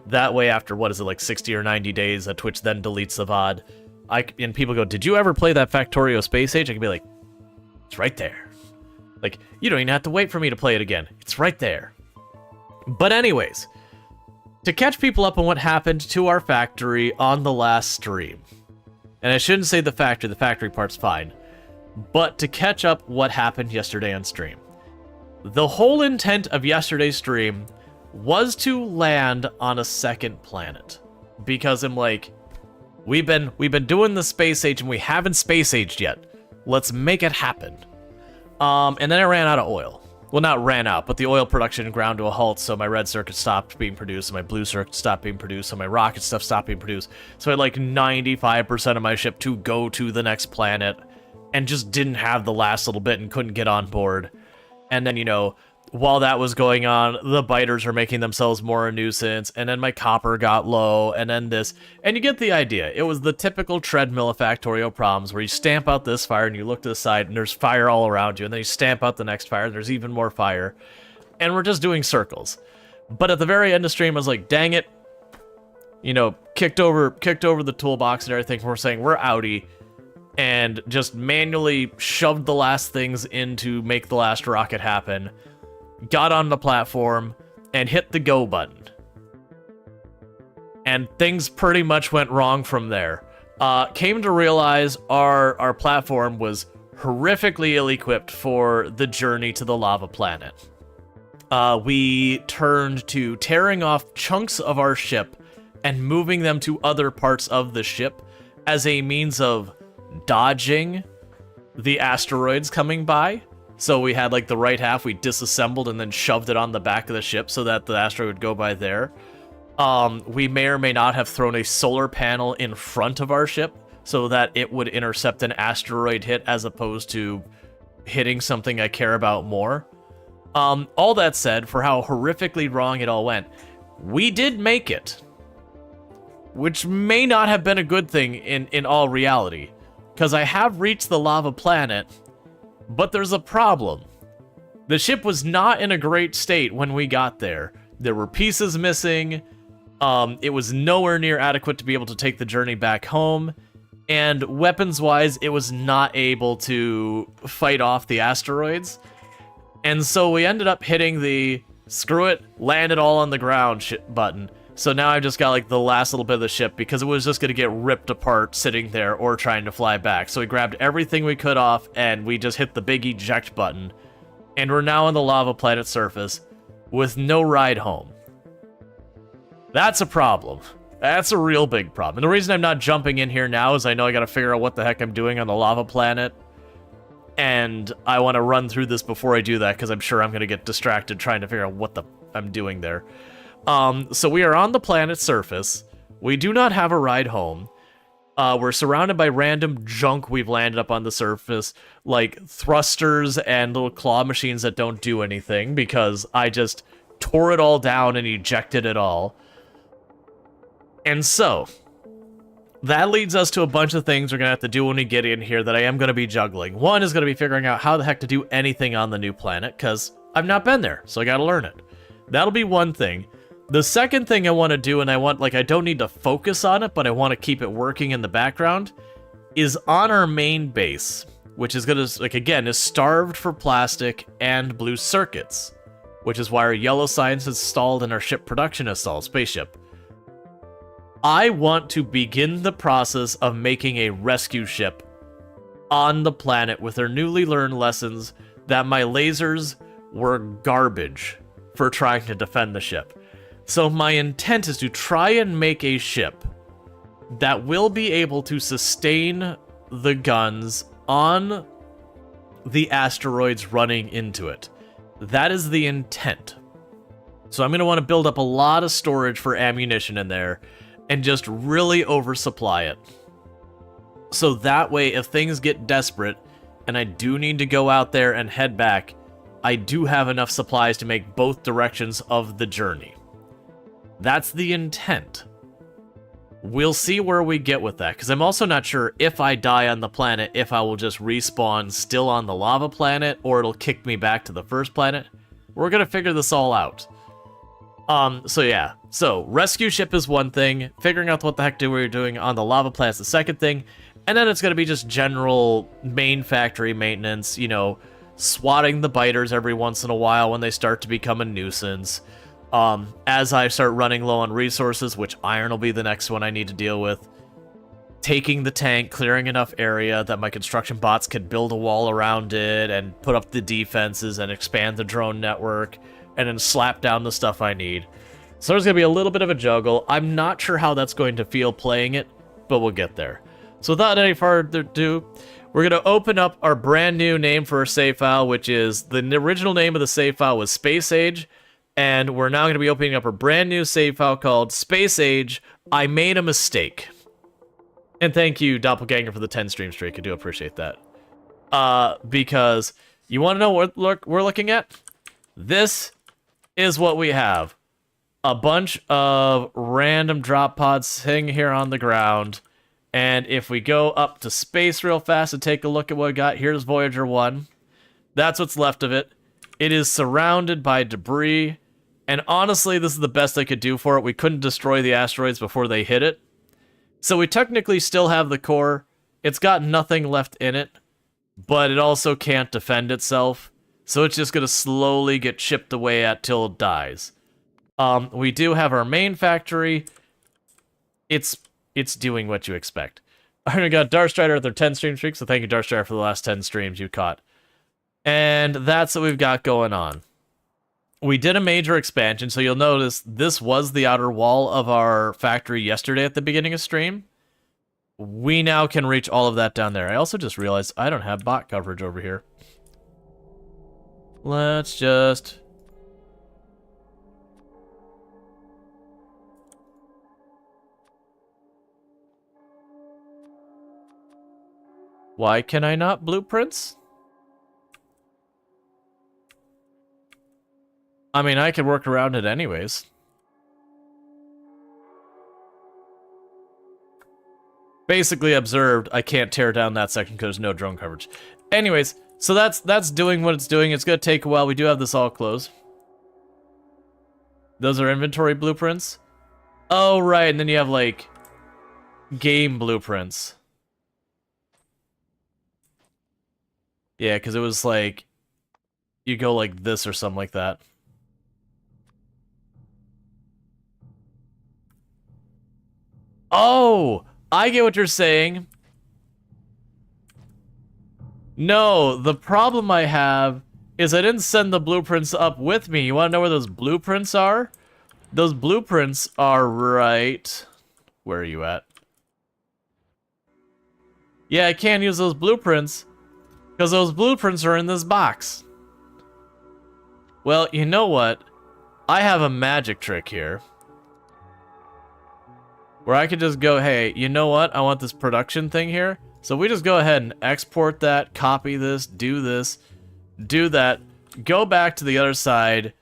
That way, after, what is it, like 60 or 90 days, Twitch then deletes the VOD. And people go, did you ever play that Factorio Space Age? I can be like, it's right there. Like, you don't even have to wait for me to play it again. It's right there. But anyways, to catch people up on what happened to our factory on the last stream. And I shouldn't say the factory part's fine. But to catch up what happened yesterday on stream. The whole intent of yesterday's stream was to land on a second planet. Because I'm like, we've been doing the space age and we haven't space aged yet. Let's make it happen. And then I ran out of oil. Well, not ran out, but the oil production ground to a halt, so my red circuit stopped being produced, and my blue circuit stopped being produced, so my rocket stuff stopped being produced. So I had like 95% of my ship to go to the next planet, and just didn't have the last little bit and couldn't get on board. And then, you know, while that was going on, the biters are making themselves more a nuisance, and then my copper got low, and then this. And you get the idea. It was the typical treadmill of Factorio problems, where you stamp out this fire, and you look to the side, and there's fire all around you, and then you stamp out the next fire, and there's even more fire. And we're just doing circles. But at the very end of stream, I was like, dang it. You know, kicked over the toolbox and everything. We're saying, we're outie. And just manually shoved the last things in to make the last rocket happen. Got on the platform, and hit the go button. And things pretty much went wrong from there. Came to realize our platform was horrifically ill-equipped for the journey to the lava planet. We turned to tearing off chunks of our ship and moving them to other parts of the ship as a means of dodging the asteroids coming by. So we had like the right half, we disassembled and then shoved it on the back of the ship so that the asteroid would go by there. We may or may not have thrown a solar panel in front of our ship so that it would intercept an asteroid hit as opposed to hitting something I care about more. All that said, for how horrifically wrong it all went, we did make it. Which may not have been a good thing in all reality. Because I have reached the lava planet, but there's a problem. The ship was not in a great state when we got there. There were pieces missing. It was nowhere near adequate to be able to take the journey back home. And weapons-wise, it was not able to fight off the asteroids. And so we ended up hitting the screw it, land it all on the ground button. So now I've just got like the last little bit of the ship because it was just going to get ripped apart sitting there or trying to fly back. So we grabbed everything we could off and we just hit the big eject button. And we're now on the lava planet surface with no ride home. That's a problem. That's a real big problem. And the reason I'm not jumping in here now is I know I got to figure out what the heck I'm doing on the lava planet. And I want to run through this before I do that because I'm sure I'm going to get distracted trying to figure out what I'm doing there. So we are on the planet's surface. We do not have a ride home. We're surrounded by random junk we've landed up on the surface, like thrusters and little claw machines that don't do anything because I just tore it all down and ejected it all. And so, that leads us to a bunch of things we're going to have to do when we get in here that I am going to be juggling. One is going to be figuring out how the heck to do anything on the new planet, because I've not been there, so I got to learn it. That'll be one thing. The second thing I want to do, and I don't need to focus on it, but I want to keep it working in the background, is on our main base, which is going to, again, is starved for plastic and blue circuits, which is why our yellow signs is stalled and our ship production is stalled, spaceship. I want to begin the process of making a rescue ship on the planet with our newly learned lessons that my lasers were garbage for trying to defend the ship. So my intent is to try and make a ship that will be able to sustain the guns on the asteroids running into it. That is the intent. So I'm going to want to build up a lot of storage for ammunition in there and just really oversupply it. So that way, if things get desperate and I do need to go out there and head back, I do have enough supplies to make both directions of the journey. That's the intent. We'll see where we get with that, because I'm also not sure if I die on the planet, if I will just respawn still on the lava planet, or it'll kick me back to the first planet. We're going to figure this all out. So yeah. So rescue ship is one thing. Figuring out what the heck we're doing on the lava plant's the second thing. And then it's going to be just general main factory maintenance, you know, swatting the biters every once in a while when they start to become a nuisance. As I start running low on resources, which iron will be the next one I need to deal with. Taking the tank, clearing enough area that my construction bots can build a wall around it and put up the defenses and expand the drone network and then slap down the stuff I need. So there's going to be a little bit of a juggle. I'm not sure how that's going to feel playing it, but we'll get there. So without any further ado, we're going to open up our brand new name for our save file, which is the original name of the save file was Space Age, and we're now going to be opening up a brand new save file called Space Age, I Made a Mistake. And thank you, Doppelganger, for the 10 stream streak. I do appreciate that. Because you want to know what we're looking at? This is what we have. A bunch of random drop pods sitting here on the ground. And if we go up to space real fast and take a look at what we got, here's Voyager 1. That's what's left of it. It is surrounded by debris. And honestly, this is the best I could do for it. We couldn't destroy the asteroids before they hit it. So we technically still have the core. It's got nothing left in it. But it also can't defend itself. So it's just going to slowly get chipped away at till it dies. We do have our main factory. It's doing what you expect. I got Darkstrider with their 10 stream streak, so thank you, Darkstrider, for the last 10 streams you caught. And that's what we've got going on. We did a major expansion, so you'll notice this was the outer wall of our factory yesterday at the beginning of stream. We now can reach all of that down there. I also just realized I don't have bot coverage over here. Let's just... Why can I not blueprints? I mean, I could work around it anyways. Basically observed, I can't tear down that section because there's no drone coverage. Anyways, so that's doing what it's doing. It's going to take a while. We do have this all closed. Those are inventory blueprints. Oh, right. And then you have, like, game blueprints. Yeah, because it was like, you go like this or something like that. Oh, I get what you're saying. No, the problem I have is I didn't send the blueprints up with me. You want to know where those blueprints are? Those blueprints are right... Where are you at? Yeah, I can't use those blueprints because those blueprints are in this box. Well, you know what? I have a magic trick here. Where I could just go, hey, you know what? I want this production thing here. So we just go ahead and export that, copy this, do that, go back to the other side,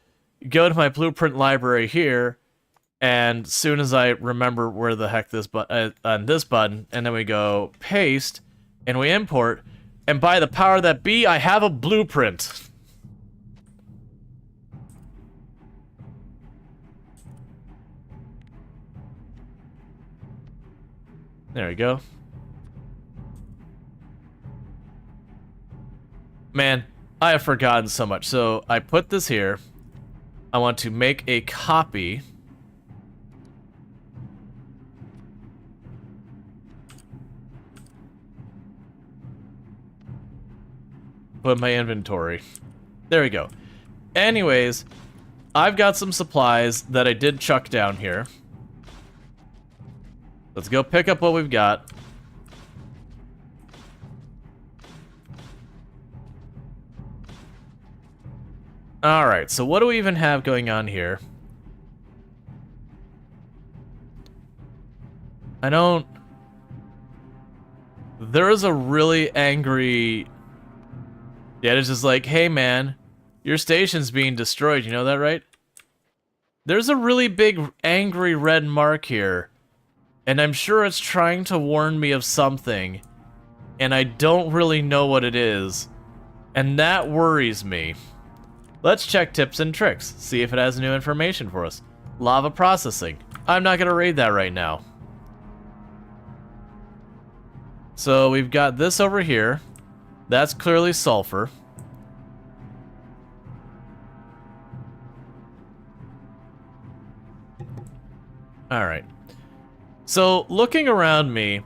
go to my blueprint library here, and as soon as I remember where the heck this on this button, and then we go paste, and we import, and by the power that be, I have a blueprint. There we go. Man, I have forgotten so much. So I put this here. I want to make a copy. Put in my inventory. There we go. Anyways, I've got some supplies that I did chuck down here. Let's go pick up what we've got. Alright, so what do we even have going on here? I don't... There is a really angry... Yeah, it's just like, hey man, your station's being destroyed, you know that, right? There's a really big angry red mark here. And I'm sure it's trying to warn me of something. And I don't really know what it is. And that worries me. Let's check tips and tricks. See if it has new information for us. Lava processing. I'm not gonna raid that right now. So we've got this over here. That's clearly sulfur. Alright. So, looking around me,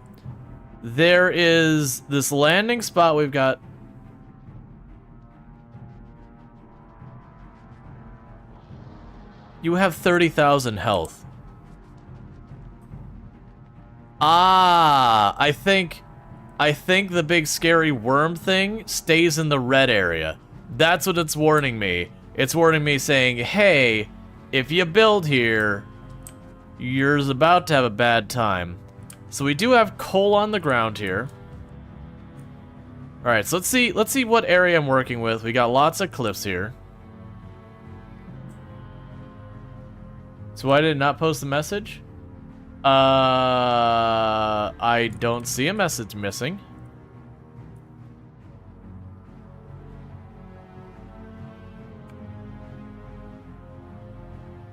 there is this landing spot we've got. You have 30,000 health. Ah, I think the big scary worm thing stays in the red area. That's what it's warning me. It's warning me saying, hey, if you build here, you're about to have a bad time. So we do have coal on the ground here. Alright, so let's see what area I'm working with. We got lots of cliffs here. So why did it not post the message? I don't see a message missing.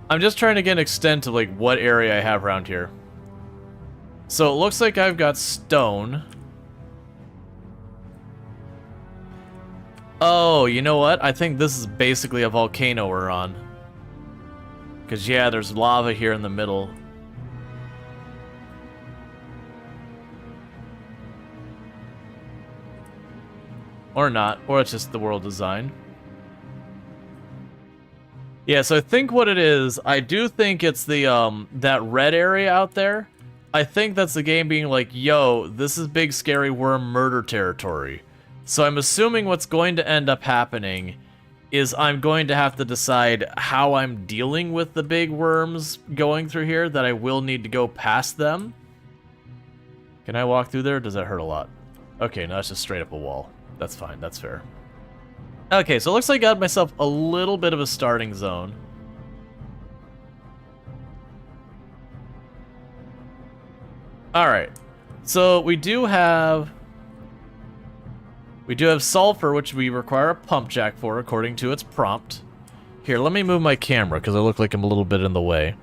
I'm just trying to get an extent of like what area I have around here. So it looks like I've got stone. Oh, you know what? I think this is basically a volcano we're on. Because yeah, there's lava here in the middle. Or not, or it's just the world design. Yeah, so I think what it is, I do think it's the, that red area out there. I think that's the game being like, yo, this is big scary worm murder territory. So I'm assuming what's going to end up happening is I'm going to have to decide how I'm dealing with the big worms going through here, that I will need to go past them. Can I walk through there, or does that hurt a lot? Okay, no, it's just straight up a wall. That's fine, that's fair. Okay, so it looks like I got myself a little bit of a starting zone. Alright, so we do have sulfur, which we require a pump jack for, according to its prompt. Here, let me move my camera, because I look like I'm a little bit in the way.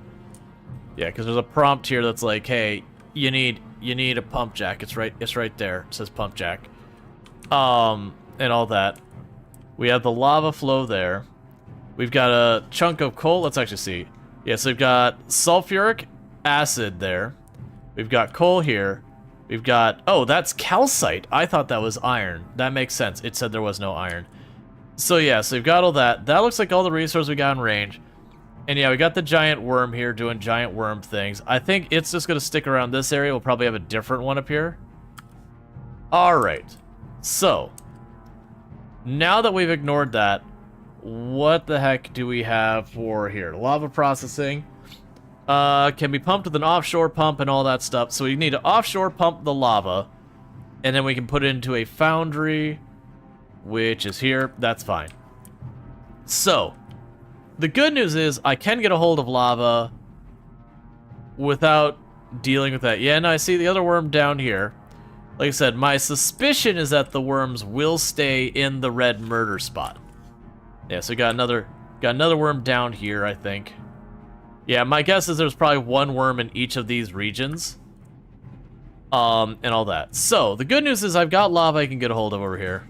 Yeah, because there's a prompt here that's like, hey, you need a pump jack. It's right there. It says pump jack. And all that. We have the lava flow there. We've got a chunk of coal. Let's actually see. Yeah, so we've got sulfuric acid there. We've got coal here. We've got... Oh, that's calcite. I thought that was iron. That makes sense. It said there was no iron. So yeah, so we've got all that. That looks like all the resources we got in range. And yeah, we got the giant worm here doing giant worm things. I think it's just going to stick around this area. We'll probably have a different one up here. Alright. So, now that we've ignored that, what the heck do we have for here? Lava processing. Can be pumped with an offshore pump and all that stuff. So we need to offshore pump the lava, and then we can put it into a foundry, which is here. That's fine. So, the good news is I can get a hold of lava without dealing with that. Yeah, no, I see the other worm down here. Like I said, my suspicion is that the worms will stay in the red murder spot. Yeah, so we got another worm down here, I think. Yeah, my guess is there's probably one worm in each of these regions. And all that. So, the good news is I've got lava I can get a hold of over here.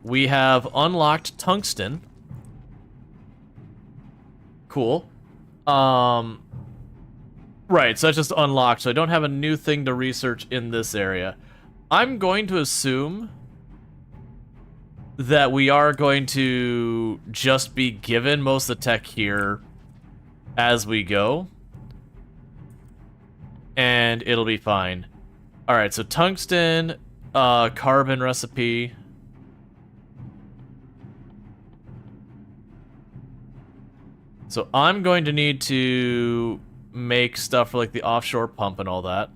We have unlocked tungsten. Cool. Right, so that's just unlocked, so I don't have a new thing to research in this area. I'm going to assume that we are going to just be given most of the tech here as we go. And it'll be fine. Alright, so tungsten, carbon recipe. So I'm going to need to make stuff for like the offshore pump and all that.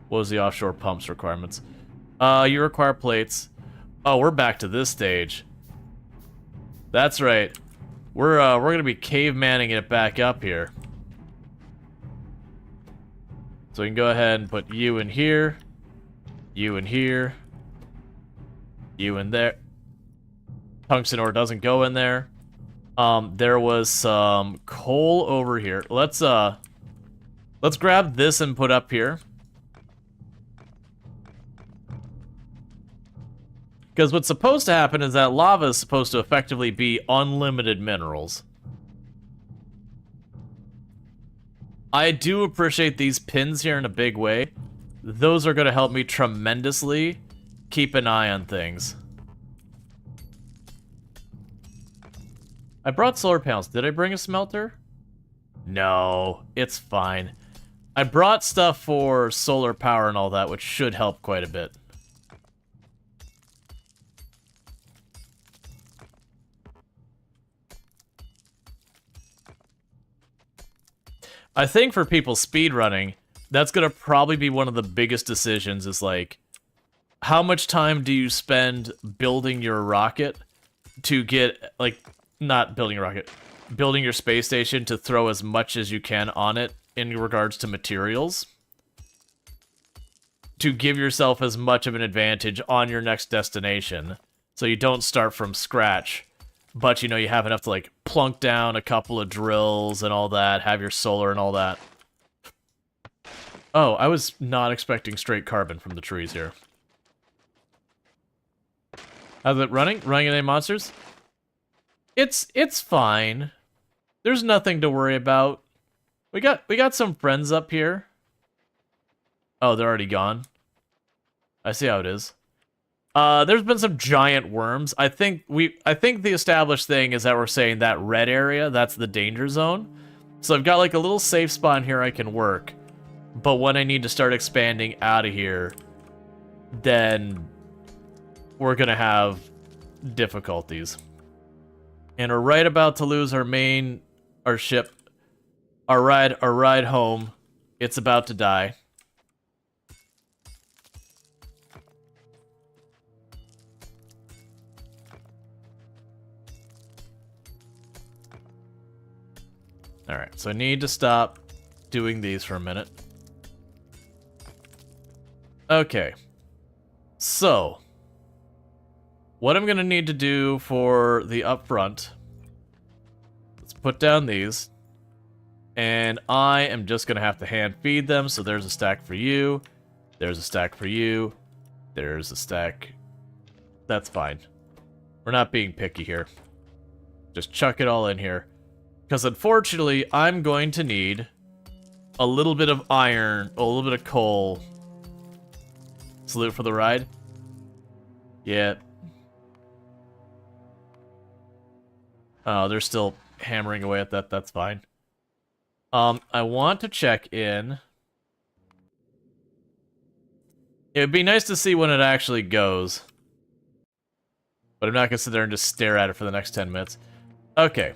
What was the offshore pump's requirements? You require plates. Oh, we're back to this stage. That's right. We're gonna be cavemaning it back up here. So we can go ahead and put you in here, you in here, you in there. Tungsten ore doesn't go in there. There was some coal over here. Let's grab this and put up here. Because what's supposed to happen is that lava is supposed to effectively be unlimited minerals. I do appreciate these pins here in a big way. Those are going to help me tremendously keep an eye on things. I brought solar panels. Did I bring a smelter? No, it's fine. I brought stuff for solar power and all that, which should help quite a bit. I think for people speedrunning, that's going to probably be one of the biggest decisions is like, how much time do you spend building your rocket to get, like, not building a rocket, building your space station to throw as much as you can on it in regards to materials to give yourself as much of an advantage on your next destination so you don't start from scratch. But, you know, you have enough to, like, plunk down a couple of drills and all that, have your solar and all that. Oh, I was not expecting straight carbon from the trees here. How's it running? Running into any monsters? It's fine. There's nothing to worry about. We got some friends up here. Oh, they're already gone. I see how it is. There's been some giant worms. I think the established thing is that we're saying that red area, that's the danger zone. So I've got like a little safe spot here I can work. But when I need to start expanding out of here, then we're gonna have difficulties. And we're right about to lose our ship, our ride home. It's about to die. Alright, so I need to stop doing these for a minute. Okay. So, what I'm going to need to do for the upfront, let's put down these. And I am just going to have to hand feed them. So there's a stack for you. There's a stack for you. There's a stack. That's fine. We're not being picky here. Just chuck it all in here. Because unfortunately, I'm going to need a little bit of iron, a little bit of coal. Salute for the ride. Yeah. Oh, they're still hammering away at that. That's fine. I want to check in. It would be nice to see when it actually goes. But I'm not going to sit there and just stare at it for the next 10 minutes. Okay.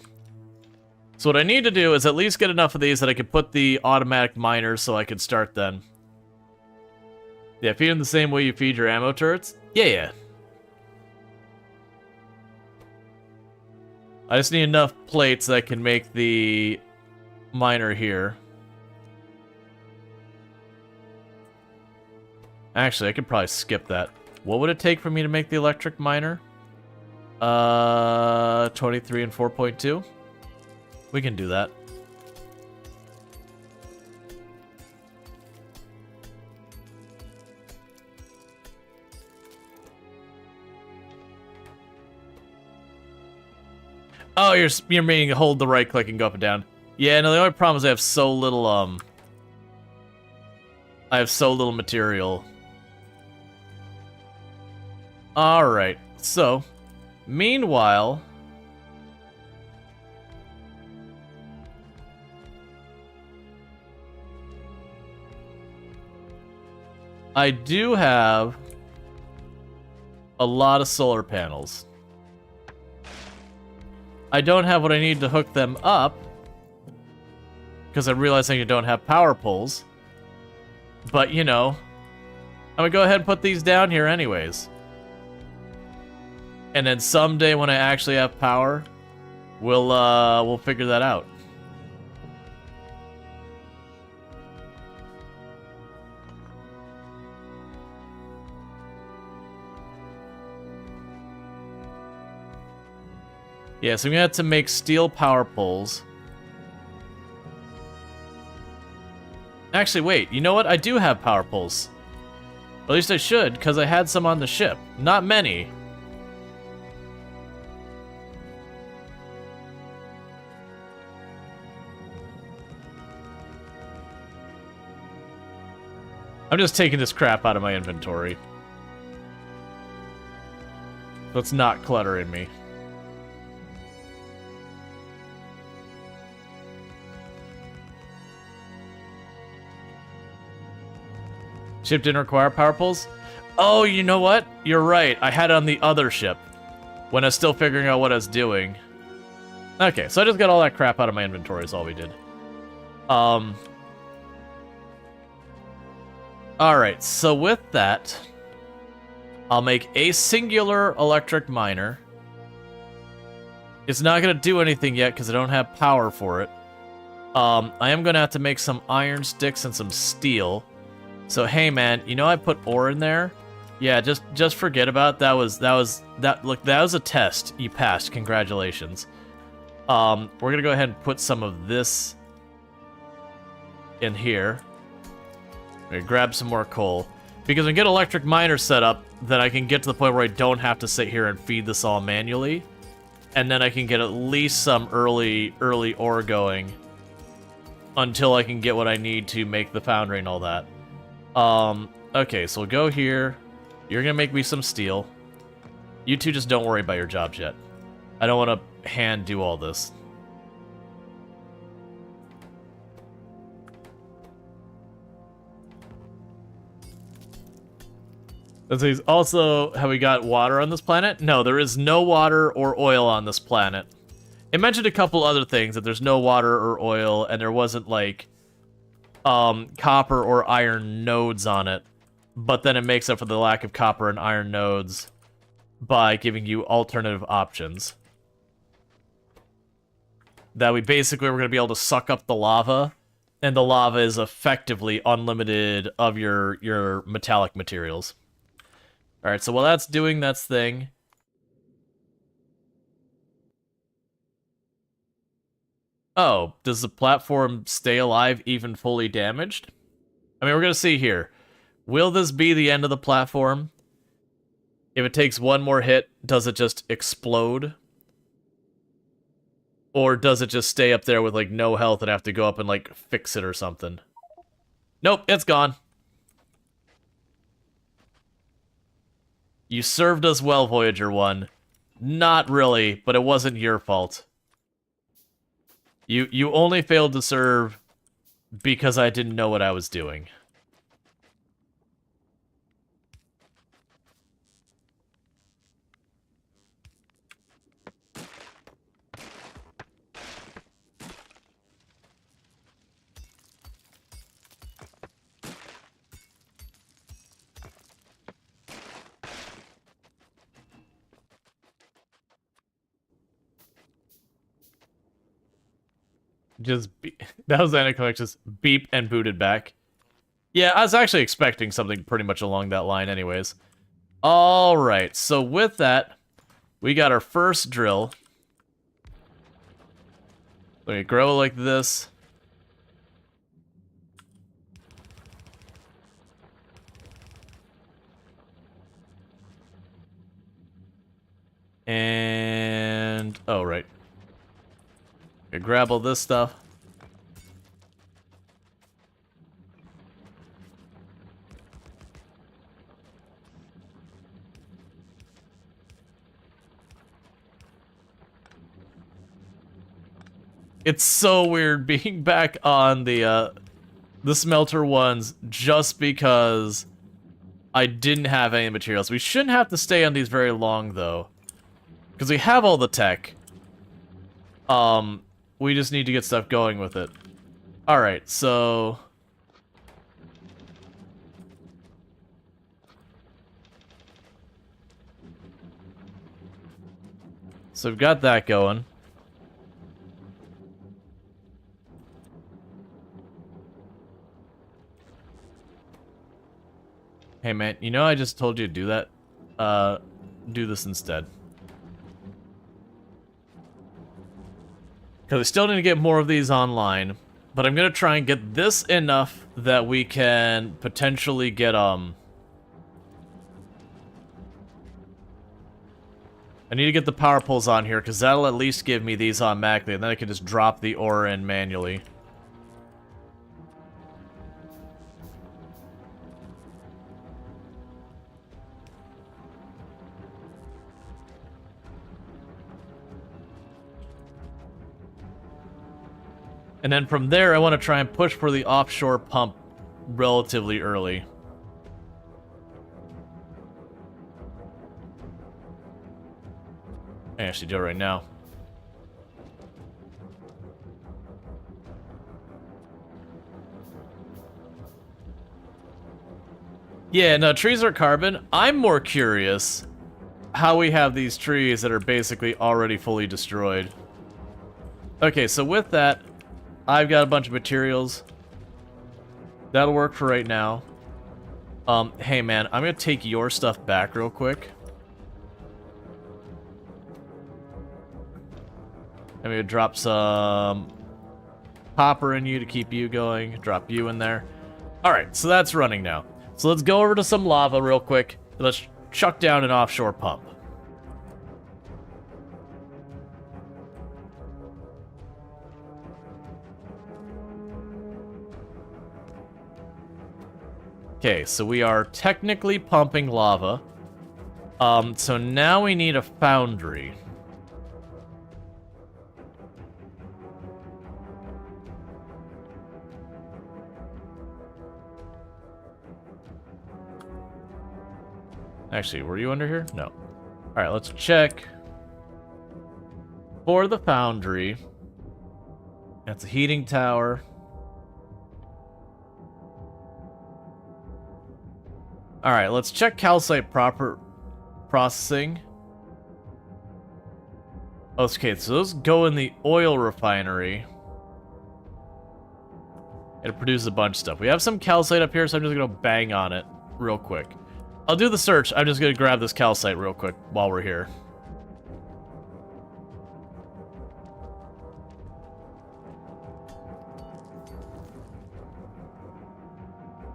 So what I need to do is at least get enough of these that I can put the automatic miners so I can start then. Yeah, feed them the same way you feed your ammo turrets? Yeah. I just need enough plates that I can make the miner here. Actually, I could probably skip that. What would it take for me to make the electric miner? 23 and 4.2? We can do that. Oh, you're meaning hold the right click and go up and down. Yeah, no, the only problem is I have so little material. Alright, so meanwhile, I do have a lot of solar panels. I don't have what I need to hook them up because I'm realizing I don't have power poles. But, you know, I'm gonna go ahead and put these down here anyways. And then someday when I actually have power, we'll figure that out. Yeah, so I'm gonna have to make steel power poles. Actually, wait, you know what? I do have power poles. At least I should, because I had some on the ship. Not many. I'm just taking this crap out of my inventory. So it's not cluttering me. Ship didn't require power poles? Oh, you know what? You're right. I had it on the other ship when I was still figuring out what I was doing. Okay, so I just got all that crap out of my inventory is all we did. Alright, so with that, I'll make a singular electric miner. It's not going to do anything yet because I don't have power for it. I am going to have to make some iron sticks and some steel. So hey man, you know I put ore in there? Yeah, just forget about it. That was a test. You passed. Congratulations. We're gonna go ahead and put some of this in here. We're gonna grab some more coal. Because when I get electric miner set up, then I can get to the point where I don't have to sit here and feed this all manually. And then I can get at least some early ore going until I can get what I need to make the foundry and all that. Okay, so we'll go here. You're gonna make me some steel. You two just don't worry about your jobs yet. I don't want to hand do all this. Let's also, have we got water on this planet? No, there is no water or oil on this planet. It mentioned a couple other things, that there's no water or oil, and there wasn't, like, copper or iron nodes on it. But then it makes up for the lack of copper and iron nodes by giving you alternative options. That we basically were going to be able to suck up the lava, and the lava is effectively unlimited of your metallic materials. Alright, so while that's doing that thing... Oh, does the platform stay alive even fully damaged? I mean, we're going to see here. Will this be the end of the platform? If it takes one more hit, does it just explode? Or does it just stay up there with, like, no health and have to go up and, like, fix it or something? Nope, it's gone. You served us well, Voyager 1. Not really, but it wasn't your fault. You only failed to serve because I didn't know what I was doing. That was anticlimactic, just beep and booted back. Yeah, I was actually expecting something pretty much along that line anyways. Alright, so with that, we got our first drill. We grow like this. And... oh, right. Okay, grab all this stuff. It's so weird being back on the smelter ones just because I didn't have any materials. We shouldn't have to stay on these very long, though. Because we have all the tech. We just need to get stuff going with it. Alright, so... so we've got that going. Hey man, you know I just told you to do that? Do this instead. Because we still need to get more of these online. But I'm going to try and get this enough that we can potentially get, I need to get the power poles on here, because that'll at least give me these automatically, and then I can just drop the ore in manually. And then from there, I want to try and push for the offshore pump relatively early. I can actually do it right now. Yeah, no, trees are carbon. I'm more curious how we have these trees that are basically already fully destroyed. Okay, so with that, I've got a bunch of materials. That'll work for right now. Hey man, I'm gonna take your stuff back real quick. I'm gonna drop some copper in you to keep you going. Drop you in there. Alright, so that's running now. So let's go over to some lava real quick. Let's chuck down an offshore pump. Okay, so we are technically pumping lava. So now we need a foundry. Actually, were you under here? No. Alright, let's check for the foundry. That's a heating tower. Alright, let's check calcite proper processing. Okay, so those go in the oil refinery. It produces a bunch of stuff. We have some calcite up here, so I'm just gonna bang on it real quick. I'll do the search. I'm just gonna grab this calcite real quick while we're here.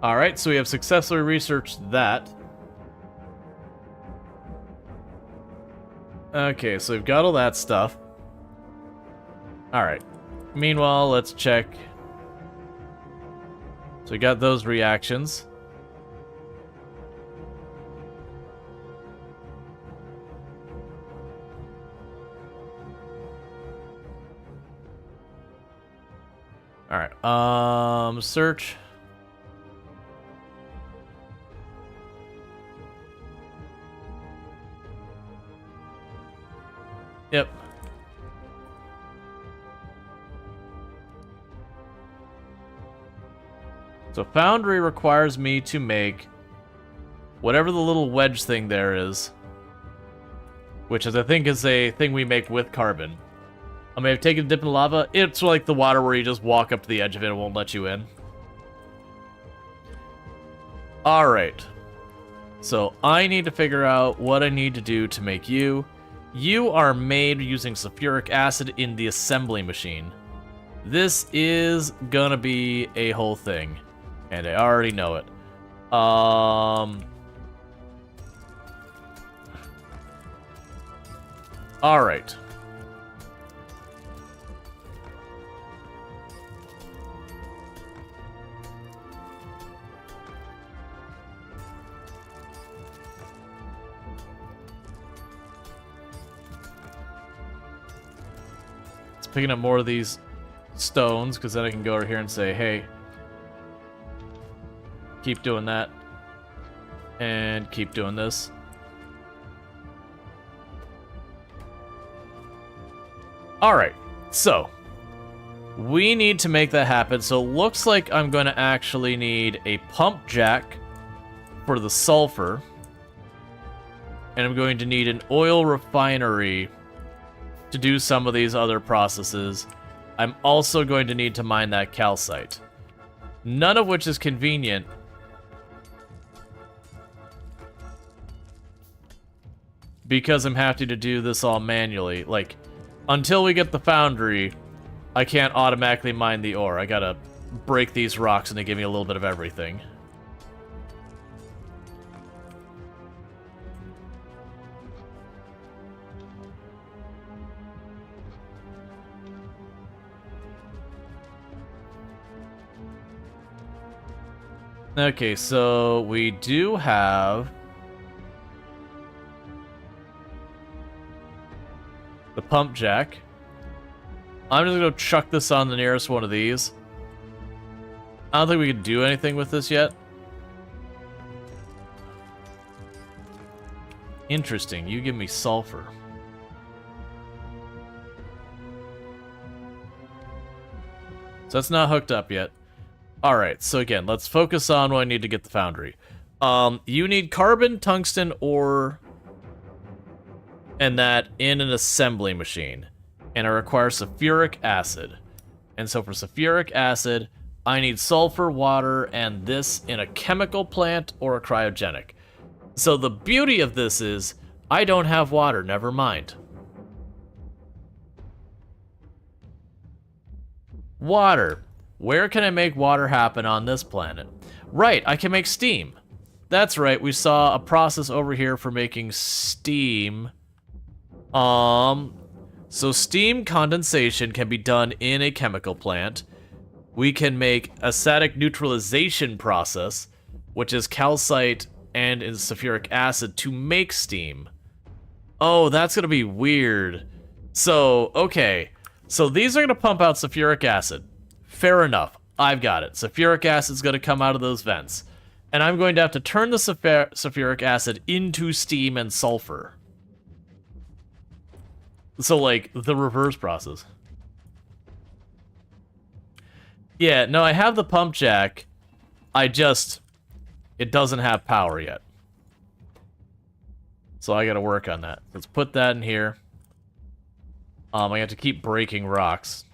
Alright, so we have successfully researched that. Okay, so we've got all that stuff. Alright. Meanwhile, let's check. So we got those reactions. Alright, search. Yep. So foundry requires me to make whatever the little wedge thing there is, which is, I think, is a thing we make with carbon. I may have taken a dip in lava. It's like the water where you just walk up to the edge of it and it won't let you in. Alright. So I need to figure out what I need to do to make you. You are made using sulfuric acid in the assembly machine. This is gonna be a whole thing. And I already know it. Alright. Picking up more of these stones, because then I can go over here and say, hey, keep doing that. And keep doing this. Alright, so we need to make that happen. So it looks like I'm going to actually need a pump jack for the sulfur. And I'm going to need an oil refinery to do some of these other processes. I'm also going to need to mine that calcite. None of which is convenient. Because I'm having to do this all manually. Like, until we get the foundry, I can't automatically mine the ore. I gotta break these rocks and they give me a little bit of everything. Okay, so we do have the pump jack. I'm just gonna chuck this on the nearest one of these. I don't think we can do anything with this yet. Interesting, you give me sulfur. So that's not hooked up yet. Alright, so again, let's focus on what I need to get the foundry. You need carbon, tungsten, ore, and that in an assembly machine. And it requires sulfuric acid. And so for sulfuric acid, I need sulfur, water, and this in a chemical plant or a cryogenic. So the beauty of this is, I don't have water, never mind. Water. Where can I make water happen on this planet? Right, I can make steam. That's right, we saw a process over here for making steam. So steam condensation can be done in a chemical plant. We can make a static neutralization process, which is calcite and sulfuric acid to make steam. Oh, that's gonna be weird. So, okay. So these are gonna pump out sulfuric acid. Fair enough. I've got it. Sulfuric acid's gonna come out of those vents. And I'm going to have to turn the sulfuric acid into steam and sulfur. So, like, the reverse process. Yeah, no, I have the pump jack. It doesn't have power yet. So I gotta work on that. Let's put that in here. I have to keep breaking rocks.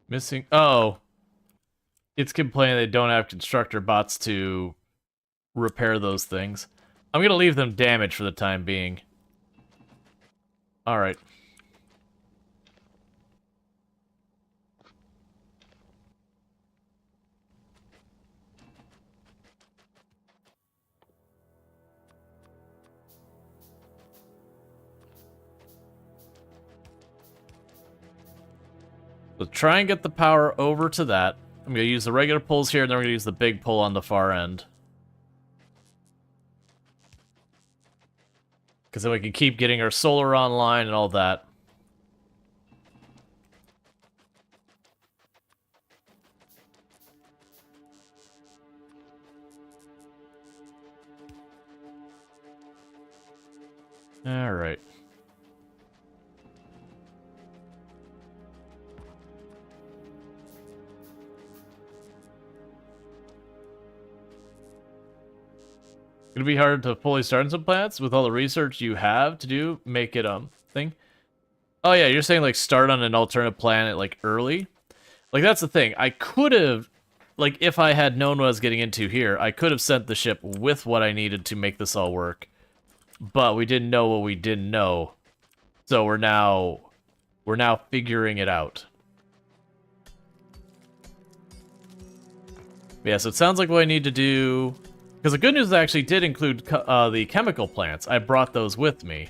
Missing. Oh. It's complaining they don't have constructor bots to repair those things. I'm gonna leave them damaged for the time being. Alright. So try and get the power over to that. I'm going to use the regular pulls here, and then we're going to use the big pull on the far end. Because then we can keep getting our solar online and all that. Alright. It'll be hard to fully start in some plants with all the research you have to do, make it thing. Oh yeah, you're saying like start on an alternate planet like early? Like that's the thing. I could have, like if I had known what I was getting into here, I could have sent the ship with what I needed to make this all work. But we didn't know what we didn't know. So we're now figuring it out. Yeah, so it sounds like what I need to do. Because the good news actually did include the chemical plants. I brought those with me.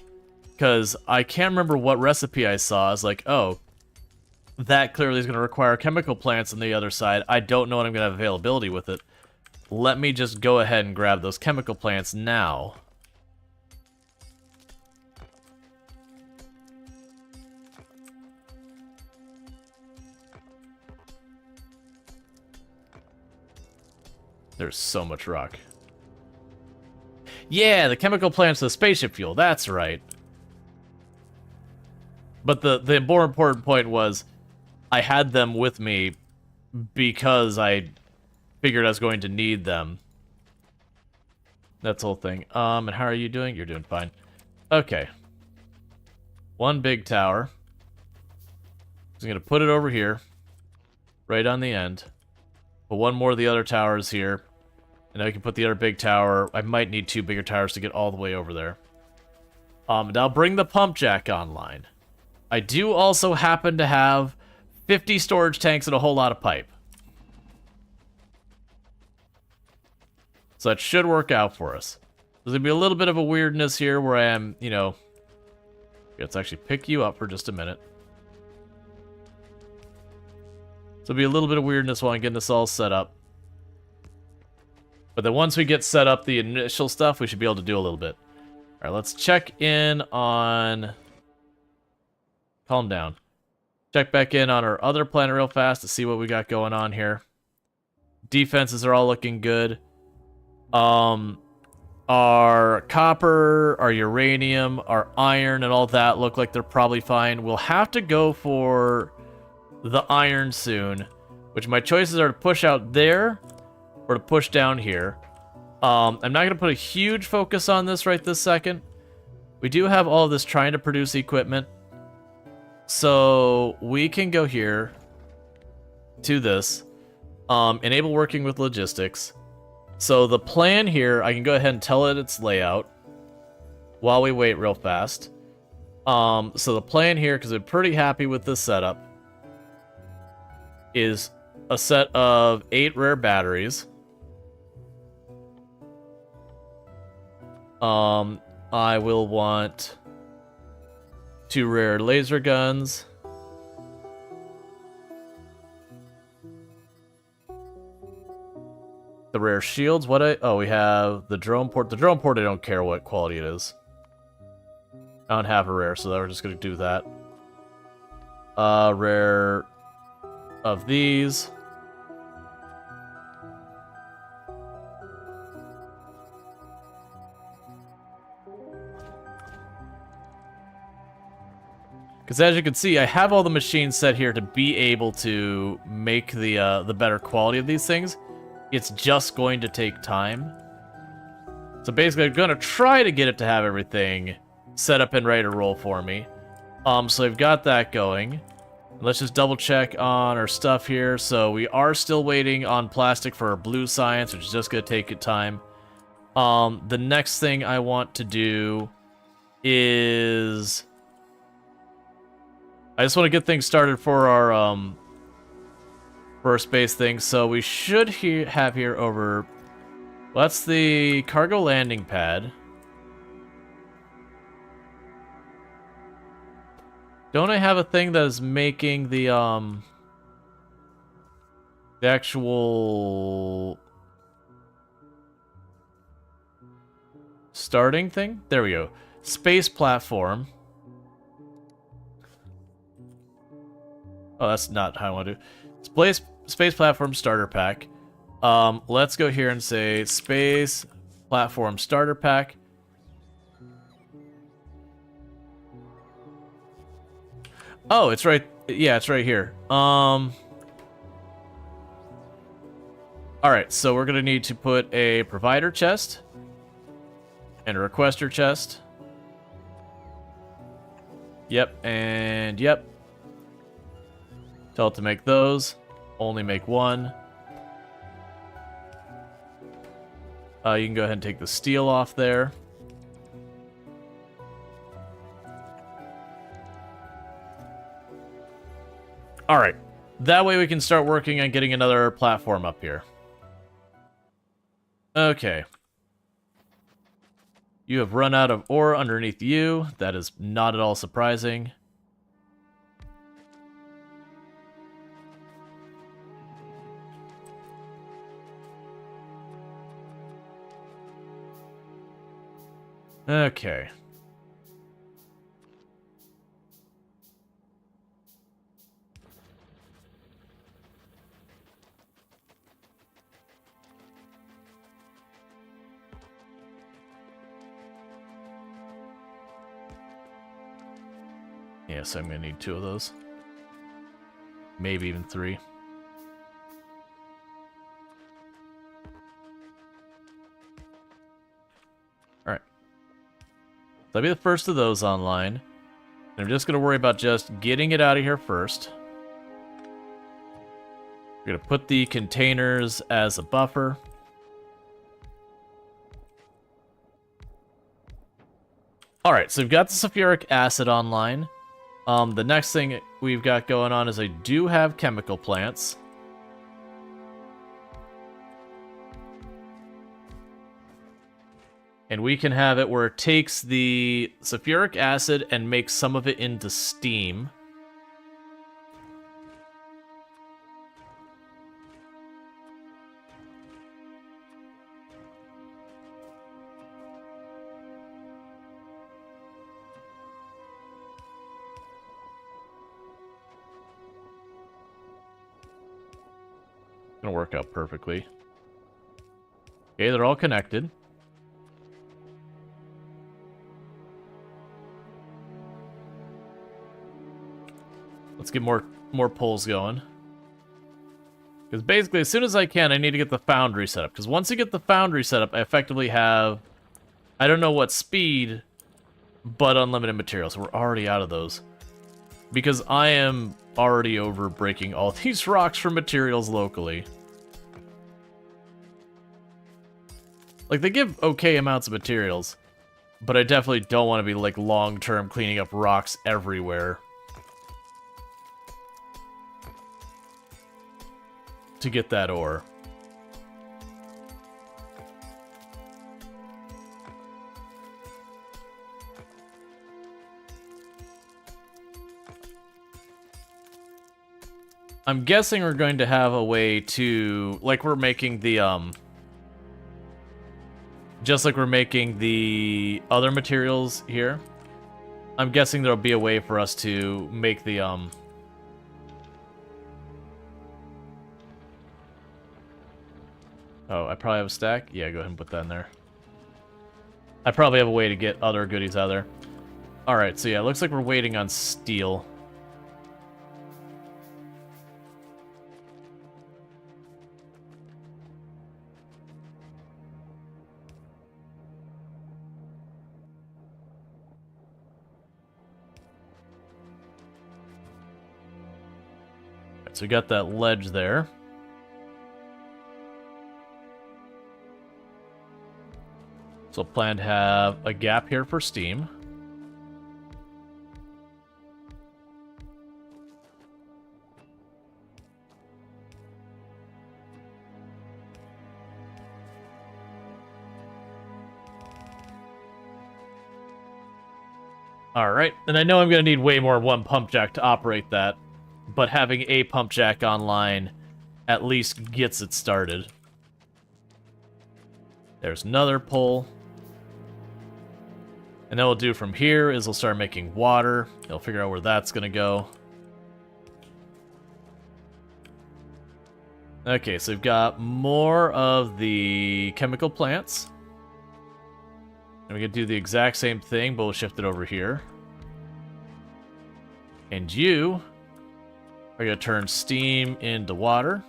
Because I can't remember what recipe I saw. I was like, oh, that clearly is going to require chemical plants on the other side. I don't know when I'm going to have availability with it. Let me just go ahead and grab those chemical plants now. There's so much rock. Yeah, the chemical plants, the spaceship fuel. That's right. But the more important point was I had them with me because I figured I was going to need them. That's the whole thing. And how are you doing? You're doing fine. Okay. One big tower. I'm gonna put it over here. Right on the end. Put one more of the other towers here. And I can put the other big tower. I might need 2 bigger towers to get all the way over there. And I'll bring the pump jack online. I do also happen to have 50 storage tanks and a whole lot of pipe. So that should work out for us. There's gonna be a little bit of a weirdness here where I am, you know... Let's actually pick you up for just a minute. So there'll be a little bit of weirdness while I'm getting this all set up. But then once we get set up the initial stuff, we should be able to do a little bit. Alright, let's check in on... Calm down. Check back in on our other planet real fast to see what we got going on here. Defenses are all looking good. Our copper, our uranium, our iron, and all that look like they're probably fine. We'll have to go for the iron soon, which my choices are to push out there or to push down here. I'm not going to put a huge focus on this right this second. We do have all of this trying to produce equipment. So we can go here to this, enable working with logistics. So the plan here, I can go ahead and tell it its layout while we wait real fast. So the plan here, because I'm pretty happy with this setup, is a set of 8 rare batteries. I will want 2 rare laser guns. The rare shields, oh, we have the drone port. The drone port, I don't care what quality it is. I don't have a rare, so we're just gonna do that. Rare of these. Because as you can see, I have all the machines set here to be able to make the better quality of these things. It's just going to take time. So basically, I'm going to try to get it to have everything set up and ready to roll for me. So I've got that going. Let's just double check on our stuff here. So we are still waiting on plastic for our blue science, which is just going to take time. The next thing I want to do is... I just want to get things started for our space thing. So we should have here over... Well, that's the cargo landing pad. Don't I have a thing that is making the actual starting thing? There we go. Space platform. Oh, that's not how I want to do it. Space platform starter pack. Let's go here and say space platform starter pack. Oh, it's right. Yeah, it's right here. All right, so we're gonna need to put a provider chest and a requester chest. Yep, and yep. Tell it to make those. Only make one. You can go ahead and take the steel off there. Alright. That way we can start working on getting another platform up here. Okay. You have run out of ore underneath you. That is not at all surprising. Okay. Yeah, so I'm gonna need 2 of those. Maybe even 3. Alright. So I'll be the first of those online. And I'm just gonna worry about just getting it out of here first. We're gonna put the containers as a buffer. Alright, so we've got the sulfuric acid online. The next thing we've got going on is I do have chemical plants. And we can have it where it takes the sulfuric acid and makes some of it into steam. Gonna work out perfectly. Okay, they're all connected. Let's get more pulls going. Because basically, as soon as I can, I need to get the foundry set up. Because once you get the foundry set up, I effectively have, I don't know what speed, but unlimited materials. So we're already out of those. Because I am already over breaking all these rocks for materials locally. Like, they give okay amounts of materials, but I definitely don't want to be, like, long-term cleaning up rocks everywhere to get that ore. I'm guessing we're going to have a way to, like we're making the, just like we're making the other materials here, I'm guessing there'll be a way for us to make the, Oh, I probably have a stack? Yeah, go ahead and put that in there. I probably have a way to get other goodies out of there. Alright, so yeah, it looks like we're waiting on steel. So we got that ledge there. So plan to have a gap here for steam. Alright, and I know I'm going to need way more than one pump jack to operate that, but having a pump jack online at least gets it started. There's another pull. And then what we'll do from here is we'll start making water. We'll figure out where that's going to go. Okay, so we've got more of the chemical plants. And we can do the exact same thing, but we'll shift it over here. And you are going to turn steam into water.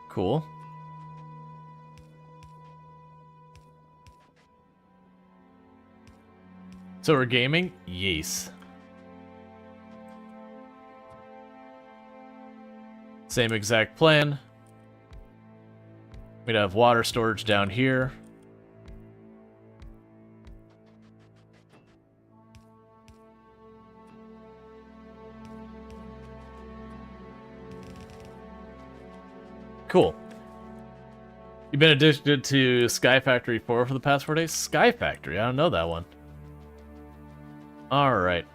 Cool. So we're gaming? Yes. Same exact plan. We'd have water storage down here. Cool. You've been addicted to Sky Factory 4 for the past 4 days? Sky Factory? I don't know that one. Alright.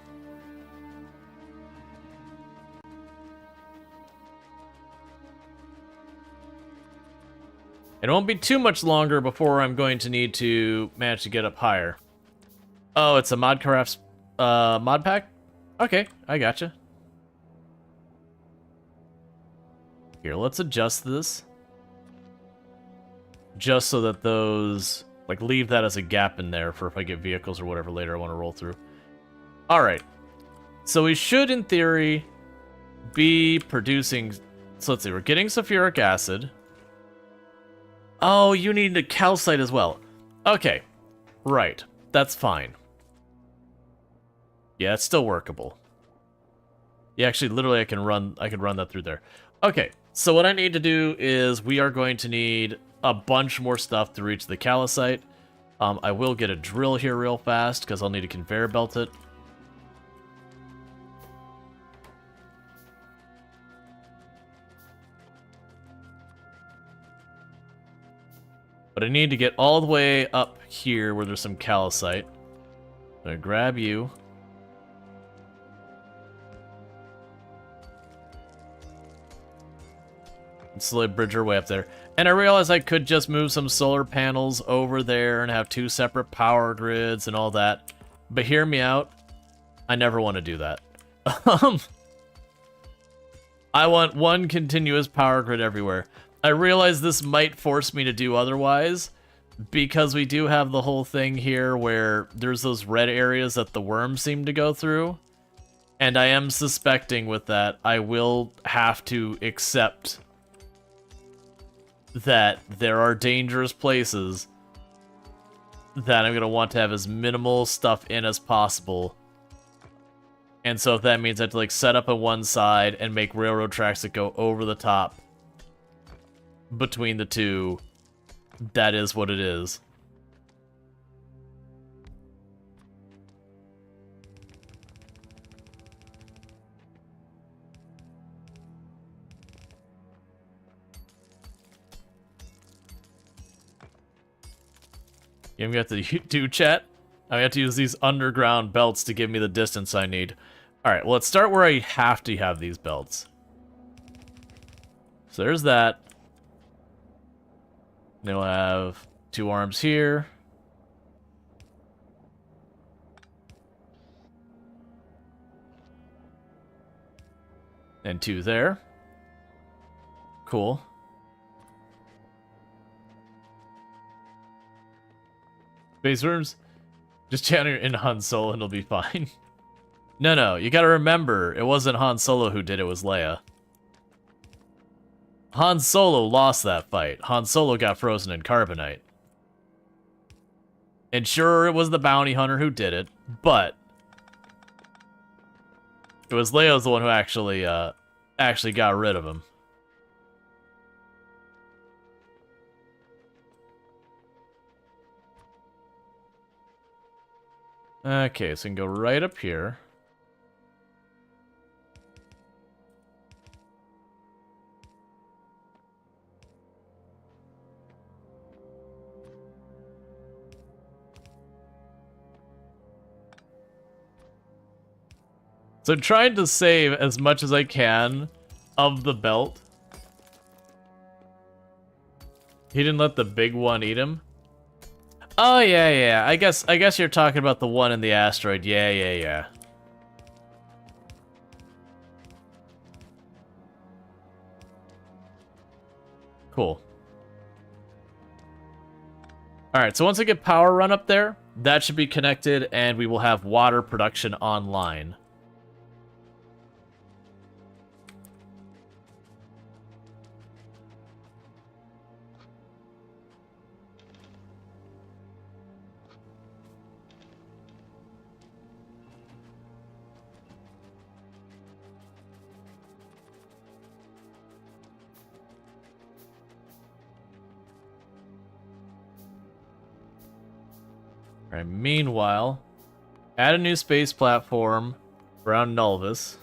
It won't be too much longer before I'm going to need to manage to get up higher. Oh, it's a Modcraft's mod pack? Okay, I gotcha. Here, let's adjust this. Just so that those, Like, leave that as a gap in there for if I get vehicles or whatever later I want to roll through. Alright. So we should, in theory, be producing... So let's see, we're getting sulfuric acid. Oh, you need a calcite as well. Okay. Right. That's fine. Yeah, it's still workable. Yeah, actually, literally, I could run that through there. Okay, so what I need to do is we are going to need a bunch more stuff to reach the calcite. I will get a drill here real fast, because I'll need to conveyor belt it. But I need to get all the way up here where there's some calcite. I'm gonna grab you. And slowly bridge our way up there. And I realized I could just move some solar panels over there and have 2 separate power grids and all that. But hear me out. I never want to do that. I want one continuous power grid everywhere. I realize this might force me to do otherwise, because we do have the whole thing here where there's those red areas that the worms seem to go through. And I am suspecting with that, I will have to accept that there are dangerous places that I'm going to want to have as minimal stuff in as possible. And so if that means I have to like set up on one side and make railroad tracks that go over the top between the two, that is what it is. You have to do chat? I have to use these underground belts to give me the distance I need. Alright, well, let's start where I have to have these belts. So there's that. Then we'll have 2 arms here. And 2 there. Cool. Space worms? Just channel in Han Solo and it'll be fine. No, you gotta remember, it wasn't Han Solo who did it, it was Leia. Han Solo lost that fight. Han Solo got frozen in carbonite. And sure, it was the bounty hunter who did it, but it was Leia's the one who actually got rid of him. Okay, so we can go right up here. So I'm trying to save as much as I can of the belt. He didn't let the big one eat him? Oh, yeah. I guess you're talking about the one in the asteroid. Yeah. Cool. Alright, so once I get power run up there, that should be connected, and we will have water production online. Alright, meanwhile, add a new space platform around Nulvis.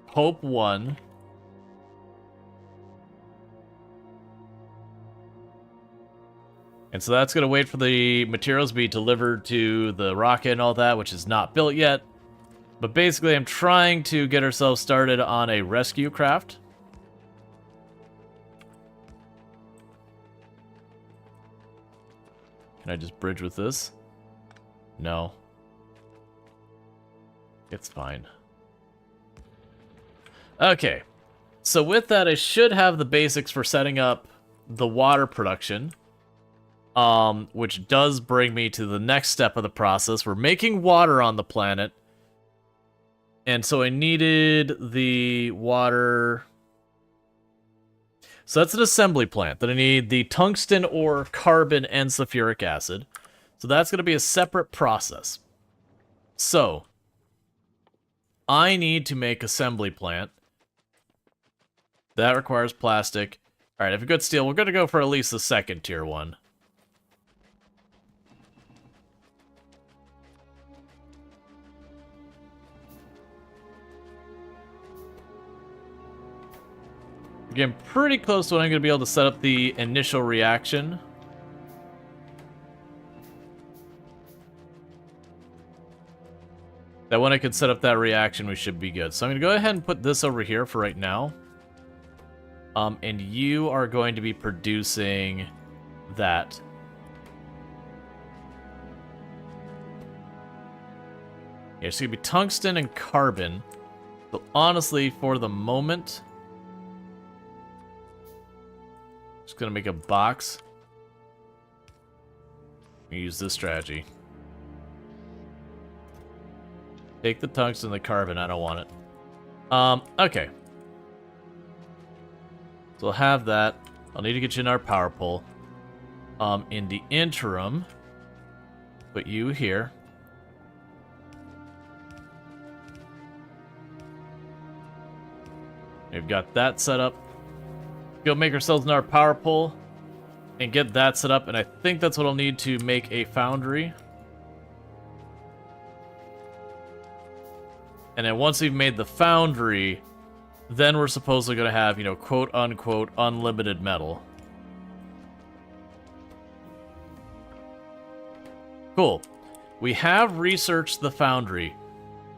Hope 1. And so that's going to wait for the materials to be delivered to the rocket and all that, which is not built yet. But basically, I'm trying to get ourselves started on a rescue craft. Can I just bridge with this? No. It's fine. Okay. So with that, I should have the basics for setting up the water production, which does bring me to the next step of the process. We're making water on the planet, and so I needed the water. So that's an assembly plant. Then I need the tungsten ore, carbon, and sulfuric acid. So that's going to be a separate process. So I need to make assembly plant. That requires plastic. All right, if we got steel, we're going to go for at least the second tier one. Getting pretty close to when I'm going to be able to set up the initial reaction. That when I can set up that reaction, we should be good. So I'm going to go ahead and put this over here for right now. And you are going to be producing that. Yeah, it's going to be tungsten and carbon. But honestly, for the moment, just going to make a box. Use this strategy. Take the tungsten and the carbon. I don't want it. Okay. So we'll have that. I'll need to get you in our power pole. In the interim, put you here. We've got that set up. Go make ourselves another power pole and get that set up. And I think that's what I'll need to make a foundry. And then once we've made the foundry, then we're supposedly going to have, you know, quote-unquote, unlimited metal. Cool. We have researched the foundry.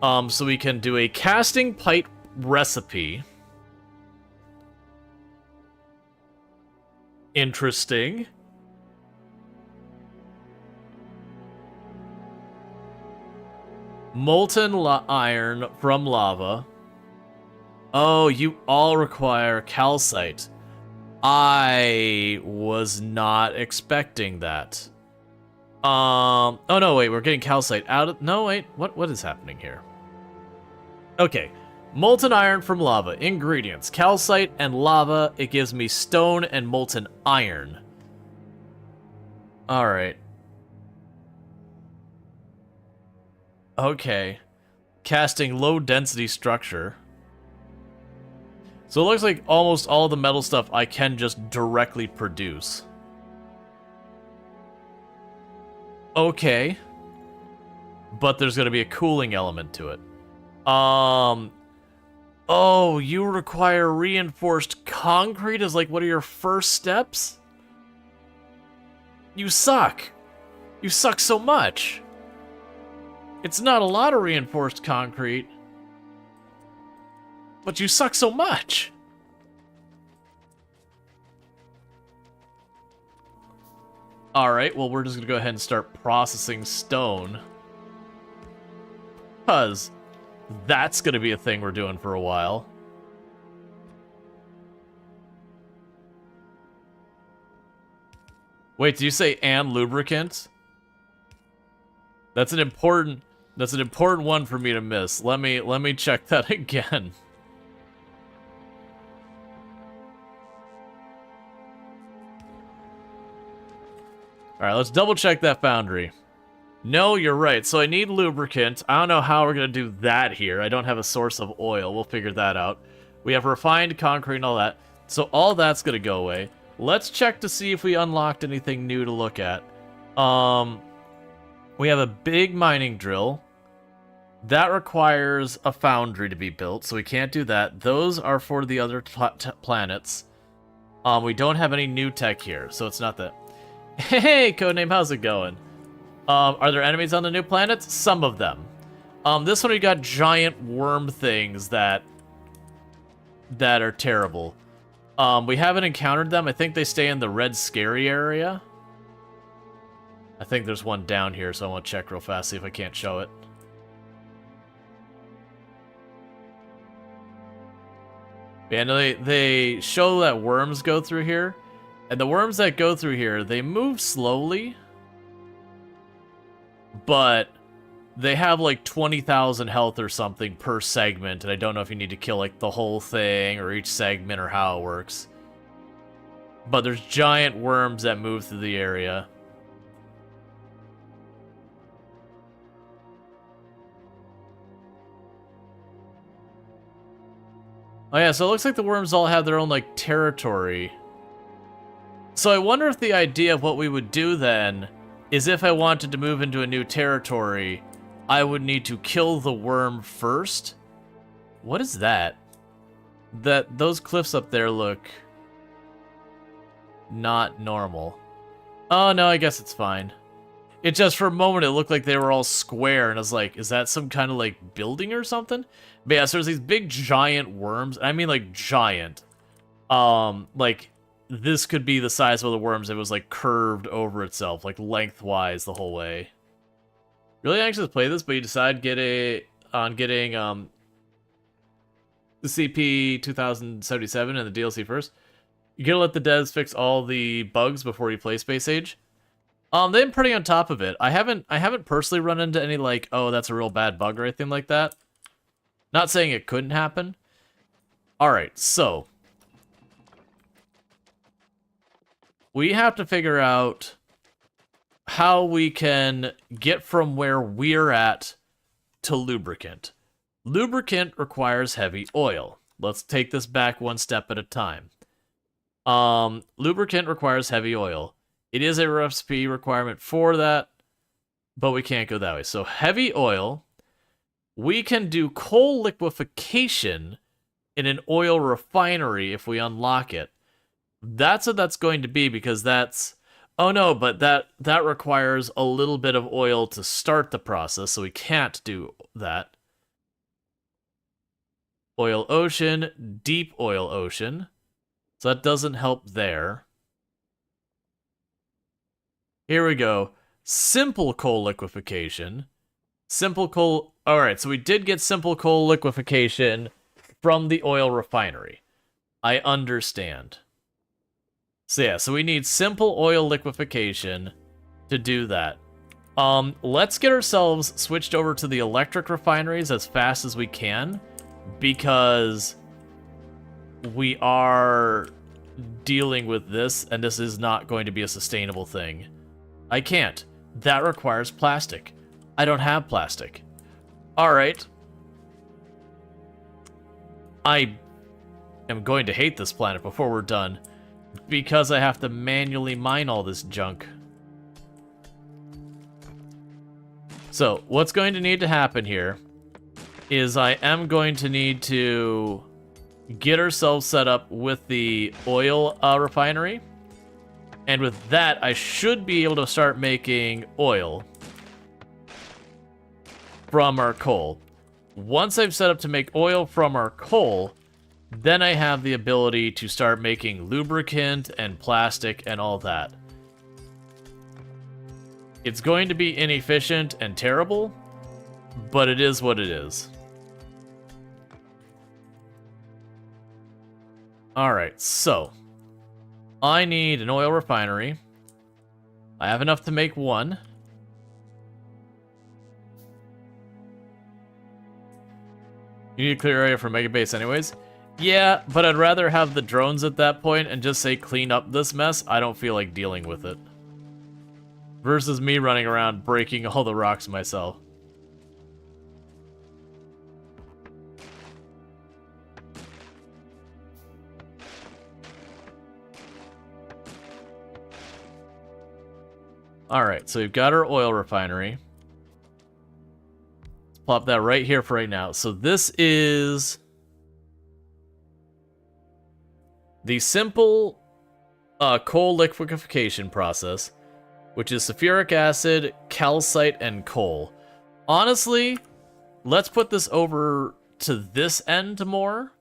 So we can do a casting pipe recipe. Interesting. Molten iron from lava. Oh, you all require calcite. I was not expecting that. Oh no, wait, we're getting calcite out of... No, wait, what is happening here? Okay, molten iron from lava. Ingredients, calcite and lava. It gives me stone and molten iron. Alright. Okay. Casting low density structure. So it looks like almost all the metal stuff I can just directly produce. Okay. But there's going to be a cooling element to it. Oh, you require reinforced concrete as like one of your first steps? You suck. You suck so much. It's not a lot of reinforced concrete. But you suck so much. Alright, well, we're just gonna go ahead and start processing stone. Because that's gonna be a thing we're doing for a while. Wait, did you say and lubricant? That's an important one for me to miss. Let me check that again. Alright, let's double check that foundry. No, you're right. So I need lubricant. I don't know how we're going to do that here. I don't have a source of oil. We'll figure that out. We have refined concrete and all that. So all that's going to go away. Let's check to see if we unlocked anything new to look at. We have a big mining drill. That requires a foundry to be built, so we can't do that. Those are for the other planets. We don't have any new tech here, so it's not that. Hey, Codename, how's it going? Are there enemies on the new planets? Some of them. This one we got giant worm things that are terrible. We haven't encountered them. I think they stay in the red scary area. I think there's one down here, so I want to check real fast, see if I can't show it. Yeah, no, they show that worms go through here. And the worms that go through here, they move slowly, but they have like 20,000 health or something per segment, and I don't know if you need to kill like the whole thing or each segment or how it works. But there's giant worms that move through the area. Oh yeah, so it looks like the worms all have their own like territory. So I wonder if the idea of what we would do then is if I wanted to move into a new territory, I would need to kill the worm first. What is that? Those cliffs up there look not normal. Oh no, I guess it's fine. It just for a moment it looked like they were all square, and I was like, is that some kind of like building or something? But yeah, so there's these big giant worms. I mean like giant. Like this could be the size of the worms. It was like curved over itself, like lengthwise the whole way. Really anxious to play this, but you decide on getting the CP 2077 and the DLC first. You gotta let the devs fix all the bugs before you play Space Age. They've been pretty on top of it. I haven't personally run into any like, oh, that's a real bad bug or anything like that. Not saying it couldn't happen. Alright, so we have to figure out how we can get from where we're at to lubricant. Lubricant requires heavy oil. Let's take this back one step at a time. Lubricant requires heavy oil. It is a recipe requirement for that, but we can't go that way. So heavy oil, we can do coal liquefaction in an oil refinery if we unlock it. That's what that's going to be, because that's... Oh no, but that requires a little bit of oil to start the process, so we can't do that. Oil ocean, deep oil ocean. So that doesn't help there. Here we go. Simple coal liquefaction. Simple coal... Alright, so we did get simple coal liquefaction from the oil refinery. I understand. So yeah, so we need simple oil liquefaction to do that. Let's get ourselves switched over to the electric refineries as fast as we can, because we are dealing with this, and this is not going to be a sustainable thing. I can't. That requires plastic. I don't have plastic. Alright. I am going to hate this planet before we're done, because I have to manually mine all this junk. So, what's going to need to happen here is I am going to need to get ourselves set up with the oil refinery. And with that, I should be able to start making oil from our coal. Once I've set up to make oil from our coal, then I have the ability to start making lubricant and plastic and all that. It's going to be inefficient and terrible, but it is what it is. Alright, so I need an oil refinery. I have enough to make one. You need a clear area for Mega Base anyways. Yeah, but I'd rather have the drones at that point and just say clean up this mess. I don't feel like dealing with it. Versus me running around breaking all the rocks myself. Alright, so we've got our oil refinery. Let's plop that right here for right now. So this is the simple coal liquefaction process, which is sulfuric acid, calcite, and coal. Honestly, let's put this over to this end more,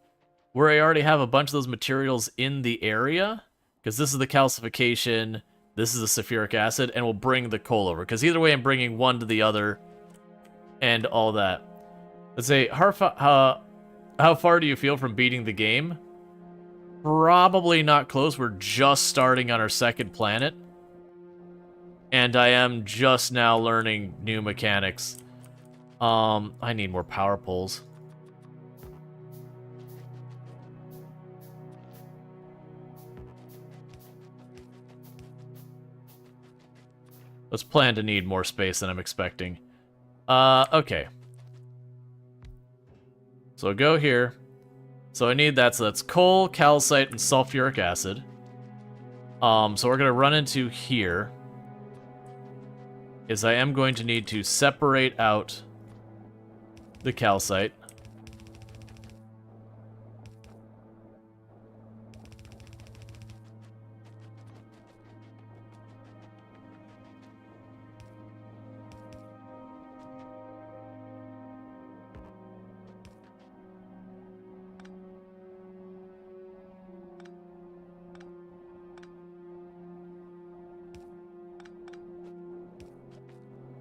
where I already have a bunch of those materials in the area, because this is the calcification, this is the sulfuric acid, and we'll bring the coal over, because either way I'm bringing one to the other, and all that. Let's say, how far do you feel from beating the game? probably not close. We're just starting on our second planet. And I am just now learning new mechanics. I need more power poles. Let's plan to need more space than I'm expecting. Okay. So go here. So I need that, so that's coal, calcite, and sulfuric acid. So we're gonna run into here. Is I am going to need to separate out the calcite.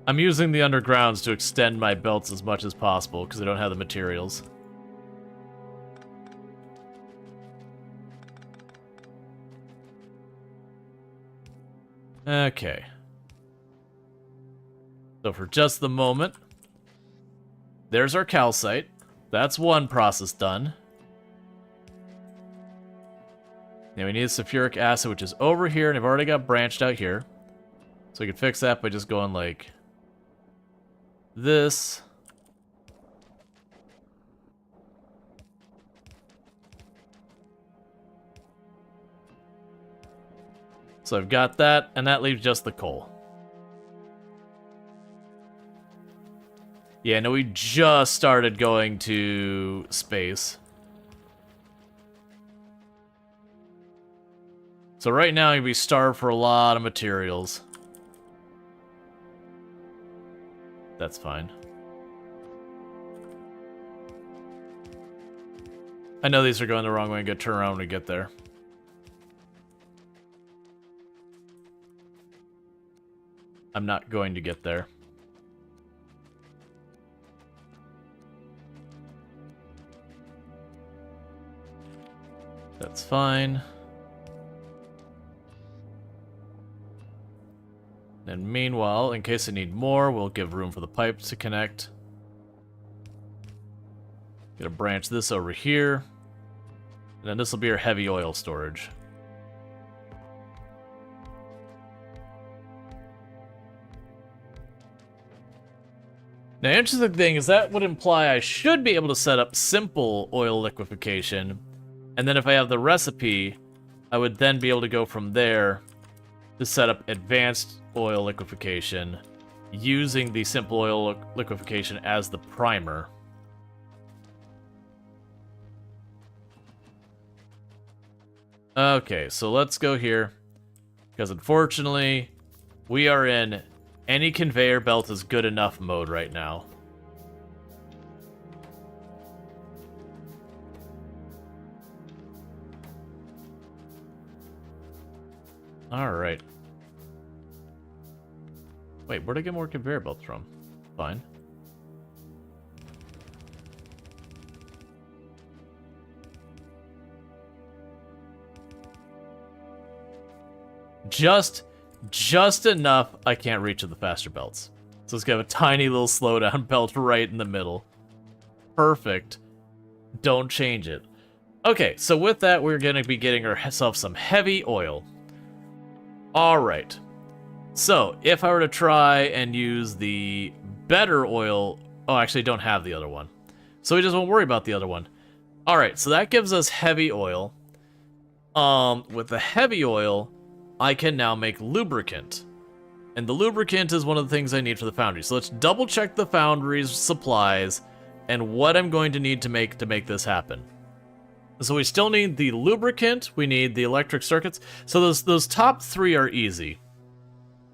I'm using the undergrounds to extend my belts as much as possible because I don't have the materials. Okay. So for just the moment, there's our calcite. That's one process done. Now we need sulfuric acid, which is over here, and I've already got branched out here. So we can fix that by just going like this. So I've got that, and that leaves just the coal. Yeah, no, we just started going to space. So right now you'd be starved for a lot of materials. That's fine. I know these are going the wrong way and get turned around when we get there. I'm not going to get there. That's fine. And meanwhile, in case I need more, we'll give room for the pipes to connect. Gonna branch this over here. And then this will be our heavy oil storage. Now, interesting thing is that would imply I should be able to set up simple oil liquefaction. And then if I have the recipe, I would then be able to go from there to set up advanced oil liquefaction using the simple oil liquefaction as the primer. Okay, so let's go here, because unfortunately we are in any conveyor belt is good enough mode right now. Alright. Wait, where'd I get more conveyor belts from? Fine. Just enough I can't reach with the faster belts. So it's got a tiny little slowdown belt right in the middle. Perfect. Don't change it. Okay, so with that, we're going to be getting ourselves some heavy oil. Alright. So, if I were to try and use the better oil... Oh, actually, I don't have the other one. So we just won't worry about the other one. Alright, so that gives us heavy oil. With the heavy oil, I can now make lubricant. And the lubricant is one of the things I need for the foundry. So let's double check the foundry's supplies and what I'm going to need to make this happen. So we still need the lubricant, we need the electric circuits. So those top three are easy.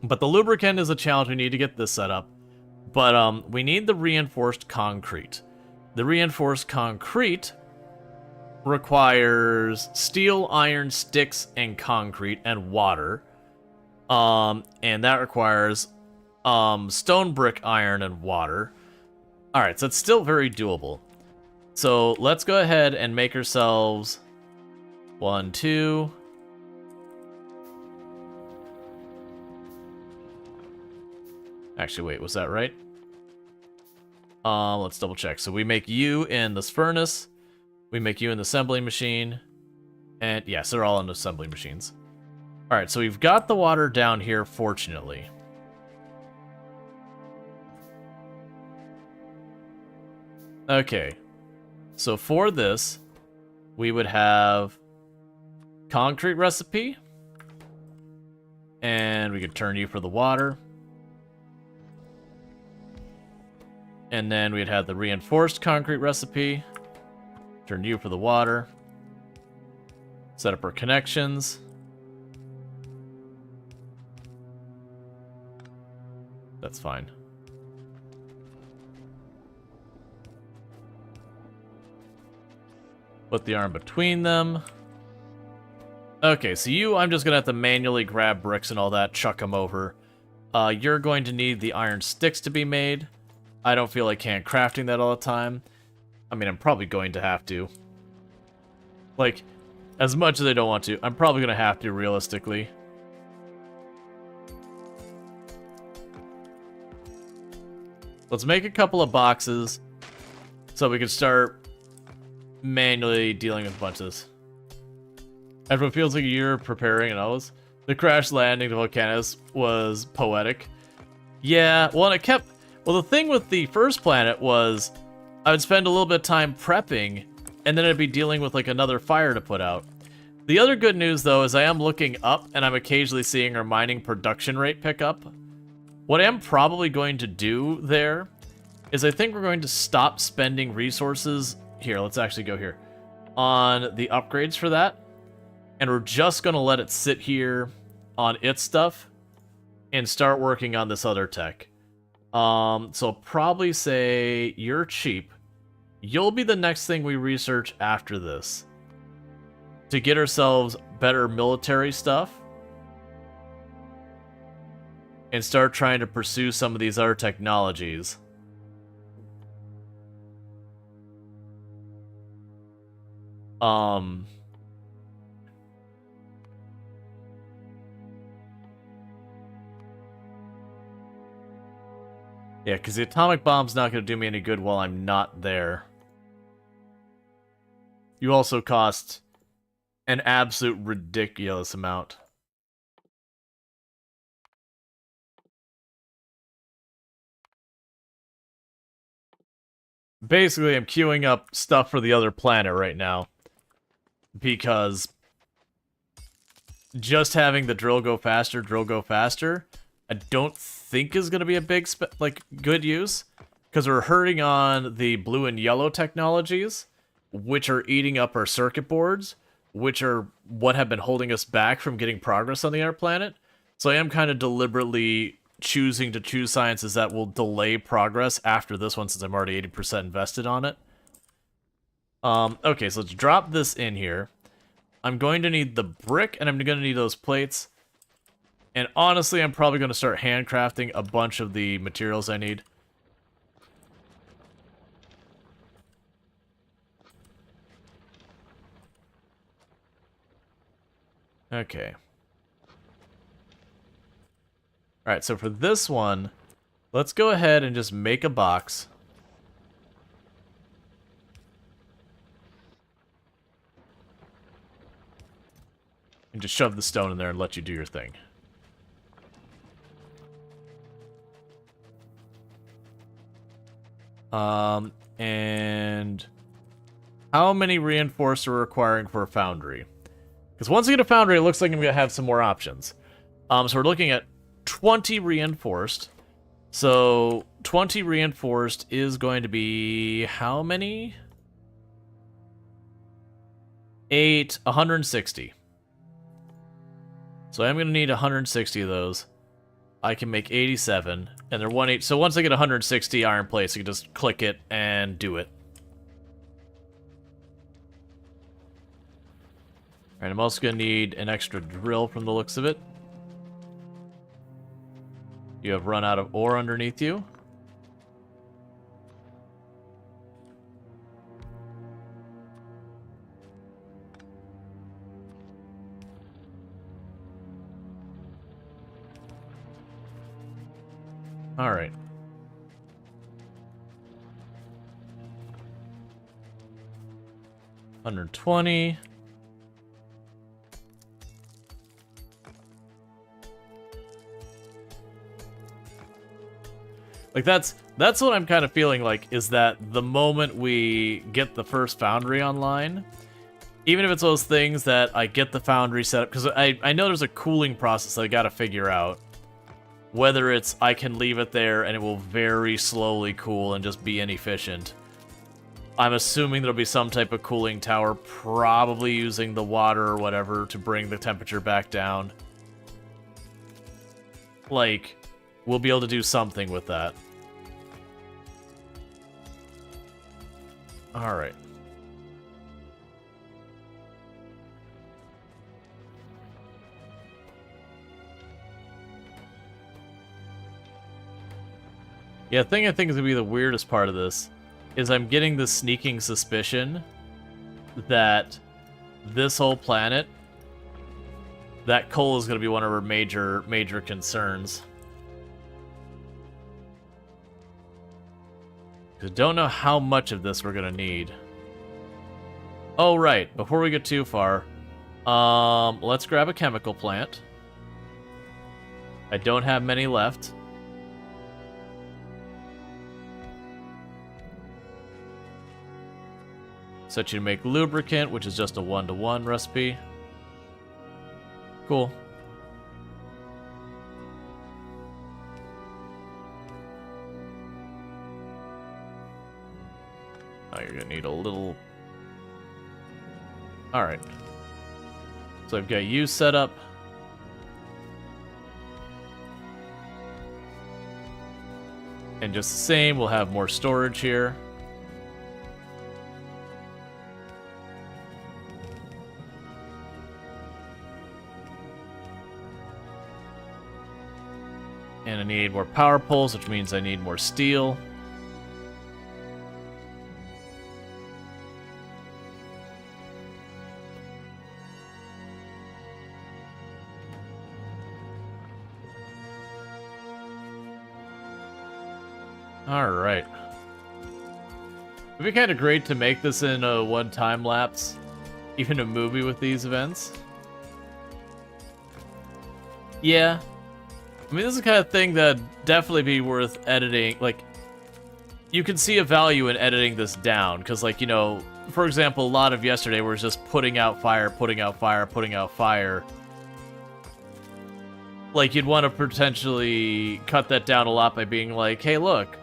But the lubricant is a challenge, we need to get this set up. But we need the reinforced concrete. The reinforced concrete requires steel, iron, sticks, and concrete, and water. And that requires stone, brick, iron, and water. Alright, so it's still very doable. So let's go ahead and make ourselves 1, 2. Actually, wait, was that right? Let's double check. So we make you in this furnace. We make you in the assembly machine. And yes, they're all in assembly machines. All right, so we've got the water down here, fortunately. Okay. So for this, we would have concrete recipe. And we could turn you for the water. And then we'd have the reinforced concrete recipe. Turn you for the water. Set up our connections. That's fine. Put the arm between them. Okay, so you, I'm just gonna have to manually grab bricks and all that, chuck them over. You're going to need the iron sticks to be made. I don't feel like handcrafting that all the time. I mean, I'm probably going to have to. Like, as much as I don't want to, I'm probably gonna have to, realistically. Let's make a couple of boxes so we can start manually dealing with a bunch of this. Everyone feels like you're preparing and always. The crash landing to Volcanus was poetic. Yeah, well, it kept... Well, the thing with the first planet was I would spend a little bit of time prepping, and then I'd be dealing with, like, another fire to put out. The other good news, though, is I am looking up, and I'm occasionally seeing our mining production rate pick up. What I am probably going to do there is I think we're going to stop spending resources... Here, let's actually go here. On the upgrades for that. And we're just going to let it sit here on its stuff and start working on this other tech. So probably say you're cheap. You'll be the next thing we research after this to get ourselves better military stuff and start trying to pursue some of these other technologies. Yeah, because the atomic bomb's not going to do me any good while I'm not there. You also cost an absolute ridiculous amount. Basically, I'm queuing up stuff for the other planet right now. Because just having the drill go faster, I don't think is going to be a big, good use. Because we're hurting on the blue and yellow technologies, which are eating up our circuit boards, which are what have been holding us back from getting progress on the other planet. So I am kind of deliberately choosing to choose sciences that will delay progress after this one, since I'm already 80% invested on it. Okay, so let's drop this in here. I'm going to need the brick, and I'm going to need those plates. And honestly, I'm probably going to start handcrafting a bunch of the materials I need. Okay. Alright, so for this one, let's go ahead and just make a box. And just shove the stone in there and let you do your thing. And how many reinforced are we requiring for a foundry? Because once we get a foundry, it looks like I'm going to have some more options. So we're looking at 20 reinforced. So 20 reinforced is going to be how many? 160. So I'm going to need 160 of those. I can make 87, and they're 180. So once I get 160 iron plates, I can just click it and do it. Alright, I'm also going to need an extra drill from the looks of it. You have run out of ore underneath you. Alright. $120. Like, that's what I'm kind of feeling like, is that the moment we get the first foundry online, even if it's those things that I get the foundry set up, because I know there's a cooling process that I gotta figure out. Whether it's I can leave it there and it will very slowly cool and just be inefficient. I'm assuming there'll be some type of cooling tower, probably using the water or whatever to bring the temperature back down. Like, we'll be able to do something with that. Alright. Yeah, the thing I think is going to be the weirdest part of this is I'm getting the sneaking suspicion that this whole planet, that coal is going to be one of our major concerns. Because I don't know how much of this we're going to need. Oh, right. Before we get too far, let's grab a chemical plant. I don't have many left. Set you to make lubricant, which is just a 1-to-1 recipe. Cool. Now you're gonna need a little... Alright. So I've got you set up. And just the same, we'll have more storage here. And I need more power poles, which means I need more steel. Alright. It'd be kind of great to make this in a one time lapse, even a movie with these events. Yeah. I mean, this is the kind of thing that'd definitely be worth editing. Like, you can see a value in editing this down, because, like, you know, for example, a lot of yesterday was just putting out fire, putting out fire, putting out fire. Like, you'd want to potentially cut that down a lot by being like, hey, look,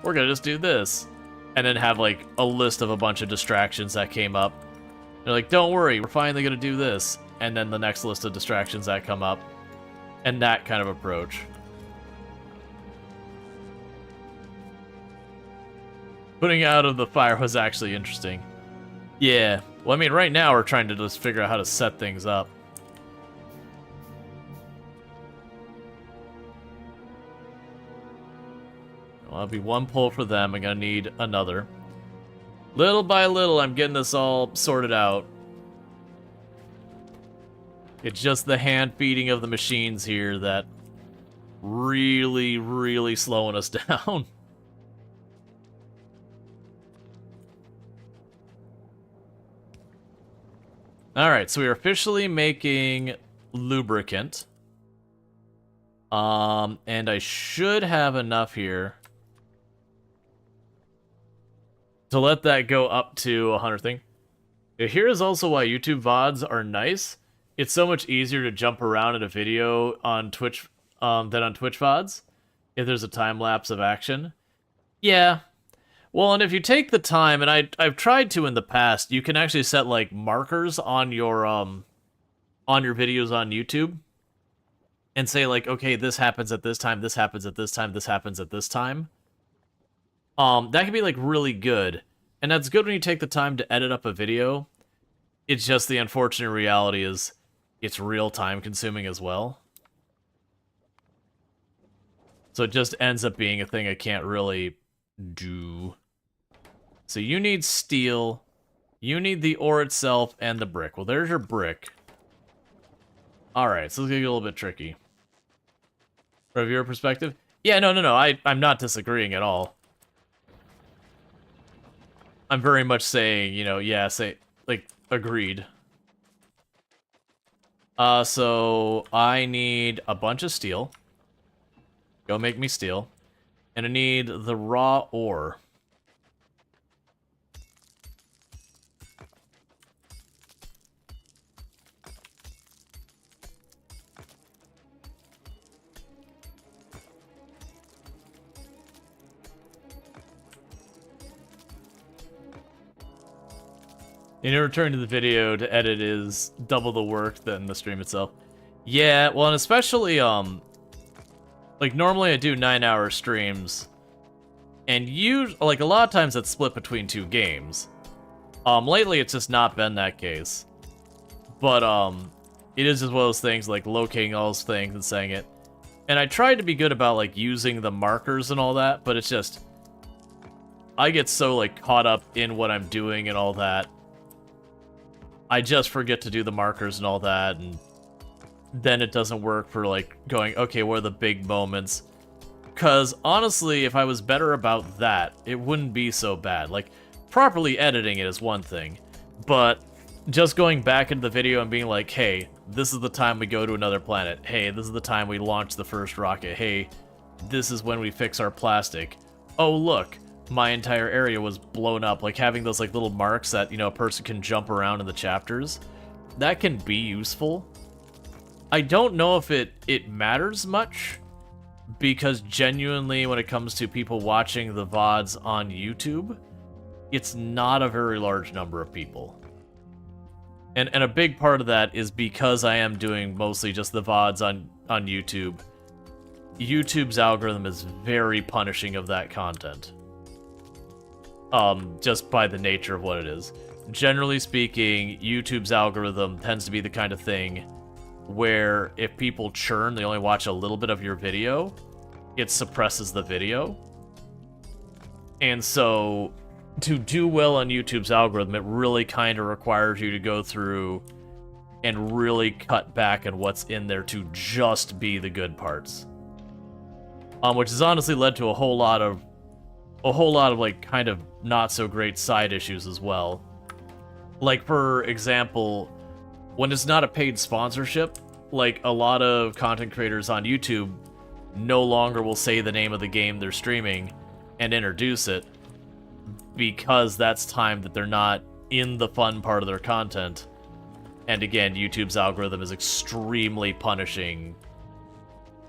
we're gonna just do this. And then have, like, a list of a bunch of distractions that came up. They're like, don't worry, we're finally gonna do this. And then the next list of distractions that come up. And that kind of approach. Putting out of the fire was actually interesting. Yeah. Well, I mean, right now we're trying to just figure out how to set things up. Well, that'll be one pull for them. I'm gonna need another. Little by little, I'm getting this all sorted out. It's just the hand feeding of the machines here that really slowing us down. Alright, so we're officially making lubricant. And I should have enough here to let that go up to 100 thing. Here is also why YouTube VODs are nice. It's so much easier to jump around in a video on Twitch than on Twitch VODs, if there's a time lapse of action. Yeah. Well, and if you take the time, and I've tried to in the past, you can actually set like markers on your videos on YouTube, and say like, okay, this happens at this time, this happens at this time, this happens at this time. That can be like really good, and that's good when you take the time to edit up a video. It's just the unfortunate reality is it's real time consuming as well. So it just ends up being a thing I can't really do. So you need steel, you need the ore itself, and the brick. Well, there's your brick. Alright, so it's gonna get a little bit tricky. From your perspective, Yeah, no. I'm not disagreeing at all. I'm very much saying, you know, yeah, like, agreed. So I need a bunch of steel. Go make me steel. And I need the raw ore. You know, returning to the video to edit is double the work than the stream itself. Yeah, well, and especially, like, normally I do 9-hour streams, and like, a lot of times that's split between 2 games. Lately it's just not been that case. But, it is just one of those things, like, locating all those things and saying it. And I tried to be good about, like, using the markers and all that, but it's just... I get so, like, caught up in what I'm doing and all that. I just forget to do the markers and all that, and then it doesn't work for, like, going, okay, what are the big moments? Because, honestly, if I was better about that, it wouldn't be so bad. Like, properly editing it is one thing, but just going back into the video and being like, hey, this is the time we go to another planet. Hey, this is the time we launch the first rocket. Hey, this is when we fix our plastic. Oh, look. My entire area was blown up, like having those like little marks that, you know, a person can jump around in the chapters. That can be useful. I don't know if it matters much, because genuinely when it comes to people watching the VODs on YouTube, it's not a very large number of people. And a big part of that is because I am doing mostly just the VODs on YouTube. YouTube's algorithm is very punishing of that content. Just by the nature of what it is. Generally speaking, YouTube's algorithm tends to be the kind of thing where if people churn, they only watch a little bit of your video, it suppresses the video. And so, to do well on YouTube's algorithm, it really kind of requires you to go through and really cut back on what's in there to just be the good parts. Which has honestly led to a whole lot of like kind of not so great side issues as well. Like, for example, when it's not a paid sponsorship, like a lot of content creators on YouTube no longer will say the name of the game they're streaming and introduce it, because that's time that they're not in the fun part of their content. And again, YouTube's algorithm is extremely punishing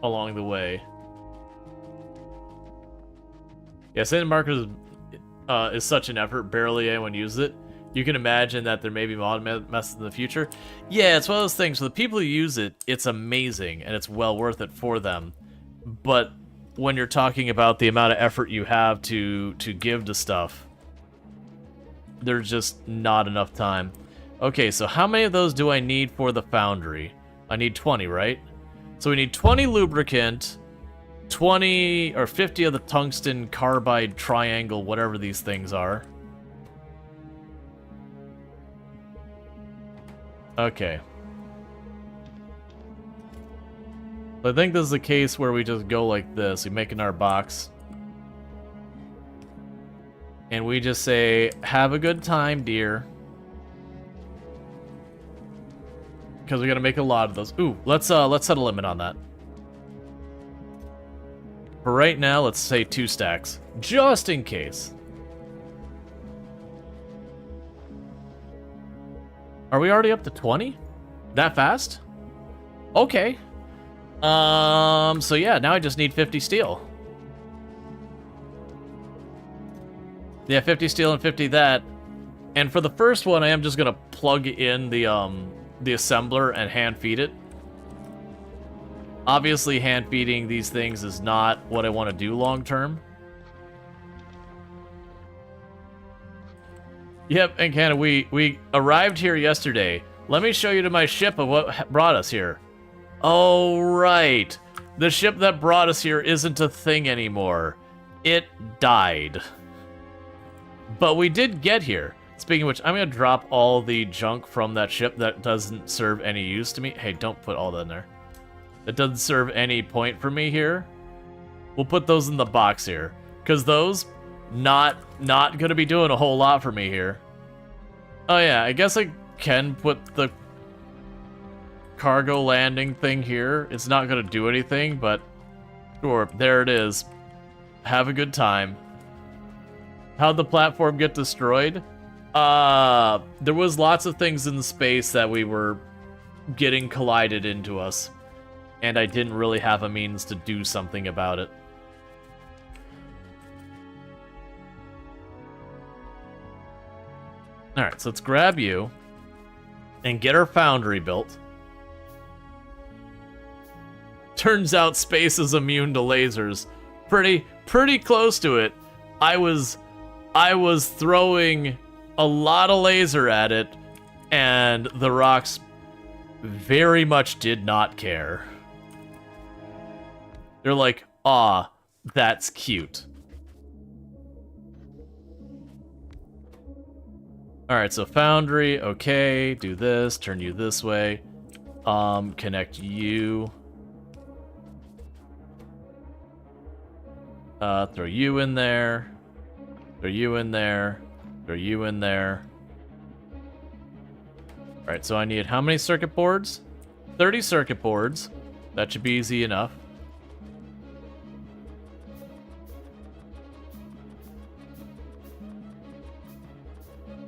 along the way. Yeah, setting markers is such an effort, barely anyone uses it. You can imagine that there may be mod messes in the future. Yeah, it's one of those things, for the people who use it, it's amazing, and it's well worth it for them. But when you're talking about the amount of effort you have to give to stuff, there's just not enough time. Okay, so how many of those do I need for the foundry? I need 20, right? So we need 20 lubricant, 20 or 50 of the tungsten carbide triangle, whatever these things are. Okay. I think this is the case where we just go like this. We make in our box. And we just say, have a good time, dear. Because we gotta make a lot of those. Ooh, let's set a limit on that. For right now, let's say 2 stacks. Just in case. Are we already up to 20? That fast? Okay. So yeah, now I just need 50 steel. Yeah, 50 steel and 50 that. And for the first one, I am just gonna plug in the assembler and hand feed it. Obviously, hand feeding these things is not what I want to do long term. Yep, and Canada, we arrived here yesterday. Let me show you to my ship of what brought us here. Oh, right. The ship that brought us here isn't a thing anymore. It died. But we did get here. Speaking of which, I'm going to drop all the junk from that ship that doesn't serve any use to me. Hey, don't put all that in there. That doesn't serve any point for me here. We'll put those in the box here. Because those, not gonna be doing a whole lot for me here. Oh yeah, I guess I can put the cargo landing thing here. It's not gonna do anything, but sure, there it is. Have a good time. How'd the platform get destroyed? There was lots of things in space that we were getting collided into us, and I didn't really have a means to do something about it. Alright, so let's grab you and get our foundry built. Turns out space is immune to lasers. Pretty close to it. I was throwing a lot of laser at it, and the rocks very much did not care. They're like, "Aw, that's cute." Alright, so foundry, okay, do this, turn you this way. Connect you. Throw you in there. Throw you in there. Throw you in there. Alright, so I need how many circuit boards? 30 circuit boards. That should be easy enough.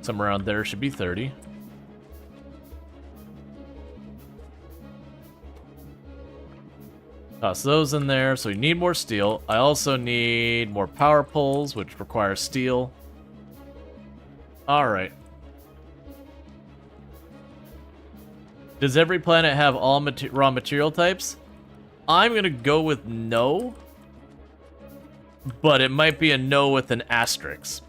Somewhere around there should be 30. Toss those in there, so we need more steel. I also need more power poles, which require steel. Alright. Does every planet have all raw material types? I'm gonna go with no. But it might be a no with an asterisk.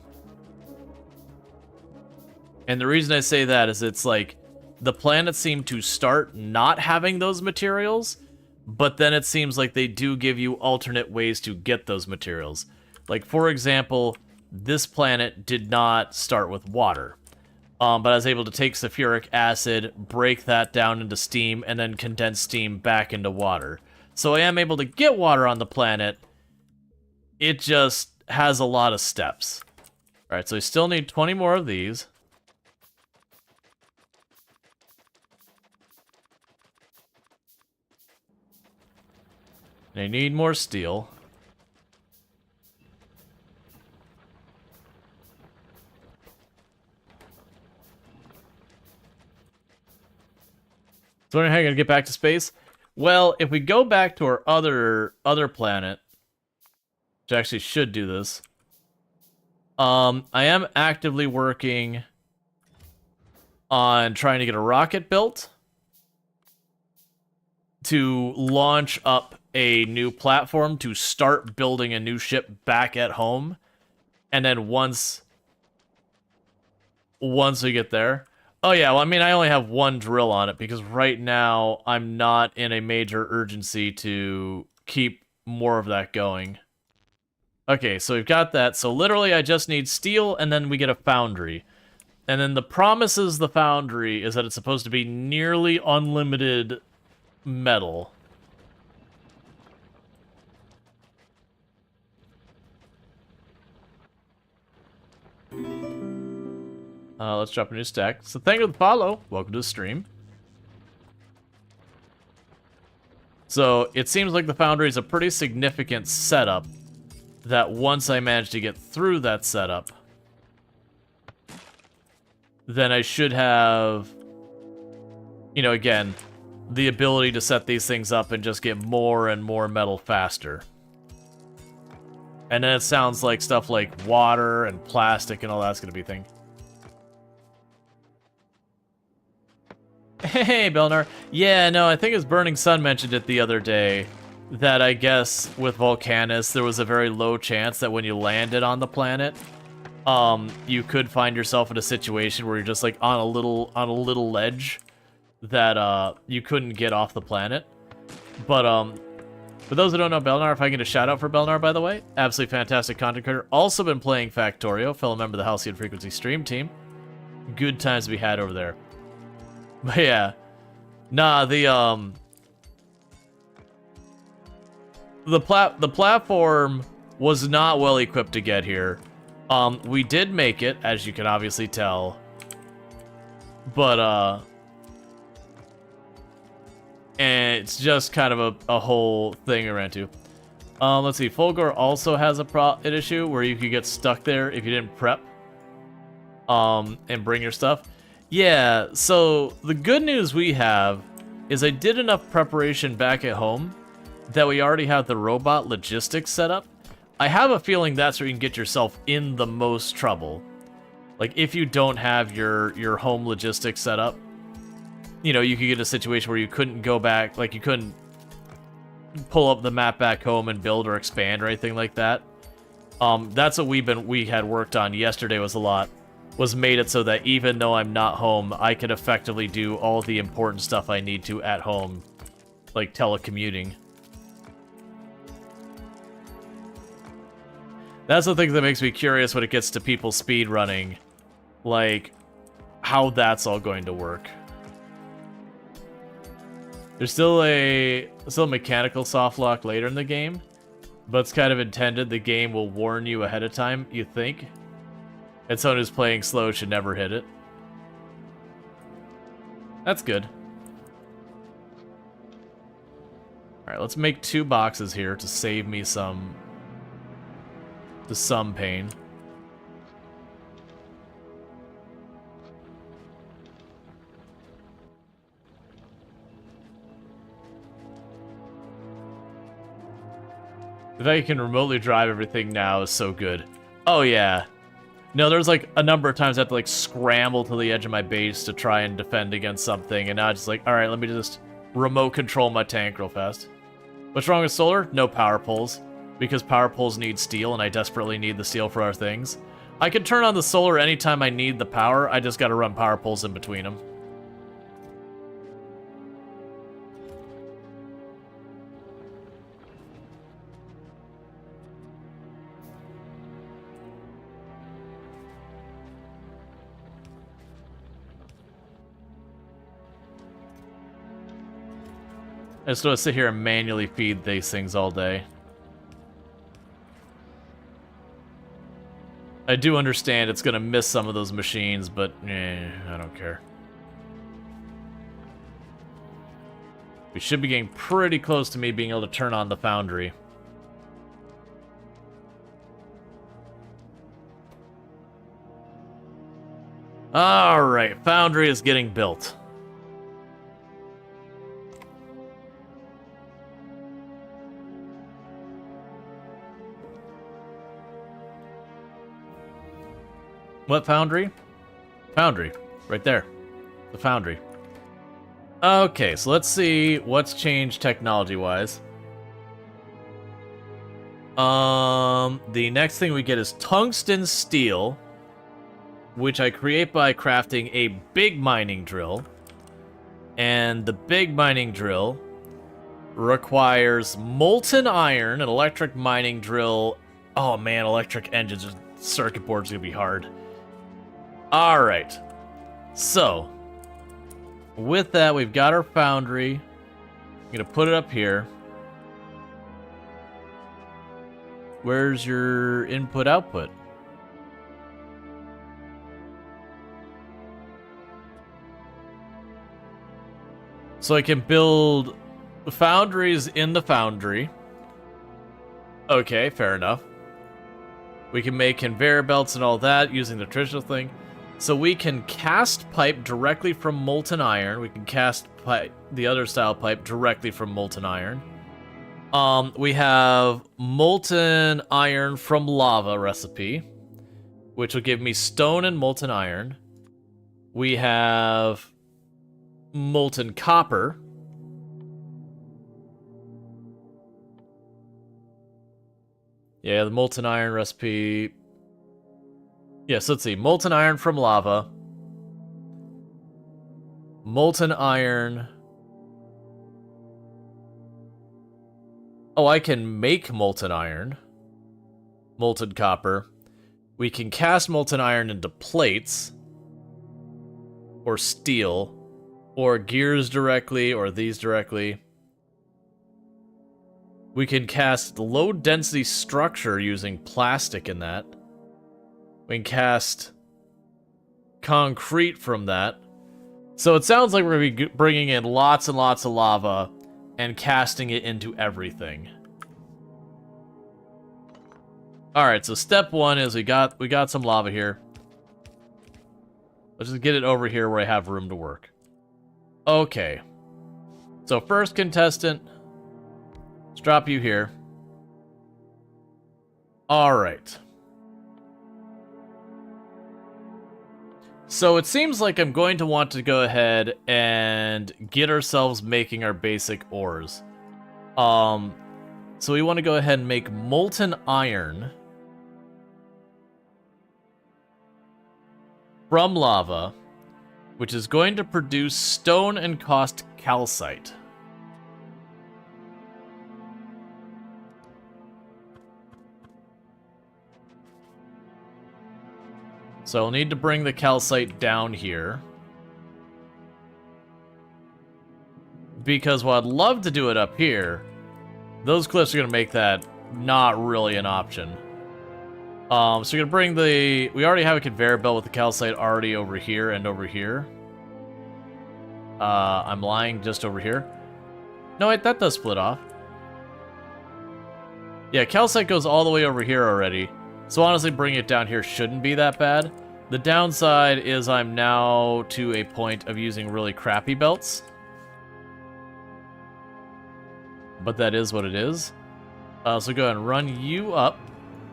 And the reason I say that is it's like, the planets seem to start not having those materials, but then it seems like they do give you alternate ways to get those materials. Like, for example, this planet did not start with water. But I was able to take sulfuric acid, break that down into steam, and then condense steam back into water. So I am able to get water on the planet. It just has a lot of steps. Alright, so we still need 20 more of these. And I need more steel. So how are you gonna get back to space? Well, if we go back to our other planet, which actually should do this, I am actively working on trying to get a rocket built to launch up a new platform to start building a new ship back at home. And then once we get there... Oh yeah, well, I mean, I only have one drill on it because right now I'm not in a major urgency to keep more of that going. Okay, so we've got that. So literally I just need steel and then we get a foundry. And then the promises the foundry is that it's supposed to be nearly unlimited metal. Let's drop a new stack. So thank you for the follow. Welcome to the stream. So it seems like the foundry is a pretty significant setup that once I manage to get through that setup, then I should have, you know, again, the ability to set these things up and just get more and more metal faster. And then it sounds like stuff like water and plastic and all that's going to be a thing. Hey, Belnar. Yeah, no, I think as Burning Sun mentioned it the other day, that I guess with Volcanus, there was a very low chance that when you landed on the planet, you could find yourself in a situation where you're just like on a little ledge that you couldn't get off the planet. But for those who don't know Belnar, if I can get a shout out for Belnar, by the way, absolutely fantastic content creator. Also been playing Factorio, fellow member of the Halcyon Frequency stream team. Good times to be had over there. But yeah, nah, the platform was not well equipped to get here. We did make it, as you can obviously tell. But, and it's just kind of a whole thing around to. Let's see, Fulgor also has an issue where you could get stuck there if you didn't prep. And bring your stuff. Yeah, so the good news we have is I did enough preparation back at home that we already have the robot logistics set up. I have a feeling that's where you can get yourself in the most trouble. Like, if you don't have your home logistics set up, you know, you could get a situation where you couldn't go back, like you couldn't pull up the map back home and build or expand or anything like that. That's what we had worked on yesterday was made it so that even though I'm not home, I could effectively do all the important stuff I need to at home, like telecommuting. That's the thing that makes me curious when it gets to people speed running, like how that's all going to work. There's still a mechanical soft lock later in the game, but it's kind of intended the game will warn you ahead of time, you think. And someone who's playing slow should never hit it. That's good. Alright, let's make 2 boxes here to save me some pain. The fact you can remotely drive everything now is so good. Oh yeah. No, there's like a number of times I have to like scramble to the edge of my base to try and defend against something, and now it's just like, alright, let me just remote control my tank real fast. What's wrong with solar? No power poles. Because power poles need steel, and I desperately need the steel for our things. I can turn on the solar anytime I need the power, I just gotta run power poles in between them. I just want to sit here and manually feed these things all day. I do understand it's going to miss some of those machines, but I don't care. We should be getting pretty close to me being able to turn on the foundry. Alright, foundry is getting built. What foundry? Foundry. Right there. The foundry. Okay, so let's see what's changed technology-wise. The next thing we get is tungsten steel, which I create by crafting a big mining drill. And the big mining drill requires molten iron, an electric mining drill. Oh man, electric engines, circuit board's gonna be hard. Alright, so, with that, we've got our foundry. I'm gonna put it up here. Where's your input-output? So I can build foundries in the foundry. Okay, fair enough. We can make conveyor belts and all that using the traditional thing. So we can cast pipe directly from molten iron. We can cast pipe, the other style pipe, directly from molten iron. We have molten iron from lava recipe, which will give me stone and molten iron. We have molten copper. Yeah, the molten iron recipe. Yes, let's see. Molten iron from lava. Molten iron. Oh, I can make molten iron. Molten copper. We can cast molten iron into plates. Or steel. Or gears directly, or these directly. We can cast low-density structure using plastic in that. We can cast concrete from that. So it sounds like we're going to be bringing in lots and lots of lava and casting it into everything. Alright, so step one is we got some lava here. Let's just get it over here where I have room to work. Okay. So first contestant, let's drop you here. Alright. So it seems like I'm going to want to go ahead and get ourselves making our basic ores. So we want to go ahead and make molten iron from lava, which is going to produce stone and cost calcite. So I'll need to bring the calcite down here. Because while I'd love to do it up here, those cliffs are going to make that not really an option. So we're going to bring the... We already have a conveyor belt with the calcite already over here and over here. I'm lying, just over here. No, wait, that does split off. Yeah, calcite goes all the way over here already. So honestly, bringing it down here shouldn't be that bad. The downside is I'm now to a point of using really crappy belts. But that is what it is. So go ahead and run you up.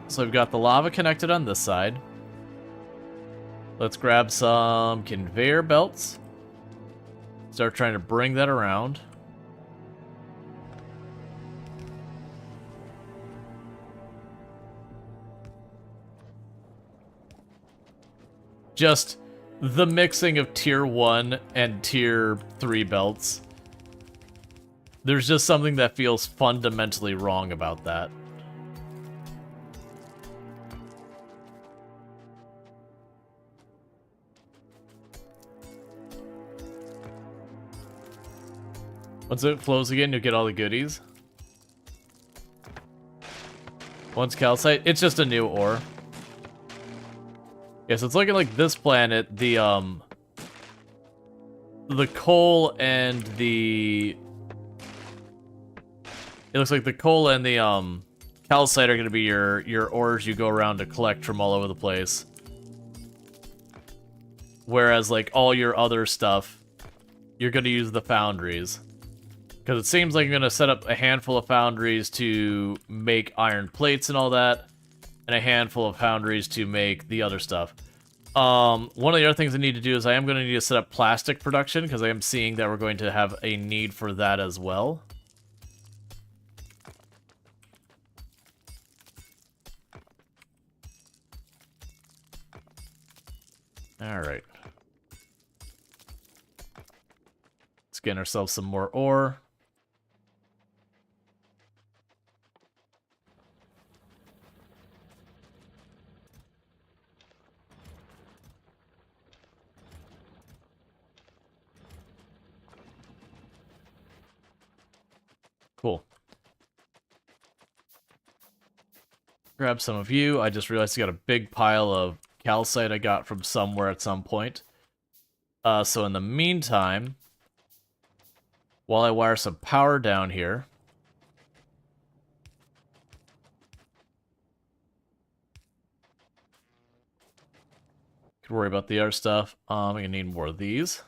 So we've got the lava connected on this side. Let's grab some conveyor belts. Start trying to bring that around. Just the mixing of tier 1 and tier 3 belts. There's just something that feels fundamentally wrong about that. Once it flows again, you'll get all the goodies. Once calcite, it's just a new ore. Yeah, so it's looking like this planet, the coal and the... It looks like the coal and the, calcite are going to be your ores you go around to collect from all over the place. Whereas, like, all your other stuff, you're going to use the foundries. Because it seems like you're going to set up a handful of foundries to make iron plates and all that, and a handful of foundries to make the other stuff. One of the other things I need to do is I am going to need to set up plastic production, because I am seeing that we're going to have a need for that as well. Alright. Let's get ourselves some more ore. Cool. Grab some of you. I just realized I got a big pile of calcite I got from somewhere at some point. So in the meantime, while I wire some power down here, could worry about the other stuff. I'm gonna need more of these.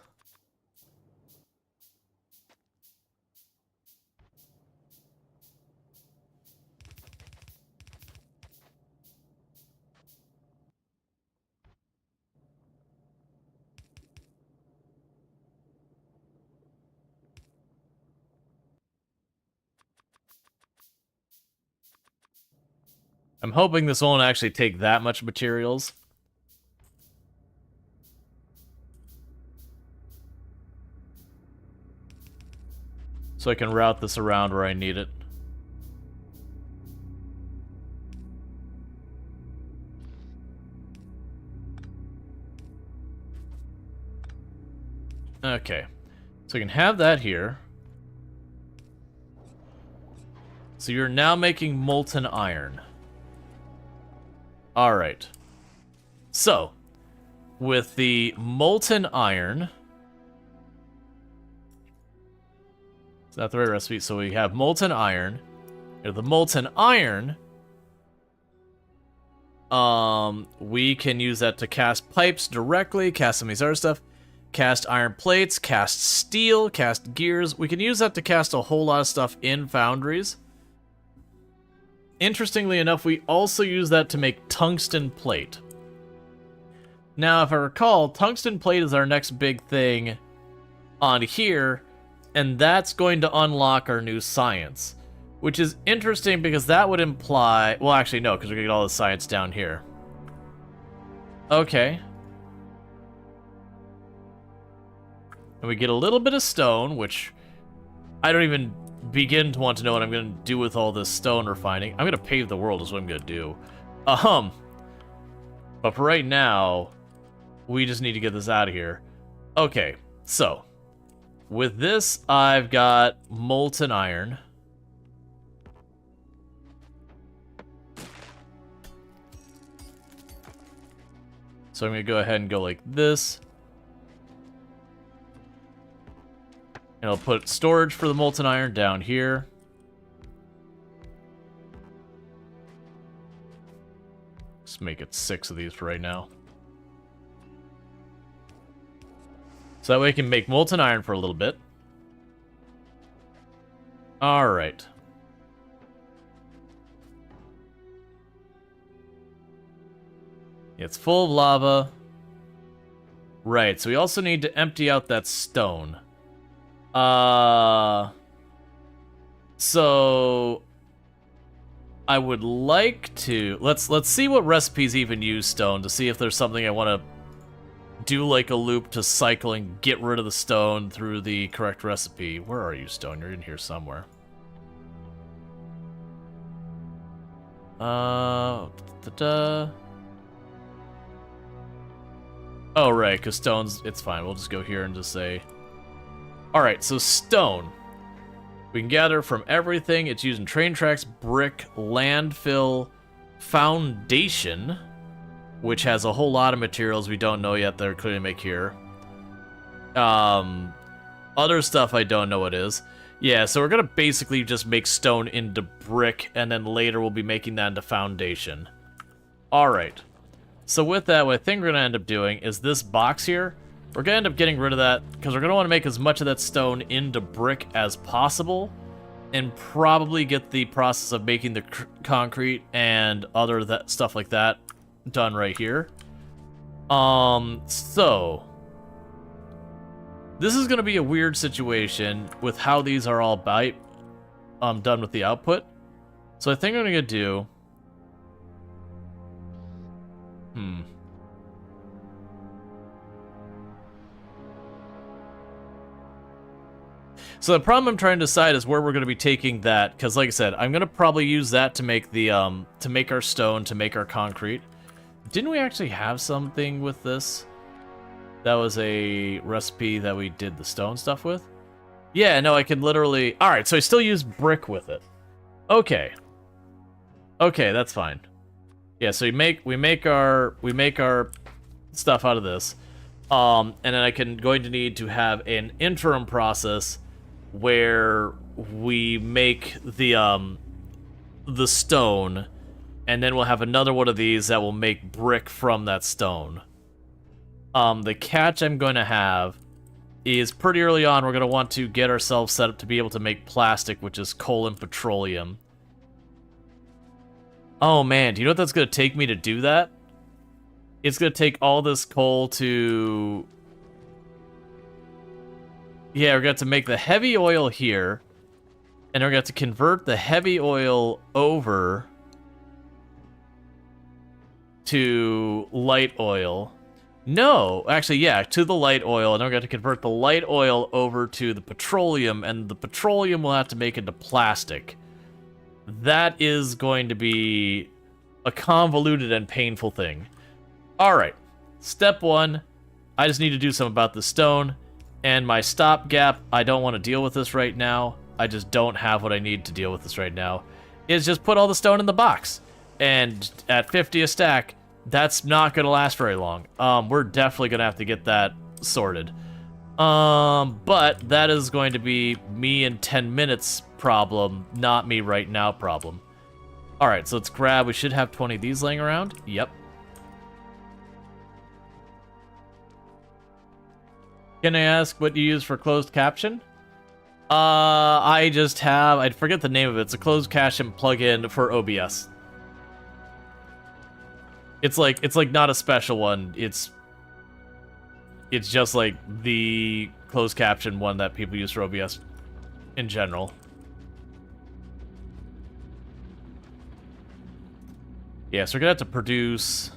I'm hoping this won't actually take that much materials. So I can route this around where I need it. Okay. So we can have that here. So you're now making molten iron. Alright. So, with the molten iron... Is that the right recipe? So we have molten iron. And the molten iron... we can use that to cast pipes directly, cast some of these other stuff. Cast iron plates, cast steel, cast gears. We can use that to cast a whole lot of stuff in foundries. Interestingly enough, we also use that to make tungsten plate. Now, if I recall, tungsten plate is our next big thing on here, and that's going to unlock our new science. Which is interesting because that would imply... Well, actually, no, because we're going to get all the science down here. Okay. And we get a little bit of stone, which I don't even begin to want to know what I'm going to do with all this stone refining. I'm going to pave the world is what I'm going to do. But for right now, we just need to get this out of here. Okay, so with this, I've got molten iron. So I'm going to go ahead and go like this. And I'll put storage for the molten iron down here. Just make it 6 of these for right now. So that way I can make molten iron for a little bit. Alright. It's full of lava. Right, so we also need to empty out that stone. So I would like to let's see what recipes even use stone to see if there's something I want to do like a loop to cycle and get rid of the stone through the correct recipe. Where are you, stone? You're in here somewhere. Oh, right, because stone's... It's fine. We'll just go here and just say... Alright, so stone. We can gather from everything. It's used in train tracks, brick, landfill, foundation, which has a whole lot of materials we don't know yet that are clearly make here. Other stuff I don't know what is. Yeah, so we're going to basically just make stone into brick, and then later we'll be making that into foundation. Alright. So with that, what I think we're going to end up doing is this box here. We're going to end up getting rid of that, because we're going to want to make as much of that stone into brick as possible, and probably get the process of making the concrete and other stuff like that done right here. So... This is going to be a weird situation with how these are all done with the output. So I think I'm going to do... So the problem I'm trying to decide is where we're going to be taking that, because like I said, I'm going to probably use that to make the to make our stone, to make our concrete. Didn't we actually have something with this? That was a recipe that we did the stone stuff with? Yeah, no, I can literally... Alright, so I still use brick with it. Okay. Okay, that's fine. Yeah, so we make our stuff out of this. And then I can going to need to have an interim process where we make the stone, and then we'll have another one of these that will make brick from that stone. The catch I'm going to have is pretty early on, we're going to want to get ourselves set up to be able to make plastic, which is coal and petroleum. Oh man, do you know what that's going to take me to do that? It's going to take all this coal to... Yeah, we're going to have to make the heavy oil here, and we're going to have to convert the heavy oil over to light oil. No, actually, yeah, to the light oil, and then we're going to convert the light oil over to the petroleum, and the petroleum we'll have to make into plastic. That is going to be a convoluted and painful thing. Alright, step one, I just need to do something about the stone, and my stopgap, I don't want to deal with this right now. I just don't have what I need to deal with this right now, is just put all the stone in the box. And at 50 a stack, that's not going to last very long. We're definitely going to have to get that sorted. But that is going to be me in 10 minutes problem, not me right now problem. Alright, so let's grab, we should have 20 of these laying around. Yep. Can I ask what you use for closed caption? I just have, I forget the name of it. It's a closed caption plugin for OBS. It's like not a special one. It's just like the closed caption one that people use for OBS in general. Yeah, so we're gonna have to produce...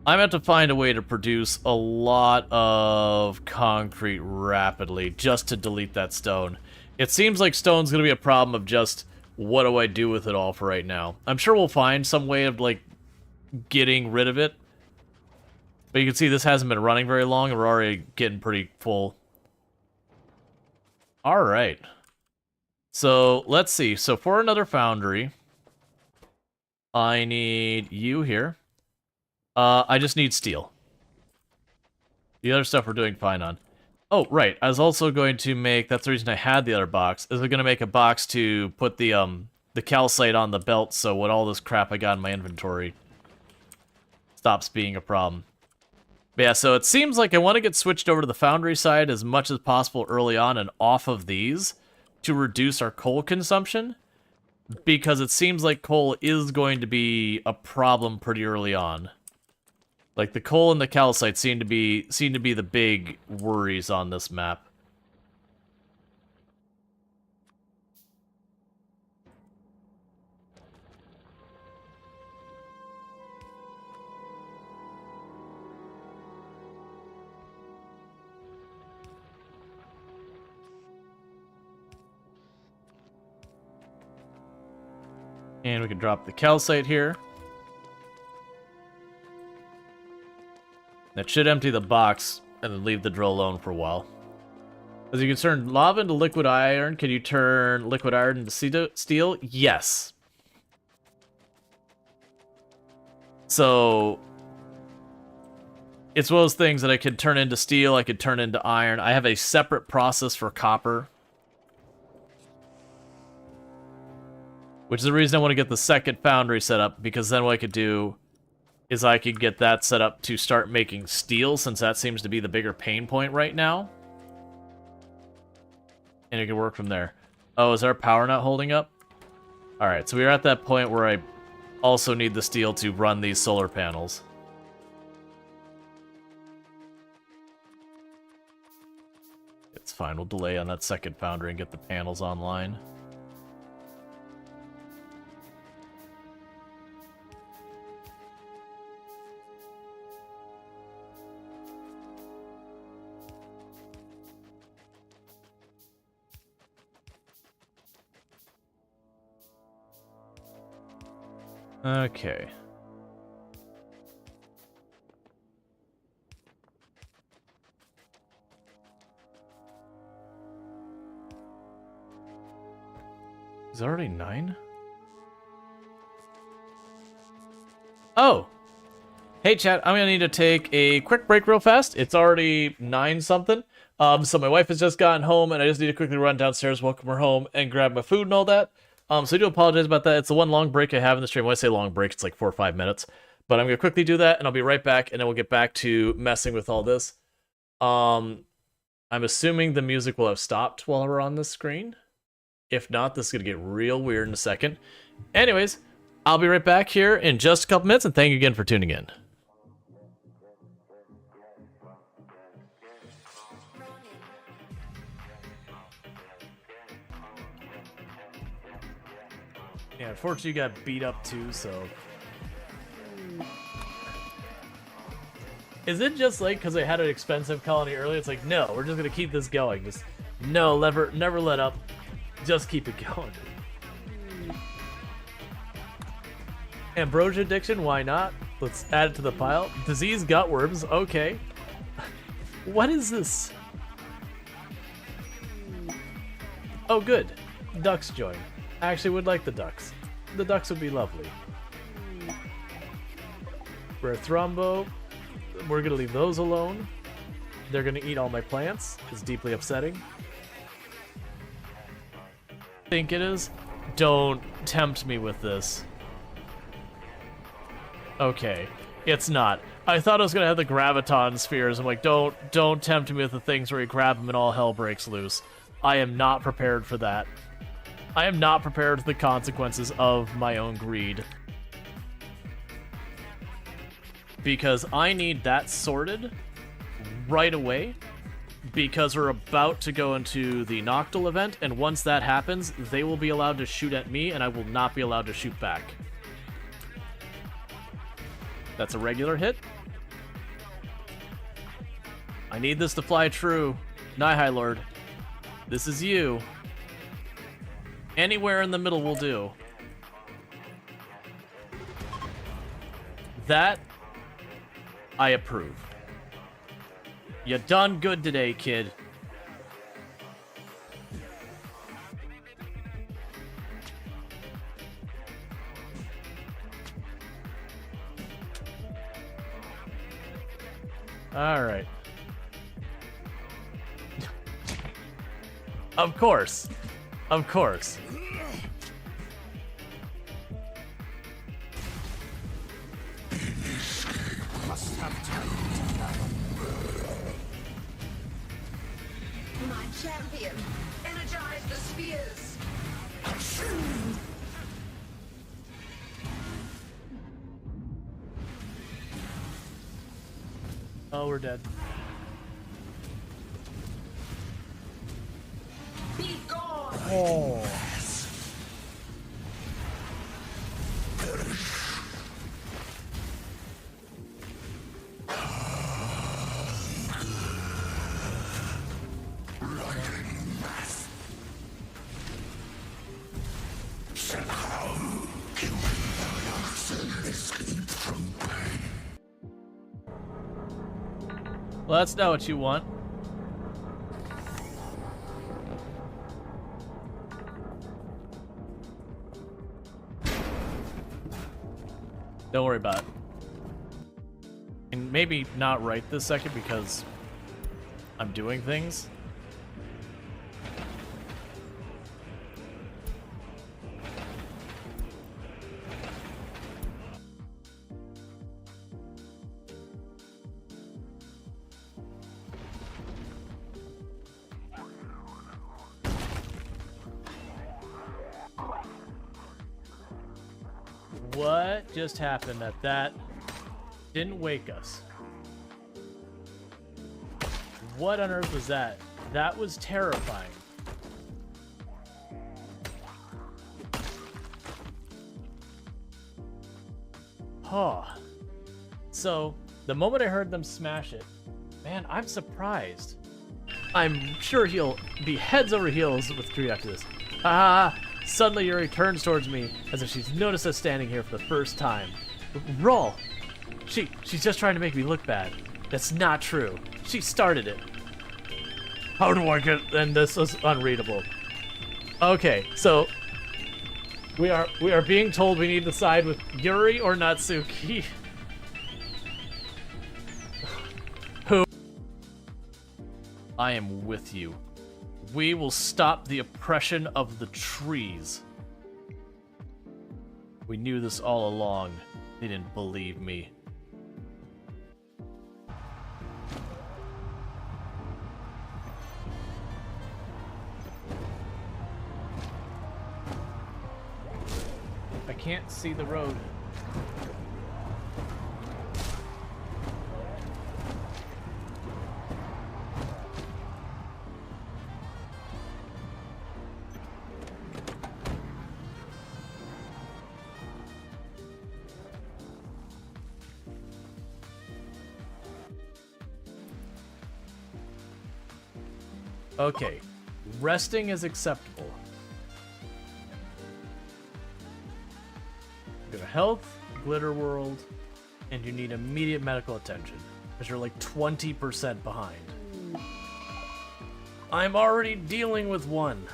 I'm gonna have to find a way to produce a lot of concrete rapidly just to delete that stone. It seems like stone's gonna be a problem of just, what do I do with it all for right now? I'm sure we'll find some way of, like, getting rid of it. But you can see this hasn't been running very long, and we're already getting pretty full. Alright. So, let's see. So, for another foundry, I need you here. I just need steel. The other stuff we're doing fine on. Oh, right. I was also going to make, that's the reason I had the other box, is I'm going to make a box to put the calcite on the belt, so when all this crap I got in my inventory stops being a problem. But yeah, so it seems like I want to get switched over to the foundry side as much as possible early on and off of these to reduce our coal consumption, because it seems like coal is going to be a problem pretty early on. Like, the coal and the calcite seem to be the big worries on this map. And we can drop the calcite here. That should empty the box and then leave the drill alone for a while. As you can turn lava into liquid iron, can you turn liquid iron into steel? Yes. So, it's one of those things that I could turn into steel, I could turn into iron. I have a separate process for copper. Which is the reason I want to get the second foundry set up, because then what I could do is I could get that set up to start making steel, since that seems to be the bigger pain point right now. And it can work from there. Oh, is our power not holding up? Alright, so we're at that point where I also need the steel to run these solar panels. It's fine, we'll delay on that second foundry and get the panels online. Okay. Is it already 9? Oh! Hey chat, I'm gonna need to take a quick break real fast. It's already 9 something. So my wife has just gotten home and I just need to quickly run downstairs, welcome her home, and grab my food and all that. So I do apologize about that. It's the one long break I have in the stream. When I say long break, it's like 4 or 5 minutes. But I'm going to quickly do that, and I'll be right back, and then we'll get back to messing with all this. I'm assuming the music will have stopped while we're on this screen. If not, this is going to get real weird in a second. Anyways, I'll be right back here in just a couple minutes, and thank you again for tuning in. Yeah, unfortunately you got beat up too, so... Is it just like, because I had an expensive colony earlier, it's like, no, we're just going to keep this going. Just, no, never let up. Just keep it going. Ambrosia addiction, why not? Let's add it to the pile. Disease gutworms, okay. What is this? Oh, good. Ducks join. I actually would like the ducks. The ducks would be lovely. Rare Thrombo. We're gonna leave those alone. They're gonna eat all my plants. It's deeply upsetting. Think it is? Don't tempt me with this. Okay, it's not. I thought I was gonna have the graviton spheres. I'm like, don't tempt me with the things where you grab them and all hell breaks loose. I am not prepared for that. I am not prepared for the consequences of my own greed. Because I need that sorted right away. Because we're about to go into the Noctil event, and once that happens, they will be allowed to shoot at me, and I will not be allowed to shoot back. That's a regular hit. I need this to fly true. Nihai Lord. This is you. Anywhere in the middle will do. That, I approve. You done good today, kid. All right. Of course. Of course. My champion, energize the spheres. Oh, we're dead. Be gone. Oh. Well, that's not what you want. Don't worry about it. And maybe not right this second because I'm doing things. What just happened that didn't wake us? What on earth was that? That was terrifying. Huh. So, the moment I heard them smash it, man, I'm surprised. I'm sure he'll be heads over heels with Tree after this. Ah! Suddenly Yuri turns towards me as if she's noticed us standing here for the first time. Rual! She's just trying to make me look bad. That's not true. She started it. How do I get... And this is unreadable. Okay, so... We are being told we need to side with Yuri or Natsuki. Who? I am with you. We will stop the oppression of the trees. We knew this all along. They didn't believe me. I can't see the road. Okay, resting is acceptable. Go to health, glitter world, and you need immediate medical attention, because you're like 20% behind. I'm already dealing with one.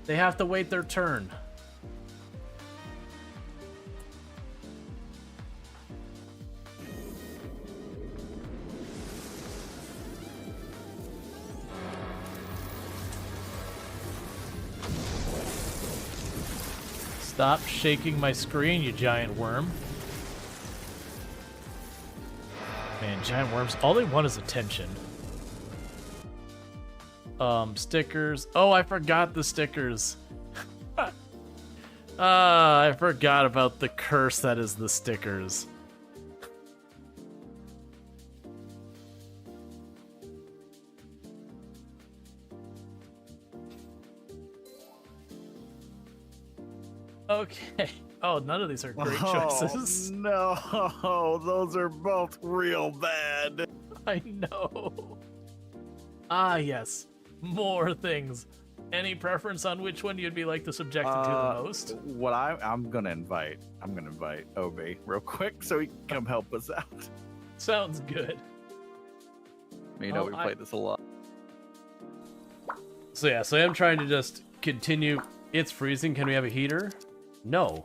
They have to wait their turn. Stop shaking my screen, you giant worm. Man, giant worms, all they want is attention. Stickers. Oh, I forgot the stickers. I forgot about the curse that is the stickers. Okay. Oh, none of these are great choices. No, those are both real bad. I know. Ah, yes. More things. Any preference on which one you'd be like to subjected to the most? What I'm gonna invite Obi real quick so he can come help us out. Sounds good. You know, we played this a lot. So yeah, so I'm trying to just continue. It's freezing. Can we have a heater? No.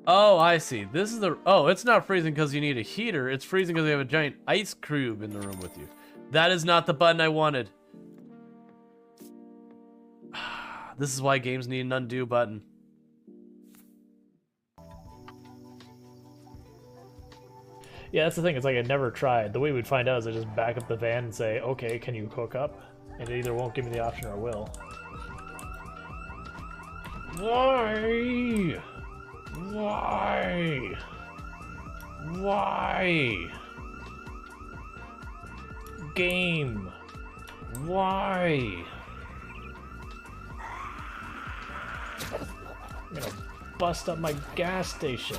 Oh, I see. This is the... Oh, it's not freezing because you need a heater. It's freezing because you have a giant ice cube in the room with you. That is not the button I wanted. This is why games need an undo button. Yeah, that's the thing. It's like I never tried. The way we'd find out is I just back up the van and say, okay, can you hook up? And it either won't give me the option or will. Why? Why? Why? Game. Why? I'm gonna bust up my gas station.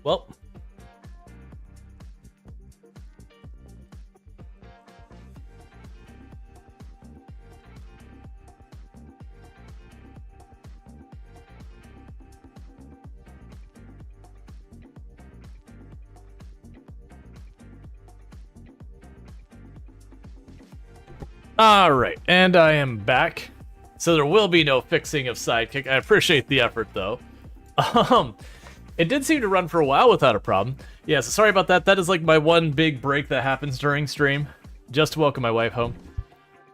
Well. Alright, and I am back. So there will be no fixing of Sidekick. I appreciate the effort, though. It did seem to run for a while without a problem. Yeah, so sorry about that. That is like my one big break that happens during stream. Just to welcome my wife home.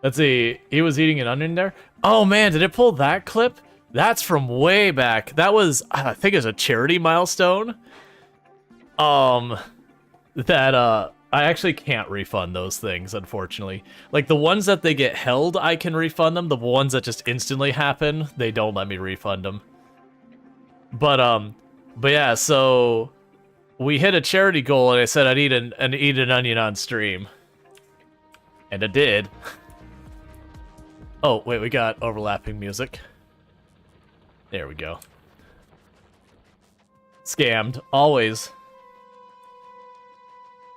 Let's see. He was eating an onion there. Oh man, did it pull that clip? That's from way back. That was, I think it was a charity milestone. I actually can't refund those things, unfortunately. Like, the ones that they get held, I can refund them. The ones that just instantly happen, they don't let me refund them. But yeah, so we hit a charity goal, and I said I'd eat an onion on stream. And I did. Oh, wait, we got overlapping music. There we go. Scammed. Always.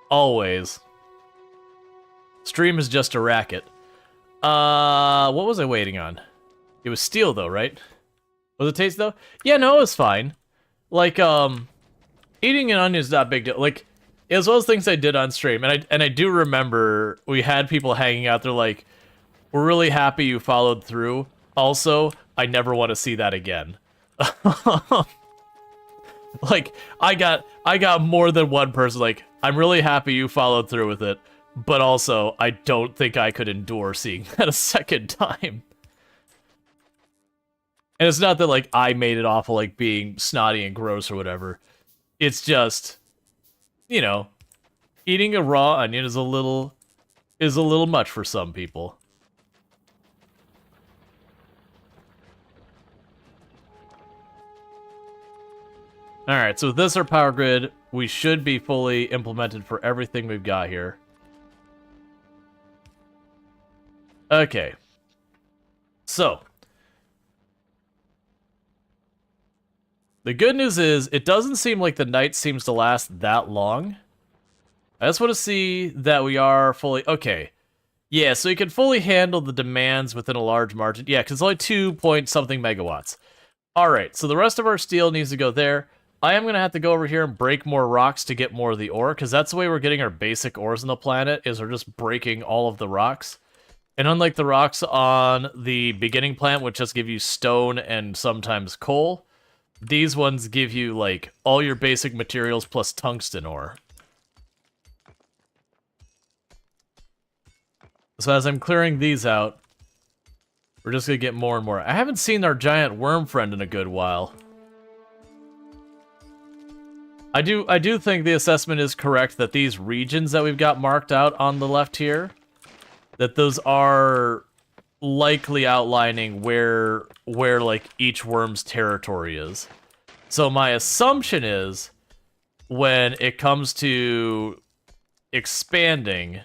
Always. Stream is just a racket. What was I waiting on? It was steel, though, right? Was it taste, though? Yeah, no, it was fine. Like, eating an onion is not a big deal. Like, it was one of those things I did on stream, and I do remember we had people hanging out there like, we're really happy you followed through. Also, I never want to see that again. Like, I got more than one person like, I'm really happy you followed through with it, but also, I don't think I could endure seeing that a second time. And it's not that, like, I made it awful, like, being snotty and gross or whatever. It's just, you know, eating a raw onion is a little much for some people. Alright, so with this, our power grid, we should be fully implemented for everything we've got here. Okay. So. The good news is, it doesn't seem like the night seems to last that long. I just want to see that we are fully... Okay. Yeah, so you can fully handle the demands within a large margin. Yeah, because it's only 2 point something megawatts. All right, so the rest of our steel needs to go there. I am going to have to go over here and break more rocks to get more of the ore, because that's the way we're getting our basic ores on the planet, is we're just breaking all of the rocks. And unlike the rocks on the beginning plant, which just give you stone and sometimes coal, these ones give you, like, all your basic materials plus tungsten ore. So as I'm clearing these out, we're just gonna get more and more. I haven't seen our giant worm friend in a good while. I do think the assessment is correct that these regions that we've got marked out on the left here, that those are likely outlining where like each worm's territory is. So my assumption is when it comes to expanding,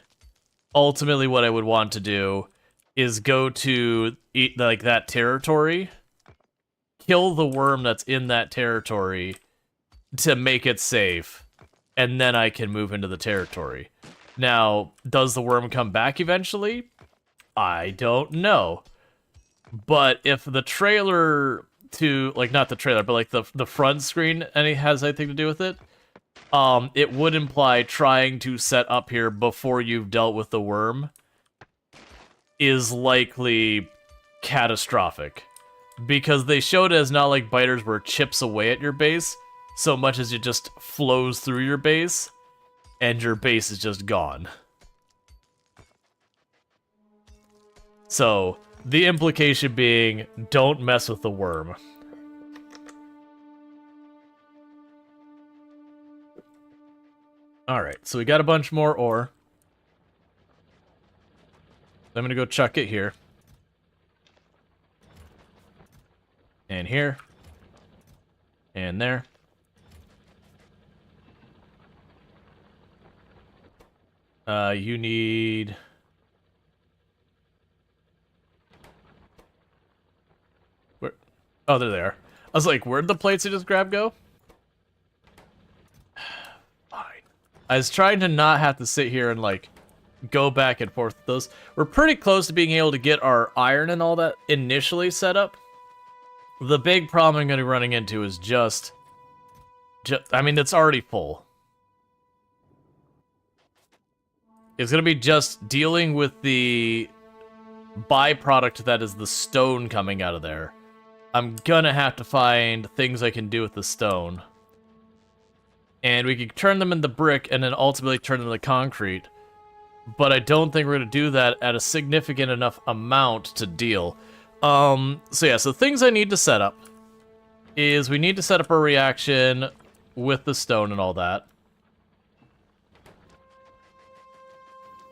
ultimately what I would want to do is go to like that territory, kill the worm that's in that territory to make it safe, and then I can move into the territory. Now, does the worm come back eventually? I don't know. But if the trailer to, like, not the trailer, but like the front screen has anything to do with it, it would imply trying to set up here before you've dealt with the worm is likely catastrophic. Because they showed it as not like biters where it chips away at your base, so much as it just flows through your base, and your base is just gone. So, the implication being, don't mess with the worm. Alright, so we got a bunch more ore. I'm gonna go chuck it here. And here. And there. You need... Where? Oh, there they are. I was like, where'd the plates you just grabbed go? Fine. I was trying to not have to sit here and, like, go back and forth with those. We're pretty close to being able to get our iron and all that initially set up. The big problem I'm going to be running into is just I mean, it's already full. It's going to be just dealing with the byproduct that is the stone coming out of there. I'm going to have to find things I can do with the stone. And we can turn them into brick and then ultimately turn them into concrete. But I don't think we're going to do that at a significant enough amount to deal. So yeah, so things I need to set up is we need to set up a reaction with the stone and all that.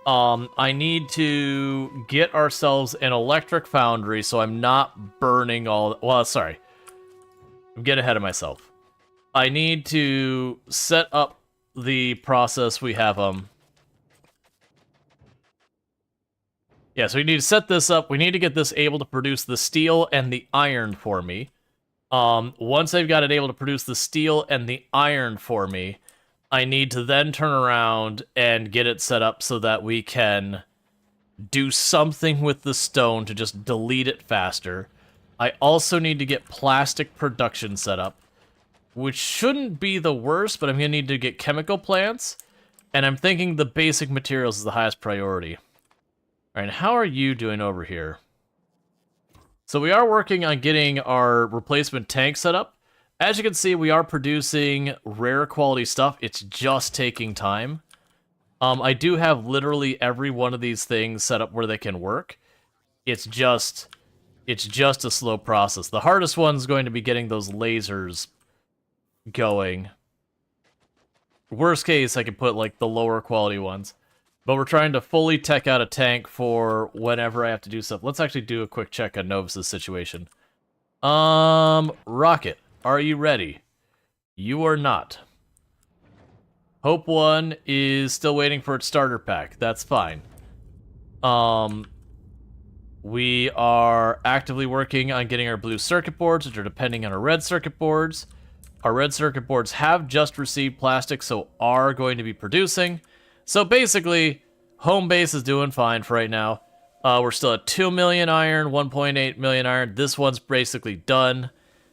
I need to get ourselves an electric foundry so I'm not burning all... Well, sorry. I'm getting ahead of myself. I need to set up the process we have, Yeah, so we need to set this up. We need to get this able to produce the steel and the iron for me. Once I've got it able to produce the steel and the iron for me, I need to then turn around and get it set up so that we can do something with the stone to just delete it faster. I also need to get plastic production set up, which shouldn't be the worst, but I'm going to need to get chemical plants, and I'm thinking the basic materials is the highest priority. Alright, how are you doing over here? So we are working on getting our replacement tank set up. As you can see, we are producing rare quality stuff. It's just taking time. I do have literally every one of these things set up where they can work. It's just a slow process. The hardest one is going to be getting those lasers going. Worst case, I could put like the lower quality ones. But we're trying to fully tech out a tank for whenever I have to do stuff. Let's actually do a quick check on Novus' situation. Rocket, are you ready? You are not. Hope 1 is still waiting for its starter pack. That's fine. We are actively working on getting our blue circuit boards, which are depending on our red circuit boards. Our red circuit boards have just received plastic, so are going to be producing. So basically, Home base is doing fine for right now. We're still at 2 million iron, 1.8 million iron. This one's basically done.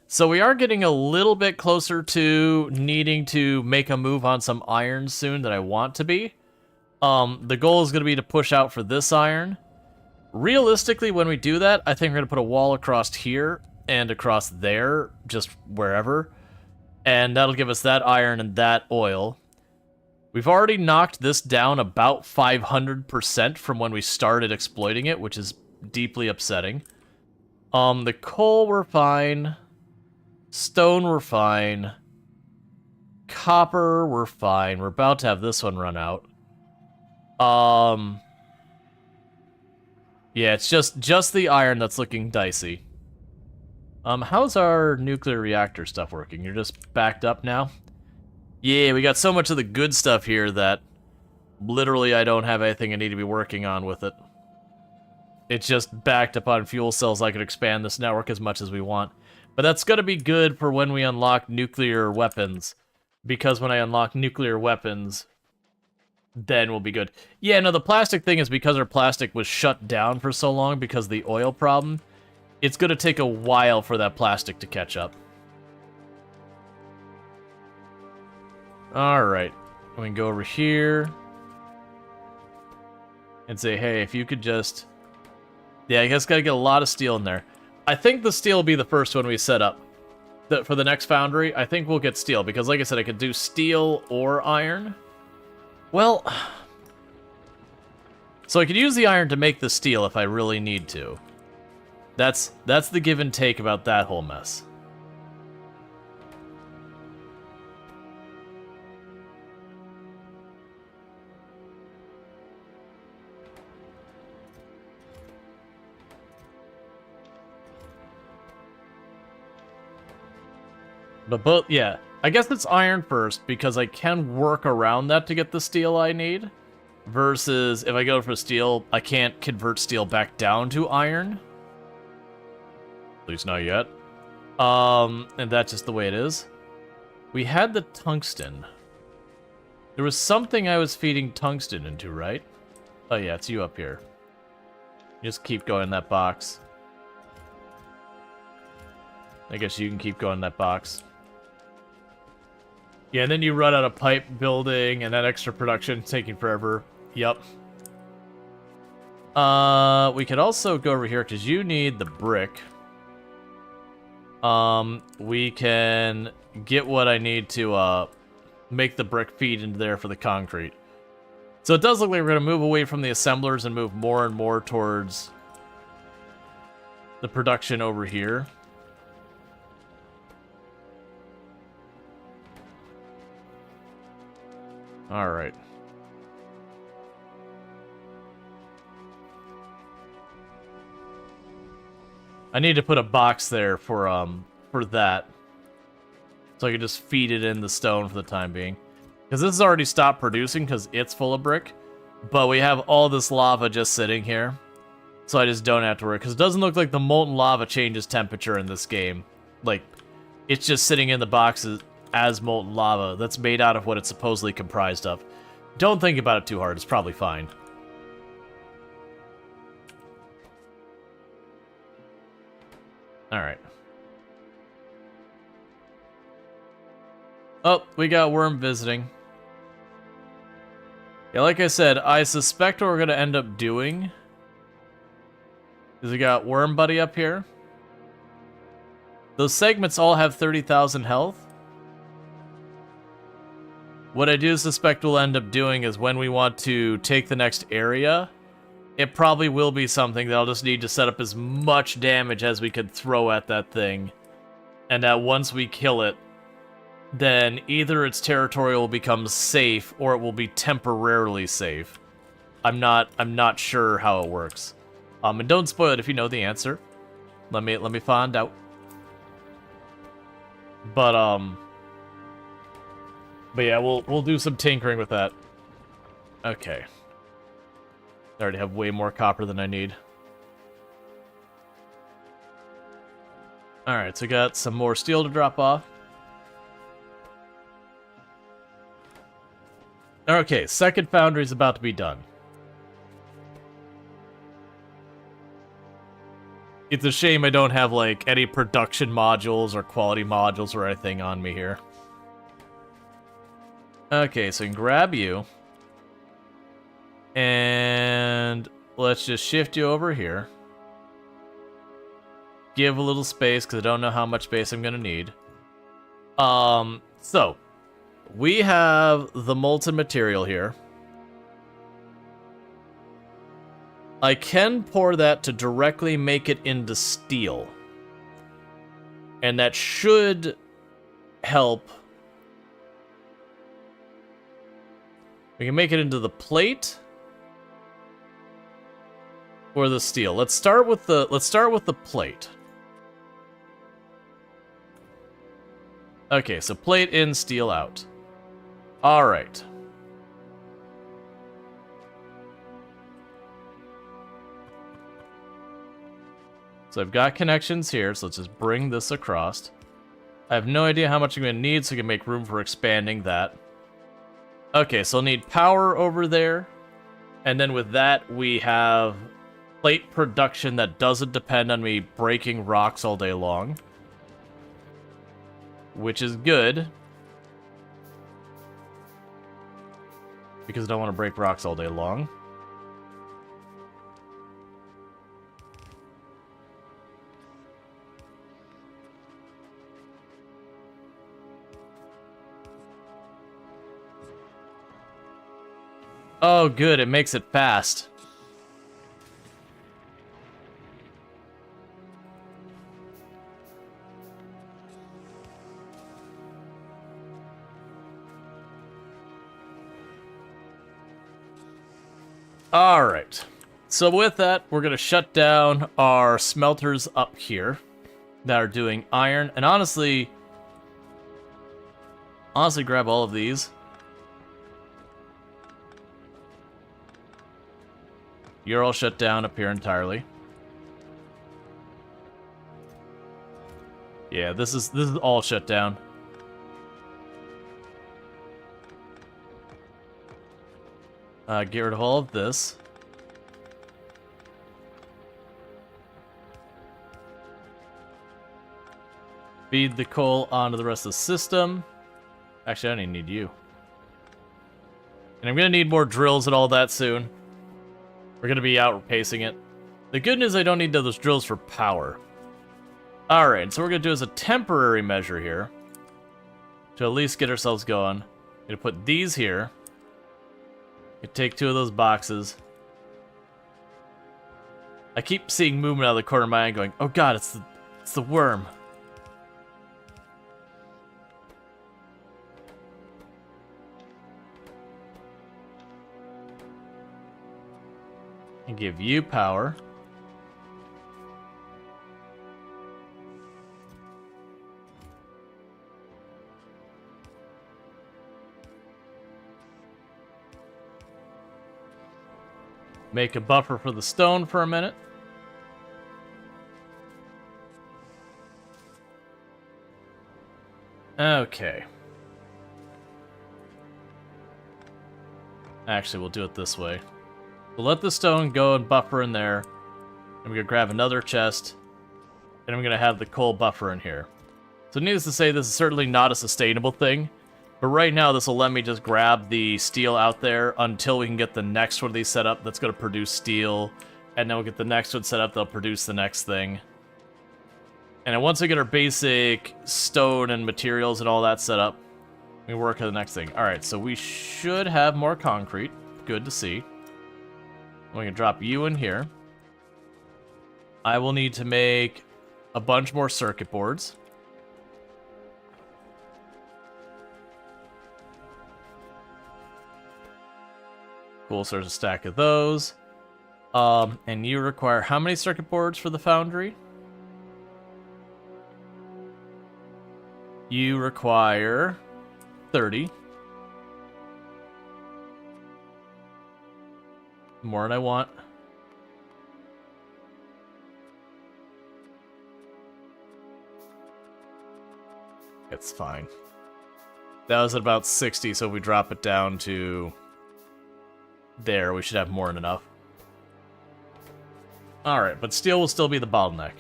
So we are getting a little bit closer to needing to make a move on some iron soon that I want to be. The goal is going to be to push out for this iron. Realistically, when we do that, I think we're going to put a wall across here and across there, just wherever. And that'll give us that iron and that oil. We've already knocked this down about 500% from when we started exploiting it, which is deeply upsetting. The coal, we're fine. Stone, we're fine. Copper, we're fine. We're about to have this one run out. Yeah, it's just the iron that's looking dicey. How's our nuclear reactor stuff working? You're just backed up now? Yeah, we got so much of the good stuff here that literally I don't have anything I need to be working on with it. It's just backed up on fuel cells. I could expand this network as much as we want. But that's going to be good for when we unlock nuclear weapons. Because when I unlock nuclear weapons, then we'll be good. Yeah, no, the plastic thing is because our plastic was shut down for so long because of the oil problem. It's going to take a while for that plastic to catch up. Alright. We can go over here. And say, hey, if you could just... Yeah, I guess gotta get a lot of steel in there. I think the steel will be the first one we set up. For the next foundry, I think we'll get steel. Because like I said, I could do steel or iron. Well... So I could use the iron to make the steel if I really need to. That's the give and take about that whole mess. But both, yeah. I guess it's iron first, because I can work around that to get the steel I need. Versus, if I go for steel, I can't convert steel back down to iron. At least not yet. And that's just the way it is. We had the tungsten. There was something I was feeding tungsten into, right? Oh yeah, it's you up here. Just keep going in that box. I guess you can keep going in that box. Yeah, and then you run out of pipe building, and that extra production taking forever. Yep. We could also go over here, because you need the brick. We can get what I need to, make the brick feed into there for the concrete. So it does look like we're going to move away from the assemblers and move more and more towards the production over here. Alright. I need to put a box there for that. So I can just feed it in the stone for the time being. Because this has already stopped producing because it's full of brick. But we have all this lava just sitting here. So I just don't have to worry. Because it doesn't look like the molten lava changes temperature in this game. Like, it's just sitting in the boxes as molten lava that's made out of what it's supposedly comprised of. Don't think about it too hard, it's probably fine. Alright. Oh, we got Worm visiting. Yeah, like I said, I suspect what we're going to end up doing is we got Worm Buddy up here. Those segments all have 30,000 health. What I do suspect we'll end up doing is when we want to take the next area, it probably will be something that I'll just need to set up as much damage as we could throw at that thing. And that once we kill it, then either its territory will become safe or it will be temporarily safe. I'm not sure how it works. And don't spoil it if you know the answer. Let me find out. But yeah, we'll do some tinkering with that. Okay. I already have way more copper than I need. Alright, so we got some more steel to drop off. Okay, second foundry's about to be done. It's a shame I don't have, like, any production modules or quality modules or anything on me here. Okay, so I can grab you. And let's just shift you over here. Give a little space, because I don't know how much space I'm going to need. So, we have the molten material here. I can pour that to directly make it into steel. And that should help. We can make it into the plate or the steel. Let's start with the plate. Okay, so plate in, steel out. All right. So I've got connections here, so let's just bring this across. I have no idea how much I'm going to need, so we can make room for expanding that. Okay, so I'll need power over there. And then with that, we have plate production that doesn't depend on me breaking rocks all day long. Which is good. Because I don't want to break rocks all day long. Oh, good. It makes it fast. All right. So with that, we're going to shut down our smelters up here that are doing iron. And honestly grab all of these. You're all shut down up here entirely. Yeah, this is all shut down. Get rid of all of this. Feed the coal onto the rest of the system. Actually, I don't even need you. And I'm gonna need more drills and all that soon. We're going to be outpacing it. The good news, I don't need those drills for power. Alright, so what we're going to do is a temporary measure here. To at least get ourselves going. Going to put these here. Take 2 of those boxes. I keep seeing movement out of the corner of my eye going, oh god, it's the worm. And give you power. Make a buffer for the stone for a minute. Okay. Actually, we'll do it this way. We'll let the stone go and buffer in there. And we're going to grab another chest. And I'm going to have the coal buffer in here. So needless to say, this is certainly not a sustainable thing. But right now, this will let me just grab the steel out there until we can get the next one of these set up that's going to produce steel. And then we'll get the next one set up that'll produce the next thing. And then once we get our basic stone and materials and all that set up, we work on the next thing. Alright, so we should have more concrete. Good to see. We can drop you in here. I will need to make a bunch more circuit boards. Cool, so there's a stack of those. And you require how many circuit boards for the foundry? You require 30. More than I want. It's fine. That was at about 60, so if we drop it down to there, we should have more than enough. Alright, but steel will still be the bottleneck.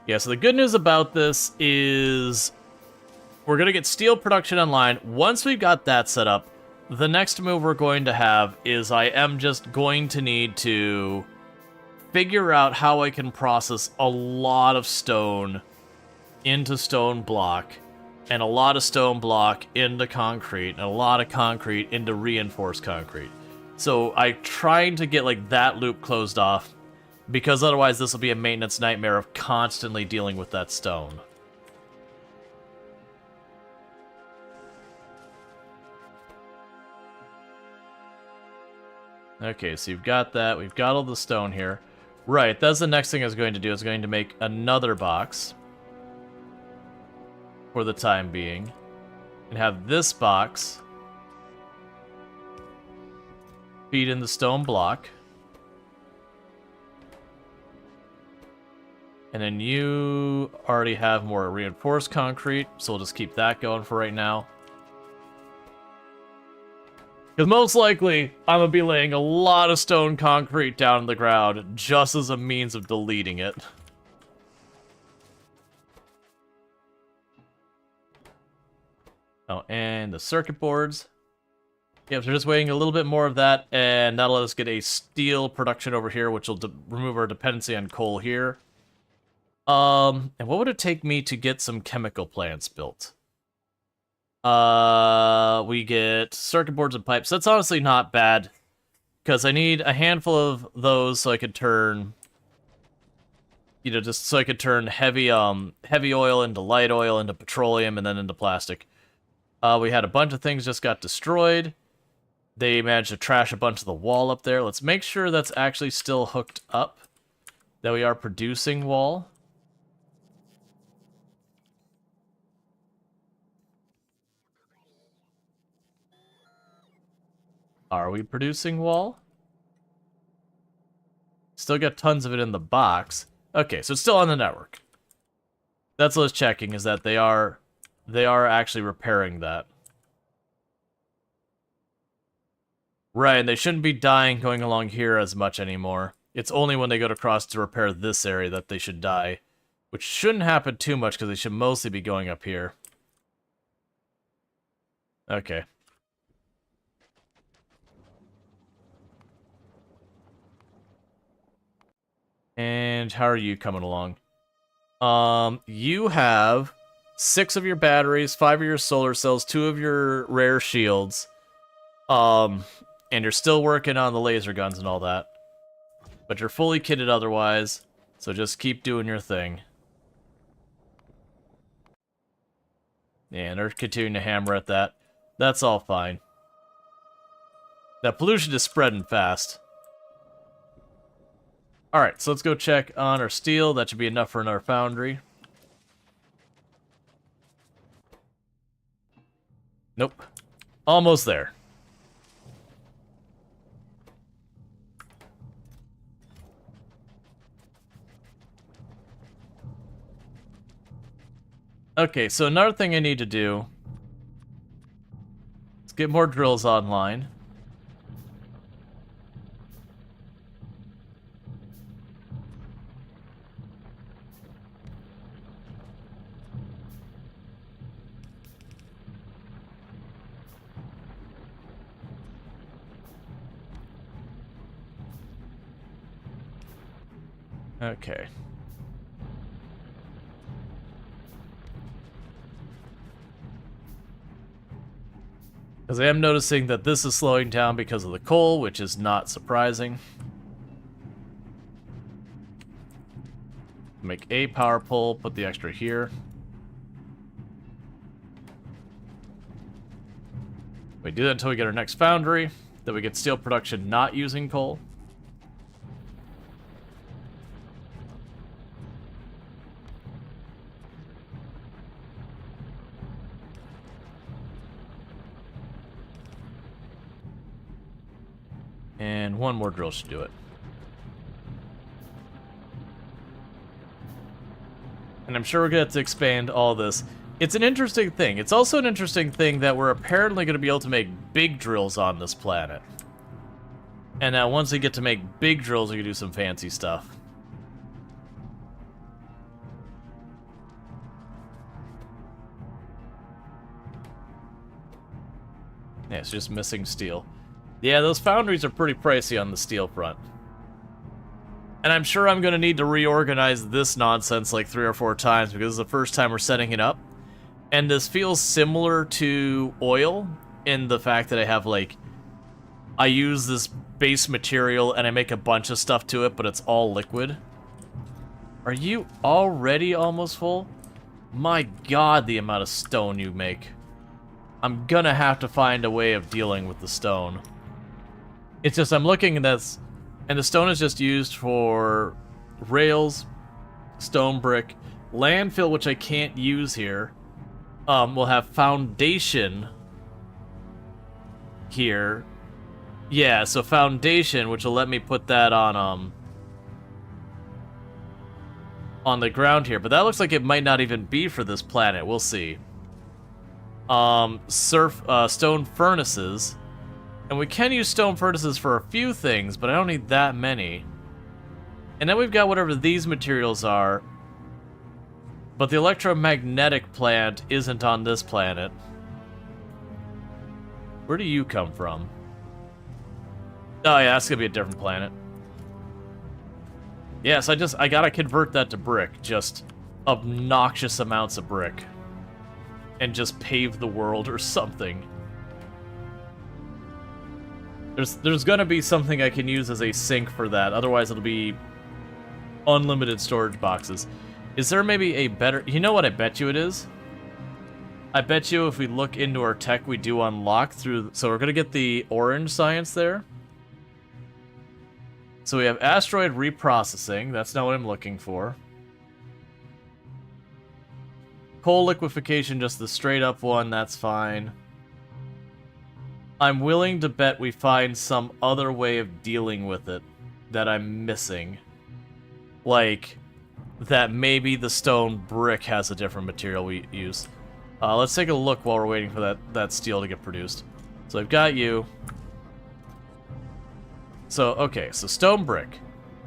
Yeah, so the good news about this is we're going to get steel production online. Once we've got that set up, the next move we're going to have is I am just going to need to figure out how I can process a lot of stone into stone block, and a lot of stone block into concrete, and a lot of concrete into reinforced concrete. So I'm trying to get like that loop closed off, because otherwise this will be a maintenance nightmare of constantly dealing with that stone. Okay, so you've got that. We've got all the stone here. Right, that's the next thing I was going to do. I was going to make another box for the time being, and have this box feed in the stone block. And then you already have more reinforced concrete, so we'll just keep that going for right now. Because most likely, I'm going to be laying a lot of stone concrete down in the ground just as a means of deleting it. Oh, and the circuit boards. Yep, so just waiting a little bit more of that, and that'll let us get a steel production over here, which will remove our dependency on coal here. And what would it take me to get some chemical plants built? We get circuit boards and pipes. That's honestly not bad, because I need a handful of those so I could turn, you know, just so I could turn heavy oil into light oil, into petroleum, and then into plastic. We had a bunch of things just got destroyed. They managed to trash a bunch of the wall up there. Let's make sure that's actually still hooked up, that we are producing wall. Are we producing wall? Still got tons of it in the box. Okay, so it's still on the network. That's what I was checking, is that they are actually repairing that. Right, and they shouldn't be dying going along here as much anymore. It's only when they go across to repair this area that they should die, which shouldn't happen too much because they should mostly be going up here. Okay. And how are you coming along? You have 6 of your batteries, 5 of your solar cells, 2 of your rare shields. And you're still working on the laser guns and all that. But you're fully kitted otherwise, so just keep doing your thing. And they're continuing to hammer at that. That's all fine. That pollution is spreading fast. Alright, so let's go check on our steel. That should be enough for another foundry. Nope. Almost there. Okay, so another thing I need to do is get more drills online. Okay. Because I am noticing that this is slowing down because of the coal, which is not surprising. Make a power pole, put the extra here. We do that until we get our next foundry, then we get steel production not using coal. And one more drill should do it. And I'm sure we're going to have to expand all this. It's an interesting thing. It's also an interesting thing that we're apparently going to be able to make big drills on this planet. And now once we get to make big drills, we can do some fancy stuff. Yeah, it's just missing steel. Yeah, those foundries are pretty pricey on the steel front. And I'm sure I'm going to need to reorganize this nonsense like 3 or 4 times because it's the first time we're setting it up. And this feels similar to oil in the fact that I have, like, I use this base material and I make a bunch of stuff to it, but it's all liquid. Are you already almost full? My god, the amount of stone you make. I'm gonna have to find a way of dealing with the stone. It's just, I'm looking at this, and the stone is just used for rails, stone brick, landfill, which I can't use here. We'll have foundation here. Yeah, so foundation, which will let me put that on the ground here. But that looks like it might not even be for this planet. We'll see. Stone furnaces. And we can use stone furnaces for a few things, but I don't need that many. And then we've got whatever these materials are. But the electromagnetic plant isn't on this planet. Where do you come from? Oh yeah, that's gonna be a different planet. Yes, I gotta convert that to brick. Just obnoxious amounts of brick. And just pave the world or something. There's gonna be something I can use as a sink for that. Otherwise it'll be unlimited storage boxes. Is there maybe a better... You know what I bet you it is? I bet you if we look into our tech, we do unlock through... So we're gonna get the orange science there. So we have asteroid reprocessing. That's not what I'm looking for. Coal liquefaction, just the straight up one. That's fine. I'm willing to bet we find some other way of dealing with it that I'm missing. Like, that maybe the stone brick has a different material we use. Let's take a look while we're waiting for that steel to get produced. So I've got you. So, okay, so stone brick.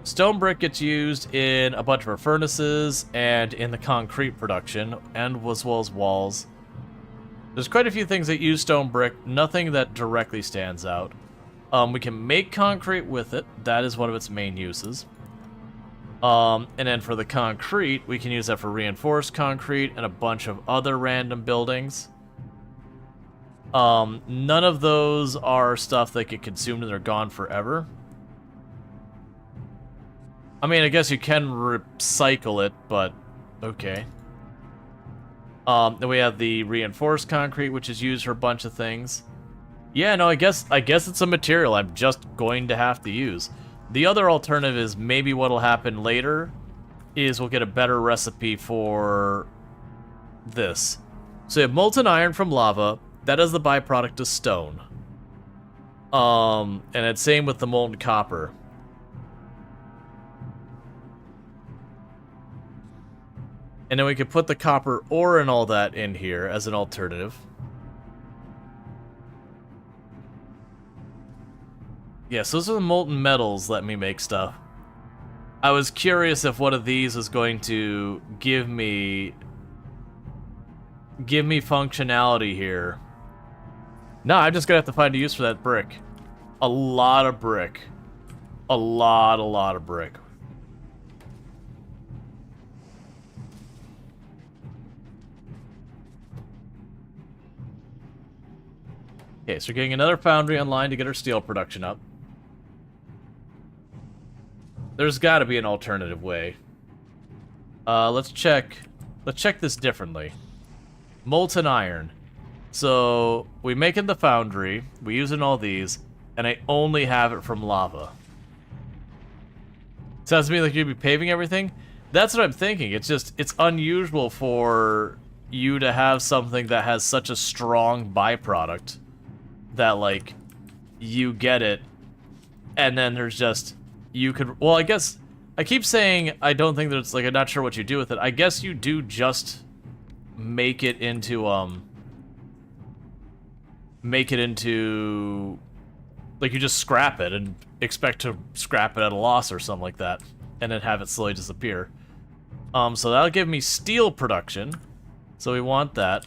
Stone brick gets used in a bunch of our furnaces and in the concrete production, and as well as walls. There's quite a few things that use stone brick, nothing that directly stands out. We can make concrete with it. That is one of its main uses. And then for the concrete, we can use that for reinforced concrete and a bunch of other random buildings. None of those are stuff that get consumed and they're gone forever. I mean, I guess you can recycle it, but okay. Then we have the reinforced concrete, which is used for a bunch of things. Yeah, no, I guess it's a material I'm just going to have to use. The other alternative is maybe what'll happen later is we'll get a better recipe for this. So you have molten iron from lava. That is the byproduct of stone. And it's same with the molten copper. And then we could put the copper ore and all that in here as an alternative. Yes, those are the molten metals let me make stuff. I was curious if one of these is going to give me functionality here. No, I'm just gonna have to find a use for that brick. A lot of brick. A lot of brick. Okay, so we're getting another foundry online to get our steel production up. There's got to be an alternative way. Let's check this differently. Molten iron. So we make it in the foundry, we use it in all these, and I only have it from lava. Sounds to me like you'd be paving everything. That's what I'm thinking. It's just, it's unusual for you to have something that has such a strong byproduct that, like, you get it, and then there's just, you could, well, I guess, I keep saying I don't think that it's, like, I'm not sure what you do with it. I guess you do just make it into like you just scrap it and expect to scrap it at a loss or something like that, and then have it slowly disappear. So that'll give me steel production. So we want that.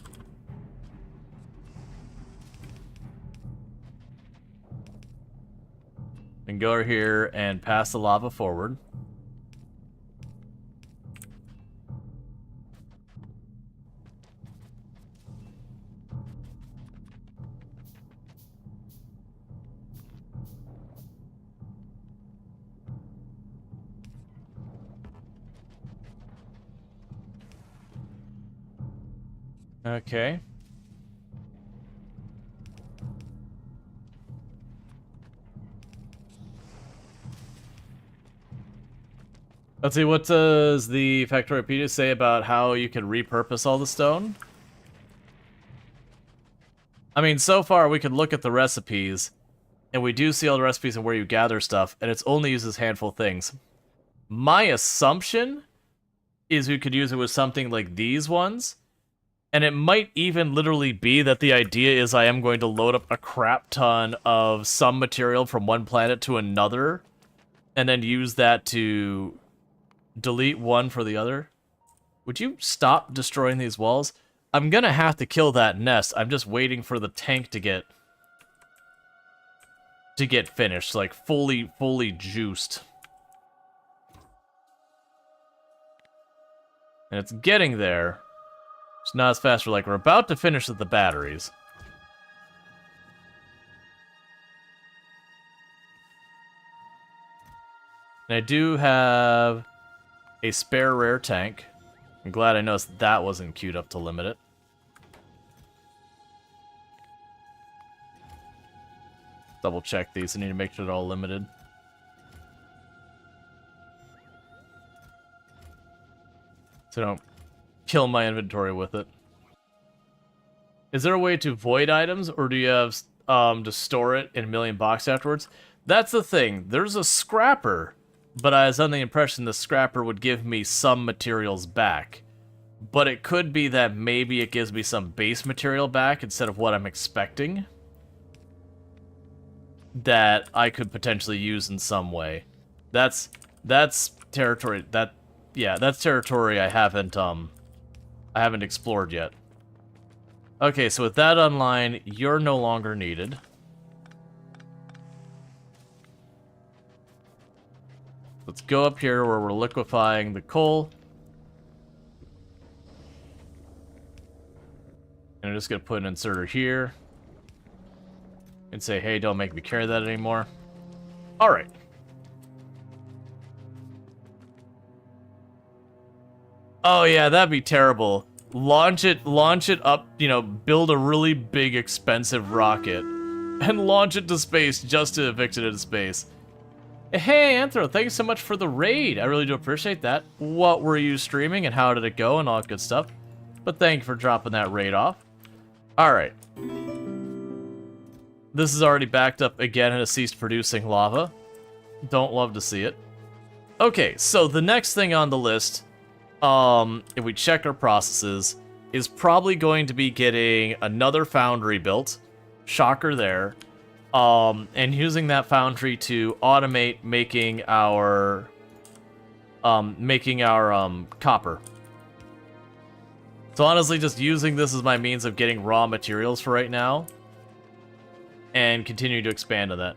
And go over here and pass the lava forward. Okay. Let's see, what does the Factorio say about how you can repurpose all the stone? I mean, so far we could look at the recipes, and we do see all the recipes and where you gather stuff, and it's only uses handful of things. My assumption is we could use it with something like these ones, and it might even literally be that the idea is I am going to load up a crap ton of some material from one planet to another, and then use that to delete one for the other. Would you stop destroying these walls? I'm gonna have to kill that nest. I'm just waiting for the tank to get finished, like fully juiced. And it's getting there. It's not as fast. We're about to finish with the batteries. And I do have a spare rare tank. I'm glad I noticed that wasn't queued up to limit it. Double check these. I need to make sure they're all limited. So I don't kill my inventory with it. Is there a way to void items, or do you have to store it in a million boxes afterwards? That's the thing. There's a scrapper, but I was under the impression the scrapper would give me some materials back. But it could be that maybe it gives me some base material back instead of what I'm expecting, that I could potentially use in some way. That's territory that's territory I haven't explored yet. Okay, so with that online, you're no longer needed. Let's go up here where we're liquefying the coal. And I'm just gonna put an inserter here. And say, hey, don't make me carry that anymore. Alright. Oh yeah, that'd be terrible. Launch it up, build a really big, expensive rocket, and launch it to space just to evict it into space. Hey, Anthro, thank you so much for the raid. I really do appreciate that. What were you streaming, and how did it go, and all that good stuff. But thank you for dropping that raid off. Alright. This is already backed up again and has ceased producing lava. Don't love to see it. Okay, so the next thing on the list, if we check our processes, is probably going to be getting another foundry built. Shocker there. And using that foundry to automate making our copper. So honestly, just using this as my means of getting raw materials for right now, and continue to expand on that.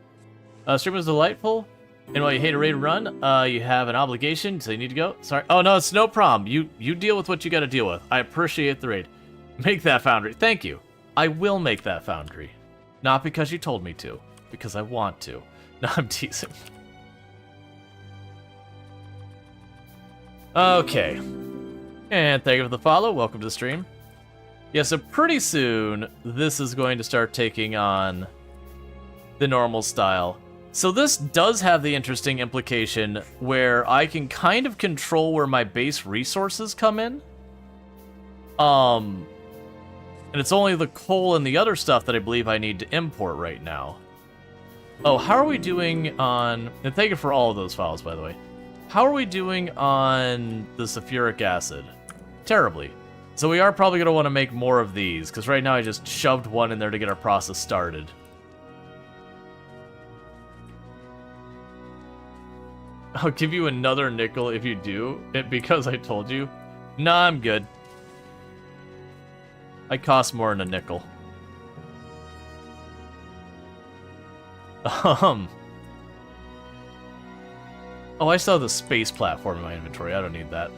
Stream was delightful, and while you hate a raid run, you have an obligation, so you need to go. Sorry. Oh no, it's no problem. You deal with what you got to deal with. I appreciate the raid. Make that foundry. Thank you. I will make that foundry. Not because you told me to, because I want to. No, I'm teasing. Okay. And thank you for the follow. Welcome to the stream. Yeah, so pretty soon, this is going to start taking on the normal style. So this does have the interesting implication where I can kind of control where my base resources come in. And it's only the coal and the other stuff that I believe I need to import right now. Oh, how are we doing on... And thank you for all of those files, by the way. How are we doing on the sulfuric acid? Terribly. So we are probably going to want to make more of these, because right now I just shoved one in there to get our process started. I'll give you another nickel if you do, because I told you. Nah, I'm good. I cost more than a nickel. Oh, I still have the space platform in my inventory. I don't need that.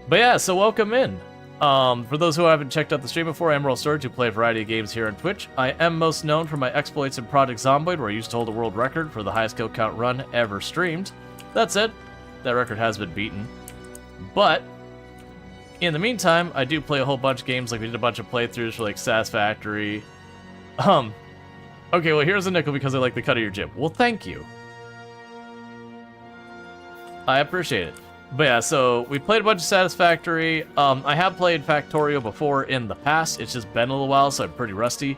But yeah, so welcome in. For those who haven't checked out the stream before, I'm Rual Storge, who play a variety of games here on Twitch. I am most known for my exploits in Project Zomboid, where I used to hold a world record for the highest kill count run ever streamed. That said, that record has been beaten. But in the meantime, I do play a whole bunch of games, like we did a bunch of playthroughs for like Factorio. Okay, well here's a nickel because I like the cut of your jib. Well, thank you. I appreciate it. But yeah, so we played a bunch of Satisfactory. I have played Factorio before in the past. It's just been a little while, so I'm pretty rusty.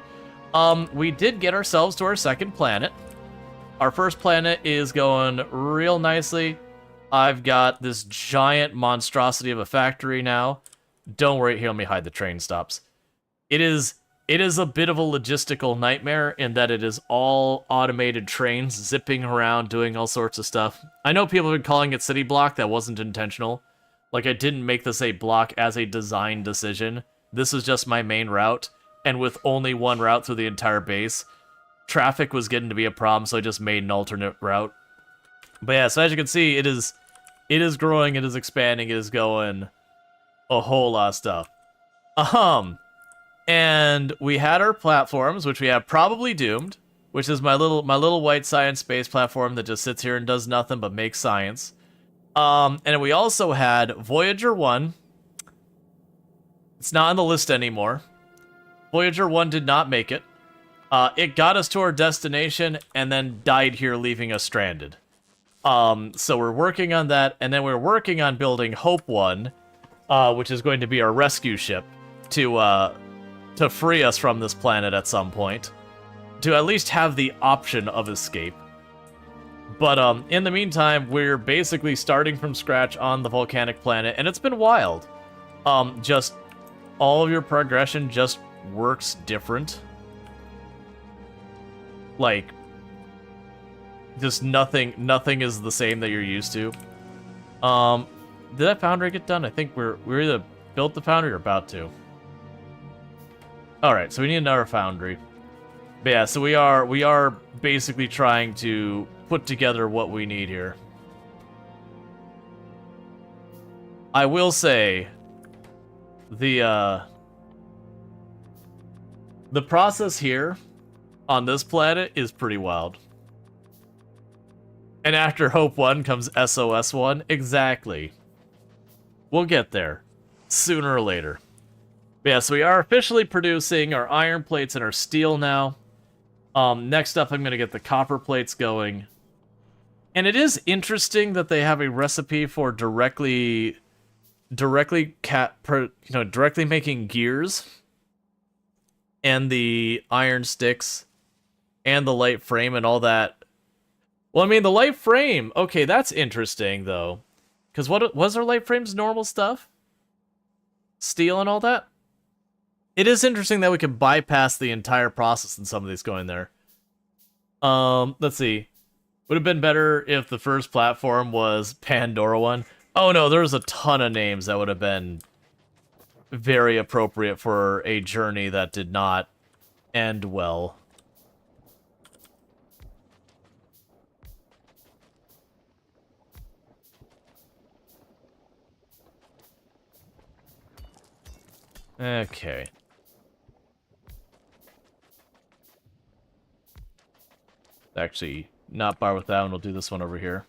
We did get ourselves to our second planet. Our first planet is going real nicely. I've got this giant monstrosity of a factory now. Don't worry, here, let me hide the train stops. It is a bit of a logistical nightmare in that it is all automated trains zipping around doing all sorts of stuff. I know people have been calling it city block. That wasn't intentional. Like, I didn't make this a block as a design decision. This is just my main route, and with only one route through the entire base, traffic was getting to be a problem, so I just made an alternate route. But yeah, so as you can see, it is growing, it is expanding, it is going a whole lot of stuff. And we had our platforms, which we have probably doomed, which is my little white science space platform that just sits here and does nothing but make science. And we also had Voyager 1. It's not on the list anymore. Voyager 1 did not make it. It got us to our destination and then died here, leaving us stranded. So we're working on that, and then we're working on building Hope 1, which is going to be our rescue ship to free us from this planet at some point, to at least have the option of escape. But in the meantime, we're basically starting from scratch on the volcanic planet, and it's been wild. Just all of your progression just works different. Like, just nothing is the same that you're used to. Did that foundry get done? I think we're either built the foundry or about to. Alright, so we need another foundry. But yeah, so we are basically trying to put together what we need here. I will say, the process here on this planet is pretty wild. And after Hope 1 comes SOS 1. Exactly. We'll get there. Sooner or later. But yeah, so we are officially producing our iron plates and our steel now. Next up, I'm going to get the copper plates going. And it is interesting that they have a recipe for directly making gears. And the iron sticks. And the light frame and all that. Well, I mean, the light frame, okay, that's interesting, though. Because what was our light frame's normal stuff? Steel and all that? It is interesting that we can bypass the entire process in some of these going there. Let's see. Would have been better if the first platform was Pandora 1. Oh no, there's a ton of names that would have been very appropriate for a journey that did not end well. Okay. Actually, not bar with that one. We'll do this one over here.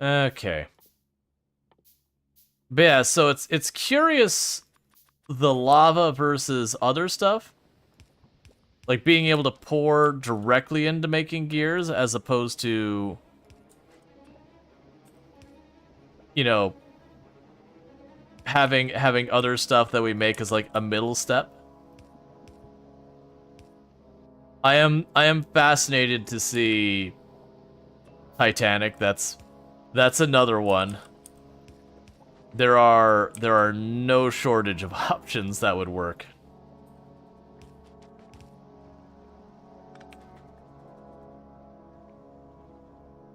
Okay. But yeah, so it's curious, the lava versus other stuff. Like being able to pour directly into making gears as opposed to, you know, having other stuff that we make as like a middle step. I am fascinated to see Titanic. That's That's another one. There are no shortage of options that would work.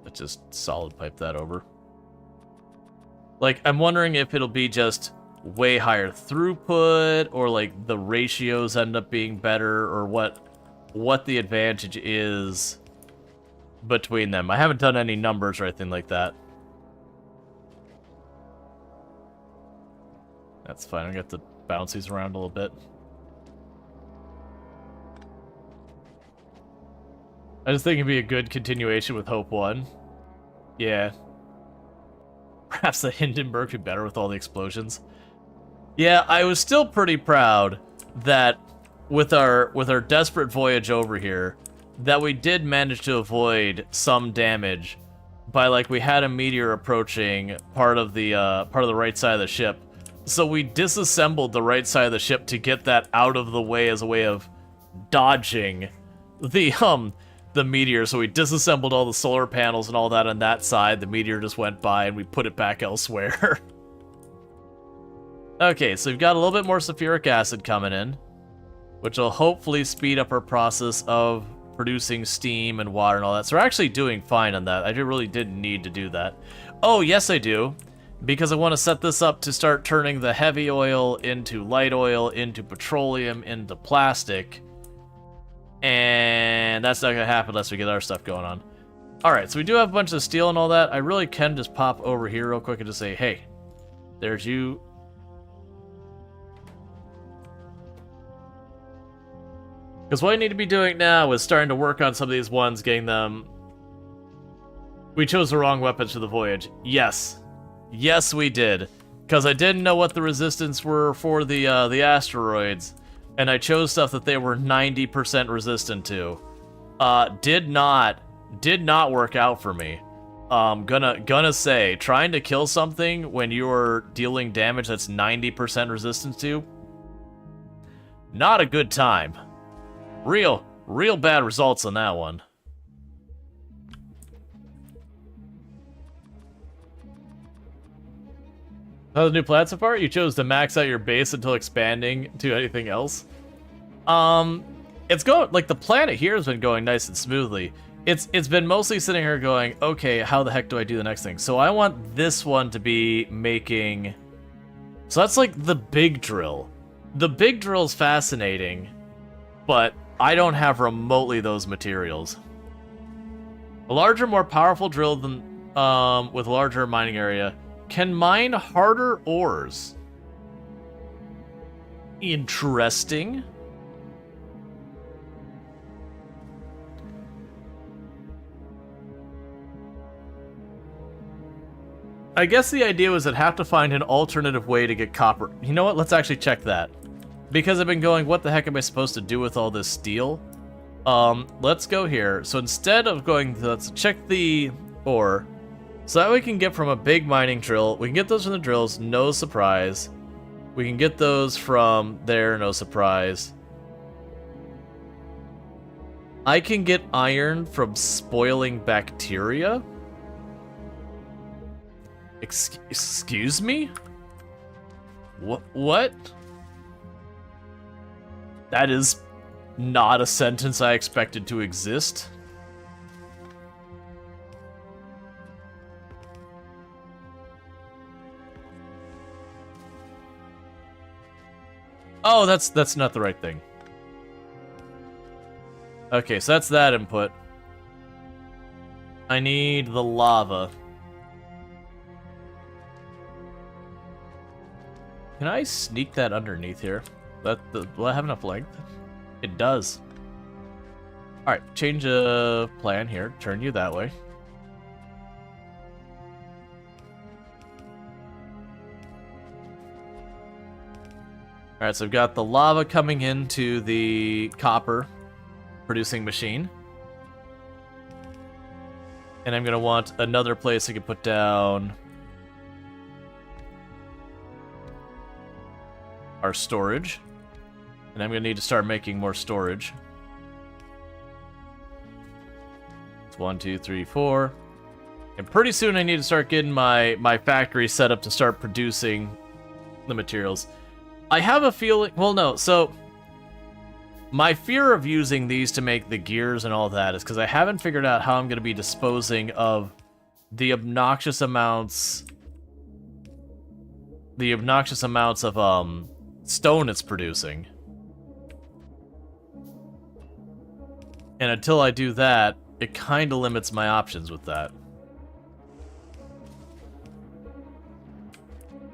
Let's just solid pipe that over. Like, I'm wondering if it'll be just way higher throughput, or like the ratios end up being better, or what the advantage is between them. I haven't done any numbers or anything like that. That's fine. I got to bounce these around a little bit. I just think it'd be a good continuation with Hope 1. Yeah. Perhaps the Hindenburg would be better with all the explosions. Yeah, I was still pretty proud that with our desperate voyage over here, that we did manage to avoid some damage by, like, we had a meteor approaching part of the right side of the ship. So we disassembled the right side of the ship to get that out of the way as a way of dodging the meteor. So we disassembled all the solar panels and all that on that side. The meteor just went by and we put it back elsewhere. Okay, so we've got a little bit more sulfuric acid coming in, which will hopefully speed up our process of producing steam and water and all that. So we're actually doing fine on that. I really didn't need to do that. Oh, yes I do. Because I want to set this up to start turning the heavy oil into light oil, into petroleum, into plastic. And that's not going to happen unless we get our stuff going on. Alright, so we do have a bunch of steel and all that. I really can just pop over here real quick and just say, hey, there's you. Because what I need to be doing now is starting to work on some of these ones, getting them... We chose the wrong weapons for the voyage. Yes. Yes, we did. Because I didn't know what the resistance were for the asteroids. And I chose stuff that they were 90% resistant to. Did not work out for me. Gonna say, trying to kill something when you're dealing damage that's 90% resistance to, not a good time. Real bad results on that one. How's the new plan so far? You chose to max out your base until expanding to anything else. It's going, like, the planet here has been going nice and smoothly. It's been mostly sitting here going, okay, how the heck do I do the next thing? So I want this one to be making... So that's like the big drill. The big drill is fascinating, but I don't have remotely those materials. A larger, more powerful drill than with a larger mining area can mine harder ores. Interesting. I guess the idea was I'd have to find an alternative way to get copper. You know what? Let's actually check that. Because I've been going, what the heck am I supposed to do with all this steel? Let's go here. So instead of going, let's check the ore. So that we can get from a big mining drill. We can get those from the drills, no surprise. We can get those from there, no surprise. I can get iron from spoiling bacteria? Excuse me? What? That is not a sentence I expected to exist. Oh, that's not the right thing. Okay, so that's that input. I need the lava. Can I sneak that underneath here? Will I have enough length? It does. Alright, change a plan here. Turn you that way. Alright, so I've got the lava coming into the copper producing machine. And I'm going to want another place I can put down our storage. And I'm going to need to start making more storage. It's 1, 2, 3, 4. And pretty soon I need to start getting my factory set up to start producing the materials. I have a feeling... Well, no, so... My fear of using these to make the gears and all that is because I haven't figured out how I'm going to be disposing of the obnoxious amounts... The obnoxious amounts of, stone it's producing. And until I do that, it kind of limits my options with that.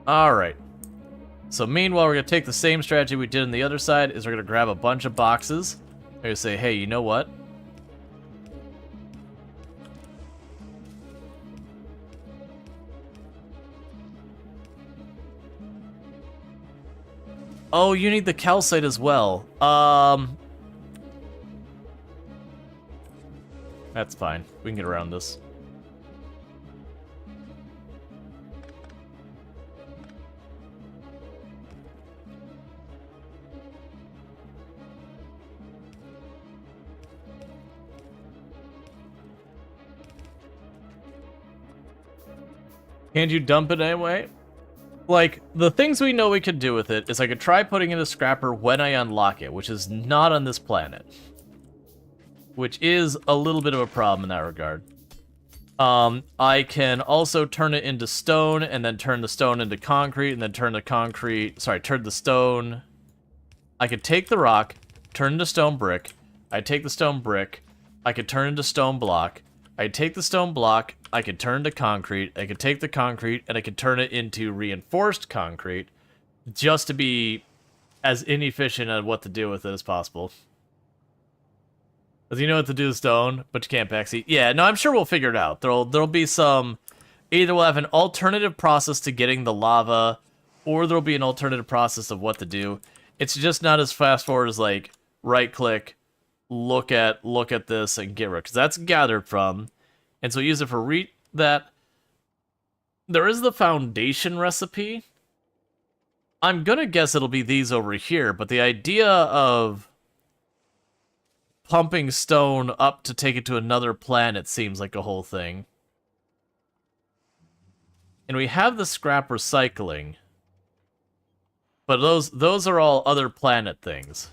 Alright. So meanwhile, we're going to take the same strategy we did on the other side, is we're going to grab a bunch of boxes. We're going to say, hey, you know what? Oh, you need the calcite as well. That's fine. We can get around this. Can't you dump it anyway? Like, the things we know we could do with it is I could try putting in a scrapper when I unlock it, which is not on this planet. Which is a little bit of a problem in that regard. I can also turn it into stone, and then turn the stone into concrete, and then turn the stone... I could take the rock, turn into stone brick, I take the stone brick, I could turn into stone block, I take the stone block, I could turn to concrete, I could take the concrete, and I could turn it into reinforced concrete, just to be as inefficient at what to do with it as possible. Because you know what to do with stone, but you can't backseat. Yeah, no, I'm sure we'll figure it out. There'll be some... Either we'll have an alternative process to getting the lava, or there'll be an alternative process of what to do. It's just not as fast forward as, like, right-click, look at this, and get rid, because that's gathered from... And so use it for that. There is the foundation recipe. I'm gonna guess it'll be these over here, but the idea of pumping stone up to take it to another planet seems like a whole thing. And we have the scrap recycling. But those are all other planet things.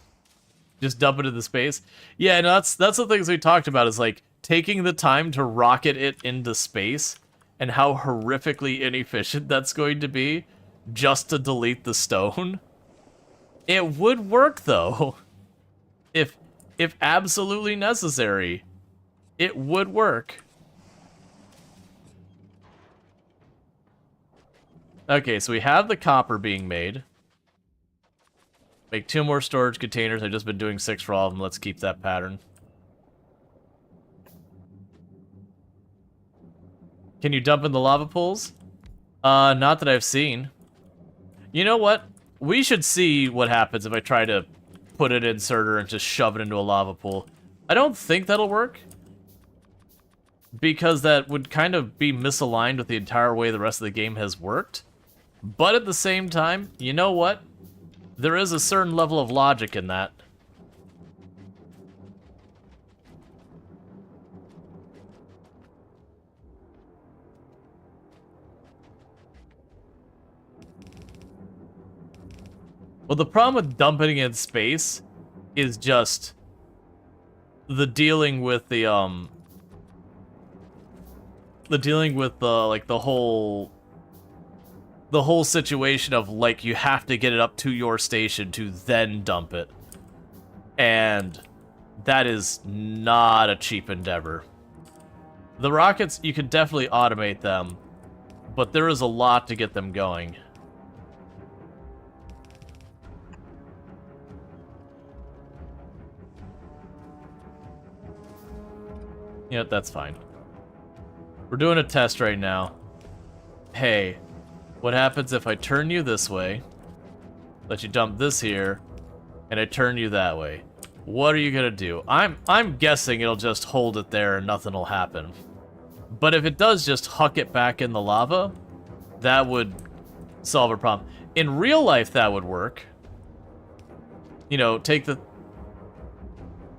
Just dump it into space. Yeah, no, that's the things we talked about, is like taking the time to rocket it into space and how horrifically inefficient that's going to be just to delete the stone. It would work though. If absolutely necessary, it would work. Okay, so we have the copper being made. Make 2 more storage containers. I've just been doing 6 for all of them. Let's keep that pattern. Can you dump in the lava pools? Not that I've seen. You know what? We should see what happens if I try to put an inserter and just shove it into a lava pool. I don't think that'll work, because that would kind of be misaligned with the entire way the rest of the game has worked. But at the same time, you know what? There is a certain level of logic in that. Well, the problem with dumping in space is just the dealing with the whole situation of, like, you have to get it up to your station to then dump it. And that is not a cheap endeavor. The rockets, you can definitely automate them, but there is a lot to get them going. Yeah, that's fine. We're doing a test right now. Hey, what happens if I turn you this way, let you dump this here, and I turn you that way? What are you gonna do? I'm guessing it'll just hold it there and nothing will happen. But if it does just huck it back in the lava, that would solve a problem. In real life, that would work. You know, take the...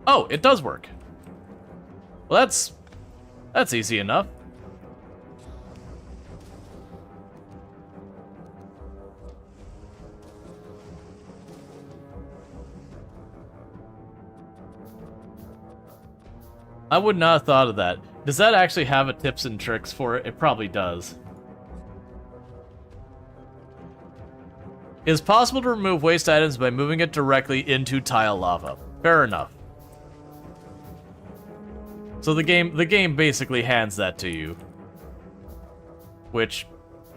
Oh, it does work. Well, that's easy enough. I would not have thought of that. Does that actually have a tips and tricks for it? It probably does. It is possible to remove waste items by moving it directly into tile lava. Fair enough. So the game basically hands that to you. Which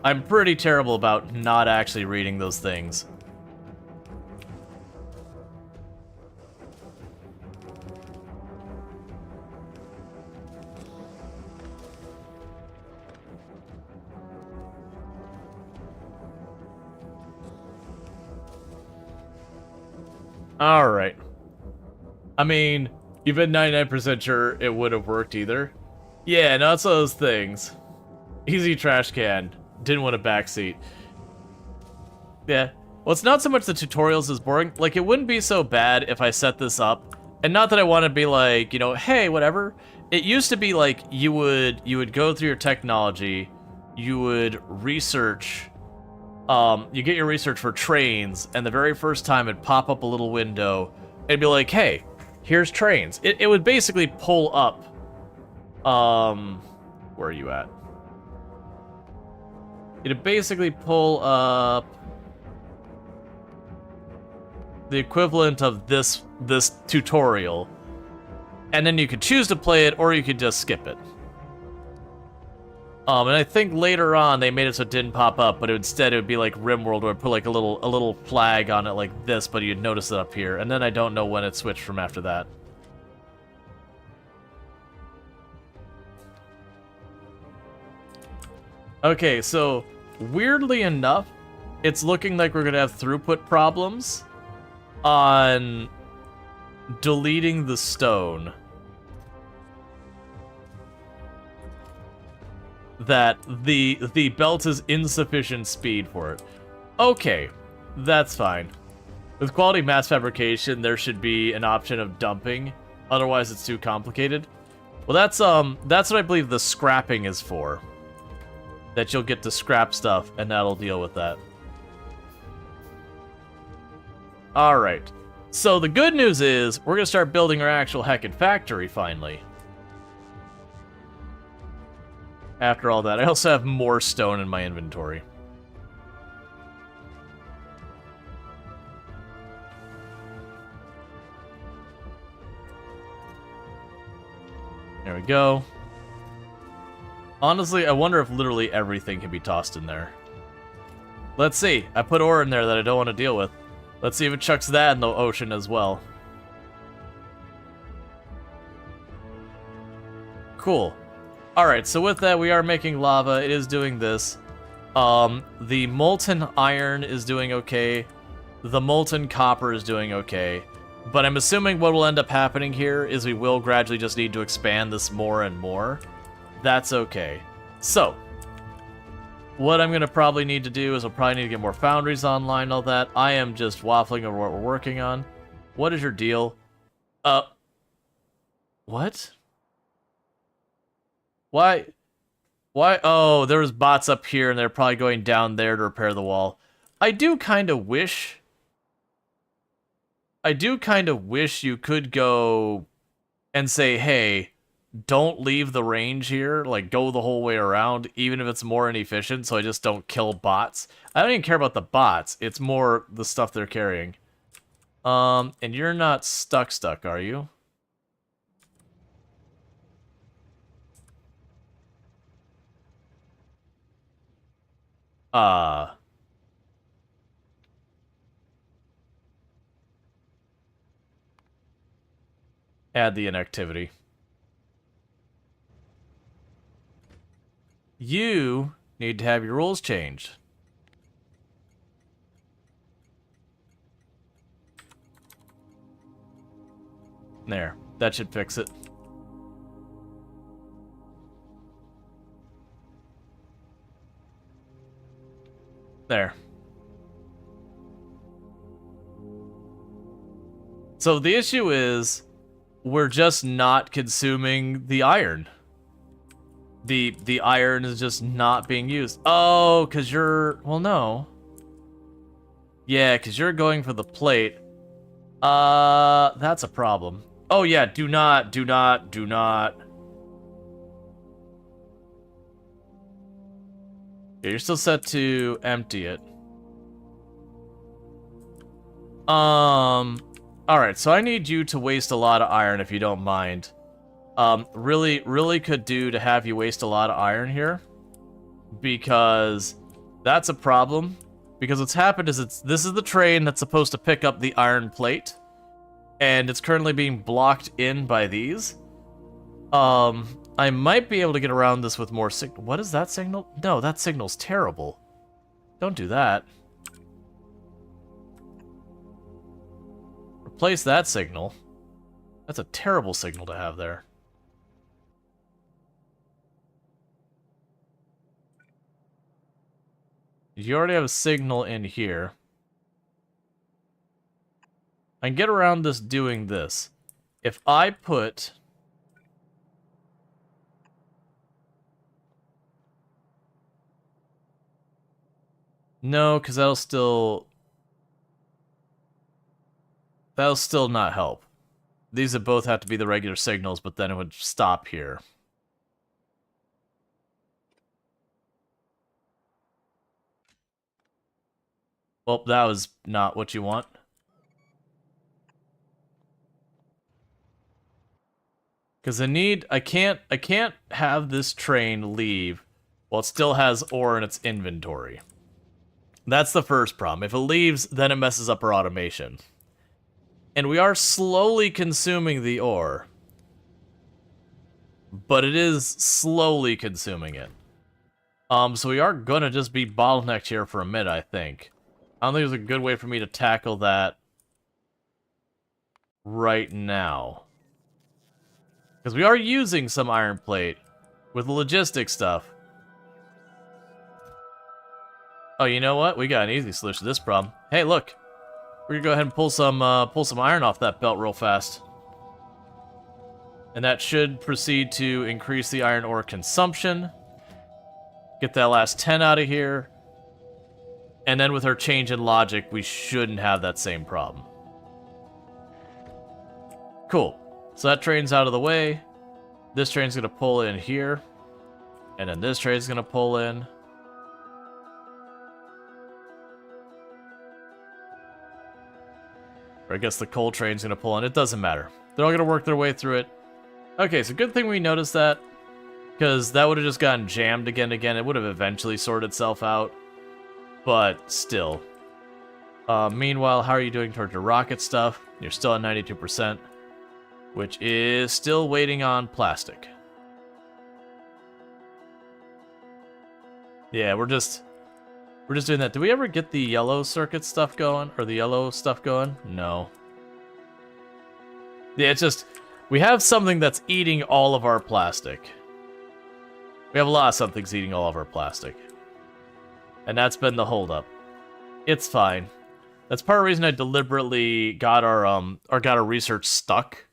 I'm pretty terrible about not actually reading those things. Alright. I mean, you've been 99% sure it would have worked either. Yeah, no, it's those things. Easy trash can. Didn't want a backseat. Yeah. Well, it's not so much the tutorials is boring. Like, it wouldn't be so bad if I set this up. And not that I want to be like, you know, hey, whatever. It used to be like you would go through your technology, you would research. You get your research for trains, and the very first time it'd pop up a little window, it'd be like, hey, here's trains. It would basically pull up, where are you at? It'd basically pull up the equivalent of this tutorial, and then you could choose to play it, or you could just skip it. And I think later on they made it so it didn't pop up, but instead it would be like RimWorld, where it put like a little flag on it like this, but you'd notice it up here. And then I don't know when it switched from after that. Okay, so weirdly enough, it's looking like we're gonna have throughput problems on deleting the stone. That the belt is insufficient speed for it. Okay, that's fine. With quality mass fabrication, there should be an option of dumping. Otherwise, it's too complicated. Well, that's what I believe the scrapping is for. That you'll get to scrap stuff, and that'll deal with that. All right. So the good news is we're gonna start building our actual heckin' factory finally. After all that, I also have more stone in my inventory. There we go. Honestly, I wonder if literally everything can be tossed in there. Let's see. I put ore in there that I don't want to deal with. Let's see if it chucks that in the ocean as well. Cool. Alright, so with that, we are making lava. It is doing this. The molten iron is doing okay. The molten copper is doing okay. But I'm assuming what will end up happening here is we will gradually just need to expand this more and more. That's okay. So, what I'm going to probably need to do is I'll probably need to get more foundries online, all that. I am just waffling over what we're working on. What is your deal? What? Why? Oh, there was bots up here, and they're probably going down there to repair the wall. I do kind of wish you could go and say, hey, don't leave the range here. Like, go the whole way around, even if it's more inefficient, so I just don't kill bots. I don't even care about the bots. It's more the stuff they're carrying. And you're not stuck, are you? Add the inactivity. You need to have your rules changed. There. That should fix it. There. So the issue is we're just not consuming the iron. The iron is just not being used. Oh, because you're... Well, no. Yeah, because you're going for the plate. That's a problem. Oh yeah, do not. Yeah, you're still set to empty it. Alright, so I need you to waste a lot of iron if you don't mind. Really could do to have you waste a lot of iron here. Because that's a problem. Because what's happened is this is the train that's supposed to pick up the iron plate. And it's currently being blocked in by these. I might be able to get around this with more signal. What is that signal? No, that signal's terrible. Don't do that. Replace that signal. That's a terrible signal to have there. You already have a signal in here. I can get around this doing this. If I put... No, because that'll still not help. These would both have to be the regular signals, but then it would stop here. Well, that was not what you want. Because I can't have this train leave while it still has ore in its inventory. That's the first problem. If it leaves, then it messes up our automation. And we are slowly consuming the ore. But it is slowly consuming it. So we are gonna just be bottlenecked here for a minute, I think. I don't think there's a good way for me to tackle that right now. Because we are using some iron plate with the logistics stuff. Oh, you know what? We got an easy solution to this problem. Hey, look. We're gonna go ahead and pull some iron off that belt real fast. And that should proceed to increase the iron ore consumption. Get that last 10 out of here. And then with our change in logic, we shouldn't have that same problem. Cool. So that train's out of the way. This train's gonna pull in here. And then this train's gonna pull in. Or I guess the coal train's gonna pull in. It doesn't matter. They're all gonna work their way through it. Okay, so good thing we noticed that. Because that would have just gotten jammed again and again. It would have eventually sorted itself out. But still. Meanwhile, how are you doing towards your rocket stuff? You're still at 92%. Which is still waiting on plastic. Yeah, we're just doing that. Did we ever get the yellow circuit stuff going? Or the yellow stuff going? No. Yeah, it's just... We have something that's eating all of our plastic. We have a lot of something's eating all of our plastic. And that's been the holdup. It's fine. That's part of the reason I deliberately got our research stuck.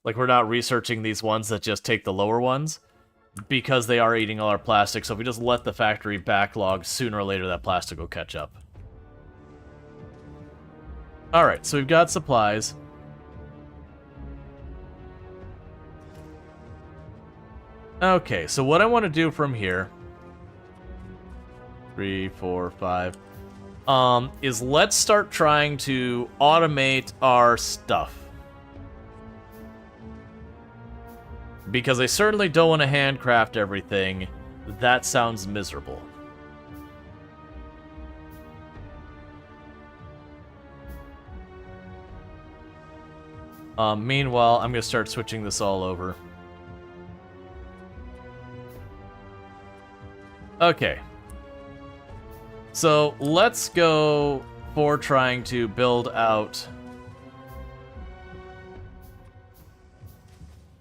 Like, we're not researching these ones that just take the lower ones. Because they are eating all our plastic, so if we just let the factory backlog, sooner or later that plastic will catch up. Alright, so we've got supplies. Okay, so what I want to do from here... 3, 4, 5... is let's start trying to automate our stuff. Because I certainly don't want to handcraft everything. That sounds miserable. Meanwhile, I'm going to start switching this all over. Okay. So, let's go for trying to build out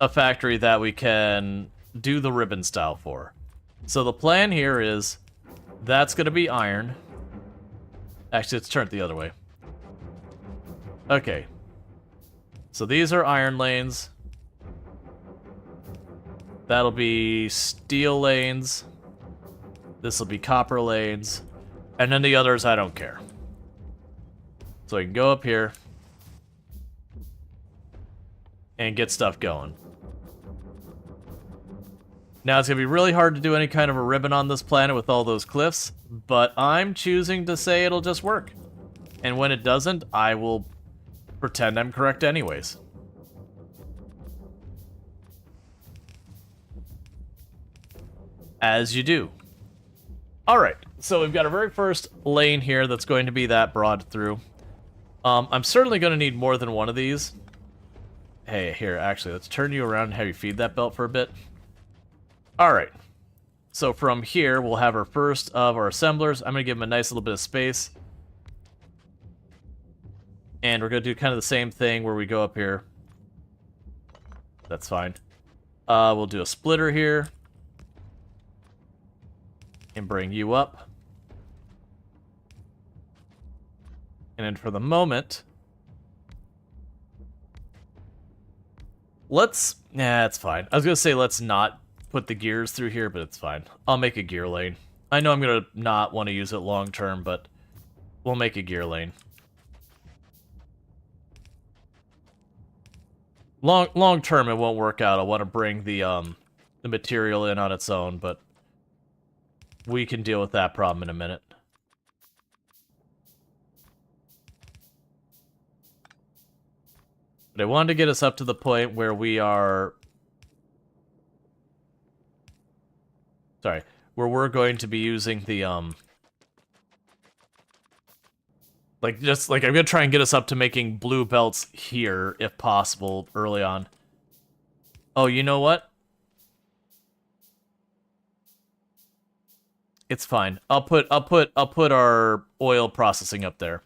a factory that we can do the ribbon style for. So the plan here is that's going to be iron. Actually, it's turned the other way. Okay. So these are iron lanes. That'll be steel lanes. This will be copper lanes. And then the others, I don't care. So I can go up here. and get stuff going. Now, it's going to be really hard to do any kind of a ribbon on this planet with all those cliffs, but I'm choosing to say it'll just work. And when it doesn't, I will pretend I'm correct anyways. As you do. Alright, so we've got our very first lane here that's going to be that broad through. I'm certainly going to need more than one of these. Hey, here, actually, let's turn you around and have you feed that belt for a bit. Alright, so from here, we'll have our first of our assemblers. I'm going to give them a nice little bit of space. And we're going to do kind of the same thing where we go up here. That's fine. We'll do a splitter here. And bring you up. And then for the moment... Nah, it's fine. I was going to say let's not put the gears through here, but it's fine. I'll make a gear lane. I know I'm going to not want to use it long term, but we'll make a gear lane. Long term, it won't work out. I want to bring the material in on its own, but we can deal with that problem in a minute. But I wanted to get us up to the point where we are... Sorry, where we're going to be using the, I'm gonna try and get us up to making blue belts here, if possible, early on. Oh, you know what? It's fine. I'll put our oil processing up there.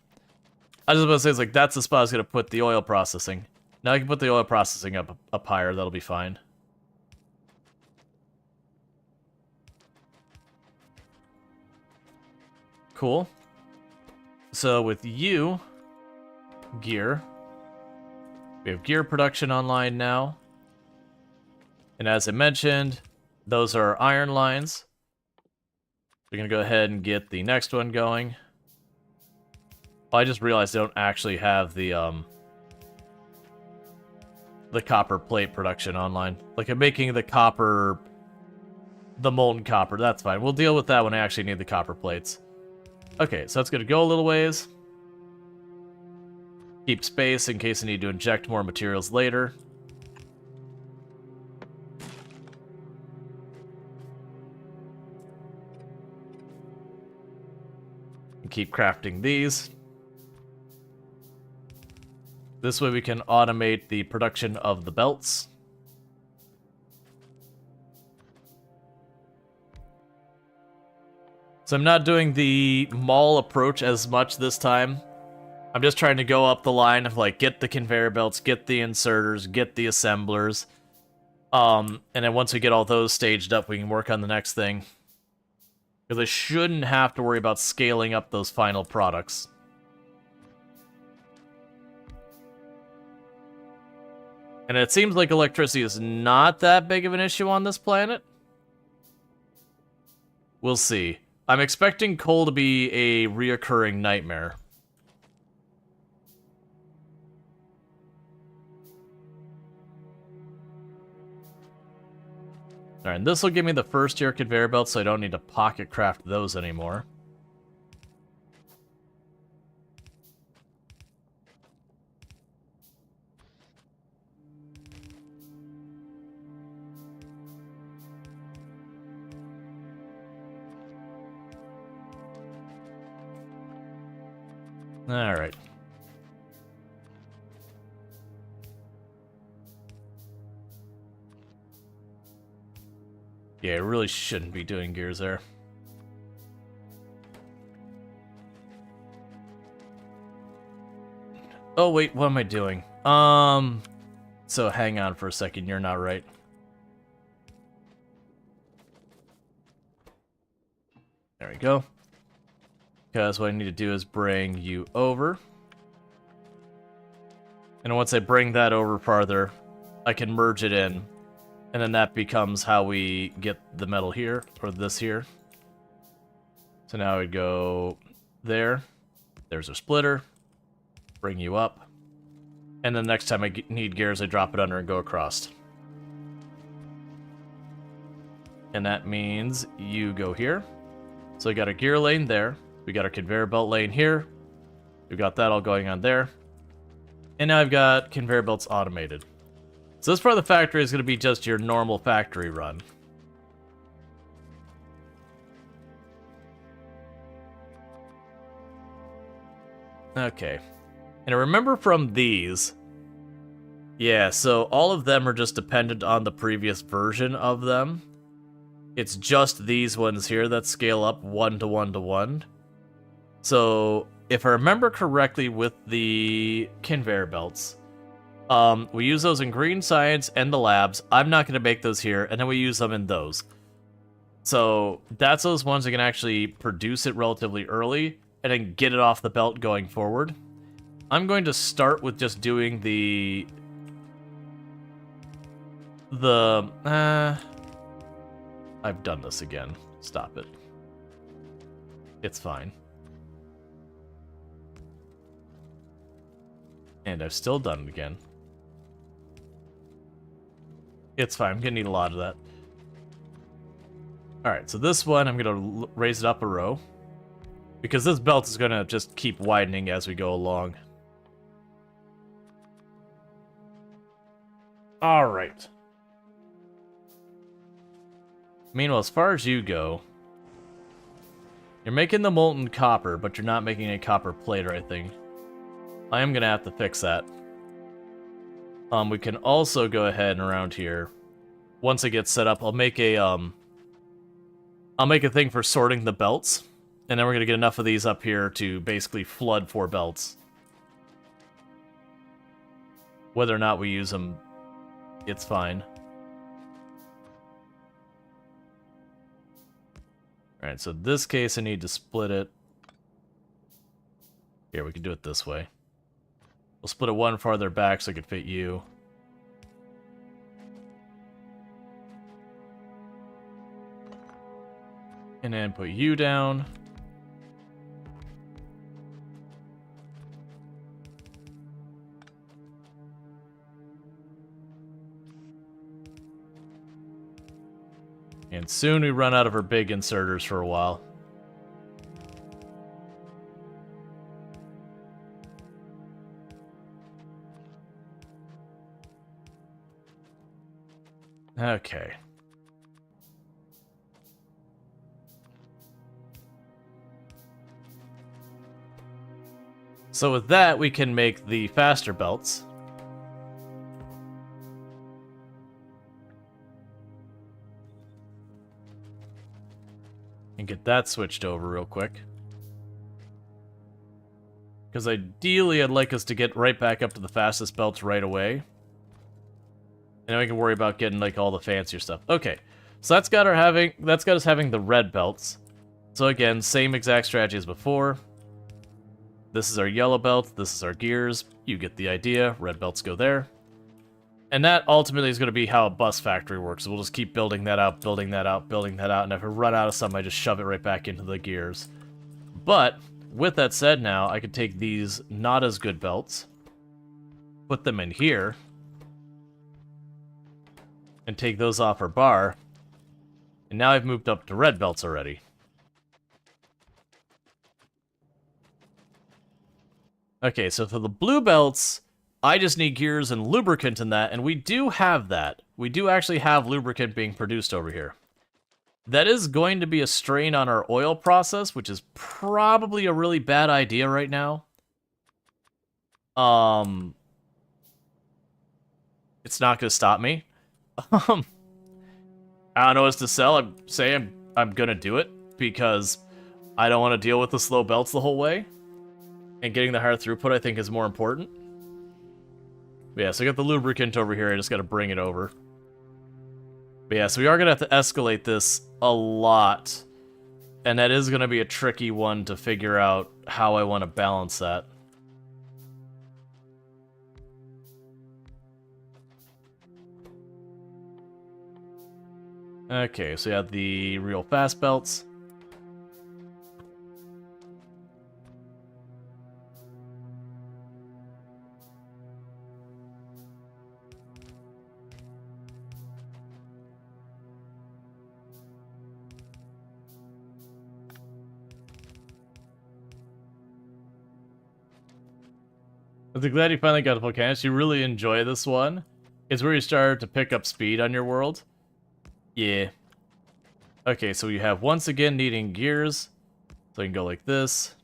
I was just about to say, it's like, that's the spot I was gonna put the oil processing. Now I can put the oil processing up higher, that'll be fine. Cool. So with you, gear. We have gear production online now. And as I mentioned, those are iron lines. We're going to go ahead and get the next one going. Oh, I just realized I don't actually have the copper plate production online. Like, I'm making the copper... the molten copper, that's fine. We'll deal with that when I actually need the copper plates. Okay, so that's going to go a little ways. Keep space in case I need to inject more materials later. And keep crafting these. This way we can automate the production of the belts. So I'm not doing the mall approach as much this time. I'm just trying to go up the line of, like, get the conveyor belts, get the inserters, get the assemblers. And then once we get all those staged up, we can work on the next thing. Because I shouldn't have to worry about scaling up those final products. And it seems like electricity is not that big of an issue on this planet. We'll see. I'm expecting coal to be a reoccurring nightmare. Alright, and this will give me the first tier conveyor belt, so I don't need to pocket craft those anymore. Alright. Yeah, I really shouldn't be doing gears there. Oh, wait, what am I doing? So hang on for a second, you're not right. There we go. Because what I need to do is bring you over. And once I bring that over farther, I can merge it in. And then that becomes how we get the metal here, or this here. So now we go there. There's a splitter. Bring you up. And then next time I need gears, I drop it under and go across. And that means you go here. So we got a gear lane there. We got our conveyor belt lane here. We've got that all going on there. And now I've got conveyor belts automated. So this part of the factory is going to be just your normal factory run. Okay. And I remember from these... Yeah, so all of them are just dependent on the previous version of them. It's just these ones here that scale up 1 to 1 to 1. So, if I remember correctly with the conveyor belts, we use those in green science and the labs. I'm not going to make those here, and then we use them in those. So, that's those ones that can actually produce it relatively early, and then get it off the belt going forward. I'm going to start with just doing I've done this again. Stop it. It's fine. And I've still done it again. It's fine. I'm gonna need a lot of that. Alright, so this one, I'm gonna raise it up a row. Because this belt is gonna just keep widening as we go along. Alright. Meanwhile, as far as you go, you're making the molten copper, but you're not making a copper plate or anything. I am gonna have to fix that. We can also go ahead and around here. Once it gets set up, I'll make a thing for sorting the belts, and then we're gonna get enough of these up here to basically flood 4 belts. Whether or not we use them, it's fine. Alright, so in this case I need to split it. Here, we can do it this way. We'll split it one farther back so it can fit you. And then put you down. And soon we run out of our big inserters for a while. Okay. So with that, we can make the faster belts. And get that switched over real quick. Because ideally, I'd like us to get right back up to the fastest belts right away. And then we can worry about getting like all the fancier stuff. Okay, so that's got us having the red belts. So again, same exact strategy as before. This is our yellow belt, this is our gears. You get the idea. Red belts go there. And that ultimately is going to be how a bus factory works. We'll just keep building that out, building that out, building that out, and if I run out of something, I just shove it right back into the gears. But, with that said now, I could take these not as good belts, put them in here, and take those off our bar, and now I've moved up to red belts already. Okay, so for the blue belts, I just need gears and lubricant in that, and we do have that. We do actually have lubricant being produced over here. That is going to be a strain on our oil process, which is probably a really bad idea right now. It's not going to stop me. I don't know what to sell. I'm going to do it, because I don't want to deal with the slow belts the whole way. And getting the higher throughput, I think, is more important. But yeah, so I got the lubricant over here, I just gotta bring it over. But yeah, so we are gonna have to escalate this a lot. And that is gonna be a tricky one to figure out how I want to balance that. Okay, so we have the real fast belts. I'm glad you finally got a volcanics. You really enjoy this one. It's where you start to pick up speed on your world. Yeah. Okay, so we have once again needing gears. So I can go like this.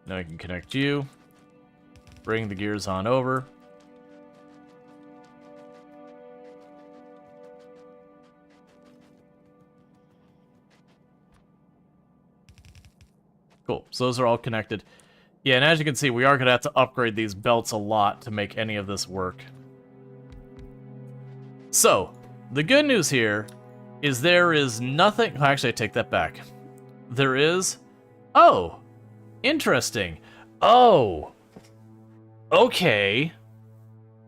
Now I can connect you. Bring the gears on over. Cool, so those are all connected. Yeah, and as you can see, we are going to have to upgrade these belts a lot to make any of this work. So, the good news here is there is nothing... Actually, I take that back. There is... Oh! Interesting. Oh! Okay.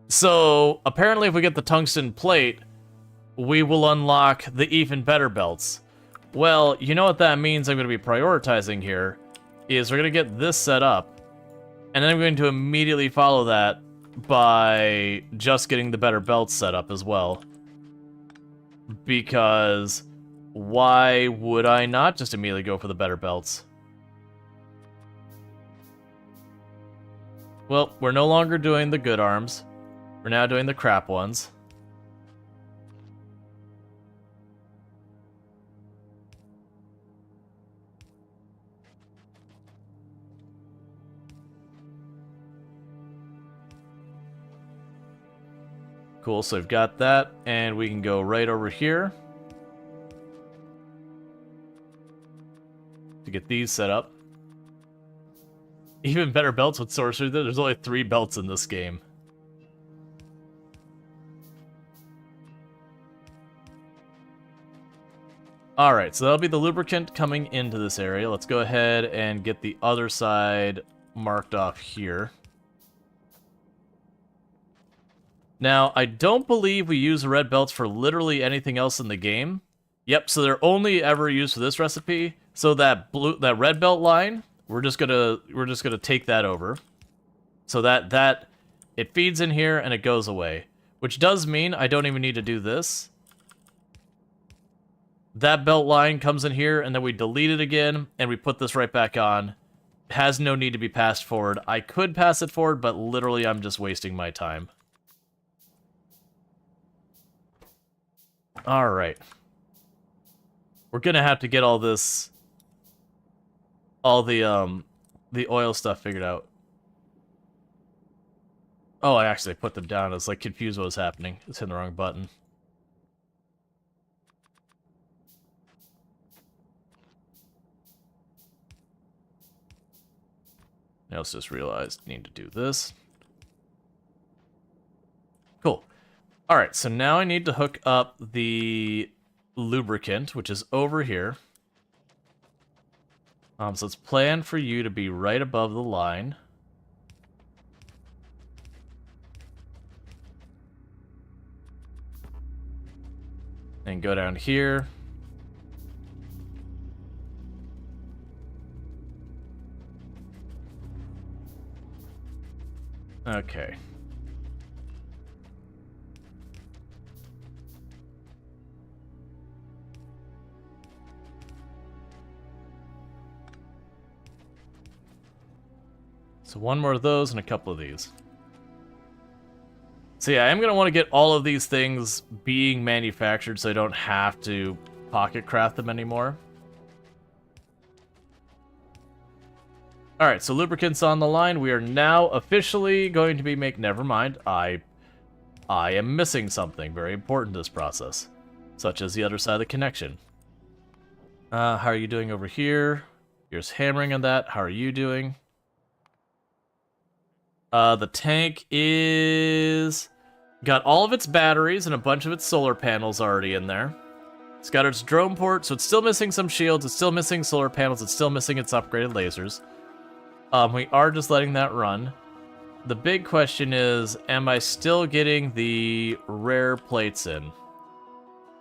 So, apparently if we get the tungsten plate, we will unlock the even better belts. Well, you know what that means I'm going to be prioritizing here, is we're going to get this set up, and then I'm going to immediately follow that by just getting the better belts set up as well. Because why would I not just immediately go for the better belts? Well, we're no longer doing the good arms. We're now doing the crap ones. Cool, so we've got that, and we can go right over here to get these set up. Even better belts with sorcery. There's only 3 belts in this game. Alright, so that'll be the lubricant coming into this area. Let's go ahead and get the other side marked off here. Now, I don't believe we use the red belts for literally anything else in the game. Yep, so they're only ever used for this recipe. So that red belt line, we're just gonna take that over. So that it feeds in here and it goes away. Which does mean I don't even need to do this. That belt line comes in here and then we delete it again and we put this right back on. It has no need to be passed forward. I could pass it forward, but literally I'm just wasting my time. Alright. We're gonna have to get all this... all the oil stuff figured out. Oh, I actually put them down. I was, like, confused what was happening. It's hitting the wrong button. I also just realized I need to do this. Cool. Alright, so now I need to hook up the lubricant, which is over here. So it's planned for you to be right above the line. And go down here. Okay. So one more of those and a couple of these. So yeah, I'm going to want to get all of these things being manufactured so I don't have to pocket craft them anymore. Alright, so lubricants on the line. We are now officially going to be never mind. I am missing something very important in this process. Such as the other side of the connection. How are you doing over here? Here's hammering on that. How are you doing? The tank is... got all of its batteries and a bunch of its solar panels already in there. It's got its drone port, so it's still missing some shields, it's still missing solar panels, it's still missing its upgraded lasers. We are just letting that run. The big question is, am I still getting the rare plates in?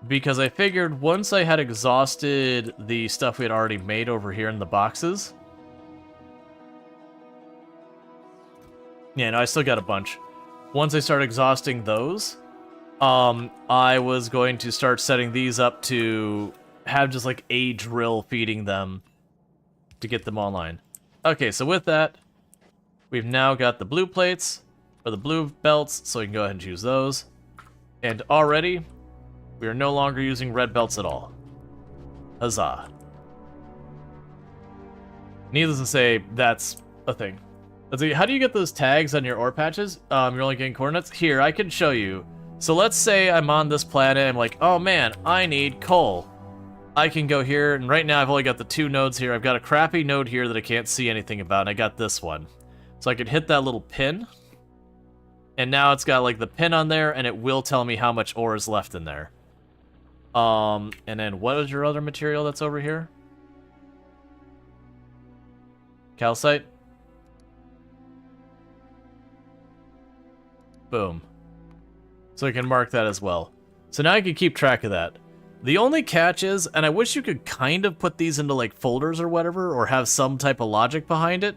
Because I figured once I had exhausted the stuff we had already made over here in the boxes... Yeah, no, I still got a bunch. Once I start exhausting those, I was going to start setting these up to have just like a drill feeding them to get them online. Okay, so with that, We've now got the blue plates, or the blue belts, so we can go ahead and choose those. And already, we are no longer using red belts at all. Huzzah. Needless to say, that's a thing. Let's see, how do you get those tags on your ore patches? You're only getting coordinates? Here, I can show you. So let's say I'm on this planet, I'm like, oh man, I need coal. I can go here, and right now I've only got the 2 nodes here. I've got a crappy node here that I can't see anything about, and I got this one. So I could hit that little pin, and now it's got like the pin on there, and it will tell me how much ore is left in there. And then what is your other material that's over here? Calcite? Boom. So I can mark that as well. So now I can keep track of that. The only catch is, and I wish you could kind of put these into like folders or whatever, or have some type of logic behind it.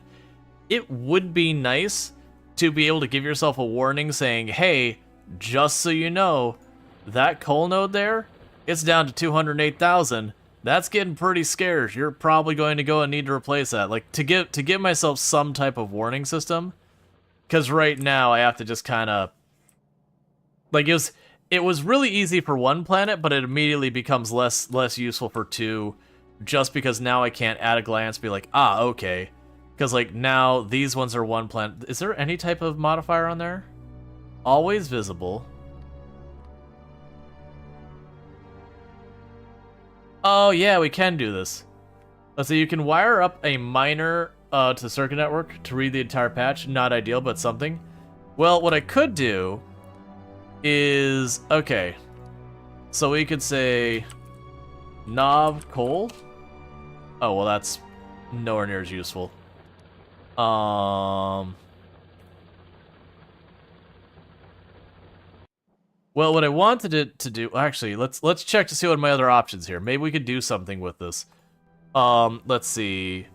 It would be nice to be able to give yourself a warning saying, hey, just so you know, that coal node there, it's down to 208,000. That's getting pretty scarce. You're probably going to go and need to replace that. Like, to give myself some type of warning system. Because right now, I have to just kind of... Like, it was really easy for one planet, but it immediately becomes less useful for 2, just because now I can't at a glance be like, ah, okay. Because, like, now these ones are one planet. Is there any type of modifier on there? Always visible. Oh, yeah, we can do this. Let's see, you can wire up a miner to the circuit network to read the entire patch. Not ideal, but something. Well, what I could do is... Okay. So we could say... Nav coal? Oh, well, that's nowhere near as useful. Well, what I wanted to do... Actually, let's check to see what my other options here. Maybe we could do something with this. Let's see.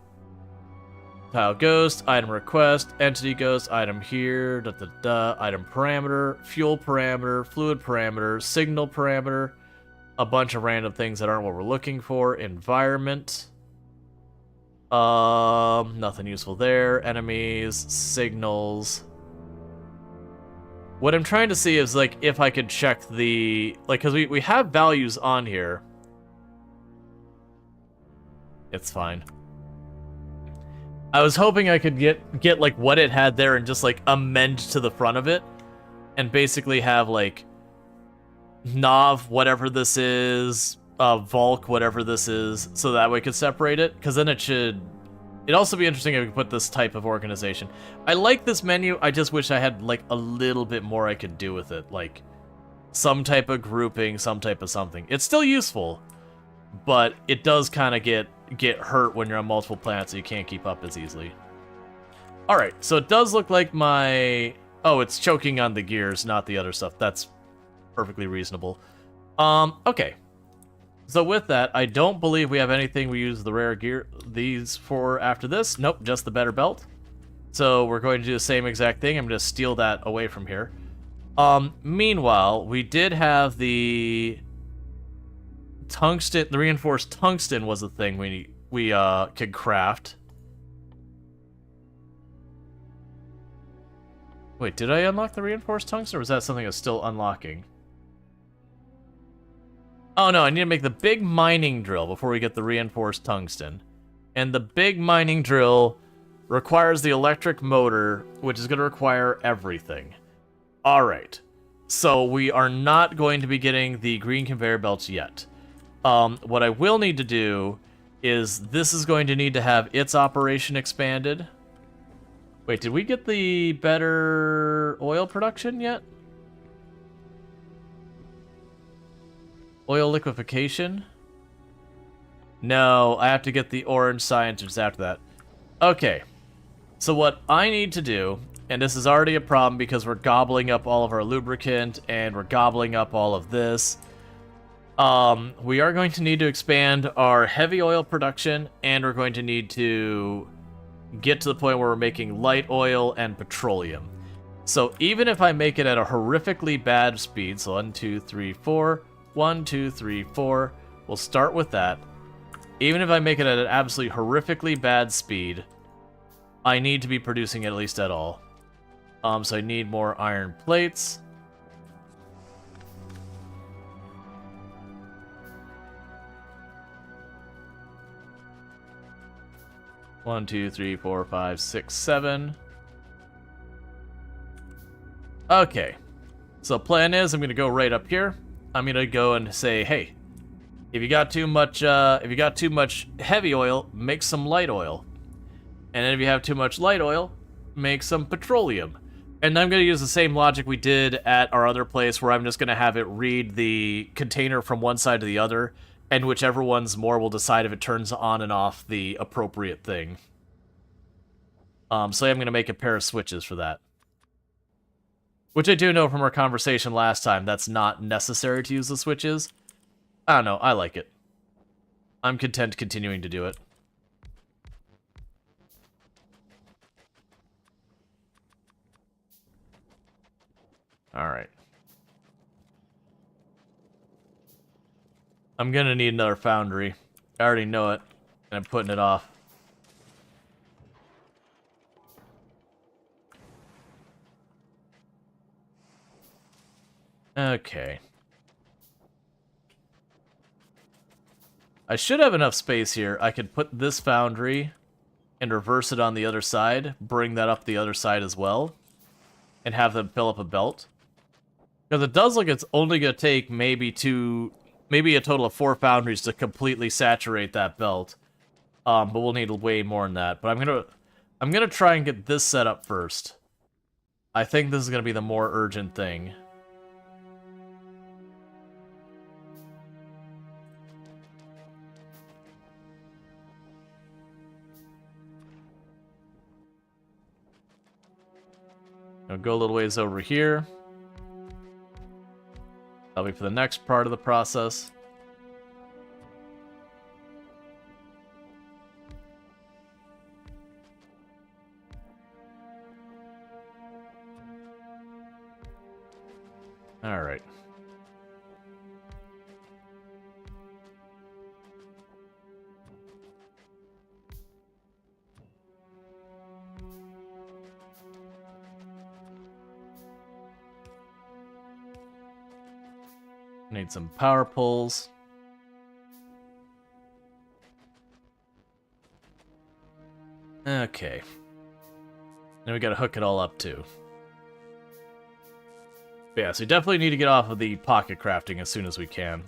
Tile ghost, item request, entity ghost, item here, item parameter, fuel parameter, fluid parameter, signal parameter, a bunch of random things that aren't what we're looking for, environment. Nothing useful there, enemies, signals. What I'm trying to see is, like, if I could check the... Like, because we have values on here. It's fine. I was hoping I could get like, what it had there and just, like, amend to the front of it. And basically have, like, Nav, whatever this is, Volk, whatever this is, so that way we could separate it. Because then it should... It'd also be interesting if we could put this type of organization. I like this menu, I just wish I had, like, a little bit more I could do with it. Like, some type of grouping, some type of something. It's still useful, but it does kind of get hurt when you're on multiple planets, so you can't keep up as easily. Alright, so it does look like my... Oh, it's choking on the gears, not the other stuff. That's perfectly reasonable. Okay. So with that, I don't believe we have anything we use the rare gear these for after this. Nope, just the better belt. So we're going to do the same exact thing. I'm going to steal that away from here. Meanwhile, we did have the tungsten, the reinforced tungsten was the thing we could craft. Wait, did I unlock the reinforced tungsten, or was that something that's still unlocking? Oh no, I need to make the big mining drill before we get the reinforced tungsten. And the big mining drill requires the electric motor, which is going to require everything. Alright, so we are not going to be getting the green conveyor belts yet. What I will need to do is this is going to need to have its operation expanded. Wait, did we get the better oil production yet? Oil liquefaction? No, I have to get the orange scientists after that. Okay, so what I need to do, and this is already a problem because we're gobbling up all of our lubricant and we're gobbling up all of this. We are going to need to expand our heavy oil production, and we're going to need to get to the point where we're making light oil and petroleum. So even if I make it at a horrifically bad speed, so 1, 2, 3, 4, 1, 2, 3, 4, we'll start with that. Even if I make it at an absolutely horrifically bad speed, I need to be producing at least at all. So I need more iron plates. One, two, three, four, five, six, 7. Okay. So plan is I'm gonna go right up here. I'm gonna go and say, hey, if you got too much heavy oil, make some light oil. And then if you have too much light oil, make some petroleum. And I'm going to use the same logic we did at our other place, where I'm just going to have it read the container from one side to the other, and whichever one's more will decide if it turns on and off the appropriate thing. So I'm going to make a pair of switches for that. Which I do know from our conversation last time, that's not necessary to use the switches. I don't know, I like it. I'm content continuing to do it. Alright. I'm gonna need another foundry. I already know it, and I'm putting it off. Okay. I should have enough space here. I could put this foundry and reverse it on the other side, bring that up the other side as well, and have them fill up a belt. Because it does look like it's only going to take maybe a total of 4 foundries to completely saturate that belt. But we'll need way more than that. But I'm gonna try and get this set up first. I think this is gonna be the more urgent thing. I'll go a little ways over here. That'll be for the next part of the process. All right. Need some power poles. Okay. Now we gotta hook it all up too. But yeah, so we definitely need to get off of the pocket crafting as soon as we can.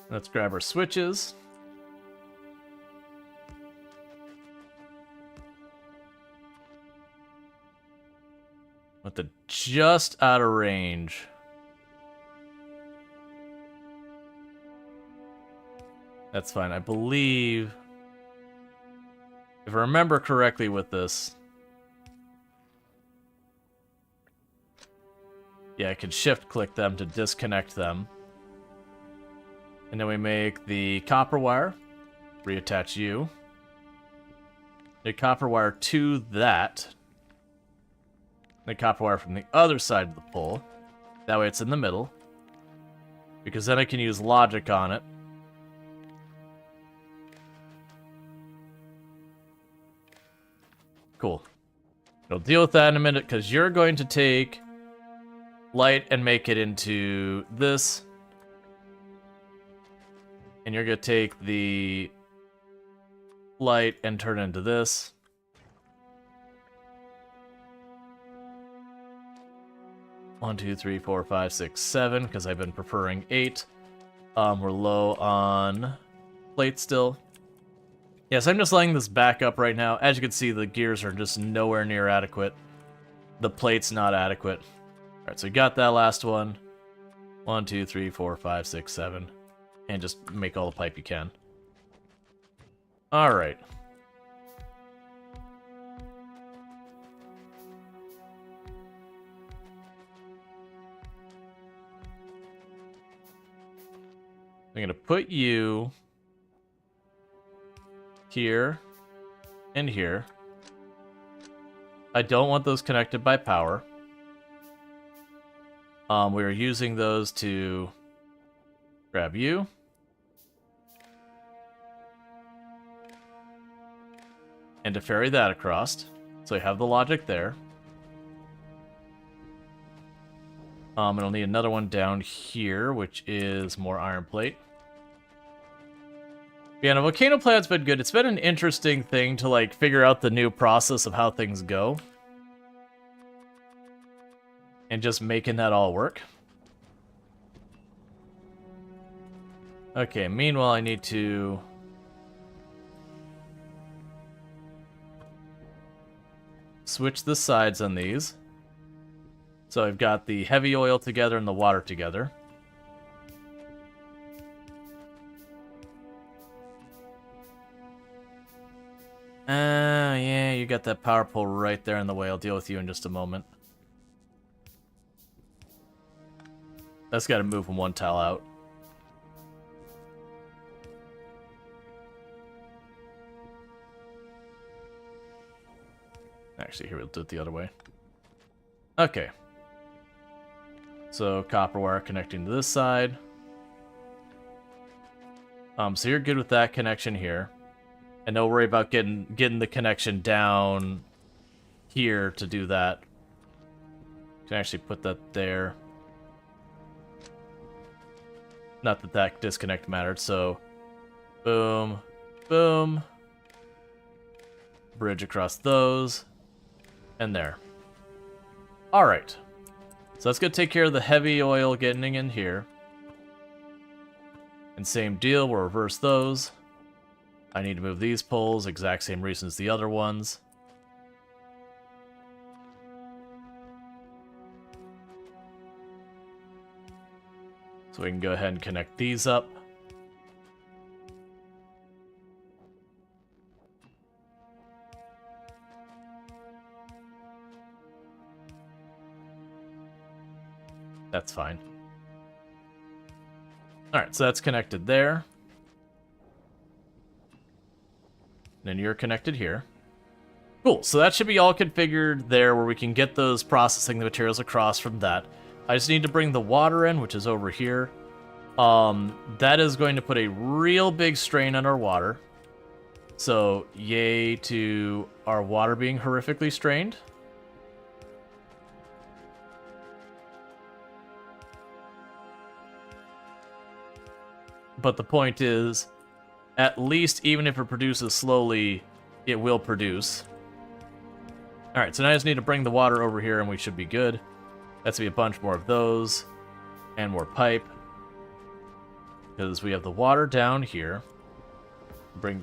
Let's grab our switches. With the just out of range. That's fine. I believe, if I remember correctly with this, yeah, I can shift click them to disconnect them. And then we make the copper wire, reattach you. The copper wire to that. The copper wire from the other side of the pole. That way it's in the middle. Because then I can use logic on it. Cool. We'll deal with that in a minute, because you're going to take light and make it into this. And you're going to take the light and turn it into this. One, two, three, four, five, six, 7, because I've been preferring 8. We're low on plate still. Yes, I'm just letting this back up right now. As you can see, the gears are just nowhere near adequate. The plate's not adequate. Alright, so we got that last one. 1, 2, 3, 4, 5, 6, 7. And just make all the pipe you can. Alright. I'm gonna put you here and here. I don't want those connected by power. We are using those to grab you and to ferry that across. So you have the logic there. And I'll need another one down here, which is more iron plate. Yeah, the volcano planet's been good. It's been an interesting thing to, like, figure out the new process of how things go. And just making that all work. Okay, meanwhile, I need to... switch the sides on these. So I've got the heavy oil together and the water together. Yeah, you got that power pole right there in the way. I'll deal with you in just a moment. That's got to move from one tile out. Actually, here we'll do it the other way. Okay. So copper wire connecting to this side. So you're good with that connection here. And don't worry about getting the connection down here to do that. You can actually put that there. Not that that disconnect mattered, so boom, boom. Bridge across those. And there. Alright. So that's going to take care of the heavy oil getting in here. And same deal, we'll reverse those. I need to move these poles, exact same reason as the other ones. So we can go ahead and connect these up. That's fine. Alright, so that's connected there. Then you're connected here. Cool, so that should be all configured there where we can get those processing the materials across from that. I just need to bring the water in, which is over here. That is going to put a real big strain on our water. So, yay to our water being horrifically strained. But the point is, at least even if it produces slowly, it will produce. Alright, so now I just need to bring the water over here and we should be good. That's going to be a bunch more of those. And more pipe. Because we have the water down here. Bring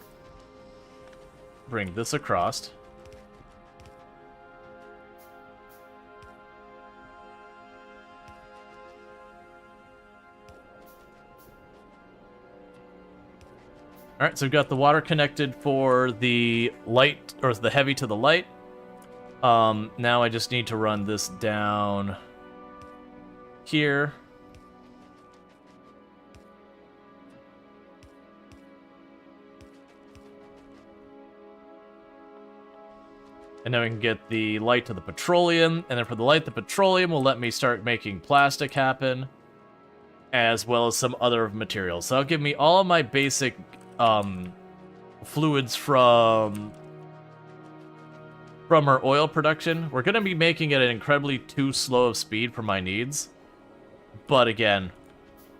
this across. Alright, so we've got the water connected for the light, or the heavy to the light. Now I just need to run this down here. And then we can get the light to the petroleum, and then for the light, the petroleum will let me start making plastic happen, as well as some other materials. So that'll give me all of my basic fluids from our oil production. We're going to be making it an incredibly too slow of speed for my needs. But again,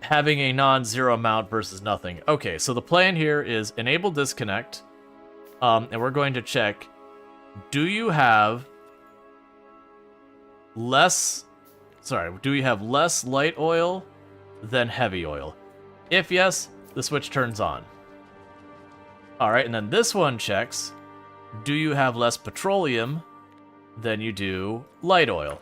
having a non-zero amount versus nothing. Okay, so the plan here is enable disconnect. And we're going to check, do you have less light oil than heavy oil? If yes, the switch turns on. Alright, and then this one checks, do you have less petroleum than you do light oil?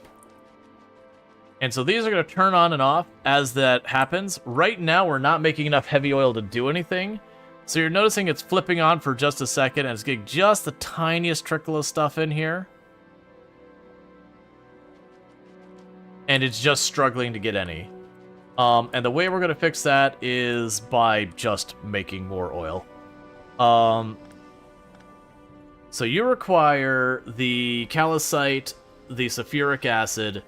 And so these are going to turn on and off as that happens. Right now, we're not making enough heavy oil to do anything. So you're noticing it's flipping on for just a second, and it's getting just the tiniest trickle of stuff in here. And it's just struggling to get any. And the way we're going to fix that is by just making more oil. So you require the calcite, the sulfuric acid,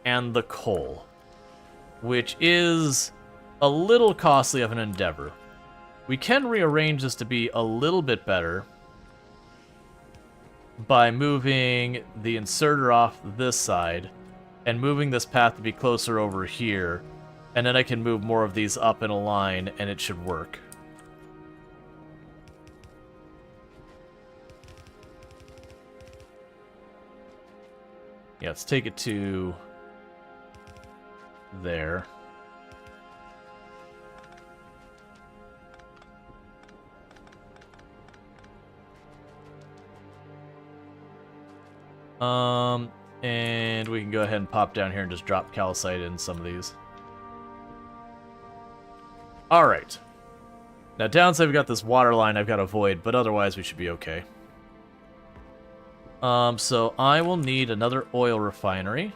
and the coal, which is a little costly of an endeavor. We can rearrange this to be a little bit better. by moving the inserter off this side and moving this path to be closer over here. And then I can move more of these up in a line and it should work. Yeah, let's take it to there. And we can go ahead and pop down here and just drop calcite in some of these. Alright. Now downside, we've got this water line I've got to avoid, but otherwise we should be okay. So I will need another oil refinery.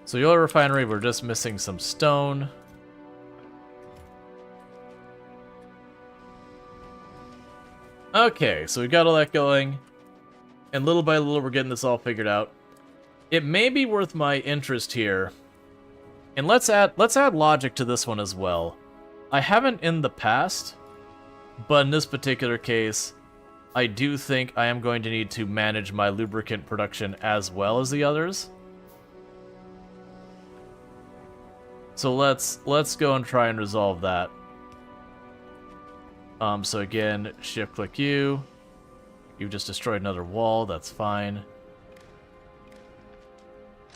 So the oil refinery, we're just missing some stone. Okay, so we got all that going, and little by little we're getting this all figured out. It may be worth my interest here, and let's add logic to this one as well. I haven't in the past, but in this particular case, I do think I am going to need to manage my lubricant production as well as the others. So let's go and try and resolve that. So again, shift-click U. You've just destroyed another wall, that's fine.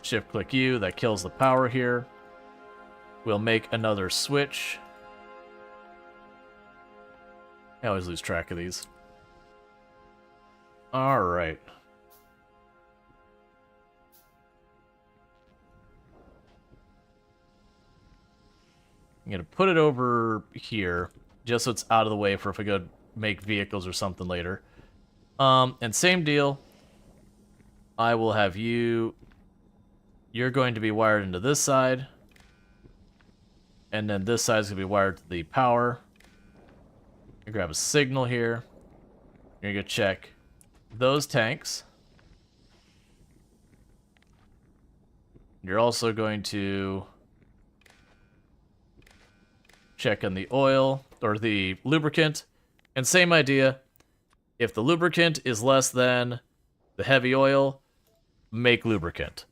Shift-click U, that kills the power here. We'll make another switch. I always lose track of these. Alright. I'm going to put it over here, just so it's out of the way for if we go make vehicles or something later. And same deal. I will have you... You're going to be wired into this side. And then this side is going to be wired to the power. You grab a signal here. You're going to check those tanks. You're also going to check on the oil, or the lubricant. And same idea. If the lubricant is less than the heavy oil, make lubricant.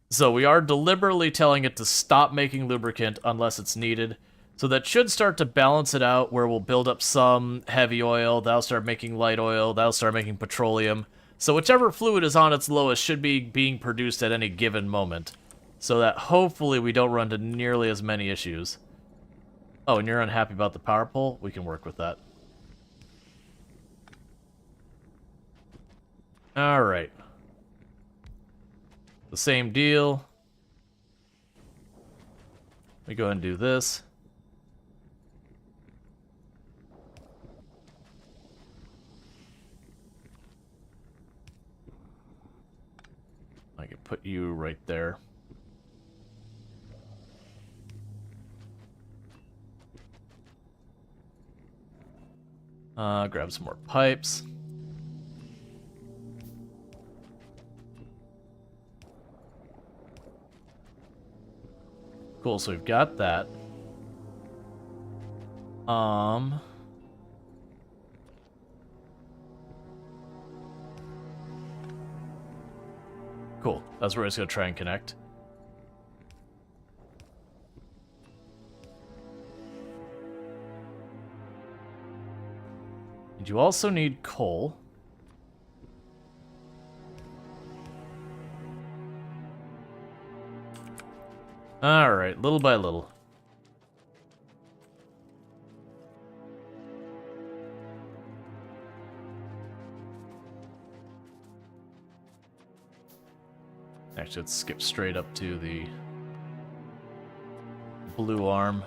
So we are deliberately telling it to stop making lubricant unless it's needed. So that should start to balance it out, where we'll build up some heavy oil, that'll start making light oil, that'll start making petroleum. So whichever fluid is on its lowest should be being produced at any given moment. So that hopefully we don't run into nearly as many issues. Oh, and you're unhappy about the power pole? We can work with that. Alright. The same deal. We go ahead and do this. I can put you right there. Grab some more pipes. Cool, so we've got that. Cool. That's where I was going to try and connect. And you also need coal. Alright, little by little. Actually, let's skip straight up to the blue arm.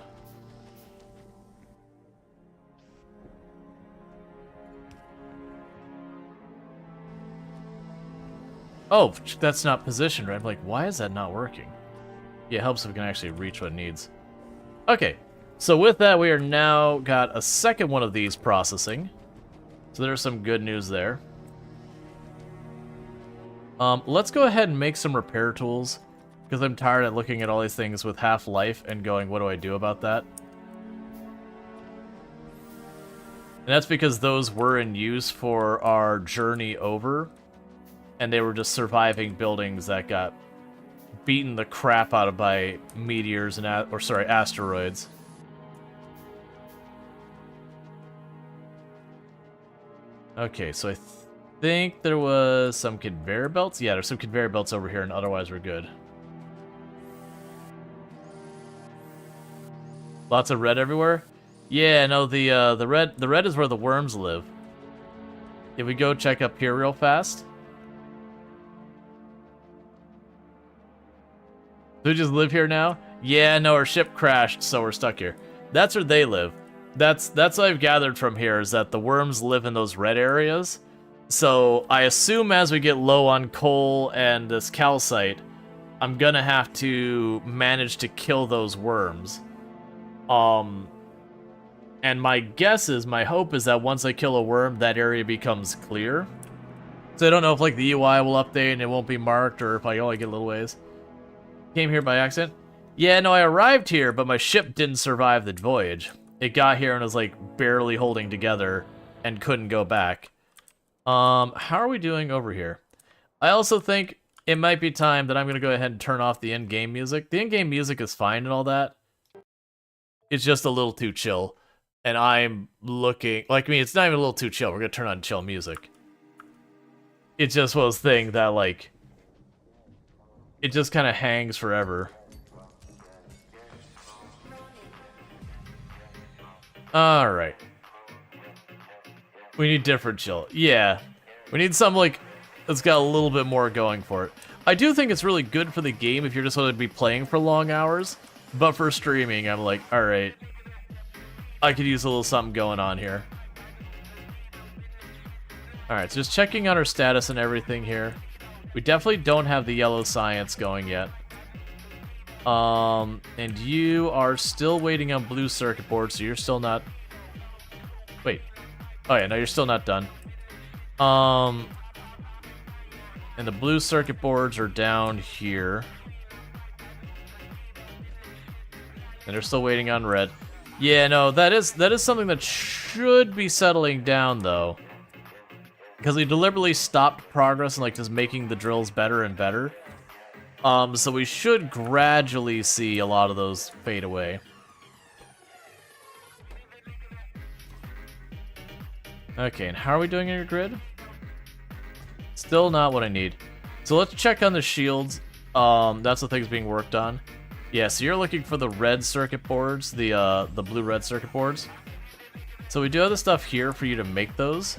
Oh, that's not positioned right. I'm like, why is that not working? Yeah, it helps if we can actually reach what it needs. Okay, so with that, we are now got a second one of these processing. So there's some good news there. Let's go ahead and make some repair tools, because I'm tired of looking at all these things with half-life and going, what do I do about that? And that's because those were in use for our journey over, and they were just surviving buildings that got beaten the crap out of by meteors and asteroids. Okay, so I think there was some conveyor belts. Yeah, there's some conveyor belts over here, and otherwise we're good. Lots of red everywhere. Yeah, no, the red is where the worms live. If we go check up here real fast. Do we just live here now? Yeah, no, our ship crashed, so we're stuck here. That's where they live. That's what I've gathered from here, is that the worms live in those red areas. So I assume as we get low on coal and this calcite, I'm gonna have to manage to kill those worms. And my guess is, my hope is that once I kill a worm, that area becomes clear. So I don't know if like the UI will update and it won't be marked, or if I only get a little ways. Came here by accident? Yeah, no, I arrived here, but my ship didn't survive the voyage. It got here and was like barely holding together and couldn't go back. How are we doing over here? I also think it might be time that I'm gonna go ahead and turn off the in-game music. The in-game music is fine and all that. It's just a little too chill. And I'm looking, like, I mean, it's not even a little too chill. We're gonna turn on chill music. It just was a thing that, like, it just kind of hangs forever. Alright. We need different chill. Yeah. We need something, like, that's got a little bit more going for it. I do think it's really good for the game if you're just going to be playing for long hours. But for streaming, I'm like, alright. I could use a little something going on here. Alright, so just checking on our status and everything here. We definitely don't have the yellow science going yet. And you are still waiting on blue circuit board, so you're still not... Wait. Oh yeah, no, you're still not done. And the blue circuit boards are down here. And they're still waiting on red. Yeah, no, that is something that should be settling down, though. Because we deliberately stopped progress and, like, just making the drills better and better. So we should gradually see a lot of those fade away. Okay, and how are we doing in your grid? Still not what I need. So let's check on the shields. That's the things being worked on. Yeah, so you're looking for the red circuit boards, the blue-red circuit boards. So we do have the stuff here for you to make those.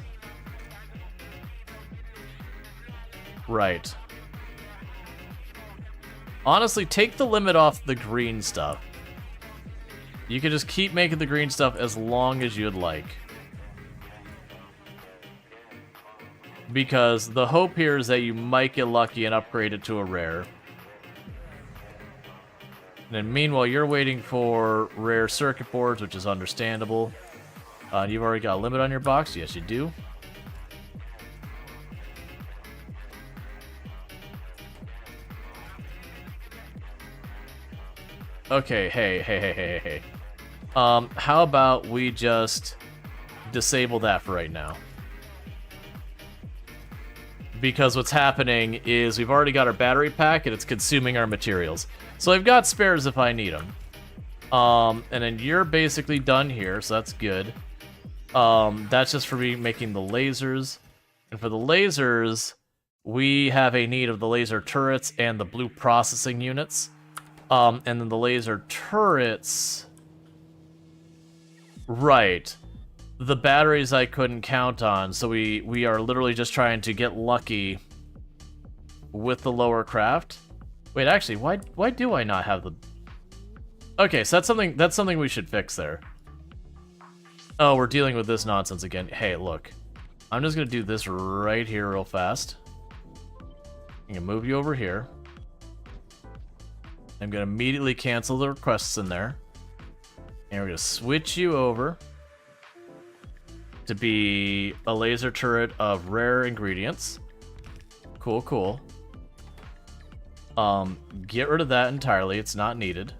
Right. Honestly, take the limit off the green stuff. You can just keep making the green stuff as long as you'd like. Because the hope here is that you might get lucky and upgrade it to a rare. And then meanwhile, you're waiting for rare circuit boards, which is understandable. You've already got a limit on your box. Yes, you do. Okay, hey. How about we just disable that for right now? Because what's happening is we've already got our battery pack and it's consuming our materials. So I've got spares if I need them. And then you're basically done here, so that's good. That's just for me making the lasers. And for the lasers, we have a need of the laser turrets and the blue processing units. And then the laser turrets... Right. The batteries I couldn't count on, so we are literally just trying to get lucky with the lower craft. Wait, actually, why do I not have the... Okay, so that's something we should fix there. Oh, we're dealing with this nonsense again. Hey, look. I'm just gonna do this right here real fast. I'm gonna move you over here. I'm gonna immediately cancel the requests in there. And we're gonna switch you over to be a laser turret of rare ingredients. Cool. Get rid of that entirely. It's not needed.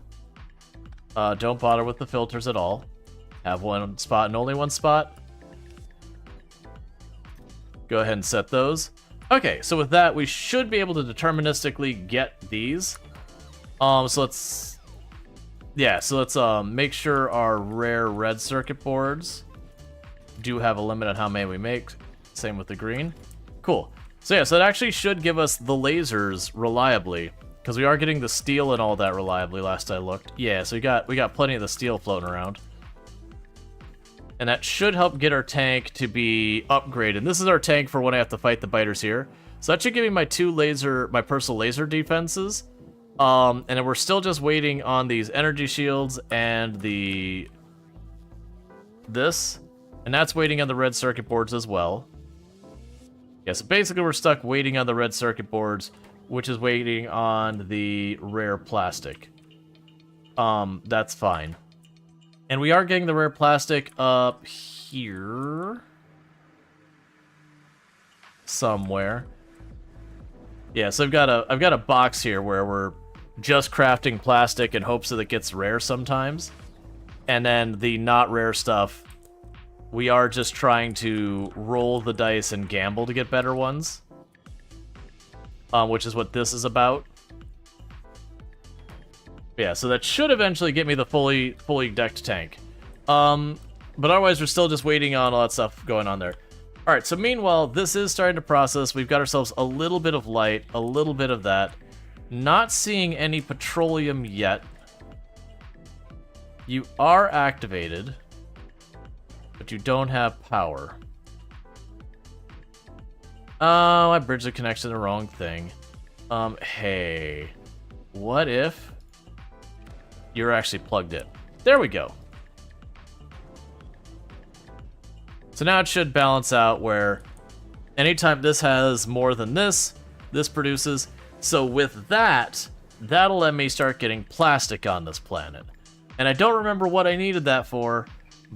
Don't bother with the filters at all. Have one spot and only one spot. Go ahead and set those. Okay, so with that, we should be able to deterministically get these. So let's make sure our rare red circuit boards do have a limit on how many we make. Same with the green. Cool. So yeah, so it actually should give us the lasers reliably, because we are getting the steel and all that reliably last I looked. Yeah, so we got plenty of the steel floating around. And that should help get our tank to be upgraded. And this is our tank for when I have to fight the biters here. So that should give me my my personal laser defenses. And then we're still just waiting on these energy shields and this. And that's waiting on the red circuit boards as well. Yeah, so basically we're stuck waiting on the red circuit boards, which is waiting on the rare plastic. That's fine. And we are getting the rare plastic up here. Somewhere. Yeah, so I've got a box here where we're just crafting plastic in hopes that it gets rare sometimes. And then the not rare stuff, we are just trying to roll the dice and gamble to get better ones. Which is what this is about. Yeah, so that should eventually get me the fully decked tank. But otherwise, we're still just waiting on all that stuff going on there. Alright, so meanwhile, this is starting to process. We've got ourselves a little bit of light, a little bit of that. Not seeing any petroleum yet. You are activated, but you don't have power. Oh, I bridged the connection to the wrong thing. Hey. What if you're actually plugged in? There we go. So now it should balance out where anytime this has more than this produces. So with that, that'll let me start getting plastic on this planet. And I don't remember what I needed that for,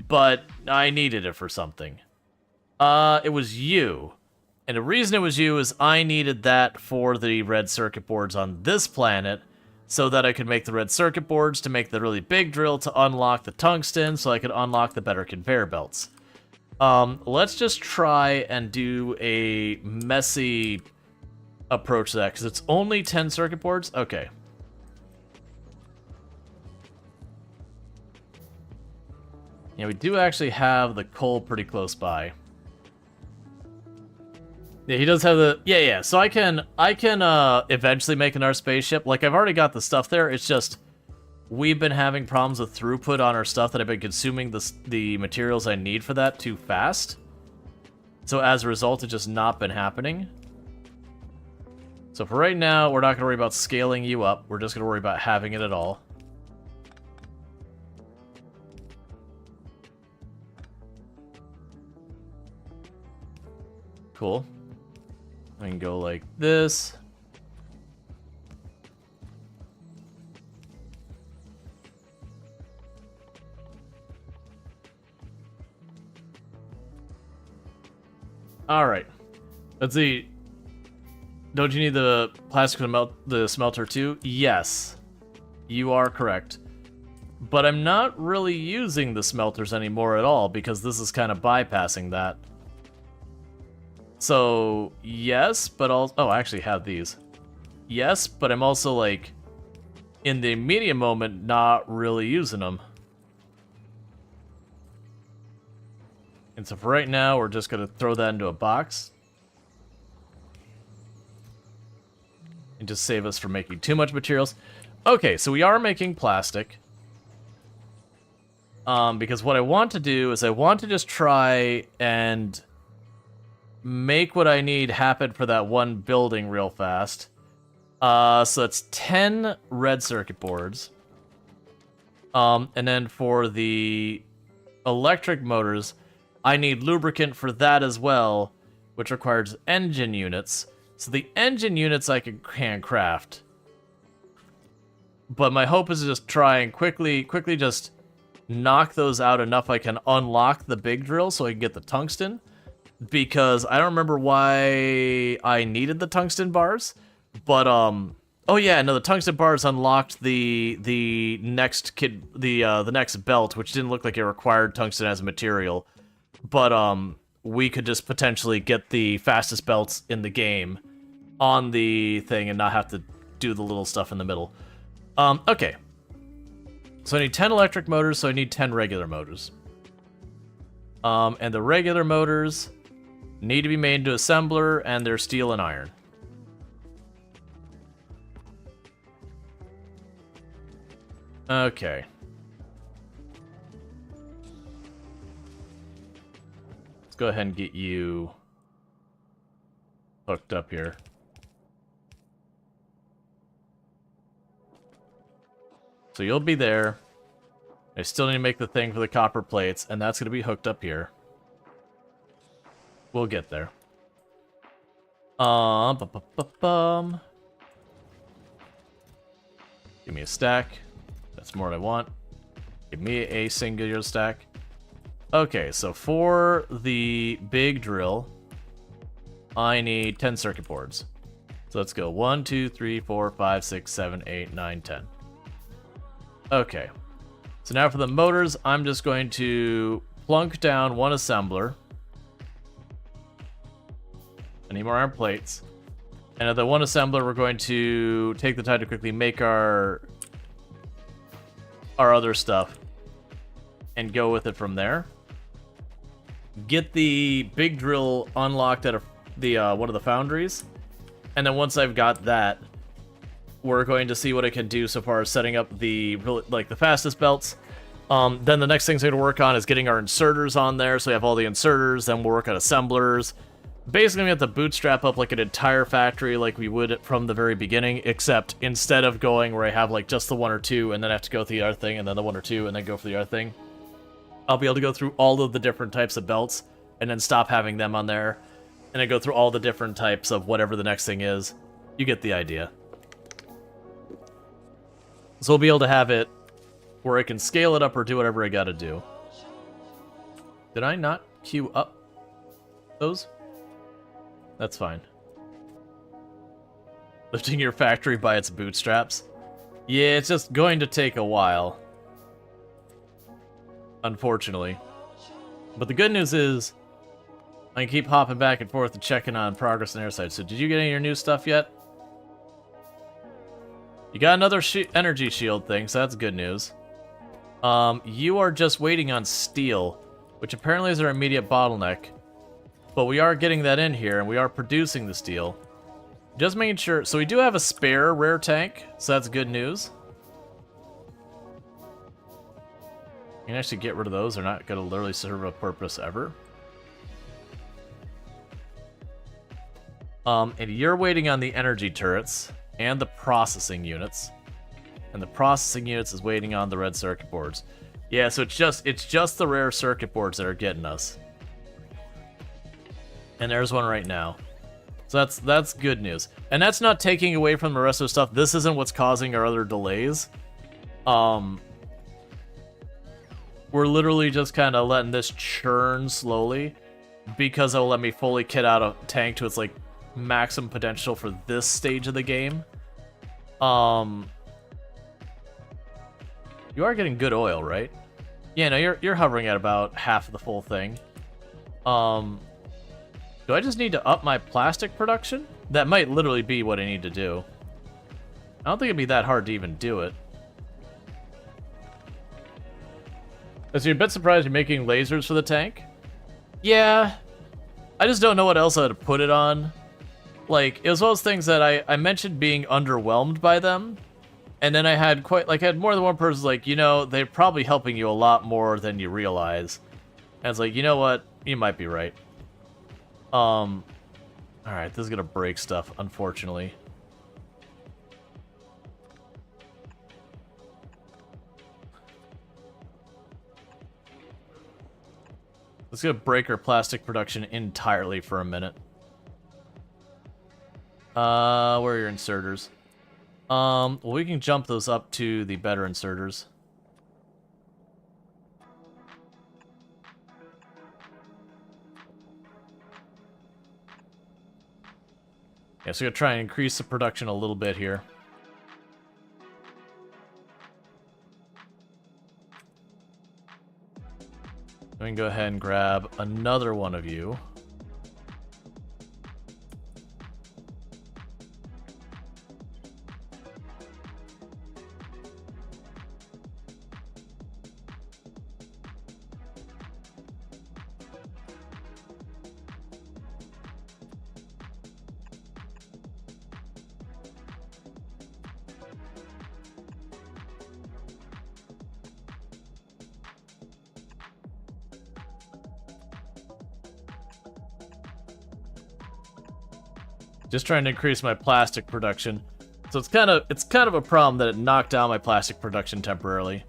but I needed it for something. It was you. And the reason it was you is I needed that for the red circuit boards on this planet, so that I could make the red circuit boards to make the really big drill to unlock the tungsten, so I could unlock the better conveyor belts. Let's just try and do a messy approach to that, because it's only 10 circuit boards? Okay. Yeah, we do actually have the coal pretty close by. Yeah, he does have the... Yeah, so I can eventually make another spaceship. Like, I've already got the stuff there, it's just... We've been having problems with throughput on our stuff that I've been consuming the materials I need for that too fast. So as a result, it's just not been happening. So for right now, we're not going to worry about scaling you up. We're just going to worry about having it at all. Cool. I can go like this. Alright. Let's see. Don't you need the plastic to melt the smelter too? Yes. You are correct. But I'm not really using the smelters anymore at all, because this is kind of bypassing that. So, yes, but also... Oh, I actually have these. Yes, but I'm also, like, in the immediate moment, not really using them. And so for right now, we're just going to throw that into a box. And just save us from making too much materials. Okay, so we are making plastic. Because what I want to do is I want to just try and make what I need happen for that one building real fast. So that's 10 red circuit boards. And then for the electric motors, I need lubricant for that as well, which requires engine units. So the engine units I can craft. But my hope is to just try and quickly just knock those out enough I can unlock the big drill so I can get the tungsten. Because I don't remember why I needed the tungsten bars. But, oh yeah, no, the tungsten bars unlocked the next the next belt, which didn't look like it required tungsten as a material. But, we could just potentially get the fastest belts in the game on the thing and not have to do the little stuff in the middle. Okay. So I need 10 electric motors, so I need 10 regular motors. And the regular motors need to be made into assembler, and they're steel and iron. Okay. Let's go ahead and get you hooked up here. So you'll be there. I still need to make the thing for the copper plates, and that's going to be hooked up here. We'll get there. Give me a stack. That's more than I want. Give me a singular stack. Okay, so for the big drill, I need 10 circuit boards. So let's go 1, 2, 3, 4, 5, 6, 7, 8, 9, 10. Okay. So now for the motors, I'm just going to plunk down one assembler. I need more iron plates. And at the one assembler, we're going to take the time to quickly make our other stuff and go with it from there. Get the big drill unlocked at one of the foundries. And then once I've got that, we're going to see what I can do so far as setting up the fastest belts. Then the next things I'm going to work on is getting our inserters on there, so we have all the inserters. Then we'll work on assemblers. Basically, we have to bootstrap up like an entire factory like we would from the very beginning, except instead of going where I have like just the one or two and then I have to go through the other thing and then the one or two and then go for the other thing, I'll be able to go through all of the different types of belts and then stop having them on there and then go through all the different types of whatever the next thing is. You get the idea. So we'll be able to have it where I can scale it up or do whatever I gotta do. Did I not queue up those? That's fine. Lifting your factory by its bootstraps? Yeah, it's just going to take a while. Unfortunately. But the good news is, I can keep hopping back and forth and checking on progress on Airside. So did you get any of your new stuff yet? You got another energy shield thing, so that's good news. You are just waiting on steel, which apparently is our immediate bottleneck. But we are getting that in here, and we are producing the steel. Just making sure... So we do have a spare rare tank, so that's good news. You can actually get rid of those. They're not going to literally serve a purpose ever. And you're waiting on the energy turrets and the processing units. And the processing units is waiting on the red circuit boards. Yeah, so it's just the rare circuit boards that are getting us. And there's one right now. So that's good news. And that's not taking away from the rest of the stuff. This isn't what's causing our other delays. We're literally just kind of letting this churn slowly because it'll let me fully kit out a tank to its like maximum potential for this stage of the game. You are getting good oil, right? Yeah, no, you're hovering at about half of the full thing. Do I just need to up my plastic production? That might literally be what I need to do. I don't think it'd be that hard to even do it. So you're a bit surprised you're making lasers for the tank? Yeah. I just don't know what else I would put it on. Like, it was one of those things that I mentioned being underwhelmed by them. And then I had more than one person like, you know, they're probably helping you a lot more than you realize. And it's like, you know what? You might be right. Alright, this is gonna break stuff, unfortunately. Let's gonna break our plastic production entirely for a minute. Where are your inserters? Well, we can jump those up to the better inserters. Yeah, so we're gonna try and increase the production a little bit here. We can go ahead and grab another one of you. Just trying to increase my plastic production. So it's kind of a problem that it knocked down my plastic production temporarily.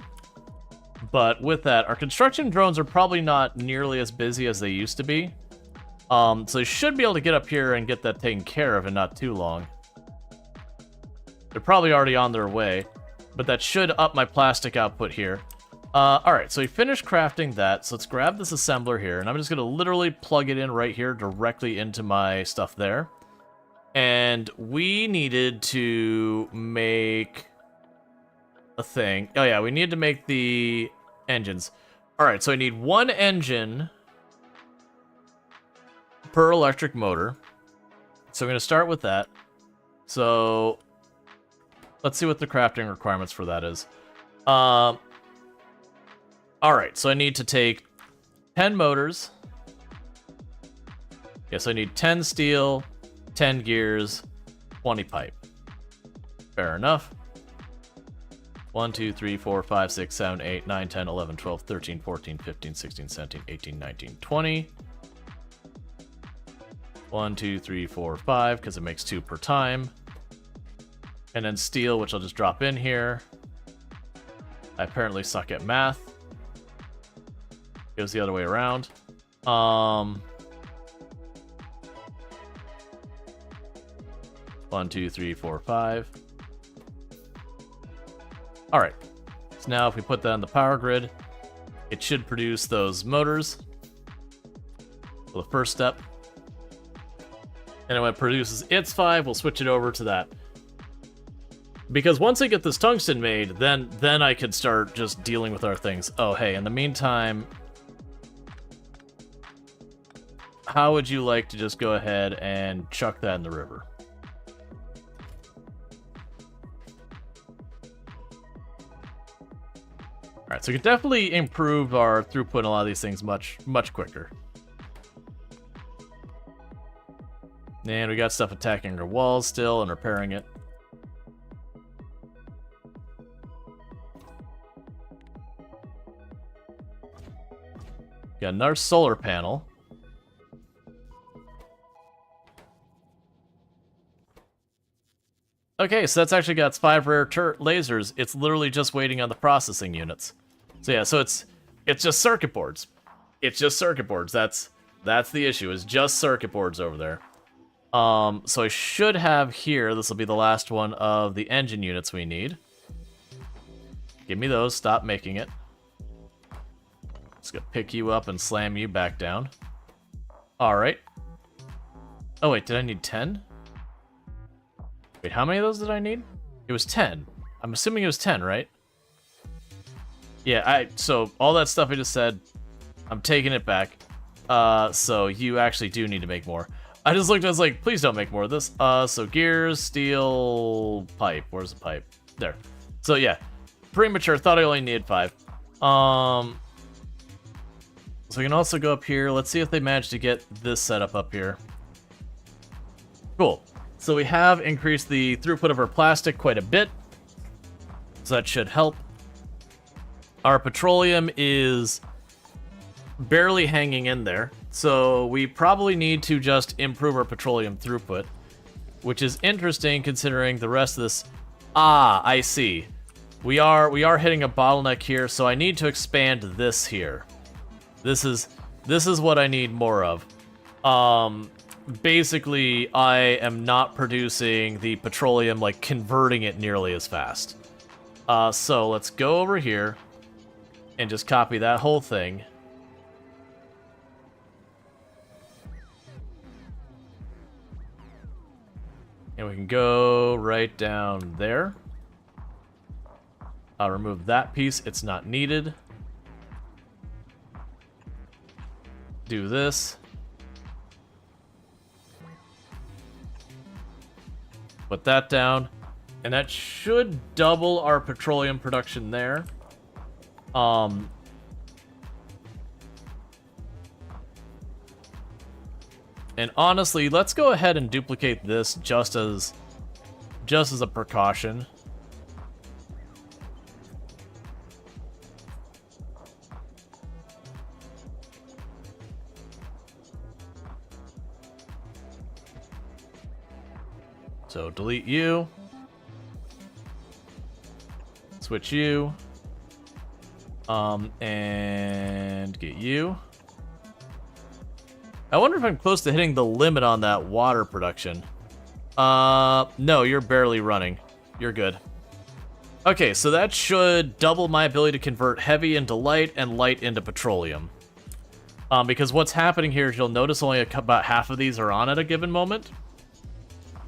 But with that, our construction drones are probably not nearly as busy as they used to be. So they should be able to get up here and get that taken care of in not too long. They're probably already on their way, but that should up my plastic output here. Alright, so we finished crafting that, so let's grab this assembler here, and I'm just going to literally plug it in right here directly into my stuff there. And we needed to make a thing. Oh yeah, we need to make the engines. Alright, so I need one engine per electric motor. So I'm going to start with that. So let's see what the crafting requirements for that is. Alright, so I need to take 10 motors. Yes, I need 10 steel, 10 gears, 20 pipe. Fair enough. 1, 2, 3, 4, 5, 6, 7, 8, 9, 10, 11, 12, 13, 14, 15, 16, 17, 18, 19, 20. 1, 2, 3, 4, 5, because it makes 2 per time. And then steel, which I'll just drop in here. I apparently suck at math. Goes the other way around. 1, 2, 3, 4, 5. Alright. So now if we put that on the power grid, it should produce those motors. For the first step. And when it produces its 5, we'll switch it over to that. Because once I get this tungsten made, then I could start just dealing with our things. Oh, hey, in the meantime, how would you like to just go ahead and chuck that in the river? Alright, so we can definitely improve our throughput in a lot of these things much quicker. And we got stuff attacking our walls still and repairing it. Got another solar panel. Okay, so that's actually got 5 rare lasers. It's literally just waiting on the processing units. So yeah, so it's just circuit boards. It's just circuit boards. That's the issue. Is just circuit boards over there. So I should have here. This will be the last one of the engine units we need. Give me those. Stop making it. Just gonna pick you up and slam you back down. All right. Oh wait, did I need 10? Wait, how many of those did I need? It was 10. I'm assuming it was 10, right? Yeah, so all that stuff I just said, I'm taking it back. So you actually do need to make more. I just looked, I was like, please don't make more of this. So gears, steel, pipe. Where's the pipe? There. So yeah, premature. Thought I only needed 5. So we can also go up here. Let's see if they managed to get this setup up here. Cool. So we have increased the throughput of our plastic quite a bit. So that should help. Our petroleum is barely hanging in there. So we probably need to just improve our petroleum throughput, which is interesting considering the rest of this. Ah, I see. We are hitting a bottleneck here, so I need to expand this here. This is what I need more of. Basically, I am not producing the petroleum, like converting it nearly as fast. So let's go over here and just copy that whole thing. And we can go right down there. I'll remove that piece. It's not needed. do this. Put that down. And that should double our petroleum production there. And honestly, let's go ahead and duplicate this just as a precaution. So delete you. Switch you. And get you. I wonder if I'm close to hitting the limit on that water production. No, you're barely running. You're good. Okay, so that should double my ability to convert heavy into light and light into petroleum. Because what's happening here is you'll notice only about half of these are on at a given moment.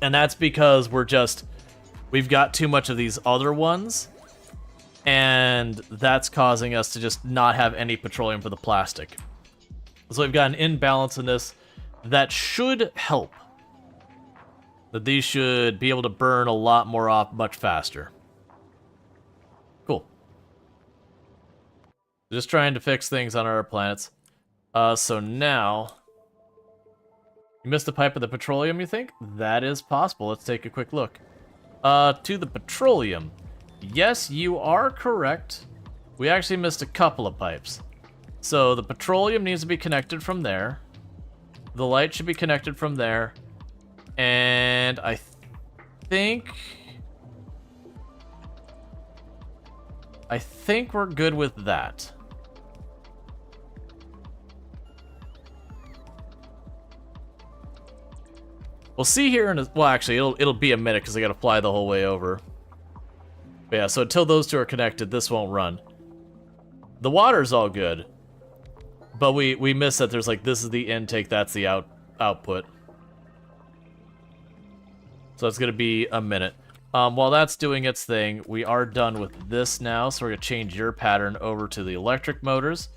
And that's because we've got too much of these other ones. And that's causing us to just not have any petroleum for the plastic. So we've got an imbalance in this that should help. That these should be able to burn a lot more off much faster. Cool. Just trying to fix things on our planets. So now... You missed a pipe of the petroleum, you think? That is possible. Let's take a quick look. To the petroleum. Yes, you are correct. We actually missed a couple of pipes. So the petroleum needs to be connected from there. The light should be connected from there. And I think we're good with that. We'll see here in a, well, actually, it'll be a minute because I got to fly the whole way over. But yeah, so until those two are connected, this won't run. The water's all good, but we miss that there's like, this is the intake, that's the output. So it's gonna be a minute. While that's doing its thing, we are done with this now, so we're gonna change your pattern over to the electric motors.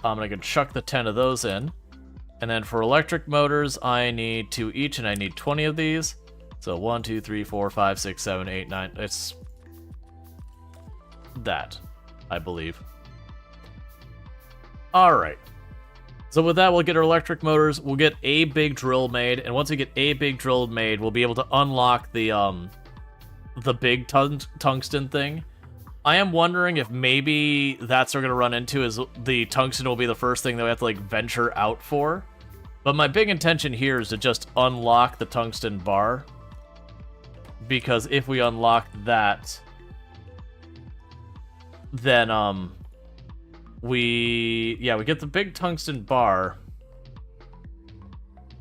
And I can chuck the 10 of those in. And then for electric motors, I need 2 each, and I need 20 of these. So 1, 2, 3, 4, 5, 6, 7, 8, 9. It's that, I believe. All right. So with that, we'll get our electric motors. We'll get a big drill made, and once we get a big drill made, we'll be able to unlock the big tungsten thing. I am wondering if maybe that's what we're gonna run into, is the tungsten will be the first thing that we have to like venture out for. But my big intention here is to just unlock the tungsten bar, because if we unlock that, then we get the big tungsten bar.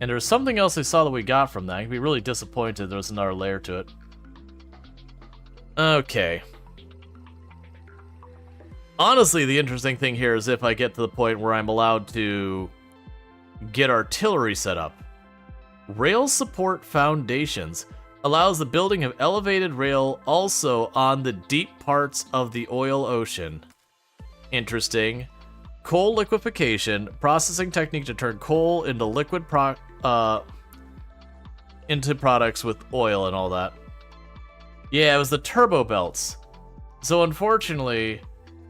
And there's something else I saw that we got from that. I can be really disappointed there was another layer to it. Okay. Honestly, the interesting thing here is if I get to the point where I'm allowed to get artillery set up. Rail support foundations allows the building of elevated rail also on the deep parts of the oil ocean. Interesting. Coal liquefaction, processing technique to turn coal into liquid into products with oil and all that. Yeah, it was the turbo belts. So unfortunately,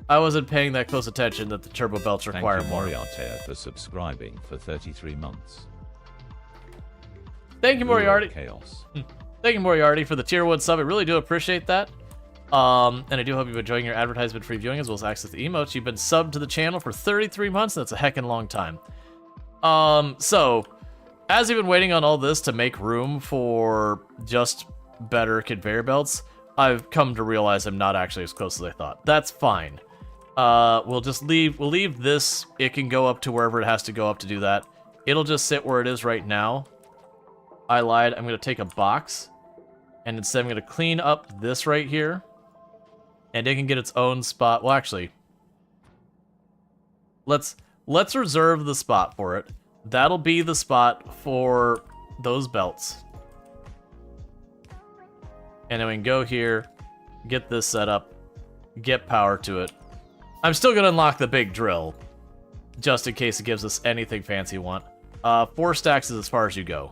I wasn't paying that close attention that the turbo belts require more. Thank you, Moriarty, for subscribing for 33 months. Thank you, Moriarty. Chaos. Thank you, Moriarty, for the tier 1 sub. I really do appreciate that. And I do hope you've been enjoying your advertisement-free viewing as well as access to emotes. You've been subbed to the channel for 33 months, and that's a heckin' long time. So, as you've been waiting on all this to make room for just better conveyor belts, I've come to realize I'm not actually as close as I thought. That's fine. We'll leave this. It can go up to wherever it has to go up to do that. It'll just sit where it is right now. I lied. I'm going to take a box, and instead I'm going to clean up this right here, and it can get its own spot. Well, actually, let's reserve the spot for it. That'll be the spot for those belts. And then we can go here, get this set up, get power to it. I'm still going to unlock the big drill, just in case it gives us anything fancy we want. 4 stacks is as far as you go.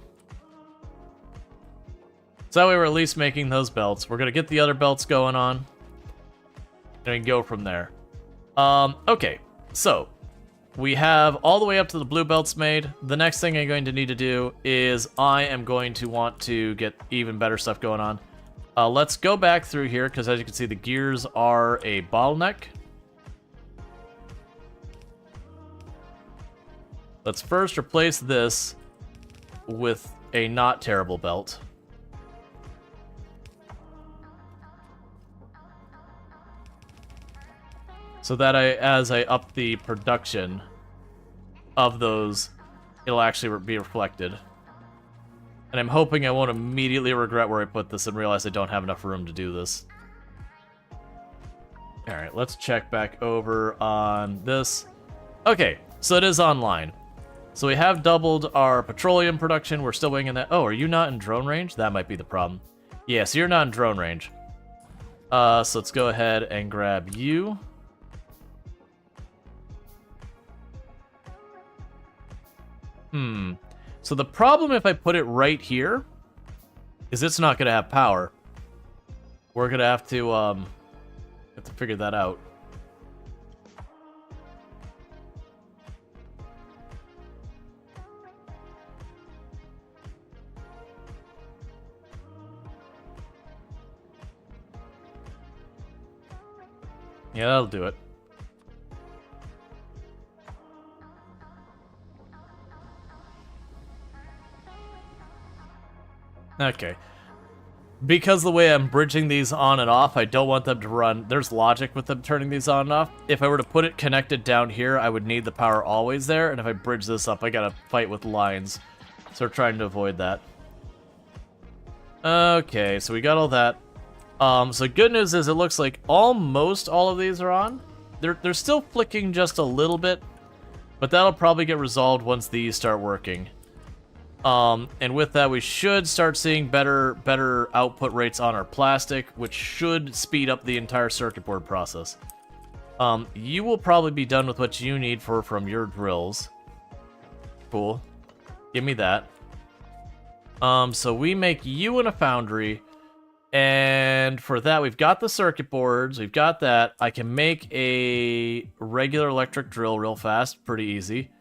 So that way we're at least making those belts. We're going to get the other belts going on. And we can go from there. Okay, so we have all the way up to the blue belts made. The next thing I'm going to need to do is I am going to want to get even better stuff going on. Let's go back through here, because as you can see, the gears are a bottleneck. Let's first replace this with a not terrible belt. So that as I up the production of those, it'll actually be reflected. And I'm hoping I won't immediately regret where I put this and realize I don't have enough room to do this. Alright, let's check back over on this. Okay, so it is online. So we have doubled our petroleum production. We're still waiting in that. Oh, are you not in drone range? That might be the problem. Yeah, so you're not in drone range. So let's go ahead and grab you. So the problem if I put it right here is it's not going to have power. We're going to have to figure that out. Yeah, that'll do it. Okay. Because the way I'm bridging these on and off, I don't want them to run. There's logic with them turning these on and off. If I were to put it connected down here, I would need the power always there. And if I bridge this up, I gotta fight with lines. So we're trying to avoid that. Okay, so we got all that. So good news is it looks like almost all of these are on. They're still flicking just a little bit, but that'll probably get resolved once these start working. And with that, we should start seeing better output rates on our plastic, which should speed up the entire circuit board process. You will probably be done with what you need from your drills. Cool. Give me that. So we make you in a foundry, and for that, we've got the circuit boards, we've got that. I can make a regular electric drill real fast, pretty easy.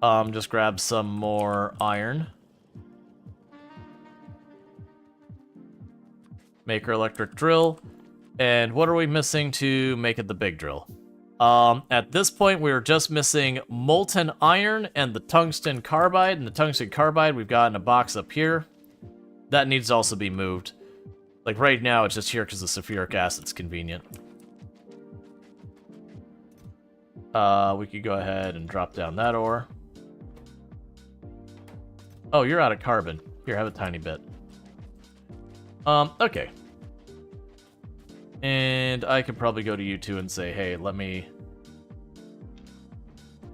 Just grab some more iron. Make our electric drill. And what are we missing to make it the big drill? At this point, we're just missing molten iron and the tungsten carbide. And the tungsten carbide we've got in a box up here. That needs to also be moved. Like right now, it's just here because the sulfuric acid's convenient. We could go ahead and drop down that ore. Oh, you're out of carbon. Here, have a tiny bit. Okay. And I could probably go to you two and say, hey, let me...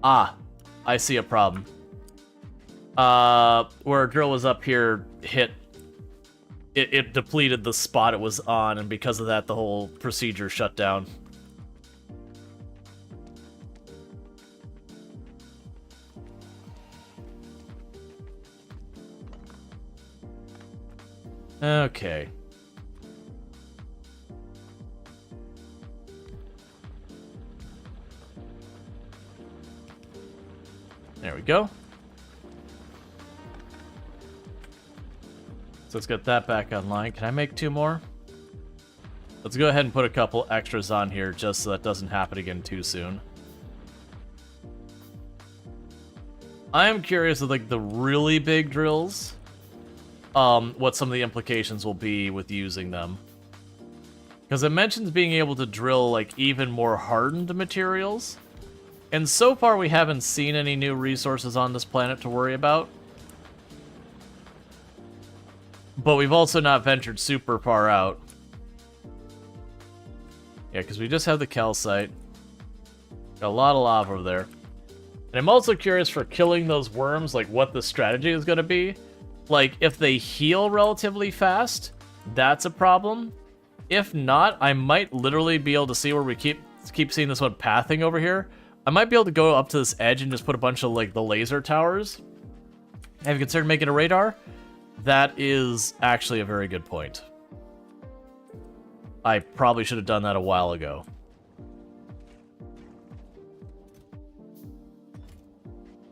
Ah, I see a problem. Where our drill was up here, it depleted the spot it was on, and because of that, the whole procedure shut down. Okay. There we go. So let's get that back online. Can I make 2 more? Let's go ahead and put a couple extras on here just so that doesn't happen again too soon. I am curious with like the really big drills, what some of the implications will be with using them. Because it mentions being able to drill like even more hardened materials. And so far we haven't seen any new resources on this planet to worry about. But we've also not ventured super far out. Yeah, because we just have the calcite. Got a lot of lava over there. And I'm also curious for killing those worms, like what the strategy is going to be. Like, if they heal relatively fast, that's a problem. If not, I might literally be able to see where we keep seeing this one pathing over here. I might be able to go up to this edge and just put a bunch of, like, the laser towers. Have you considered making a radar? That is actually a very good point. I probably should have done that a while ago.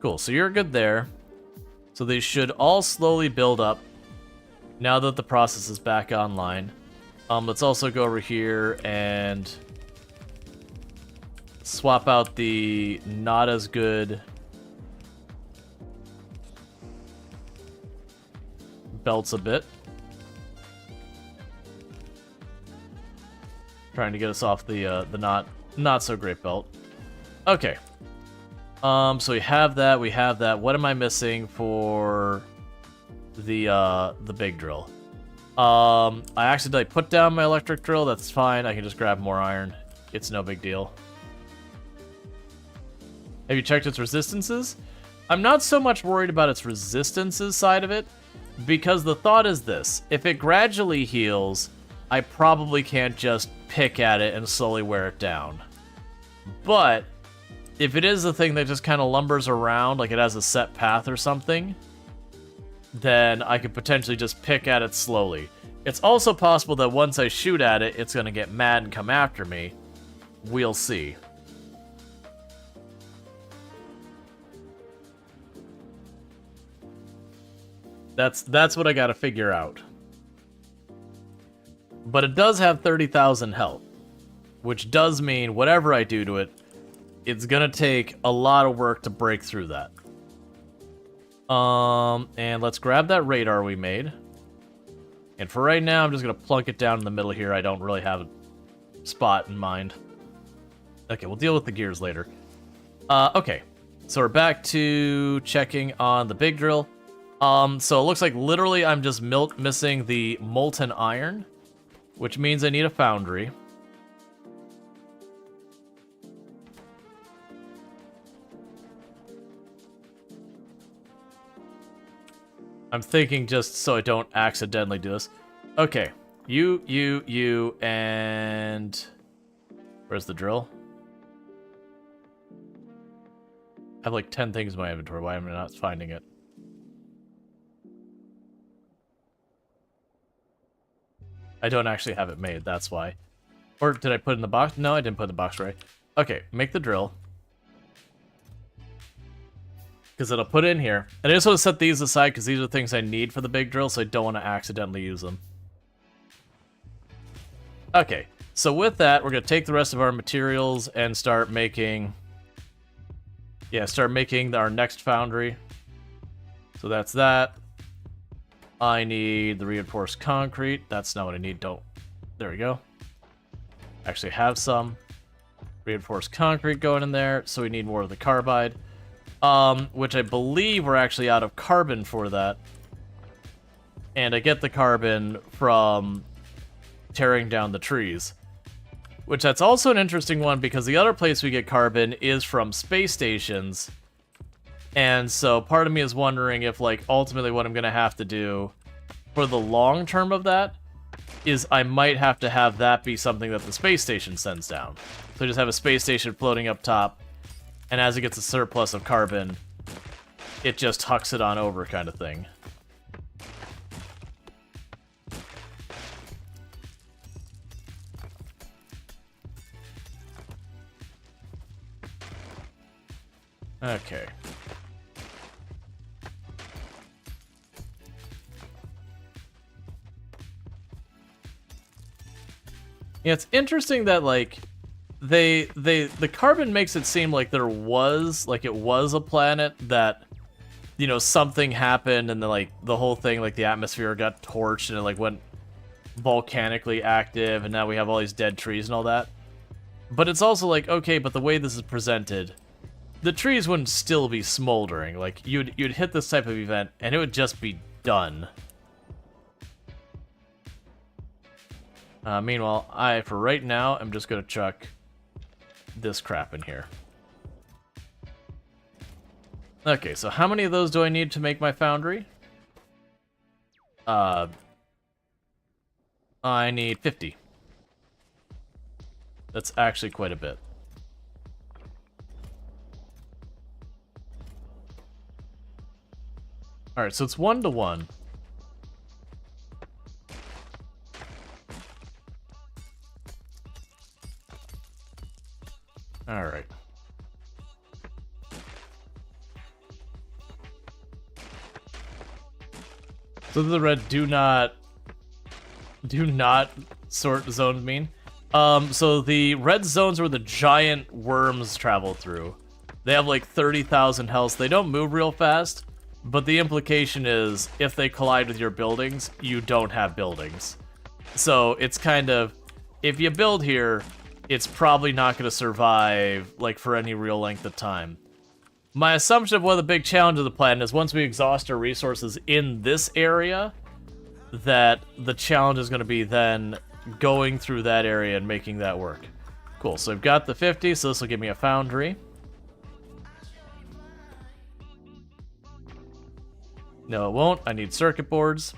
Cool, so you're good there. So they should all slowly build up now that the process is back online. Let's also go over here and swap out the not as good belts a bit. Trying to get us off the not so great belt. Okay. So we have that, we have that. What am I missing for the big drill? I accidentally put down my electric drill, that's fine. I can just grab more iron. It's no big deal. Have you checked its resistances? I'm not so much worried about its resistances side of it, because the thought is this. If it gradually heals, I probably can't just pick at it and slowly wear it down. But if it is a thing that just kind of lumbers around, like it has a set path or something, then I could potentially just pick at it slowly. It's also possible that once I shoot at it, it's going to get mad and come after me. We'll see. That's what I gotta figure out. But it does have 30,000 health, which does mean whatever I do to it, it's gonna take a lot of work to break through that. And let's grab that radar we made. And for right now, I'm just gonna plunk it down in the middle here. I don't really have a spot in mind. Okay, we'll deal with the gears later. Okay, so we're back to checking on the big drill. So it looks like literally I'm just missing the molten iron, which means I need a foundry. I'm thinking just so I don't accidentally do this. Okay, you, and... Where's the drill? I have like 10 things in my inventory. Why am I not finding it? I don't actually have it made, that's why. Or did I put it in the box? No, I didn't put it in the box right. Okay, make the drill. Because it'll put it in here. And I just want to set these aside because these are the things I need for the big drill, so I don't want to accidentally use them. Okay, so with that, we're going to take the rest of our materials and start making... Yeah, start making our next foundry. So that's that. I need the reinforced concrete. That's not what I need. Don't. There we go. Actually have some reinforced concrete going in there, so we need more of the carbide. Which I believe we're actually out of carbon for that. And I get the carbon from tearing down the trees. Which that's also an interesting one, because the other place we get carbon is from space stations. And so part of me is wondering if, like, ultimately what I'm going to have to do for the long term of that is I might have to have that be something that the space station sends down. So just have a space station floating up top, and as it gets a surplus of carbon, it just hucks it on over kind of thing. Okay. Yeah, it's interesting that, like, the carbon makes it seem like there was, like, it was a planet that, you know, something happened and then, like, the whole thing, like, the atmosphere got torched and it, like, went volcanically active and now we have all these dead trees and all that. But it's also like, okay, but the way this is presented, the trees wouldn't still be smoldering. Like, you'd hit this type of event and it would just be done. Meanwhile, for right now, I'm just gonna chuck this crap in here. Okay, so how many of those do I need to make my foundry? I need 50. That's actually quite a bit. All right, so it's 1-to-1. All right. So the red do not sort zones mean. So the red zones where the giant worms travel through. They have like 30,000 health. They don't move real fast, but the implication is if they collide with your buildings, you don't have buildings. So it's kind of, if you build here, it's probably not going to survive like for any real length of time. My assumption of one of the big challenges of the planet is once we exhaust our resources in this area, that the challenge is going to be then going through that area and making that work. Cool, so I've got the 50, so this will give me a foundry. No, it won't. I need circuit boards.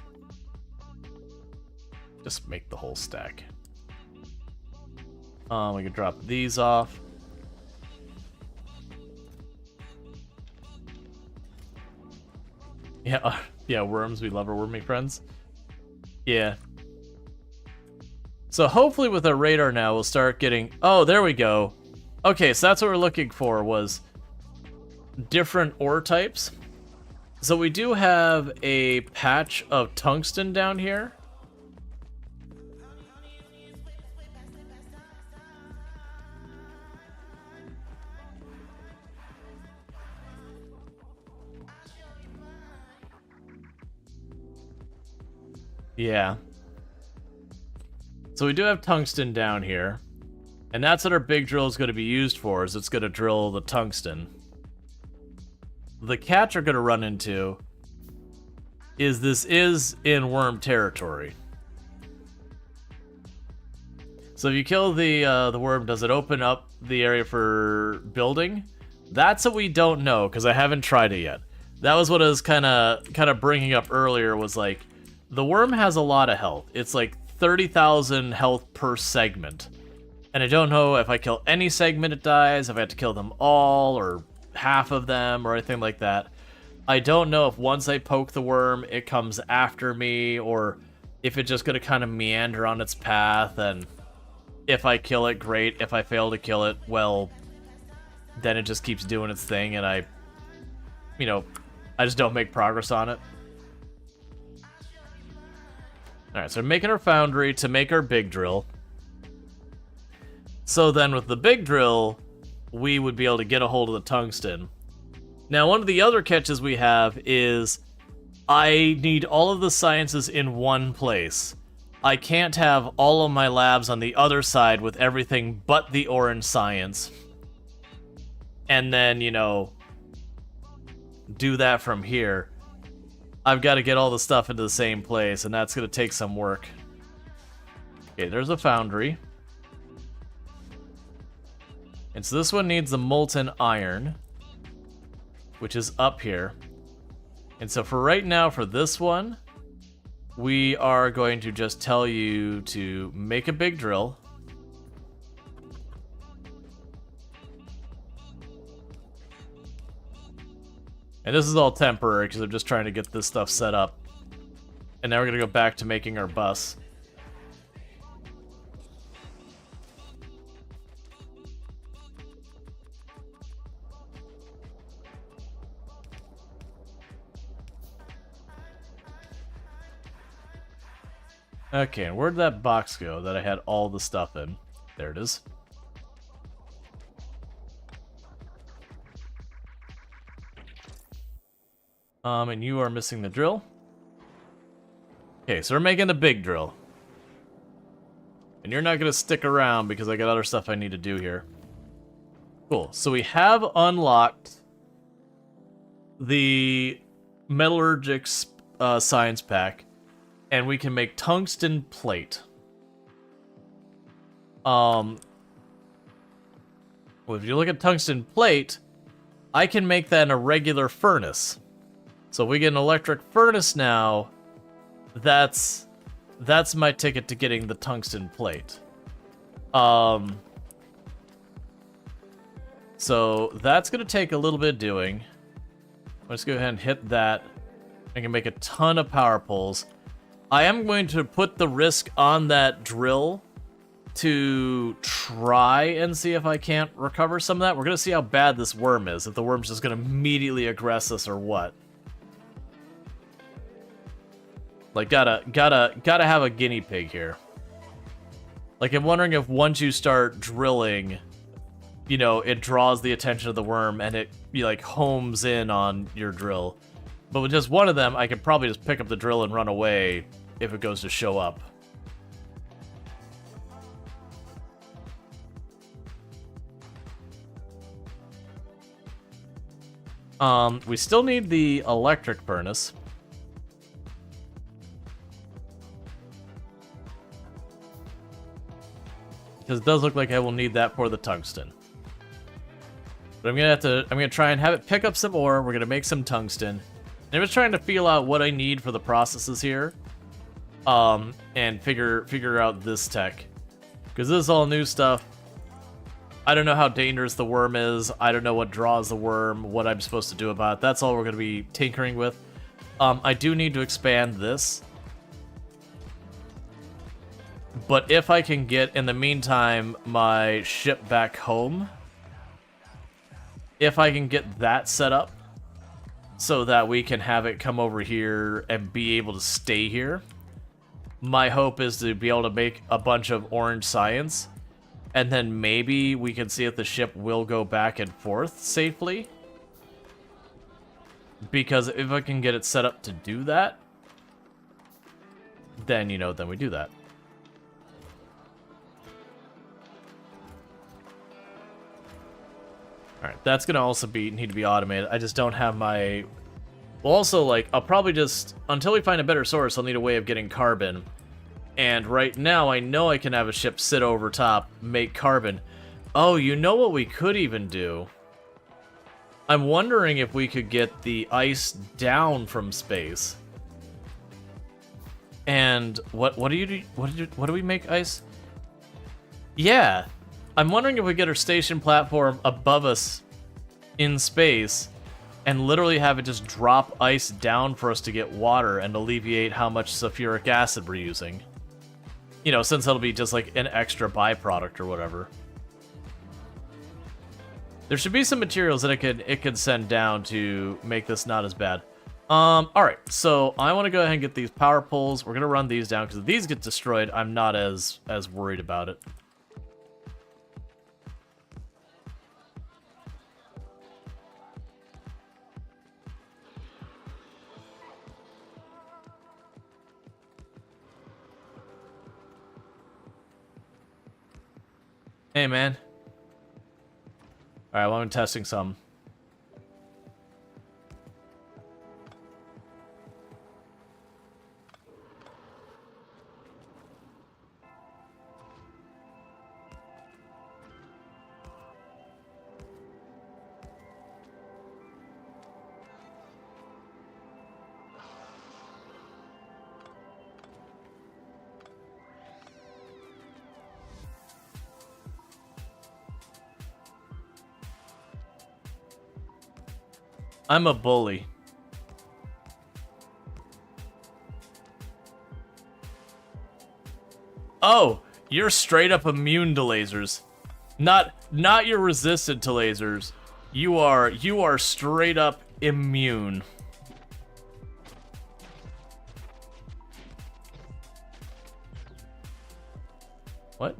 Just make the whole stack. We can drop these off. Yeah, yeah, worms. We love our wormy friends. Yeah. So hopefully with our radar now, we'll start getting... Oh, there we go. Okay, so that's what we're looking for, was different ore types. So we do have a patch of tungsten down here. Yeah. So we do have tungsten down here. And that's what our big drill is going to be used for, is it's going to drill the tungsten. The catch we're going to run into is this is in worm territory. So if you kill the worm, does it open up the area for building? That's what we don't know, because I haven't tried it yet. That was what I was kind of bringing up earlier, was like, the worm has a lot of health. It's like 30,000 health per segment. And I don't know if I kill any segment it dies, if I have to kill them all, or half of them, or anything like that. I don't know if once I poke the worm, it comes after me, or if it's just going to kind of meander on its path, and if I kill it, great. If I fail to kill it, well, then it just keeps doing its thing, and I just don't make progress on it. Alright, so we're making our foundry to make our big drill. So then with the big drill, we would be able to get a hold of the tungsten. Now, one of the other catches we have is I need all of the sciences in one place. I can't have all of my labs on the other side with everything but the orange science. And then, do that from here. I've got to get all the stuff into the same place, and that's going to take some work. Okay, there's a foundry. And so this one needs the molten iron, which is up here. And so for right now, for this one, we are going to just tell you to make a big drill. And this is all temporary because I'm just trying to get this stuff set up. And now we're going to go back to making our bus. Okay, and where'd that box go that I had all the stuff in? There it is. And you are missing the drill. Okay, so we're making the big drill. And you're not going to stick around because I got other stuff I need to do here. Cool, so we have unlocked the metallurgic science pack. And we can make tungsten plate. Well, if you look at tungsten plate, I can make that in a regular furnace. So if we get an electric furnace now, that's my ticket to getting the tungsten plate. So that's going to take a little bit of doing. Let's go ahead and hit that. I can make a ton of power poles. I am going to put the risk on that drill to try and see if I can't recover some of that. We're going to see how bad this worm is, if the worm's just going to immediately aggress us or what. Like, gotta have a guinea pig here. Like, I'm wondering if once you start drilling, you know, it draws the attention of the worm and it, like, homes in on your drill. But with just one of them, I could probably just pick up the drill and run away if it goes to show up. We still need the electric furnace. Because it does look like I will need that for the tungsten. But I'm gonna try and have it pick up some ore. We're gonna make some tungsten. And I'm just trying to feel out what I need for the processes here. And figure out this tech. Because this is all new stuff. I don't know how dangerous the worm is. I don't know what draws the worm, what I'm supposed to do about it. That's all we're gonna be tinkering with. I do need to expand this. But if I can get, in the meantime, my ship back home, if I can get that set up so that we can have it come over here and be able to stay here, my hope is to be able to make a bunch of orange science, and then maybe we can see if the ship will go back and forth safely. Because if I can get it set up to do that, then, you know, then we do that. Alright, that's gonna also need to be automated. I just don't have my... Well, also, like, I'll probably just... Until we find a better source, I'll need a way of getting carbon. And right now, I know I can have a ship sit over top, make carbon. Oh, you know what we could even do? I'm wondering if we could get the ice down from space. And what do you do? What do we make ice? Yeah. I'm wondering if we get our station platform above us in space and literally have it just drop ice down for us to get water and alleviate how much sulfuric acid we're using. You know, since it'll be just like an extra byproduct or whatever. There should be some materials that it could send down to make this not as bad. Alright, so I want to go ahead and get these power poles. We're going to run these down because if these get destroyed, I'm not as worried about it. Hey, man. Alright, well, I'm testing some. I'm a bully. Oh, you're straight up immune to lasers. Not you're resistant to lasers. You are straight up immune. What?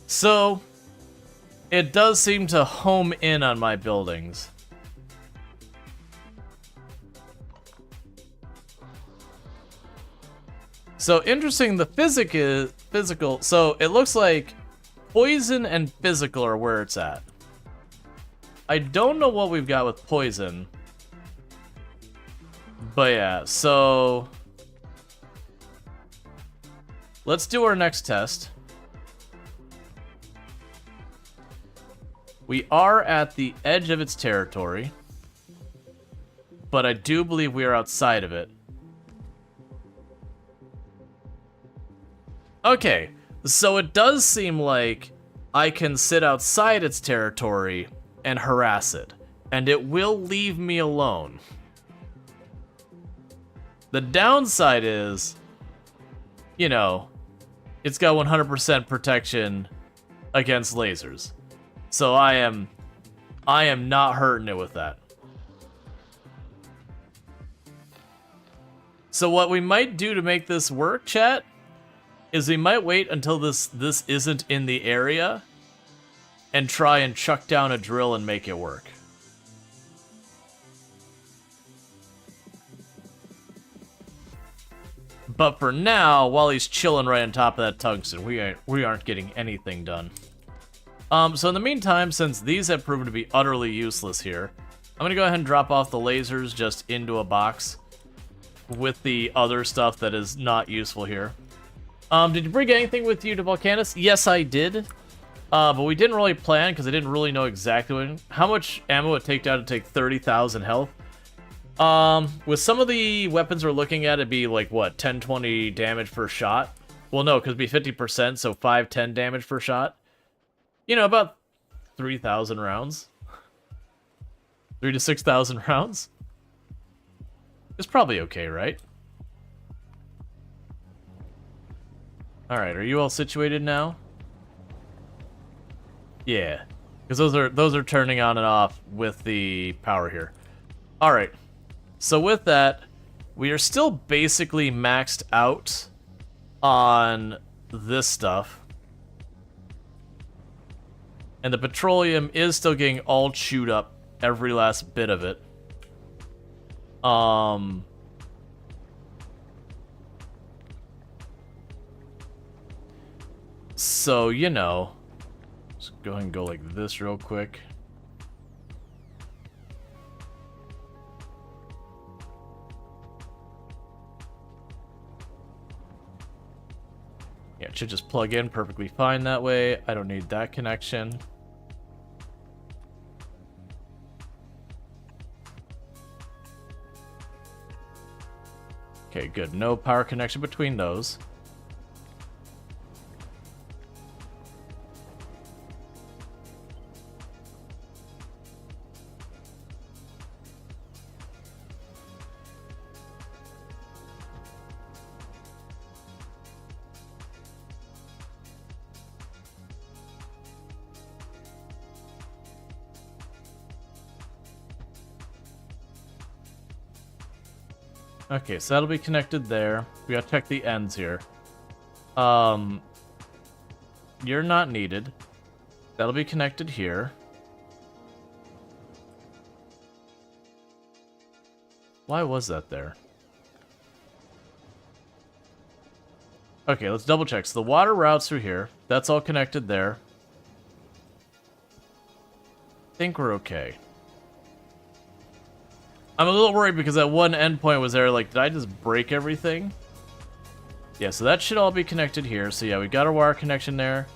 So, it does seem to home in on my buildings. So, interesting, the physical, so it looks like poison and physical are where it's at. I don't know what we've got with poison. But yeah, so... let's do our next test. We are at the edge of its territory. But I do believe we are outside of it. Okay, so it does seem like I can sit outside its territory and harass it. And it will leave me alone. The downside is, you know, it's got 100% protection against lasers. So I am not hurting it with that. So what we might do to make this work, chat, is we might wait until this isn't in the area and try and chuck down a drill and make it work. But for now, while he's chilling right on top of that tungsten, we aren't getting anything done. So in the meantime, since these have proven to be utterly useless here, I'm gonna go ahead and drop off the lasers just into a box with the other stuff that is not useful here. Did you bring anything with you to Volcanus? Yes, I did. But we didn't really plan because I didn't really know exactly how much ammo it would take down to take 30,000 health. With some of the weapons we're looking at, it'd be like, what, 10, 20 damage per shot? Well, no, because it'd be 50%, so 5, 10 damage per shot. You know, about 3,000 rounds. 3 to 6,000 rounds. It's probably okay, right? Alright, are you all situated now? Yeah, because those are turning on and off with the power here. Alright, so with that, we are still basically maxed out on this stuff. And the petroleum is still getting all chewed up, every last bit of it. So, you know, let's go ahead and go like this real quick. Yeah, it should just plug in perfectly fine that way. I don't need that connection. Okay, good. No power connection between those. Okay, so that'll be connected there. We gotta check the ends here. You're not needed. That'll be connected here. Why was that there? Okay, let's double check. So the water routes through here. That's all connected there. I think we're okay. I'm a little worried because that one endpoint was there, like, did I just break everything? Yeah, so that should all be connected here. So yeah, we got our wire connection there.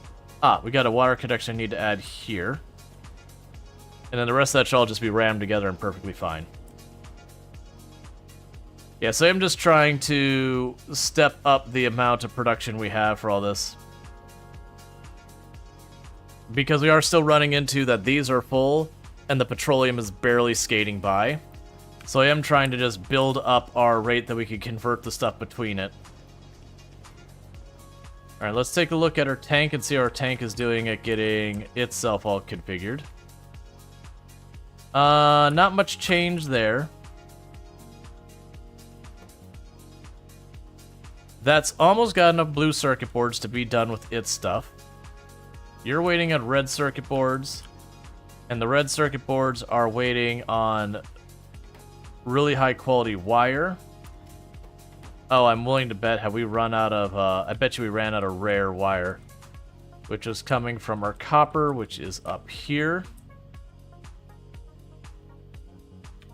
Ah, we got a water connection I need to add here. And then the rest of that should all just be rammed together and perfectly fine. Yeah, so I'm just trying to step up the amount of production we have for all this. Because we are still running into that these are full, and the petroleum is barely skating by. So I am trying to just build up our rate that we can convert the stuff between it. Alright, let's take a look at our tank and see how our tank is doing at getting itself all configured. Not much change there. That's almost got enough blue circuit boards to be done with its stuff. You're waiting on red circuit boards. And the red circuit boards are waiting on really high quality wire. Oh, I'm willing to bet, have we run out of, I bet you we ran out of rare wire. Which is coming from our copper, which is up here.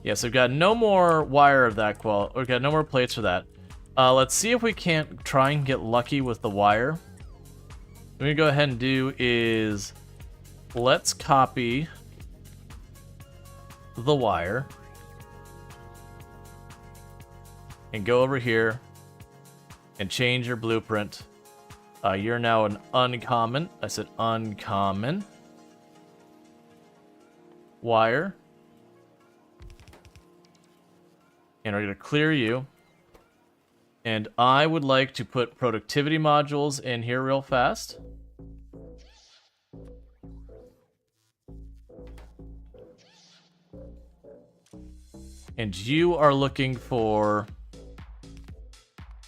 Yeah, so we've got no more wire of that quality. We've got no more plates for that. Let's see if we can't try and get lucky with the wire. What we're gonna go ahead and do is let's copy the wire and go over here and change your blueprint. You're now an uncommon. I said uncommon wire. And we're going to clear you. And I would like to put productivity modules in here real fast. And you are looking for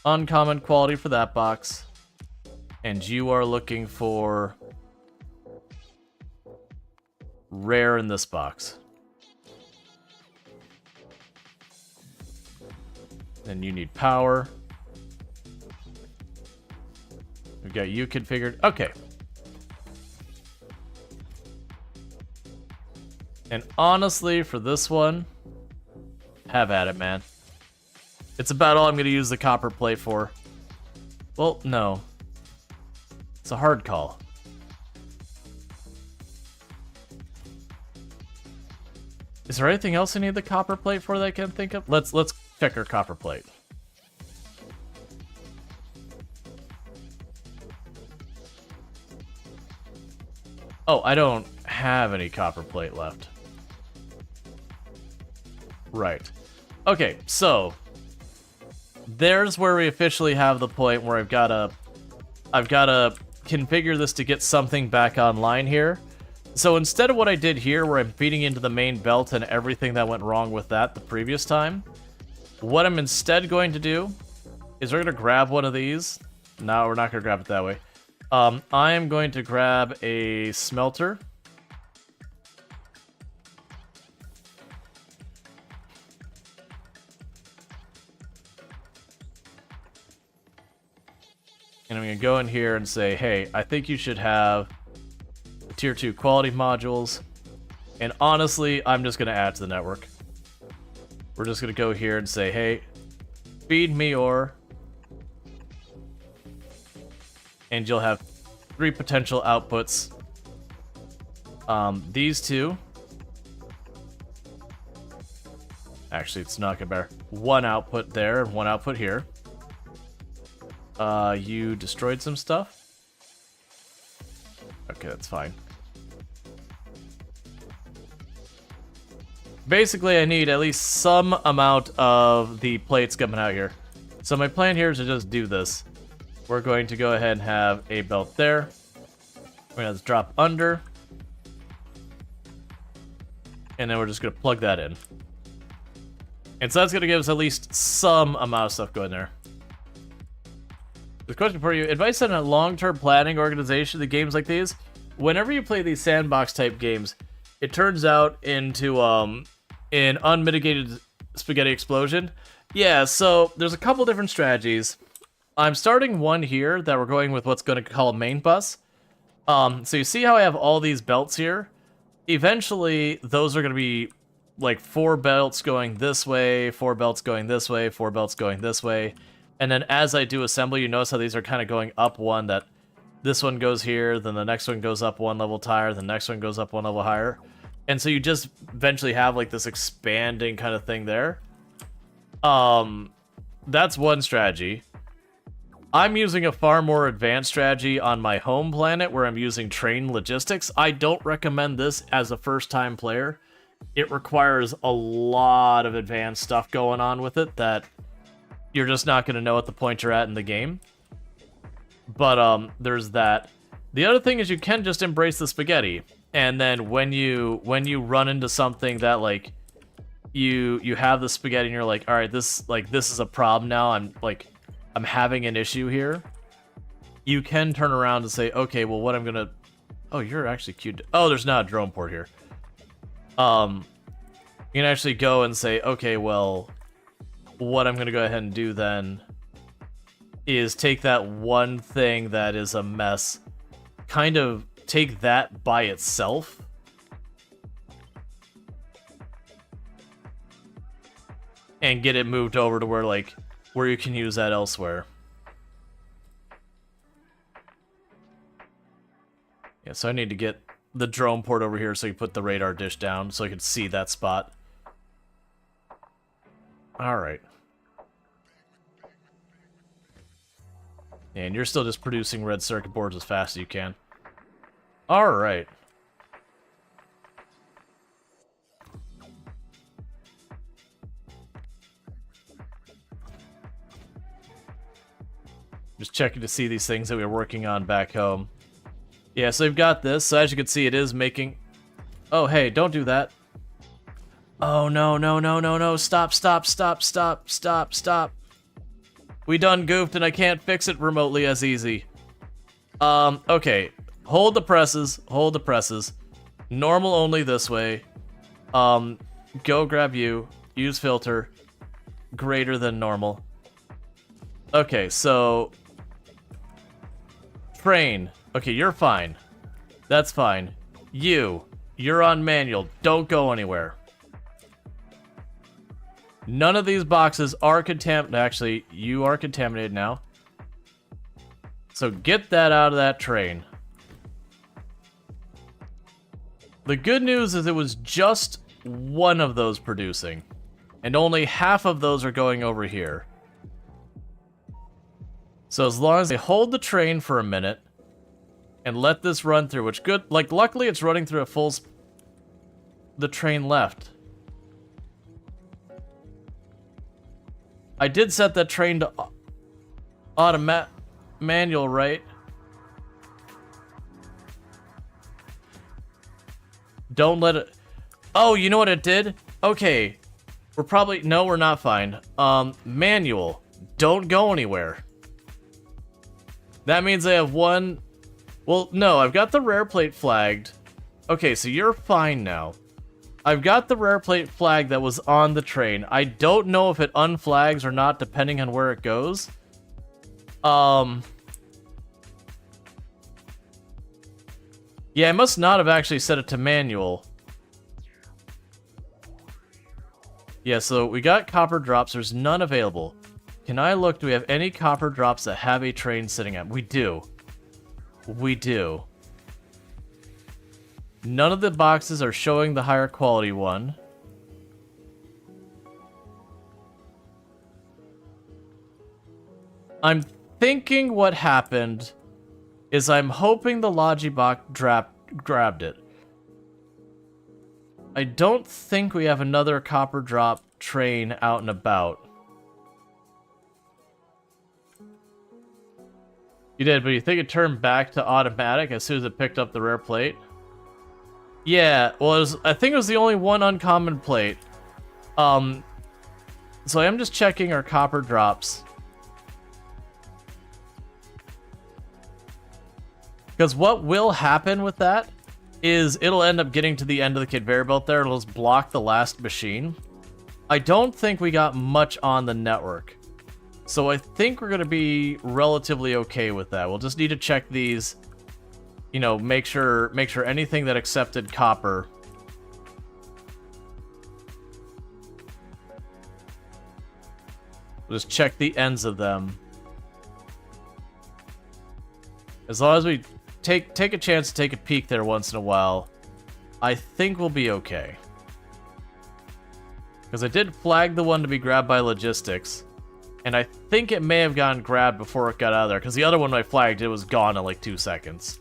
uncommon quality for that box. And you are looking for rare in this box. Then you need power. We've got you configured. Okay. And honestly, for this one, have at it, man. It's about all I'm going to use the copper plate for. Well, no. It's a hard call. Is there anything else I need the copper plate for that I can think of? Let's check our copper plate. Oh, I don't have any copper plate left. Right. Okay, so there's where we officially have the point where I've got to configure this to get something back online here. So instead of what I did here, where I'm feeding into the main belt and everything that went wrong with that the previous time, what I'm instead going to do is we're going to grab one of these. No, we're not going to grab it that way. I am going to grab a smelter. And I'm going to go in here and say, hey, I think you should have tier 2 quality modules. And honestly, I'm just going to add to the network. We're just going to go here and say, hey, feed me ore. And you'll have 3 potential outputs. These two. Actually, it's not going to bear. 1 output there and 1 output here. You destroyed some stuff? Okay, that's fine. Basically, I need at least some amount of the plates coming out here. So my plan here is to just do this. We're going to go ahead and have a belt there. We're going to drop under. And then we're just going to plug that in. And so that's going to give us at least some amount of stuff going there. The question for you, advice on a long-term planning organization of games like these. Whenever you play these sandbox type games, it turns out into an unmitigated spaghetti explosion. Yeah, so there's a couple different strategies. I'm starting one here that we're going with what's going to call a main bus. So you see how I have all these belts here? Eventually, those are going to be like 4 belts going this way, 4 belts going this way, 4 belts going this way. And then as I do assembly, you notice how these are kind of going up one, that this one goes here, then the next one goes up 1 level higher, the next one goes up 1 level higher. And so you just eventually have like this expanding kind of thing there. That's one strategy. I'm using a far more advanced strategy on my home planet where I'm using train logistics. I don't recommend this as a first-time player. It requires a lot of advanced stuff going on with it that you're just not going to know at the point you're at in the game. But there's that. The other thing is you can just embrace the spaghetti. And then when you run into something that like you have the spaghetti and you're like, all right, this is a problem now. I'm having an issue here. You can turn around and say, okay, well, what I'm gonna... Oh, you're actually cute. Oh, there's not a drone port here. You can actually go and say, okay, well, what I'm gonna go ahead and do then is take that one thing that is a mess, kind of take that by itself, and get it moved over to where you can use that elsewhere. Yeah, so I need to get the drone port over here so you put the radar dish down so I can see that spot. Alright. And you're still just producing red circuit boards as fast as you can. Alright. Just checking to see these things that we were working on back home. Yeah, so we've got this. So as you can see, it is making... Oh, hey, don't do that. Oh, no, no, no, no, no. Stop, stop, stop, stop, stop, stop. We done goofed and I can't fix it remotely as easy. Okay. Hold the presses. Hold the presses. Normal only this way. Go grab you. Use filter. Greater than normal. Okay, so... Train. Okay, you're fine. That's fine. You're on manual. Don't go anywhere. None of these boxes are contaminated. Actually, you are contaminated now. So get that out of that train. The good news is it was just one of those producing. And only half of those are going over here. So as long as they hold the train for a minute and let this run through, which good, like luckily it's running through a full the train left. I did set that train to manual, right? Don't let it... Oh, you know what it did? Okay. We're probably... No, we're not fine. Manual. Don't go anywhere. That means I have one... Well, no, I've got the rare plate flagged. Okay, so you're fine now. I've got the rare plate flag that was on the train. I don't know if it unflags or not, depending on where it goes. Yeah, I must not have actually set it to manual. Yeah, so we got copper drops. There's none available. Can I look? Do we have any copper drops that have a train sitting at? We do. We do. None of the boxes are showing the higher quality one. I'm thinking what happened is I'm hoping the Logibot grabbed it. I don't think we have another copper drop train out and about. You did, but you think it turned back to automatic as soon as it picked up the rare plate? Yeah, well, I think it was the only one uncommon plate. So I am just checking our copper drops. Because what will happen with that is it'll end up getting to the end of the conveyor belt there. It'll just block the last machine. I don't think we got much on the network. So I think we're going to be relatively okay with that. We'll just need to check these, you know, make sure anything that accepted copper. We'll just check the ends of them. As long as we take a chance to take a peek there once in a while, I think we'll be okay. Because I did flag the one to be grabbed by logistics. And I think it may have gotten grabbed before it got out of there, because the other one I flagged, it was gone in like 2 seconds.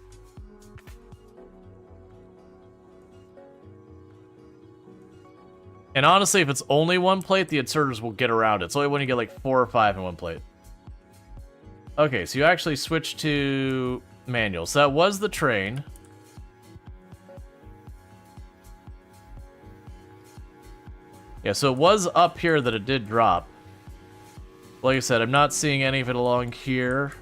And honestly, if it's only one plate, the inserters will get around it. It's only when you get like 4 or 5 in one plate. Okay, so you actually switched to manual. So that was the train. Yeah, so it was up here that it did drop. Like I said, I'm not seeing any of it along here.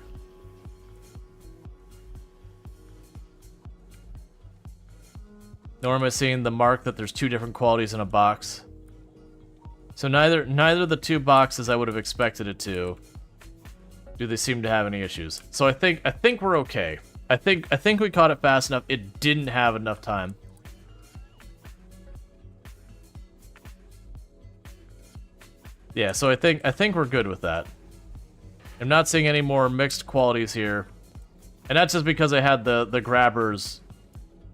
Nor am I seeing the mark that there's 2 different qualities in a box. So neither of the 2 boxes I would have expected it to do they seem to have any issues. So I think we're okay. I think we caught it fast enough. It didn't have enough time. Yeah, so I think we're good with that. I'm not seeing any more mixed qualities here. And that's just because I had the grabbers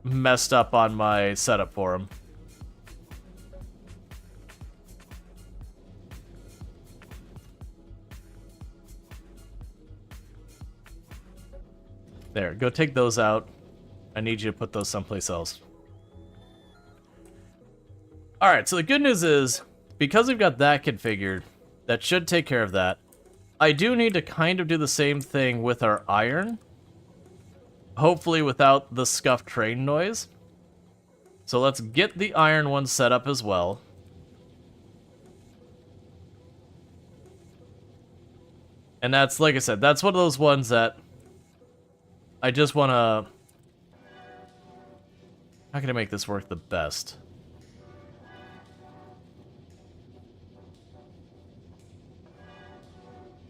messed up on my setup for them. There, go take those out. I need you to put those someplace else. Alright, so the good news is, because we've got that configured, that should take care of that. I do need to kind of do the same thing with our iron. Hopefully without the scuffed train noise. So let's get the iron one set up as well. And that's, like I said, that's one of those ones that I just want to... How can I make this work the best?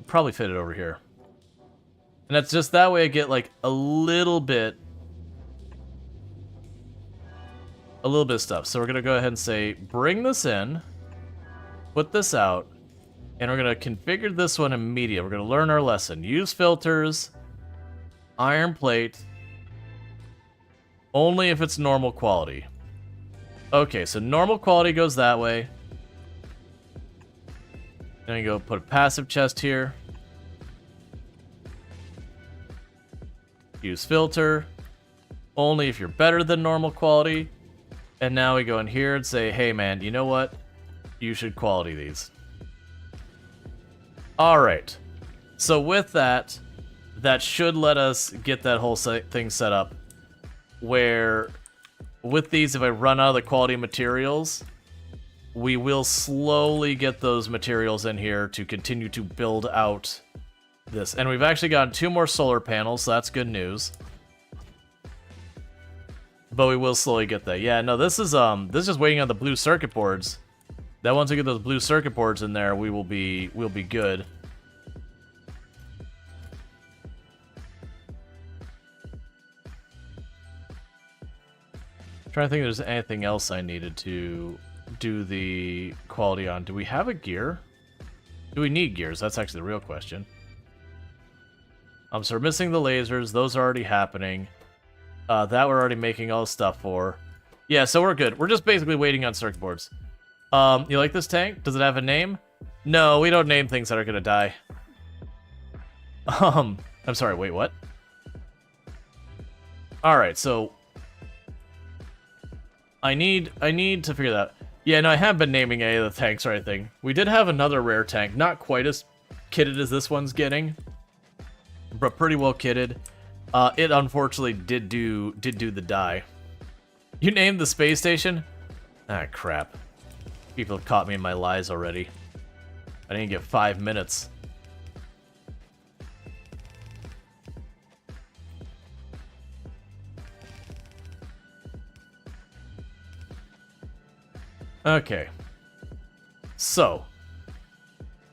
Probably fit it over here. And that's just that way I get like a little bit of stuff. So we're going to go ahead and say, bring this in, put this out, and we're going to configure this one in media. We're going to learn our lesson. Use filters, iron plate, only if it's normal quality. Okay, so normal quality goes that way. Then you go put a passive chest here. Use filter, only if you're better than normal quality. And now we go in here and say, hey man, you know what? You should quality these. Alright, so with that, that should let us get that whole thing set up. Where, with these, if I run out of the quality materials, we will slowly get those materials in here to continue to build out this. And we've actually gotten 2 more solar panels, so that's good news. But we will slowly get that. Yeah, no, this is just waiting on the blue circuit boards. That once we get those blue circuit boards in there, we'll be good. I'm trying to think if there's anything else I needed to do the quality on. Do we have a gear? Do we need gears? That's actually the real question. So we're missing the lasers. Those are already happening. That we're already making all the stuff for. Yeah, so we're good. We're just basically waiting on circuit boards. You like this tank? Does it have a name? No, we don't name things that are gonna die. I'm sorry, wait, what? Alright, so I need to figure that out. Yeah, no, I haven't been naming any of the tanks or anything. We did have another rare tank, not quite as kitted as this one's getting, but pretty well kitted. It unfortunately did do the die. You named the space station? Ah, crap. People have caught me in my lies already. I didn't get 5 minutes. Okay. So,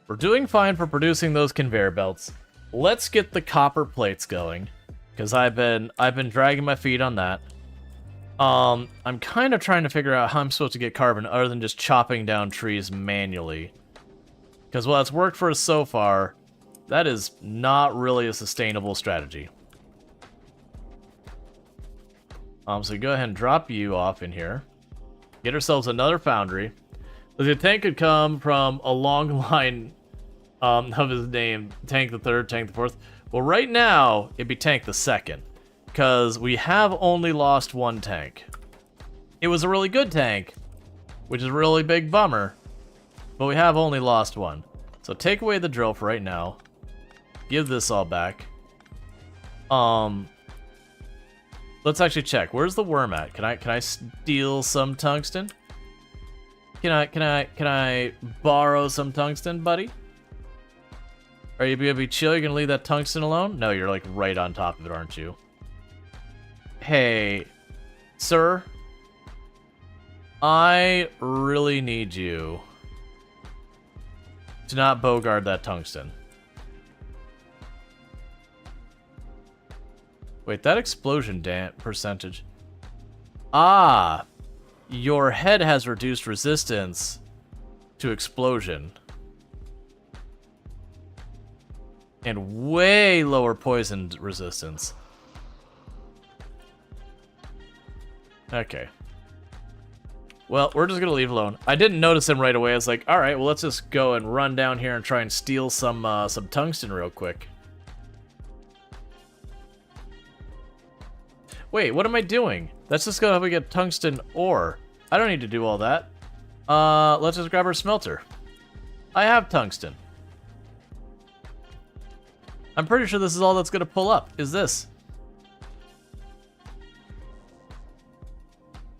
we're doing fine for producing those conveyor belts. Let's get the copper plates going, because I've been dragging my feet on that. I'm kind of trying to figure out how I'm supposed to get carbon other than just chopping down trees manually. Because while it's worked for us so far, that is not really a sustainable strategy. So go ahead and drop you off in here. Get ourselves another foundry. The tank could come from a long line of his name. Tank the third, Tank the fourth. Well, right now, it'd be Tank the second. Because we have only lost 1 tank. It was a really good tank, which is a really big bummer. But we have only lost 1. So take away the drill for right now. Give this all back. Let's actually check. Where's the worm at? Can I steal some tungsten? Can I borrow some tungsten, buddy? Are you gonna be chill? You're gonna leave that tungsten alone? No, you're like right on top of it, aren't you? Hey, sir. I really need you to not bogard that tungsten. Wait, that explosion percentage. Ah, your head has reduced resistance to explosion. And way lower poison resistance. Okay. Well, we're just gonna leave alone. I didn't notice him right away. I was like, all right, well, let's just go and run down here and try and steal some tungsten real quick. Wait, what am I doing? That's just gonna help me get tungsten ore. I don't need to do all that. Let's just grab our smelter. I have tungsten. I'm pretty sure this is all that's gonna pull up, is this.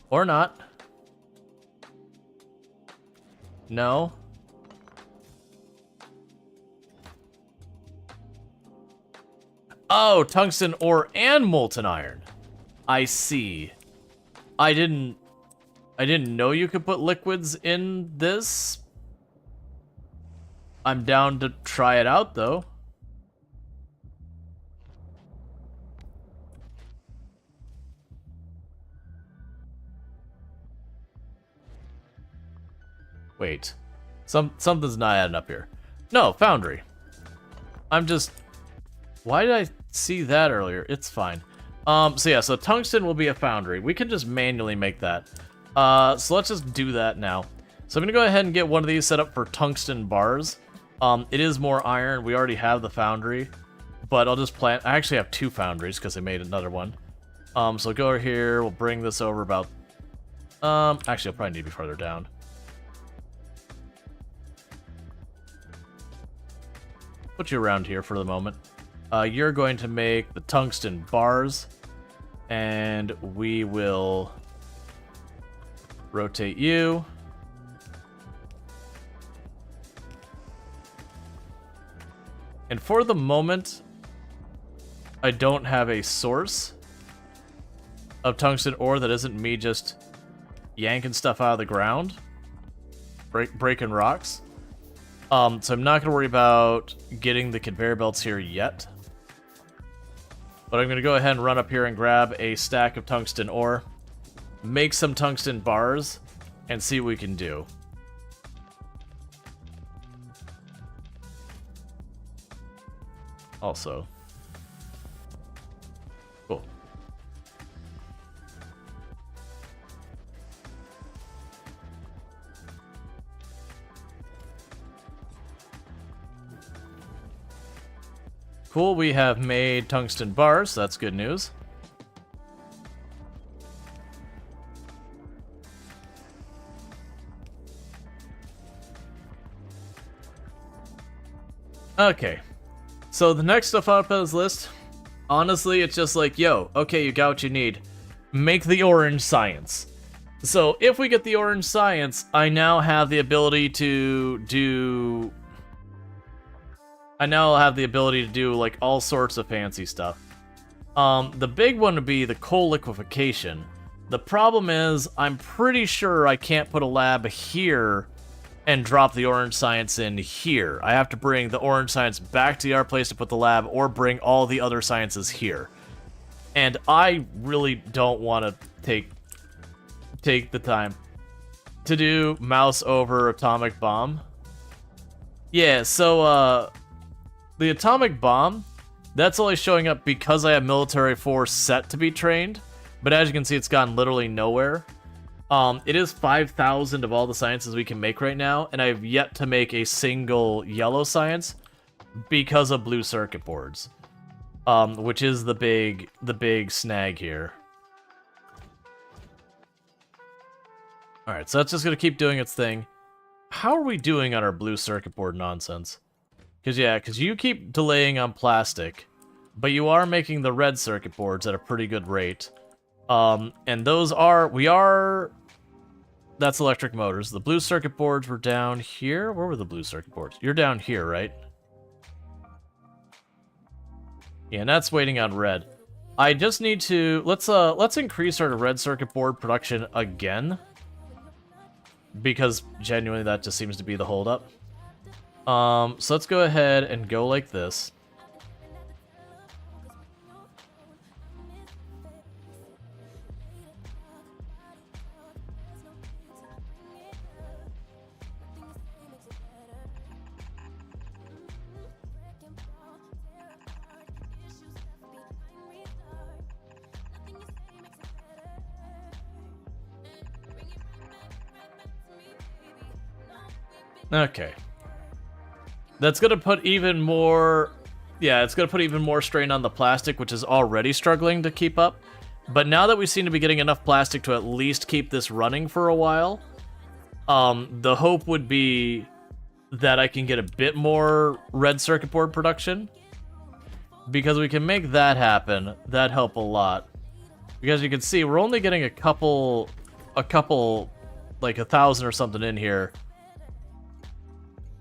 Or not. No. Oh, tungsten ore and molten iron. I see. I didn't know you could put liquids in this. I'm down to try it out though. Wait. Something's not adding up here. No, foundry. I'm just... Why did I see that earlier? It's fine. So yeah, so tungsten will be a foundry. We can just manually make that. So let's just do that now. So I'm gonna go ahead and get one of these set up for tungsten bars. It is more iron. We already have the foundry. But I'll just plant... I actually have 2 foundries because I made another one. So go over here. We'll bring this over about... Actually, I'll probably need to be farther down. Put you around here for the moment. You're going to make the tungsten bars, and we will rotate you. And for the moment, I don't have a source of tungsten ore that isn't me just yanking stuff out of the ground, breaking rocks. So I'm not going to worry about getting the conveyor belts here yet. But I'm going to go ahead and run up here and grab a stack of tungsten ore, make some tungsten bars, and see what we can do. Also. Cool. Cool, we have made tungsten bars, so that's good news. Okay, so the next stuff up on this list, honestly, it's just like, yo, okay, you got what you need. Make the orange science. So if we get the orange science, I now have the ability to do... like all sorts of fancy stuff. The big one would be the coal liquefaction. The problem is, I'm pretty sure I can't put a lab here and drop the orange science in here. I have to bring the orange science back to our place to put the lab, or bring all the other sciences here. And I really don't want to take the time to do mouse over atomic bomb. Yeah, so the atomic bomb, that's only showing up because I have military force set to be trained. But as you can see, it's gone literally nowhere. It is 5,000 of all the sciences we can make right now, and I have yet to make a single yellow science because of blue circuit boards, which is the big snag here. All right, so that's just gonna keep doing its thing. How are we doing on our blue circuit board nonsense? Because you keep delaying on plastic, but you are making the red circuit boards at a pretty good rate. And those are, that's electric motors. The blue circuit boards were down here. Where were the blue circuit boards? You're down here, right? Yeah, and that's waiting on red. I just need to, let's increase our red circuit board production again. Because genuinely that just seems to be the holdup. So let's go ahead and go like this. Okay. That's gonna put even more... Yeah, it's gonna put even more strain on the plastic, which is already struggling to keep up. But now that we seem to be getting enough plastic to at least keep this running for a while, the hope would be that I can get a bit more red circuit board production. Because we can make that happen. That'd help a lot. Because you can see, we're only getting a couple, like 1,000 or something in here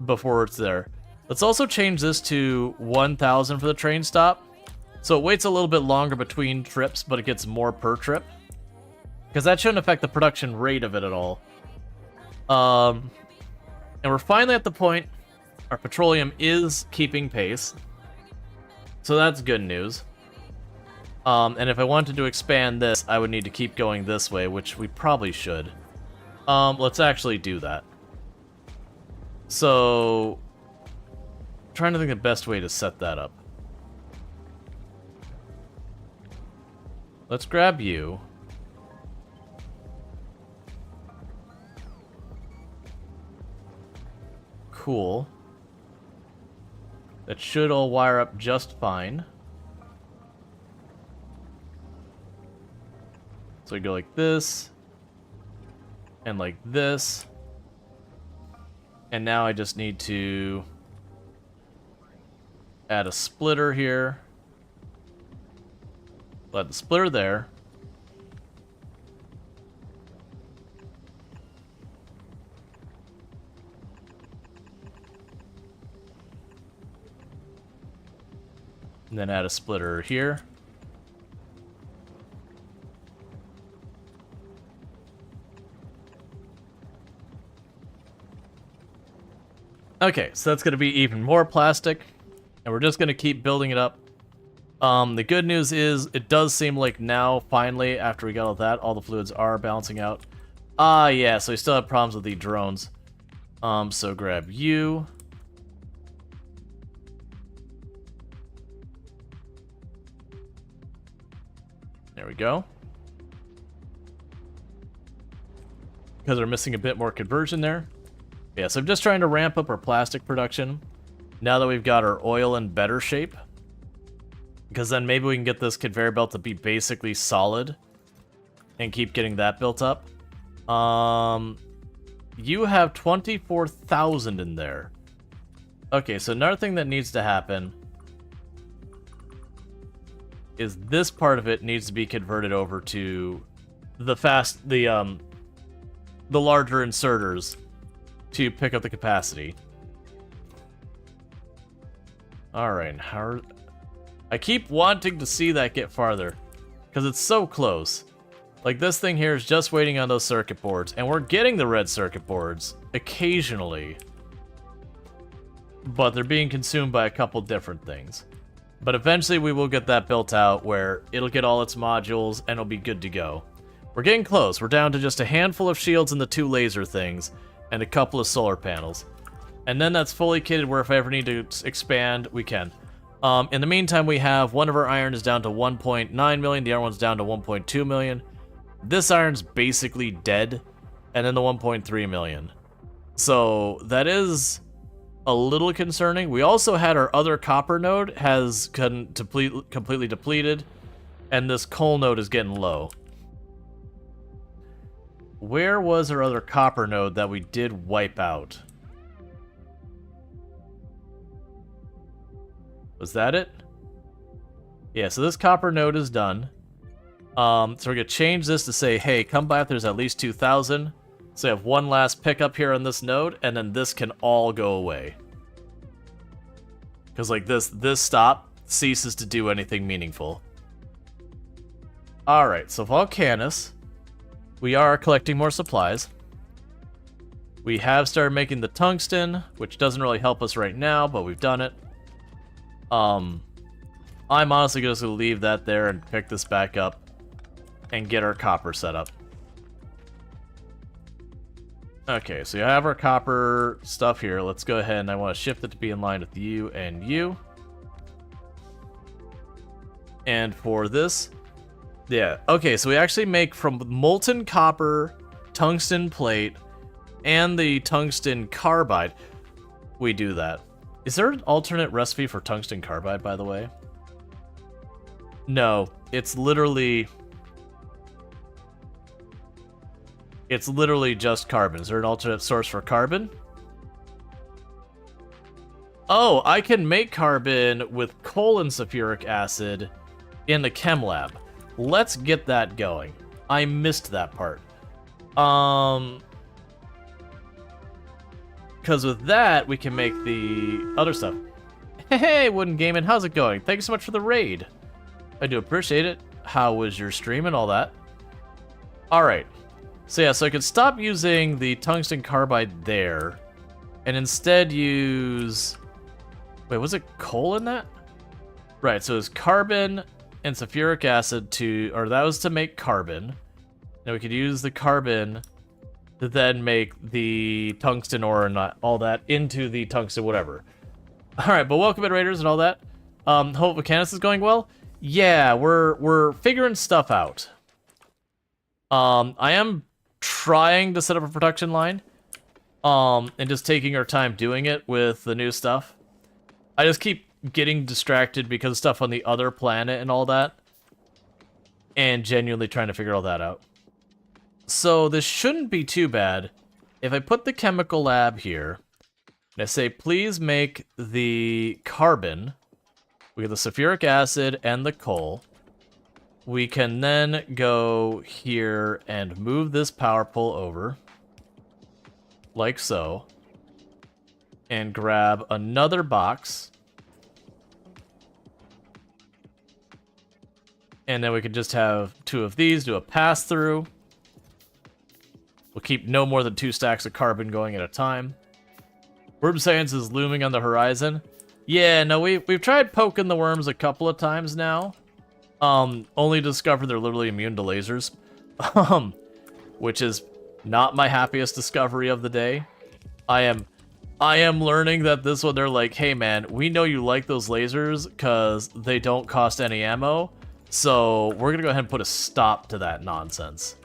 before it's there. Let's also change this to 1,000 for the train stop. So it waits a little bit longer between trips, but it gets more per trip. Because that shouldn't affect the production rate of it at all. And we're finally at the point our petroleum is keeping pace. So that's good news. And if I wanted to expand this, I would need to keep going this way, which we probably should. Let's actually do that. So, trying to think the best way to set that up. Let's grab you. Cool. That should all wire up just fine. So we go like this. And like this. And now I just need to add a splitter here. Let the splitter there. And then add a splitter here. Okay, so that's going to be even more plastic, and we're just going to keep building it up. The good news is it does seem like now, finally, after we got all that, all the fluids are balancing out. Yeah, so we still have problems with the drones. So grab you. There we go. Because we're missing a bit more conversion there. Yeah, so I'm just trying to ramp up our plastic production now that we've got our oil in better shape. Because then maybe we can get this conveyor belt to be basically solid and keep getting that built up. You have 24,000 in there. Okay, so another thing that needs to happen is this part of it needs to be converted over to the larger inserters to pick up the capacity. Alright, I keep wanting to see that get farther, because it's so close. Like, this thing here is just waiting on those circuit boards, and we're getting the red circuit boards occasionally, but they're being consumed by a couple different things. But eventually we will get that built out where it'll get all its modules and it'll be good to go. We're getting close. We're down to just a handful of shields and the 2 laser things, and a couple of solar panels. And then that's fully kitted where if I ever need to expand, we can. In the meantime, we have one of our iron is down to 1.9 million, the other one's down to 1.2 million. This iron's basically dead, and then the 1.3 million. So that is a little concerning. We also had our other copper node has completely depleted, and this coal node is getting low. Where was our other copper node that we did wipe out? Was that it? Yeah, so this copper node is done. So we're going to change this to say, hey, come by if there's at least 2,000. So we have one last pickup here on this node, and then this can all go away. Because, like, this stop ceases to do anything meaningful. Alright, so Volcanus. We are collecting more supplies. We have started making the tungsten, which doesn't really help us right now, but we've done it. I'm honestly just going to leave that there and pick this back up and get our copper set up. Okay, so you have our copper stuff here. Let's go ahead and I want to shift it to be in line with you and you. And for this, yeah, okay, so we actually make from molten copper, tungsten plate, and the tungsten carbide, we do that. Is there an alternate recipe for tungsten carbide, by the way? No, it's literally just carbon. Is there an alternate source for carbon? Oh, I can make carbon with coal and sulfuric acid in the chem lab. Let's get that going. I missed that part. Because with that, we can make the other stuff. Hey, Wooden Gaming, how's it going? Thank you so much for the raid. I do appreciate it. How was your stream and all that? Alright. So yeah, so I could stop using the tungsten carbide there, and instead use... Wait, was it coal in that? Right, so it's carbon and sulfuric acid to... Or that was to make carbon. Now we could use the carbon to then make the tungsten ore and not all that into the tungsten whatever. Alright, but welcome in, Raiders, and all that. Hope mechanics is going well. Yeah, we're figuring stuff out. I am trying to set up a production line. And just taking our time doing it with the new stuff. I just keep getting distracted because of stuff on the other planet and all that. And genuinely trying to figure all that out. So this shouldn't be too bad. If I put the chemical lab here, and I say, please make the carbon, we get the sulfuric acid and the coal, we can then go here and move this power pole over, like so, and grab another box, and then we can just have 2 of these, do a pass-through. We'll keep no more than 2 stacks of carbon going at a time. Worm science is looming on the horizon. Yeah, no, we've tried poking the worms a couple of times now. Only discovered they're literally immune to lasers. Which is not my happiest discovery of the day. I am learning that this one, they're like, hey man, we know you like those lasers because they don't cost any ammo. So we're gonna go ahead and put a stop to that nonsense.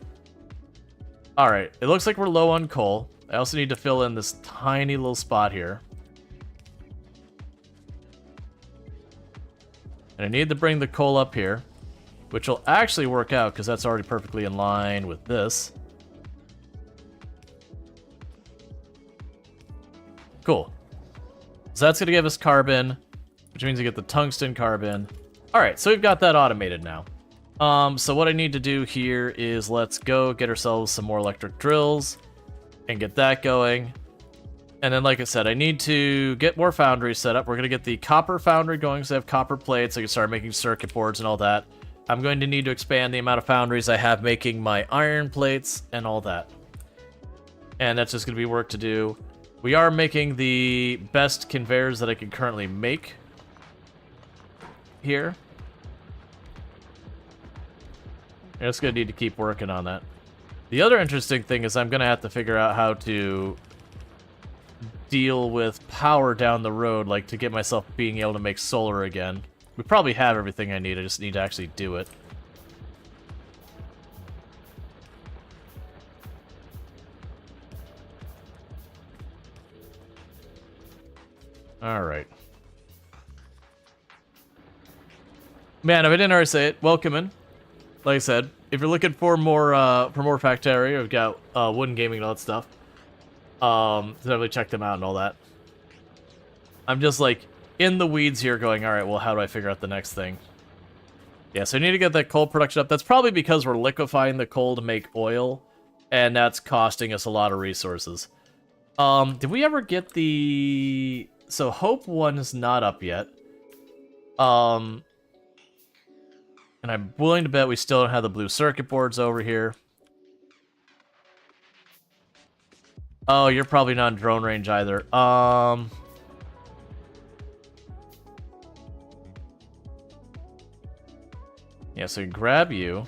Alright, it looks like we're low on coal. I also need to fill in this tiny little spot here. And I need to bring the coal up here, which will actually work out because that's already perfectly in line with this. Cool. So that's going to give us carbon, which means we get the tungsten carbon. Alright, so we've got that automated now. So what I need to do here is let's go get ourselves some more electric drills and get that going. And then, like I said, I need to get more foundries set up. We're going to get the copper foundry going so I have copper plates. So I can start making circuit boards and all that. I'm going to need to expand the amount of foundries I have making my iron plates and all that. And that's just going to be work to do. We are making the best conveyors that I can currently make here. I'm just going to need to keep working on that. The other interesting thing is I'm going to have to figure out how to deal with power down the road, like to get myself being able to make solar again. We probably have everything I need, I just need to actually do it. Alright. Man, if I didn't already say it, welcome in. Like I said, if you're looking for more Factorio, we've got Wooden Gaming and all that stuff. Definitely check them out and all that. I'm just like in the weeds here going, alright, well, how do I figure out the next thing? Yeah, so I need to get that coal production up. That's probably because we're liquefying the coal to make oil, and that's costing us a lot of resources. Did we ever get the... So Hope 1 is not up yet. And I'm willing to bet we still don't have the blue circuit boards over here. Oh, you're probably not in drone range either. Yeah, so grab you.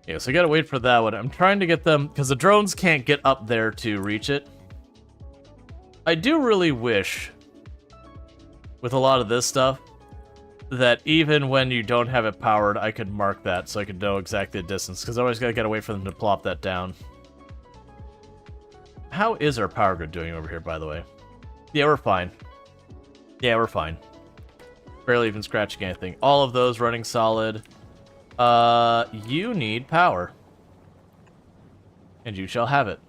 Yeah, so I gotta wait for that one. I'm trying to get them, because the drones can't get up there to reach it. I do really wish, with a lot of this stuff, that even when you don't have it powered, I could mark that so I could know exactly the distance, because I always gotta wait for them to plop that down. How is our power grid doing over here, by the way? Yeah, we're fine. Yeah, we're fine. Barely even scratching anything. All of those running solid. You need power. And you shall have it.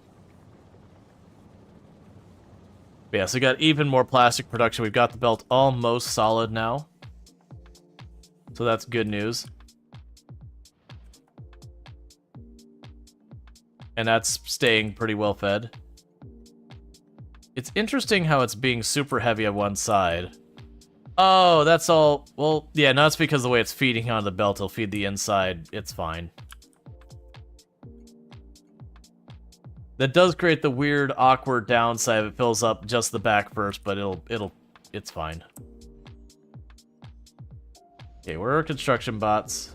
But yeah, so we got even more plastic production. We've got the belt almost solid now. So that's good news. And that's staying pretty well fed. It's interesting how it's being super heavy on one side. Oh, that's all. Well, yeah, no, it's because the way it's feeding onto the belt, it'll feed the inside. It's fine. That does create the weird, awkward downside if it fills up just the back first, but it's fine. Okay, where are construction bots?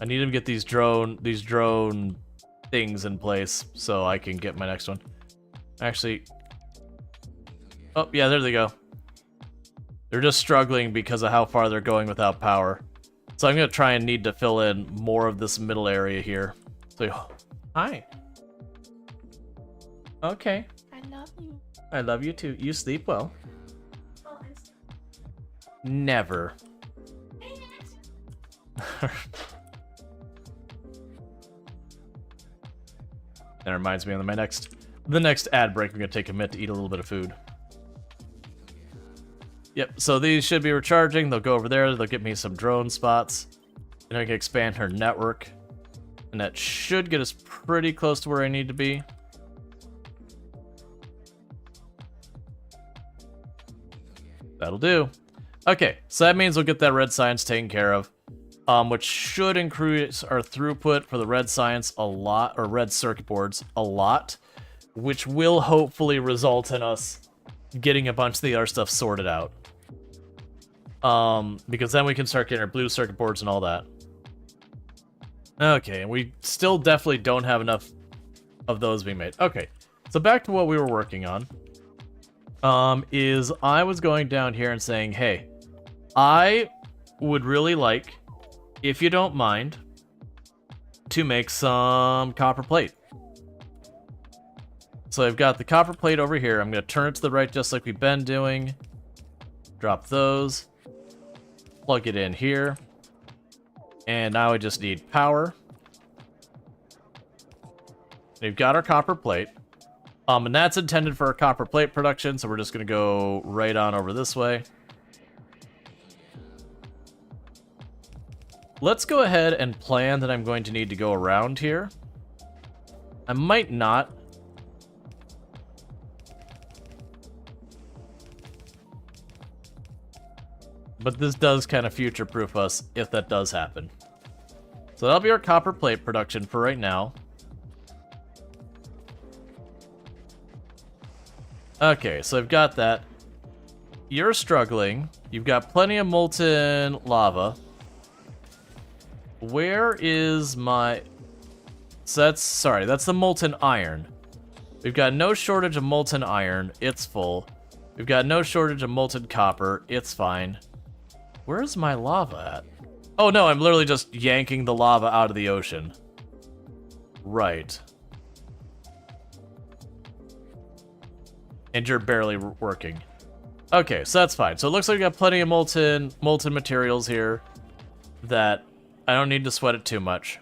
I need to get these drone things in place so I can get my next one. Actually, oh yeah, there they go. They're just struggling because of how far they're going without power. So I'm gonna try and need to fill in more of this middle area here. So, hi. Okay. I love you. I love you too. You sleep well. Never. That reminds me of the next ad break. I'm gonna take a minute to eat a little bit of food. Yep. So these should be recharging. They'll go over there. They'll get me some drone spots, and I can expand her network, and that should get us pretty close to where I need to be. That'll do. Okay, so that means we'll get that red science taken care of, which should increase our throughput for the red science a lot, or red circuit boards a lot, which will hopefully result in us getting a bunch of the other stuff sorted out. Because then we can start getting our blue circuit boards and all that. Okay, and we still definitely don't have enough of those being made. Okay, so back to what we were working on. Is I was going down here and saying, hey, I would really like, if you don't mind, to make some copper plate. So I've got the copper plate over here. I'm going to turn it to the right just like we've been doing. Drop those. Plug it in here. And now I just need power. We've got our copper plate. And that's intended for our copper plate production, so we're just going to go right on over this way. Let's go ahead and plan that I'm going to need to go around here. I might not. But this does kind of future-proof us if that does happen. So that'll be our copper plate production for right now. Okay, so I've got that. You're struggling. You've got plenty of molten lava. Where is my... So that's the molten iron. We've got no shortage of molten iron. It's full. We've got no shortage of molten copper. It's fine. Where's my lava at? Oh no, I'm literally just yanking the lava out of the ocean. Right. And you're barely working. Okay, so that's fine. So it looks like we got plenty of molten materials here that I don't need to sweat it too much.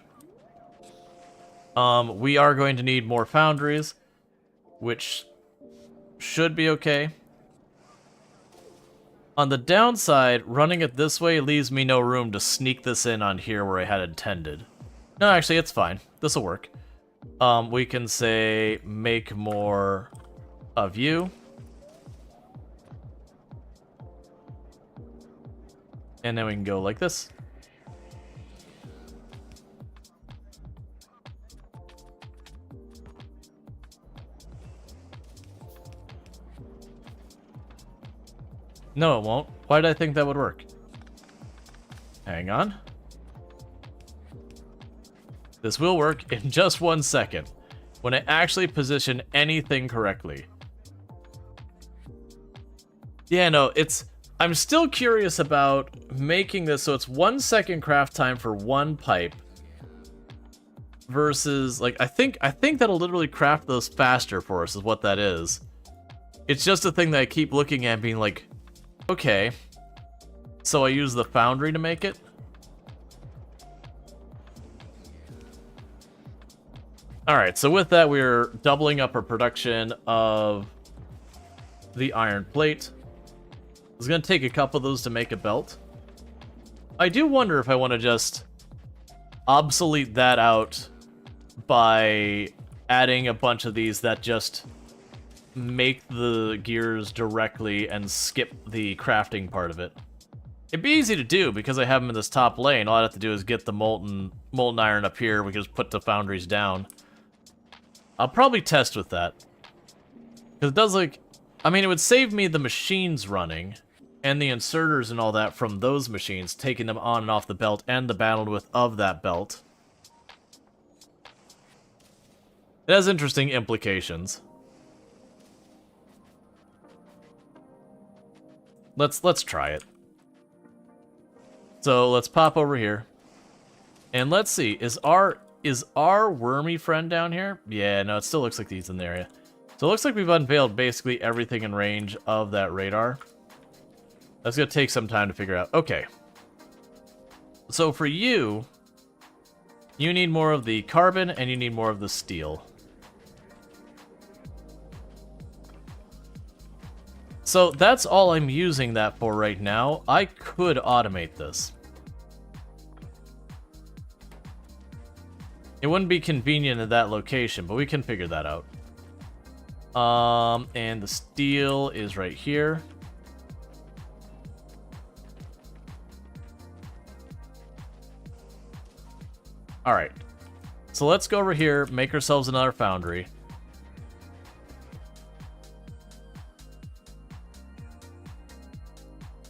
We are going to need more foundries, which should be okay. On the downside, running it this way leaves me no room to sneak this in on here where I had intended. No, actually, it's fine. This will work. We can say make more of you. And then we can go like this. No, it won't. Why did I think that would work? Hang on. This will work in just 1 second, when I actually position anything correctly. Yeah, no, I'm still curious about making this so it's 1 second craft time for one pipe. Versus, like, I think that'll literally craft those faster for us, is what that is. It's just a thing that I keep looking at being like, okay, so I use the foundry to make it? Alright, so with that, we're doubling up our production of the iron plate. It's going to take a couple of those to make a belt. I do wonder if I want to just obsolete that out by adding a bunch of these that just make the gears directly and skip the crafting part of it. It'd be easy to do because I have them in this top lane. All I have to do is get the molten iron up here. We can just put the foundries down. I'll probably test with that. Because it does, like... I mean, it would save me the machines running and the inserters and all that from those machines, taking them on and off the belt and the bandwidth of that belt. It has interesting implications. Let's try it. So let's pop over here. And let's see, is our wormy friend down here? Yeah, no, it still looks like he's in the area. So it looks like we've unveiled basically everything in range of that radar. That's gonna take some time to figure out. Okay. So for you need more of the carbon and you need more of the steel. So that's all I'm using that for right now. I could automate this. It wouldn't be convenient at that location, but we can figure that out. And the steel is right here. Alright. So let's go over here, make ourselves another foundry.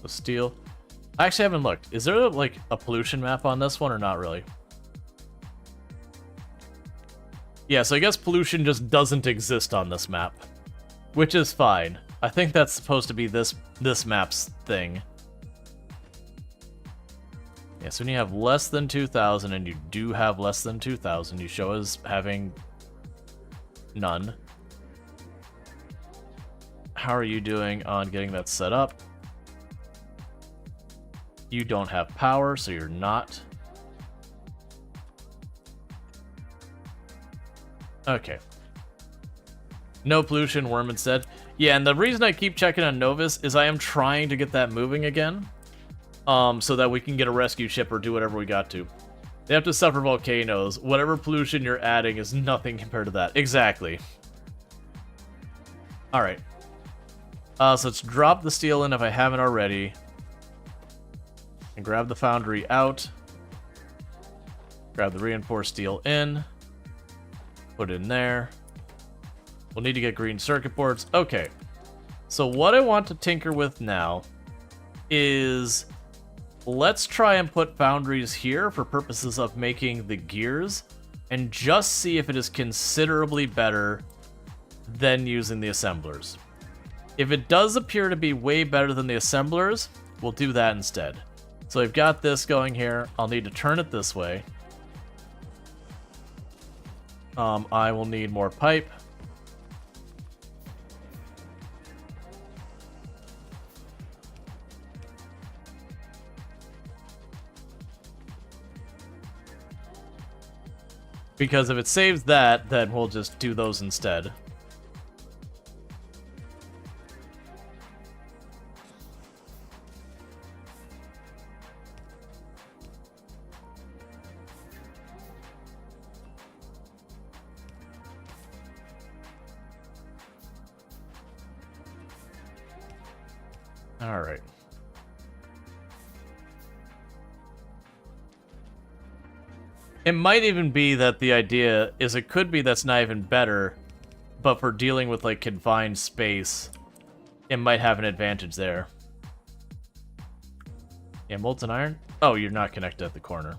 The steel. I actually haven't looked. Is there like a pollution map on this one or not really? Yeah, so I guess pollution just doesn't exist on this map, which is fine. I think that's supposed to be this map's thing. Yeah, so when you have less than 2,000, and you do have less than 2,000, you show as having none. How are you doing on getting that set up? You don't have power, so you're not. Okay. No pollution, Wormman said. Yeah, and the reason I keep checking on Novus is I am trying to get that moving again. So that we can get a rescue ship or do whatever we got to. They have to suffer volcanoes. Whatever pollution you're adding is nothing compared to that. Exactly. Alright. So let's drop the steel in if I haven't already. And grab the foundry out. Grab the reinforced steel in. Put it in there. We'll need to get green circuit boards. Okay. So what I want to tinker with now is... let's try and put foundries here for purposes of making the gears and just see if it is considerably better than using the assemblers. If it does appear to be way better than the assemblers, we'll do that instead. So I've got this going here. I'll need to turn it this way. I will need more pipe. Because if it saves that, then we'll just do those instead. All right. It might even be that the idea is it could be that's not even better, but for dealing with like confined space, it might have an advantage there. Yeah, molten iron? Oh, you're not connected at the corner.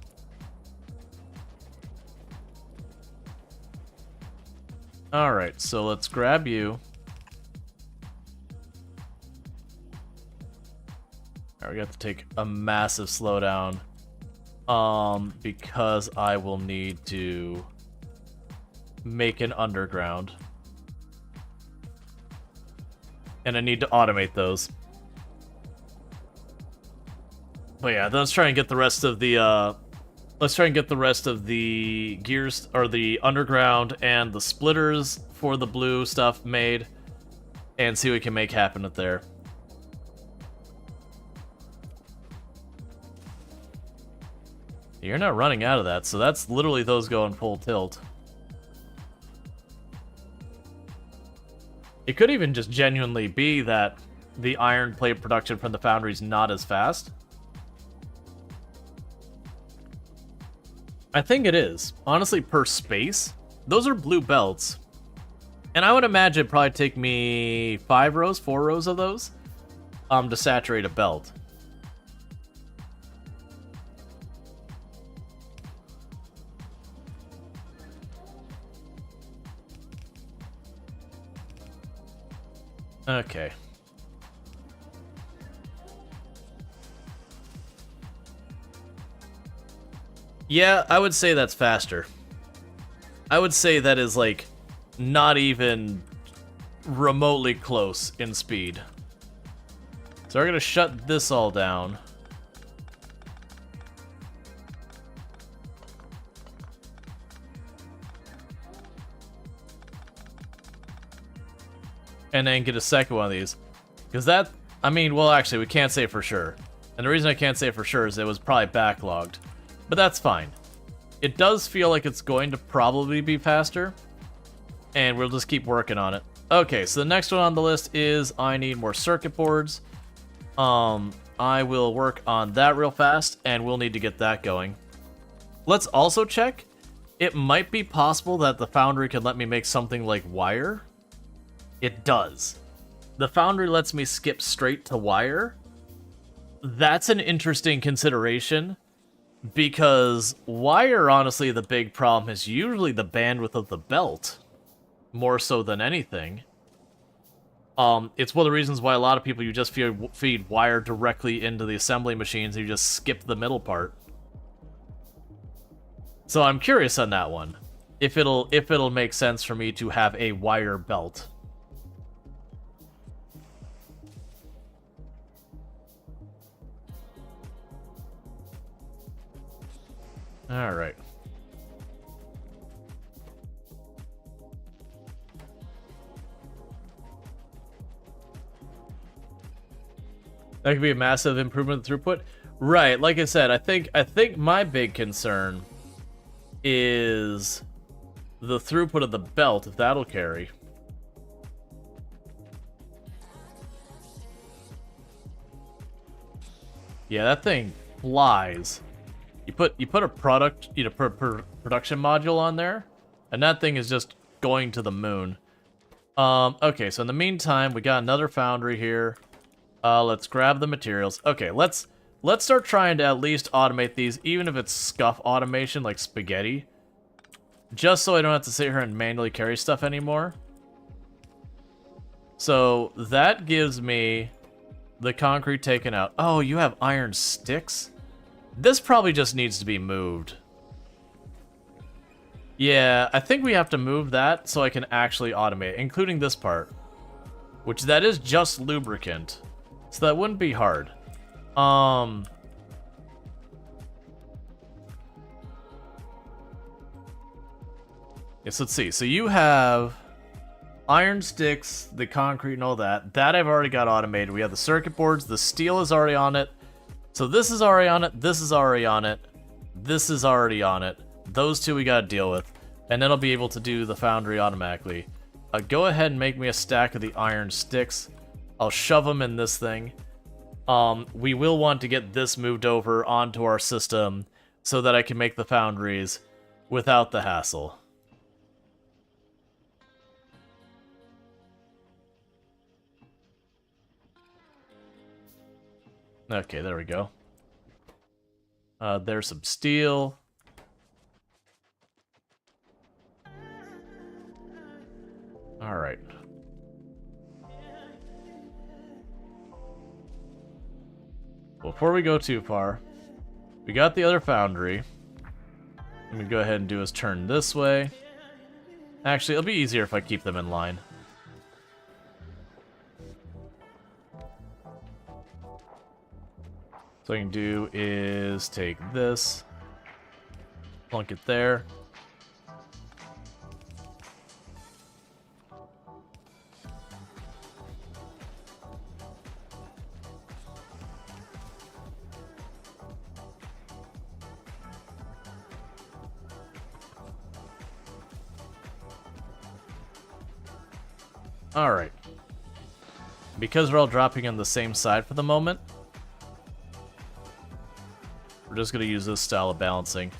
Alright, so let's grab you. Alright, we have to take a massive slowdown. Because I will need to make an underground. And I need to automate those. But yeah, let's try and get the rest of the, let's try and get the rest of the gears, or the underground and the splitters for the blue stuff made, and see what we can make happen with there. You're not running out of that, so that's literally those going full tilt. It could even just genuinely be that the iron plate production from the foundry is not as fast. I think it is. Honestly, per space, those are blue belts. And I would imagine it'd probably take me 4 rows of those, to saturate a belt. Okay. Yeah, I would say that's faster. I would say that is, like, not even remotely close in speed. So we're gonna shut this all down. And then get a second one of these. Because that, I mean, well, actually, we can't say for sure. And the reason I can't say for sure is it was probably backlogged. But that's fine. It does feel like it's going to probably be faster. And we'll just keep working on it. Okay, so the next one on the list is I need more circuit boards. I will work on that real fast, and we'll need to get that going. Let's also check. It might be possible that the foundry can let me make something like wire. It does. The foundry lets me skip straight to wire. That's an interesting consideration, because wire, honestly, the big problem is usually the bandwidth of the belt, more so than anything. It's one of the reasons why a lot of people, you just feed wire directly into the assembly machines and you just skip the middle part. So I'm curious on that one, if it'll make sense for me to have a wire belt. All right. That could be a massive improvement in throughput. Right, like I said, I think my big concern is the throughput of the belt, if that'll carry. Yeah, that thing flies. You put a production module on there, and that thing is just going to the moon. Okay, so in the meantime, we got another foundry here. Let's grab the materials. Okay, let's start trying to at least automate these, even if it's scuff automation like spaghetti. Just so I don't have to sit here and manually carry stuff anymore. So that gives me the concrete taken out. Oh, you have iron sticks? This probably just needs to be moved. Yeah, I think we have to move that so I can actually automate, including this part. Which that is just lubricant. So that wouldn't be hard. Yes, let's see. So you have iron sticks, the concrete and all that. That I've already got automated. We have the circuit boards. The steel is already on it. So this is already on it. This is already on it. This is already on it. Those two we gotta deal with. And then I'll be able to do the foundry automatically. Go ahead and make me a stack of the iron sticks. I'll shove them in this thing. We will want to get this moved over onto our system so that I can make the foundries without the hassle. Okay, there we go. There's some steel. Alright. Before we go too far, we got the other foundry. Let me go ahead and do is turn this way. Actually, it'll be easier if I keep them in line. So I can do is take this, plunk it there. Alright. Because we're all dropping on the same side for the moment, we're just going to use this style of balancing.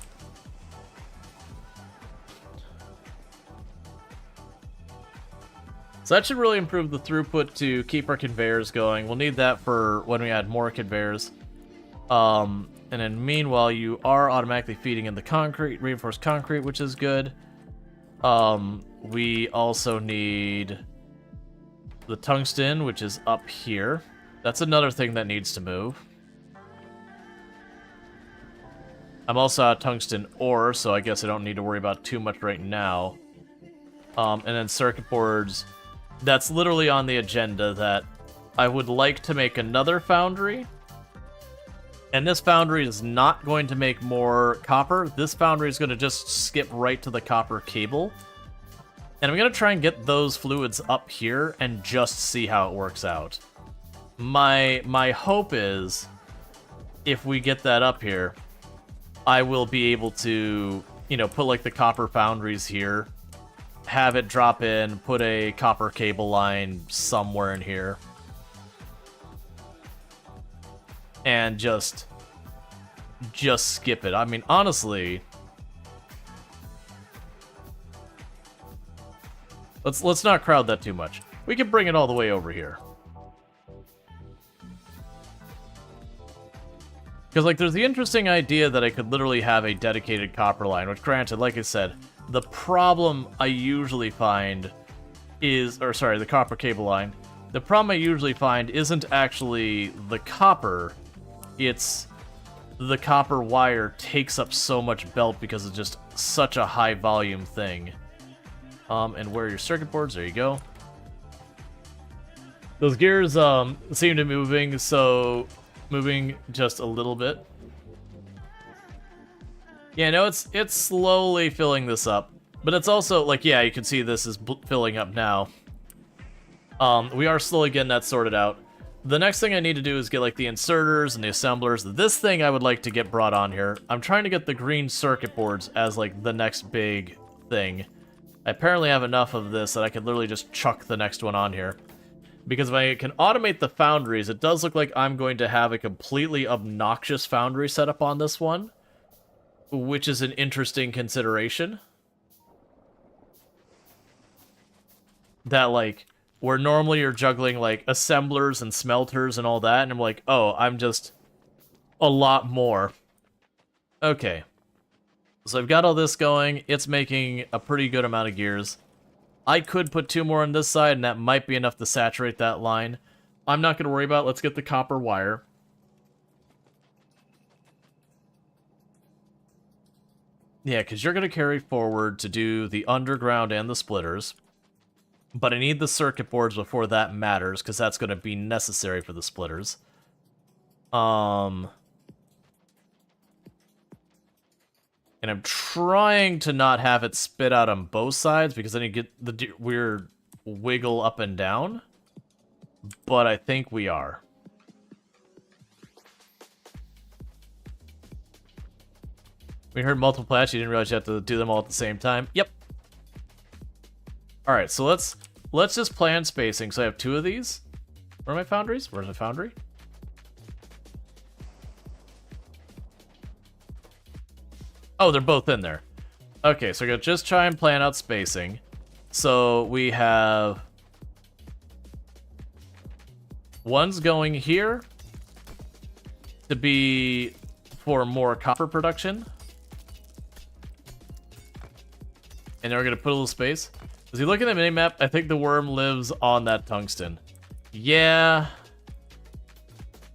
So that should really improve the throughput to keep our conveyors going. We'll need that for when we add more conveyors. And then meanwhile, you are automatically feeding in the concrete, reinforced concrete, which is good. We also need the tungsten, which is up here. That's another thing that needs to move. I'm also out of tungsten ore, so I guess I don't need to worry about too much right now. And then circuit boards. That's literally on the agenda that I would like to make another foundry. And this foundry is not going to make more copper. This foundry is going to just skip right to the copper cable. And I'm going to try and get those fluids up here and just see how it works out. My hope is, if we get that up here, I will be able to, you know, put like the copper foundries here, have it drop in, put a copper cable line somewhere in here, and just skip it. I mean, honestly, let's not crowd that too much. We can bring it all the way over here. Because, like, there's the interesting idea that I could literally have a dedicated copper line, which, granted, like I said, the problem I usually find is, or sorry, the copper cable line. The problem I usually find isn't actually the copper, it's the copper wire takes up so much belt because it's just such a high volume thing. And where are your circuit boards? There you go. Those gears seem to be moving, so moving just a little bit. Yeah, no, it's slowly filling this up, but it's also like, yeah, you can see this is filling up now. We are slowly getting that sorted out. The next thing I need to do is get like the inserters and the assemblers. This thing I would like to get brought on here. I'm trying to get the green circuit boards as like the next big thing. I apparently have enough of this that I could literally just chuck the next one on here. Because if I can automate the foundries, it does look like I'm going to have a completely obnoxious foundry setup on this one, which is an interesting consideration. That, like, where normally you're juggling, like, assemblers and smelters and all that, and I'm like, oh, I'm just a lot more. Okay. So I've got all this going. It's making a pretty good amount of gears. I could put 2 more on this side, and that might be enough to saturate that line. I'm not going to worry about it. Let's get the copper wire. Yeah, because you're going to carry forward to do the underground and the splitters. But I need the circuit boards before that matters, because that's going to be necessary for the splitters. And I'm trying to not have it spit out on both sides, because then you get the weird wiggle up and down. But I think we are. We heard multiple plats, you didn't realize you have to do them all at the same time. Yep. Alright, so let's just plan spacing. So I have 2 of these. Where are my foundries? Where's my foundry? Oh, they're both in there. Okay, so we're gonna just try and plan out spacing. So we have... one's going here to be for more copper production. And then we're gonna put a little space. As you look at the minimap, I think the worm lives on that tungsten. Yeah.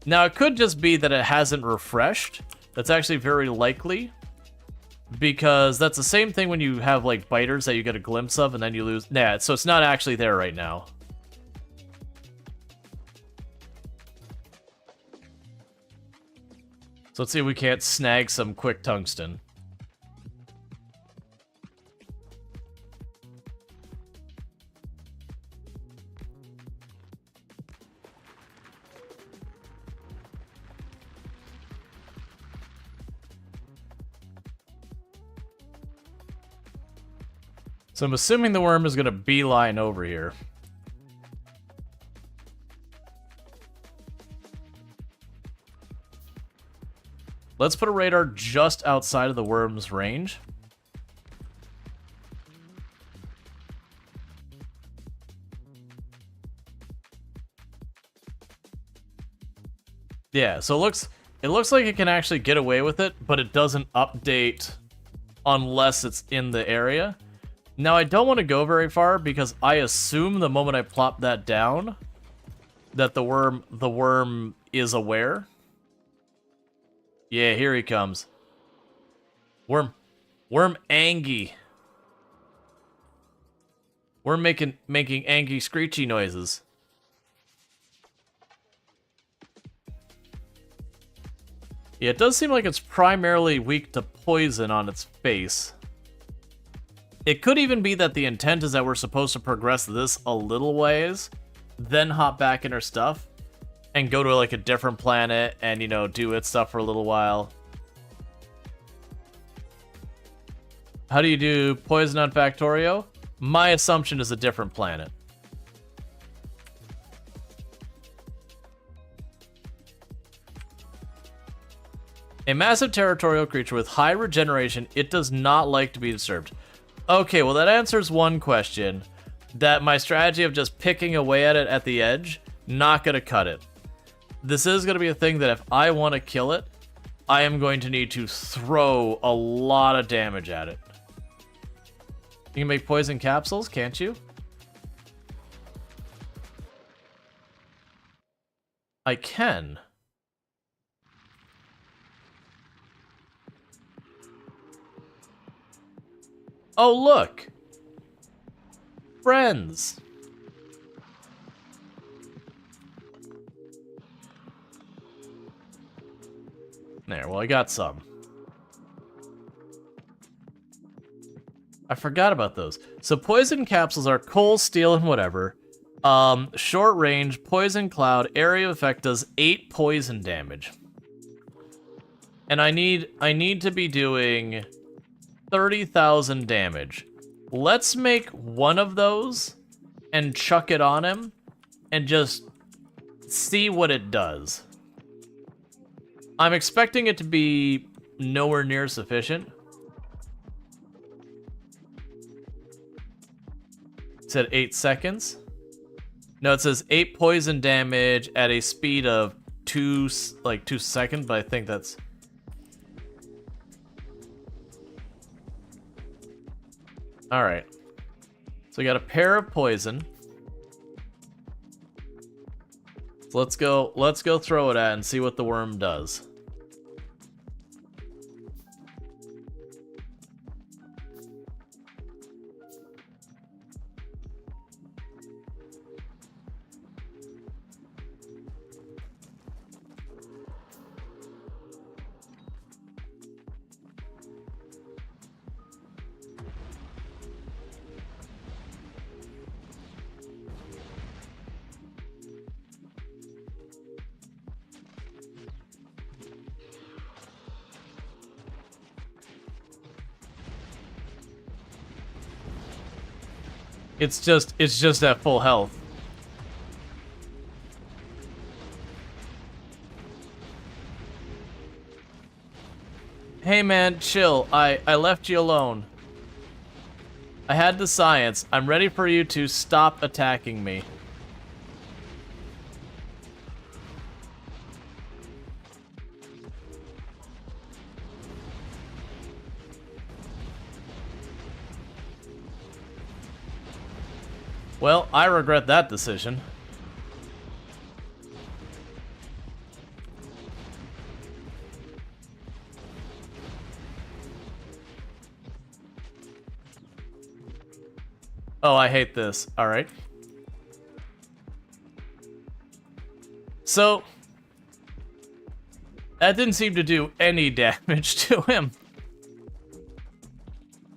Now, it could just be that it hasn't refreshed. That's actually very likely. Because that's the same thing when you have, like, biters that you get a glimpse of and then you lose. Nah, so it's not actually there right now. So let's see if we can't snag some quick tungsten. So I'm assuming the worm is going to beeline over here. Let's put a radar just outside of the worm's range. Yeah, so it looks like it can actually get away with it, but it doesn't update unless it's in the area. Now, I don't want to go very far because I assume the moment I plop that down that the worm is aware. Yeah, here he comes. Worm Angie. We're making Angie screechy noises. Yeah, it does seem like it's primarily weak to poison on its face. It could even be that the intent is that we're supposed to progress this a little ways, then hop back in our stuff, and go to like a different planet and, you know, do its stuff for a little while. How do you do poison on Factorio? My assumption is a different planet. A massive territorial creature with high regeneration, it does not like to be disturbed. Okay, well that answers one question. That my strategy of just picking away at it at the edge, not gonna cut it. This is gonna be a thing that if I want to kill it, I am going to need to throw a lot of damage at it. You can make poison capsules, can't you? I can. Oh, look! Friends! There, well, I got some. I forgot about those. So poison capsules are coal, steel, and whatever. Short range, poison cloud, area of effect does 8 poison damage. And I need to be doing 30,000 damage. Let's make one of those and chuck it on him and just see what it does. I'm expecting it to be nowhere near sufficient. It said 8 seconds. No, it says 8 poison damage at a speed of 2 seconds, but I think that's... Alright. So we got a pair of poison. So let's go throw it at and see what the worm does. It's just at full health. Hey man, chill. I left you alone. I had the science. I'm ready for you to stop attacking me. Well, I regret that decision. Oh, I hate this. Alright. So, that didn't seem to do any damage to him.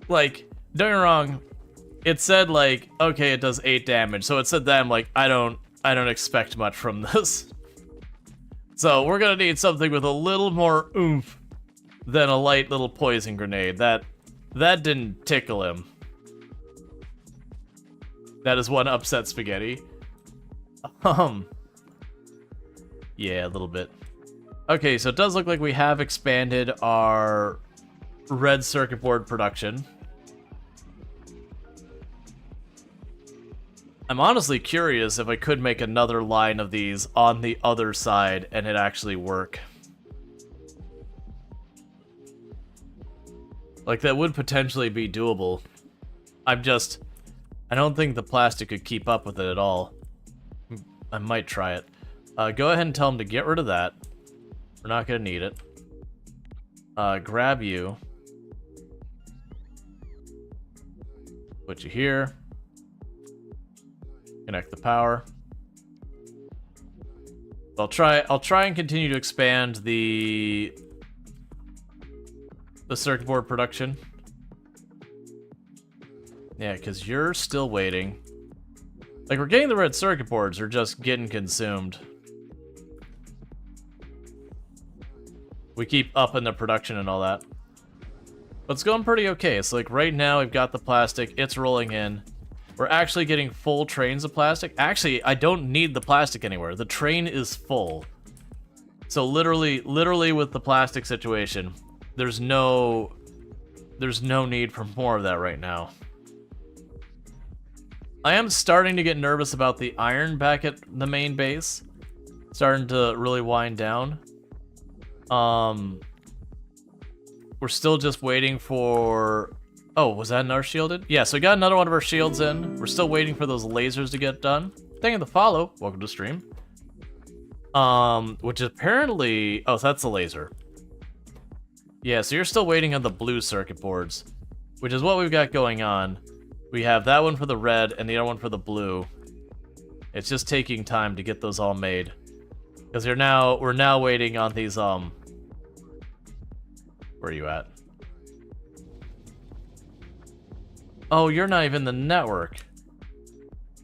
Like, don't get me wrong, it said like, okay, it does 8 damage. So it said that, I'm like, I don't expect much from this. So we're gonna need something with a little more oomph than a light little poison grenade. That didn't tickle him. That is one upset spaghetti. Yeah, a little bit. Okay, so it does look like we have expanded our red circuit board production. I'm honestly curious if I could make another line of these on the other side and it actually work. Like, that would potentially be doable. I don't think the plastic could keep up with it at all. I might try it. Go ahead and tell him to get rid of that. We're not gonna need it. Grab you. Put you here. Connect the power. I'll try and continue to expand the circuit board production. Yeah, because you're still waiting. Like, we're getting the red circuit boards, they're just getting consumed. We keep upping the production and all that. But it's going pretty okay. It's like right now we've got the plastic, it's rolling in. We're actually getting full trains of plastic. Actually, I don't need the plastic anywhere. The train is full. So literally with the plastic situation, there's no need for more of that right now. I am starting to get nervous about the iron back at the main base. Starting to really wind down. We're still just waiting for... Oh, was that another shielded? Yeah, so we got another one of our shields in. We're still waiting for those lasers to get done. Thank you for the follow. Welcome to the stream. Which apparently... Oh, that's the laser. Yeah, so you're still waiting on the blue circuit boards, which is what we've got going on. We have that one for the red and the other one for the blue. It's just taking time to get those all made. Because we're now waiting on these, Where are you at? Oh, you're not even the network.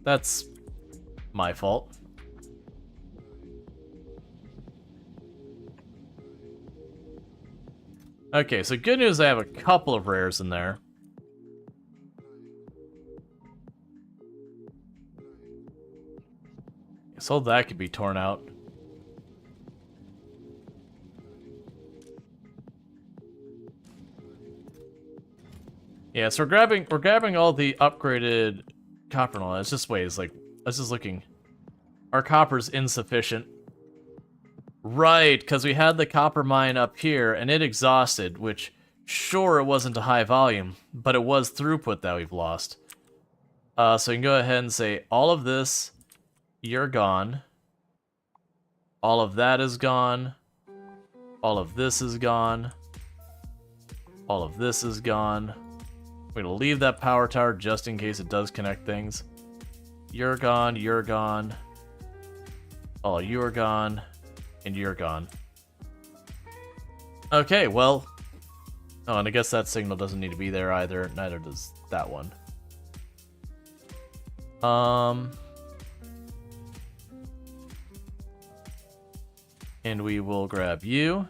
That's my fault. Okay, so good news, I have a couple of rares in there. So that could be torn out. Yeah, so we're grabbing all the upgraded copper and all that. It's just wait, it's like I was just looking. Our copper's insufficient. Right, because we had the copper mine up here and it exhausted, which sure it wasn't a high volume, but it was throughput that we've lost. So you can go ahead and say all of this, you're gone. All of that is gone. All of this is gone. All of this is gone. We're gonna leave that power tower just in case it does connect things. You're gone, you're gone. Oh, you're gone, and you're gone. Okay, well... Oh, and I guess that signal doesn't need to be there either. Neither does that one. And we will grab you.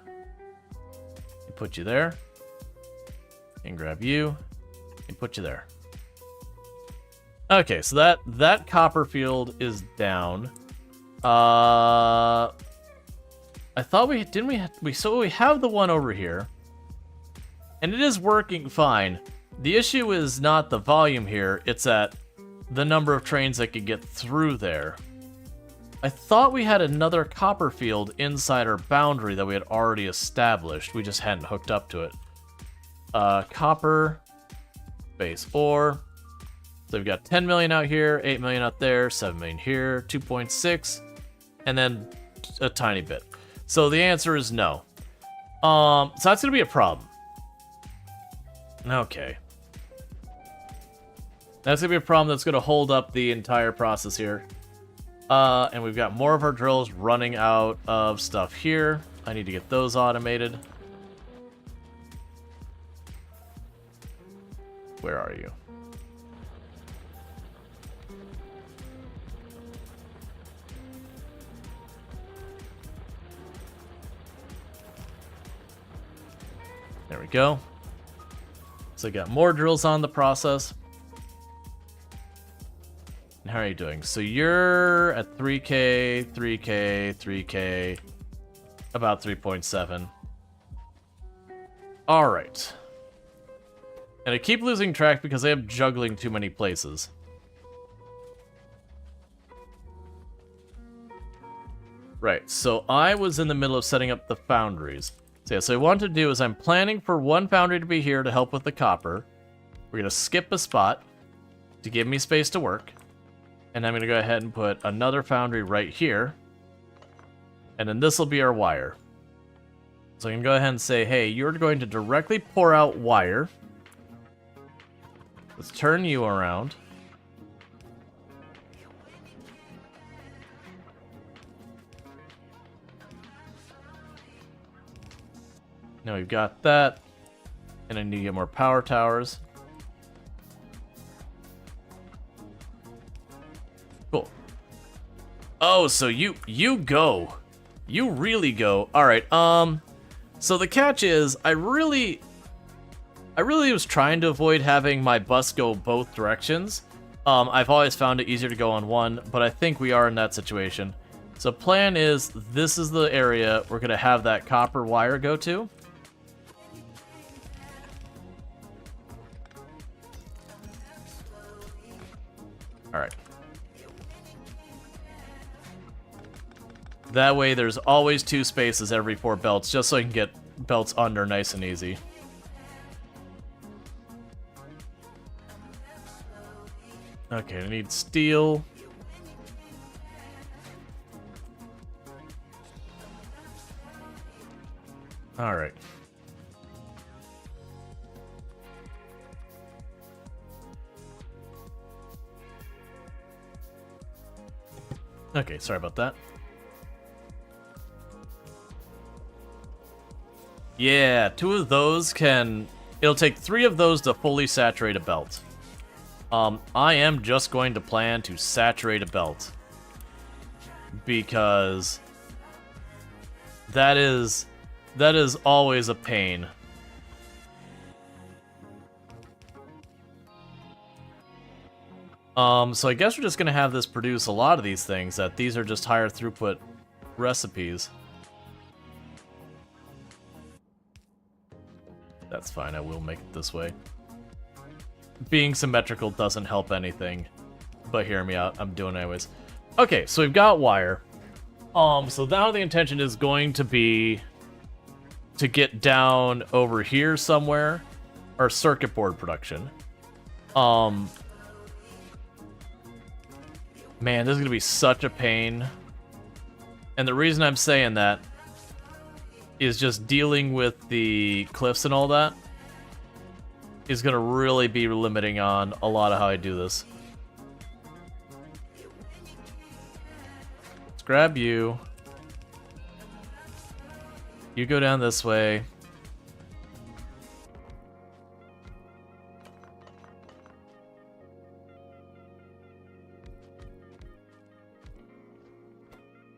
And put you there. And grab you. And put you there. Okay, so that copper field is down. I thought we have the one over here. And it is working fine. The issue is not the volume here, it's at the number of trains that could get through there. I thought we had another copper field inside our boundary that we had already established. We just hadn't hooked up to it. Copper, base ore, So we've got 10 million out here, 8 million out there, 7 million here, 2.6, and then a tiny bit. So the answer is no. So that's gonna be a problem. Okay. That's gonna be a problem that's gonna hold up the entire process here. And we've got more of our drills running out of stuff here. I need to get those automated. Where are you? There we go. So I got more drills on the process. And how are you doing? So you're at 3K, 3K, 3K, about 3.7. All right. And I keep losing track because I am juggling too many places. Right, so I was in the middle of setting up the foundries. So yeah, so what I want to do is I'm planning for one foundry to be here to help with the copper. We're going to skip a spot to give me space to work. And I'm going to go ahead and put another foundry right here. And then this will be our wire. So I can go ahead and say, hey, you're going to directly pour out wire. Let's turn you around. Now we've got that. And I need to get more power towers. Cool. Oh, so you go. You really go. All right. So the catch is I really was trying to avoid having my bus go both directions. I've always found it easier to go on one, but I think we are in that situation. So plan is this is the area we're going to have that copper wire go to. All right. That way there's always 2 spaces every 4 belts, just so I can get belts under nice and easy. Okay, I need steel. All right. Okay, sorry about that. Yeah, 2 of those can... It'll take 3 of those to fully saturate a belt. I am just going to plan to saturate a belt. Because... That is always a pain. So I guess we're just gonna have this produce a lot of these things, that these are just higher throughput recipes. That's fine, I will make it this way. Being symmetrical doesn't help anything, but hear me out, I'm doing it anyways. Okay, so we've got wire. So now the intention is going to be to get down over here somewhere, our circuit board production. Man, this is gonna be such a pain. And the reason I'm saying that is just dealing with the cliffs and all that is gonna really be limiting on a lot of how I do this. Let's grab you. You go down this way.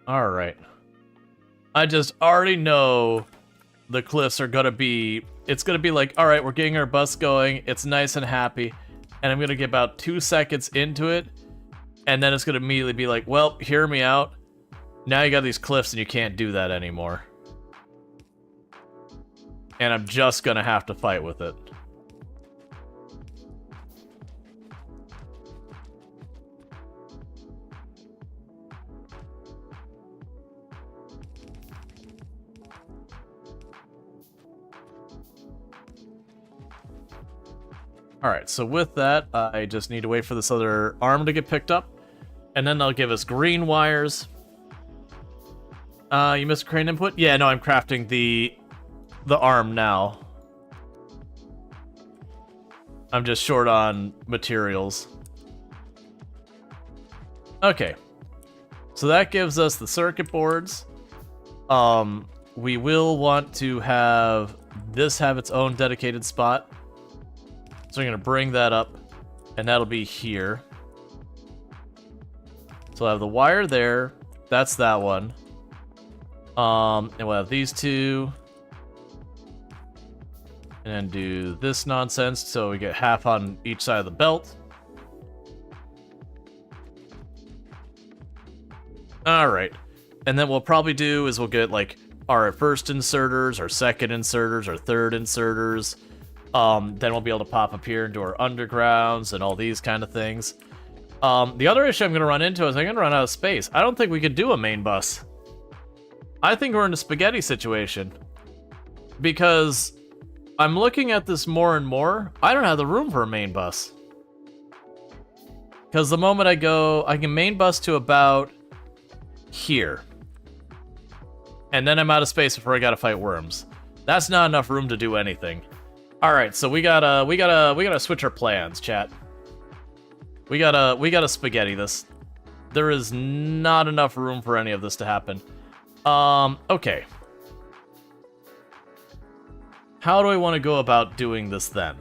Alright. I just already know the cliffs are gonna be... It's gonna be like, alright, we're getting our bus going, it's nice and happy, and I'm gonna get about 2 seconds into it, and then it's gonna immediately be like, well, hear me out. Now you got these cliffs and you can't do that anymore. And I'm just gonna have to fight with it. Alright, so with that, I just need to wait for this other arm to get picked up. And then they'll give us green wires. You missed crane input? Yeah, no, I'm crafting the arm now. I'm just short on materials. Okay. So that gives us the circuit boards. We will want to have this have its own dedicated spot. So I'm going to bring that up, and that'll be here. So I'll have the wire there. That's that one. And we'll have these two. And then do this nonsense so we get half on each side of the belt. Alright. And then what we'll probably do is we'll get like our first inserters, our second inserters, our third inserters. Then we'll be able to pop up here into our undergrounds and all these kind of things. The other issue I'm going to run into is I'm going to run out of space. I don't think we could do a main bus. I think we're in a spaghetti situation. Because I'm looking at this more and more. I don't have the room for a main bus. Because the moment I go, I can main bus to about here. And then I'm out of space before I gotta fight worms. That's not enough room to do anything. Alright, so we gotta switch our plans, chat. We gotta spaghetti this. There is not enough room for any of this to happen. Okay. How do I want to go about doing this then?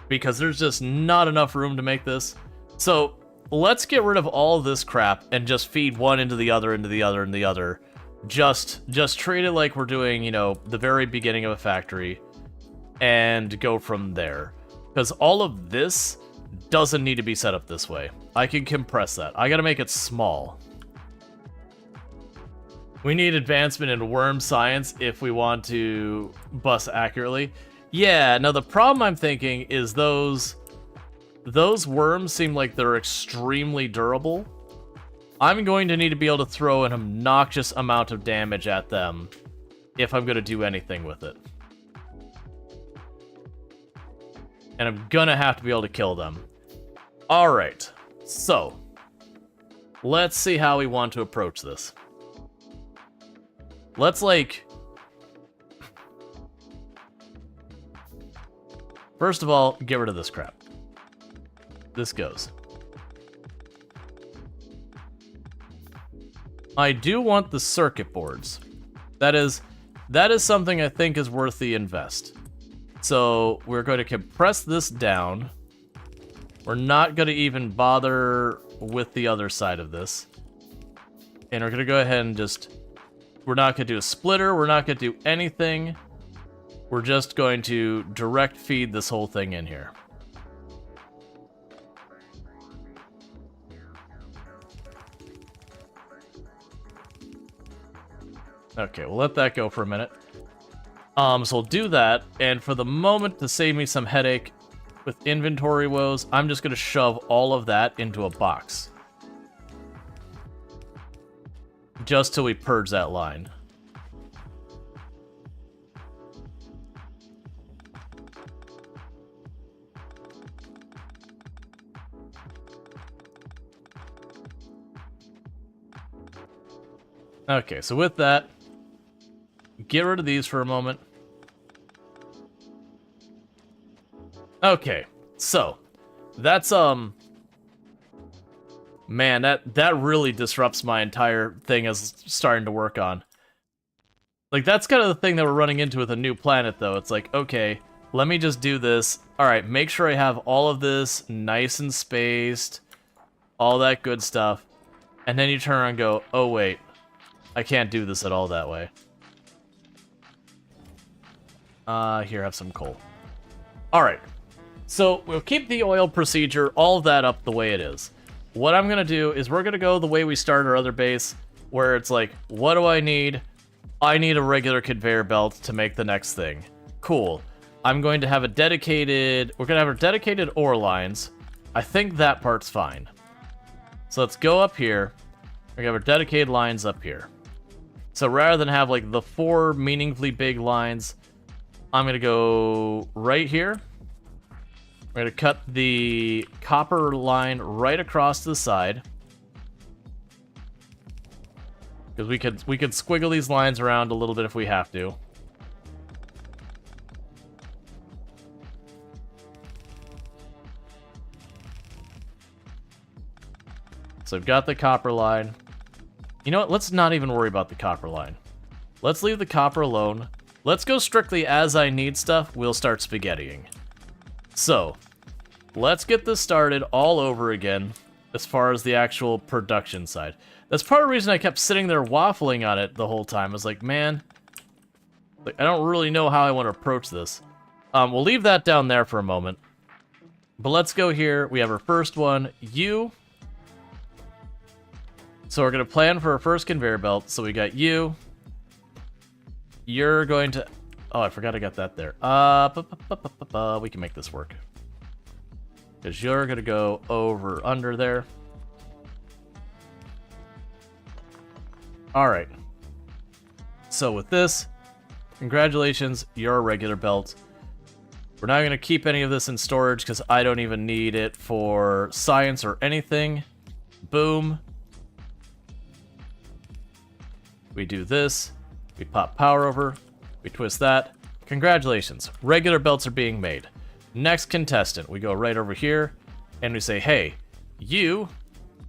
Because there's just not enough room to make this. So, let's get rid of all of this crap and just feed one into the other, into the other, and the other. Just treat it like we're doing, you know, the very beginning of a factory. And go from there. Because all of this doesn't need to be set up this way. I can compress that. I gotta make it small. We need advancement in worm science if we want to bus accurately. Yeah, now the problem I'm thinking is those worms seem like they're extremely durable. I'm going to need to be able to throw an obnoxious amount of damage at them if I'm going to do anything with it. And I'm gonna have to be able to kill them. Alright, so let's see how we want to approach this. Let's, like... First of all, get rid of this crap. This goes. I do want the circuit boards. That is something I think is worth the invest. So we're going to compress this down. We're not going to even bother with the other side of this. And we're going to go ahead and just... We're not going to do a splitter. We're not going to do anything. We're just going to direct feed this whole thing in here. Okay, we'll let that go for a minute. So we'll do that, and for the moment, to save me some headache with inventory woes, I'm just going to shove all of that into a box. Just till we purge that line. Okay, so with that, get rid of these for a moment. Okay, so that's man, that really disrupts my entire thing as starting to work on. Like, that's kind of the thing that we're running into with a new planet, though. It's like, okay, let me just do this. Alright, make sure I have all of this nice and spaced, all that good stuff. And then you turn around and go, oh wait, I can't do this at all that way. Here, have some coal. Alright, so we'll keep the oil procedure, all of that up the way it is. What I'm going to do is we're going to go the way we started our other base, where it's like, what do I need? I need a regular conveyor belt to make the next thing. Cool. I'm going to have a dedicated... We're going to have our dedicated ore lines. I think that part's fine. So let's go up here. We're going to have our dedicated lines up here. So rather than have, like, the 4 meaningfully big lines, I'm going to go right here. We're gonna cut the copper line right across the side. Because we could squiggle these lines around a little bit if we have to. So I've got the copper line. You know what? Let's not even worry about the copper line. Let's leave the copper alone. Let's go strictly as I need stuff. We'll start spaghettiing. So, let's get this started all over again as far as the actual production side. That's part of the reason I kept sitting there waffling on it the whole time. I was like, man, like, I don't really know how I want to approach this. We'll leave that down there for a moment. But let's go here. We have our first one. So we're going to plan for our first conveyor belt. So we got you. You're going to... Oh, I forgot I got that there. We can make this work. Because you're going to go over under there. Alright. So with this, congratulations, you're a regular belt. We're not going to keep any of this in storage because I don't even need it for science or anything. Boom. We do this. We pop power over. We twist that. Congratulations. Regular belts are being made. Next contestant. We go right over here. And we say, hey, you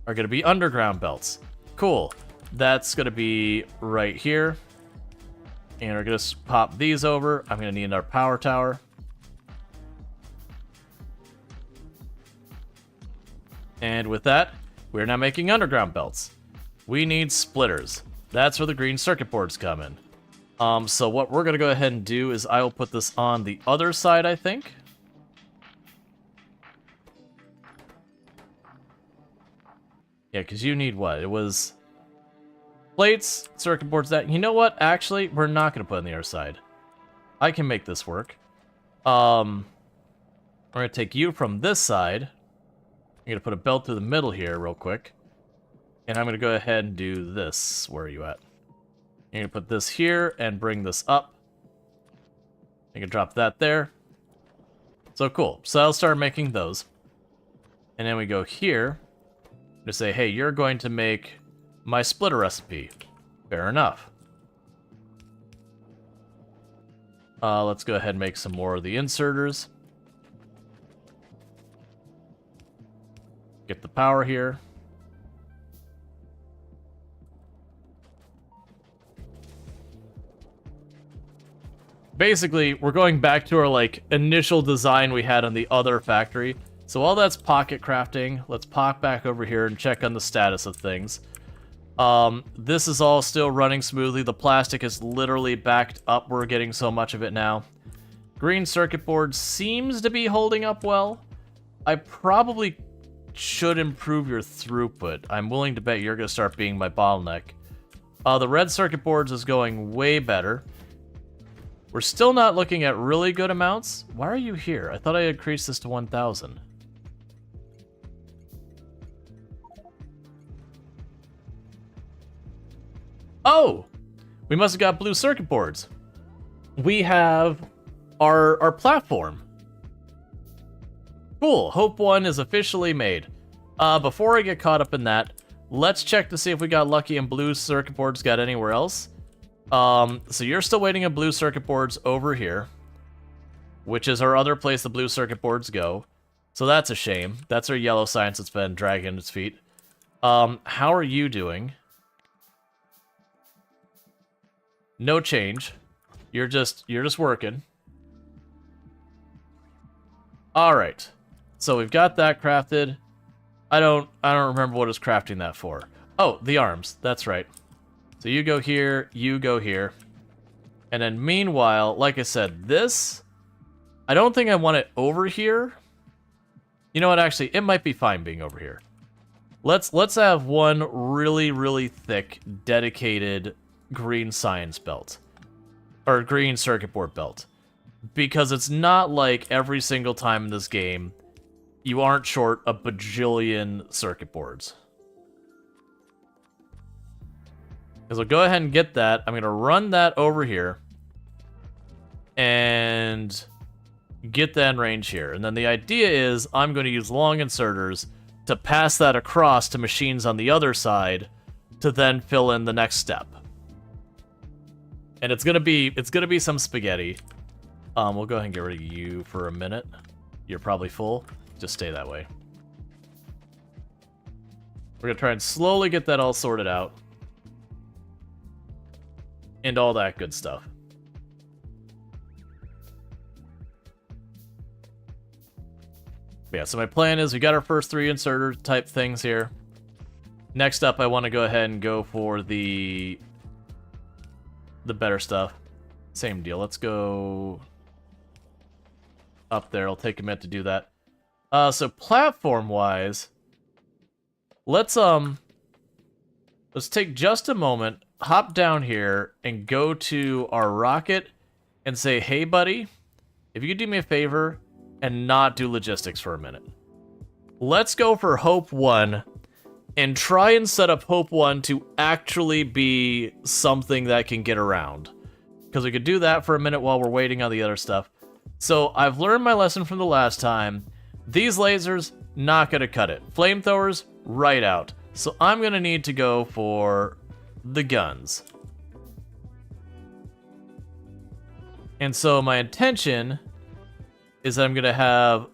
are going to be underground belts. Cool. That's going to be right here. And we're going to pop these over. I'm going to need our power tower. And with that, we're now making underground belts. We need splitters. That's where the green circuit boards come in. So what we're going to go ahead and do is I will put this on the other side, I think. Yeah, because you need what? It was plates, circuit boards, that. You know what? Actually, we're not going to put on the other side. I can make this work. We're going to take you from this side. I'm going to put a belt through the middle here real quick. And I'm going to go ahead and do this. Where are you at? You're going to put this here and bring this up. You can drop that there. So cool. So I'll start making those. And then we go here to say, hey, you're going to make my splitter recipe. Fair enough. Let's go ahead and make some more of the inserters. Get the power here. Basically, we're going back to our like initial design we had on the other factory. So while that's pocket crafting, let's pop back over here and check on the status of things. This is all still running smoothly. The plastic is literally backed up. We're getting so much of it now. Green circuit board seems to be holding up well. I probably should improve your throughput. I'm willing to bet you're going to start being my bottleneck. The red circuit boards is going way better. We're still not looking at really good amounts. Why are you here? I thought I increased this to 1,000. Oh! We must have got blue circuit boards. We have our platform. Cool. Hope 1 is officially made. Before I get caught up in that, let's check to see if we got lucky and blue circuit boards got anywhere else. So you're still waiting on blue circuit boards over here, which is our other place the blue circuit boards go. So that's a shame. That's our yellow science that's been dragging its feet. How are you doing? No change. You're just working. All right. So we've got that crafted. I don't remember what I was crafting that for. Oh, the arms. That's right. So you go here, you go here. And then meanwhile, like I said, this, I don't think I want it over here. You know what, actually, it might be fine being over here. Let's have one really, really thick, dedicated green science belt. Or green circuit board belt. Because it's not like every single time in this game, you aren't short a bajillion circuit boards. So we'll go ahead and get that. I'm going to run that over here. And get the end range here. And then the idea is I'm going to use long inserters to pass that across to machines on the other side to then fill in the next step. And it's gonna be some spaghetti. We'll go ahead and get rid of you for a minute. You're probably full. Just stay that way. We're gonna try and slowly get that all sorted out. And all that good stuff. Yeah, so my plan is we got our first 3 inserter type things here. Next up, I want to go ahead and go for the better stuff. Same deal. Let's go up there. It'll take a minute to do that. So platform-wise, let's take just a moment, hop down here, and go to our rocket and say, hey, buddy, if you could do me a favor and not do logistics for a minute. Let's go for Hope 1 and try and set up Hope 1 to actually be something that can get around. Because we could do that for a minute while we're waiting on the other stuff. So I've learned my lesson from the last time. These lasers, not gonna cut it. Flamethrowers, right out. So I'm gonna need to go for the guns. And so my intention is that I'm gonna have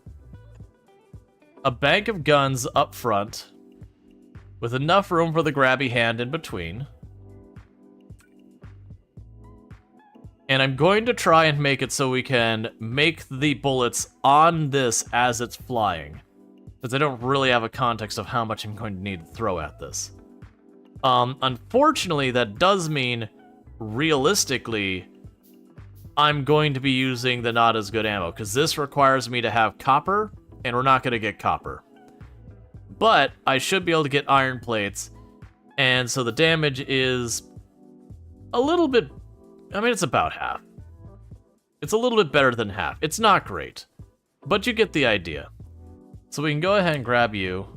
a bank of guns up front with enough room for the grabby hand in between. And I'm going to try and make it so we can make the bullets on this as it's flying. Because I don't really have a context of how much I'm going to need to throw at this. Unfortunately, that does mean, realistically, I'm going to be using the not as good ammo. Because this requires me to have copper, and we're not going to get copper. But I should be able to get iron plates. And so the damage is a little bit... I mean, it's about half. It's a little bit better than half. It's not great, but you get the idea. So we can go ahead and grab you.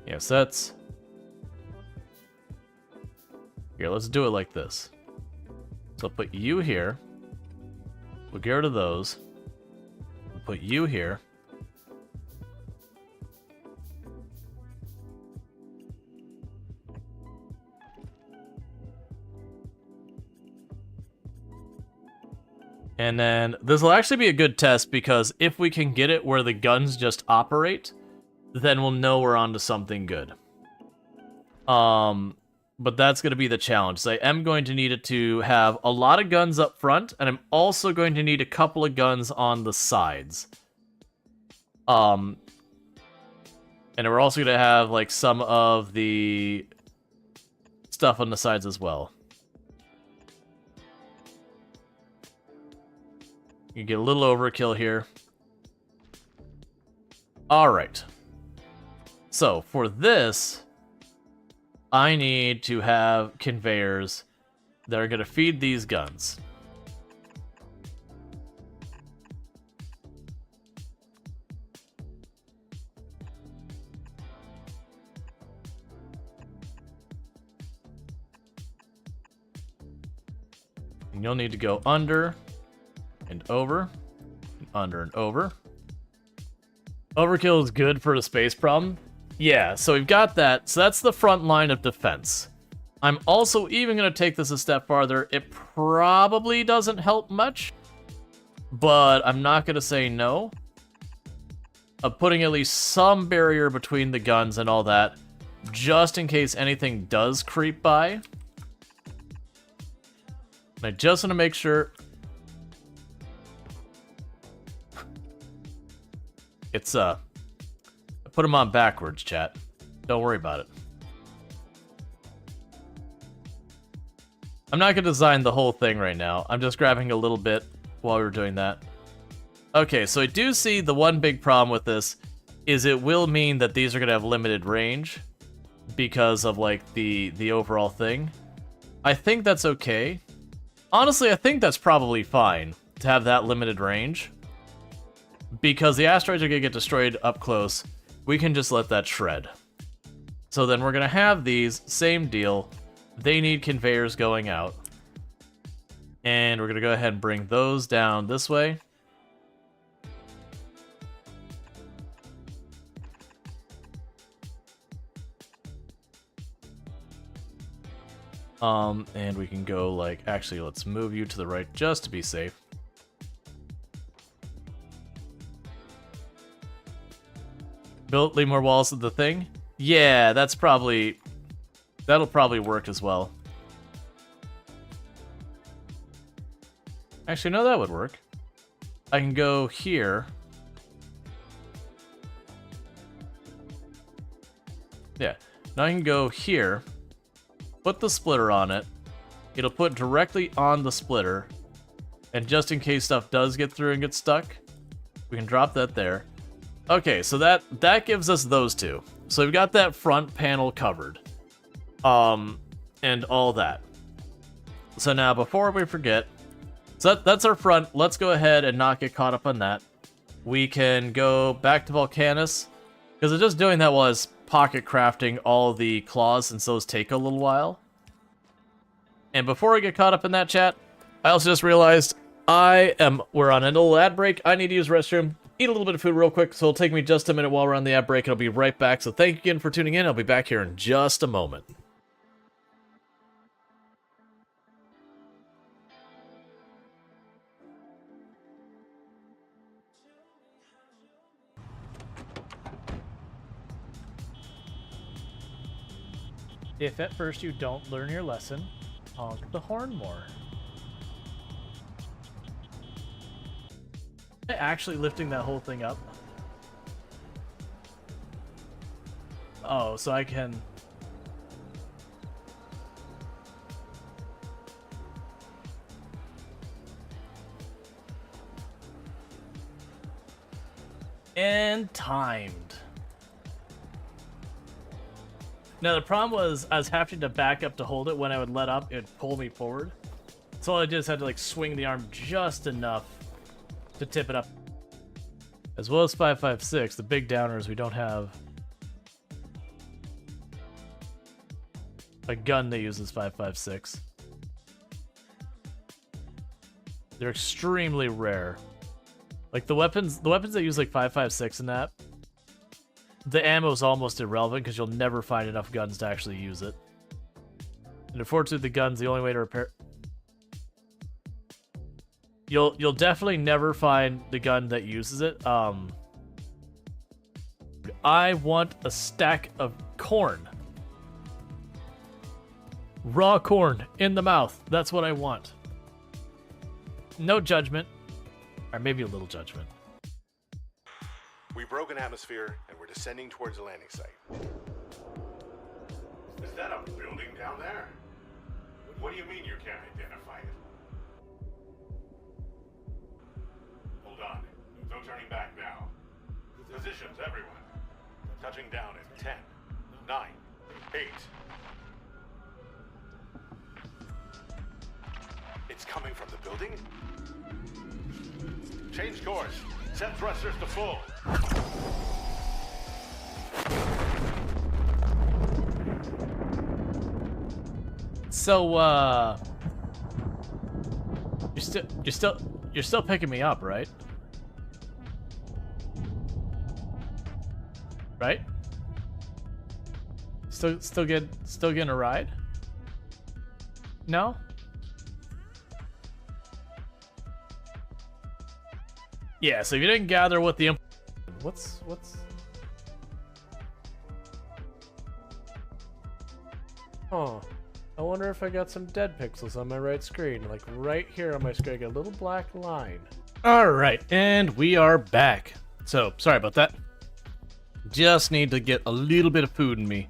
Yes, that's... Here, let's do it like this. So I'll put you here. We'll get rid of those. We'll put you here. And then this will actually be a good test because if we can get it where the guns just operate, then we'll know we're onto something good. But that's going to be the challenge. So I am going to need it to have a lot of guns up front, and I'm also going to need a couple of guns on the sides. And we're also going to have like some of the stuff on the sides as well. You get a little overkill here. Alright. So, for this, I need to have conveyors that are going to feed these guns. And you'll need to go under and over, and under and over. Overkill is good for the space problem. Yeah, so we've got that. So that's the front line of defense. I'm also even going to take this a step farther. It probably doesn't help much, but I'm not going to say no. Of putting at least some barrier between the guns and all that, just in case anything does creep by. And I just want to make sure... It's, I put them on backwards, chat. Don't worry about it. I'm not going to design the whole thing right now. I'm just grabbing a little bit while we were doing that. Okay, so I do see the one big problem with this is it will mean that these are going to have limited range because of, like, the overall thing. I think that's okay. Honestly, I think that's probably fine to have that limited range. Because the asteroids are going to get destroyed up close, we can just let that shred. So then we're gonna have these, same deal. They need conveyors going out. And we're gonna go ahead and bring those down this way. And we can go like, actually, let's move you to the right just to be safe. Leave more walls of the thing? Yeah, that'll probably work as well. Actually, no, that would work. I can go here. Yeah, now I can go here, put the splitter on it. It'll put directly on the splitter, and just in case stuff does get through and get stuck, we can drop that there. Okay, so that gives us those two. So we've got that front panel covered. And all that. So now, before we forget, so that's our front. Let's go ahead and not get caught up on that. We can go back to Volcanus, because it's just doing that was pocket crafting all the claws, since those take a little while. And before I get caught up in that, chat, I also just realized we're on a little ad break. I need to use the restroom, eat a little bit of food real quick, so it'll take me just a minute while we're on the ad break, and I'll be right back. So thank you again for tuning in. I'll be back here in just a moment. If at first you don't learn your lesson, honk the horn more. Am I actually lifting that whole thing up? Oh, so I can... And timed. Now the problem was I was having to back up to hold it. When I would let up, it would pull me forward. So I just had to like swing the arm just enough to tip it up. As well as 5.56, the big downer is we don't have a gun that uses 5.56. They're extremely rare. Like the weapons that use like 5.56 and that, the ammo is almost irrelevant because you'll never find enough guns to actually use it. And unfortunately, the gun's the only way to repair. You'll definitely never find the gun that uses it. I want a stack of corn. Raw corn in the mouth. That's what I want. No judgment. Or maybe a little judgment. We broke an atmosphere and we're descending towards the landing site. Is that a building down there? What do you mean you can't identify it? Hold on. No turning back now. Positions, everyone. Touching down in 10, 9, 8. It's coming from the building? Change course. Set thrusters to full. So, you're still picking me up, right? Right? Still getting a ride? No? Yeah, so if you didn't gather what the what's Oh, I wonder if I got some dead pixels on my right screen. Like right here on my screen, I got a little black line. Alright, and we are back. So, sorry about that. Just need to get a little bit of food in me.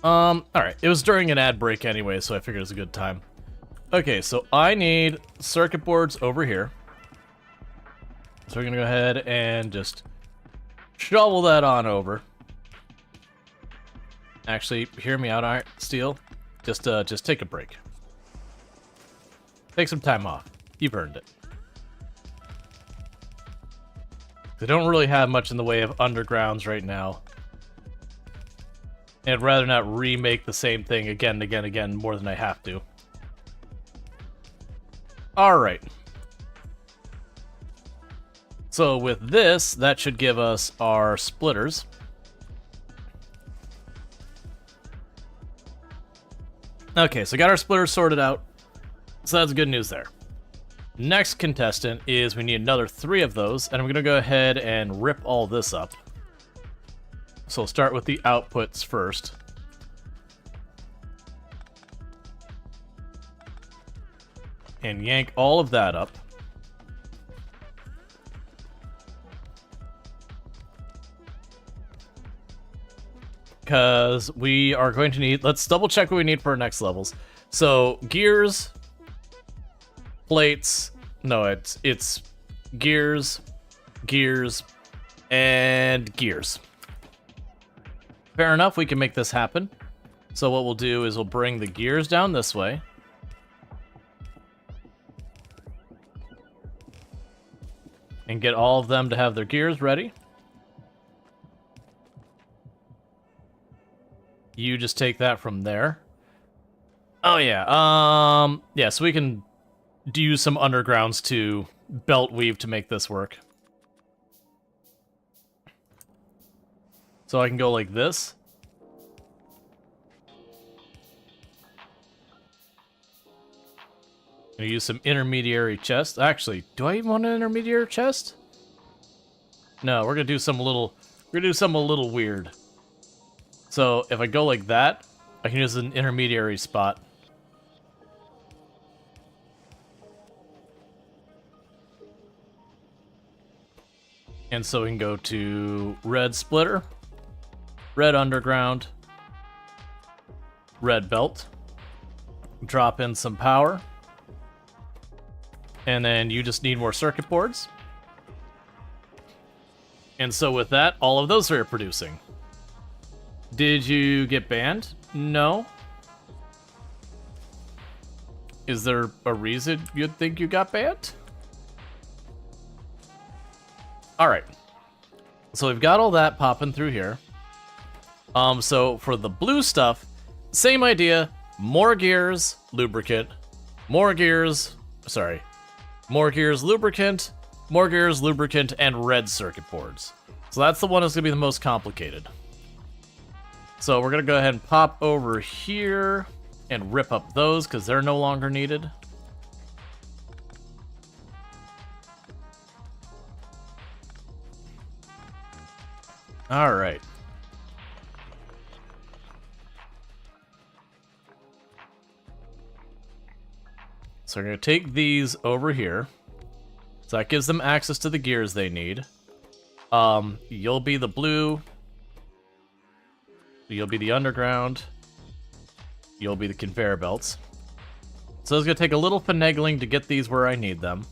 Alright, it was during an ad break anyway, so I figured it was a good time. Okay, so I need circuit boards over here. So we're gonna go ahead and just shovel that on over. Actually, hear me out, Iron Steel. Just take a break. Take some time off. You've earned it. They don't really have much in the way of undergrounds right now. And I'd rather not remake the same thing again and again and again more than I have to. Alright. So with this, that should give us our splitters. Okay, so got our splitters sorted out. So that's good news there. Next contestant is we need another 3 of those, and I'm going to go ahead and rip all this up. So we'll start with the outputs first. And yank all of that up. Because we are going to need... Let's double check what we need for our next levels. So, gears... Plates... No, it's gears... Gears... And gears. Fair enough, we can make this happen. So what we'll do is we'll bring the gears down this way. And get all of them to have their gears ready. You just take that from there. Oh yeah, yeah, so we can do some undergrounds to belt weave to make this work. So I can go like this. I'm gonna use some intermediary chest. Actually, do I even want an intermediary chest? No, we're gonna do some little. We're gonna do something a little weird. So if I go like that, I can use an intermediary spot. And so we can go to red splitter, red underground, red belt, drop in some power, and then you just need more circuit boards. And so with that, all of those are producing. Did you get banned? No. Is there a reason you'd think you got banned? Alright. So we've got all that popping through here. So for the blue stuff, same idea. More gears, lubricant. More gears, lubricant. More gears, lubricant, and red circuit boards. So that's the one that's going to be the most complicated. So we're going to go ahead and pop over here and rip up those because they're no longer needed. All right. So we're going to take these over here. So that gives them access to the gears they need. You'll be the blue. You'll be the underground. You'll be the conveyor belts. So it's going to take a little finagling to get these where I need them.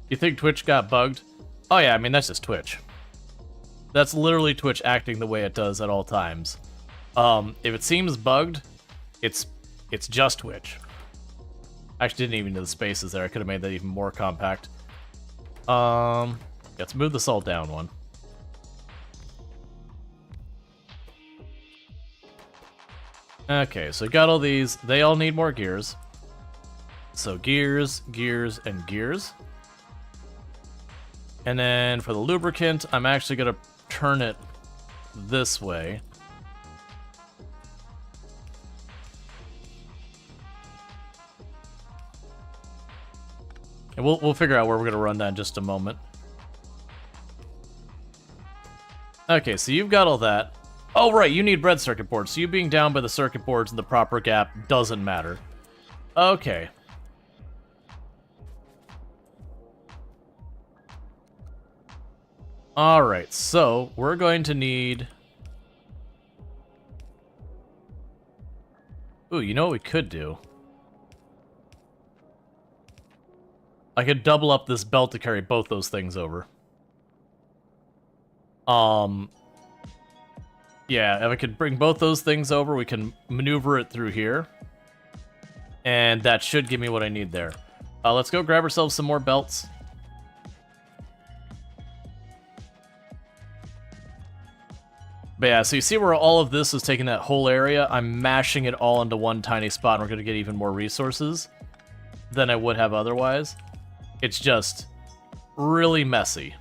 You think Twitch got bugged? Oh yeah, I mean, that's just Twitch. That's literally Twitch acting the way it does at all times. If it seems bugged, it's just Twitch. I actually didn't even know the spaces there. I could have made that even more compact. Let's move this all down one. Okay, so we got all these. They all need more gears. So gears, gears, and gears. And then for the lubricant, I'm actually going to turn it this way. And we'll figure out where we're going to run that in just a moment. Okay, so you've got all that. Oh, right, you need red circuit boards. So you being down by the circuit boards in the proper gap doesn't matter. Okay. Alright, so we're going to need... Ooh, you know what we could do? I could double up this belt to carry both those things over. Yeah, if I could bring both those things over, we can maneuver it through here. And that should give me what I need there. Let's go grab ourselves some more belts. But yeah, so you see where all of this is taking that whole area? I'm mashing it all into one tiny spot, and we're going to get even more resources than I would have otherwise. It's just really messy.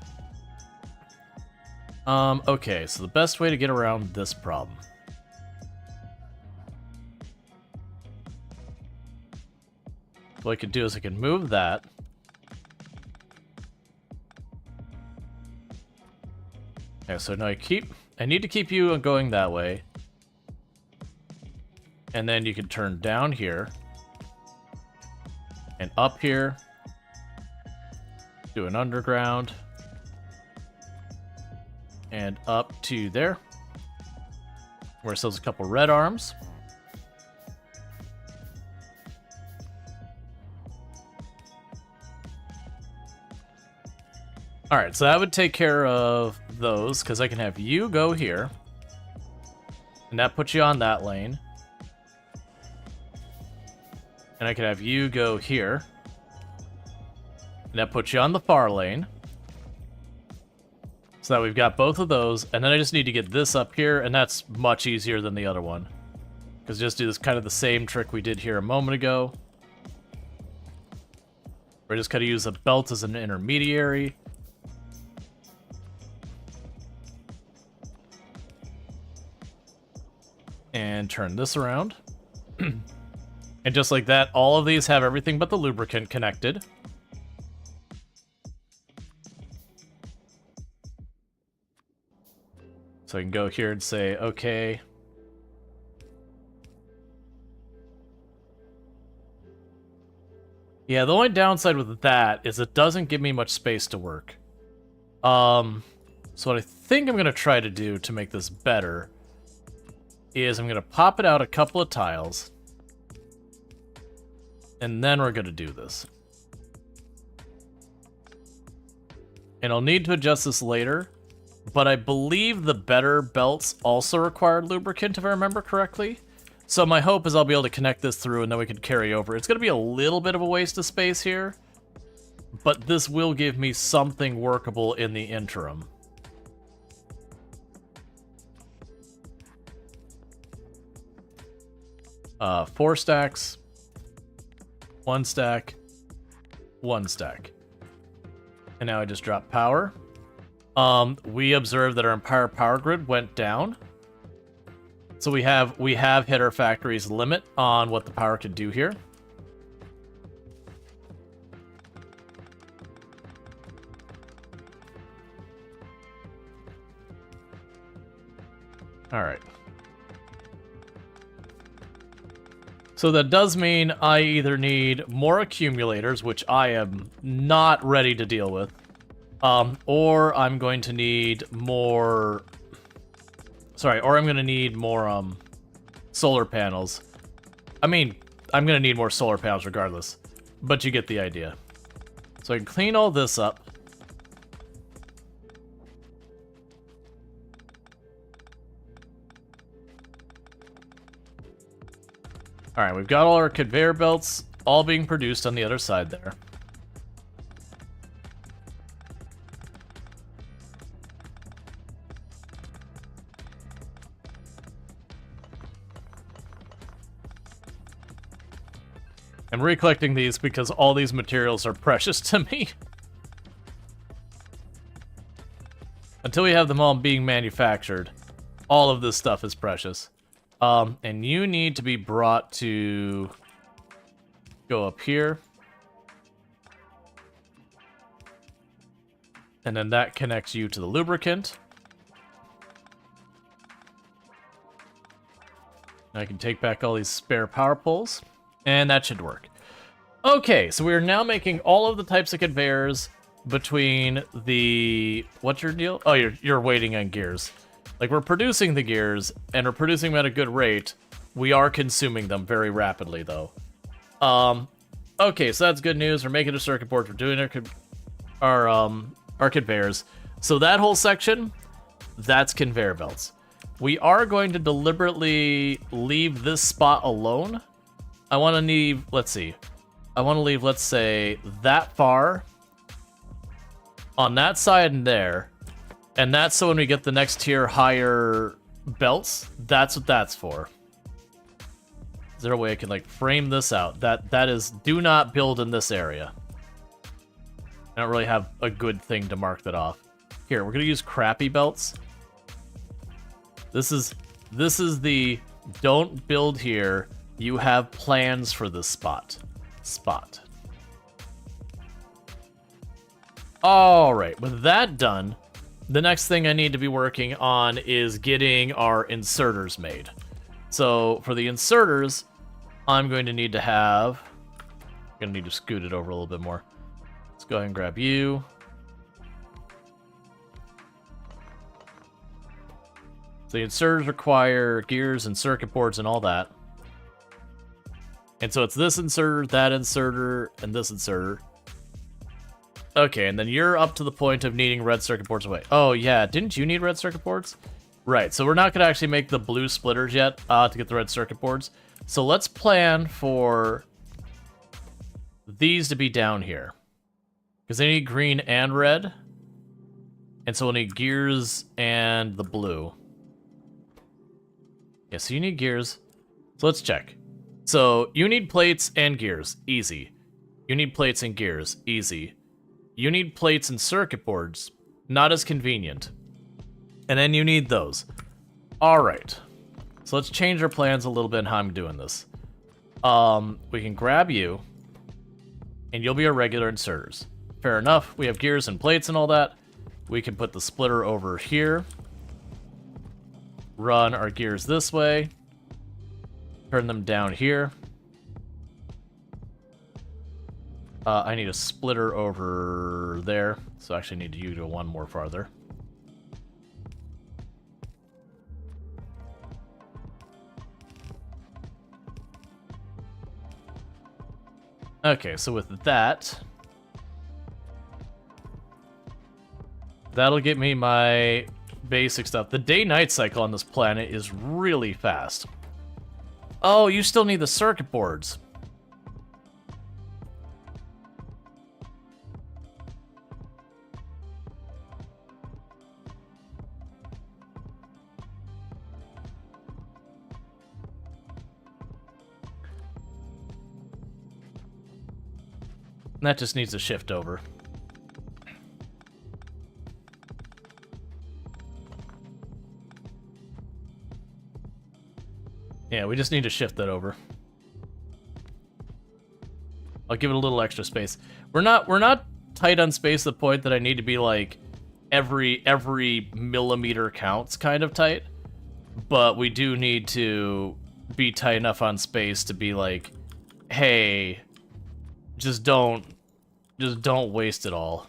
Okay, so the best way to get around this problem. What I could do is I can move that. Okay, so now I need to keep you going that way. And then you can turn down here. And up here. Do an underground. And up to there. Where it sells a couple red arms. Alright, so that would take care of those, because I can have you go here. And that puts you on that lane. And I can have you go here. And that puts you on the far lane. So that we've got both of those, and then I just need to get this up here, and that's much easier than the other one. Because just do this kind of the same trick we did here a moment ago. We're just going to use a belt as an intermediary. And turn this around. And just like that, all of these have everything but the lubricant connected. So I can go here and say, okay. Yeah, the only downside with that is it doesn't give me much space to work. So what I think I'm going to try to do to make this better is I'm going to pop it out a couple of tiles. And then we're going to do this. And I'll need to adjust this later. But I believe the better belts also required lubricant, if I remember correctly. So my hope is I'll be able to connect this through and then we can carry over. It's going to be a little bit of a waste of space here. But this will give me something workable in the interim. Four stacks. One stack. One stack. And now I just drop power. We observed that our entire power grid went down. So we have hit our factory's limit on what the power can do here. All right. So that does mean I either need more accumulators, which I am not ready to deal with, or I'm going to need more... Sorry, or I'm going to need more solar panels. I mean, I'm going to need more solar panels regardless, but you get the idea. So I can clean all this up. Alright, we've got all our conveyor belts all being produced on the other side there. I'm recollecting these because all these materials are precious to me. Until we have them all being manufactured, all of this stuff is precious. And you need to be brought to go up here. And then that connects you to the lubricant. I can take back all these spare power poles. And that should work. Okay, so we are now making all of the types of conveyors between the... What's your deal? Oh, you're waiting on gears. Like, we're producing the gears, and we're producing them at a good rate. We are consuming them very rapidly, though. Okay, so that's good news. We're making a circuit board. We're doing our conveyors. So that whole section, that's conveyor belts. We are going to deliberately leave this spot alone. I want to leave, let's see. I want to leave, let's say, that far on that side and there. And that's so when we get the next tier higher belts, that's what that's for. Is there a way I can, like, frame this out? That is, do not build in this area. I don't really have a good thing to mark that off. Here, we're gonna use crappy belts. This is the don't build here. You have plans for this spot. Alright, with that done, the next thing I need to be working on is getting our inserters made. So for the inserters, I'm going to need to have... I'm going to need to scoot it over a little bit more. Let's go ahead and grab you. So the inserters require gears and circuit boards and all that. And so it's this inserter, that inserter, and this inserter. Okay, and then you're up to the point of needing red circuit boards away. Oh, yeah, didn't you need red circuit boards? Right, so we're not going to actually make the blue splitters yet to get the red circuit boards. So let's plan for these to be down here. Because they need green and red. And so we'll need gears and the blue. Yeah, so you need gears. So let's check. So you need plates and gears. Easy. You need plates and gears. Easy. You need plates and circuit boards. Not as convenient. And then you need those. Alright. So let's change our plans a little bit in how I'm doing this. We can grab you. And you'll be our regular inserters. Fair enough. We have gears and plates and all that. We can put the splitter over here. Run our gears this way. Turn them down here. I need a splitter over there. So I actually need you to go one more farther. Okay, so with that... that'll get me my basic stuff. The day-night cycle on this planet is really fast. Oh, you still need the circuit boards. That just needs to shift over. Yeah, we just need to shift that over. I'll give it a little extra space. We're not tight on space to the point that I need to be like every millimeter counts kind of tight. But we do need to be tight enough on space to be like, hey, just don't waste it all.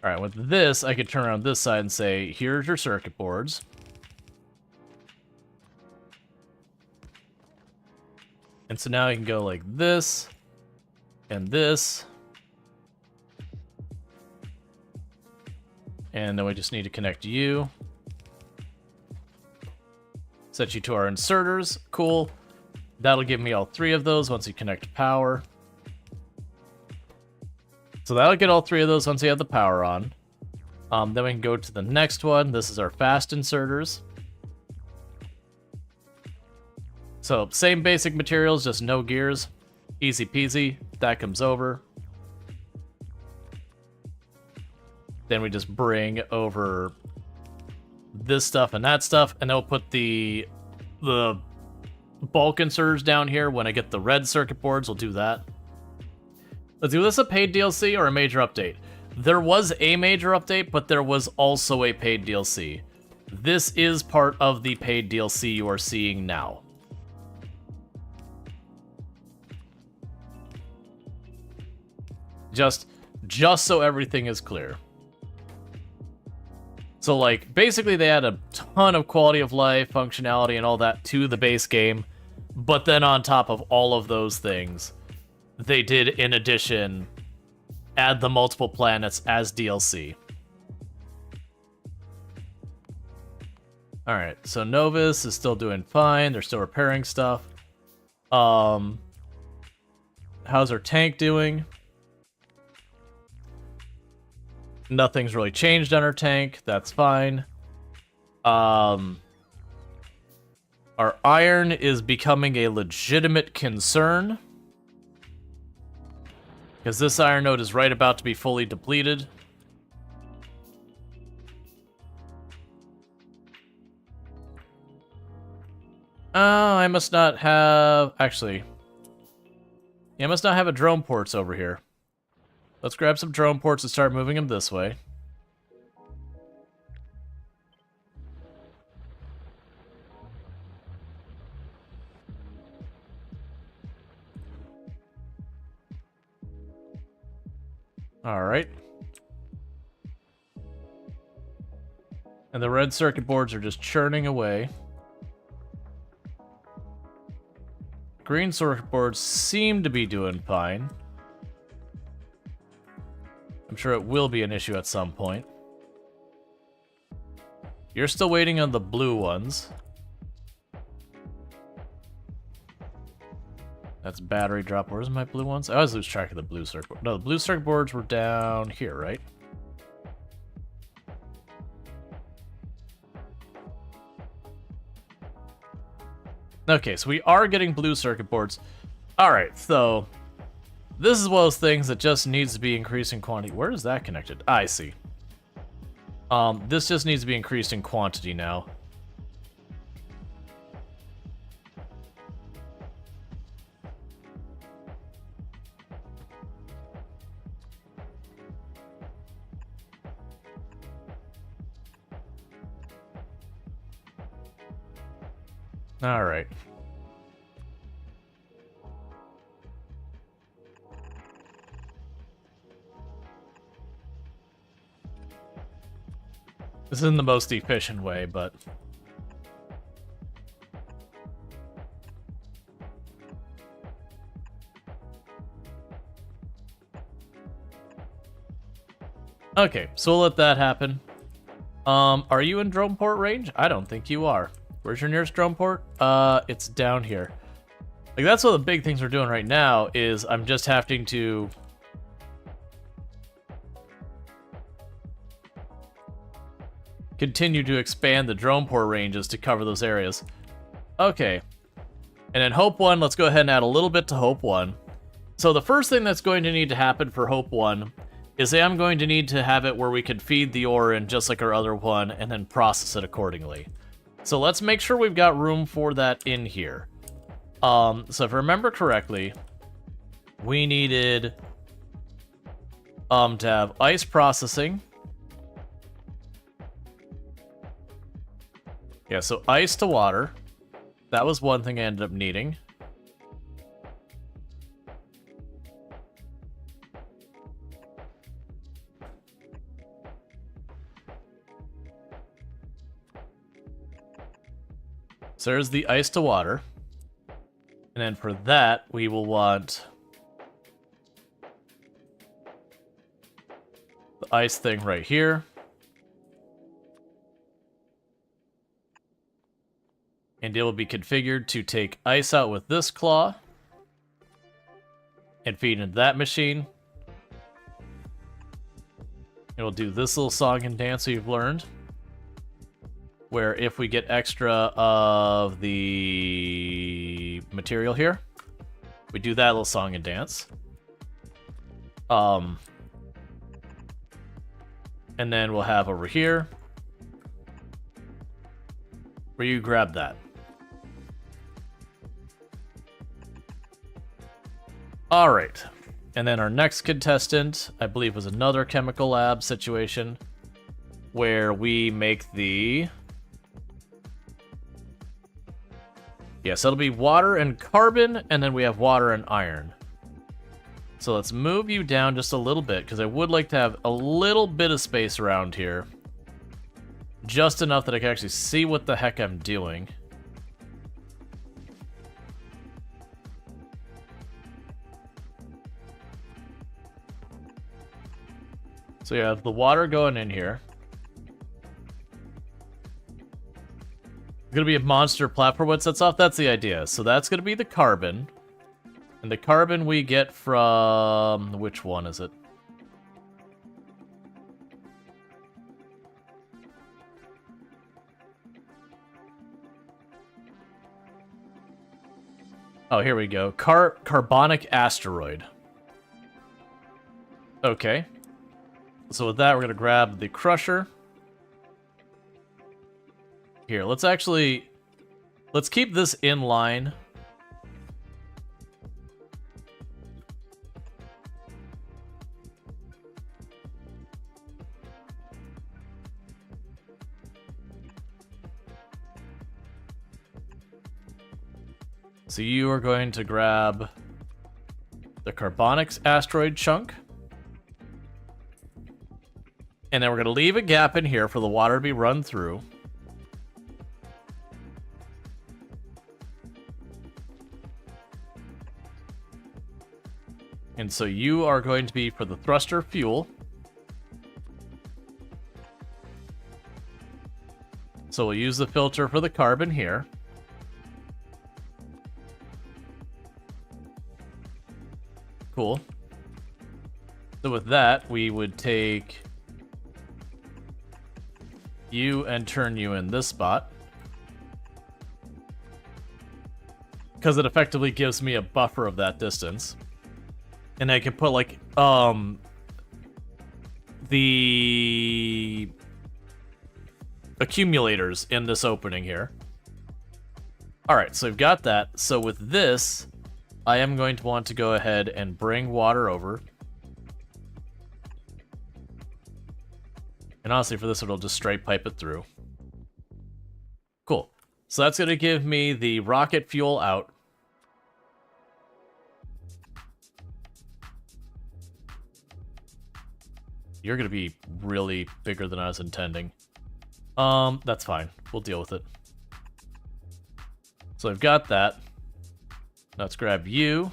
Alright, with this, I could turn around this side and say, here's your circuit boards. And so now I can go like this, and this. And then we just need to connect you. Set you to our inserters. Cool. That'll give me all three of those once you connect power. So that'll get all three of those once you have the power on. Then we can go to the next one. This is our fast inserters. So same basic materials, just no gears. Easy peasy. That comes over. Then we just bring over this stuff and that stuff, and then we'll put the bulk inserters down here. When I get the red circuit boards, we'll do that. Let's do this a paid DLC or a major update. There was a major update, but there was also a paid DLC. This is part of the paid DLC you are seeing now. Just so everything is clear. So, like, basically they add a ton of quality of life, functionality, and all that to the base game. But then on top of all of those things, they did, in addition, add the multiple planets as DLC. Alright, so Novus is still doing fine. They're still repairing stuff. How's our tank doing? Nothing's really changed on our tank. That's fine. Our iron is becoming a legitimate concern. Because this iron node is right about to be fully depleted. Oh, I must not have... Actually... Yeah, I must not have a drone ports over here. Let's grab some drone ports and start moving them this way. Alright. And the red circuit boards are just churning away. Green circuit boards seem to be doing fine. I'm sure it will be an issue at some point. You're still waiting on the blue ones. That's battery drop. Where's my blue ones? I always lose track of the blue circuit board. No, the blue circuit boards were down here, right? Okay, so we are getting blue circuit boards. Alright, so this is one of those things that just needs to be increased in quantity. Where is that connected? I see. This just needs to be increased in quantity now. Alright. This isn't the most efficient way, but... Okay, so we'll let that happen. Are you in drone port range? I don't think you are. Where's your nearest drone port? It's down here. Like, that's one of the big things we're doing right now, is I'm just having to... continue to expand the drone port ranges to cover those areas. Okay. And then Hope 1, let's go ahead and add a little bit to Hope 1. So the first thing that's going to need to happen for Hope 1 is I'm going to need to have it where we can feed the ore in just like our other one and then process it accordingly. So let's make sure we've got room for that in here. So if I remember correctly, we needed to have ice processing. Yeah, so ice to water. That was one thing I ended up needing. So there's the ice to water. And then for that, we will want the ice thing right here. And it will be configured to take ice out with this claw and feed into that machine. It will do this little song and dance we've learned, where if we get extra of the material here, we do that little song and dance. And then we'll have over here where you grab that. All right, and then our next contestant, I believe, was another chemical lab situation where we make the... Yes, it'll be water and carbon, and then we have water and iron. So let's move you down just a little bit, because I would like to have a little bit of space around here. Just enough that I can actually see what the heck I'm doing. So you have the water going in here. Gonna be a monster platform what sets off? That's the idea. So that's gonna be the carbon. And the carbon we get from... which one is it? Oh, here we go. Carbonic asteroid. Okay. So with that, we're going to grab the crusher. Here, let's keep this in line. So you are going to grab the Carbonics asteroid chunk. And then we're going to leave a gap in here for the water to be run through. And so you are going to be for the thruster fuel. So we'll use the filter for the carbon here. Cool. So with that, we would take you and turn you in this spot. Because it effectively gives me a buffer of that distance. And I can put, like, the accumulators in this opening here. Alright, so we've got that. So with this, I am going to want to go ahead and bring water over. And honestly, for this, it'll just straight pipe it through. Cool. So that's going to give me the rocket fuel out. You're going to be really bigger than I was intending. That's fine. We'll deal with it. So I've got that. Let's grab you.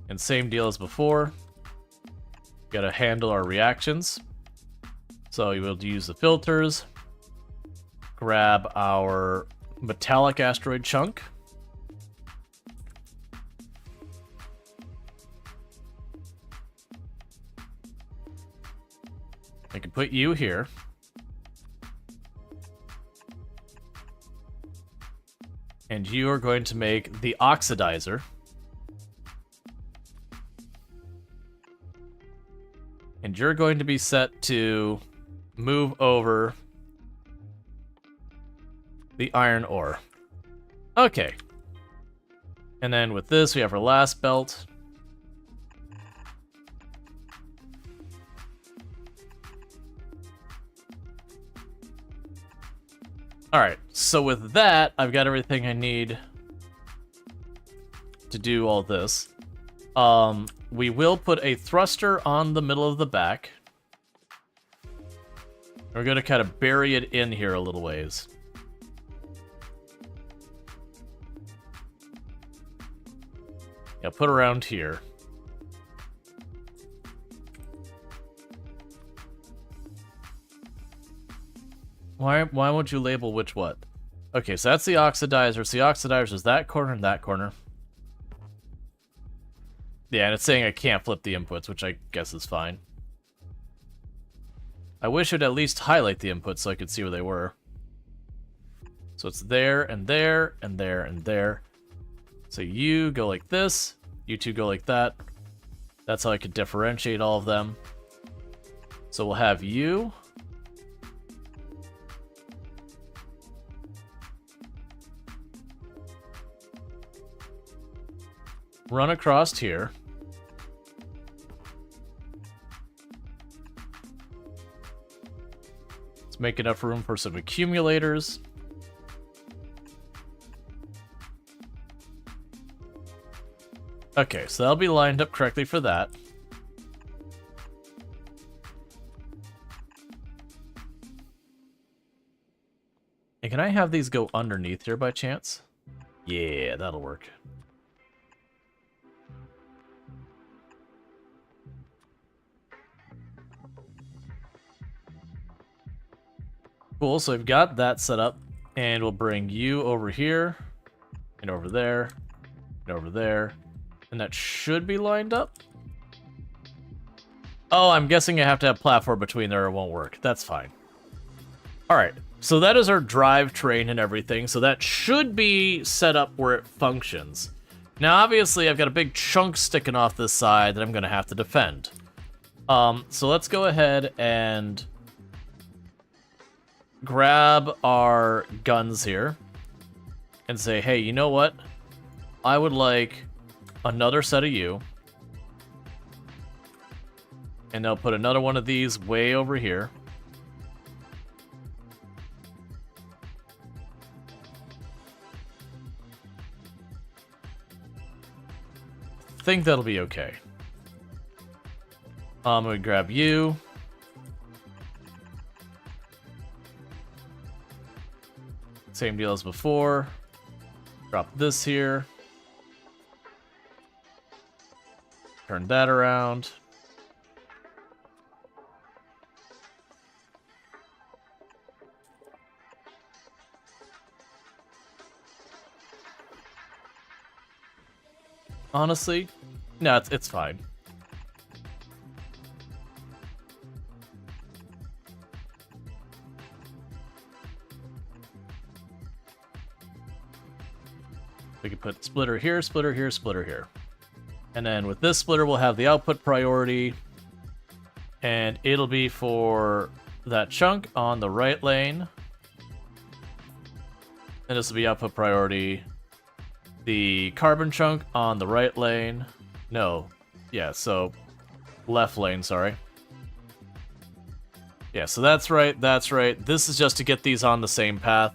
And same deal as before. Gotta handle our reactions. So you will use the filters. Grab our metallic asteroid chunk. I can put you here. And you are going to make the oxidizer. And you're going to be set to move over the iron ore. Okay. And then with this, we have our last belt. Alright, so with that, I've got everything I need to do all this. We will put a thruster on the middle of the back. We're going to kind of bury it in here a little ways. Yeah, put around here. Why won't you label which what? Okay, so that's the oxidizer. So the oxidizer is that corner and that corner. Yeah, and it's saying I can't flip the inputs, which I guess is fine. I wish it'd at least highlight the inputs so I could see where they were. So it's there, and there, and there, and there. So you go like this, you two go like that. That's how I could differentiate all of them. So we'll have you. Run across here. Let's make enough room for some accumulators. Okay, so that'll be lined up correctly for that. And can I have these go underneath here by chance? Yeah, that'll work. Cool, so we've got that set up, and we'll bring you over here, and over there, and over there, and that should be lined up. Oh, I'm guessing I have to have platform between there or it won't work. That's fine. Alright, So that is our drivetrain and everything, so that should be set up where it functions. Now, obviously, I've got a big chunk sticking off this side that I'm going to have to defend. So let's go ahead and grab our guns here and say, hey, you know what? I would like another set of you. And they'll put another one of these way over here. I think that'll be okay. I'm gonna grab you. Same deal as before. Drop this here. Turn that around. Honestly, no, it's fine. We can put splitter here, splitter here, splitter here. And then with this splitter, we'll have the output priority. And it'll be for that chunk on the right lane. And this will be output priority. The carbon chunk on the right lane. No. Yeah, so left lane, sorry. Yeah, so that's right, that's right. This is just to get these on the same path.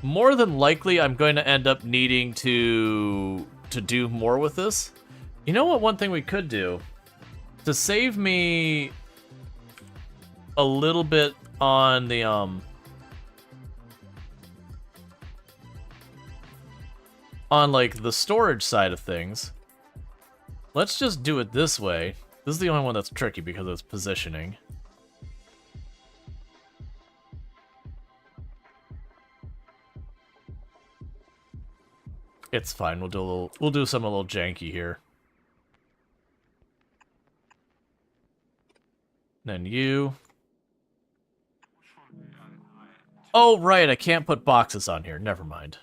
More than likely, I'm going to end up needing to do more with this. You know what, one thing we could do? To save me a little bit on the, on, like, the storage side of things, let's just do it this way. This is the only one that's tricky because of its positioning. It's fine. We'll do something a little janky here. Then you. Oh, right, I can't put boxes on here. Never mind.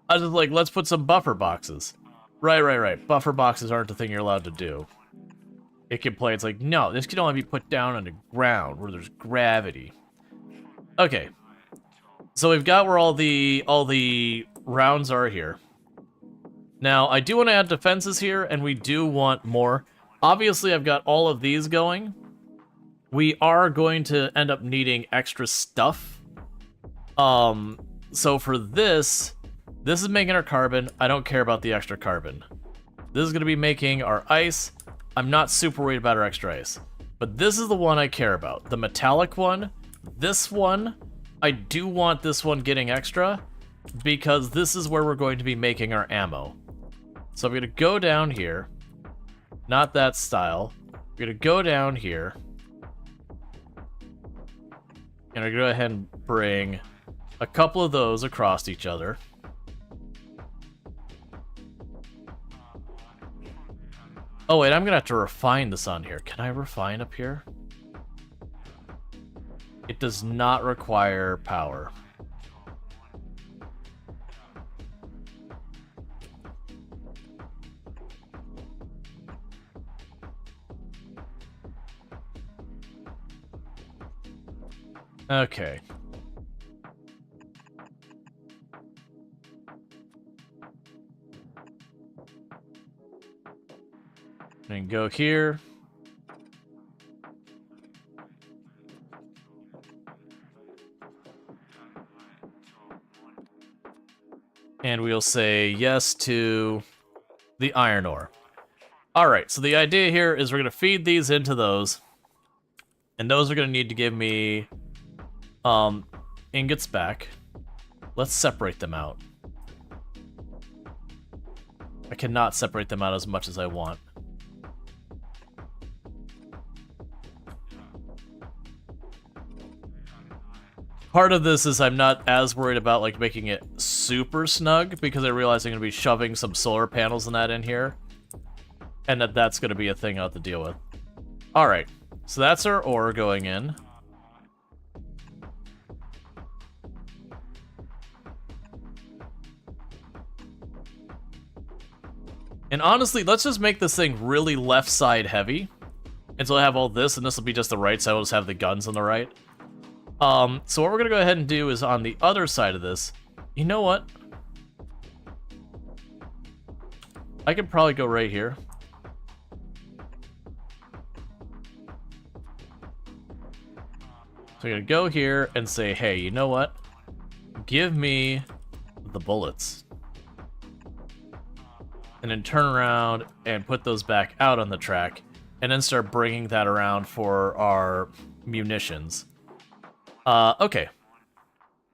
I was just like, let's put some buffer boxes. Right. Buffer boxes aren't the thing you're allowed to do. It can play, it's like, no, this can only be put down on the ground where there's gravity. Okay. So we've got where all the rounds are here. Now, I do want to add defenses here, and we do want more. Obviously, I've got all of these going. We are going to end up needing extra stuff. So for this is making our carbon. I don't care about the extra carbon. This is going to be making our ice. I'm not super worried about our extra ice. But this is the one I care about. The metallic one. This one, I do want this one getting extra, because this is where we're going to be making our ammo. So I'm going to go down here. Not that style. We're going to go down here. And I'm going to go ahead and bring a couple of those across each other. Oh wait, I'm going to have to refine this on here. Can I refine up here? It does not require power. Okay. And go here. And we'll say yes to the iron ore. Alright, so the idea here is we're going to feed these into those. And those are going to need to give me ingots back. Let's separate them out. I cannot separate them out as much as I want. Part of this is I'm not as worried about like making it super snug because I realize I'm going to be shoving some solar panels and that in here. And that's going to be a thing I'll have to deal with. Alright, so that's our ore going in. And honestly, let's just make this thing really left side heavy. And so I have all this, and this will be just the right side. We'll just have the guns on the right. So what we're going to go ahead and do is on the other side of this, you know what? I could probably go right here. So I'm going to go here and say, hey, you know what? Give me the bullets. And then turn around and put those back out on the track. And then start bringing that around for our munitions. Okay.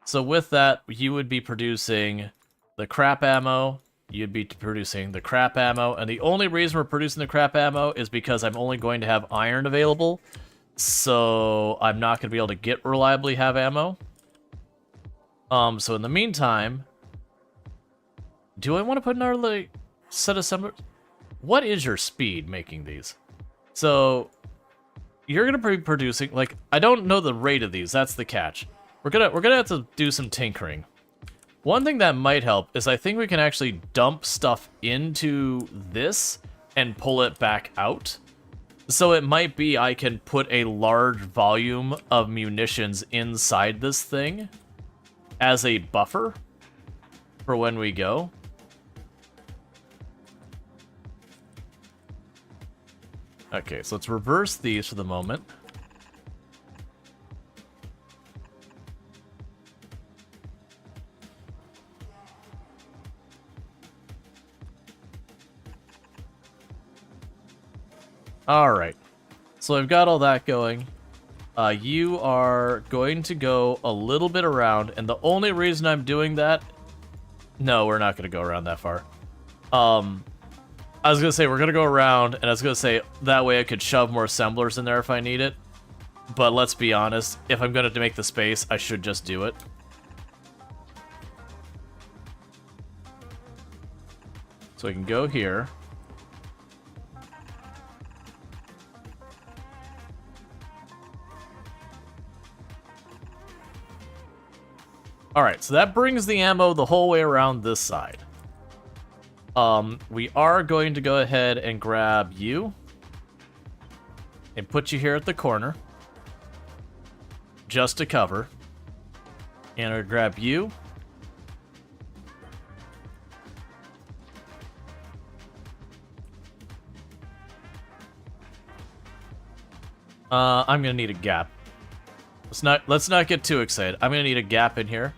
So with that, you would be producing the crap ammo. You'd be producing the crap ammo. And the only reason we're producing the crap ammo is because I'm only going to have iron available. So I'm not going to be able to get reliably have ammo. So in the meantime, do I want to put another like, set of assemblers? What is your speed making these? So you're gonna be producing like I don't know the rate of these. That's the catch. We're gonna have to do some tinkering. One thing that might help is I think we can actually dump stuff into this and pull it back out. So it might be I can put a large volume of munitions inside this thing as a buffer for when we go. Okay, so let's reverse these for the moment. Alright, so I've got all that going. You are going to go a little bit around, and the only reason I'm doing that... No, we're not going to go around that far. I was going to say, we're going to go around, and I was going to say, that way I could shove more assemblers in there if I need it. But let's be honest, if I'm going to make the space, I should just do it. So we can go here. Alright, so that brings the ammo the whole way around this side. We are going to go ahead and grab you and put you here at the corner just to cover. And I'll grab you. I'm gonna need a gap. Let's not get too excited. I'm gonna need a gap in here.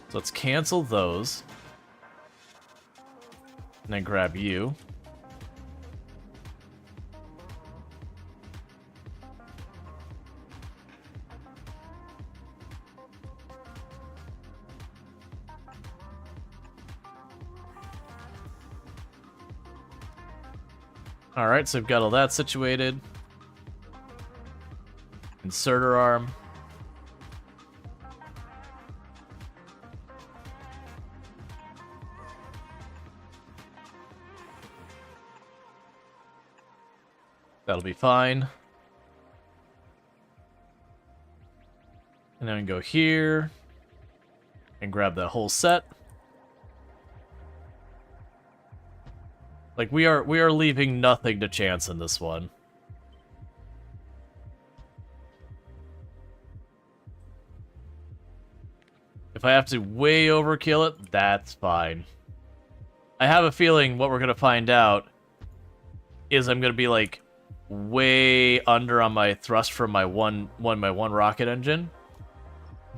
So let's cancel those. And then grab you. Alright, so we've got all that situated. Inserter arm. That'll be fine. And then we can go here and grab that whole set. Like we are leaving nothing to chance in this one. If I have to way overkill it, that's fine. I have a feeling what we're gonna find out is I'm gonna be like way under on my thrust from my one rocket engine,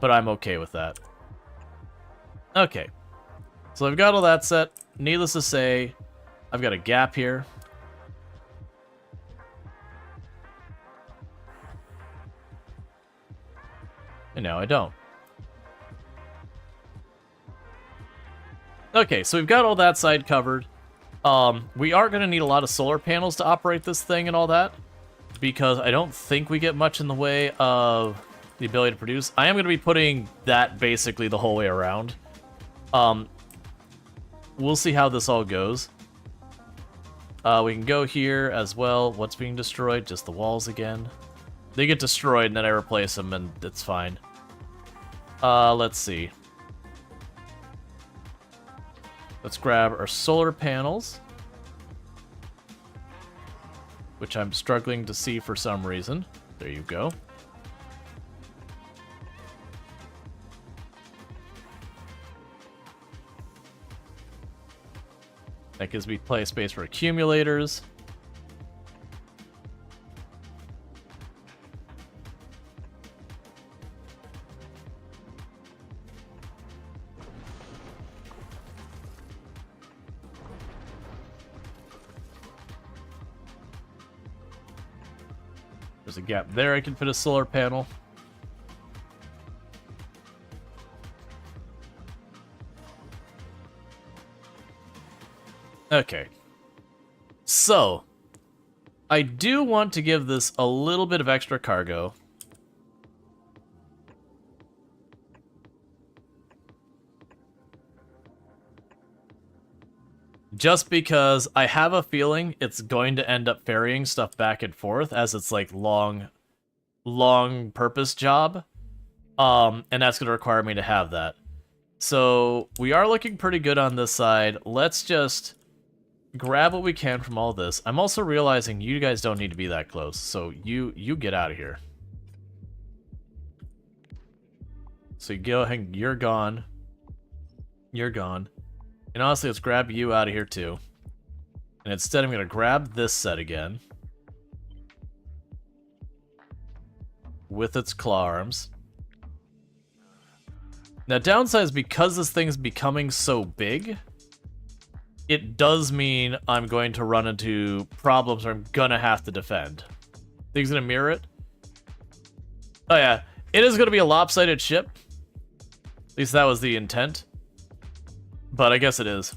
but I'm okay with that. Okay, so I've got all that set. Needless to say, I've got a gap here. And now I don't. Okay, so we've got all that side covered. We are going to need a lot of solar panels to operate this thing and all that, because I don't think we get much in the way of the ability to produce. I am going to be putting that basically the whole way around. We'll see how this all goes. We can go here as well. What's being destroyed? Just the walls again. They get destroyed and then I replace them and it's fine. Let's see. Let's grab our solar panels. which I'm struggling to see for some reason. There you go. That gives me play space for accumulators. There's a gap there. I can fit a solar panel. Okay. So, I do want to give this a little bit of extra cargo. Just because I have a feeling it's going to end up ferrying stuff back and forth as it's like long purpose job. And that's going to require me to have that. So we are looking pretty good on this side. Let's just grab what we can from all this. I'm also realizing you guys don't need to be that close. So you get out of here. So you go ahead, you're gone. You're gone. And honestly, let's grab you out of here too. And instead, I'm going to grab this set again. With its claw arms. Now, downside is because this thing's becoming so big, it does mean I'm going to run into problems where I'm going to have to defend. Thing's going to mirror it. Oh yeah, it is going to be a lopsided ship. At least that was the intent. But I guess it is.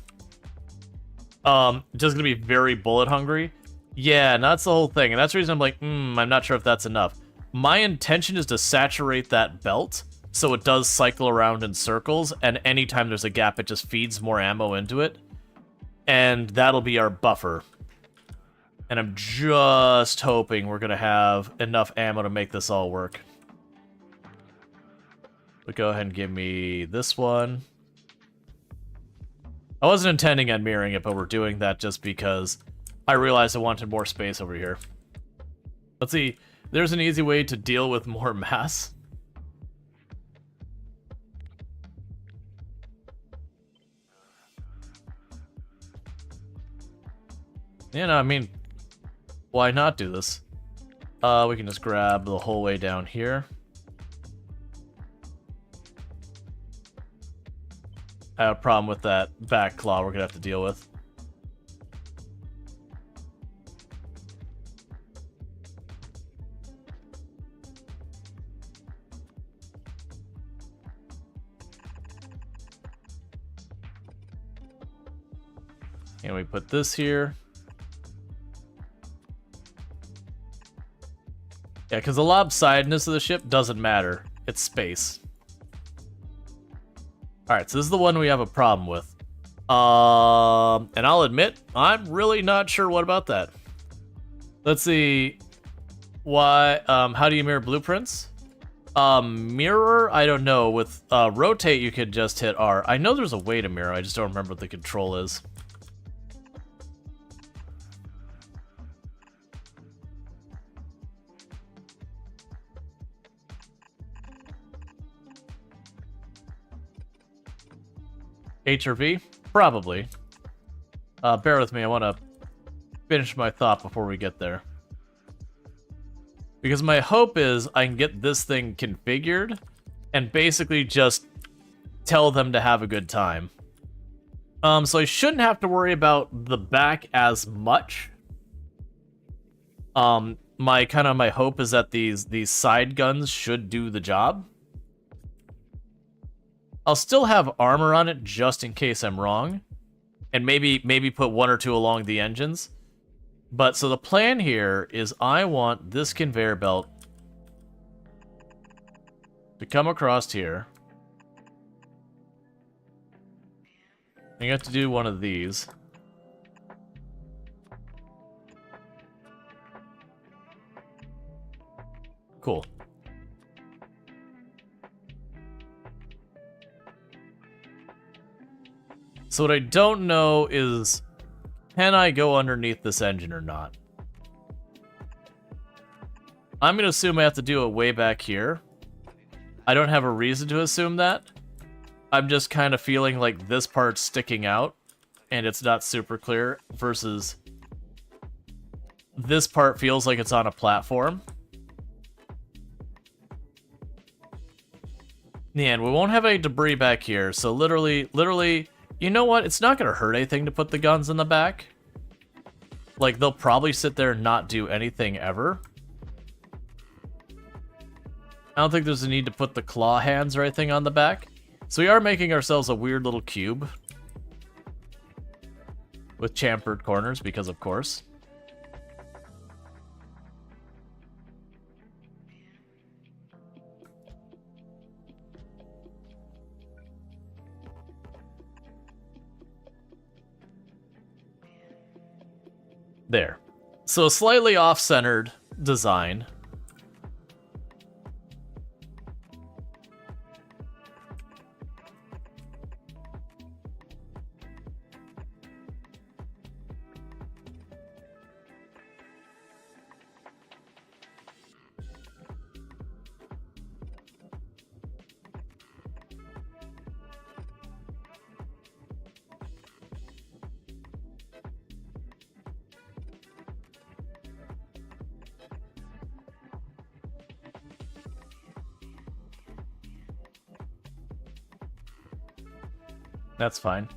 Just gonna be very bullet hungry. Yeah, and that's the whole thing. And that's the reason I'm like, I'm not sure if that's enough. My intention is to saturate that belt so it does cycle around in circles, and anytime there's a gap, it just feeds more ammo into it. And that'll be our buffer. And I'm just hoping we're gonna have enough ammo to make this all work. But go ahead and give me this one. I wasn't intending on mirroring it, but we're doing that just because I realized I wanted more space over here. Let's see. There's an easy way to deal with more mass. Yeah, no, I mean, why not do this? We can just grab the whole way down here. I have a problem with that back claw we're gonna have to deal with. And we put this here. Yeah, because the lopsidedness of the ship doesn't matter. It's space. Alright, so this is the one we have a problem with. And I'll admit, I'm really not sure what about that. Let's see. Why, how do you mirror blueprints? Mirror? I don't know. With, rotate, you could just hit R. I know there's a way to mirror, I just don't remember what the control is. H or V? Probably. Bear with me, I want to finish my thought before we get there. Because my hope is I can get this thing configured and basically just tell them to have a good time. So I shouldn't have to worry about the back as much. My hope is that these side guns should do the job. I'll still have armor on it just in case I'm wrong. And maybe put one or two along the engines. But so the plan here is I want this conveyor belt to come across here. You have to do one of these. Cool. So what I don't know is, can I go underneath this engine or not? I'm gonna assume I have to do it way back here. I don't have a reason to assume that. I'm just kind of feeling like this part's sticking out, and it's not super clear, versus this part feels like it's on a platform. And we won't have any debris back here, so literally, you know what? It's not gonna hurt anything to put the guns in the back. Like, they'll probably sit there and not do anything ever. I don't think there's a need to put the claw hands or anything on the back. So we are making ourselves a weird little cube. With chamfered corners, because of course. There. So a slightly off-centered design. That's fine.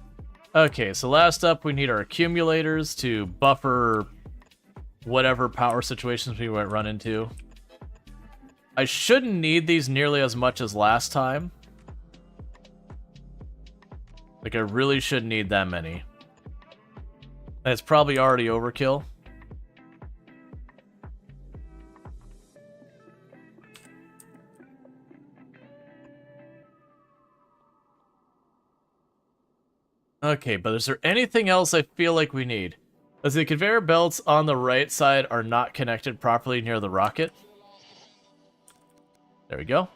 Okay, so last up, we need our accumulators to buffer whatever power situations we might run into. I shouldn't need these nearly as much as last time. Like, I really shouldn't need that many. And it's probably already overkill. Okay, but is there anything else I feel like we need? As the conveyor belts on the right side are not connected properly near the rocket. There we go.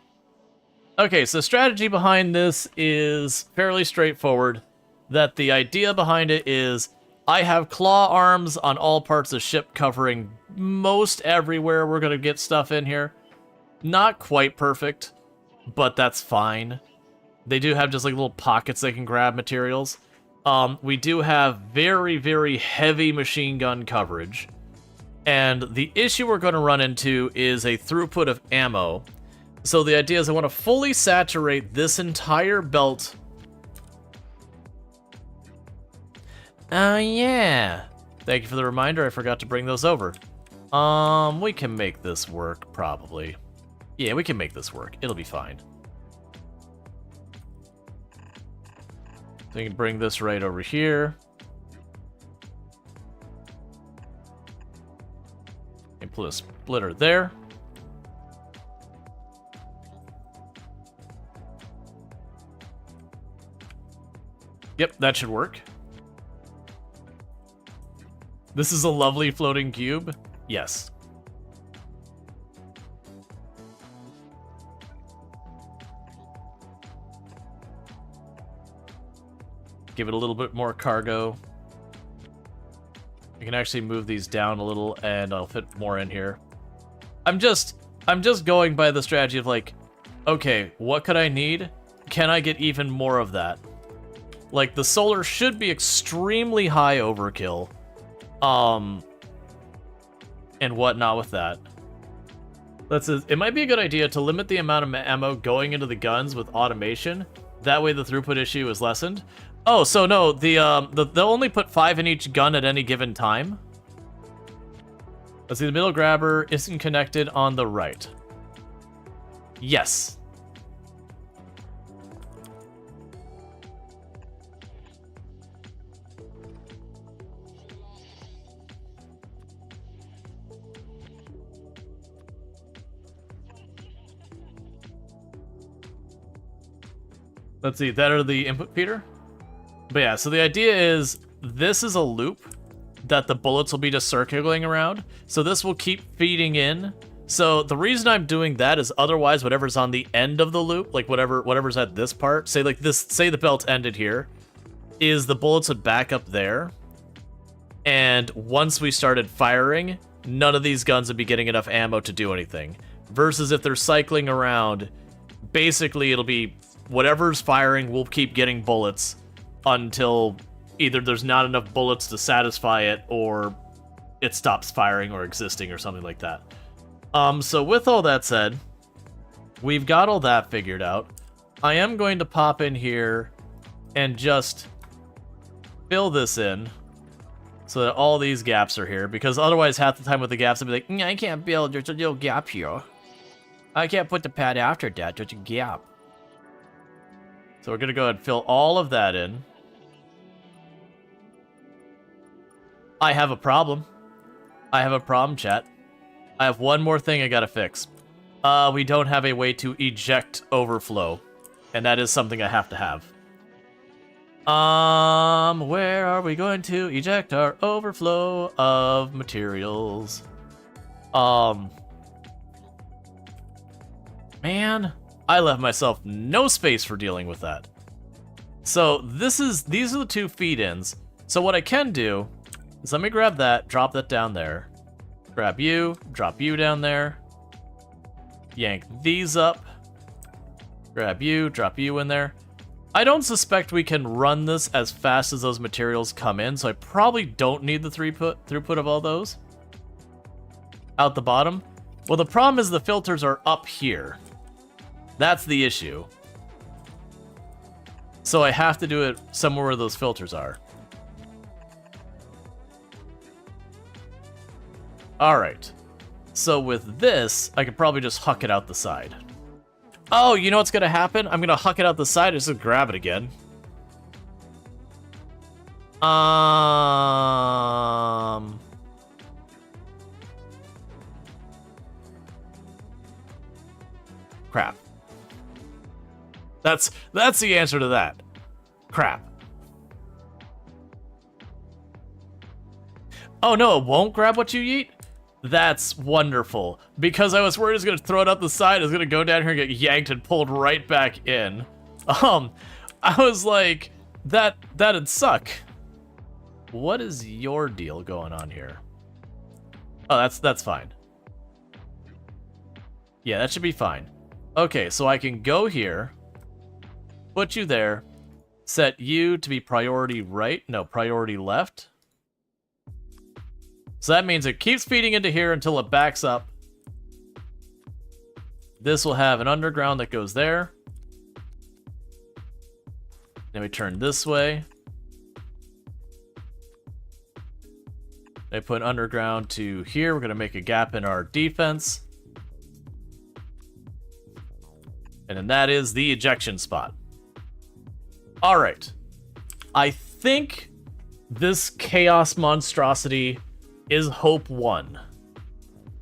Okay, so the strategy behind this is fairly straightforward. That the idea behind it is I have claw arms on all parts of the ship covering most everywhere we're going to get stuff in here. Not quite perfect, but that's fine. They do have just like little pockets they can grab materials. We do have very, very heavy machine gun coverage. And the issue we're going to run into is a throughput of ammo. So the idea is I want to fully saturate this entire belt. Yeah. Thank you for the reminder. I forgot to bring those over. We can make this work, probably. Yeah, we can make this work. It'll be fine. So you can bring this right over here. And put a splitter there. Yep, that should work. This is a lovely floating cube. Yes. Give it a little bit more cargo. I can actually move these down a little and I'll fit more in here. I'm just going by the strategy of like, okay, what could I need? Can I get even more of that? Like, the solar should be extremely high overkill. And whatnot with that. It might be a good idea to limit the amount of ammo going into the guns with automation. That way the throughput issue is lessened. Oh, so no, they'll only put 5 in each gun at any given time. Let's see, the middle grabber isn't connected on the right. Yes. Let's see, that are the input feeder? But yeah, so the idea is, this is a loop that the bullets will be just circling around. So this will keep feeding in. So the reason I'm doing that is otherwise whatever's on the end of the loop, like whatever's at this part, say like this, say the belt ended here, is the bullets would back up there. And once we started firing, none of these guns would be getting enough ammo to do anything. Versus if they're cycling around, basically it'll be whatever's firing will keep getting bullets until either there's not enough bullets to satisfy it or it stops firing or existing or something like that. So with all that said, we've got all that figured out. I am going to pop in here and just fill this in so that all these gaps are here, because otherwise half the time with the gaps I'll be like, I can't build, there's a little gap here. I can't put the pad after that, there's a gap. So we're gonna go ahead and fill all of that in. I have a problem. I have a problem, chat. I have one more thing I gotta fix. We don't have a way to eject overflow, and that is something I have to have. Where are we going to eject our overflow of materials? Man, I left myself no space for dealing with that. So these are the two feed-ins. So what I can do is let me grab that, drop that down there. Grab you, drop you down there. Yank these up. Grab you, drop you in there. I don't suspect we can run this as fast as those materials come in, so I probably don't need the throughput of all those. Out the bottom. Well, the problem is the filters are up here. That's the issue. So I have to do it somewhere where those filters are. Alright. So with this, I could probably just huck it out the side. Oh, you know what's gonna happen? I'm gonna huck it out the side and just grab it again. Crap. That's the answer to that. Crap. Oh no, it won't grab what you eat? That's wonderful. Because I was worried it was gonna throw it up the side, it was gonna go down here and get yanked and pulled right back in. I was like, that'd suck. What is your deal going on here? Oh, that's fine. Yeah, that should be fine. Okay, so I can go here, put you there, set you to be priority right, no, priority left. So that means it keeps feeding into here until it backs up. This will have an underground that goes there. Then we turn this way. They put underground to here. We're going to make a gap in our defense. And then that is the ejection spot. All right. I think this chaos monstrosity is Hope 1.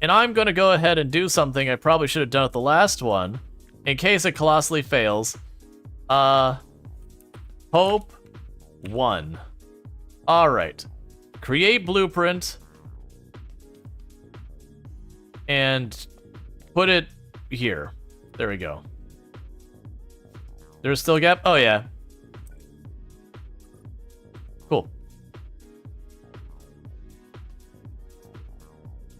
And I'm going to go ahead and do something I probably should have done at the last one, in case it colossally fails. Hope 1. Alright. Create blueprint. And put it here. There we go. There's still a gap? Oh, yeah. Cool.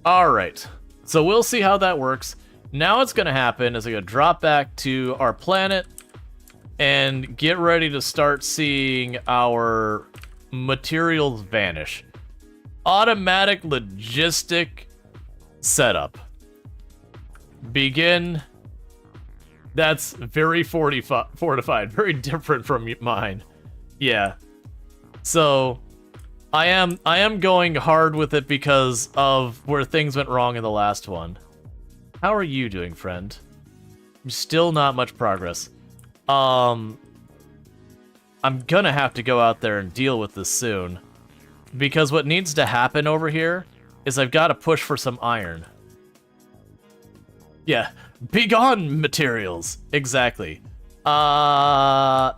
Alright, so we'll see how that works. Now what's going to happen is I'm going to drop back to our planet and get ready to start seeing our materials vanish. Automatic logistic setup. Begin. That's very fortified, very different from mine. Yeah. So I am going hard with it because of where things went wrong in the last one. How are you doing, friend? Still not much progress. I'm gonna have to go out there and deal with this soon. Because what needs to happen over here is I've got to push for some iron. Yeah, begone materials. Exactly. So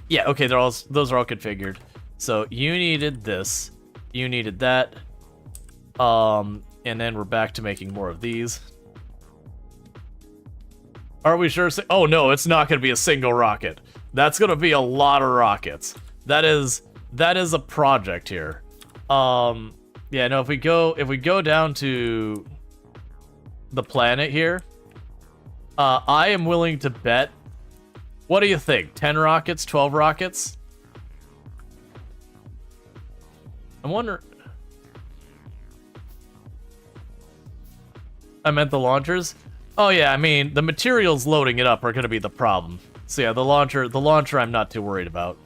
yeah, okay, those are all configured. So you needed this, you needed that, and then we're back to making more of these. Are we sure? Oh no, it's not going to be a single rocket. That's going to be a lot of rockets. That is a project here. Yeah, no, if we go down to the planet here, I am willing to bet. What do you think? 10 rockets, 12 rockets? I wonder. I meant the launchers. Oh yeah, I mean the materials loading it up are going to be the problem. So yeah, the launcher I'm not too worried about.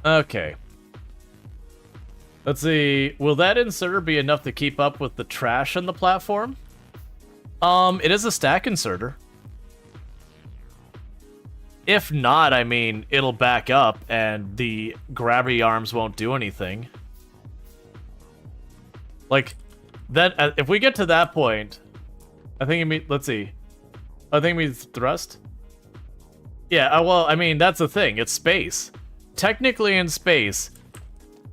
Okay. Let's see. Will that inserter be enough to keep up with the trash on the platform? It is a stack inserter. If not, I mean, it'll back up and the gravity arms won't do anything. Like, that, if we get to that point, I think it means, let's see. I think it means thrust. Yeah, well, I mean, that's the thing. It's space. Technically in space,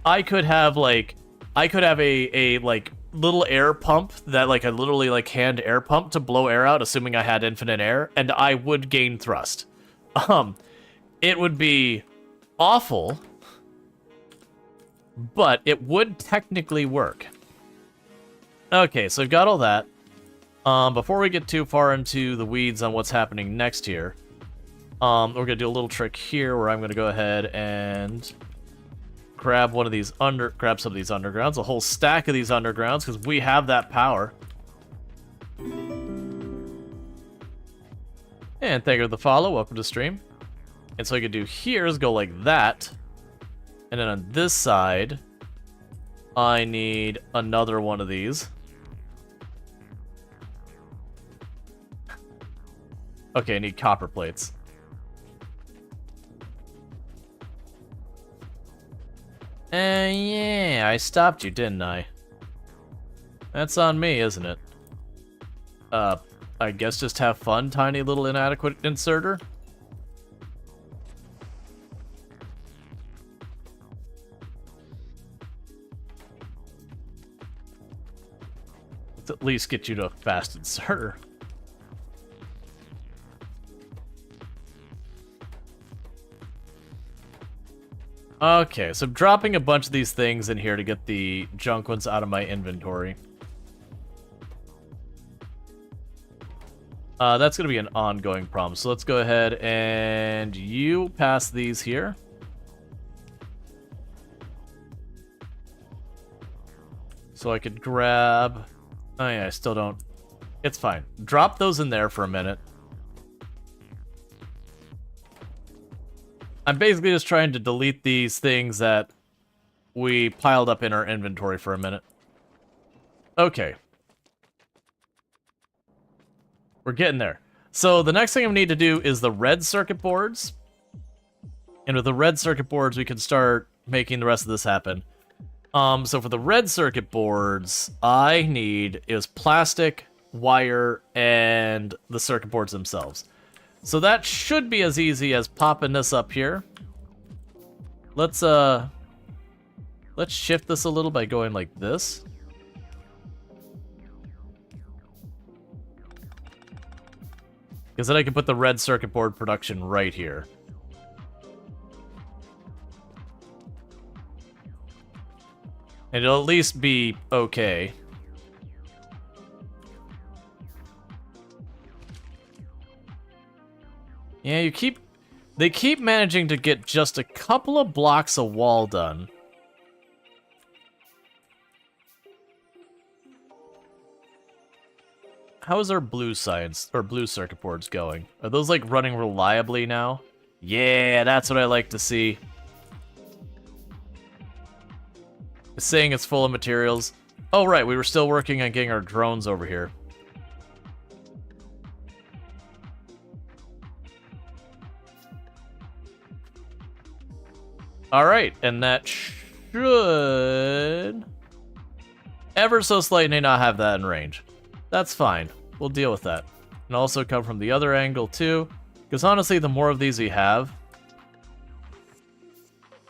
I could have a like little air pump that like a literally like hand air pump to blow air out, assuming I had infinite air, and I would gain thrust. It would be awful, but it would technically work. Okay, so I've got all that. Before we get too far into the weeds on what's happening next here, we're gonna do a little trick here where I'm gonna go ahead and grab some of these undergrounds, a whole stack of these undergrounds, because we have that power. And thank you for the follow. Welcome to stream. And so I could do here is go like that. And then on this side, I need another one of these. Okay, I need copper plates. Yeah, I stopped you, didn't I? That's on me, isn't it? I guess just have fun, tiny little inadequate inserter. Let's at least get you to a fast inserter. Okay, so I'm dropping a bunch of these things in here to get the junk ones out of my inventory. That's going to be an ongoing problem. So let's go ahead and you pass these here. So I could grab... Oh yeah, I still don't... It's fine. Drop those in there for a minute. I'm basically just trying to delete these things that we piled up in our inventory for a minute. Okay. We're getting there. So the next thing I need to do is the red circuit boards. And with the red circuit boards, we can start making the rest of this happen. So for the red circuit boards, I need is plastic, wire, and the circuit boards themselves. So that should be as easy as popping this up here. Let's shift this a little by going like this. Because then I can put the red circuit board production right here. And it'll at least be okay. Yeah, they keep managing to get just a couple of blocks of wall done. How is our blue circuit boards going? Are those like running reliably now? Yeah, that's what I like to see. It's saying it's full of materials. Oh right, we were still working on getting our drones over here. Alright, and that should ever so slightly not have that in range. That's fine. We'll deal with that. And also come from the other angle too. Because honestly, the more of these we have,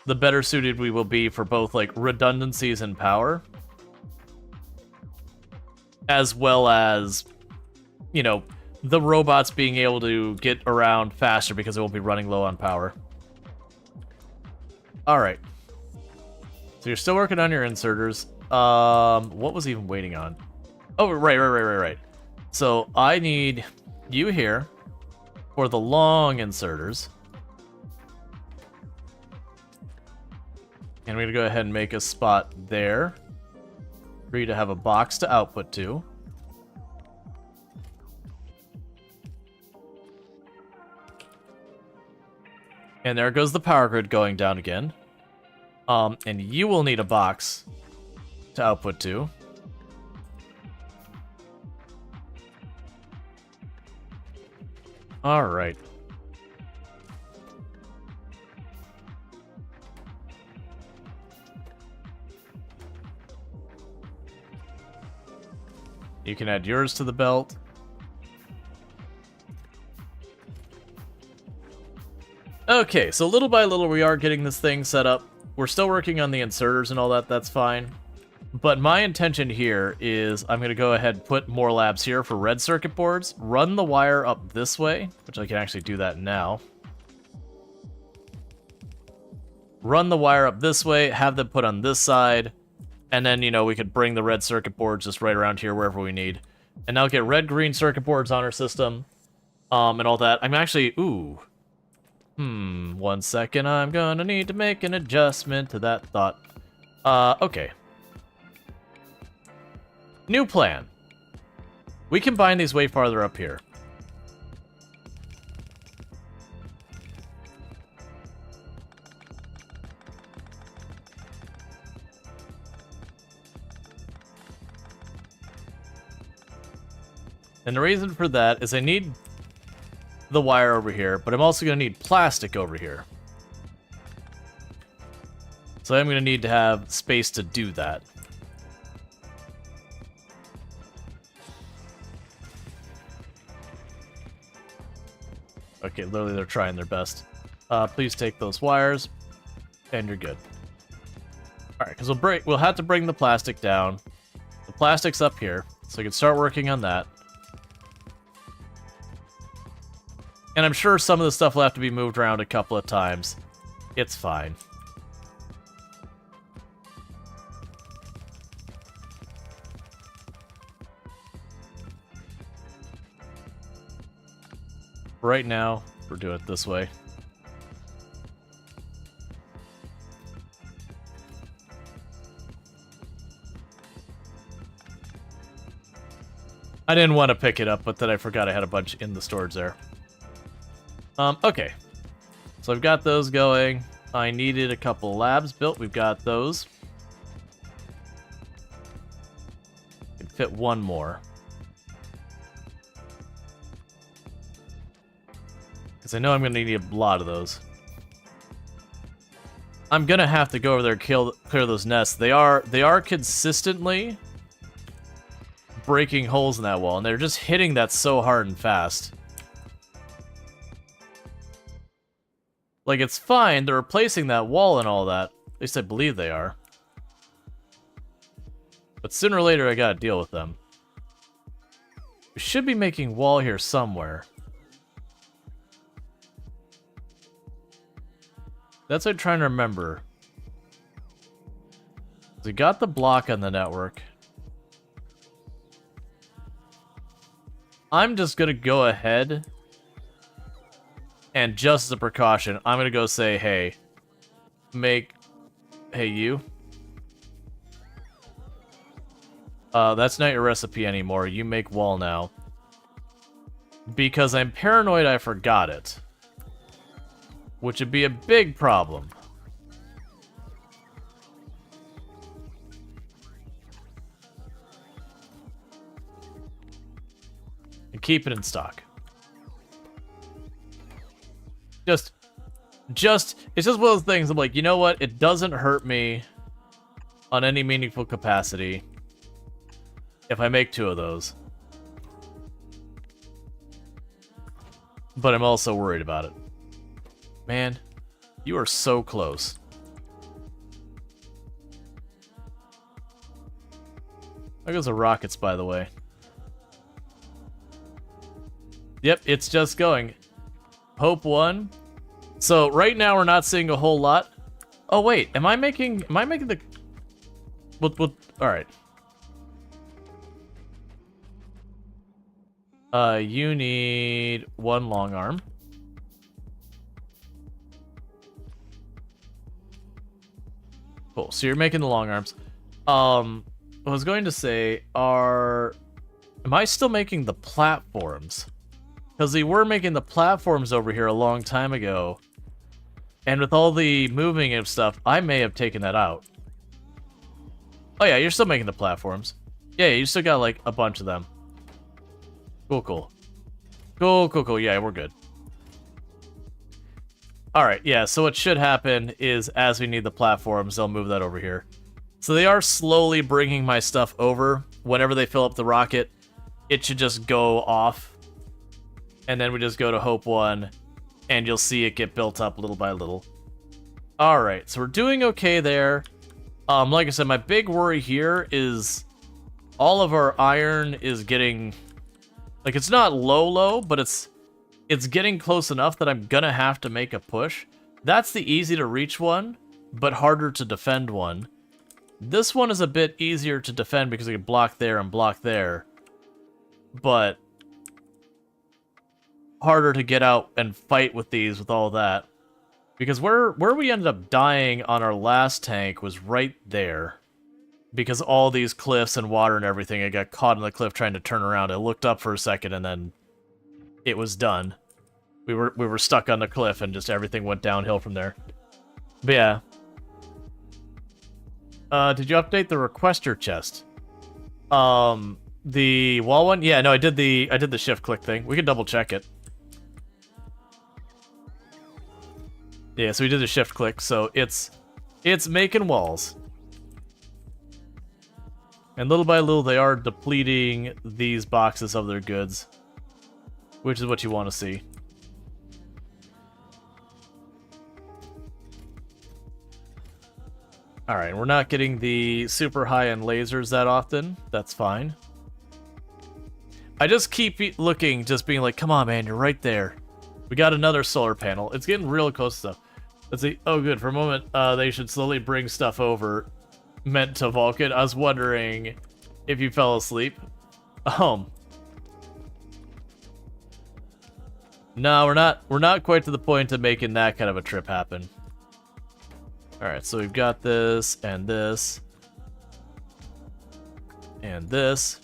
the better suited we will be for both like redundancies and power. As well as, you know, the robots being able to get around faster because they won't be running low on power. Alright. So you're still working on your inserters. What was he even waiting on? Oh, right. So I need you here for the long inserters. And we're going to go ahead and make a spot there for you to have a box to output to. And there goes the power grid going down again. And you will need a box to output to. All right. You can add yours to the belt. Okay, so little by little we are getting this thing set up. We're still working on the inserters and all that, that's fine. But my intention here is I'm going to go ahead and put more labs here for red circuit boards, run the wire up this way, which I can actually do that now. Run the wire up this way, have them put on this side, and then, you know, we could bring the red circuit boards just right around here wherever we need. And now get red-green circuit boards on our system, and all that. I'm actually, ooh. 1 second, I'm gonna need to make an adjustment to that thought. Okay. New plan. We combine these way farther up here. And the reason for that is I need the wire over here, but I'm also going to need plastic over here. So I'm going to need to have space to do that. Okay, literally they're trying their best. Please take those wires, and you're good. Alright, because we'll have to bring the plastic down. The plastic's up here, so we can start working on that. And I'm sure some of the stuff will have to be moved around a couple of times. It's fine. Right now, we're doing it this way. I didn't want to pick it up, but then I forgot I had a bunch in the storage there. Okay. So I've got those going. I needed a couple labs built. We've got those. Can fit one more. Because I know I'm going to need a lot of those. I'm going to have to go over there and clear those nests. They are consistently breaking holes in that wall, and they're just hitting that so hard and fast. Like, it's fine, they're replacing that wall and all that. At least I believe they are. But sooner or later, I gotta deal with them. We should be making wall here somewhere. That's what I'm trying to remember. We got the block on the network. I'm just gonna go ahead, and just as a precaution, I'm gonna go say, hey, hey you. That's not your recipe anymore. You make wall now. Because I'm paranoid I forgot it. Which would be a big problem. And keep it in stock. It's just one of those things. I'm like, you know what? It doesn't hurt me on any meaningful capacity if I make 2 of those. But I'm also worried about it. Man, you are so close. There goes the rockets, by the way. Yep, it's just going. Hope 1. So right now we're not seeing a whole lot. Oh wait, am I making the... All right. You need 1 long arm. Cool. So you're making the long arms. I was going to say, am I still making the platforms? Because we were making the platforms over here a long time ago. And with all the moving of stuff, I may have taken that out. Oh yeah, you're still making the platforms. Yeah, you still got like a bunch of them. Cool. Yeah, we're good. Alright, yeah, so what should happen is as we need the platforms, they'll move that over here. So they are slowly bringing my stuff over. Whenever they fill up the rocket, it should just go off. And then we just go to Hope 1, and you'll see it get built up little by little. Alright, so we're doing okay there. Like I said, my big worry here is all of our iron is getting... Like, it's not low, but it's getting close enough that I'm gonna have to make a push. That's the easy to reach one, but harder to defend one. This one is a bit easier to defend because I can block there and block there. But harder to get out and fight with these with all that. Because where we ended up dying on our last tank was right there. Because all these cliffs and water and everything, I got caught in the cliff trying to turn around. I looked up for a second and then it was done. We were stuck on the cliff and just everything went downhill from there. But yeah. Did you update the requester chest? The wall one? Yeah, no, I did the shift click thing. We can double check it. Yeah, so we did the shift click, so it's making walls. And little by little, they are depleting these boxes of their goods, which is what you want to see. Alright, we're not getting the super high-end lasers that often. That's fine. I just keep looking, just being like, come on, man, you're right there. We got another solar panel. It's getting real close to stuff. Let's see. Oh, good. For a moment, they should slowly bring stuff over meant to Vulcan. I was wondering if you fell asleep. No, we're not quite to the point of making that kind of a trip happen. Alright, so we've got this, and this, and this.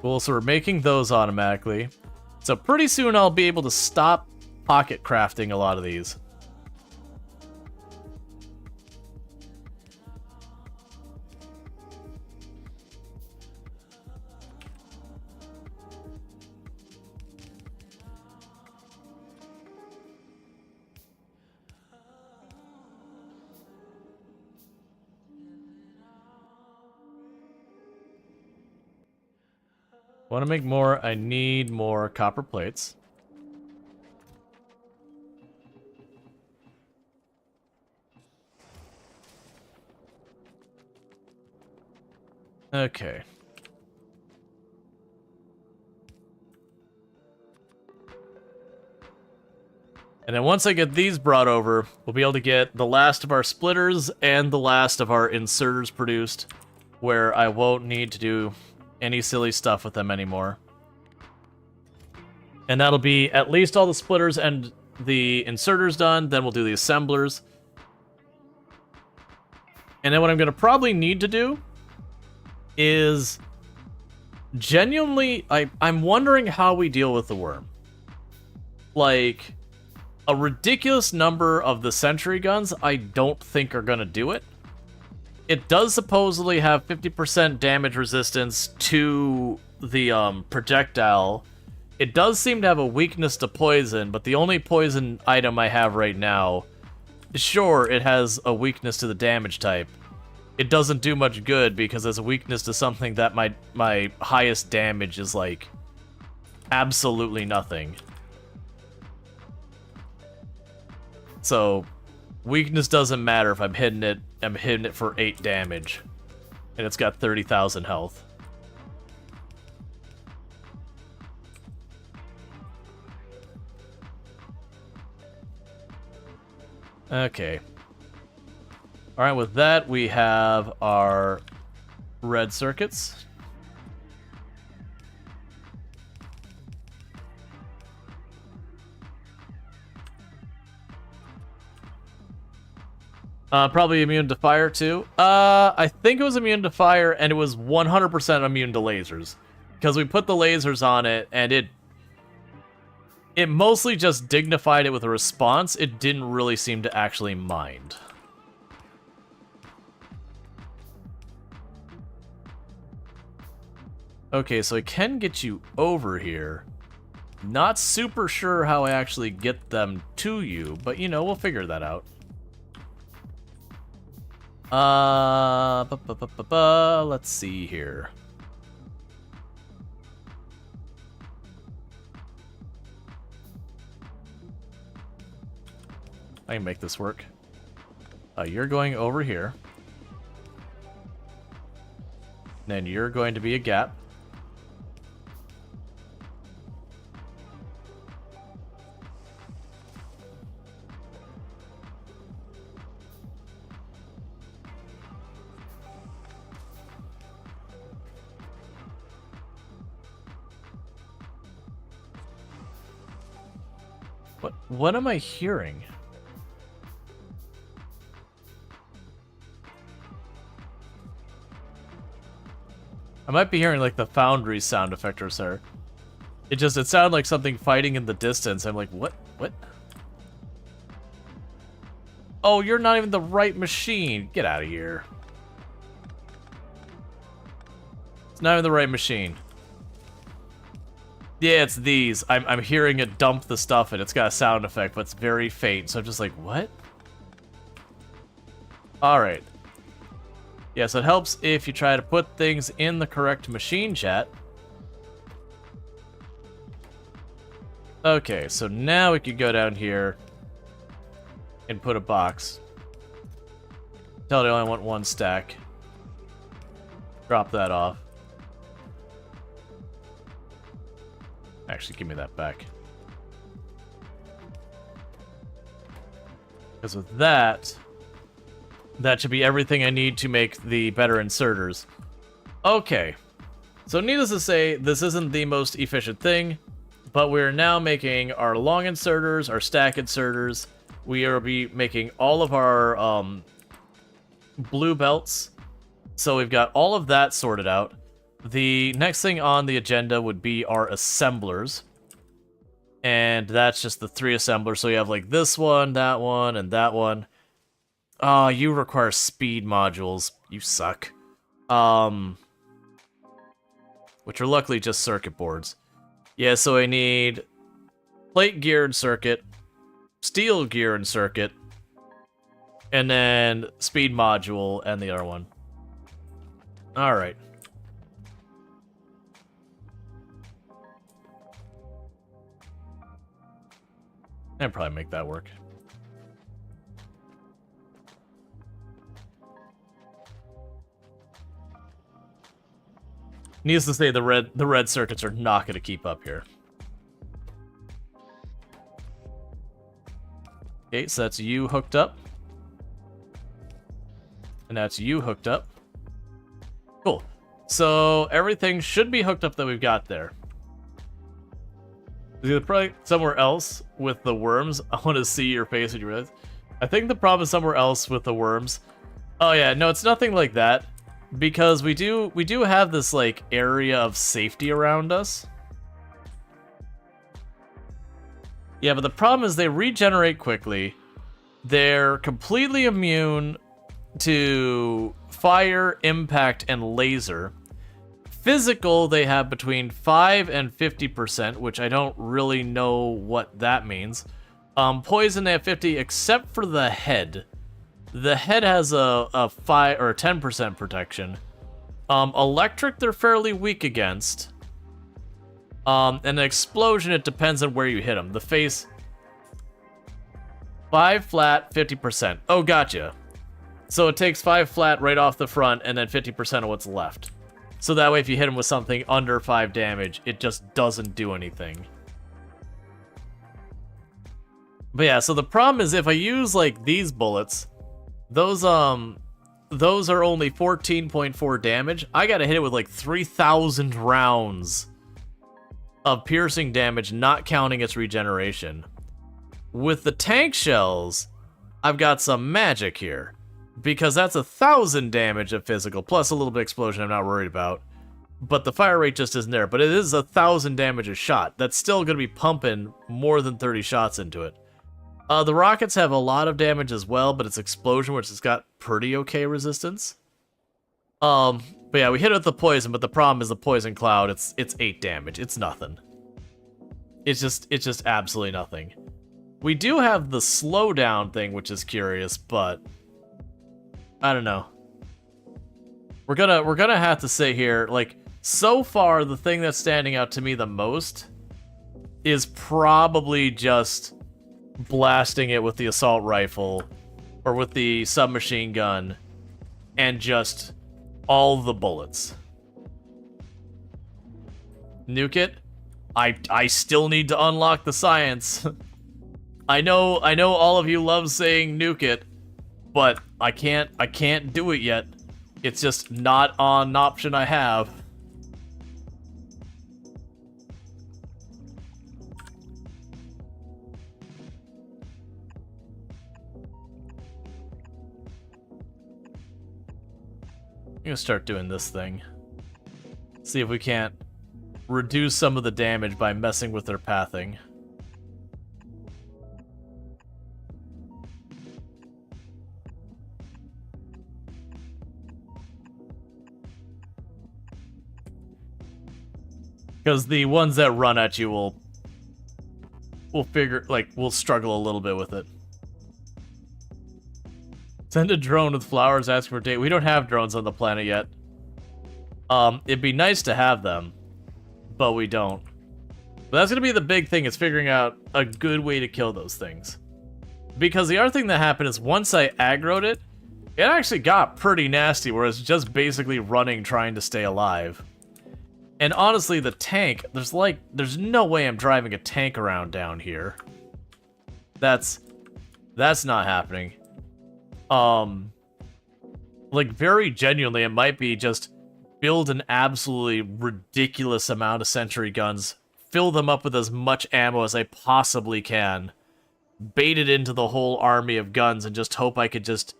Cool, so we're making those automatically. So pretty soon I'll be able to stop pocket crafting a lot of these. Want to make more? I need more copper plates. Okay. And then once I get these brought over, we'll be able to get the last of our splitters and the last of our inserters produced, where I won't need to do any silly stuff with them anymore. And that'll be at least all the splitters and the inserters done, then we'll do the assemblers. And then what I'm going to probably need to do is genuinely, I'm wondering how we deal with the worm. Like, a ridiculous number of the sentry guns I don't think are going to do it. It does supposedly have 50% damage resistance to the projectile. It does seem to have a weakness to poison, but the only poison item I have right now, sure, it has a weakness to the damage type. It doesn't do much good because there's a weakness to something that my highest damage is like absolutely nothing. So weakness doesn't matter if I'm hitting it for 8 damage. And it's got 30,000 health. Okay. Alright, with that, we have our red circuits. Probably immune to fire, too. I think it was immune to fire, and it was 100% immune to lasers. Because we put the lasers on it, and it mostly just dignified it with a response. It didn't really seem to actually mind. Okay, so I can get you over here. Not super sure how I actually get them to you, but you know, we'll figure that out. Let's see here. I can make this work. You're going over here. Then you're going to be a gap. What am I hearing? I might be hearing like the Foundry sound effect or so. It sounded like something fighting in the distance. I'm like, what? What? Oh, you're not even the right machine. Get out of here. It's not even the right machine. Yeah, it's these. I'm hearing it dump the stuff and it's got a sound effect, but it's very faint. So I'm just like, what? Alright. Yeah, so it helps if you try to put things in the correct machine, chat. Okay, so now we could go down here and put a box. Tell it I only want one stack. Drop that off. Actually, give me that back. Because with that, that should be everything I need to make the better inserters. Okay. So needless to say, this isn't the most efficient thing, but we're now making our long inserters, our stack inserters. We will be making all of our blue belts. So we've got all of that sorted out. The next thing on the agenda would be our assemblers. And that's just the 3 assemblers. So you have like this one, and that one. Oh, you require speed modules. You suck. Which are luckily just circuit boards. Yeah, so I need plate geared circuit, steel geared circuit, and then speed module and the other one. Alright. I'd probably make that work. Needless to say, the red circuits are not going to keep up here. Okay, so that's you hooked up. And that's you hooked up. Cool. So everything should be hooked up that we've got there. There's probably somewhere else with the worms. I want to see your face when you realize. I think the problem is somewhere else with the worms. Oh yeah, no, it's nothing like that. Because we do have this like area of safety around us. Yeah, but the problem is they regenerate quickly. They're completely immune to fire, impact, and laser. Physical, they have between 5 and 50%, which I don't really know what that means. Poison, they have 50, except for the head. The head has a 5 or 10% protection. Electric, they're fairly weak against. And an explosion, it depends on where you hit them. The face, 5 flat, 50%. Oh, gotcha. So it takes 5 flat right off the front and then 50% of what's left. So that way if you hit him with something under 5 damage, it just doesn't do anything. But yeah, so the problem is if I use like these bullets, those are only 14.4 damage. I gotta hit it with like 3,000 rounds of piercing damage, not counting its regeneration. With the tank shells, I've got some magic here. Because that's 1,000 damage of physical, plus a little bit of explosion I'm not worried about. But the fire rate just isn't there. But it is 1,000 damage a shot. That's still going to be pumping more than 30 shots into it. The rockets have a lot of damage as well, but it's explosion, which has got pretty okay resistance. But yeah, we hit it with the poison, but the problem is the poison cloud, it's 8 damage. It's nothing. It's just absolutely nothing. We do have the slowdown thing, which is curious, but I don't know. We're gonna have to sit here. Like, so far, the thing that's standing out to me the most is probably just blasting it with the assault rifle or with the submachine gun and just all the bullets. Nuke it? I still need to unlock the science. I know all of you love saying nuke it, but I can't do it yet. It's just not an option I have. I'm gonna start doing this thing. See if we can't reduce some of the damage by messing with their pathing. Because the ones that run at you will struggle a little bit with it. Send a drone with flowers, ask for date. We don't have drones on the planet yet. It'd be nice to have them, but we don't. But that's gonna be the big thing, is figuring out a good way to kill those things. Because the other thing that happened is once I aggroed it, it actually got pretty nasty, where it's just basically running, trying to stay alive. And honestly, the tank, there's no way I'm driving a tank around down here. That's not happening. Like, very genuinely, it might be just build an absolutely ridiculous amount of sentry guns, fill them up with as much ammo as I possibly can, bait it into the whole army of guns, and just hope I could just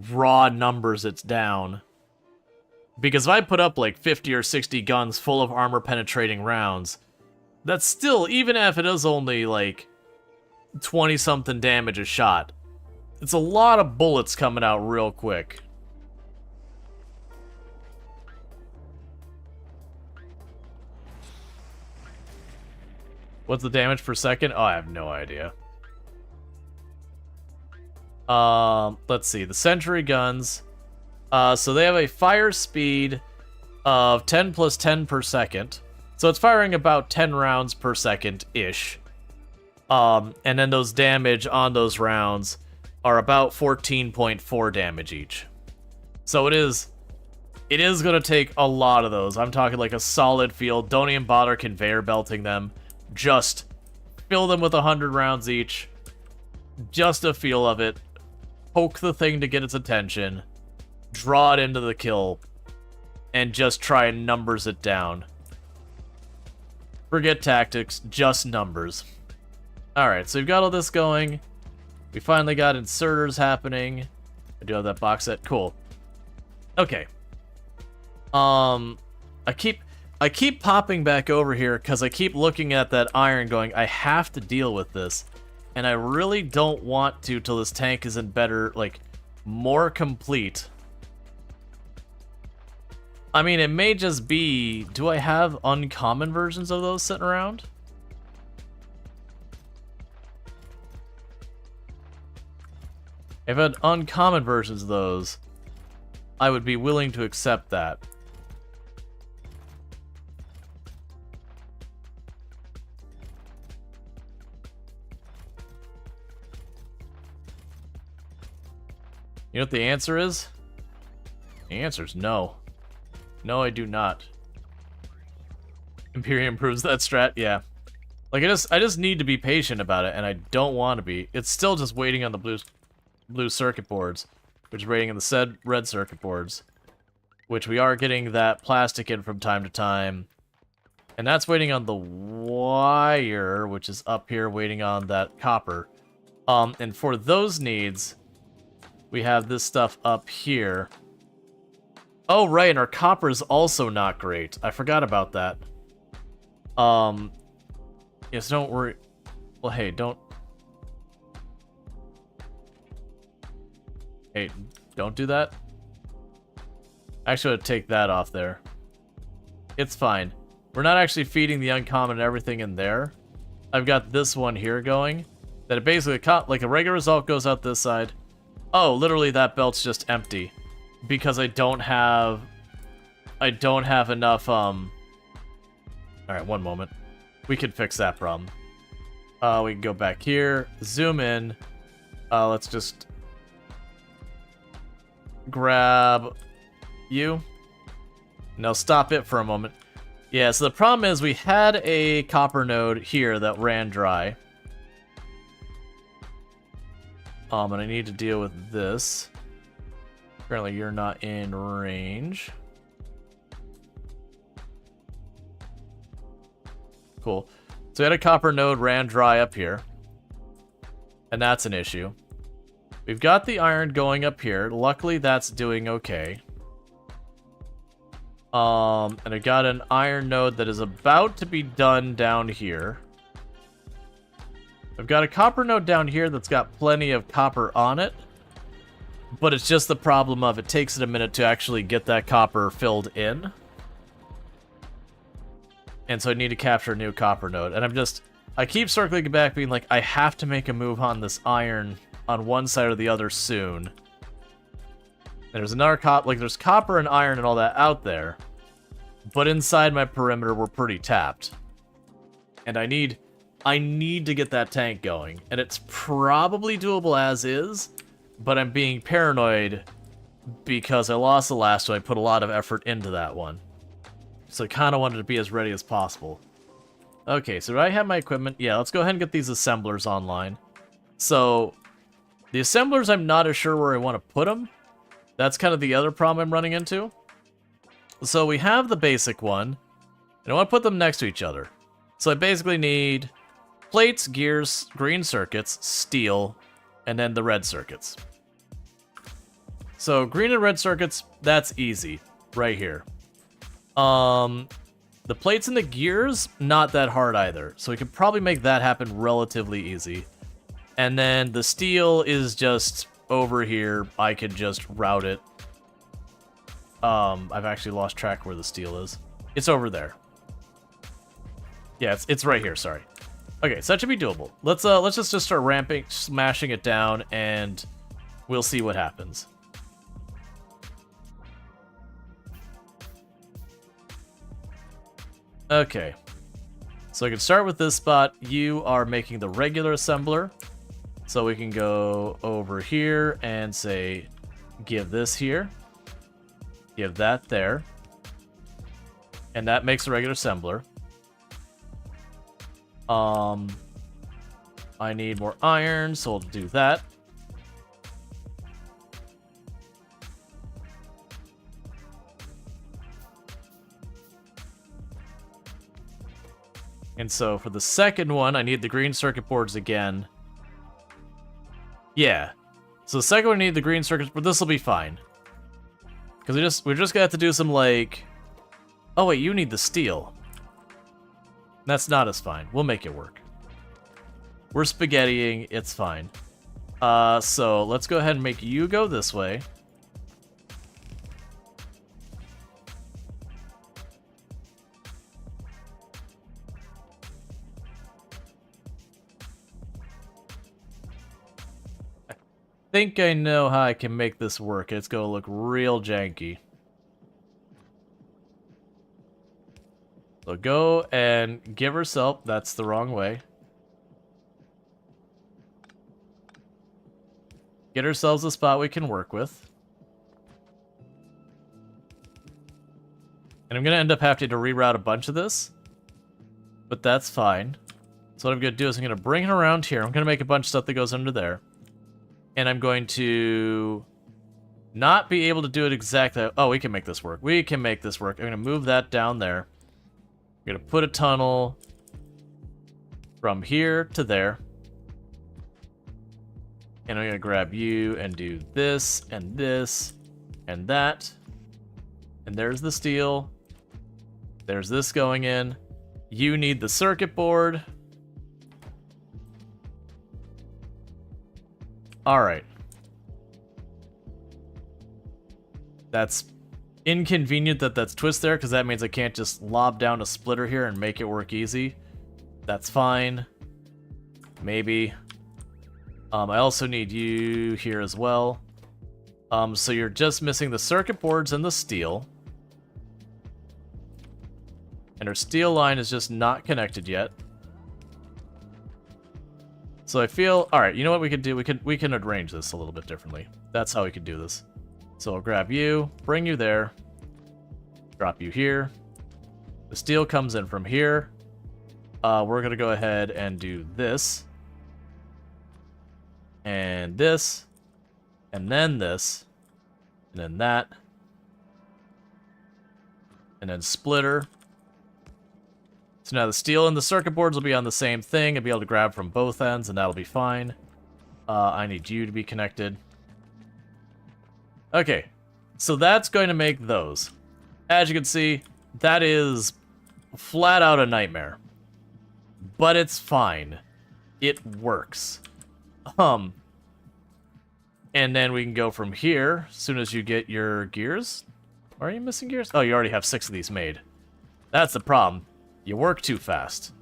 raw numbers it down. Because if I put up like 50 or 60 guns full of armor-penetrating rounds, that's still, even if it is only like 20-something damage a shot, it's a lot of bullets coming out real quick. What's the damage per second? Oh, I have no idea. Let's see. The sentry guns. So they have a fire speed of 10 plus 10 per second. So it's firing about 10 rounds per second-ish. And then those damage on those rounds are about 14.4 damage each. So it is going to take a lot of those. I'm talking like a solid field. Don't even bother conveyor belting them. Just fill them with 100 rounds each. Just a feel of it. Poke the thing to get its attention. Draw it into the kill, and just try and numbers it down. Forget tactics, just numbers. Alright, so we've got all this going. We finally got inserters happening. I do have that box set. Cool. Okay. I keep popping back over here because I keep looking at that iron going, I have to deal with this. And I really don't want to till this tank is in better, like, more complete. I mean, it may just be... Do I have uncommon versions of those sitting around? If I had uncommon versions of those, I would be willing to accept that. You know what the answer is? The answer is no. No, I do not. Imperium proves that strat, yeah. Like, I just need to be patient about it, and I don't want to be. It's still just waiting on the blue circuit boards, which is waiting on the said red circuit boards, which we are getting that plastic in from time to time. And that's waiting on the wire, which is up here waiting on that copper. And for those needs, we have this stuff up here. Oh, right, and our copper is also not great. I forgot about that. Yes, don't worry. Well, hey, don't... Hey, don't do that. Actually, I'd take that off there. It's fine. We're not actually feeding the uncommon and everything in there. I've got this one here going. That it basically, like a regular result goes out this side. Oh, literally that belt's just empty. Because I don't have enough, Alright, one moment. We can fix that problem. We can go back here, zoom in. Let's just grab you. Now stop it for a moment. Yeah, so the problem is we had a copper node here that ran dry. And I need to deal with this. Apparently you're not in range. Cool. So we had a copper node ran dry up here. And that's an issue. We've got the iron going up here. Luckily that's doing okay. And I got an iron node that is about to be done down here. I've got a copper node down here that's got plenty of copper on it. But it's just the problem of it takes it a minute to actually get that copper filled in. And so I need to capture a new copper node. And I keep circling back being like, I have to make a move on this iron on one side or the other soon. And there's another there's copper and iron and all that out there. But inside my perimeter, we're pretty tapped. And I need to get that tank going. And it's probably doable as is. But I'm being paranoid because I lost the last one. I put a lot of effort into that one. So I kind of wanted to be as ready as possible. Okay, so do I have my equipment? Yeah, let's go ahead and get these assemblers online. So, the assemblers, I'm not as sure where I want to put them. That's kind of the other problem I'm running into. So we have the basic one, and I want to put them next to each other. So I basically need plates, gears, green circuits, steel, and then the red circuits. So green and red circuits, that's easy, right here. The plates and the gears, not that hard either. So we could probably make that happen relatively easy. And then the steel is just over here. I could just route it. I've actually lost track where the steel is. It's over there. Yeah, it's right here, sorry. Okay, so that should be doable. Let's just start smashing it down, and we'll see what happens. Okay, so I can start with this spot. You are making the regular assembler. So we can go over here and say, give this here. Give that there. And that makes a regular assembler. I need more iron, so we'll do that. And so for the second one, I need the green circuit boards again. Yeah. So the second one, I need the green circuits, but this will be fine. Because we're just gonna have to do some, like... Oh wait, you need the steel. That's not as fine. We'll make it work. We're spaghettiing, it's fine. So let's go ahead and make you go this way. I think I know how I can make this work. It's gonna look real janky. So go and give herself. That's the wrong way. Get ourselves a spot we can work with. And I'm going to end up having to reroute a bunch of this. But that's fine. So what I'm going to do is I'm going to bring it around here. I'm going to make a bunch of stuff that goes under there. And I'm going to not be able to do it exactly. Oh, we can make this work. We can make this work. I'm going to move that down there. I'm going to put a tunnel from here to there. And I'm going to grab you and do this and that. And there's the steel. There's this going in. You need the circuit board. Alright. That's inconvenient that that's twist there, because that means I can't just lob down a splitter here and make it work easy. That's fine. Maybe. I also need you here as well. So you're just missing the circuit boards and the steel. And our steel line is just not connected yet. So I feel, all right, you know what we could do? We can arrange this a little bit differently. That's how we could do this. So I'll grab you, bring you there, drop you here. The steel comes in from here. We're gonna go ahead and do this. And this. And then this. And then that. And then splitter. So now the steel and the circuit boards will be on the same thing. I'll be able to grab from both ends, and that'll be fine. I need you to be connected. Okay, so that's going to make those. As you can see, that is flat out a nightmare. But it's fine. It works. And then we can go from here, as soon as you get your gears. Are you missing gears? Oh, you already have 6 of these made. That's the problem. You work too fast.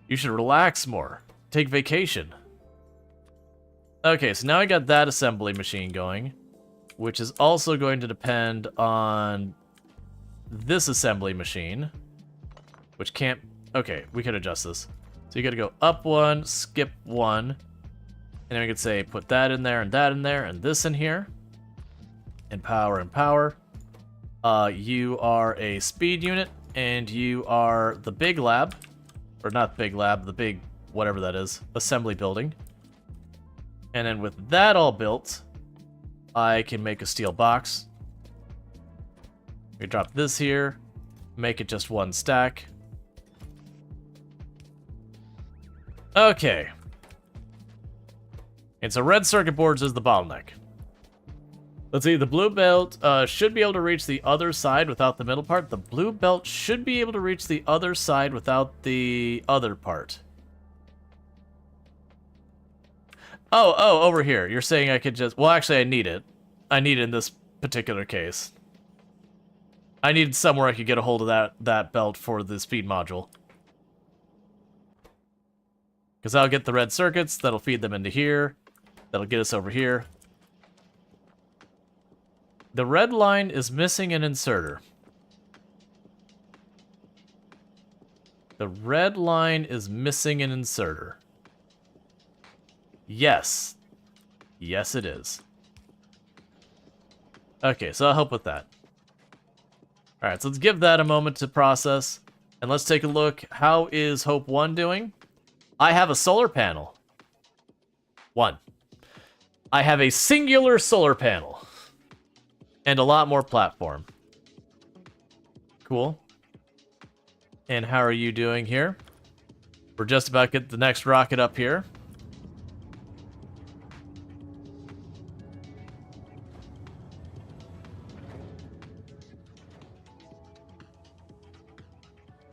You should relax more. Take vacation. Okay, so now I got that assembly machine going, which is also going to depend on this assembly machine, which can't... Okay, we could adjust this. So you gotta go up 1, skip 1, and then we could say put that in there, and that in there, and this in here. And power and power. You are a speed unit. And you are the big lab, or not big lab, the big, whatever that is, assembly building. And then with that all built, I can make a steel box. We drop this here, make it just 1 stack. Okay. And so red circuit boards is the bottleneck. Let's see, the blue belt should be able to reach the other side without the middle part. The blue belt should be able to reach the other side without the other part. Oh, over here. You're saying I could just... Well, actually, I need it. I need it in this particular case. I needed somewhere I could get a hold of that belt for the speed module. Because I'll get the red circuits, that'll feed them into here. That'll get us over here. The red line is missing an inserter. The red line is missing an inserter. Yes. Yes, it is. Okay, so I'll help with that. Alright, so let's give that a moment to process. And let's take a look. How is Hope 1 doing? I have a solar panel. 1. I have a singular solar panel. And a lot more platform. Cool. And how are you doing here? We're just about to get the next rocket up here.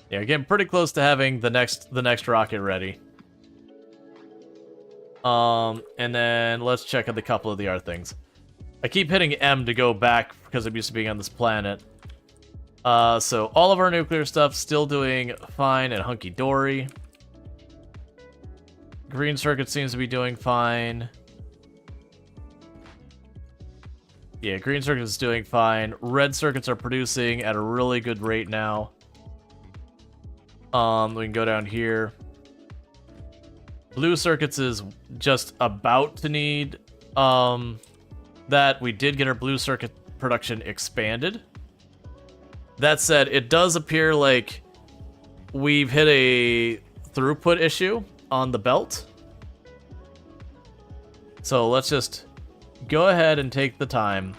Yeah, getting pretty close to having the next rocket ready. And then let's check out a couple of the other things. I keep hitting M to go back because I'm used to being on this planet. So all of our nuclear stuff still doing fine and hunky-dory. Green circuit seems to be doing fine. Yeah, green circuit is doing fine. Red circuits are producing at a really good rate now. We can go down here. Blue circuits is just about to need that we did get our blue circuit production expanded. That said, it does appear like we've hit a throughput issue on the belt. So let's just go ahead and take the time.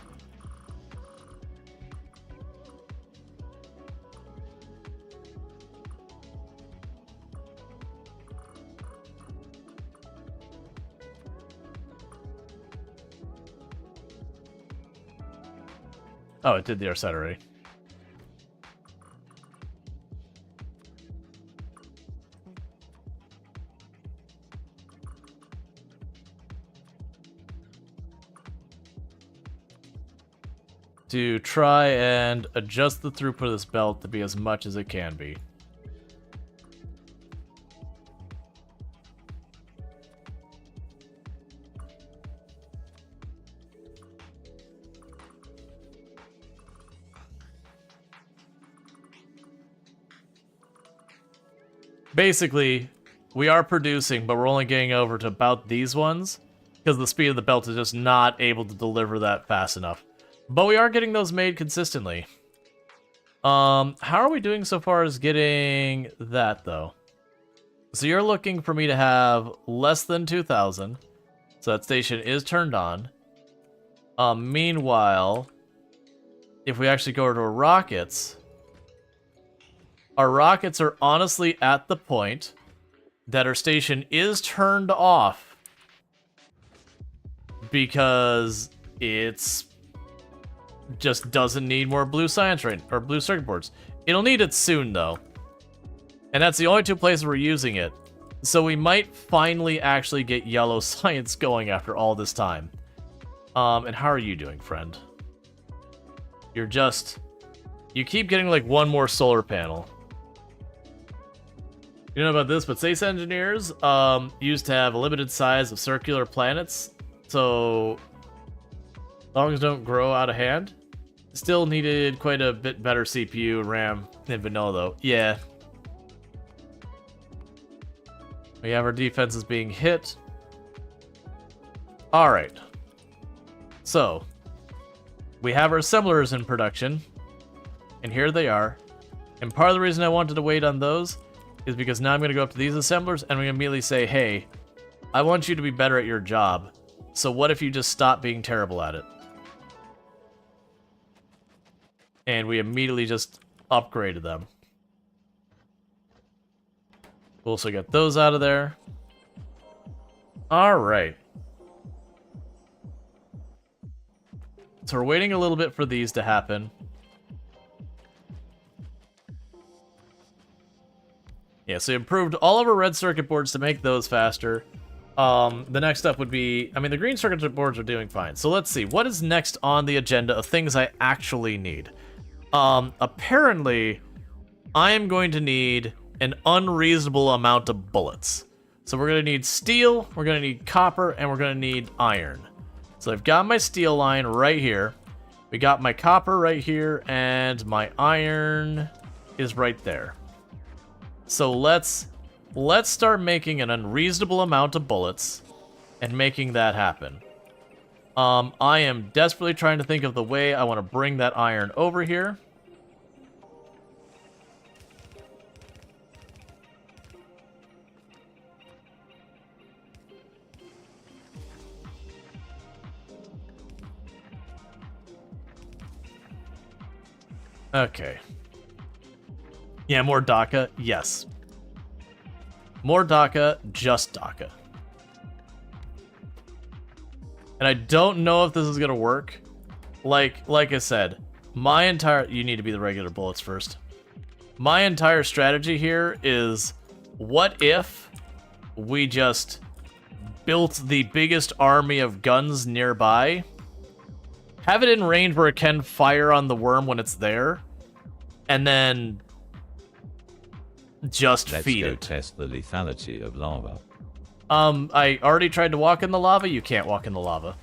Oh, it did the RSET already. To try and adjust the throughput of this belt to be as much as it can be. Basically, we are producing, but we're only getting over to about these ones because the speed of the belt is just not able to deliver that fast enough. But we are getting those made consistently. How are we doing so far as getting that, though? So you're looking for me to have less than 2,000. So that station is turned on. Meanwhile, if we actually go over to our rockets are honestly at the point that our station is turned off because it's just doesn't need more blue science or blue circuit boards. It'll need it soon though. And that's the only two places we're using it. So we might finally actually get yellow science going after all this time. And how are you doing, friend? You keep getting like one more solar panel. You know about this, but space engineers used to have a limited size of circular planets, so longs don't grow out of hand. Still needed quite a bit better CPU and RAM than vanilla, though. Yeah. We have our defenses being hit. Alright. So, we have our assemblers in production, and here they are. And part of the reason I wanted to wait on those is because now I'm going to go up to these assemblers and I'm going to immediately say, hey, I want you to be better at your job. So what if you just stop being terrible at it? And we immediately just upgraded them. We'll also get those out of there. Alright. So we're waiting a little bit for these to happen. Yeah, so we improved all of our red circuit boards to make those faster. The next up would be... I mean, the green circuit boards are doing fine. So let's see. What is next on the agenda of things I actually need? Apparently, I am going to need an unreasonable amount of bullets. So we're going to need steel, we're going to need copper, and we're going to need iron. So I've got my steel line right here. We got my copper right here, and my iron is right there. So let's start making an unreasonable amount of bullets and making that happen. I am desperately trying to think of the way I want to bring that iron over here. Okay. Yeah, more DACA? Yes. More DACA, just DACA. And I don't know if this is gonna work. Like I said, my entire... You need to be the regular bullets first. My entire strategy here is, what if we just built the biggest army of guns nearby, have it in range where it can fire on the worm when it's there, and then just feed it. Let's go test the lethality of lava. I already tried to walk in the lava. You can't walk in the lava.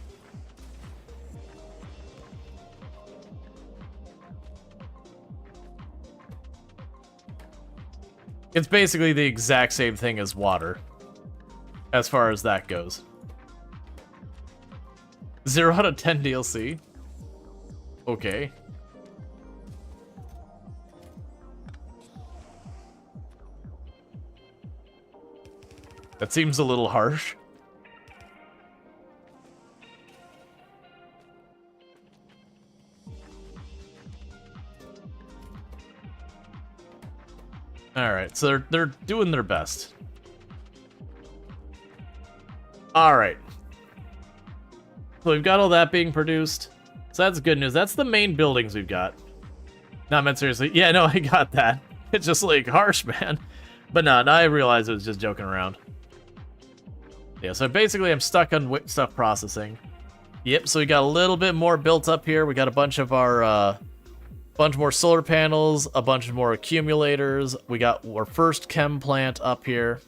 It's basically the exact same thing as water, as far as that goes. 0 out of 10 DLC. Okay. That seems a little harsh. All right, so they're doing their best. All right. So we've got all that being produced. So that's good news. That's the main buildings we've got. No, I meant seriously. Yeah, no, I got that. It's just like harsh, man. But no, I realized it was just joking around. Yeah, so basically I'm stuck on stuff processing. Yep, so we got a little bit more built up here. We got a bunch of our, bunch more solar panels, a bunch more accumulators. We got our first chem plant up here.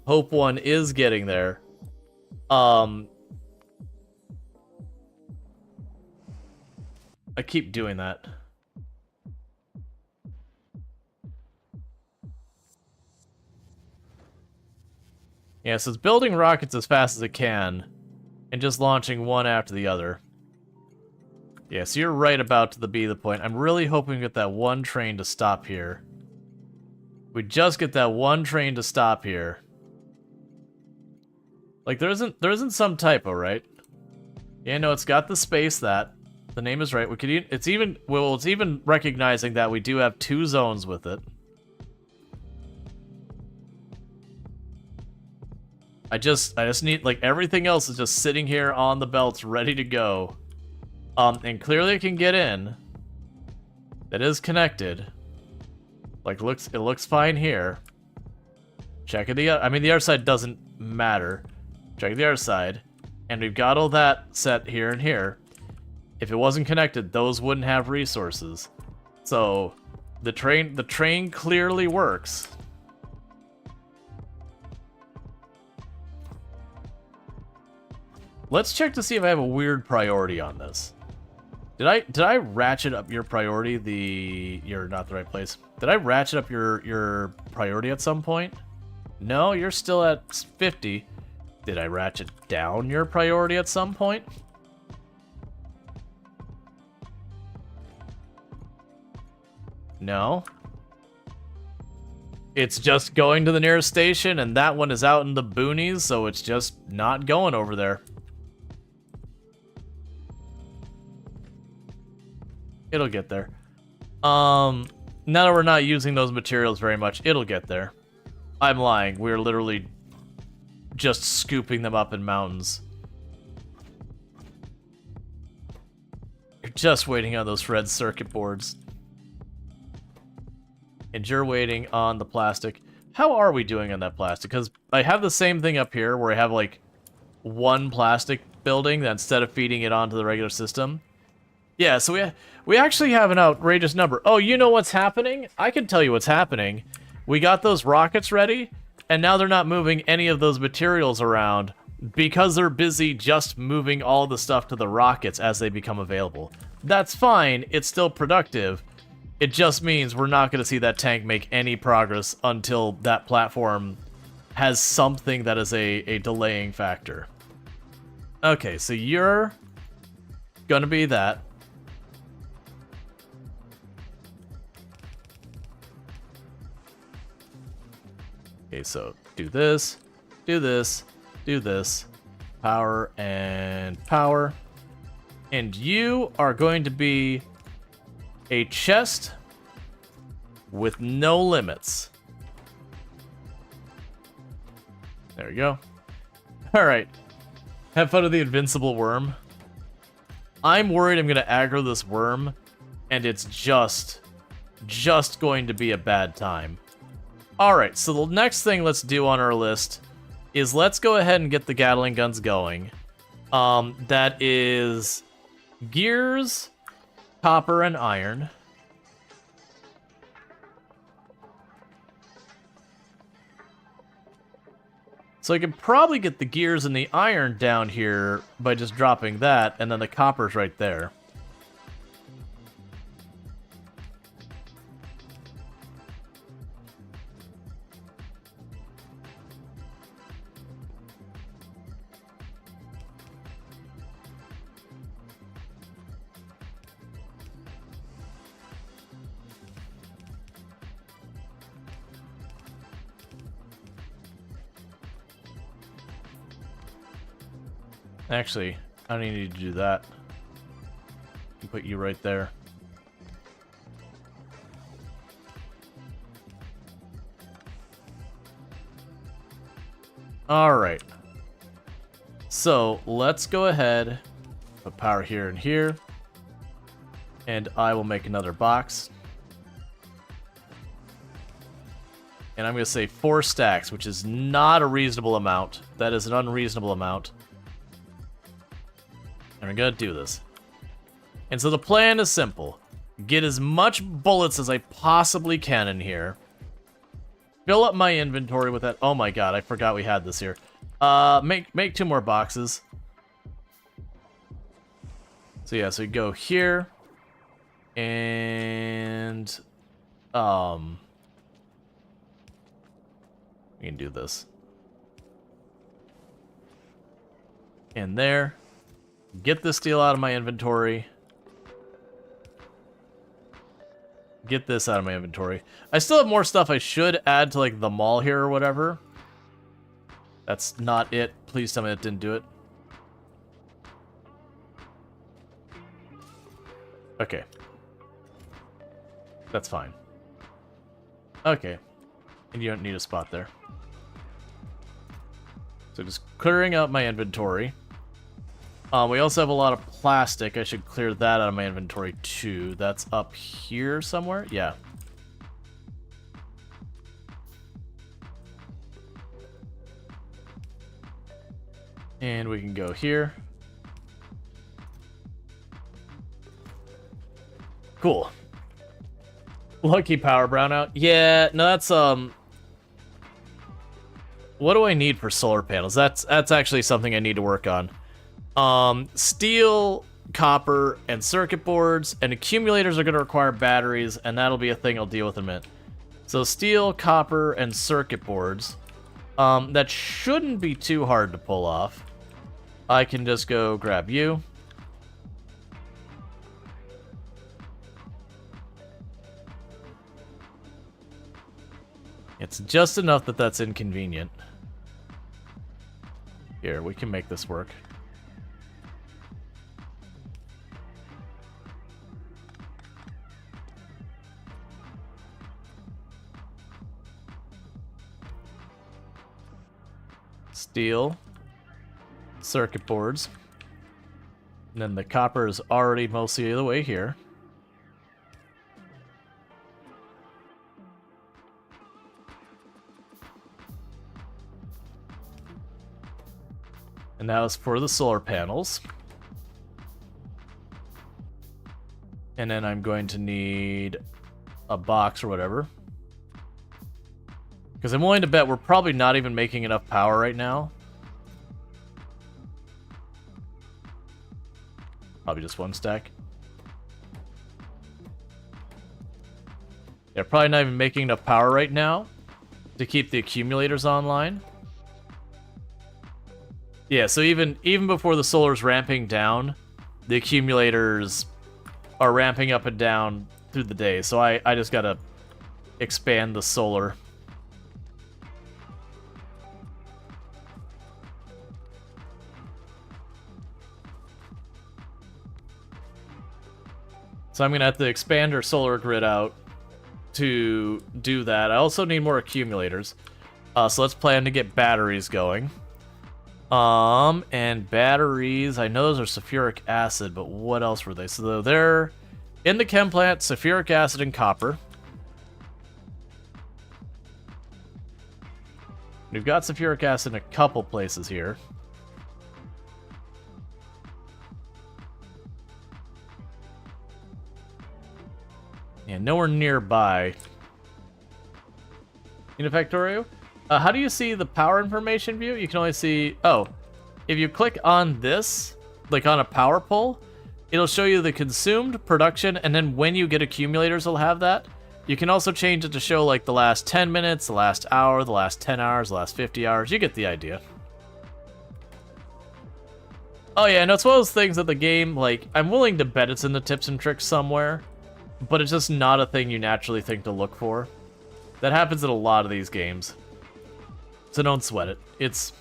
Hope 1 is getting there. I keep doing that. Yeah, so it's building rockets as fast as it can, and just launching one after the other. Yeah, so you're right about to be the point. I'm really hoping to get that one train to stop here. We just get that one train to stop here. Like, there isn't some typo, right? Yeah, no, it's got the space that. The name is right. We could it's even recognizing that we do have 2 zones with it. I just need, like, everything else is just sitting here on the belts ready to go. And clearly it can get in. That is connected. Like, it looks fine here. Check the other side doesn't matter. Check the other side. And we've got all that set here and here. If it wasn't connected, those wouldn't have resources. So the train clearly works. Let's check to see if I have a weird priority on this. Did I ratchet up your priority? You're not the right place. Did I ratchet up your priority at some point? No, you're still at 50. Did I ratchet down your priority at some point? No. It's just going to the nearest station, and that one is out in the boonies, so it's just not going over there. It'll get there. Now that we're not using those materials very much, it'll get there. I'm lying. We're literally just scooping them up in mountains. You're just waiting on those red circuit boards. And you're waiting on the plastic. How are we doing on that plastic? Because I have the same thing up here where I have like one plastic building that instead of feeding it onto the regular system. Yeah, so we actually have an outrageous number. Oh, you know what's happening? I can tell you what's happening. We got those rockets ready, and now they're not moving any of those materials around because they're busy just moving all the stuff to the rockets as they become available. That's fine. It's still productive. It just means we're not going to see that tank make any progress until that platform has something that is a delaying factor. Okay, so you're going to be that. Okay, so do this, do this, do this. Power and power. And you are going to be a chest with no limits. There we go. Alright. Have fun with the invincible worm. I'm worried I'm going to aggro this worm, and it's just going to be a bad time. Alright, so the next thing let's do on our list is let's go ahead and get the Gatling guns going. That is gears, copper, and iron. So I can probably get the gears and the iron down here by just dropping that, and then the copper's right there. Actually, I don't even need to do that. I'll put you right there. Alright. So, let's go ahead, put power here and here, and I will make another box. And I'm going to say 4 stacks, which is not a reasonable amount. That is an unreasonable amount. And we're going to do this. And so the plan is simple. Get as much bullets as I possibly can in here. Fill up my inventory with that. Oh my god, I forgot we had this here. Make 2 more boxes. So yeah, so you go here. And... we can do this. In there. Get the steel out of my inventory. Get this out of my inventory. I still have more stuff I should add to, like, the mall here or whatever. That's not it. Please tell me that didn't do it. Okay. That's fine. Okay. And you don't need a spot there. So just clearing out my inventory. We also have a lot of plastic. I should clear that out of my inventory too. That's up here somewhere? Yeah. And we can go here. Cool. Lucky power brownout. Yeah, no, that's what do I need for solar panels? That's actually something I need to work on. Steel, copper, and circuit boards, and accumulators are going to require batteries, and that'll be a thing I'll deal with in a minute. So steel, copper, and circuit boards. That shouldn't be too hard to pull off. I can just go grab you. It's just enough that that's inconvenient. Here, we can make this work. Steel, circuit boards, and then the copper is already mostly the way here. And now it's for the solar panels. And then I'm going to need a box or whatever. Because I'm willing to bet we're probably not even making enough power right now. Probably just 1 stack. Yeah, probably not even making enough power right now to keep the accumulators online. Yeah, so even before the solar's ramping down, the accumulators are ramping up and down through the day. So I just gotta expand the solar. So I'm gonna have to expand our solar grid out to do that. I also need more accumulators. So let's plan to get batteries going. And batteries, I know those are sulfuric acid, but what else were they? So they're in the chem plant, sulfuric acid and copper. We've got sulfuric acid in a couple places here. Yeah, nowhere nearby. In Factorio? How do you see the power information view? You can only see... Oh, if you click on this, like on a power pole, it'll show you the consumed, production, and then when you get accumulators, it'll have that. You can also change it to show like the last 10 minutes, the last hour, the last 10 hours, the last 50 hours. You get the idea. Oh yeah, and it's one of those things that the game, like, I'm willing to bet it's in the tips and tricks somewhere, but it's just not a thing you naturally think to look for. That happens in a lot of these games. So don't sweat it. It's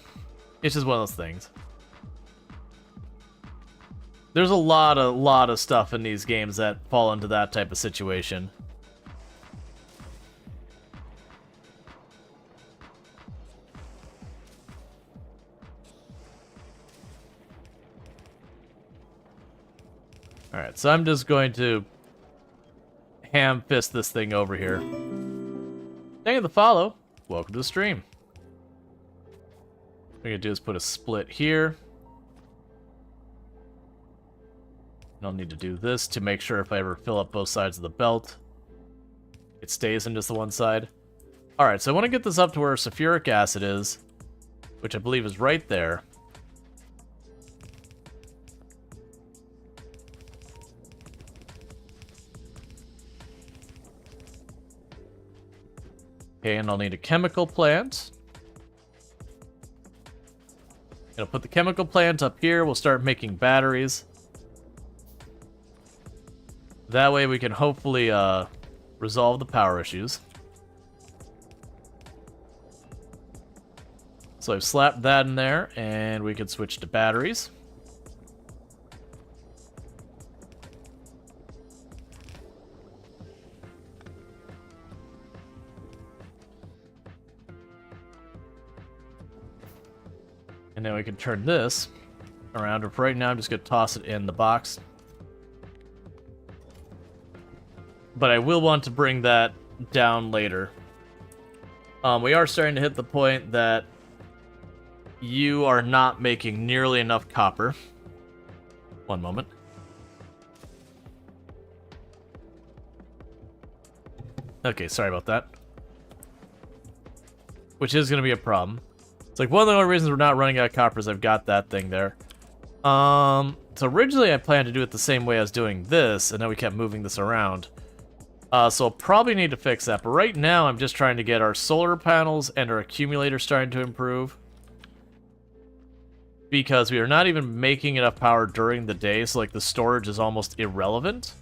just one of those things. There's a lot of stuff in these games that fall into that type of situation. Alright, so I'm just going to ham fist this thing over here. Thank you for the follow. Welcome to the stream. What I'm gonna do is put a split here. And I'll need to do this to make sure if I ever fill up both sides of the belt, it stays in just the one side. Alright, so I want to get this up to where sulfuric acid is, which I believe is right there. Okay, and I'll need a chemical plant. Gonna put the chemical plant up here. We'll start making batteries. That way we can hopefully resolve the power issues. So I've slapped that in there, and we can switch to batteries. And then we can turn this around. But for right now, I'm just going to toss it in the box. But I will want to bring that down later. We are starting to hit the point that you are not making nearly enough copper. One moment. Okay, sorry about that. Which is going to be a problem. It's like one of the only reasons we're not running out of copper is I've got that thing there. So originally I planned to do it the same way as doing this, and then we kept moving this around. So I'll probably need to fix that. But right now I'm just trying to get our solar panels and our accumulator starting to improve. Because we are not even making enough power during the day, so like the storage is almost irrelevant.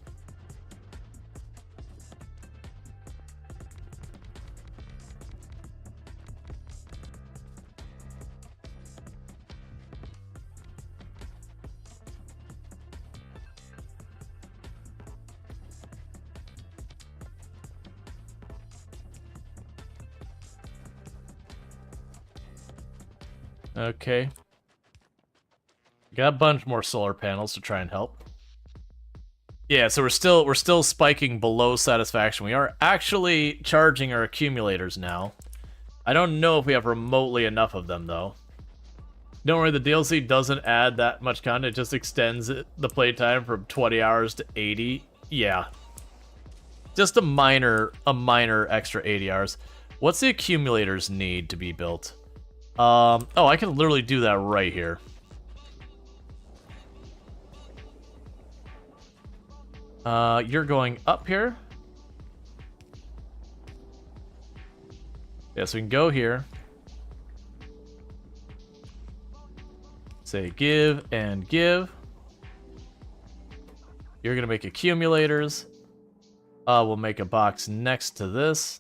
Okay. Got a bunch more solar panels to try and help. Yeah, so we're still spiking below satisfaction. We are actually charging our accumulators now. I don't know if we have remotely enough of them though. Don't worry, the DLC doesn't add that much content. It just extends the playtime from 20 hours to 80. Yeah. Just a minor extra 80 hours. What's the accumulators need to be built? Oh, I can literally do that right here. You're going up here. Yeah, so we can go here. Say give and give. You're gonna make accumulators. We'll make a box next to this.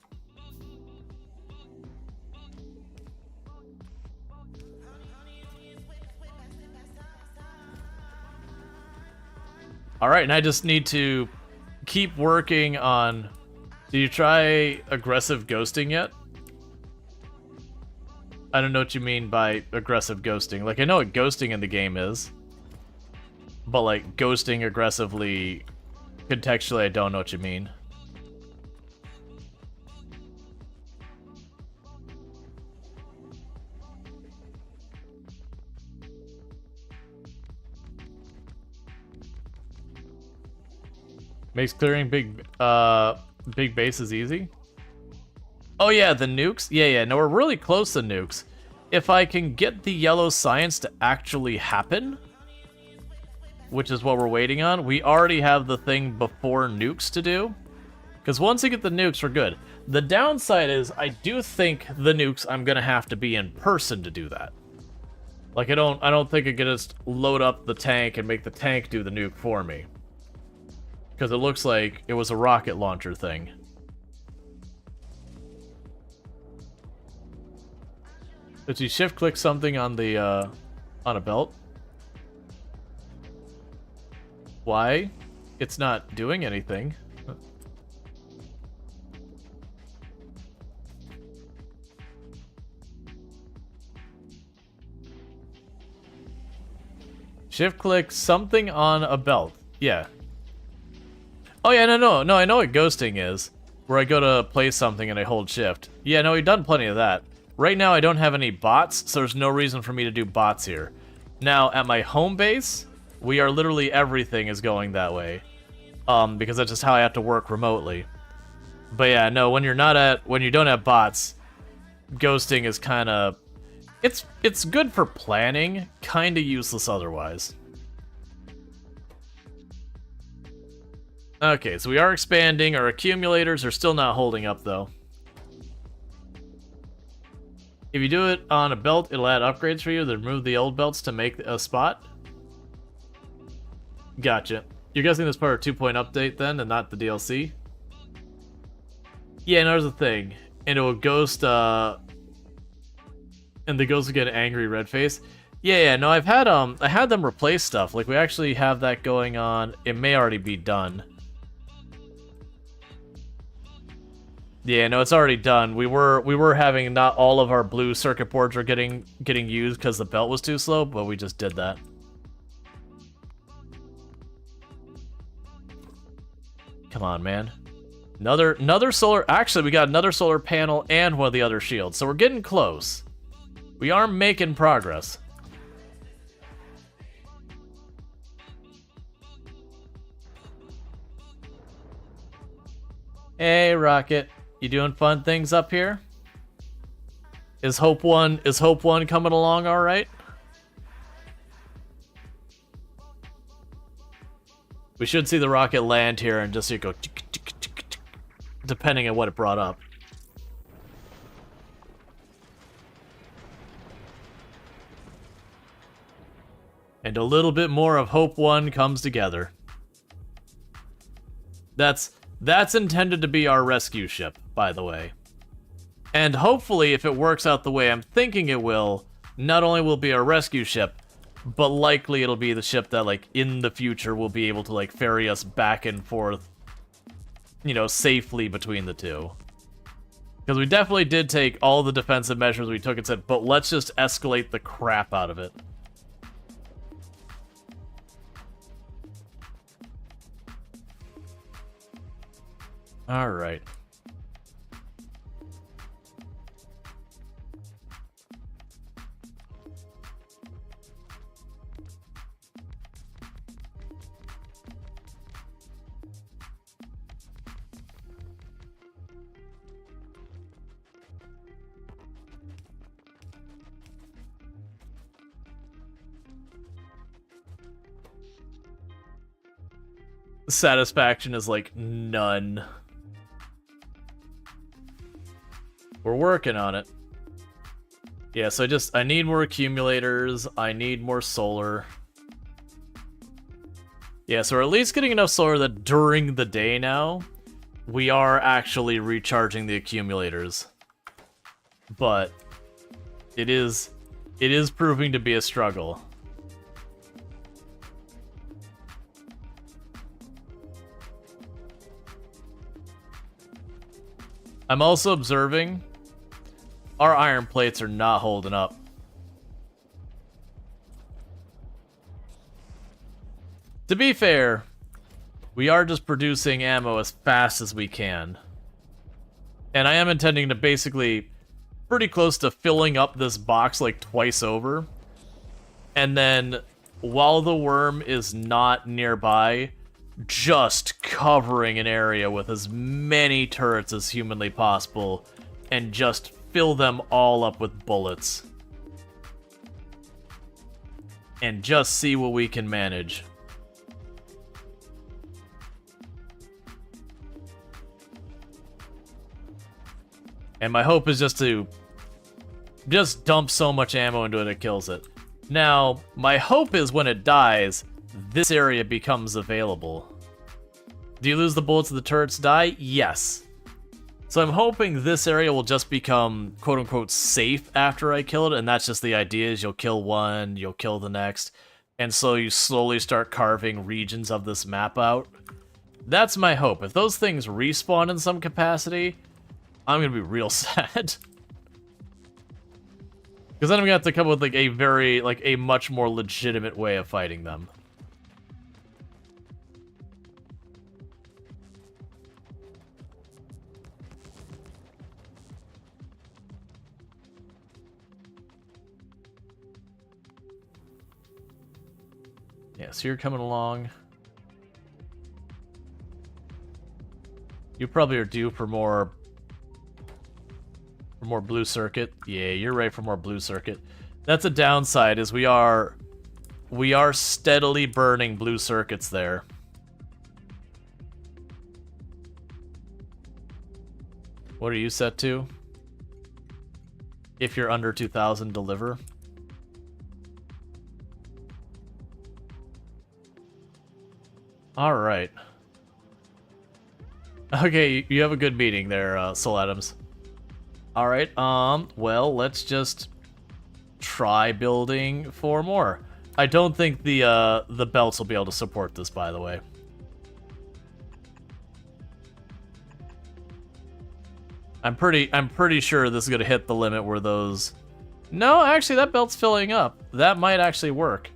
Alright, and I just need to keep working on... Did you try aggressive ghosting yet? I don't know what you mean by aggressive ghosting. Like, I know what ghosting in the game is. But, like, ghosting aggressively... Contextually, I don't know what you mean. Makes clearing big bases easy. Oh yeah, the nukes? Yeah, no, we're really close to nukes. If I can get the yellow science to actually happen, which is what we're waiting on, we already have the thing before nukes to do. Because once we get the nukes, we're good. The downside is, I do think the nukes, I'm gonna have to be in person to do that. Like, I don't think I can just load up the tank and make the tank do the nuke for me. Because it looks like it was a rocket launcher thing. Did you shift click something on the on a belt? Why? It's not doing anything. Shift click something on a belt. Yeah. Oh yeah, no, I know what ghosting is. Where I go to place something and I hold shift. Yeah, no, we've done plenty of that. Right now I don't have any bots, so there's no reason for me to do bots here. Now, at my home base, we are literally everything is going that way. Because that's just how I have to work remotely. But yeah, no, when you don't have bots, ghosting is kinda it's good for planning, kinda useless otherwise. Okay, so we are expanding. Our accumulators are still not holding up, though. If you do it on a belt, it'll add upgrades for you. Then remove the old belts to make a spot. Gotcha. You're guessing this part of 2.0 update, then, and not the DLC? Yeah, and there's the thing. And it will ghost, and the ghost will get an angry red face. Yeah, no, I had them replace stuff. Like, we actually have that going on. It may already be done. Yeah, no, it's already done. We were having not all of our blue circuit boards are getting used because the belt was too slow, but we just did that. Come on, man. Another solar. Actually, we got another solar panel and one of the other shields, so we're getting close. We are making progress. Hey, Rocket. You doing fun things up here? Is Hope 1 coming along all right? We should see the rocket land here and just see it go tick, tick, tick, tick, depending on what it brought up. And a little bit more of Hope 1 comes together. That's intended to be our rescue ship, by the way. And hopefully, if it works out the way I'm thinking it will, not only will it be our rescue ship, but likely it'll be the ship that, like, in the future will be able to, like, ferry us back and forth, you know, safely between the two. Because we definitely did take all the defensive measures we took and said, but let's just escalate the crap out of it. Alright. Satisfaction is like none. We're working on it. Yeah, so I need more accumulators. I need more solar. Yeah, so we're at least getting enough solar that during the day now, we are actually recharging the accumulators. But it is proving to be a struggle. I'm also observing our iron plates are not holding up. To be fair, we are just producing ammo as fast as we can. And I am intending to basically pretty close to filling up this box like twice over. And then while the worm is not nearby, just covering an area with as many turrets as humanly possible and just fill them all up with bullets. And just see what we can manage. And my hope is just to dump so much ammo into it kills it. Now, my hope is when it dies, this area becomes available. Do you lose the bullets if the turrets die? Yes. So I'm hoping this area will just become quote-unquote safe after I kill it, and that's just the idea is you'll kill one, you'll kill the next, and so you slowly start carving regions of this map out. That's my hope. If those things respawn in some capacity, I'm gonna be real sad. Because then I'm gonna have to come up with like a much more legitimate way of fighting them. Yeah, so you're coming along. You probably are due for more blue circuit. Yeah, you're right for more blue circuit. That's a downside, is we are steadily burning blue circuits there. What are you set to? If you're under 2,000, deliver. All right. Okay, you have a good meeting there, Soul Adams. All right. Well, let's just try building 4 more. I don't think the belts will be able to support this, by the way. I'm pretty sure this is gonna hit the limit where those. No, actually, that belt's filling up. That might actually work.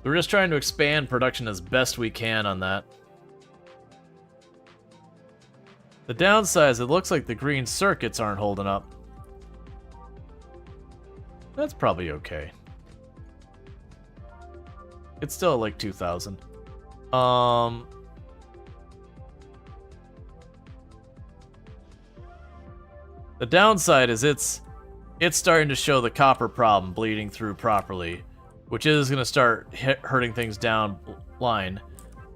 We're just trying to expand production as best we can on that. The downside is it looks like the green circuits aren't holding up. That's probably okay. It's still like 2,000. The downside is it's starting to show the copper problem bleeding through properly, which is going to start hurting things down line.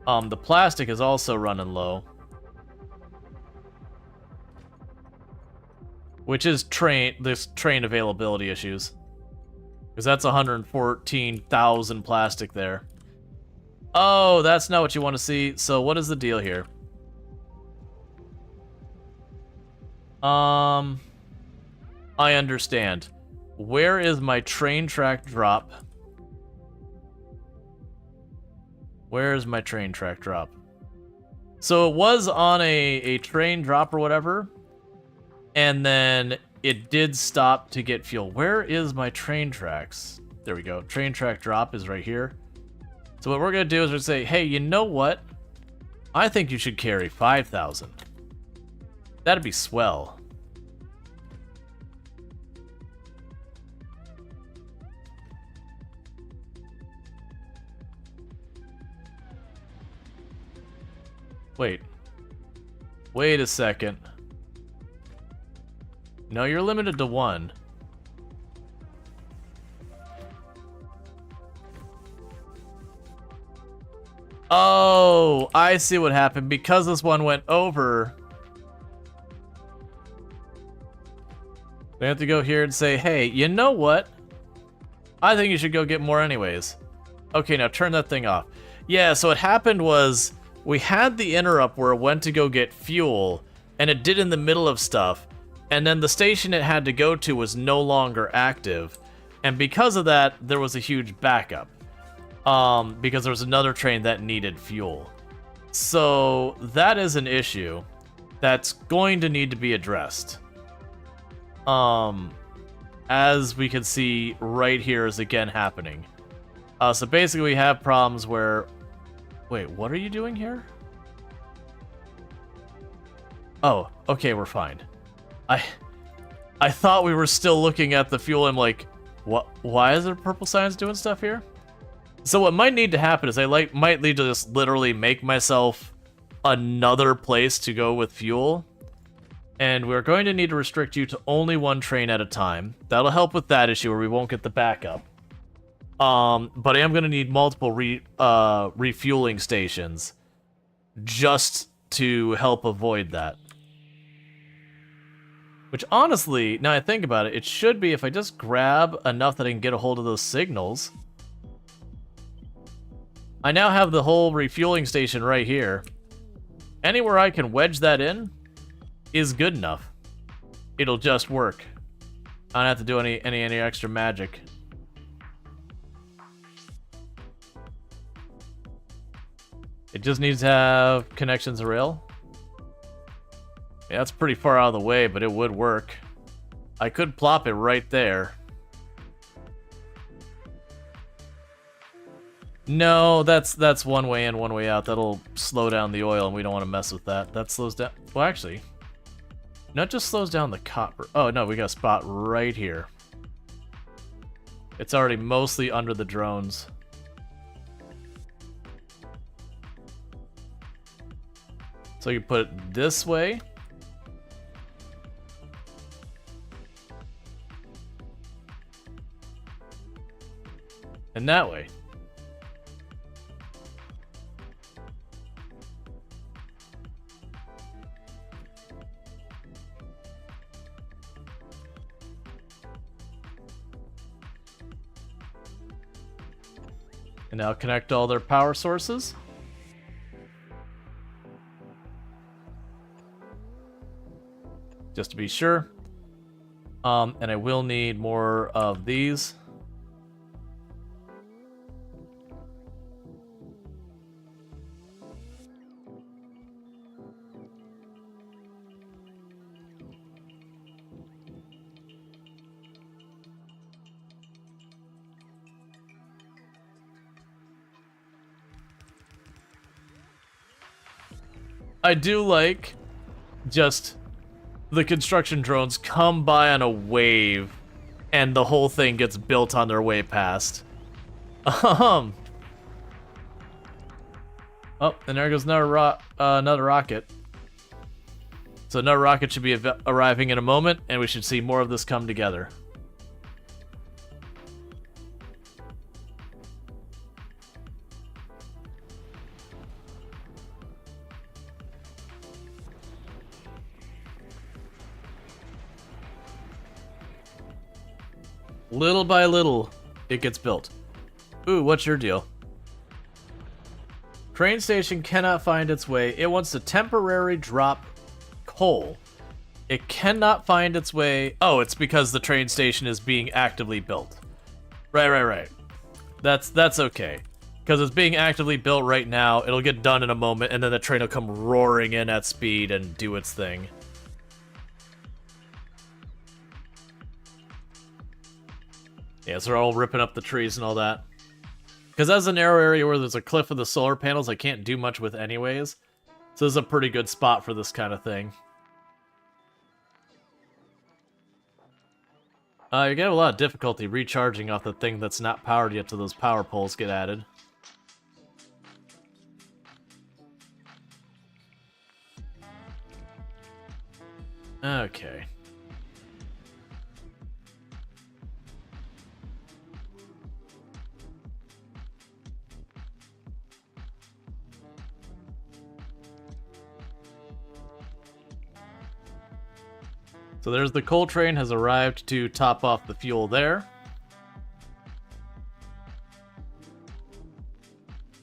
The plastic is also running low, which is train availability issues, because that's 114,000 plastic there. Oh, that's not what you want to see. So what is the deal here? I understand. Where is my train track drop? Where is my train track drop? So it was on a train drop or whatever, and then it did stop to get fuel. Where is my train tracks? There we go. Train track drop is right here. So what we're gonna do is we're gonna say, hey, you know what? I think you should carry 5,000. That'd be swell. Wait a second. No, you're limited to 1. Oh, I see what happened. Because this one went over, they have to go here and say, hey, you know what? I think you should go get more anyways. Okay, now turn that thing off. Yeah, so what happened was we had the interrupt where it went to go get fuel, and it did in the middle of stuff, and then the station it had to go to was no longer active, and because of that, there was a huge backup. Because there was another train that needed fuel. So that is an issue that's going to need to be addressed. As we can see right here is again happening. So basically we have problems where... Wait, what are you doing here? Oh, okay, we're fine. I thought we were still looking at the fuel. I'm like, what? Why is there purple signs doing stuff here? So what might need to happen is I might need to just literally make myself another place to go with fuel. And we're going to need to restrict you to only 1 train at a time. That'll help with that issue where we won't get the backup. But I am going to need multiple refueling stations just to help avoid that. Which honestly, now I think about it, it should be if I just grab enough that I can get a hold of those signals. I now have the whole refueling station right here. Anywhere I can wedge that in is good enough. It'll just work. I don't have to do any extra magic. It just needs to have connections to rail. Yeah, that's pretty far out of the way, but it would work. I could plop it right there. No, that's one way in, one way out. That'll slow down the oil, and we don't want to mess with that. That slows down... Well, actually... Not just slows down the copper. Oh, no, we got a spot right here. It's already mostly under the drones. So you put it this way. And that way. And now connect all their power sources. Just to be sure. And I will need more of these. I do like just the construction drones come by on a wave and the whole thing gets built on their way past. Oh, and there goes another rocket. So another rocket should be arriving in a moment, and we should see more of this come together. Little by little, it gets built. Ooh, what's your deal? Train station cannot find its way. It wants to temporarily drop coal. It cannot find its way. Oh, it's because the train station is being actively built. Right. That's okay. Because it's being actively built right now. It'll get done in a moment, and then the train will come roaring in at speed and do its thing. Yeah, so they're all ripping up the trees and all that. Because that's a narrow area where there's a cliff with the solar panels I can't do much with anyways. So this is a pretty good spot for this kind of thing. You get a lot of difficulty recharging off the thing that's not powered yet till those power poles get added. Okay. So there's the coal train has arrived to top off the fuel there.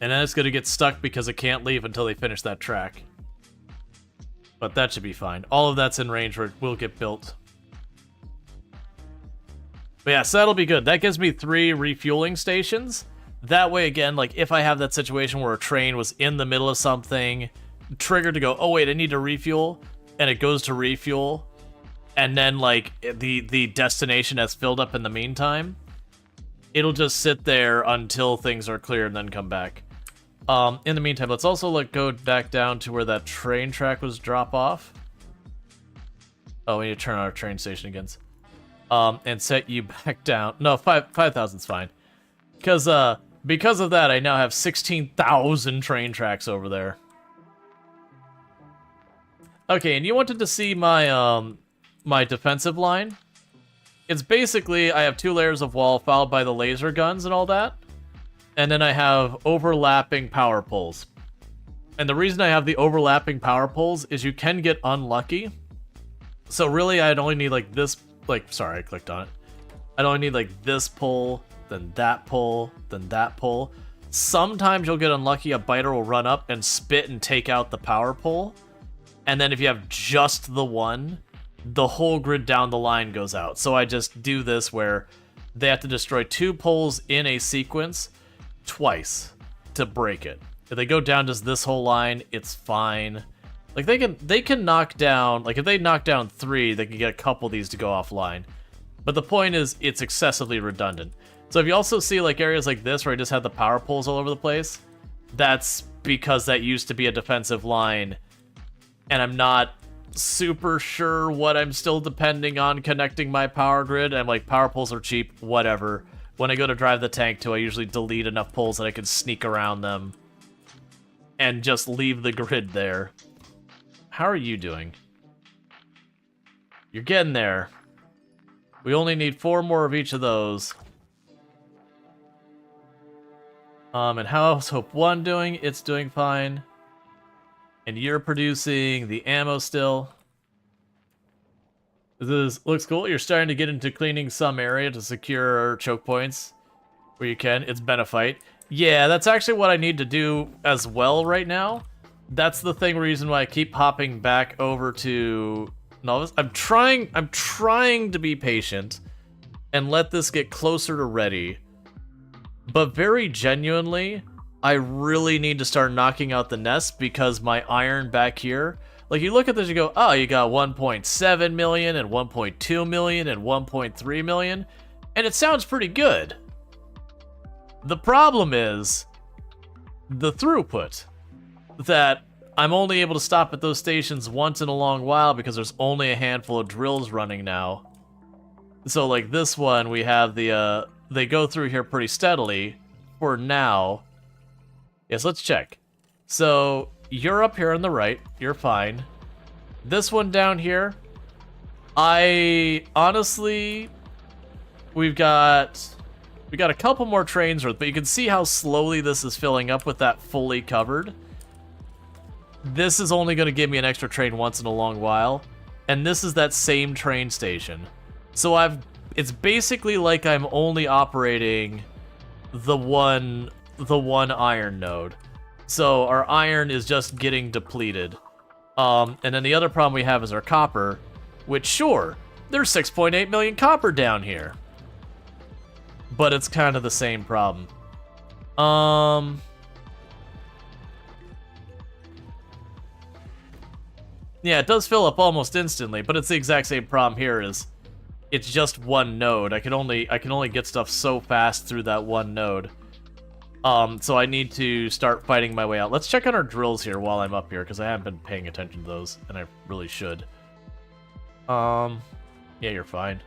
And then it's going to get stuck because it can't leave until they finish that track. But that should be fine. All of that's in range where it will get built. But yeah, so that'll be good. That gives me 3 refueling stations. That way, again, like if I have that situation where a train was in the middle of something, triggered to go, oh wait, I need to refuel, and it goes to refuel, and then like the destination has filled up in the meantime, it'll just sit there until things are clear and then come back. In the meantime, let's also go back down to where that train track was drop off. Oh, we need to turn on our train station again. And set you back down. No, 5,000's fine. Because of that, I now have 16,000 train tracks over there. Okay, and you wanted to see my my defensive line? It's basically, I have 2 layers of wall followed by the laser guns and all that. And then I have overlapping power poles. And the reason I have the overlapping power poles is you can get unlucky. So really, I'd only need like this, sorry, I clicked on it. I'd only need like this pole, then that pole, then that pole. Sometimes you'll get unlucky, a biter will run up and spit and take out the power pole. And then if you have just the one, the whole grid down the line goes out. So I just do this where they have to destroy 2 poles in a sequence twice to break it. If they go down just this whole line, it's fine. Like they can knock down, like if they knock down 3, they can get a couple of these to go offline. But the point is, it's excessively redundant. So if you also see like areas like this where I just had the power poles all over the place, that's because that used to be a defensive line, and I'm not super sure what I'm still depending on connecting my power grid. I'm like, power poles are cheap, whatever. When I go to drive the tank too, I usually delete enough poles that I can sneak around them and just leave the grid there. How are you doing? You're getting there. We only need 4 more of each of those. And how's Hope 1 doing? It's doing fine. And you're producing the ammo still. This looks cool. You're starting to get into cleaning some area to secure choke points where you can. It's been a fight. Yeah, that's actually what I need to do as well right now. That's the reason why I keep hopping back over to Novice. I'm trying to be patient and let this get closer to ready. But very genuinely, I really need to start knocking out the nest because my iron back here, like you look at this, you go, oh, you got 1.7 million and 1.2 million and 1.3 million, and it sounds pretty good. The problem is the throughput, that I'm only able to stop at those stations once in a long while because there's only a handful of drills running now. So like this one, we have the, they go through here pretty steadily for now. Yes, let's check. So you're up here on the right, you're fine. This one down here, I honestly, we got a couple more trains worth, but you can see how slowly this is filling up with that fully covered. This is only going to give me an extra train once in a long while, and this is that same train station. So it's basically like I'm only operating the one iron node. So our iron is just getting depleted. And then the other problem we have is our copper, which sure, there's 6.8 million copper down here. But it's kind of the same problem. Yeah, it does fill up almost instantly, but it's the exact same problem here. Is it's just one node. I can only get stuff so fast through that one node. So I need to start fighting my way out. Let's check on our drills here while I'm up here, because I haven't been paying attention to those, and I really should. Yeah, you're fine.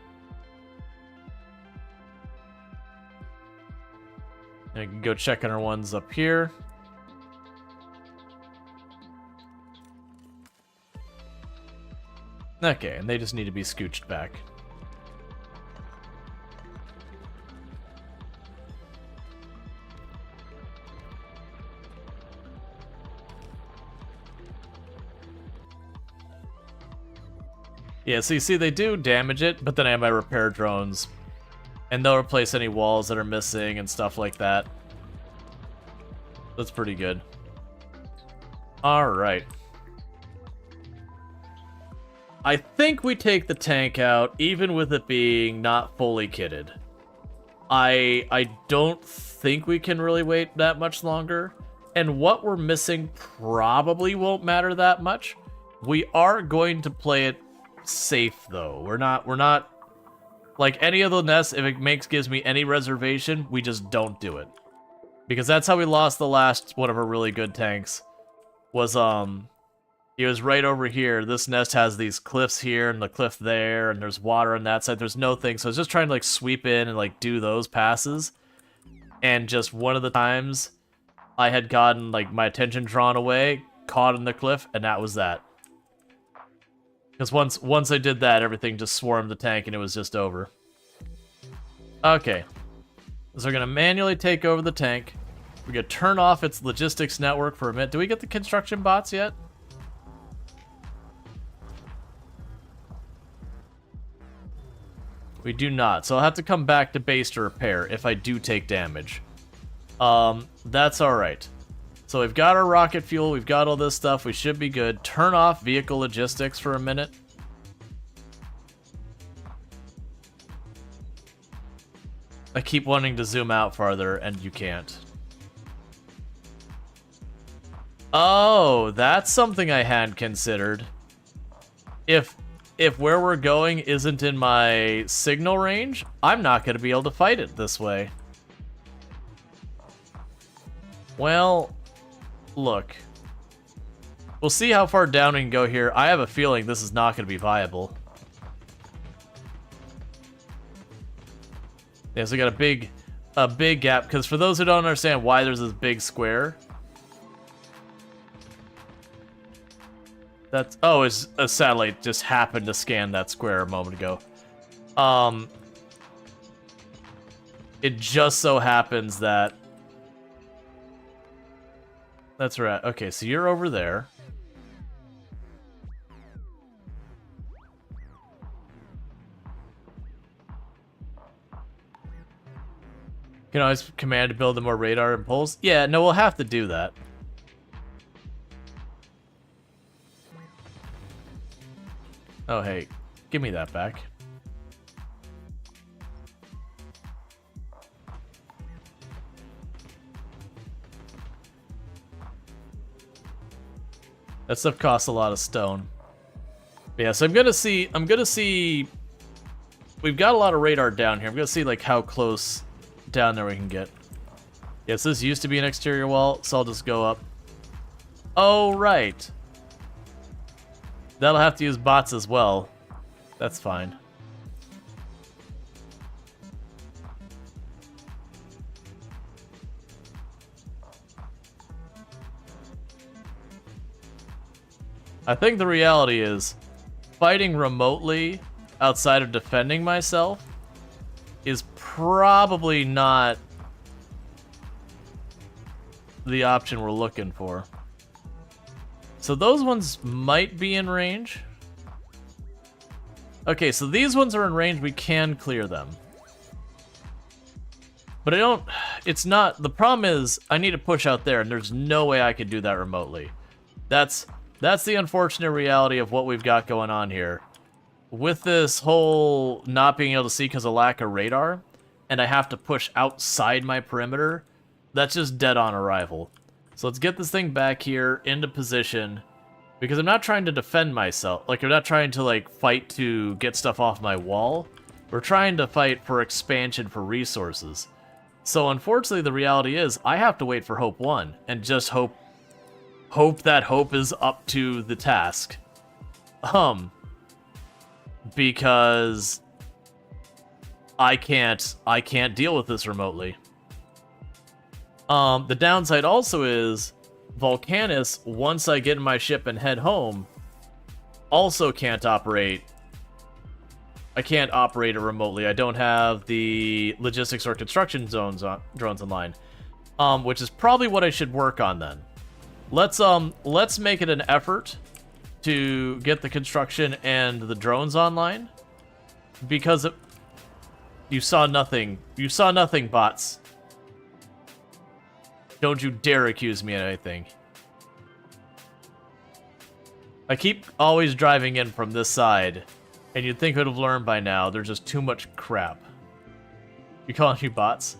I can go check on our ones up here. Okay, and they just need to be scooched back. Yeah, so you see they do damage it, but then I have my repair drones, and they'll replace any walls that are missing and stuff like that. That's pretty good. Alright. I think we take the tank out, even with it being not fully kitted. I don't think we can really wait that much longer. And what we're missing probably won't matter that much. We are going to play it safe, though. We're not like any of the nests. If it gives me any reservation, we just don't do it. Because that's how we lost the last one of our really good tanks. Was, he was right over here. This nest has these cliffs here and the cliff there, and there's water on that side. There's no thing, so I was just trying to like sweep in and like do those passes. And just one of the times, I had gotten like my attention drawn away, caught in the cliff, and that was that. Because once I did that, everything just swarmed the tank and it was just over. Okay. So we're gonna manually take over the tank. We're gonna turn off its logistics network for a minute. Do we get the construction bots yet? We do not, so I'll have to come back to base to repair if I do take damage. That's alright. So we've got our rocket fuel, we've got all this stuff, we should be good. Turn off vehicle logistics for a minute. I keep wanting to zoom out farther, and you can't. Oh, that's something I hadn't considered. If where we're going isn't in my signal range, I'm not going to be able to fight it this way. Well, look. We'll see how far down we can go here. I have a feeling this is not going to be viable. Yeah, so we got a big gap, because for those who don't understand why there's this big square, that's, oh, it's a satellite just happened to scan that square a moment ago. It just so happens that that's right. Okay, so you're over there. You can always command to build a more radar and poles. Yeah, no, we'll have to do that. Oh, hey, give me that back. That stuff costs a lot of stone. But yeah, so I'm gonna see. We've got a lot of radar down here. I'm gonna see like how close down there we can get. Yes, this used to be an exterior wall, so I'll just go up. Oh, right. That'll have to use bots as well. That's fine. I think the reality is, fighting remotely outside of defending myself is probably not the option we're looking for. So those ones might be in range. Okay, so these ones are in range. We can clear them. But I don't... It's not... The problem is, I need to push out there, and there's no way I could do that remotely. That's the unfortunate reality of what we've got going on here. With this whole not being able to see because of lack of radar, and I have to push outside my perimeter, that's just dead on arrival. So let's get this thing back here into position, because I'm not trying to defend myself. Like, I'm not trying to, like, fight to get stuff off my wall. We're trying to fight for expansion for resources. So unfortunately, the reality is, I have to wait for Hope 1, and just hope that Hope is up to the task. Because I can't deal with this remotely. The downside also is Volcanus, once I get in my ship and head home, also can't operate. I can't operate it remotely. I don't have the logistics or construction drones online, which is probably what I should work on then. Let's make it an effort to get the construction and the drones online, because you saw nothing. You saw nothing, bots. Don't you dare accuse me of anything. I keep always driving in from this side, and you'd think I would have learned by now. There's just too much crap. You calling you bots?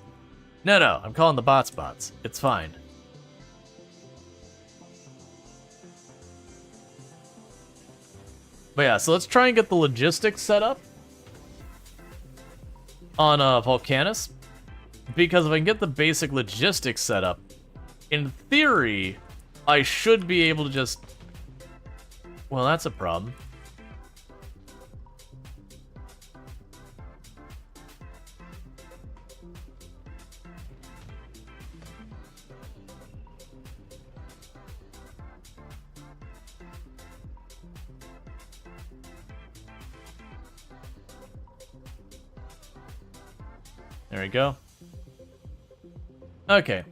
No, I'm calling the bots bots. It's fine. But yeah, so let's try and get the logistics set up on Volcanus, because if I can get the basic logistics set up, in theory, I should be able to just... Well, that's a problem. There we go. Okay.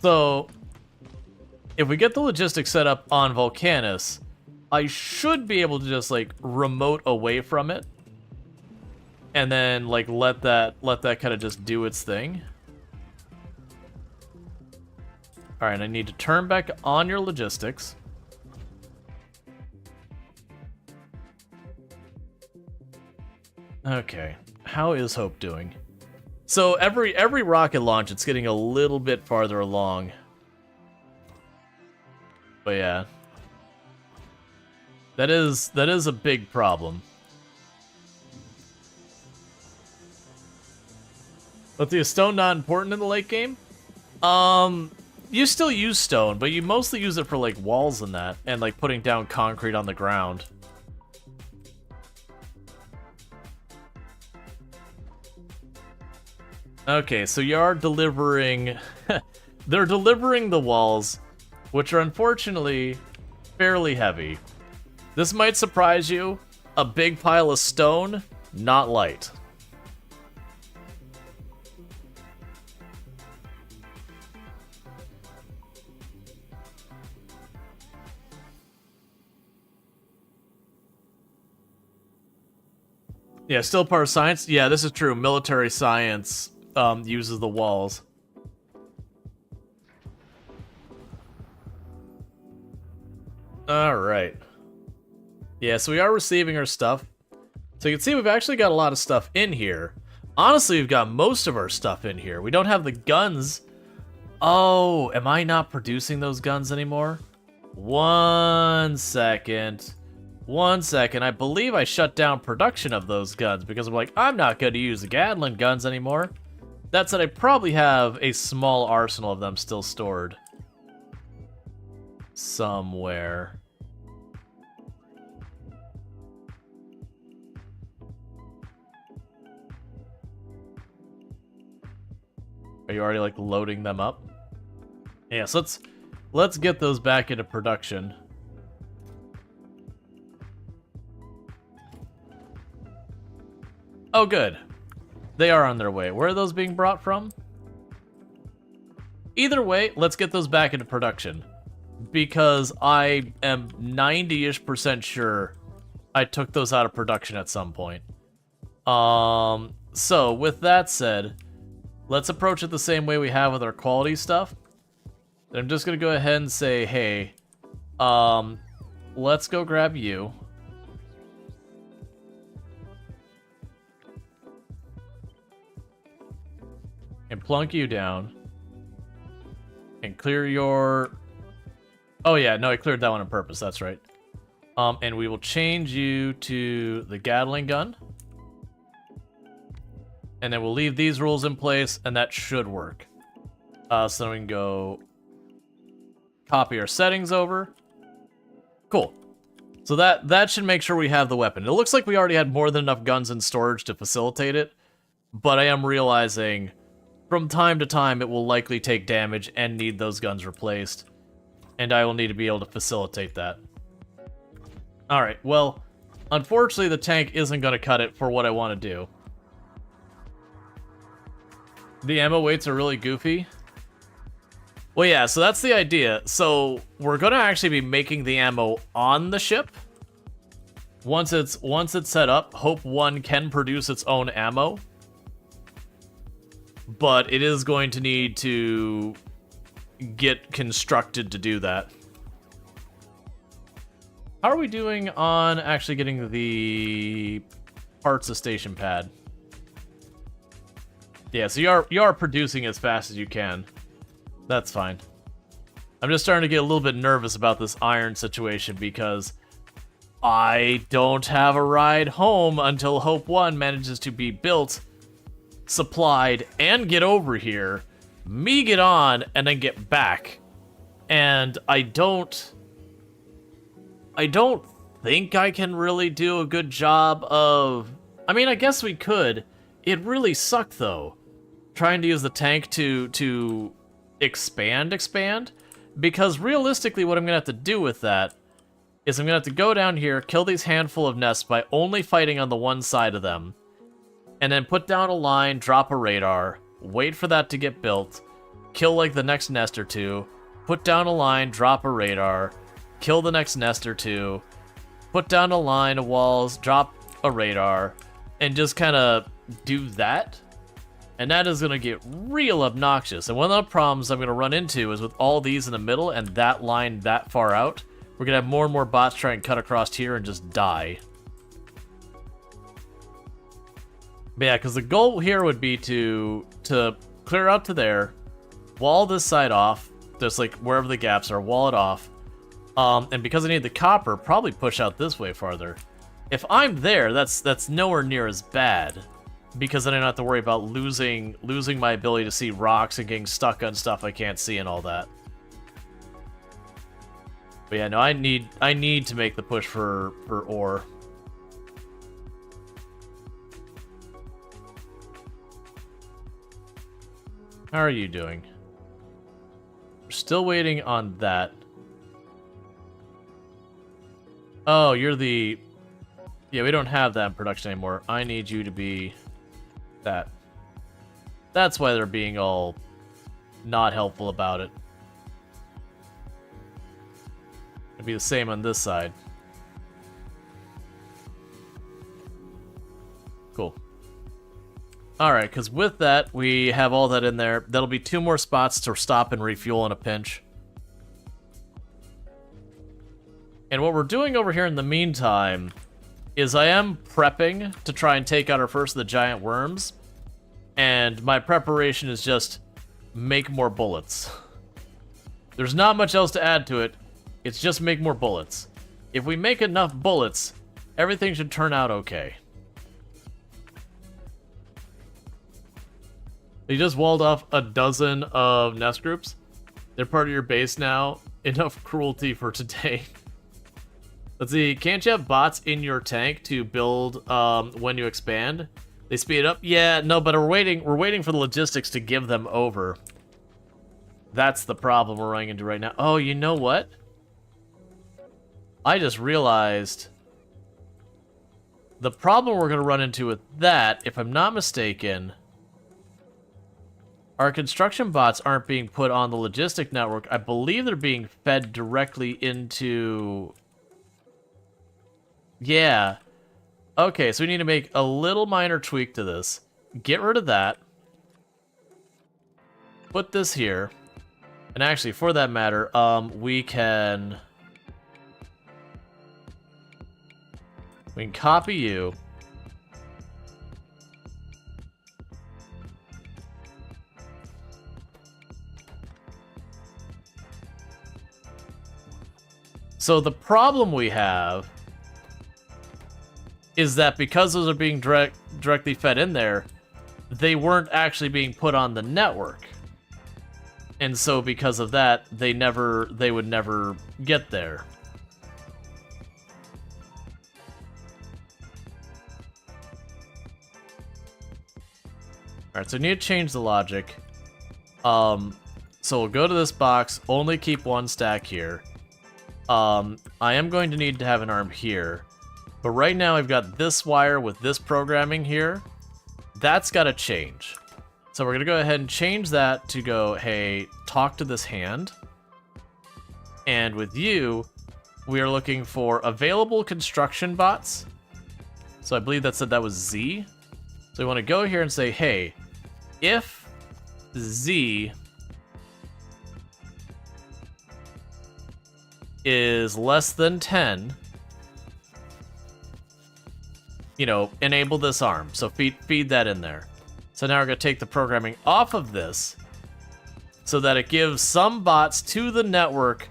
So, if we get the logistics set up on Volcanus, I should be able to just, like, remote away from it. And then, like, let that kind of just do its thing. Alright, I need to turn back on your logistics. Okay. How is Hope doing? So every rocket launch, it's getting a little bit farther along. But yeah. That is a big problem. But is stone not important in the late game? You still use stone, but you mostly use it for like walls and that, and like putting down concrete on the ground. Okay, so you are delivering... They're delivering the walls, which are unfortunately fairly heavy. This might surprise you. A big pile of stone, not light. Yeah, still part of science? Yeah, this is true. Military science uses the walls. Alright. Yeah, so we are receiving our stuff. So you can see we've actually got a lot of stuff in here. Honestly, we've got most of our stuff in here. We don't have the guns. Oh, am I not producing those guns anymore? 1 second. 1 second. I believe I shut down production of those guns because I'm like, I'm not going to use the Gatling guns anymore. That said, I probably have a small arsenal of them still stored somewhere. Are you already like loading them up? Yeah, so let's get those back into production. Oh, good. They are on their way. Where are those being brought from? Either way, let's get those back into production. Because I am 90-ish% sure I took those out of production at some point. So, with that said, let's approach it the same way we have with our quality stuff. I'm just going to go ahead and say, hey, let's go grab you. And plunk you down. And clear your... Oh yeah, no, I cleared that one on purpose, that's right. And we will change you to the Gatling gun. And then we'll leave these rules in place, and that should work. So then we can go copy our settings over. Cool. So that should make sure we have the weapon. It looks like we already had more than enough guns in storage to facilitate it, but I am realizing from time to time it will likely take damage and need those guns replaced, and I will need to be able to facilitate that. Alright, well, unfortunately the tank isn't going to cut it for what I want to do. The ammo weights are really goofy. Well, yeah, so that's the idea. So we're going to actually be making the ammo on the ship. Once it's set up, Hope 1 can produce its own ammo. But it is going to need to get constructed to do that. How are we doing on actually getting the parts of station pad? Yeah, so you are producing as fast as you can. That's fine. I'm just starting to get a little bit nervous about this iron situation because I don't have a ride home until Hope 1 manages to be built, supplied, and get over here. Me get on, and then get back. And I don't think I can really do a good job of... I mean, I guess we could. It really sucked, though, trying to use the tank to expand, because realistically what I'm gonna have to do with that is I'm gonna have to go down here, kill these handful of nests by only fighting on the one side of them, and then put down a line, drop a radar, wait for that to get built, kill like the next nest or two, put down a line, drop a radar, kill the next nest or two, put down a line of walls, drop a radar, and just kind of do that. And that is going to get real obnoxious. And one of the problems I'm going to run into is with all these in the middle and that line that far out, we're going to have more and more bots try and cut across here and just die. But yeah, because the goal here would be to clear out to there, wall this side off, just like wherever the gaps are, wall it off, And because I need the copper, probably push out this way farther. If I'm there, that's nowhere near as bad, because then I don't have to worry about losing my ability to see rocks and getting stuck on stuff I can't see and all that. But yeah, no, I need to make the push for ore. How are you doing? We're still waiting on that. Oh, you're the... Yeah, we don't have that in production anymore. I need you to be that. That's why they're being all not helpful about it. It'd be the same on this side. Cool. Alright, because with that, we have all that in there. That'll be 2 more spots to stop and refuel in a pinch. And what we're doing over here in the meantime is I am prepping to try and take out our first of the giant worms. And my preparation is just make more bullets. There's not much else to add to it. It's just make more bullets. If we make enough bullets, everything should turn out okay. You just walled off a dozen of nest groups. They're part of your base now. Enough cruelty for today. Let's see, can't you have bots in your tank to build when you expand? They speed it up? Yeah, no, but we're waiting for the logistics to give them over. That's the problem we're running into right now. Oh, you know what? I just realized the problem we're going to run into with that, if I'm not mistaken, our construction bots aren't being put on the logistic network. I believe they're being fed directly into... Yeah. Okay, so we need to make a little minor tweak to this. Get rid of that. Put this here. And actually, for that matter, we can copy you. So the problem we have is that because those are being directly fed in there, they weren't actually being put on the network. And so because of that, they would never get there. Alright, so we need to change the logic. So we'll go to this box, only keep 1 stack here. I am going to need to have an arm here. But right now I've got this wire with this programming here. That's got to change. So we're going to go ahead and change that to go, hey, talk to this hand. And with you, we are looking for available construction bots. So I believe that said that was Z. So we want to go here and say, hey, if Z is less than 10, you know, enable this arm. So feed that in there. So now we're going to take the programming off of this so that it gives some bots to the network.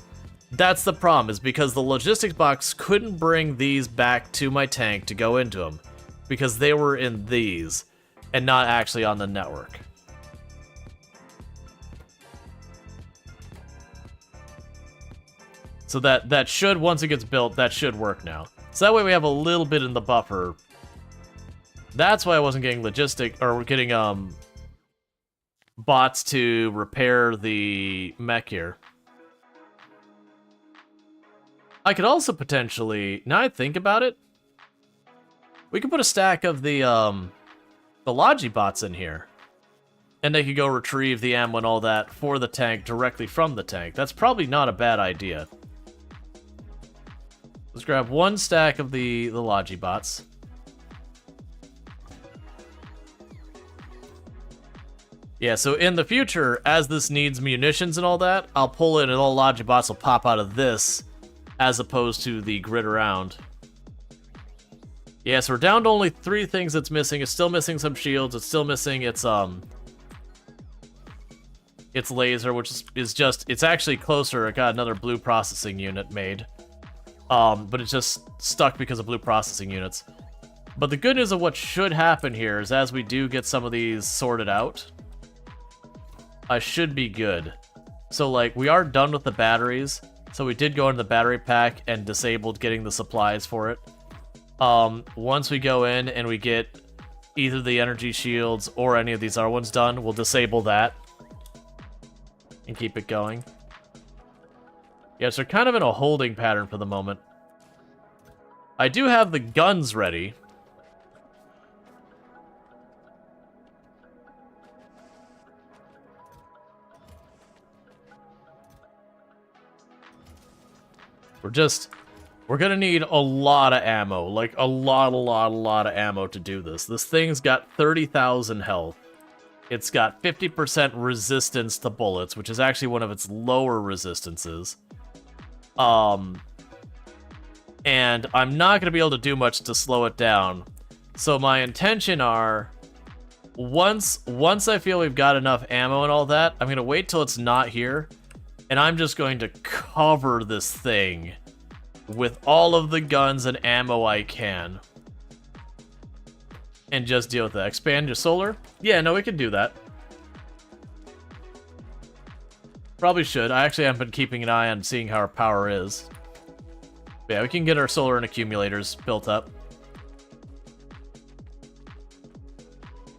That's the problem, is because the logistics box couldn't bring these back to my tank to go into them because they were in these and not actually on the network. So that should, once it gets built, that should work now. So that way we have a little bit in the buffer. That's why I wasn't getting getting bots to repair the mech here. I could also potentially, now I think about it, we could put a stack of the Logi bots in here. And they could go retrieve the ammo and all that for the tank directly from the tank. That's probably not a bad idea. Let's grab 1 stack of the Logi bots. Yeah, so in the future, as this needs munitions and all that, I'll pull it and all Logi bots will pop out of this as opposed to the grid around. Yeah, so we're down to only 3 things it's missing. It's still missing some shields. It's still missing its its laser, which is just, it's actually closer. It got another blue processing unit made. But it's just stuck because of blue processing units. But the good news of what should happen here is as we do get some of these sorted out, I should be good. So, like, we are done with the batteries. So we did go into the battery pack and disabled getting the supplies for it. Once we go in and we get either the energy shields or any of these other ones done, we'll disable that and keep it going. Yeah, so we're kind of in a holding pattern for the moment. I do have the guns ready. We're gonna need a lot of ammo, like a lot of ammo to do this. This thing's got 30,000 health. It's got 50% resistance to bullets, which is actually one of its lower resistances. And I'm not gonna be able to do much to slow it down. So my intention are, once I feel we've got enough ammo and all that, I'm gonna wait till it's not here, and I'm just going to cover this thing with all of the guns and ammo I can. And just deal with that. Expand your solar? Yeah, no, we can do that. Probably should. I actually haven't been keeping an eye on seeing how our power is. But yeah, we can get our solar and accumulators built up.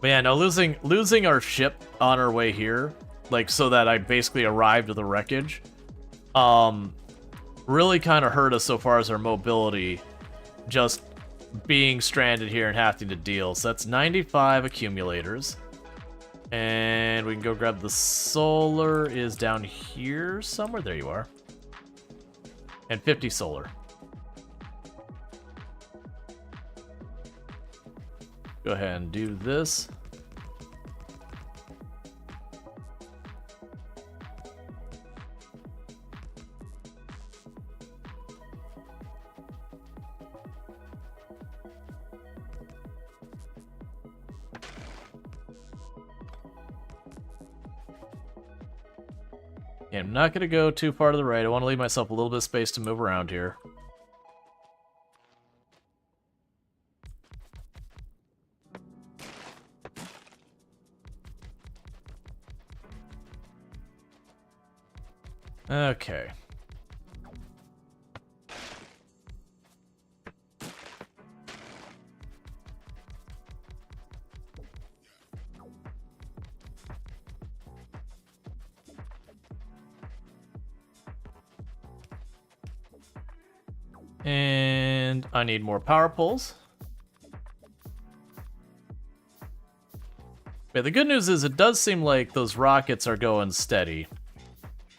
But yeah, no, losing our ship on our way here, like, so that I basically arrived at the wreckage, really kind of hurt us so far as our mobility, just being stranded here and having to deal. So that's 95 accumulators. And we can go grab the solar is down here somewhere. There you are. And 50 solar. Go ahead and do this. Okay, I'm not going to go too far to the right. I want to leave myself a little bit of space to move around here. Okay. And I need more power poles. Yeah, the good news is it does seem like those rockets are going steady.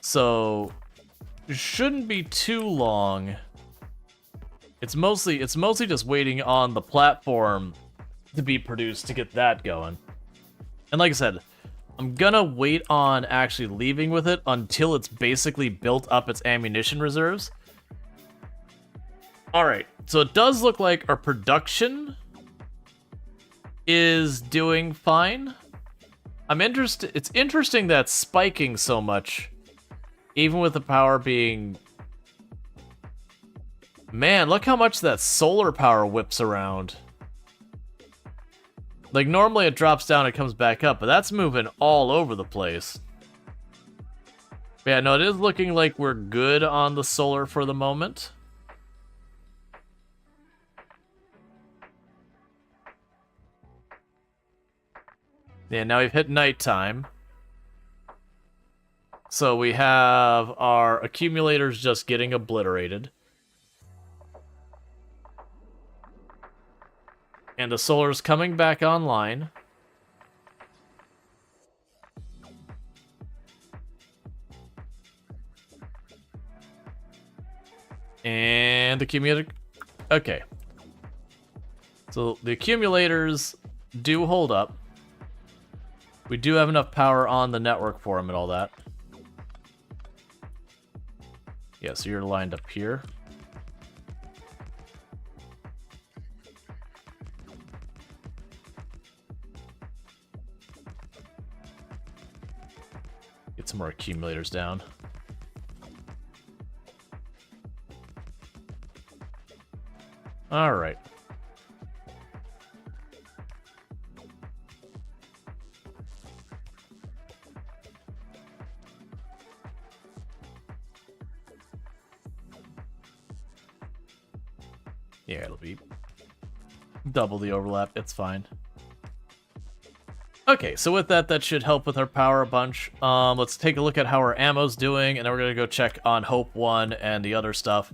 So it shouldn't be too long. It's mostly just waiting on the platform to be produced to get that going. And like I said, I'm gonna wait on actually leaving with it until it's basically built up its ammunition reserves. Alright, so it does look like our production is doing fine. It's interesting that it's spiking so much, even with the power being... Man, look how much that solar power whips around. Like, normally it drops down and comes back up, but that's moving all over the place. But yeah, no, it is looking like we're good on the solar for the moment. Yeah, now we've hit nighttime. So we have our accumulators just getting obliterated. And the solar's coming back online. And the accumulator... Okay. So the accumulators do hold up. We do have enough power on the network for them and all that. Yeah, so you're lined up here. Get some more accumulators down. Alright. Yeah, it'll be double the overlap. It's fine. Okay, so with that, that should help with our power a bunch. Let's take a look at how our ammo's doing, and then we're going to go check on Hope 1 and the other stuff.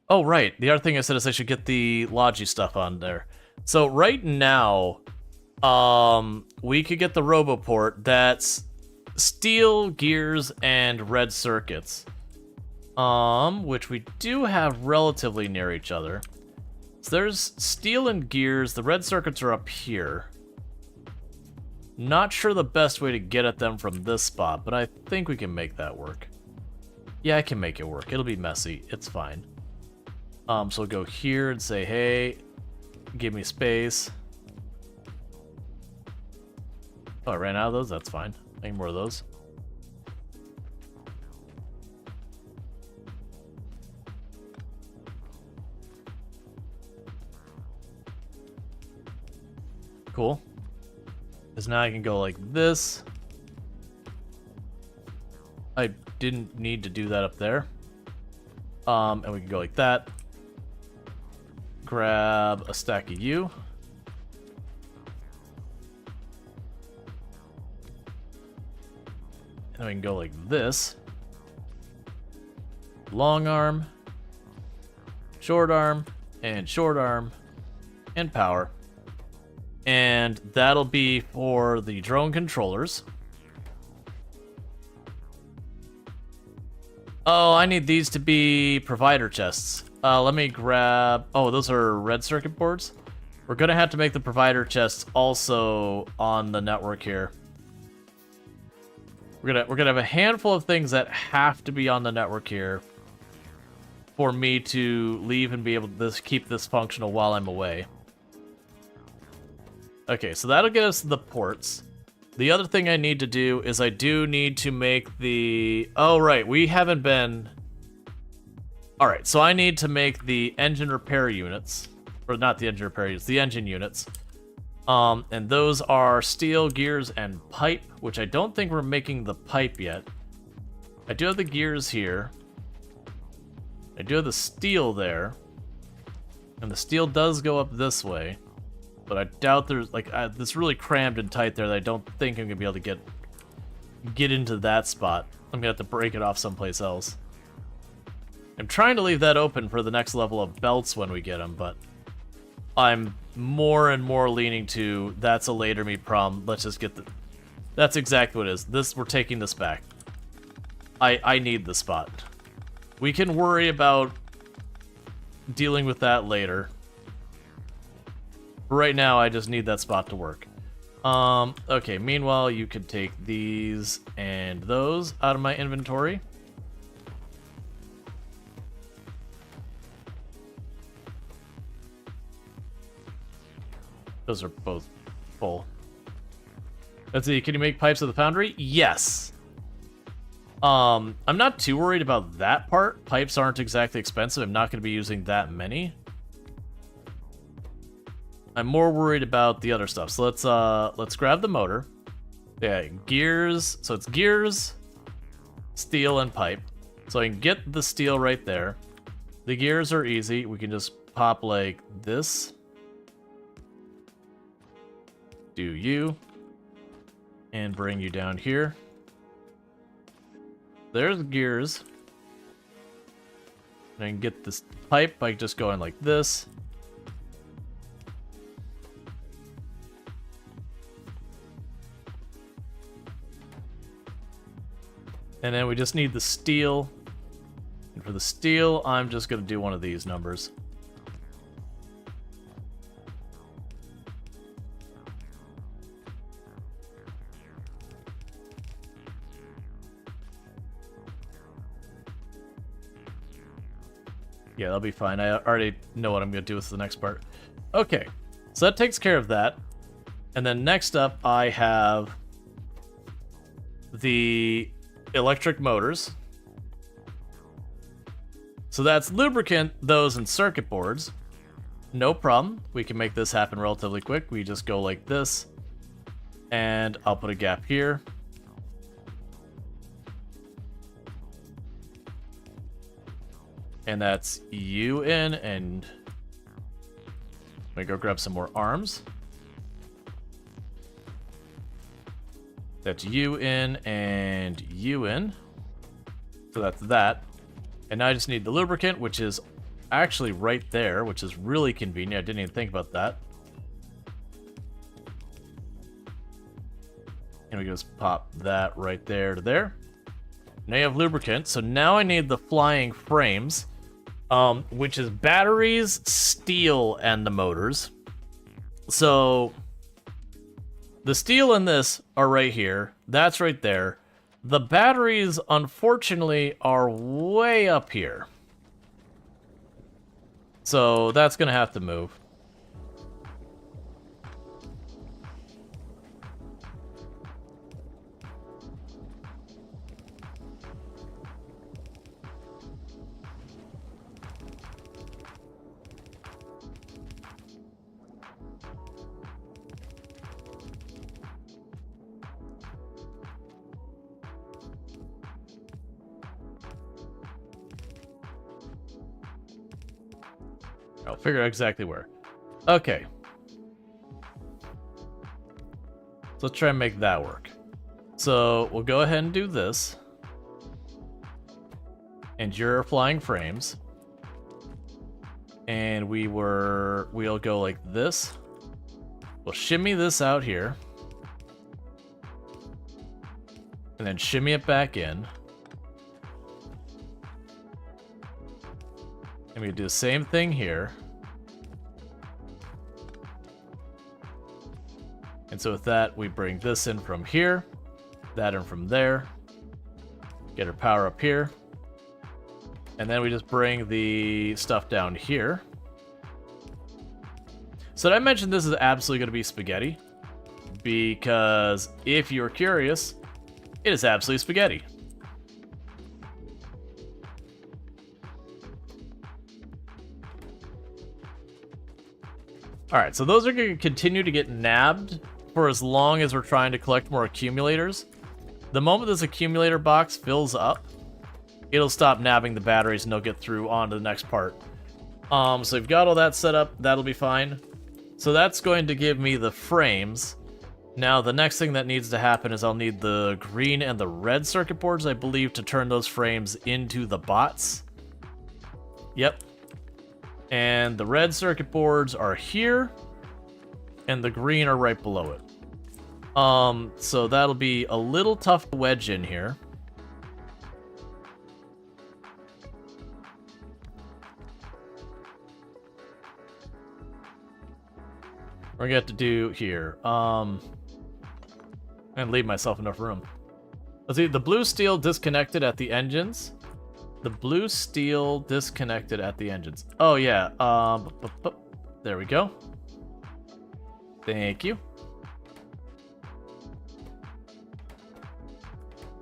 Oh, right. The other thing I said is I should get the Logi stuff on there. So right now, we could get the Roboport that's steel, gears, and red circuits. Which we do have relatively near each other. So there's steel and gears. The red circuits are up here. Not sure the best way to get at them from this spot, but I think we can make that work. Yeah, I can make it work. It'll be messy. It's fine. So we'll go here and say, hey, give me space. Oh, I ran out of those? That's fine. I need more of those. Cool. Because now I can go like this. I didn't need to do that up there. And we can go like that. Grab a stack of you. And then we can go like this. Long arm. Short arm. And short arm. And power. And that'll be for the drone controllers. Oh, I need these to be provider chests. Let me grab... Oh, those are red circuit boards? We're gonna have to make the provider chests also on the network here. We're gonna have a handful of things that have to be on the network here for me to leave and be able to keep this functional while I'm away. Okay, so that'll get us the ports. The other thing I need to do is I do need to make the... Oh, right, we haven't been... Alright, so I need to make the engine repair units. Or not the engine repair units, the engine units. And those are steel, gears, and pipe, which I don't think we're making the pipe yet. I do have the gears here. I do have the steel there. And the steel does go up this way. But I doubt there's, like, it's really crammed and tight there that I don't think I'm going to be able to get into that spot. I'm going to have to break it off someplace else. I'm trying to leave that open for the next level of belts when we get them, but I'm more and more leaning to, that's a later me problem, let's just get the... That's exactly what it is. We're taking this back. I need the spot. We can worry about dealing with that later. Right now, I just need that spot to work. Okay, meanwhile, you could take these and those out of my inventory. Those are both full. Let's see, can you make pipes at the foundry? Yes. I'm not too worried about that part. Pipes aren't exactly expensive. I'm not going to be using that many. I'm more worried about the other stuff. So let's grab the motor. Yeah, gears. So it's gears, steel, and pipe. So I can get the steel right there. The gears are easy. We can just pop like this. Do you. And bring you down here. There's the gears. And I can get this pipe by just going like this. And then we just need the steel. And for the steel, I'm just going to do one of these numbers. Yeah, that'll be fine. I already know what I'm going to do with the next part. Okay, so that takes care of that. And then next up, I have the electric motors. So that's lubricant, those, and circuit boards. No problem. We can make this happen relatively quick. We just go like this. And I'll put a gap here. And that's you in, and let me go grab some more arms. That's you in and you in. So that's that. And now I just need the lubricant, which is actually right there, which is really convenient. I didn't even think about that. And we can just pop that right there to there. Now you have lubricant. So now I need the flying frames, which is batteries, steel, and the motors. So the steel in this are right here. That's right there. The batteries, unfortunately, are way up here. So that's going to have to move. I'll figure out exactly where. Okay. So let's try and make that work. So we'll go ahead and do this. And your flying frames. And we'll go like this. We'll shimmy this out here. And then shimmy it back in. And we do the same thing here. And so with that, we bring this in from here, that in from there, get our power up here, and then we just bring the stuff down here. So did I mention this is absolutely going to be spaghetti? Because if you're curious, it is absolutely spaghetti. Alright, so those are going to continue to get nabbed for as long as we're trying to collect more accumulators. The moment this accumulator box fills up, it'll stop nabbing the batteries and they'll get through onto the next part. So we've got all that set up, that'll be fine. So that's going to give me the frames. Now the next thing that needs to happen is I'll need the green and the red circuit boards, I believe, to turn those frames into the bots. Yep. And the red circuit boards are here, and the green are right below it. So that'll be a little tough to wedge in here. We're gonna have to do here. And leave myself enough room. Let's see, the blue steel disconnected at the engines. The blue steel disconnected at the engines. Oh yeah, there we go. Thank you.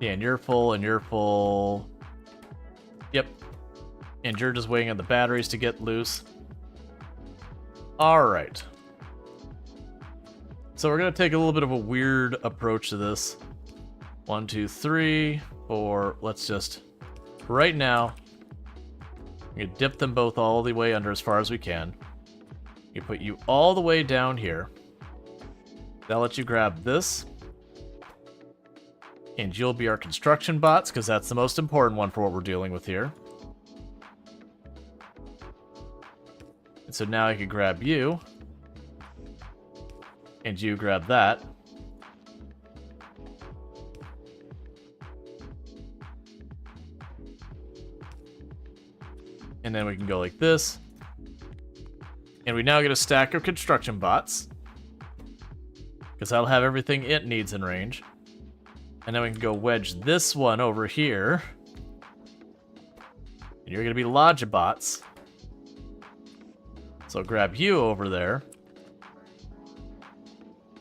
Yeah, and you're full, and you're full. Yep. And you're just waiting on the batteries to get loose. Alright. So we're gonna take a little bit of a weird approach to this. 1, 2, 3, 4, let's just... Right now, you dip them both all the way under as far as we can. You put you all the way down here. That'll let you grab this. And you'll be our construction bots, because that's the most important one for what we're dealing with here. And so now I can grab you. And you grab that. And then we can go like this. And we now get a stack of construction bots. Because that'll have everything it needs in range. And then we can go wedge this one over here. And you're going to be Logibots. So grab you over there.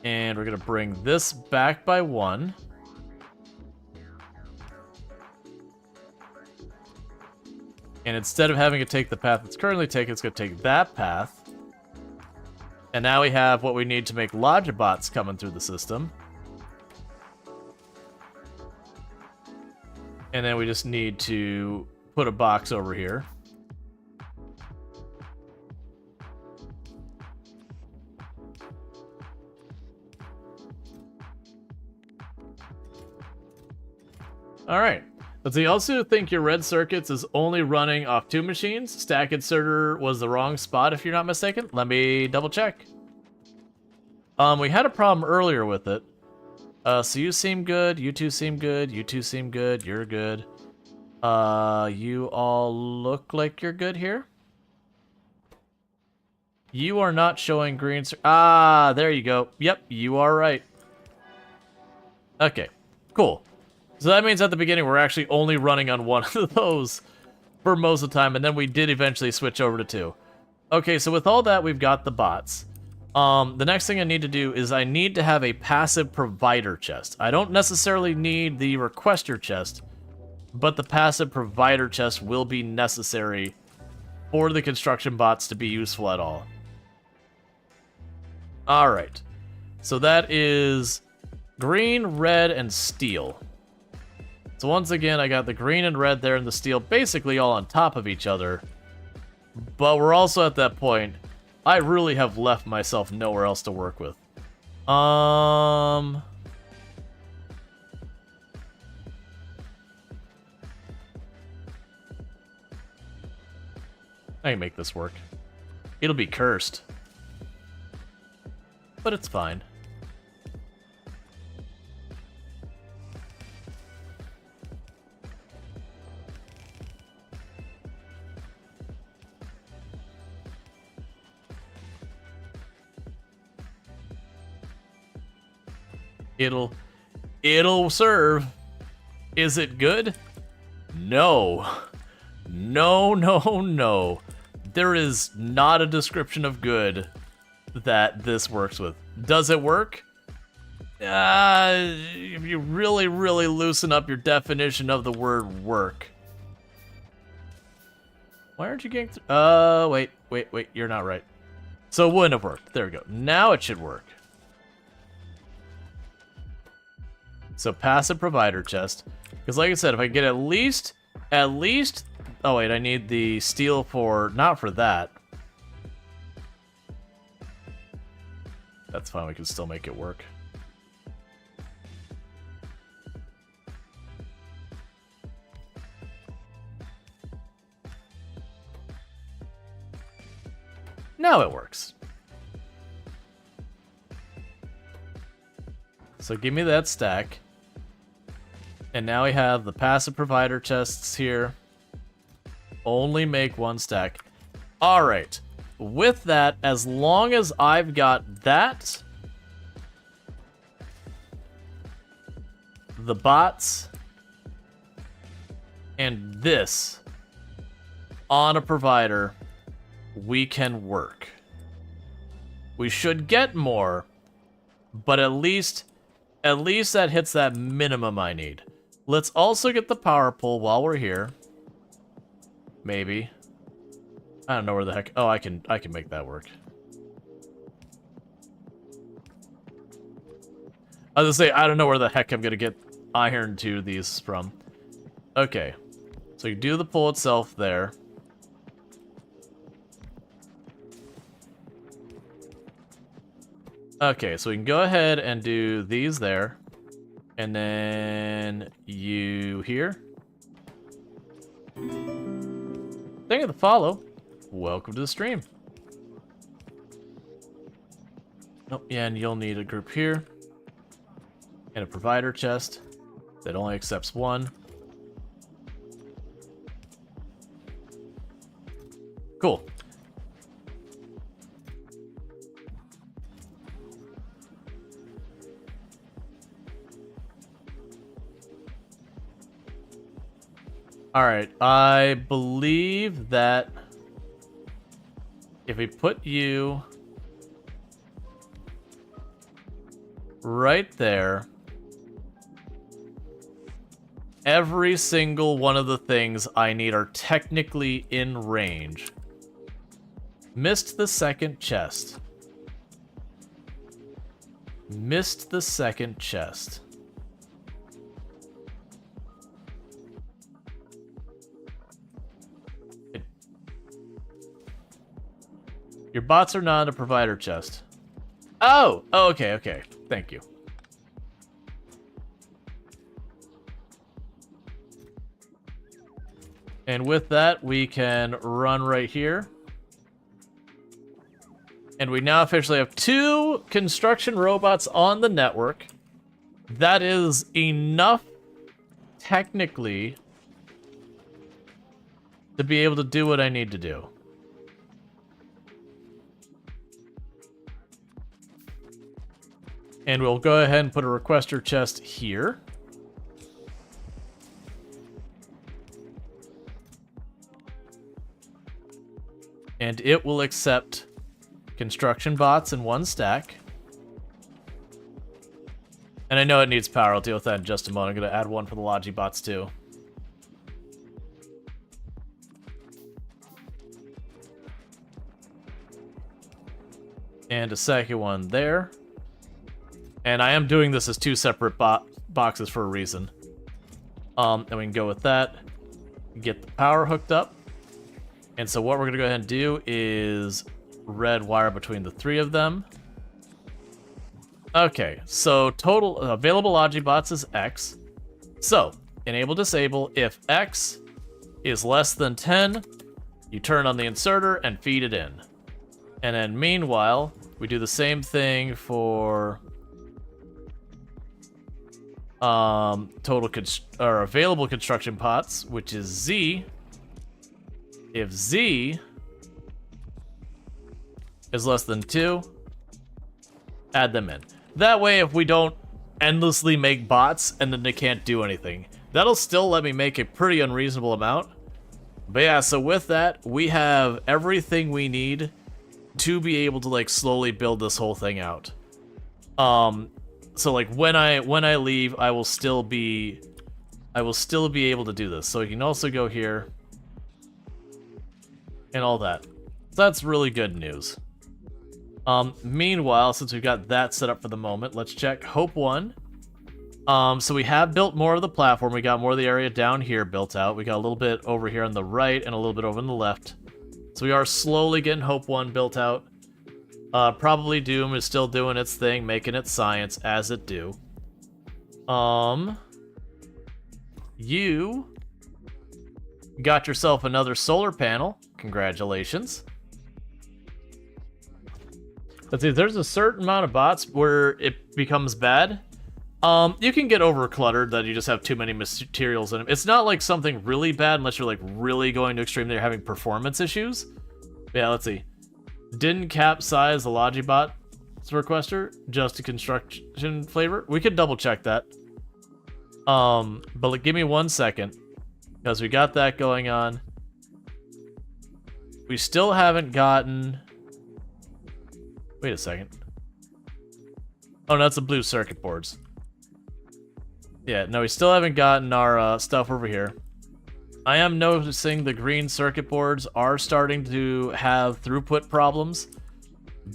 And we're going to bring this back by 1. And instead of having to take the path it's currently taking, it's going to take that path. And now we have what we need to make Logibots coming through the system. And then we just need to put a box over here. Alright. Does he also think your red circuits is only running off 2 machines? Stack inserter was the wrong spot if you're not mistaken. Let me double check. We had a problem earlier with it. So you seem good, you two seem good, you two seem good, you're good. You all look like you're good here. You are not showing green. Ah, there you go. Yep, you are right. Okay, cool. So that means at the beginning we're actually only running on one of those for most of the time, and then we did eventually switch over to 2. Okay, so with all that, we've got the bots. The next thing I need to do is I need to have a passive provider chest. I don't necessarily need the requester chest, but the passive provider chest will be necessary for the construction bots to be useful at all. Alright, so that is green, red, and steel. So once again, I got the green and red there and the steel basically all on top of each other. But we're also at that point, I really have left myself nowhere else to work with. I can make this work. It'll be cursed. But it's fine. It'll serve. Is it good? No. No, no, no. There is not a description of good that this works with. Does it work? If you really, really loosen up your definition of the word work. Why aren't you getting wait, you're not right. So it wouldn't have worked. There we go. Now it should work. So passive provider chest. Because like I said, if I get at least, oh wait, I need the steel for, not for that. That's fine, we can still make it work. Now it works. So give me that stack. And now we have the passive provider chests here. Only make 1 stack. Alright. With that, as long as I've got that, the bots, and this on a provider, we can work. We should get more, but at least that hits that minimum I need. Let's also get the power pole while we're here. Maybe. I don't know where the heck. Oh, I can make that work. I was gonna say, I don't know where the heck I'm gonna get iron to these from. Okay. So you do the pole itself there. Okay, so we can go ahead and do these there. And then you here. Thank you for the follow. Welcome to the stream. Oh, yeah, and you'll need a group here. And a provider chest that only accepts 1. Cool. Alright, I believe that if we put you right there, every single one of the things I need are technically in range. Missed the second chest. Missed the second chest. Your bots are not a provider chest. Oh, okay, okay. Thank you. And with that, we can run right here. And we now officially have 2 construction robots on the network. That is enough, technically, to be able to do what I need to do. And we'll go ahead and put a requester chest here. And it will accept construction bots in 1 stack. And I know it needs power. I'll deal with that in just a moment. I'm going to add 1 for the Logi bots too. And a second one there. And I am doing this as 2 separate boxes for a reason. And we can go with that. Get the power hooked up. And so what we're going to go ahead and do is red wire between the 3 of them. Okay, so total available Logibots is X. So, enable disable. If X is less than 10, you turn on the inserter and feed it in. And then meanwhile, we do the same thing for available construction pots, which is Z. If Z is less than 2, add them in. That way, if we don't endlessly make bots and then they can't do anything, that'll still let me make a pretty unreasonable amount. But yeah, so with that, we have everything we need to be able to like slowly build this whole thing out. So like when I leave, I will still be able to do this. So you can also go here and all that. So that's really good news. Meanwhile, since we've got that set up for the moment, let's check Hope 1. So we have built more of the platform. We got more of the area down here built out. We got a little bit over here on the right and a little bit over on the left. So we are slowly getting Hope 1 built out. Probably Doom is still doing its thing, making its science as it do. You got yourself another solar panel. Congratulations. Let's see, there's a certain amount of bots where it becomes bad. You can get over cluttered that you just have too many materials in them. It's not like something really bad unless you're like really going to extreme. They're having performance issues. Yeah, let's see. Didn't capsize the Logibot requester, just a construction flavor. We could double check that. But like, give me 1 second, because we got that going on. We still haven't gotten. Wait a second. Oh, no, that's the blue circuit boards. Yeah, no, we still haven't gotten our stuff over here. I am noticing the green circuit boards are starting to have throughput problems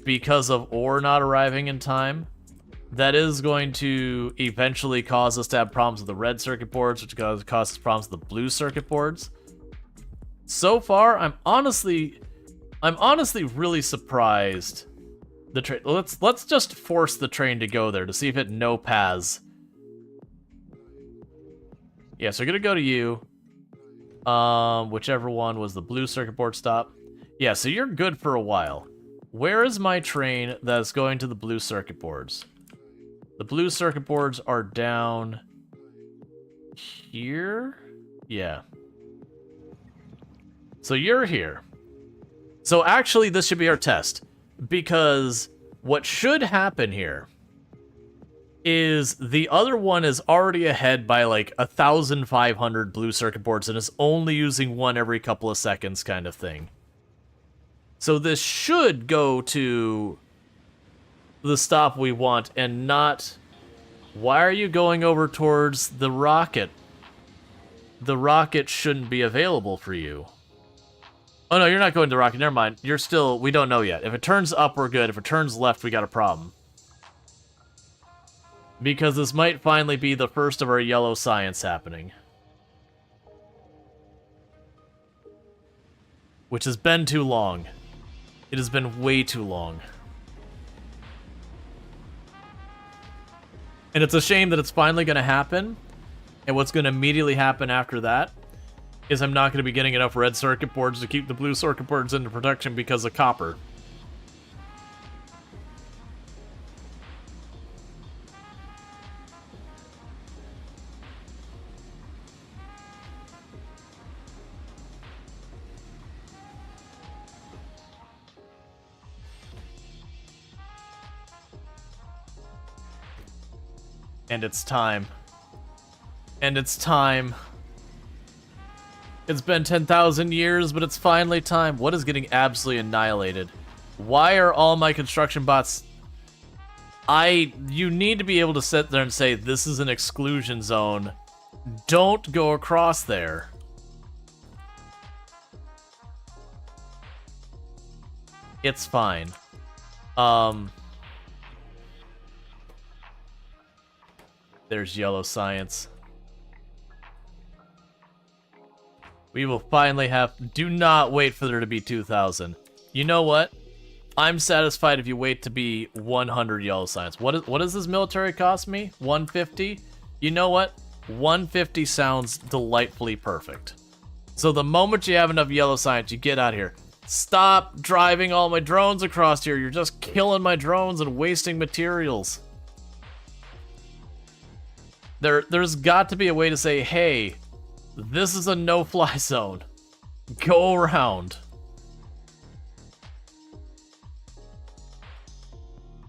because of ore not arriving in time. That is going to eventually cause us to have problems with the red circuit boards, which causes problems with the blue circuit boards. So far, I'm honestly really surprised. The train. Let's just force the train to go there to see if it no-paths. Yeah, so we're gonna go to you. Whichever one was the blue circuit board stop. Yeah, so you're good for a while. Where is my train that's going to the blue circuit boards? The blue circuit boards are down here? Yeah. So you're here. So actually, this should be our test. Because what should happen here is the other one is already ahead by like 1,500 blue circuit boards and is only using one every couple of seconds kind of thing. So this should go to the stop we want and not... Why are you going over towards the rocket? the rocket shouldn't be available for you. Oh no, you're not going to rocket. Never mind. You're still... We don't know yet. If it turns up, we're good. If it turns left, we got a problem. Because this might finally be the first of our yellow science happening. Which has been too long. It has been way too long. And it's a shame that it's finally going to happen. And what's going to immediately happen after that is I'm not going to be getting enough red circuit boards to keep the blue circuit boards into production because of copper. And it's time. And it's time. It's been 10,000 years, but it's finally time. What is getting absolutely annihilated? Why are all my construction bots... You need to be able to sit there and say, this is an exclusion zone. Don't go across there. It's fine. There's yellow science. We will finally have... Do not wait for there to be 2,000. You know what? I'm satisfied if you wait to be 100 yellow science. What does this military cost me? 150? You know what? 150 sounds delightfully perfect. So the moment you have enough yellow science, you get out of here. Stop driving all my drones across here. You're just killing my drones and wasting materials. There's got to be a way to say, hey, this is a no-fly zone. Go around.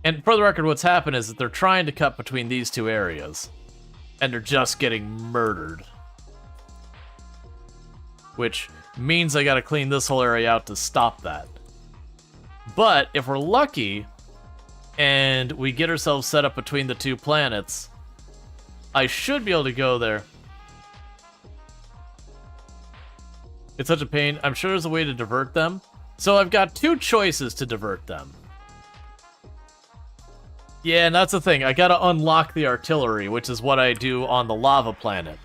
And for the record, what's happened is that they're trying to cut between these two areas. And they're just getting murdered. Which means I gotta clean this whole area out to stop that. But if we're lucky, and we get ourselves set up between the two planets, I should be able to go there. It's such a pain. I'm sure there's a way to divert them. So I've got two choices to divert them. Yeah, and that's the thing. I gotta unlock the artillery, which is what I do on the lava planet.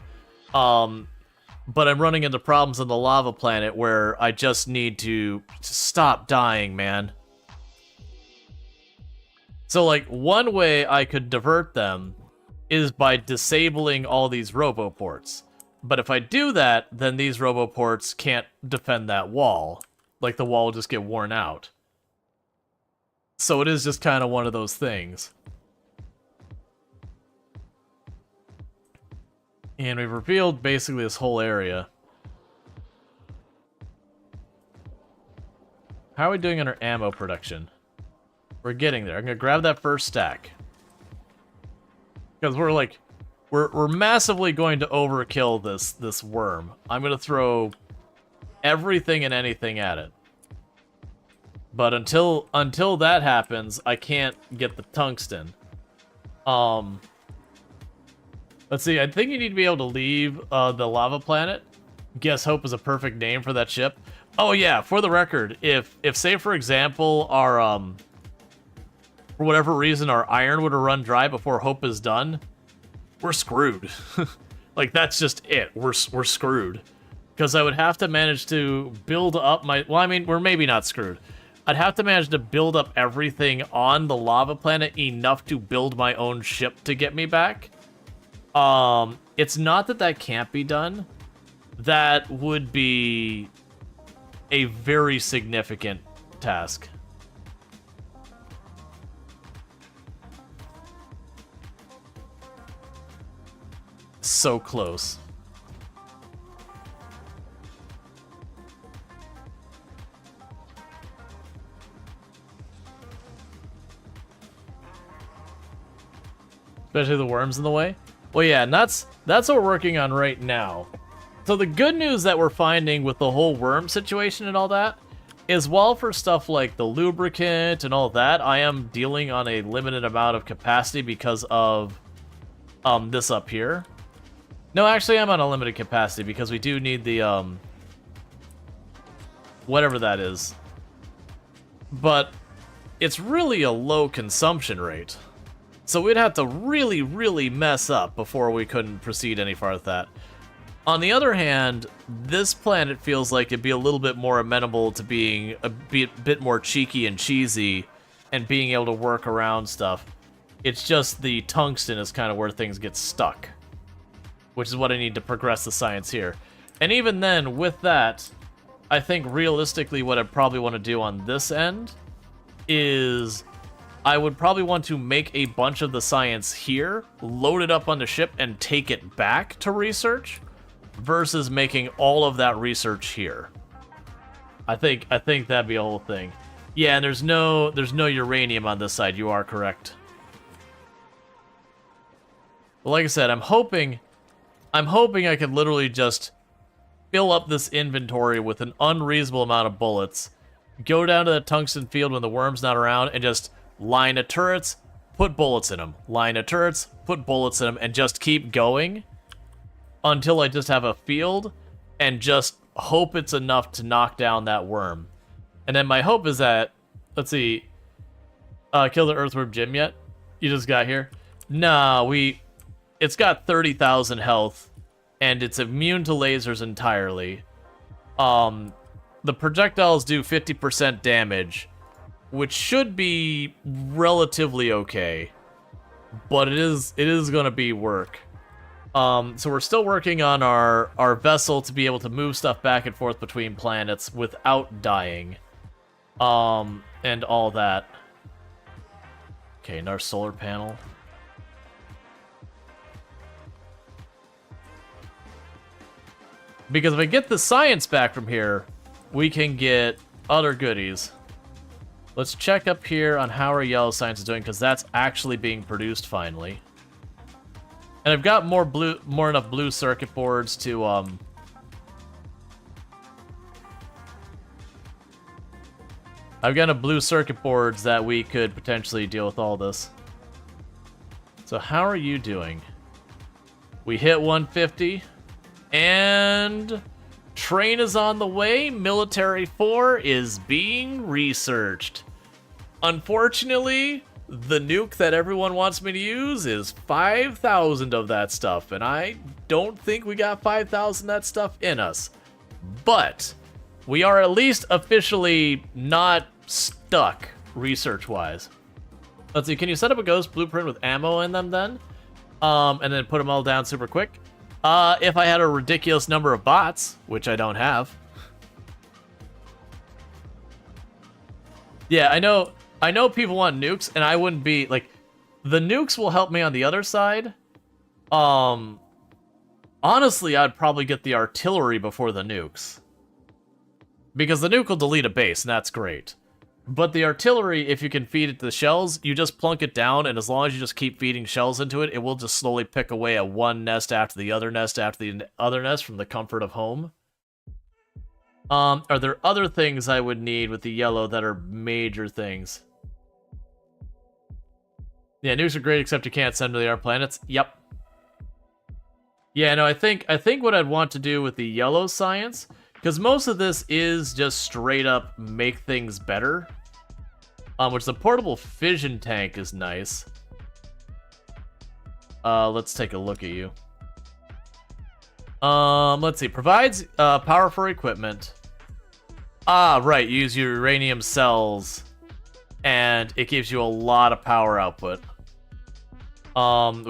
But I'm running into problems on the lava planet where I just need to stop dying, man. So, like, one way I could divert them is by disabling all these roboports. But if I do that, then these roboports can't defend that wall. Like, the wall will just get worn out. So it is just kind of one of those things. And we've revealed basically this whole area. How are we doing on our ammo production? We're getting there. I'm gonna grab that first stack. Because we're massively going to overkill this worm. I'm gonna throw everything and anything at it. But until that happens, I can't get the tungsten. Let's see, I think you need to be able to leave the lava planet. Guess Hope is a perfect name for that ship. Oh yeah, for the record, if say for example our for whatever reason our iron were to run dry before Hope is done, we're screwed. Like that's just it. We're screwed. Because I would have to manage to build up my... Well, I mean, we're maybe not screwed. I'd have to manage to build up everything on the lava planet enough to build my own ship to get me back. It's not that that can't be done. That would be a very significant task. So close. Especially the worms in the way. Well, yeah, and that's what we're working on right now. So the good news that we're finding with the whole worm situation and all that is while for stuff like the lubricant and all that, I am dealing on a limited amount of capacity because of this up here. No, actually, I'm on unlimited capacity because we do need the, whatever that is. But it's really a low consumption rate. So we'd have to really, really mess up before we couldn't proceed any farther with that. On the other hand, this planet feels like it'd be a little bit more amenable to being a bit more cheeky and cheesy and being able to work around stuff. It's just the tungsten is kind of where things get stuck, which is what I need to progress the science here. And even then, with that, I think realistically what I'd probably want to do on this end is I would probably want to make a bunch of the science here, load it up on the ship, and take it back to research, versus making all of that research here. I think that'd be a whole thing. Yeah, and there's no uranium on this side. You are correct. Well, like I said, I'm hoping I could literally just fill up this inventory with an unreasonable amount of bullets, go down to the tungsten field when the worm's not around, and just line of turrets, put bullets in them. Line of turrets, put bullets in them, and just keep going until I just have a field and just hope it's enough to knock down that worm. And then my hope is that, let's see, kill the earthworm Jim yet? You just got here? Nah, it's got 30,000 health, and it's immune to lasers entirely. The projectiles do 50% damage, which should be relatively okay, but it is going to be work. So we're still working on our vessel to be able to move stuff back and forth between planets without dying, and all that. Okay, and our solar panel. Because if I get the science back from here, we can get other goodies. Let's check up here on how our yellow science is doing, because that's actually being produced finally. And I've got more enough blue circuit boards to I've got enough blue circuit boards that we could potentially deal with all this. So how are you doing? We hit 150. And train is on the way. Military 4 is being researched. Unfortunately, the nuke that everyone wants me to use is 5,000 of that stuff, and I don't think we got 5,000 of that stuff in us. But we are at least officially not stuck research-wise. Let's see, can you set up a ghost blueprint with ammo in them then? And then put them all down super quick? If I had a ridiculous number of bots, which I don't have. Yeah, I know people want nukes, and I wouldn't be, like, the nukes will help me on the other side. Honestly, I'd probably get the artillery before the nukes. Because the nuke will delete a base, and that's great. But the artillery, if you can feed it the shells, you just plunk it down, and as long as you just keep feeding shells into it, it will just slowly pick away at one nest after the other nest after the other nest from the comfort of home. Are there other things I would need with the yellow that are major things? Yeah, nukes are great, except you can't send them to the other planets. Yep. Yeah, no, I think what I'd want to do with the yellow science, because most of this is just straight up make things better. Which the portable fission tank is nice. Let's take a look at you. Let's see. Provides power for equipment. Ah, right. You use your uranium cells, and it gives you a lot of power output. We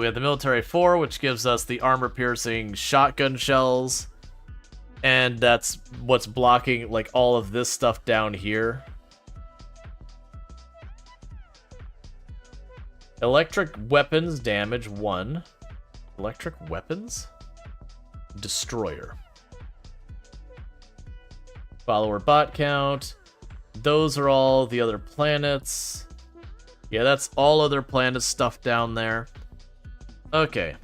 have the military 4, which gives us the armor-piercing shotgun shells. And that's what's blocking, like, all of this stuff down here. Electric weapons damage 1. Electric weapons? Destroyer. Follower bot count. Those are all the other planets. Yeah, that's all other planet stuff down there. Okay.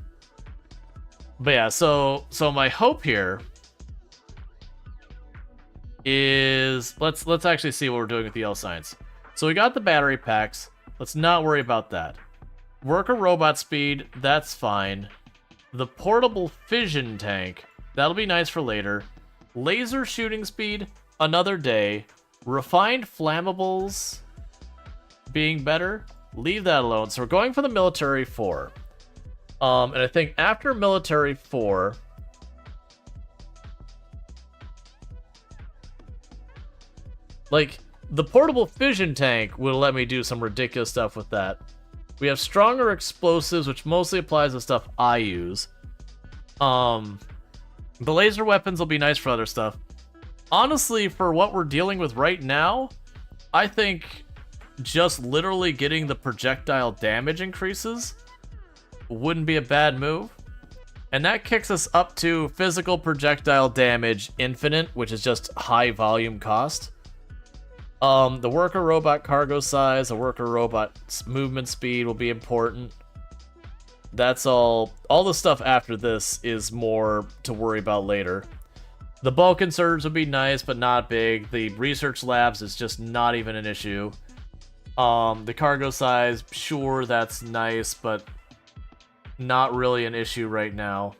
But yeah, so my hope here is let's actually see what we're doing with the L science. So we got the battery packs. Let's not worry about that. Worker robot speed, that's fine. The portable fission tank, that'll be nice for later. Laser shooting speed, another day. Refined flammables being better, leave that alone. So we're going for the military 4. And I think after military 4, like, the portable fission tank will let me do some ridiculous stuff with that. We have stronger explosives, which mostly applies to stuff I use. The laser weapons will be nice for other stuff. Honestly, for what we're dealing with right now, I think just literally getting the projectile damage increases wouldn't be a bad move. And that kicks us up to physical projectile damage infinite, which is just high volume cost. The worker robot cargo size, the worker robot's movement speed will be important. That's all. All the stuff after this is more to worry about later. The bulk inserters would be nice, but not big. The research labs is just not even an issue. The cargo size, sure, that's nice, but not really an issue right now.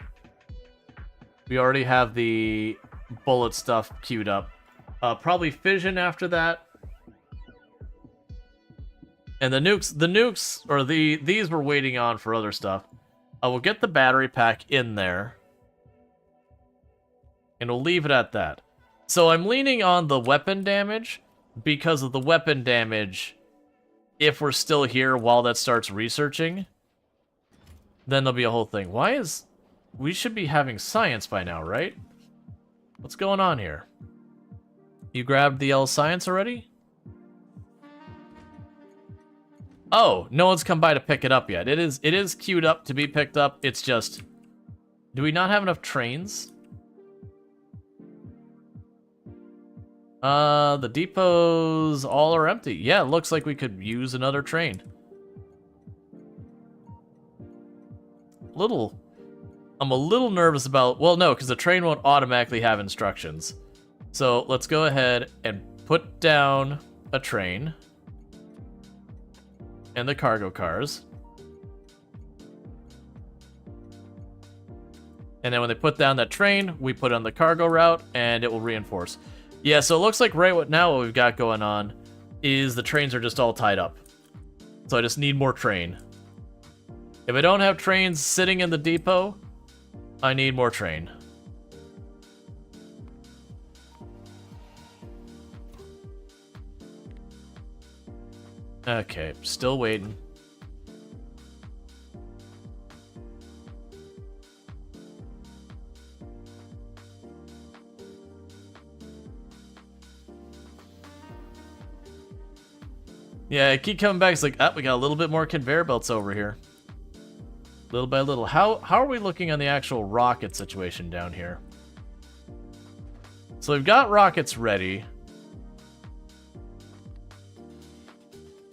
We already have the bullet stuff queued up. Probably fission after that. And the nukes, or these we're waiting on for other stuff. We'll get the battery pack in there. And we'll leave it at that. So I'm leaning on the weapon damage, because of the weapon damage, if we're still here while that starts researching, then there'll be a whole thing. Why is... We should be having science by now, right? What's going on here? You grabbed the L science already? Oh, no one's come by to pick it up yet. It is queued up to be picked up. It's just... Do we not have enough trains? The depots all are empty. Yeah, it looks like we could use another train. I'm a little nervous about... Well, no, because the train won't automatically have instructions. So let's go ahead and put down a train. And the cargo cars. And then when they put down that train, we put on the cargo route, and it will reinforce. Yeah, so it looks like right now what we've got going on is the trains are just all tied up. So I just need more train. If I don't have trains sitting in the depot, I need more train. Okay, still waiting. Yeah, I keep coming back. It's like, we got a little bit more conveyor belts over here. Little by little. How are we looking on the actual rocket situation down here? So we've got rockets ready.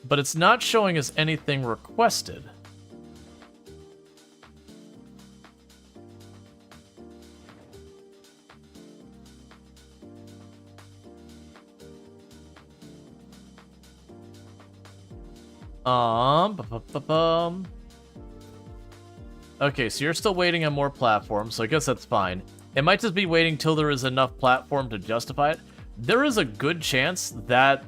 But it's not showing us anything requested. Okay, so you're still waiting on more platforms, so I guess that's fine. It might just be waiting till there is enough platform to justify it. There is a good chance that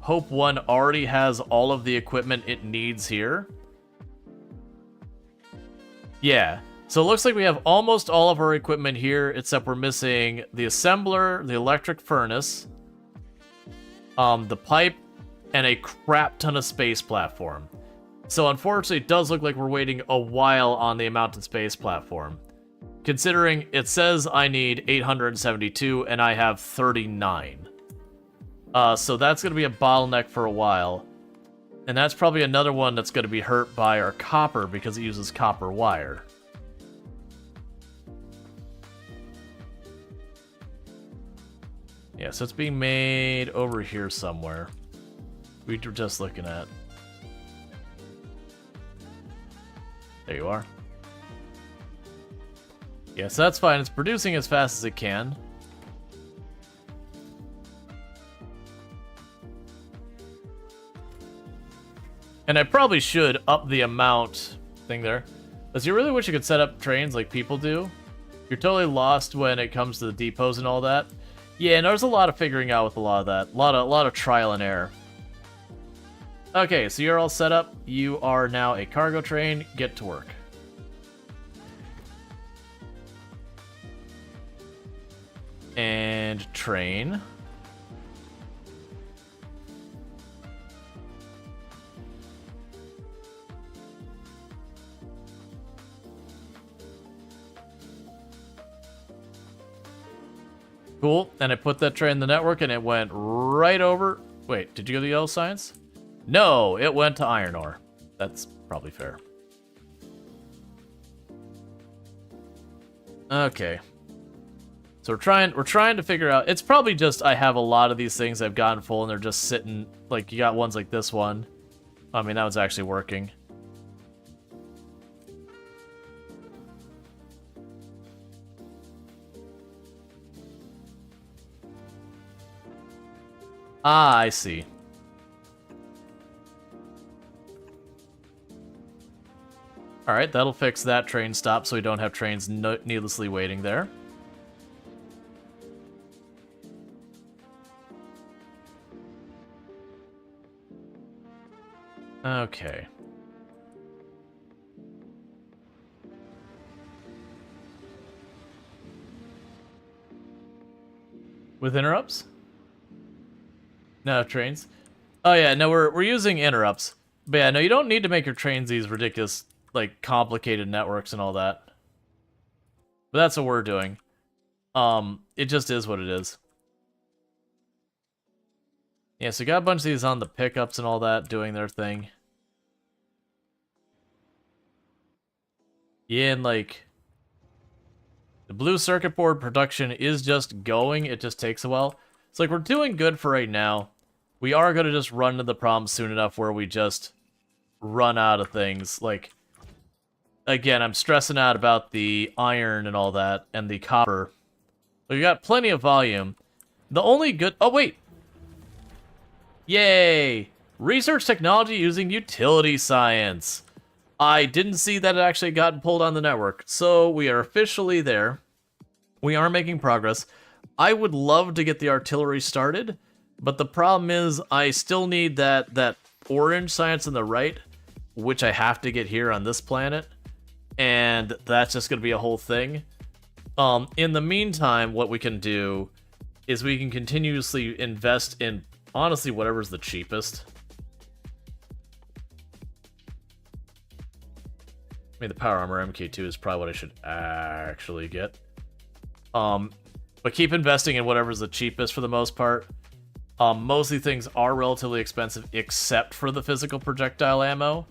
Hope 1 already has all of the equipment it needs here. Yeah, so it looks like we have almost all of our equipment here, except we're missing the assembler, the electric furnace, the pipe, and a crap ton of space platform. So unfortunately, it does look like we're waiting a while on the mountain space platform. Considering it says I need 872 and I have 39. So that's going to be a bottleneck for a while. And that's probably another one that's going to be hurt by our copper because it uses copper wire. Yeah, so it's being made over here somewhere. We were just looking at. There you are. Yeah, so that's fine. It's producing as fast as it can. And I probably should up the amount thing there. Does you really wish you could set up trains like people do? You're totally lost when it comes to the depots and all that. Yeah, and there's a lot of figuring out with a lot of that. A lot of trial and error. Okay, so you're all set up. You are now a cargo train. Get to work. And train. Cool, and I put that train in the network and it went right over... Wait, did you go to Yellow Science? No, it went to iron ore. That's probably fair. Okay. So we're trying to figure out... It's probably just I have a lot of these things I've gotten full and they're just sitting... Like, you got ones like this one. I mean, that was actually working. Ah, I see. Alright, that'll fix that train stop so we don't have trains needlessly waiting there. Okay. With interrupts? No, trains. Oh yeah, no, we're using interrupts. But yeah, no, you don't need to make your trains these ridiculous, like, complicated networks and all that. But that's what we're doing. It just is what it is. Yeah, so we got a bunch of these on the pickups and all that, doing their thing. Yeah, and like... The blue circuit board production is just going, it just takes a while. It's like, we're doing good for right now. We are going to just run into the problem soon enough where we just run out of things. Like, again, I'm stressing out about the iron and all that, and the copper. We got plenty of volume. The only good... Oh, wait! Yay! Research technology using utility science. I didn't see that it actually got pulled on the network, so we are officially there. We are making progress. I would love to get the artillery started, but the problem is I still need that orange science on the right, which I have to get here on this planet, and that's just going to be a whole thing. In the meantime, what we can do is we can continuously invest in, honestly, whatever's the cheapest. I mean, the Power Armor MK2 is probably what I should actually get. But keep investing in whatever's the cheapest for the most part. Mostly things are relatively expensive, except for the physical projectile ammo.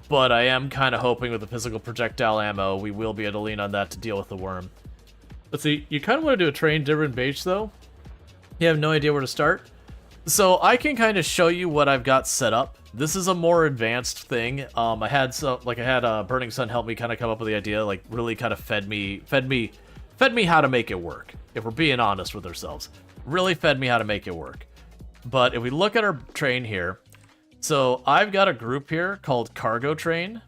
But I am kind of hoping with the physical projectile ammo, we will be able to lean on that to deal with the worm. Let's see, you kind of want to do a train different base, though. You have no idea where to start. So I can kind of show you what I've got set up. This is a more advanced thing. I had Burning Sun help me kind of come up with the idea, like really kind of fed me how to make it work. If we're being honest with ourselves, really fed me how to make it work. But if we look at our train here, so I've got a group here called Cargo Train.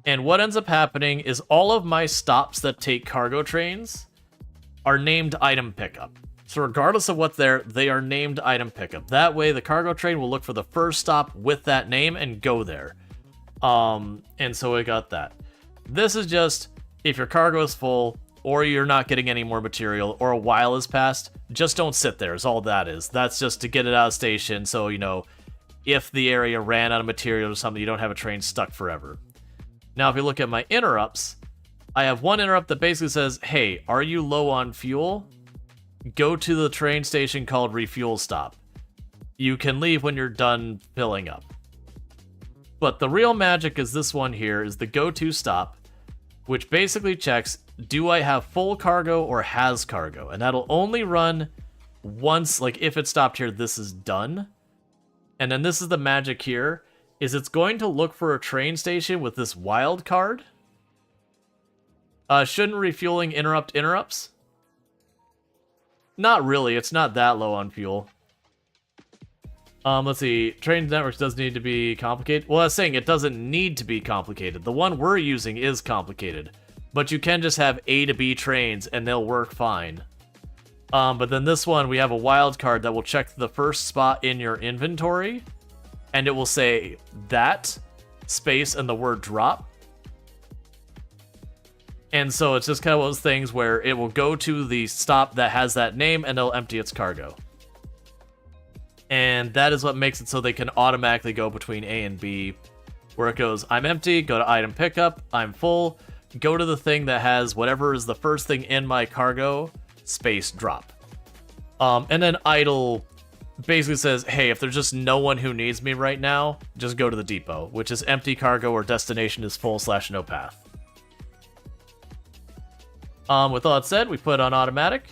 And what ends up happening is all of my stops that take cargo trains are named item pickup. So regardless of what they are named item pickup. That way the cargo train will look for the first stop with that name and go there. And so we got that. This is just, if your cargo is full, or you're not getting any more material, or a while has passed, just don't sit there is all that is. That's just to get it out of station, so, you know, if the area ran out of material or something, you don't have a train stuck forever. Now, if you look at my interrupts, I have one interrupt that basically says, hey, are you low on fuel? Go to the train station called Refuel Stop. You can leave when you're done filling up. But the real magic is this one here, is the go-to stop, which basically checks, do I have full cargo or has cargo? And that'll only run once, like if it stopped here, this is done. And then this is the magic here, is it's going to look for a train station with this wild card. Shouldn't refueling interrupt interrupts? Not really, it's not that low on fuel. Let's see. Train networks does need to be complicated. Well, I was saying it doesn't need to be complicated. The one we're using is complicated. But you can just have A to B trains and they'll work fine. But then this one, we have a wild card that will check the first spot in your inventory. And it will say that, space, and the word drop. And so it's just kind of one of those things where it will go to the stop that has that name and it'll empty its cargo. And that is what makes it so they can automatically go between A and B, where it goes, I'm empty, go to item pickup, I'm full, go to the thing that has whatever is the first thing in my cargo, space drop. And then idle basically says, hey, if there's just no one who needs me right now, just go to the depot, which is empty cargo or destination is full / no path. With all that said, we put on automatic.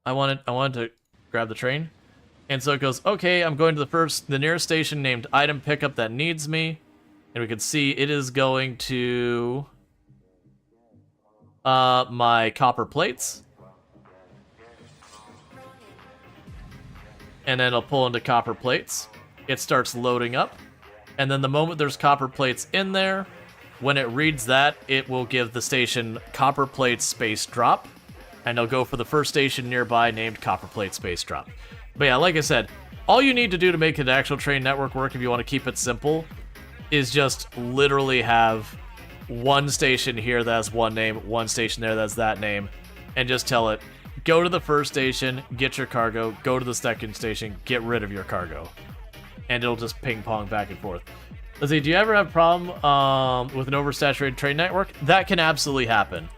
I wanted to grab the train. And so it goes, okay, I'm going to the nearest station named item pickup that needs me. And we can see it is going to my copper plates. And then it'll pull into copper plates. It starts loading up. And then the moment there's copper plates in there, when it reads that, it will give the station copper plates space drop. And they'll go for the first station nearby named Copper Plate Space Drop. But yeah, like I said, all you need to do to make an actual train network work if you want to keep it simple is just literally have one station here that has one name, one station there that's that name, and just tell it, go to the first station, get your cargo, go to the second station, get rid of your cargo. And it'll just ping pong back and forth. Let's see, do you ever have a problem with an oversaturated train network? That can absolutely happen.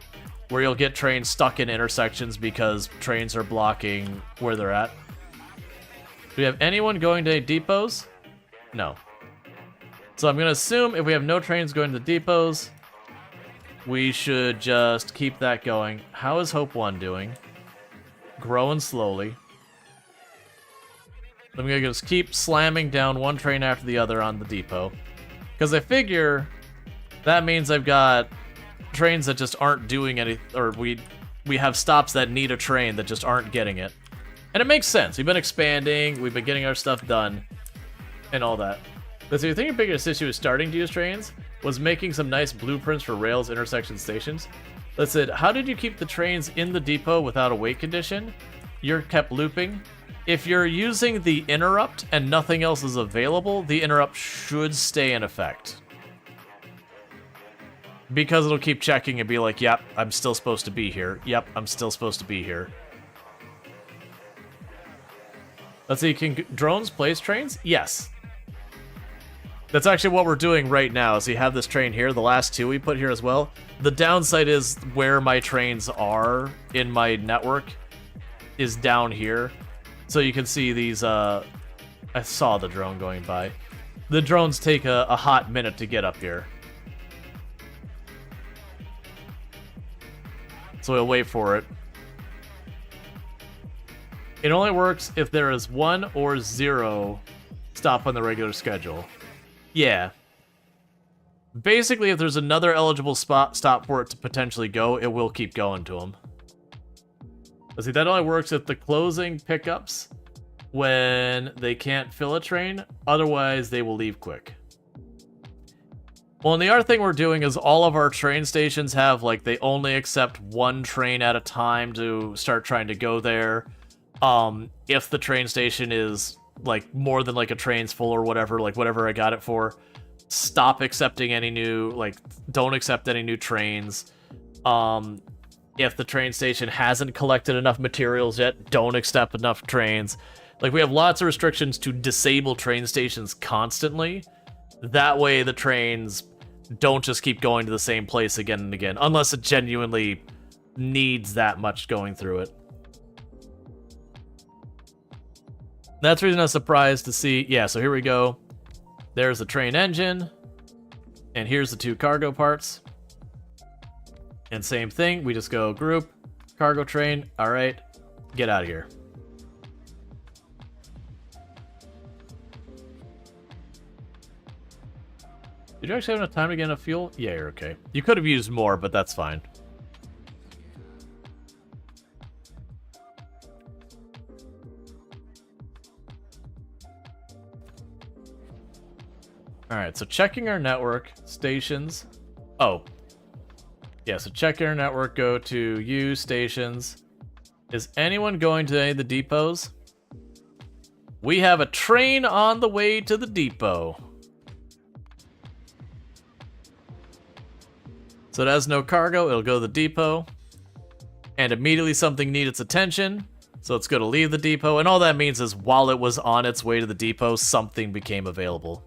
Where you'll get trains stuck in intersections because trains are blocking where they're at. Do we have anyone going to depots? No. So I'm going to assume if we have no trains going to the depots, we should just keep that going. How is Hope 1 doing? Growing slowly. I'm going to just keep slamming down one train after the other on the depot. Because I figure that means I've got trains that just aren't doing any, or we have stops that need a train that just aren't getting it. And it makes sense. We've been expanding, we've been getting our stuff done, and all that. But so you think the biggest issue with starting to use trains was making some nice blueprints for rails intersection stations? That said, how did you keep the trains in the depot without a wait condition? You're kept looping. If you're using the interrupt and nothing else is available, the interrupt should stay in effect. Because it'll keep checking and be like, yep, I'm still supposed to be here. Yep, I'm still supposed to be here. Let's see, can drones place trains? Yes. That's actually what we're doing right now. So you have this train here, the last two we put here as well. The downside is where my trains are in my network is down here. So you can see these, I saw the drone going by. The drones take a hot minute to get up here. So we'll wait for it. It only works if there is 1 or 0 stop on the regular schedule. Yeah. Basically, if there's another eligible stop for it to potentially go, it will keep going to them. Let's see, that only works if the closing pickups when they can't fill a train. Otherwise, they will leave quick. Well, and the other thing we're doing is all of our train stations have, like, they only accept one train at a time to start trying to go there. If the train station is, like, more than, like, a train's full or whatever, like, whatever I got it for, stop accepting any new, like, don't accept any new trains. If the train station hasn't collected enough materials yet, don't accept enough trains. Like, we have lots of restrictions to disable train stations constantly. That way the trains don't just keep going to the same place again and again, unless it genuinely needs that much going through it. That's the reason I was surprised to see. Yeah, so here we go. There's the train engine. And here's the 2 cargo parts. And same thing, we just go group, cargo train, alright, get out of here. Did you actually have enough time to get enough fuel? Yeah, you're okay. You could have used more, but that's fine. Alright, so checking our network, stations. Oh. Yeah, so checking our network, go to U, stations. Is anyone going to any of the depots? We have a train on the way to the depot. So it has no cargo, it'll go to the depot. And immediately something needs its attention, so it's going to leave the depot. And all that means is while it was on its way to the depot, something became available.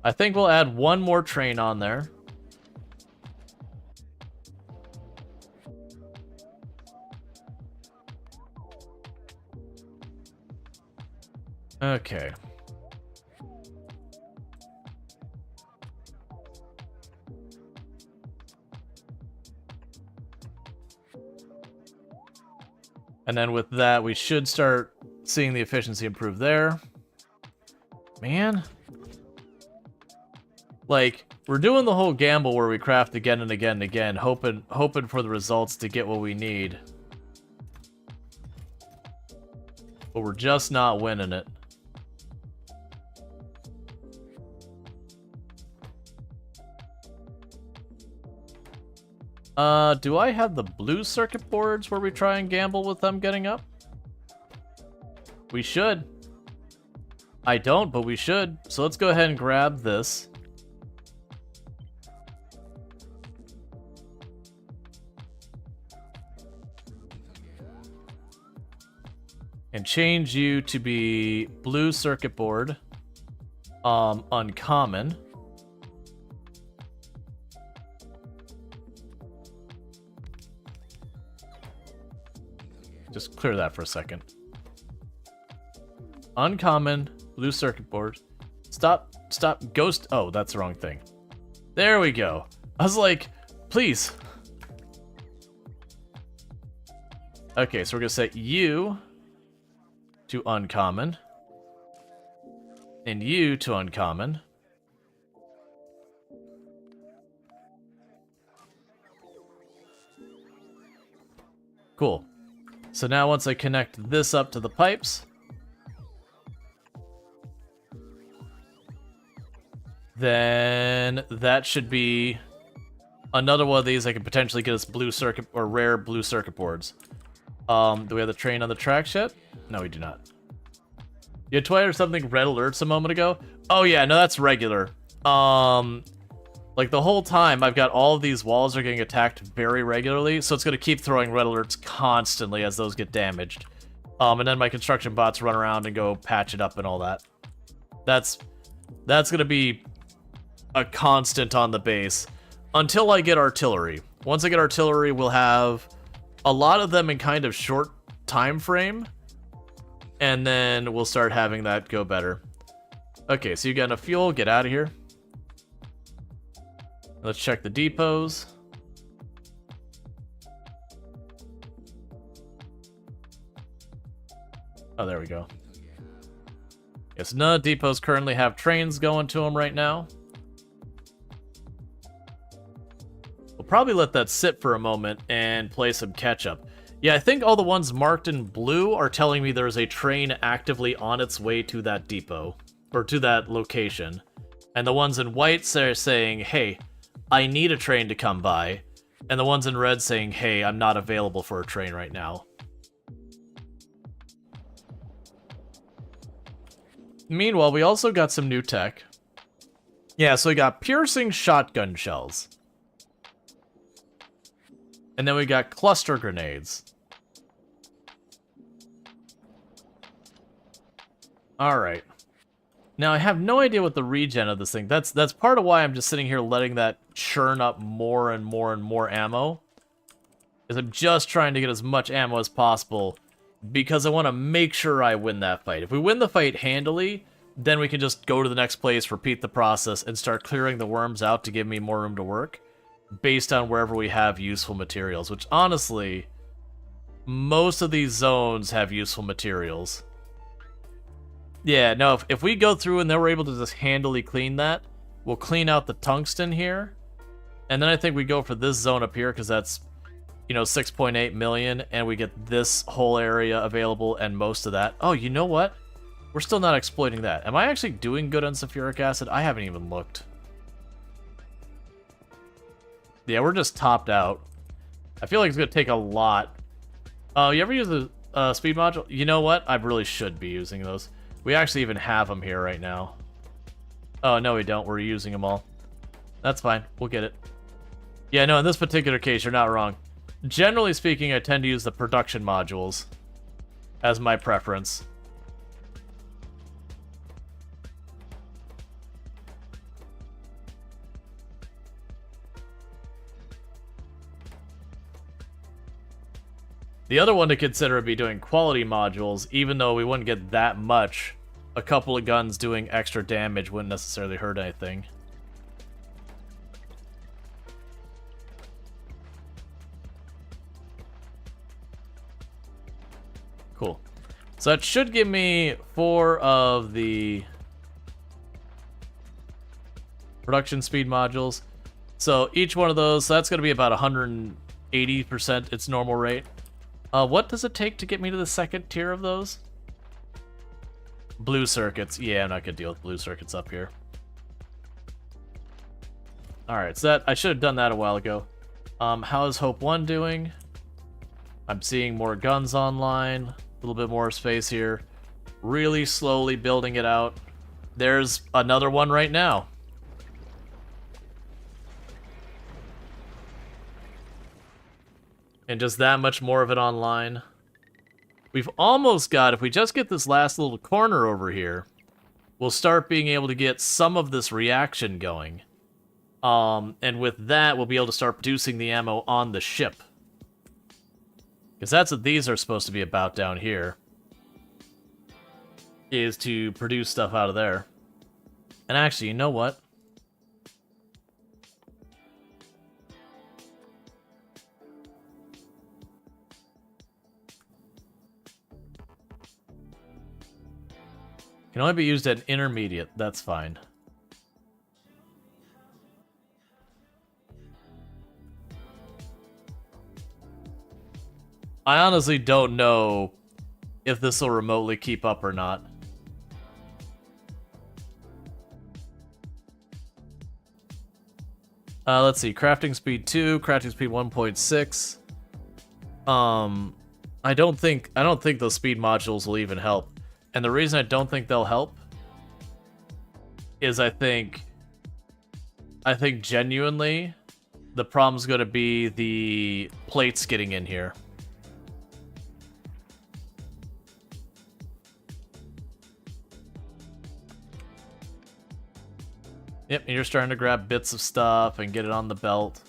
I think we'll add one more train on there. Okay. And then with that, we should start seeing the efficiency improve there. Man. Like, we're doing the whole gamble where we craft again and again and again, hoping for the results to get what we need. But we're just not winning it. Do I have the blue circuit boards where we try and gamble with them getting up? We should. I don't, but we should. So let's go ahead and grab this. And change you to be blue circuit board. Uncommon. Just clear that for a second. Uncommon, blue circuit board. Stop, ghost. Oh, that's the wrong thing. There we go. I was like, please. Okay, so we're gonna set you to uncommon. And you to uncommon. Cool. So now once I connect this up to the pipes, then that should be another one of these that can potentially get us blue circuit or rare blue circuit boards. Do we have the train on the tracks yet? No, we do not. You had Twilight or something red alerts a moment ago? Oh yeah, no, that's regular. Like the whole time, I've got all of these walls are getting attacked very regularly, so it's going to keep throwing red alerts constantly as those get damaged. And then my construction bots run around and go patch it up and all that. That's going to be a constant on the base until I get artillery. Once I get artillery, we'll have a lot of them in kind of short time frame, and then we'll start having that go better. Okay, so you got enough fuel, get out of here. Let's check the depots. Oh, there we go. Yes, none of the depots currently have trains going to them right now. We'll probably let that sit for a moment and play some catch-up. Yeah, I think all the ones marked in blue are telling me there's a train actively on its way to that depot, or to that location. And the ones in white are saying, hey, I need a train to come by, and the ones in red saying, hey, I'm not available for a train right now. Meanwhile, we also got some new tech. Yeah, so we got piercing shotgun shells. And then we got cluster grenades. Alright. Now, I have no idea what the regen of this thing... That's part of why I'm just sitting here letting that churn up more and more and more ammo. Is I'm just trying to get as much ammo as possible, because I want to make sure I win that fight. If we win the fight handily, then we can just go to the next place, repeat the process, and start clearing the worms out to give me more room to work, based on wherever we have useful materials, which, honestly, most of these zones have useful materials. Yeah, no, if we go through and then we're able to just handily clean that, we'll clean out the tungsten here. And then I think we go for this zone up here, because that's, you know, 6.8 million, and we get this whole area available and most of that. Oh, you know what? We're still not exploiting that. Am I actually doing good on sulfuric acid? I haven't even looked. Yeah, we're just topped out. I feel like it's going to take a lot. You ever use the speed module? You know what? I really should be using those. We actually even have them here right now. Oh, no, we don't. We're using them all. That's fine. We'll get it. Yeah, no, in this particular case, you're not wrong. Generally speaking, I tend to use the production modules as my preference. The other one to consider would be doing quality modules, even though we wouldn't get that much. A couple of guns doing extra damage wouldn't necessarily hurt anything. Cool. So that should give me 4 of the production speed modules. So each one of those, so that's going to be about 180% its normal rate. What does it take to get me to the second tier of those? Blue circuits. Yeah, I'm not going to deal with blue circuits up here. Alright, so that I should have done that a while ago. How is Hope 1 doing? I'm seeing more guns online. A little bit more space here. Really slowly building it out. There's another one right now. And just that much more of it online. We've almost got, if we just get this last little corner over here, we'll start being able to get some of this reaction going. And with that, we'll be able to start producing the ammo on the ship. Because that's what these are supposed to be about down here. Is to produce stuff out of there. And actually, you know what? Can only be used at intermediate. That's fine. I honestly don't know if this will remotely keep up or not. Let's see. Crafting speed 2, crafting speed 1.6. I don't think those speed modules will even help. And the reason I don't think they'll help is I think genuinely the problem's going to be the plates getting in here. Yep, and you're starting to grab bits of stuff and get it on the belt.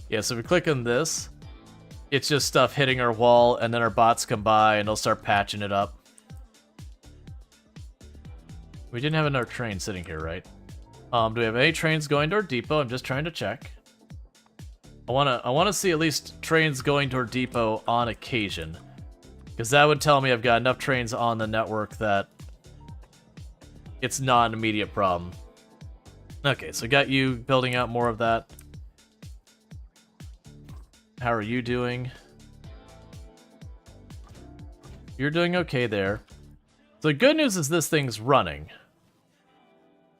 Yeah, so if we click on this, it's just stuff hitting our wall, and then our bots come by, and they'll start patching it up. We didn't have another train sitting here, right? Do we have any trains going to our depot? I'm just trying to check. I wanna see at least trains going to our depot on occasion, because that would tell me I've got enough trains on the network that it's not an immediate problem. Okay, so got you building out more of that. How are you doing? You're doing okay there. So the good news is this thing's running.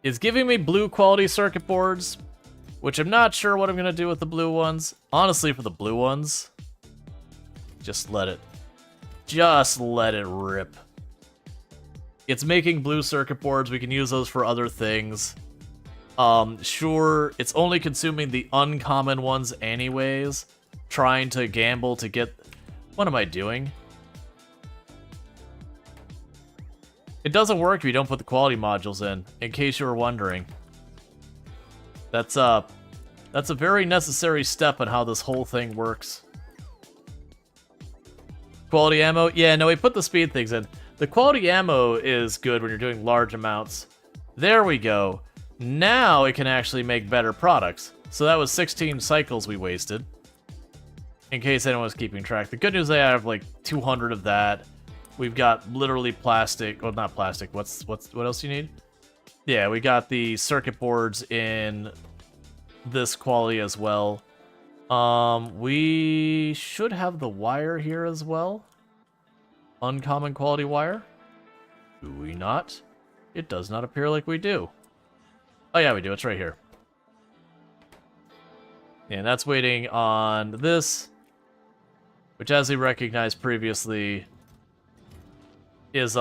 It's giving me blue quality circuit boards, which I'm not sure what I'm going to do with the blue ones. Honestly, for the blue ones, just let it rip. It's making blue circuit boards. We can use those for other things. Sure, it's only consuming the uncommon ones anyways. Trying to gamble to get... What am I doing? It doesn't work if you don't put the quality modules in case you were wondering. That's a very necessary step in how this whole thing works. Quality ammo? Yeah, no, we put the speed things in. The quality ammo is good when you're doing large amounts. There we go. Now it can actually make better products. So that was 16 cycles we wasted. In case anyone was keeping track. The good news is I have like 200 of that. We've got literally plastic. Well, not plastic. What else do you need? Yeah, we got the circuit boards in this quality as well. We should have the wire here as well. Uncommon quality wire. Do we not? It does not appear like we do. Oh yeah, we do. It's right here. And that's waiting on this, which, as we recognized previously, is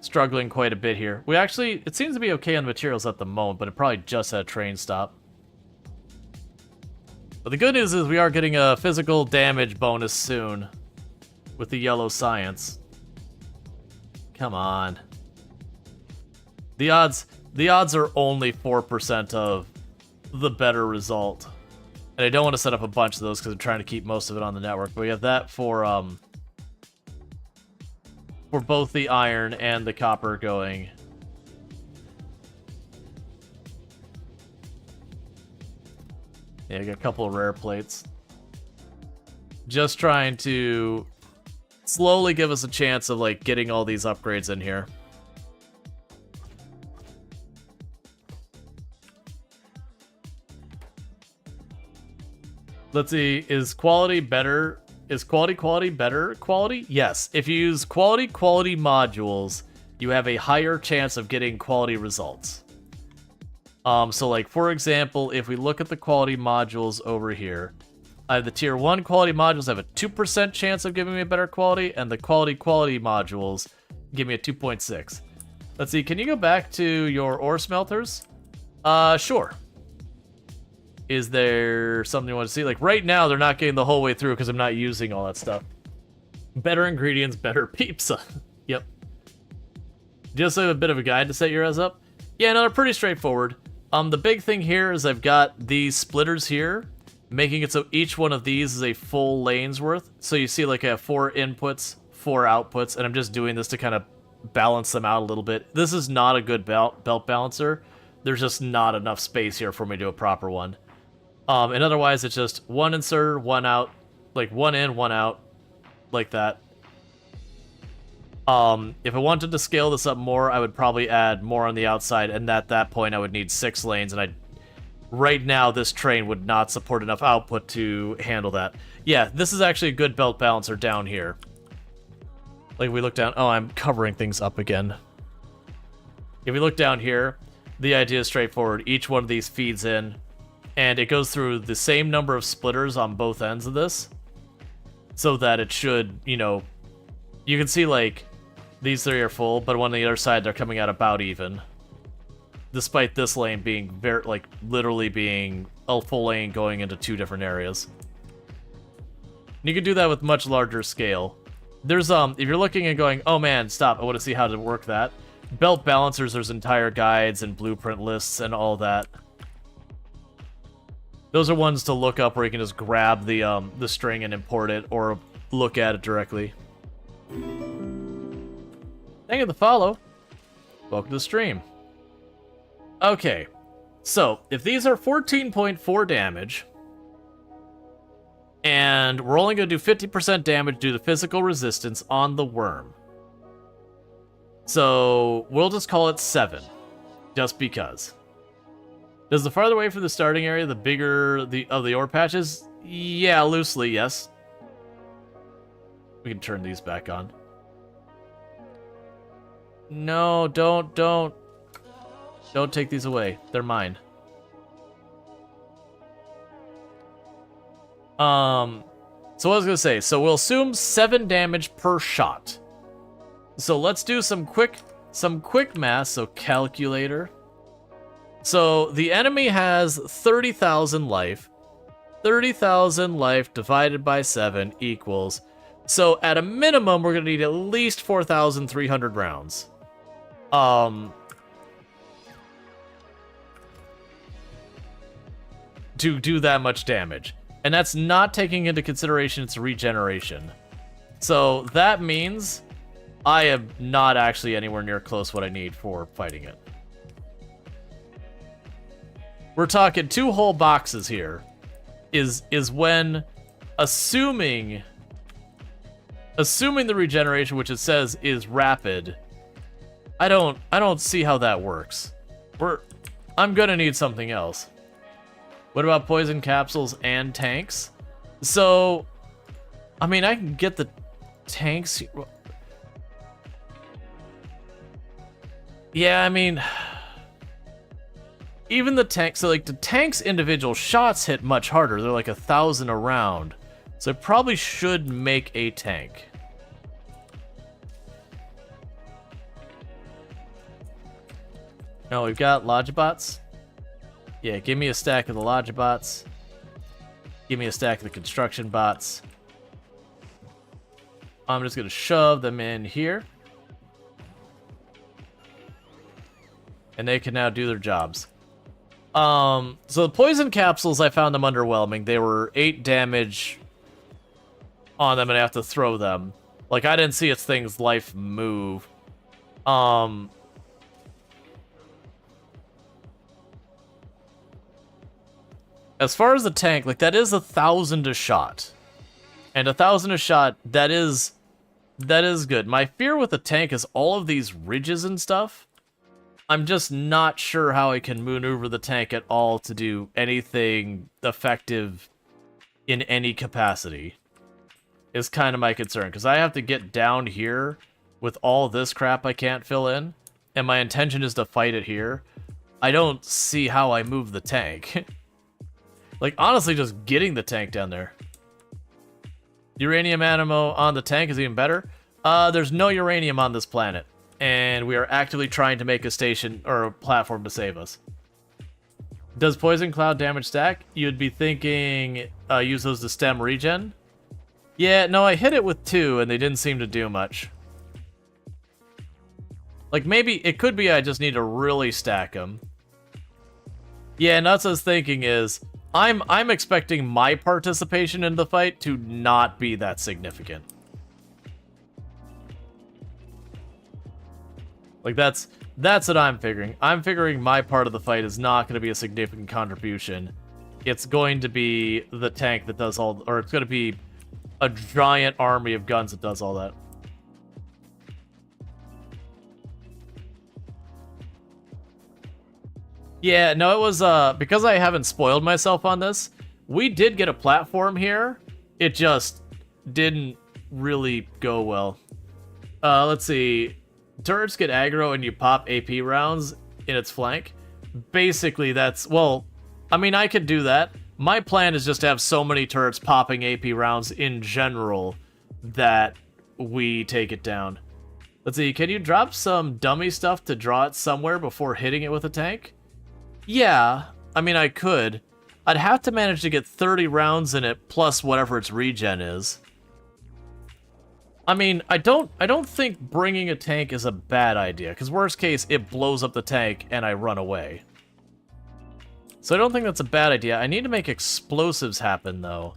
struggling quite a bit here. We actually, it seems to be okay on materials at the moment, but it probably just had a train stop. But the good news is we are getting a physical damage bonus soon with the yellow science. Come on. The odds are only 4% of the better result. And I don't want to set up a bunch of those because I'm trying to keep most of it on the network. But we have that for both the iron and the copper going. Yeah, I got a couple of rare plates. Just trying to slowly give us a chance of like getting all these upgrades in here. Let's see, is quality better? Is quality better quality? Yes. If you use quality modules, you have a higher chance of getting quality results. So like, for example, if we look at the quality modules over here, I have the tier 1 quality modules have a 2% chance of giving me a better quality, and the quality modules give me a 2.6. Let's see, can you go back to your ore smelters? Sure. Is there something you want to see? Like, right now, they're not getting the whole way through because I'm not using all that stuff. Better ingredients, better pizza. Yep. Just have a bit of a guide to set your ass up. Yeah, no, they're pretty straightforward. The big thing here is I've got these splitters here, making it so each one of these is a full lane's worth. So you see, like, I have 4 inputs, 4 outputs, and I'm just doing this to kind of balance them out a little bit. This is not a good belt balancer. There's just not enough space here for me to do a proper one. And otherwise, it's just 1 insert, 1 out, like 1 in, 1 out, like that. If I wanted to scale this up more, I would probably add more on the outside, and at that point, I would need 6 lanes, and right now, this train would not support enough output to handle that. Yeah, this is actually a good belt balancer down here. Like, we look down, oh, I'm covering things up again. If we look down here, the idea is straightforward. Each one of these feeds in, and it goes through the same number of splitters on both ends of this, so that it should, you know, you can see, like, these 3 are full, but on the other side, they're coming out about even. Despite this lane being very, like, literally being a full lane going into 2 different areas. And you can do that with much larger scale. There's, if you're looking and going, oh man, stop, I want to see how to work that. Belt balancers, there's entire guides and blueprint lists and all that. Those are ones to look up where you can just grab the string and import it, or look at it directly. Thank you for the follow. Welcome to the stream. Okay, so if these are 14.4 damage, and we're only going to do 50% damage due to physical resistance on the worm. So we'll just call it 7, just because. Does the farther away from the starting area, the bigger of the ore patches? Yeah, loosely, yes. We can turn these back on. No, don't take these away. They're mine. So what I was gonna say, so we'll assume 7 damage per shot. So let's do some quick math. So calculator. So the enemy has 30,000 life. 30,000 life divided by 7 equals. So at a minimum, we're gonna need at least 4,300 rounds. To do that much damage. And that's not taking into consideration its regeneration. So that means I am not actually anywhere near close what I need for fighting it. We're talking 2 whole boxes here. Is when assuming the regeneration, which it says is rapid, I don't see how that works. I'm gonna need something else. What about poison capsules and tanks? So, I mean, I can get the tanks. Yeah, I mean, even the tanks. So, like, the tanks' individual shots hit much harder. They're like 1,000 a round. So, I probably should make a tank. No, we've got Logibots. Yeah, give me a stack of the Logibots. Give me a stack of the construction bots. I'm just gonna shove them in here. And they can now do their jobs. So the poison capsules, I found them underwhelming. They were 8 damage on them and I have to throw them. Like, I didn't see its thing's life move. As far as the tank, like, that is 1,000 a shot. And 1,000 a shot, that is good. My fear with the tank is all of these ridges and stuff. I'm just not sure how I can maneuver the tank at all to do anything effective in any capacity. Is kind of my concern, because I have to get down here with all this crap I can't fill in, and my intention is to fight it here. I don't see how I move the tank. Like, honestly, just getting the tank down there. Uranium ammo on the tank is even better. There's no uranium on this planet, and we are actively trying to make a station or a platform to save us. Does Poison Cloud damage stack? You'd be thinking use those to stem regen. Yeah, no, I hit it with 2, and they didn't seem to do much. Like, maybe it could be I just need to really stack them. Yeah, and that's what I was thinking is, I'm expecting my participation in the fight to not be that significant. Like, that's what I'm figuring. I'm figuring my part of the fight is not going to be a significant contribution. It's going to be the tank that does all, or it's going to be a giant army of guns that does all that. Yeah, no, it was, because I haven't spoiled myself on this, we did get a platform here. It just didn't really go well. Let's see. Turrets get aggro and you pop AP rounds in its flank. Basically, that's, well, I mean, I could do that. My plan is just to have so many turrets popping AP rounds in general that we take it down. Let's see, can you drop some dummy stuff to draw it somewhere before hitting it with a tank? Yeah, I mean, I could. I'd have to manage to get 30 rounds in it plus whatever its regen is. I mean, I don't think bringing a tank is a bad idea, because worst case, it blows up the tank and I run away. So I don't think that's a bad idea. I need to make explosives happen, though,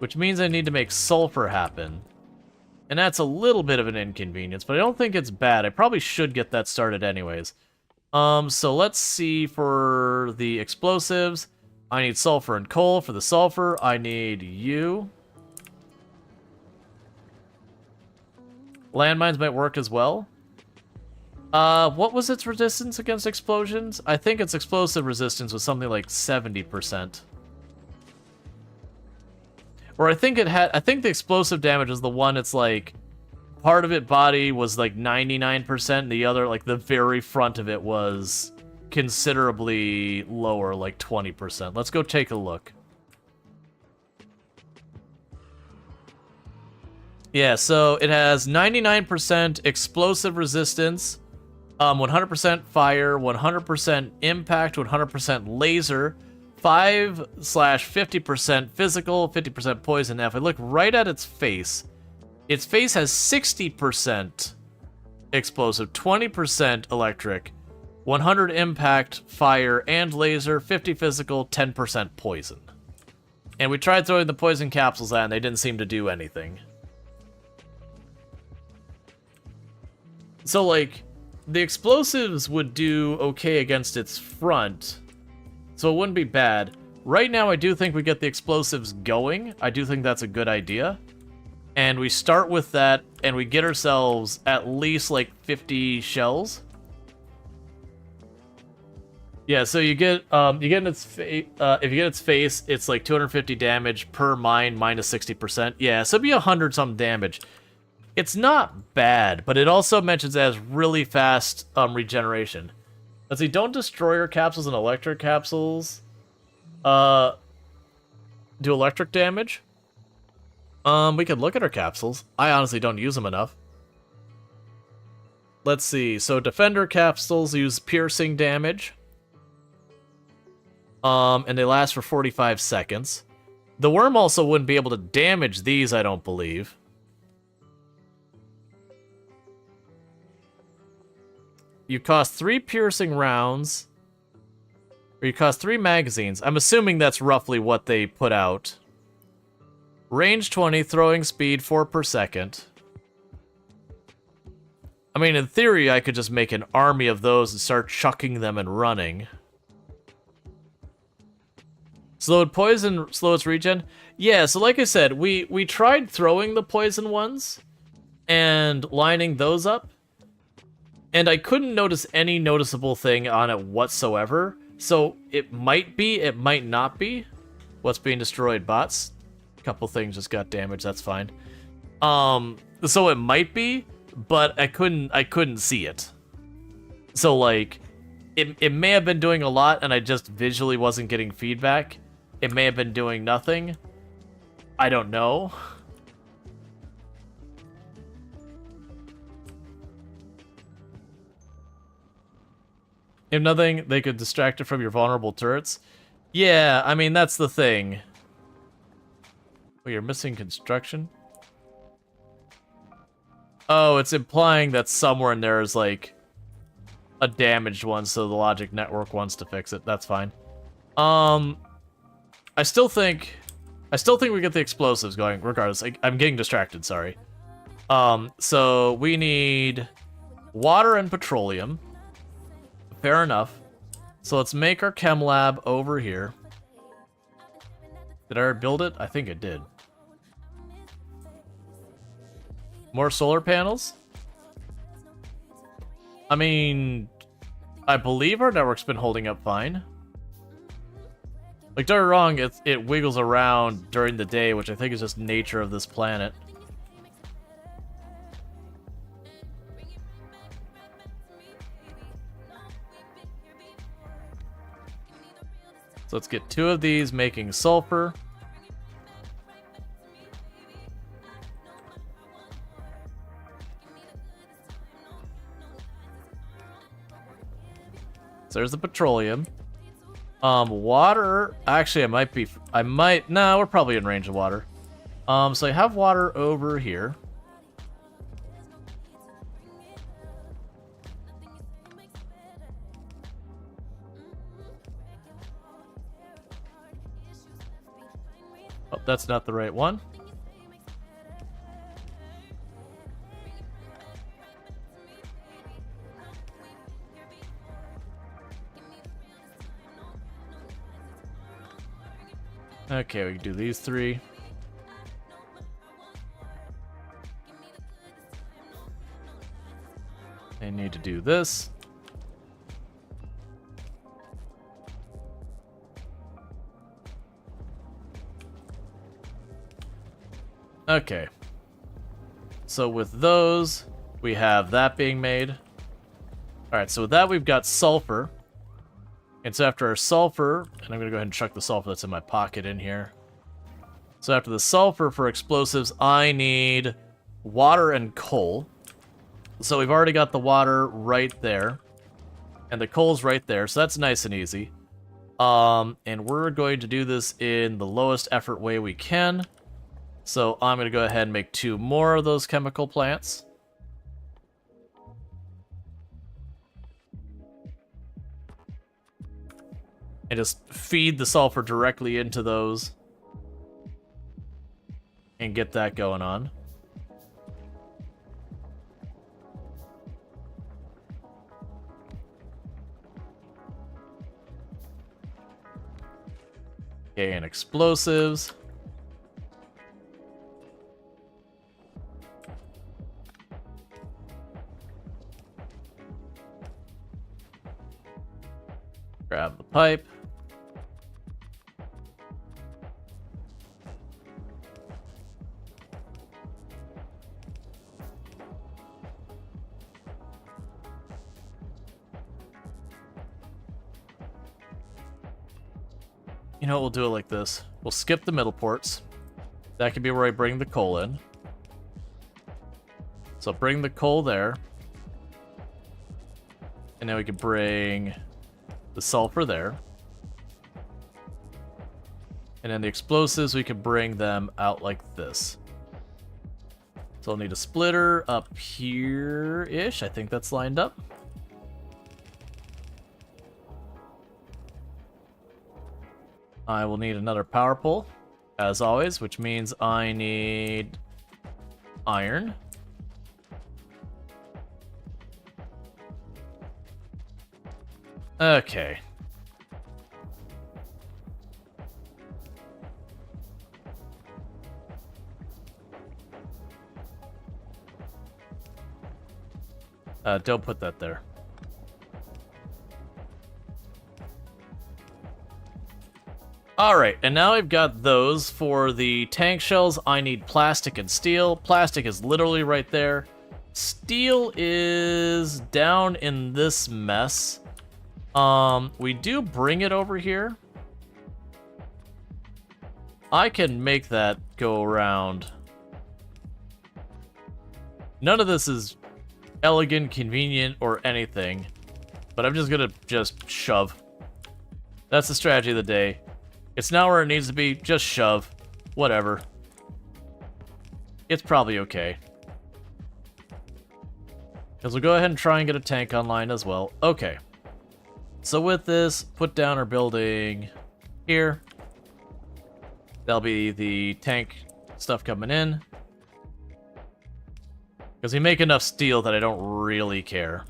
which means I need to make sulfur happen. And that's a little bit of an inconvenience, but I don't think it's bad. I probably should get that started anyways. So let's see for the explosives. I need sulfur and coal. For the sulfur, I need you. Landmines might work as well. What was its resistance against explosions? I think its explosive resistance was something like 70%. Or I think the explosive damage is the one it's like, part of it body was like 99%, and the other, like the very front of it was considerably lower, like 20%. Let's go take a look. Yeah, so it has 99% explosive resistance, 100% fire, 100% impact, 100% laser, 5/50% physical, 50% poison. Now, if I look right at its face has 60% explosive, 20% electric, 100 impact, fire, and laser, 50 physical, 10% poison. And we tried throwing the poison capsules at, and they didn't seem to do anything. So, like, the explosives would do okay against its front, so it wouldn't be bad. Right now, I do think we get the explosives going. I do think that's a good idea. And we start with that, and we get ourselves at least, like, 50 shells. Yeah, so you get in its if you get its face, it's like 250 damage per mine minus 60%. Yeah, so it'd be 100 something damage. It's not bad, but it also mentions it has really fast regeneration. Let's see, don't destroyer capsules and electric capsules do electric damage? We could look at our capsules. I honestly don't use them enough. Let's see, so defender capsules use piercing damage. And they last for 45 seconds. The worm also wouldn't be able to damage these, I don't believe. You cost 3 piercing rounds. Or you cost 3 magazines. I'm assuming that's roughly what they put out. Range 20, throwing speed 4 per second. I mean, in theory, I could just make an army of those and start chucking them and running. Slowed poison, slow its regen? Yeah, so like I said, we tried throwing the poison ones and lining those up. And I couldn't notice any noticeable thing on it whatsoever. So it might be, it might not be. What's being destroyed? Bots? A couple things just got damaged, that's fine. So it might be, but I couldn't see it. So like, it may have been doing a lot and I just visually wasn't getting feedback. It may have been doing nothing. I don't know. If nothing, they could distract it from your vulnerable turrets. Yeah, I mean, that's the thing. Oh, you're missing construction? Oh, it's implying that somewhere in there is, like, a damaged one, so the logic network wants to fix it. That's fine. I still think we get the explosives going, regardless. I'm getting distracted, sorry. So we need water and petroleum. Fair enough. So let's make our chem lab over here. Did I already build it? I think it did. More solar panels? I mean, I believe our network's been holding up fine. Like, don't get me wrong, it wiggles around during the day, which I think is just nature of this planet. So let's get 2 of these making sulfur. So there's the petroleum. Water, actually no, we're probably in range of water. So I have water over here. Oh, that's not the right one. Okay, we can do these 3. I need to do this. Okay. So with those, we have that being made. Alright, so with that we've got sulfur. And so after our sulfur, and I'm going to go ahead and chuck the sulfur that's in my pocket in here. So after the sulfur for explosives, I need water and coal. So we've already got the water right there. And the coal's right there, so that's nice and easy. And we're going to do this in the lowest effort way we can. So I'm going to go ahead and make 2 more of those chemical plants. And just feed the sulfur directly into those. And get that going on. Okay, and explosives. Grab the pipe. You know what, we'll do it like this. We'll skip the middle ports. That could be where I bring the coal in. So bring the coal there. And now we can bring the sulfur there. And then the explosives, we can bring them out like this. So I'll need a splitter up here-ish. I think that's lined up. I will need another power pole, as always, which means I need iron. Okay. Don't put that there. Alright, and now I've got those. For the tank shells, I need plastic and steel. Plastic is literally right there. Steel is down in this mess. We do bring it over here. I can make that go around. None of this is elegant, convenient, or anything. But I'm just gonna shove. That's the strategy of the day. It's not where it needs to be, just shove. Whatever. It's probably okay. Because we'll go ahead and try and get a tank online as well. Okay. So with this, put down our building here. That'll be the tank stuff coming in. Because we make enough steel that I don't really care.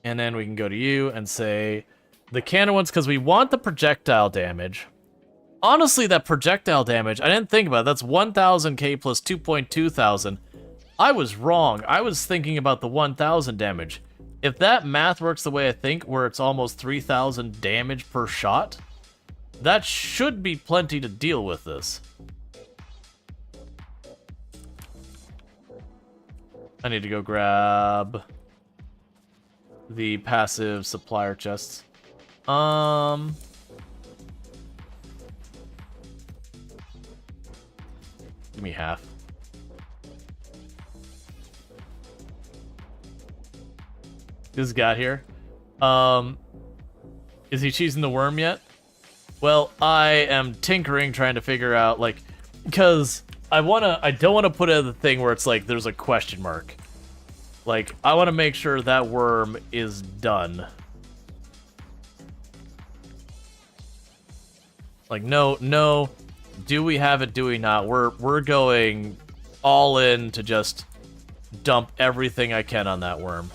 And then we can go to you and say the cannon ones, because we want the projectile damage. Honestly, that projectile damage, I didn't think about it. That's 1000k plus 2.2 thousand. I was wrong. I was thinking about the 1000 damage. If that math works the way I think, where it's almost 3000 damage per shot, that should be plenty to deal with this. I need to go grab the passive supplier chests. Give me half. This guy here. Is he choosing the worm yet? Well, I am tinkering, trying to figure out, like, because I don't want to put in the thing where it's like there's a question mark. Like, I want to make sure that worm is done. Like, no, do we have it, do we not? We're going all in to just dump everything I can on that worm.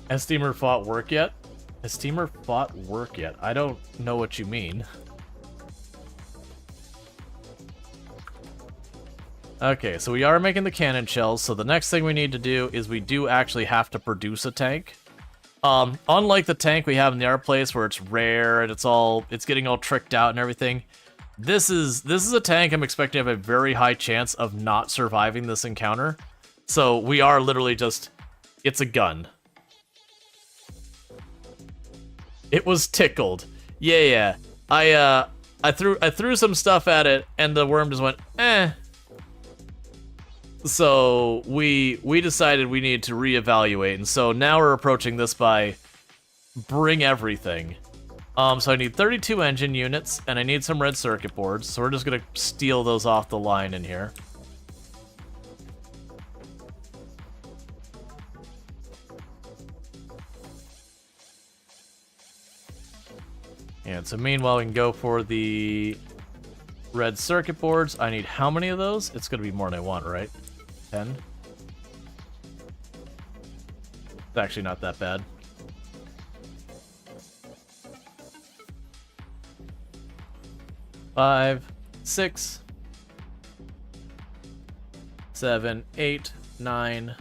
Has Steamer fought work yet? Has Steamer fought work yet? I don't know what you mean. Okay, so we are making the cannon shells, so the next thing we need to do is we do actually have to produce a tank. Unlike the tank we have in the art place where it's rare and it's getting all tricked out and everything, this is a tank I'm expecting to have a very high chance of not surviving this encounter. So we are literally just, it's a gun. It was tickled. Yeah. I threw some stuff at it and the worm just went, eh. So we decided we needed to reevaluate, and so now we're approaching this by bring everything. So I need 32 engine units, and I need some red circuit boards, so we're just gonna steal those off the line in here. And so meanwhile, we can go for the red circuit boards. I need how many of those? It's gonna be more than I want, right? 10. It's actually not that bad. 5, 6, 7, 8, 9,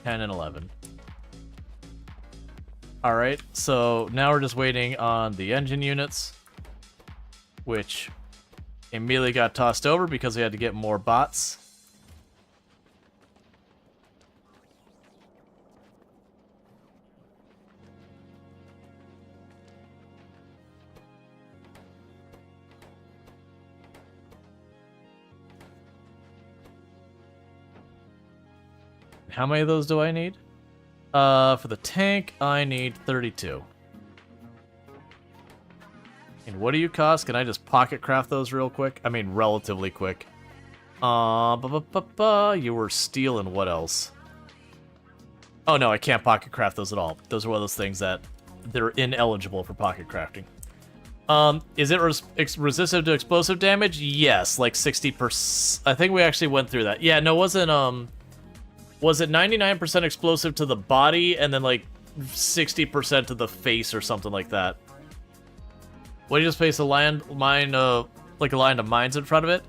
10, and 11. Alright, so now we're just waiting on the engine units, which immediately got tossed over because we had to get more bots. How many of those do I need? For the tank, I need 32. And what do you cost? Can I just pocket craft those real quick? I mean, relatively quick. You were steel and what else? Oh no, I can't pocket craft those at all. Those are one of those things that they're ineligible for pocket crafting. Is it resistive to explosive damage? Yes, like 60%. I think we actually went through that. Yeah, no, it wasn't, was it 99% explosive to the body and then like 60% to the face or something like that? What, you just place a line like a line of mines in front of it?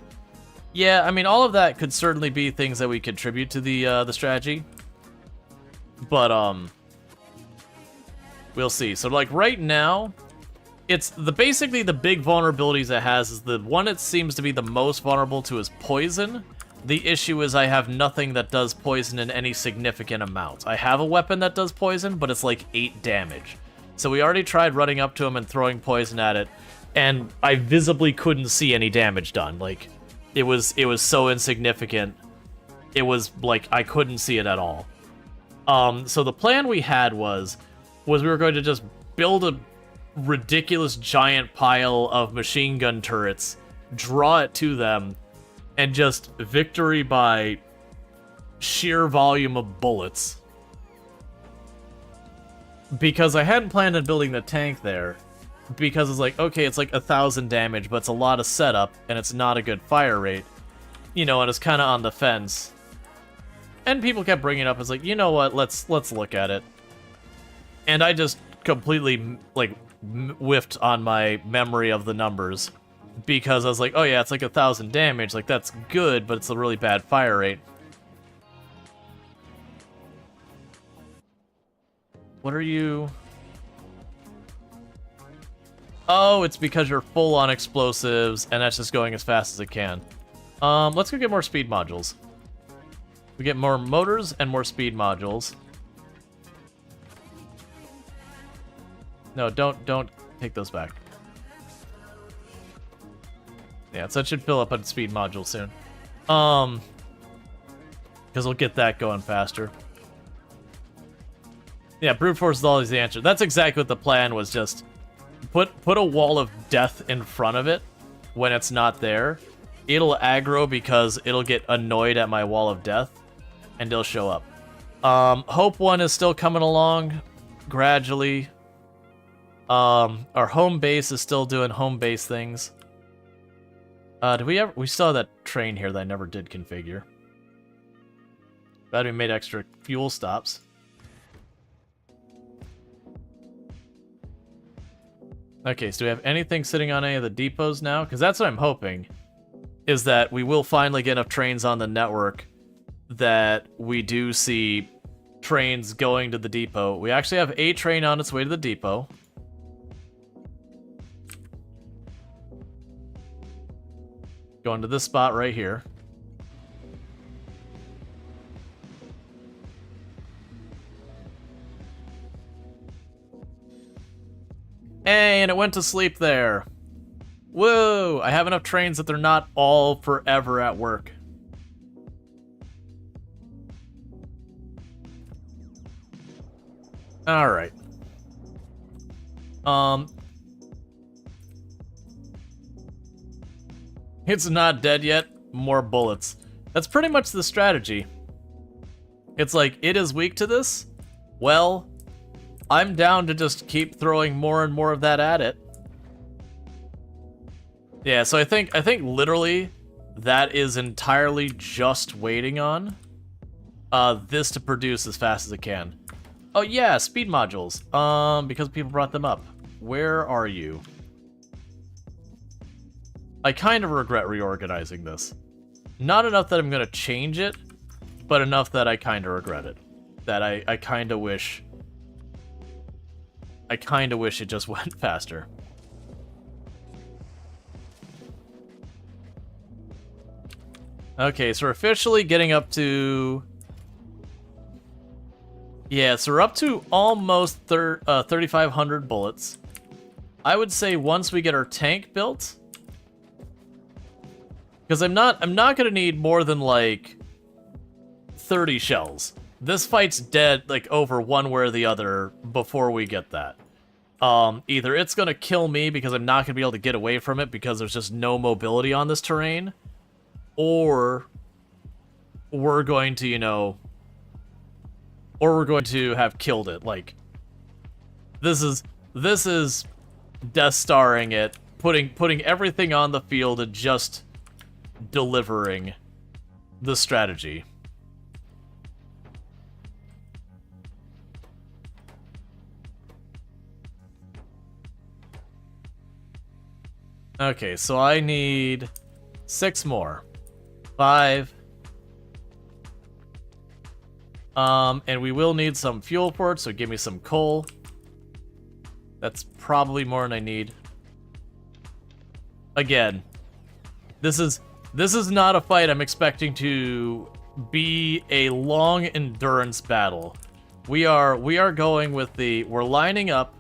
Yeah, I mean, all of that could certainly be things that we contribute to the strategy. But, we'll see. So, like, right now, it's basically the big vulnerabilities it has is the one it seems to be the most vulnerable to is poison. The issue is I have nothing that does poison in any significant amount. I have a weapon that does poison, but it's like 8 damage. So we already tried running up to him and throwing poison at it, and I visibly couldn't see any damage done. Like, it was so insignificant. It was like I couldn't see it at all. So the plan we had was we were going to just build a ridiculous giant pile of machine gun turrets, draw it to them, and just victory by sheer volume of bullets. Because I hadn't planned on building the tank there, because it's like, okay, it's like 1,000 damage, but it's a lot of setup, and it's not a good fire rate. You know, and it's kind of on the fence. And people kept bringing it up, it's like, you know what, let's look at it. And I just completely, like, whiffed on my memory of the numbers. Because I was like, oh yeah, it's like 1,000 damage, like that's good, but it's a really bad fire rate. What are you? Oh, it's because you're full on explosives, and that's just going as fast as it can. Let's go get more speed modules. We get more motors and more speed modules. No, don't take those back. Yeah, so it should fill up on speed module soon. Because we'll get that going faster. Yeah, brute force is always the answer. That's exactly what the plan was, just put a wall of death in front of it when it's not there. It'll aggro because it'll get annoyed at my wall of death, and it'll show up. Hope 1 is still coming along gradually. Our home base is still doing home base things. We still have that train here that I never did configure. Glad we made extra fuel stops. Okay, so do we have anything sitting on any of the depots now? Because that's what I'm hoping, is that we will finally get enough trains on the network that we do see trains going to the depot. We actually have a train on its way to the depot. Going to this spot right here. Hey, and it went to sleep there. Whoa! I have enough trains that they're not all forever at work. Alright. It's not dead yet. More bullets. That's pretty much the strategy. It's like, it is weak to this? Well, I'm down to just keep throwing more and more of that at it. Yeah, so I think literally that is entirely just waiting on this to produce as fast as it can. Oh yeah, speed modules. Because people brought them up. where are you? I kind of regret reorganizing this. Not enough that I'm gonna change it, but enough that I kind of regret it. That I kind of wish... I kind of wish it just went faster. Okay, so we're officially getting up to... Yeah, so we're up to almost 3,500 bullets. I would say once we get our tank built... Because I'm not gonna need more than, like, 30 shells. This fight's dead, like, over one way or the other before we get that. Either it's gonna kill me because I'm not gonna be able to get away from it because there's just no mobility on this terrain, or we're going to, you know, or we're going to have killed it. Like, this is Death Starring it, putting everything on the field and just delivering the strategy. Okay, so I need 6 more. 5. And we will need some fuel for it, so give me some coal. That's probably more than I need. Again, this is not a fight I'm expecting to be a long endurance battle. We are going with we're lining up.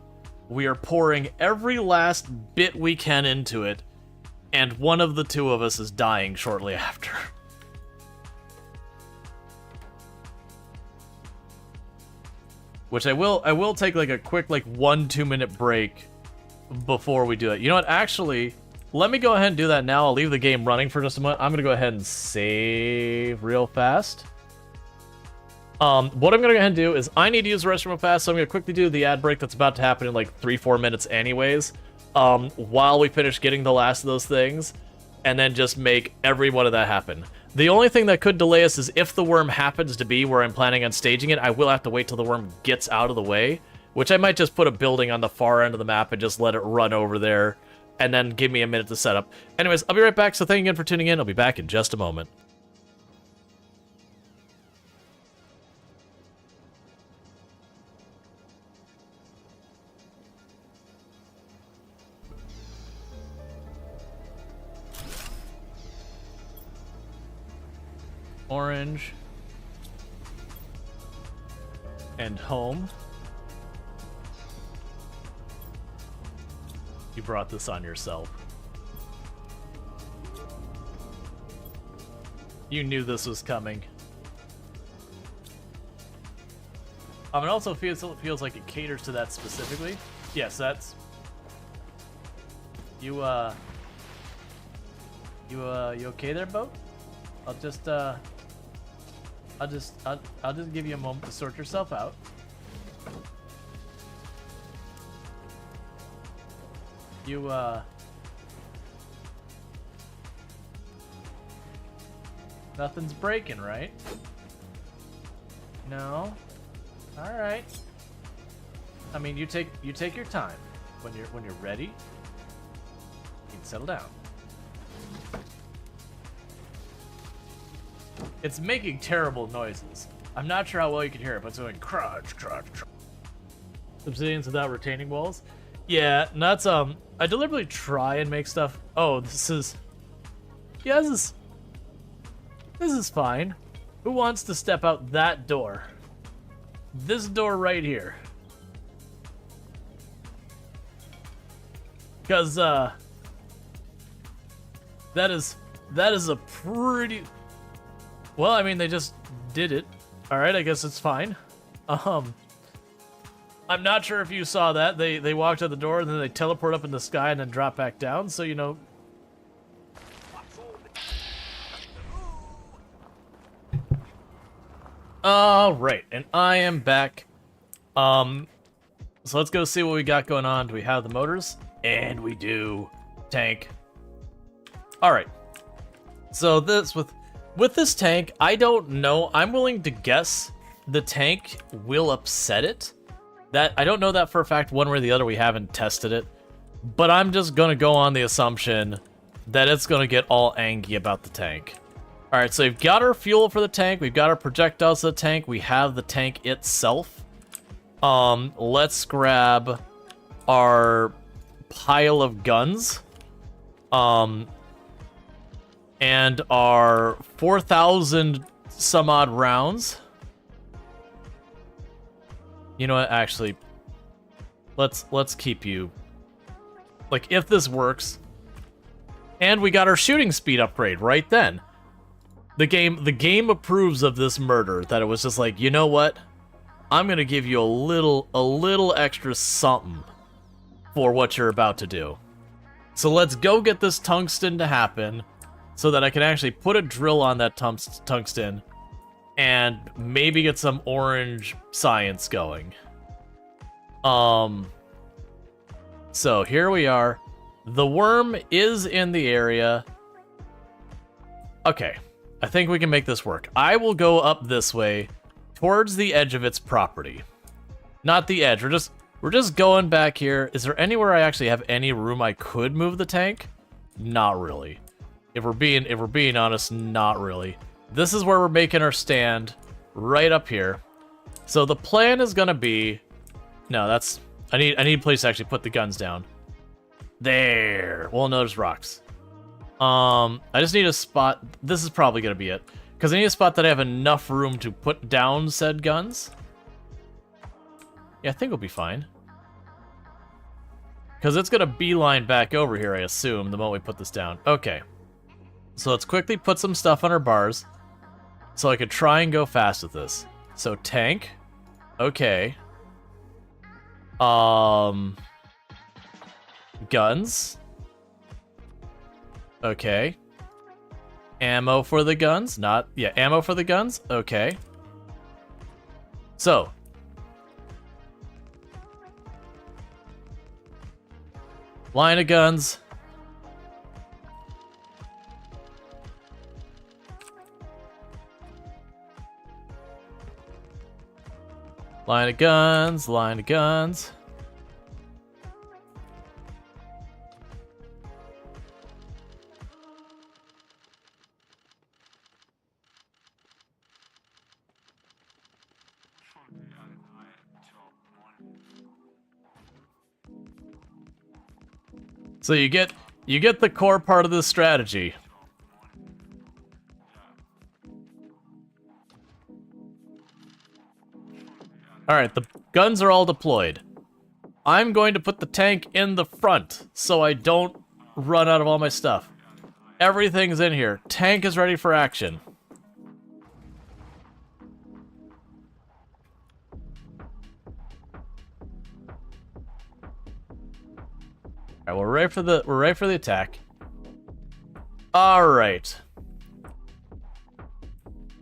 We are pouring every last bit we can into it, and one of the two of us is dying shortly after. Which I will take like a quick 1-2 minute break before we do it. You know what? Actually, let me go ahead and do that now. I'll leave the game running for just a moment. I'm gonna go ahead and save real fast. What I'm gonna go ahead and do is I need to use the restroom real fast, so I'm gonna quickly do the ad break that's about to happen in like 3-4 minutes anyways. While we finish getting the last of those things, and then just make every one of that happen. The only thing that could delay us is if the worm happens to be where I'm planning on staging it, I will have to wait till the worm gets out of the way, which I might just put a building on the far end of the map and just let it run over there, and then give me a minute to set up. Anyways, I'll be right back, so thank you again for tuning in. I'll be back in just a moment. Orange and home. You brought this on yourself. You knew this was coming. It also feels like it caters to that specifically. Yes, that's you okay there, Boat? I'll just give you a moment to sort yourself out. Nothing's breaking, right? No. All right. I mean, you take your time. When you're ready, you can settle down. It's making terrible noises. I'm not sure how well you can hear it, but it's going crunch, crunch, crunch. Obsidians without retaining walls? Yeah, that's, I deliberately try and make stuff... Oh, this is... Yeah, this is fine. Who wants to step out that door? This door right here. Because, that is a pretty... Well, I mean, they just did it. Alright, I guess it's fine. I'm not sure if you saw that. They walked out the door, and then they teleport up in the sky and then drop back down, so, you know... Alright, and I am back. So let's go see what we got going on. Do we have the motors? And we do. Tank. Alright. So this, with this tank, I don't know. I'm willing to guess the tank will upset it. That I don't know that for a fact one way or the other. We haven't tested it. But I'm just going to go on the assumption that it's going to get all angry about the tank. All right, so we've got our fuel for the tank. We've got our projectiles for the tank. We have the tank itself. Let's grab our pile of guns. And our 4,000 some odd rounds. You know what? Actually, let's keep you. Like, if this works, and we got our shooting speed upgrade right then. The game approves of this murder. That it was just like, you know what? I'm gonna give you a little extra something for what you're about to do. So let's go get this tungsten to happen, so that I can actually put a drill on that tungsten, and maybe get some orange science going. So here we are. The worm is in the area. Okay, I think we can make this work. I will go up this way towards the edge of its property. Not the edge. We're just going back here. Is there anywhere I actually have any room I could move the tank? Not really. If we're being honest, not really. This is where we're making our stand, right up here. So the plan is gonna be, no, that's I need a place to actually put the guns down. There. Well, no, there's rocks. I just need a spot. This is probably gonna be it, because I need a spot that I have enough room to put down said guns. Yeah, I think we'll be fine. Because it's gonna beeline back over here, I assume, the moment we put this down. Okay. So let's quickly put some stuff on our bars, so I could try and go fast with this. So tank. Okay. Guns. Okay. Ammo for the guns. Ammo for the guns. Okay. So. Line of guns. Line of guns, line of guns. So you get the core part of this strategy. Alright, the guns are all deployed. I'm going to put the tank in the front so I don't run out of all my stuff. Everything's in here. Tank is ready for action. Alright, we're ready for the attack. Alright.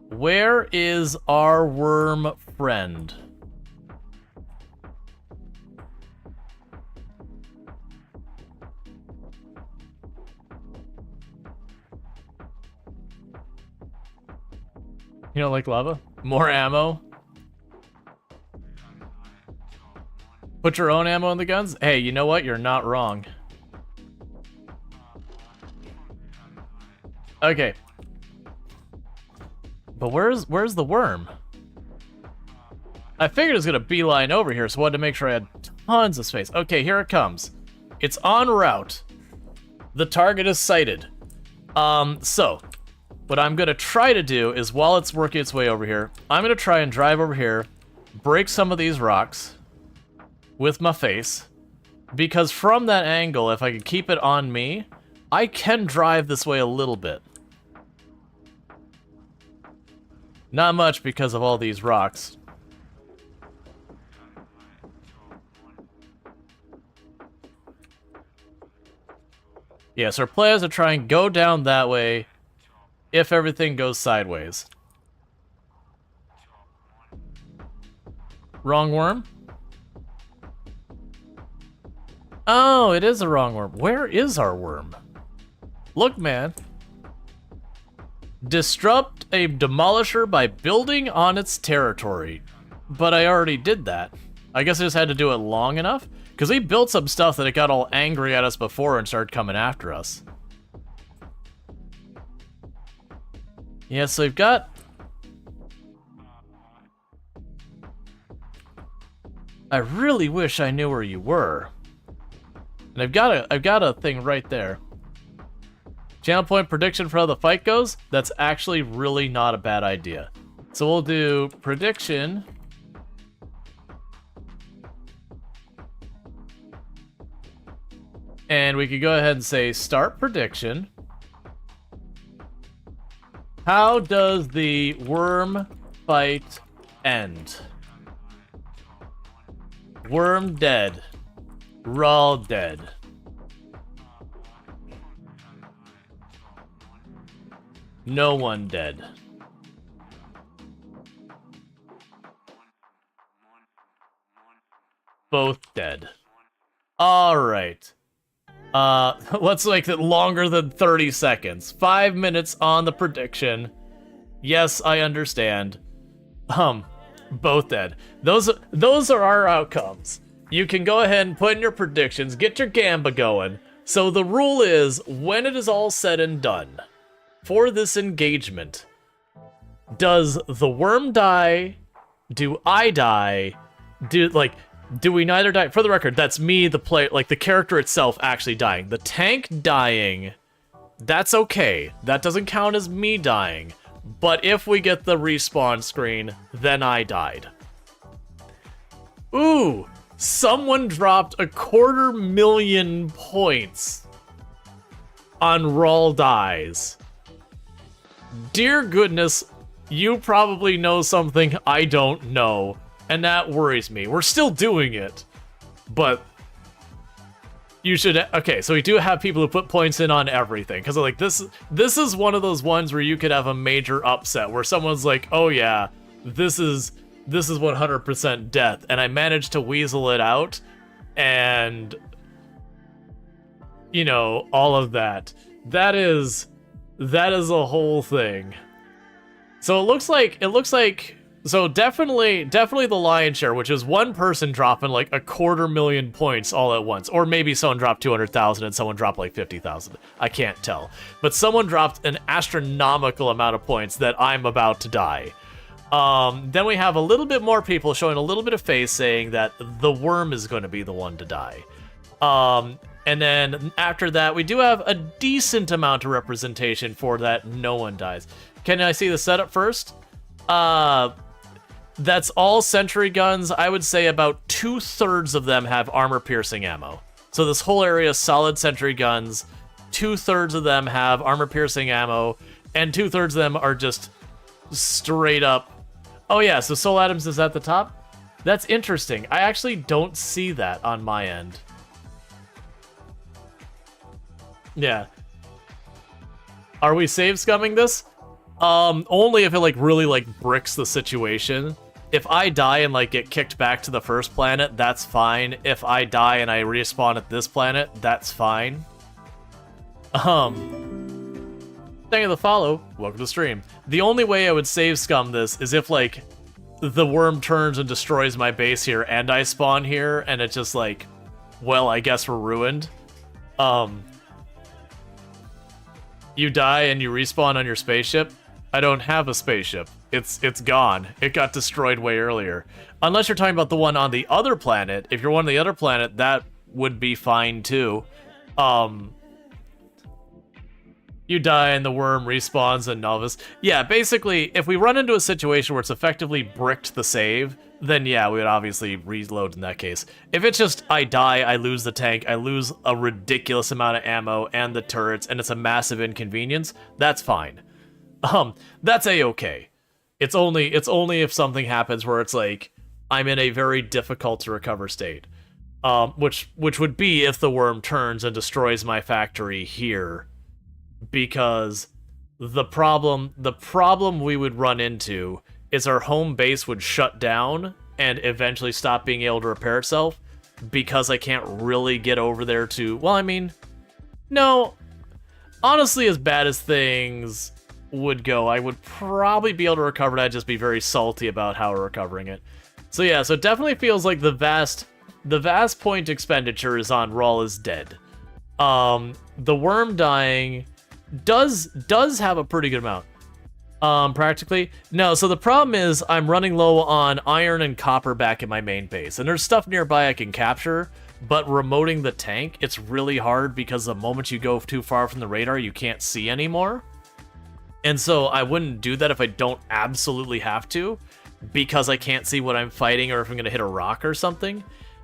Where is our worm friend? You don't like lava? More ammo? Put your own ammo in the guns? Hey, you know what? You're not wrong. Okay. But where's the worm? I figured it was gonna beeline over here, so I wanted to make sure I had tons of space. Okay, here it comes. It's en route. The target is sighted. So what I'm gonna try to do is, while it's working its way over here, I'm gonna try and drive over here, break some of these rocks with my face, because from that angle, if I could keep it on me, I can drive this way a little bit. Not much because of all these rocks. Yeah, so our plan is to try and go down that way if everything goes sideways. Wrong worm? Oh, it is a wrong worm. Where is our worm? Look, man. Disrupt a demolisher by building on its territory. But I already did that. I guess I just had to do it long enough? Because we built some stuff that it got all angry at us before and started coming after us. Yeah, so we've got... I really wish I knew where you were. And I've got a thing right there. Channel point prediction for how the fight goes? That's actually really not a bad idea. So we'll do prediction. And we could go ahead and say start prediction. How does the worm fight end? Worm dead. Rual dead. No one dead. Both dead. Alright. Let's make it longer than 30 seconds. 5 minutes on the prediction. Yes, I understand. Both dead. Those are our outcomes. You can go ahead and put in your predictions, get your gamba going. So the rule is, when it is all said and done, for this engagement, does the worm die? Do I die? Do we neither die? For the record, that's me, the player, like the character itself actually dying. The tank dying, that's okay. That doesn't count as me dying. But if we get the respawn screen, then I died. Ooh, someone dropped 250,000 points on Rual dies. Dear goodness, you probably know something I don't know, and that worries me. We're still doing it, but you should... Okay, so we do have people who put points in on everything, because like this is one of those ones where you could have a major upset, where someone's like, oh yeah, this is 100% death, and I managed to weasel it out, and you know, all of that. That is a whole thing. So it looks like so definitely the lion's share, which is one person dropping like 250,000 points all at once, or maybe someone dropped 200,000 and someone dropped like 50,000. I can't tell, but someone dropped an astronomical amount of points that I'm about to die. Then we have a little bit more people showing a little bit of face saying that the worm is going to be the one to die. And then after that, we do have a decent amount of representation for that no one dies. Can I see the setup first? That's all sentry guns. I would say about 2/3 of them have armor-piercing ammo. So this whole area is solid sentry guns. 2/3 of them have armor-piercing ammo, and 2/3 of them are just straight up... Oh yeah, so Soul Atoms is at the top? That's interesting. I actually don't see that on my end. Yeah. Are we save scumming this? Only if it like really like bricks the situation. If I die and like get kicked back to the first planet, that's fine. If I die and I respawn at this planet, that's fine. Thank you for the follow. Welcome to the stream. The only way I would save scum this is if like the worm turns and destroys my base here and I spawn here and it's just like, well, I guess we're ruined. You die and you respawn on your spaceship. I don't have a spaceship. It's gone. It got destroyed way earlier. Unless you're talking about the one on the other planet. If you're one on the other planet, that would be fine too. You die and the worm respawns and novice. Yeah, basically, if we run into a situation where it's effectively bricked the save, then yeah, we would obviously reload in that case. If it's just, I die, I lose the tank, I lose a ridiculous amount of ammo and the turrets, and it's a massive inconvenience, that's fine. That's a-okay. It's only if something happens where it's like, I'm in a very difficult to recover state. Which would be if the worm turns and destroys my factory here. Because the problem we would run into is our home base would shut down and eventually stop being able to repair itself because I can't really get over there to... Well, I mean, no. Honestly, as bad as things would go, I would probably be able to recover it. I'd just be very salty about how we're recovering it. So yeah, so it definitely feels like the vast point expenditure is on Rual is dead. The worm dying does have a pretty good amount. Practically. No, so the problem is I'm running low on iron and copper back in my main base, and there's stuff nearby I can capture, but remoting the tank, it's really hard because the moment you go too far from the radar, you can't see anymore. And so I wouldn't do that if I don't absolutely have to, because I can't see what I'm fighting or if I'm going to hit a rock or something.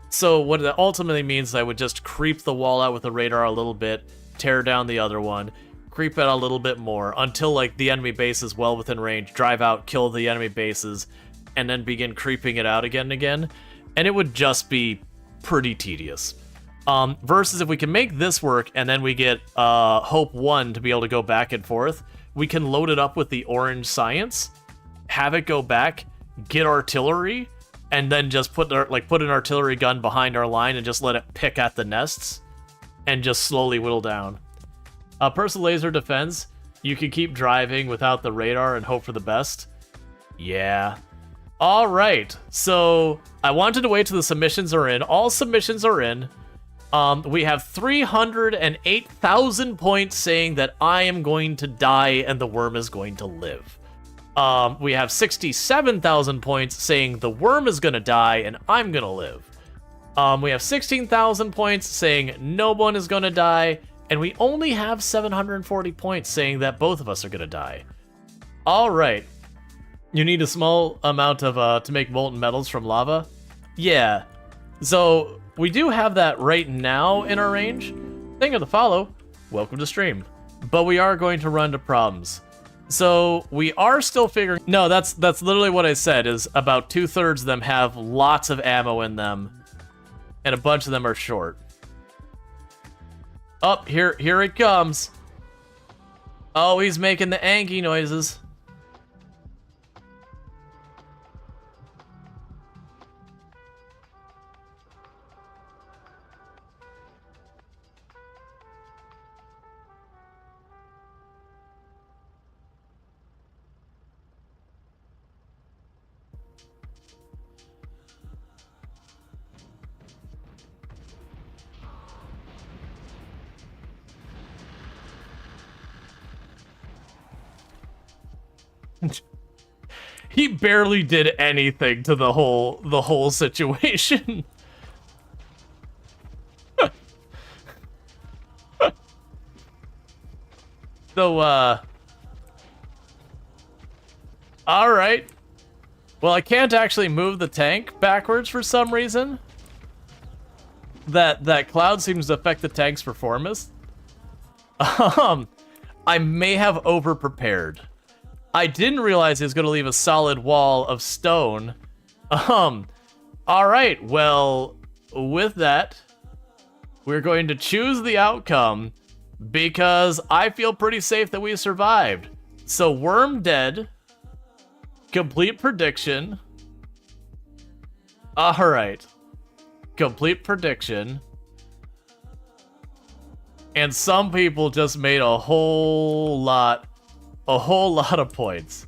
So what that ultimately means is I would just creep the wall out with the radar a little bit, tear down the other one, creep it a little bit more until like the enemy base is well within range, drive out, kill the enemy bases, and then begin creeping it out again and again. And it would just be pretty tedious. Versus if we can make this work and then we get Hope 1 to be able to go back and forth, we can load it up with the orange science, have it go back, get artillery, and then just put an artillery gun behind our line and just let it pick at the nests and just slowly whittle down. Personal laser defense, you can keep driving without the radar and hope for the best. Yeah. Alright, so I wanted to wait till the submissions are in. All submissions are in. We have 308,000 points saying that I am going to die and the worm is going to live. We have 67,000 points saying the worm is going to die and I'm going to live. We have 16,000 points saying no one is going to die. And we only have 740 points saying that both of us are going to die. All right. You need a small amount of to make molten metals from lava? Yeah. So we do have that right now in our range. Thing of the follow, welcome to stream. But we are going to run into problems. So we are still figuring... No, that's literally what I said, is about 2/3 of them have lots of ammo in them. And a bunch of them are short. Oh, here it comes. Oh, he's making the Angie noises. He barely did anything to the whole situation. So, all right. Well, I can't actually move the tank backwards for some reason. That cloud seems to affect the tank's performance. I may have over-prepared. I didn't realize he was going to leave a solid wall of stone. All right, well, with that, we're going to choose the outcome because I feel pretty safe that we survived. So, worm dead. Complete prediction. All right. Complete prediction. And some people just made a whole lot of points.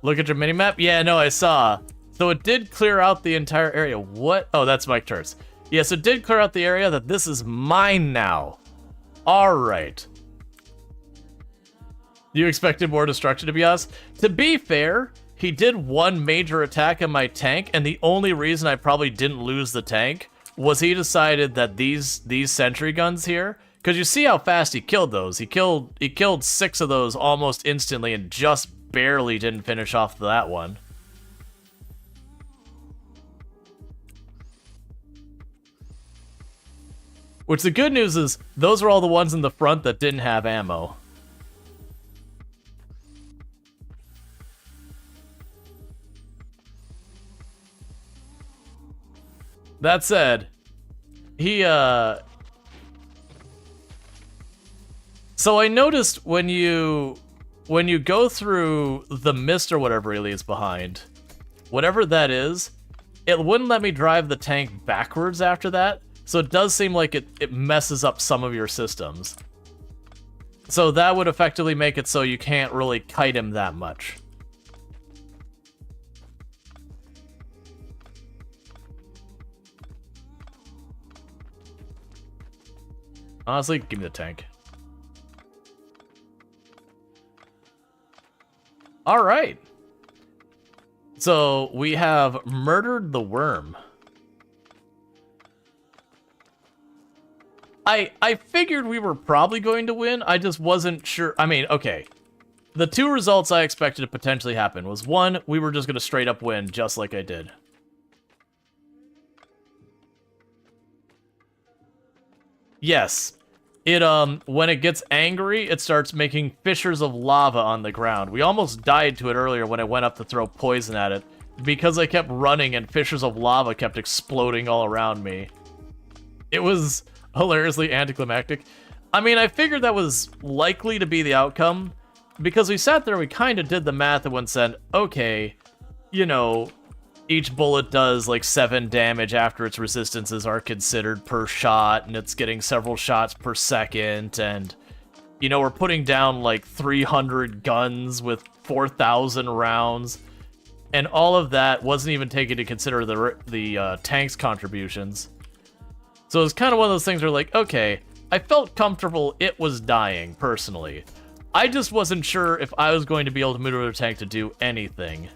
Look at your minimap. Yeah, no, I saw. So it did clear out the entire area. What? Oh, that's Mike Turtz. Yes, it did clear out the area that this is mine now. All right. You expected more destruction, to be honest? To be fair, he did one major attack on my tank, and the only reason I probably didn't lose the tank was he decided that these sentry guns here, because you see how fast he killed those. He killed 6 of those almost instantly and just barely didn't finish off that one. Which the good news is, those are all the ones in the front that didn't have ammo. That said, he, So I noticed when you go through the mist or whatever he leaves behind, whatever that is, it wouldn't let me drive the tank backwards after that, so it does seem like it messes up some of your systems. So that would effectively make it so you can't really kite him that much. Honestly, give me the tank. All right. So we have murdered the worm. I figured we were probably going to win. I just wasn't sure. I mean, okay. The two results I expected to potentially happen was, one, we were just going to straight up win, just like I did. Yes. It, when it gets angry, it starts making fissures of lava on the ground. We almost died to it earlier when I went up to throw poison at it, because I kept running and fissures of lava kept exploding all around me. It was hilariously anticlimactic. I mean, I figured that was likely to be the outcome, because we sat there, we kind of did the math and went said, okay, you know, each bullet does like 7 damage after its resistances are considered per shot, and it's getting several shots per second, and, you know, we're putting down like 300 guns with 4,000 rounds, and all of that wasn't even taken to consider the tank's contributions. So it's kind of one of those things where, like, okay, I felt comfortable it was dying, personally. I just wasn't sure if I was going to be able to maneuver the tank to do anything.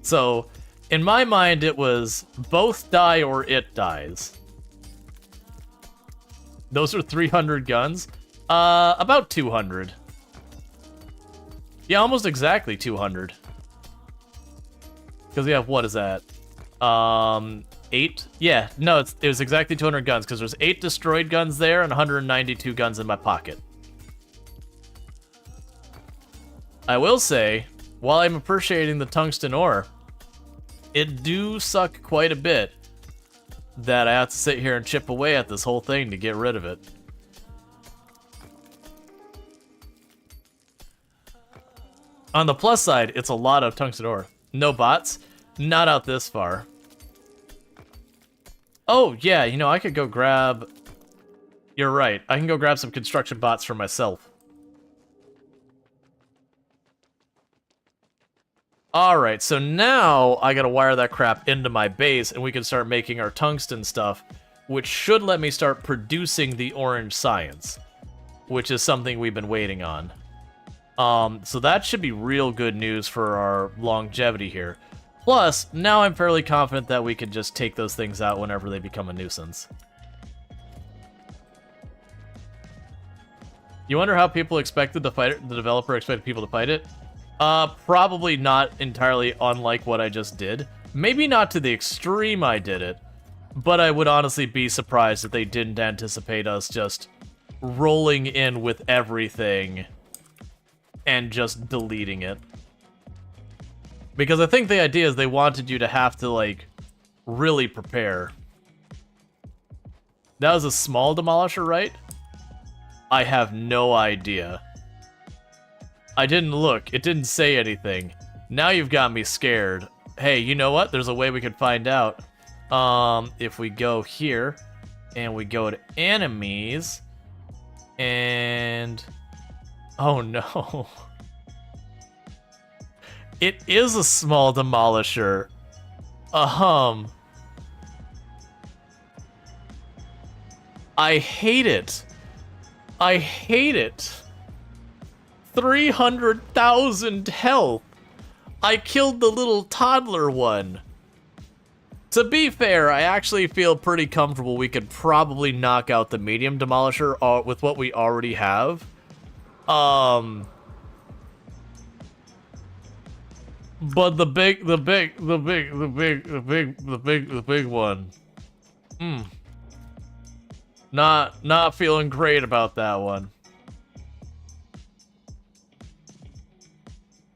So, in my mind, it was both die or it dies. Those are 300 guns. About 200. Yeah, almost exactly 200. Because we have, what is that? 8? Yeah, no, it was exactly 200 guns, because there's 8 destroyed guns there and 192 guns in my pocket. I will say, while I'm appreciating the tungsten ore, it do suck quite a bit that I have to sit here and chip away at this whole thing to get rid of it. On the plus side, it's a lot of tungsten ore. No bots, not out this far. Oh, yeah, you know, I could go grab... You're right, I can go grab some construction bots for myself. Alright, so now I gotta wire that crap into my base, and we can start making our tungsten stuff, which should let me start producing the orange science, which is something we've been waiting on. So that should be real good news for our longevity here. Plus, now I'm fairly confident that we can just take those things out whenever they become a nuisance. You wonder how people expected the developer expected people to fight it? Probably not entirely unlike what I just did. Maybe not to the extreme I did it, but I would honestly be surprised if they didn't anticipate us just rolling in with everything and just deleting it. Because I think the idea is they wanted you to have to, like, really prepare. That was a small demolisher, right? I have no idea. I didn't look. It didn't say anything. Now you've got me scared. Hey, you know what? There's a way we could find out. If we go here, and we go to enemies, and... Oh no. It is a small demolisher. I hate it. I hate it. 300,000 health. I killed the little toddler one. To be fair, I actually feel pretty comfortable we could probably knock out the medium demolisher with what we already have. But the big one. Not feeling great about that one.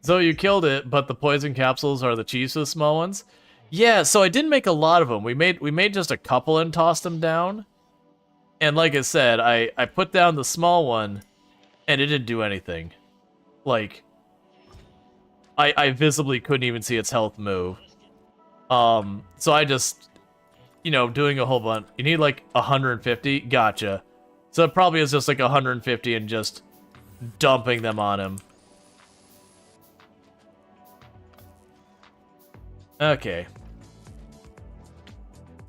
So you killed it, but the poison capsules are the cheapest small ones? Yeah, so I didn't make a lot of them. We made just a couple and tossed them down. And like I said, I put down the small one, and it didn't do anything. Like, I visibly couldn't even see its health move. So I just, you know, doing a whole bunch. You need like 150? Gotcha. So it probably is just like 150 and just dumping them on him. Okay.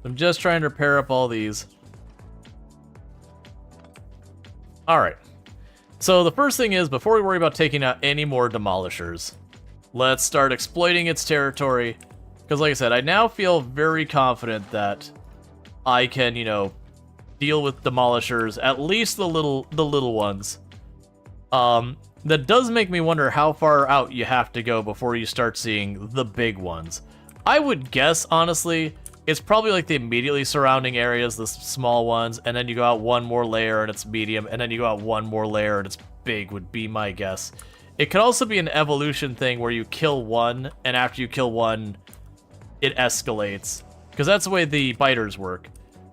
I'm just trying to repair up all these. Alright. So the first thing is, before we worry about taking out any more demolishers, let's start exploiting its territory. Because like I said, I now feel very confident that I can, you know, deal with demolishers, at least the little ones. That does make me wonder how far out you have to go before you start seeing the big ones. I would guess, honestly, it's probably like the immediately surrounding areas, the small ones, and then you go out one more layer and it's medium, and then you go out one more layer and it's big, would be my guess. It could also be an evolution thing where you kill one, and after you kill one, it escalates. Because that's the way the biters work.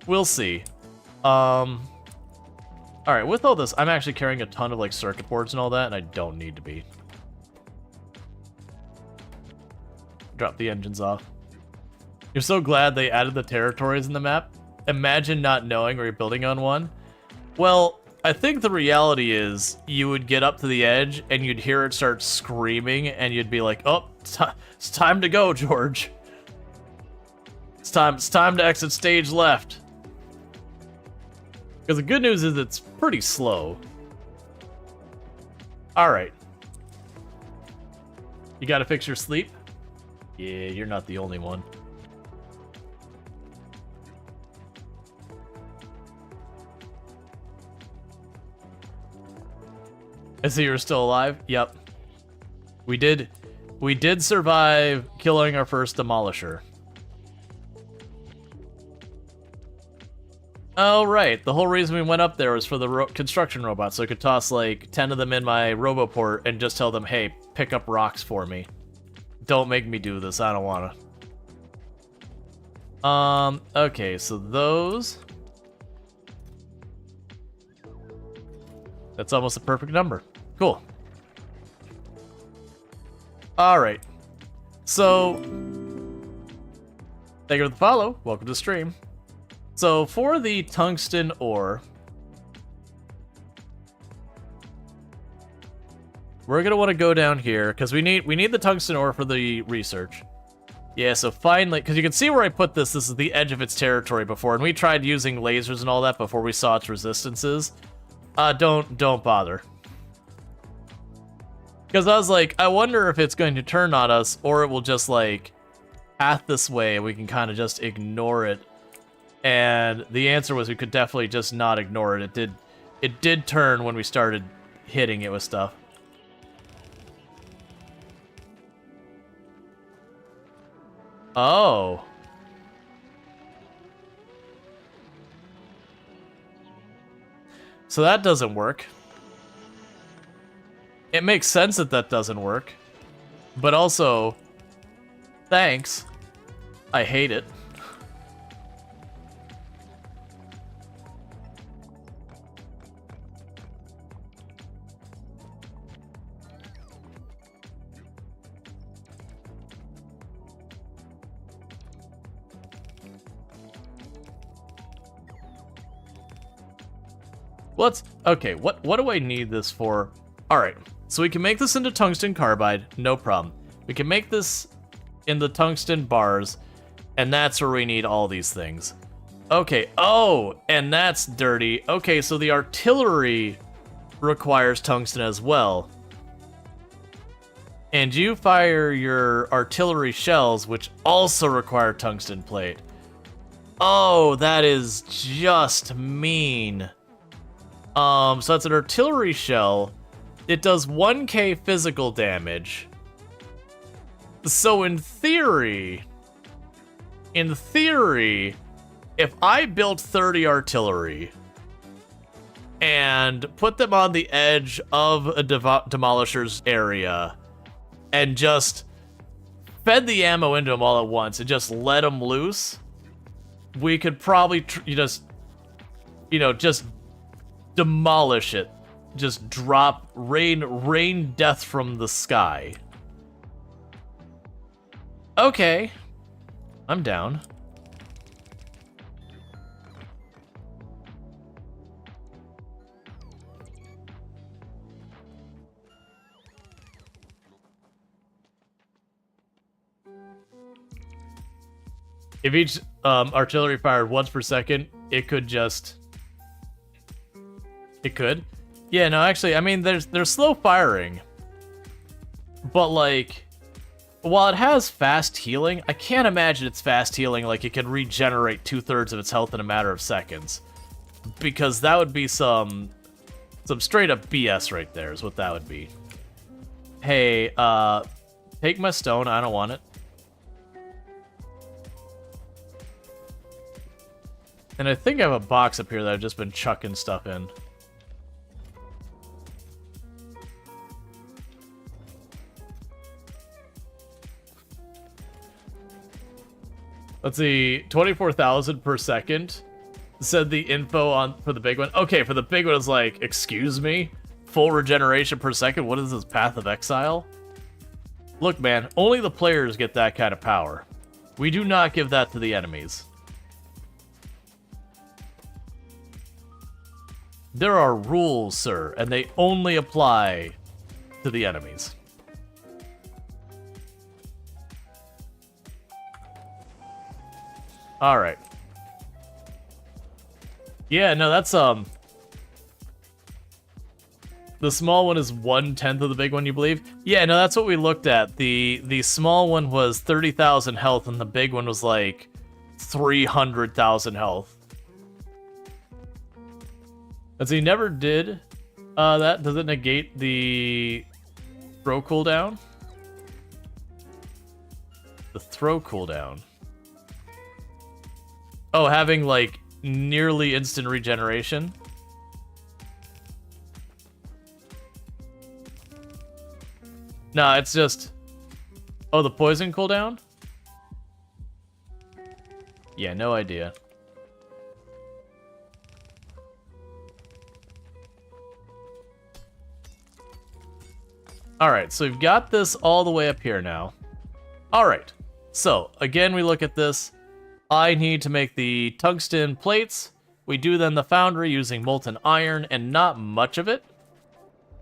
We'll see. Alright, with all this, I'm actually carrying a ton of like circuit boards and all that, and I don't need to be. Drop the engines off. You're so glad they added the territories in the map? Imagine not knowing where you're building on one. Well, I think the reality is you would get up to the edge and you'd hear it start screaming and you'd be like, oh, it's time to go, George. It's time to exit stage left. Because the good news is it's pretty slow. Alright. You gotta fix your sleep? Yeah, you're not the only one. I see you're still alive? Yep. We did survive killing our first demolisher. Oh, right. The whole reason we went up there was for the construction robots, so I could toss like 10 of them in my roboport and just tell them, hey, pick up rocks for me. Don't make me do this. I don't wanna. Okay, so those. That's almost a perfect number. Cool. Alright. So, thank you for the follow. Welcome to the stream. So, for the tungsten ore, we're gonna want to go down here, because we need the tungsten ore for the research. Yeah, so finally, because you can see where I put this is the edge of its territory before, and we tried using lasers and all that before we saw its resistances. Don't bother. Because I was like, I wonder if it's going to turn on us, or it will just, like, path this way, and we can kind of just ignore it. And the answer was we could definitely just not ignore it. It did turn when we started hitting it with stuff. Oh. So that doesn't work. It makes sense that that doesn't work. But also, thanks. I hate it. Okay, what do I need this for? Alright, so we can make this into tungsten carbide, no problem. We can make this into tungsten bars, and that's where we need all these things. Okay, oh, and that's dirty. Okay, so the artillery requires tungsten as well. And you fire your artillery shells, which also require tungsten plate. Oh, that is just mean. So that's an artillery shell. It does 1k physical damage. So in theory, if I built 30 artillery and put them on the edge of a demolisher's area and just fed the ammo into them all at once and just let them loose, we could probably just demolish it. Just drop, rain death from the sky. Okay. I'm down. If each artillery fired once per second, it could just... It could? Yeah, no, actually, I mean, they're slow firing. But, like, while it has fast healing, I can't imagine it's fast healing like it can regenerate 2/3 of its health in a matter of seconds. Because that would be some straight up BS right there is what that would be. Hey, take my stone, I don't want it. And I think I have a box up here that I've just been chucking stuff in. Let's see, 24,000 per second. Said the info on for the big one. Okay, for the big one is like, excuse me? Full regeneration per second? What is this, Path of Exile? Look, man, only the players get that kind of power. We do not give that to the enemies. There are rules, sir, and they only apply to the enemies. Alright. Yeah, no, that's, the small one is 1/10 of the big one, you believe? Yeah, no, that's what we looked at. The small one was 30,000 health, and the big one was, like, 300,000 health. Let's see, never did, that. Does it negate the throw cooldown? The throw cooldown. Oh, having, like, nearly instant regeneration. No, it's just... Oh, the poison cooldown? Yeah, no idea. Alright, so we've got this all the way up here now. Alright, so, again, we look at this. I need to make the tungsten plates. We do then the foundry using molten iron and not much of it.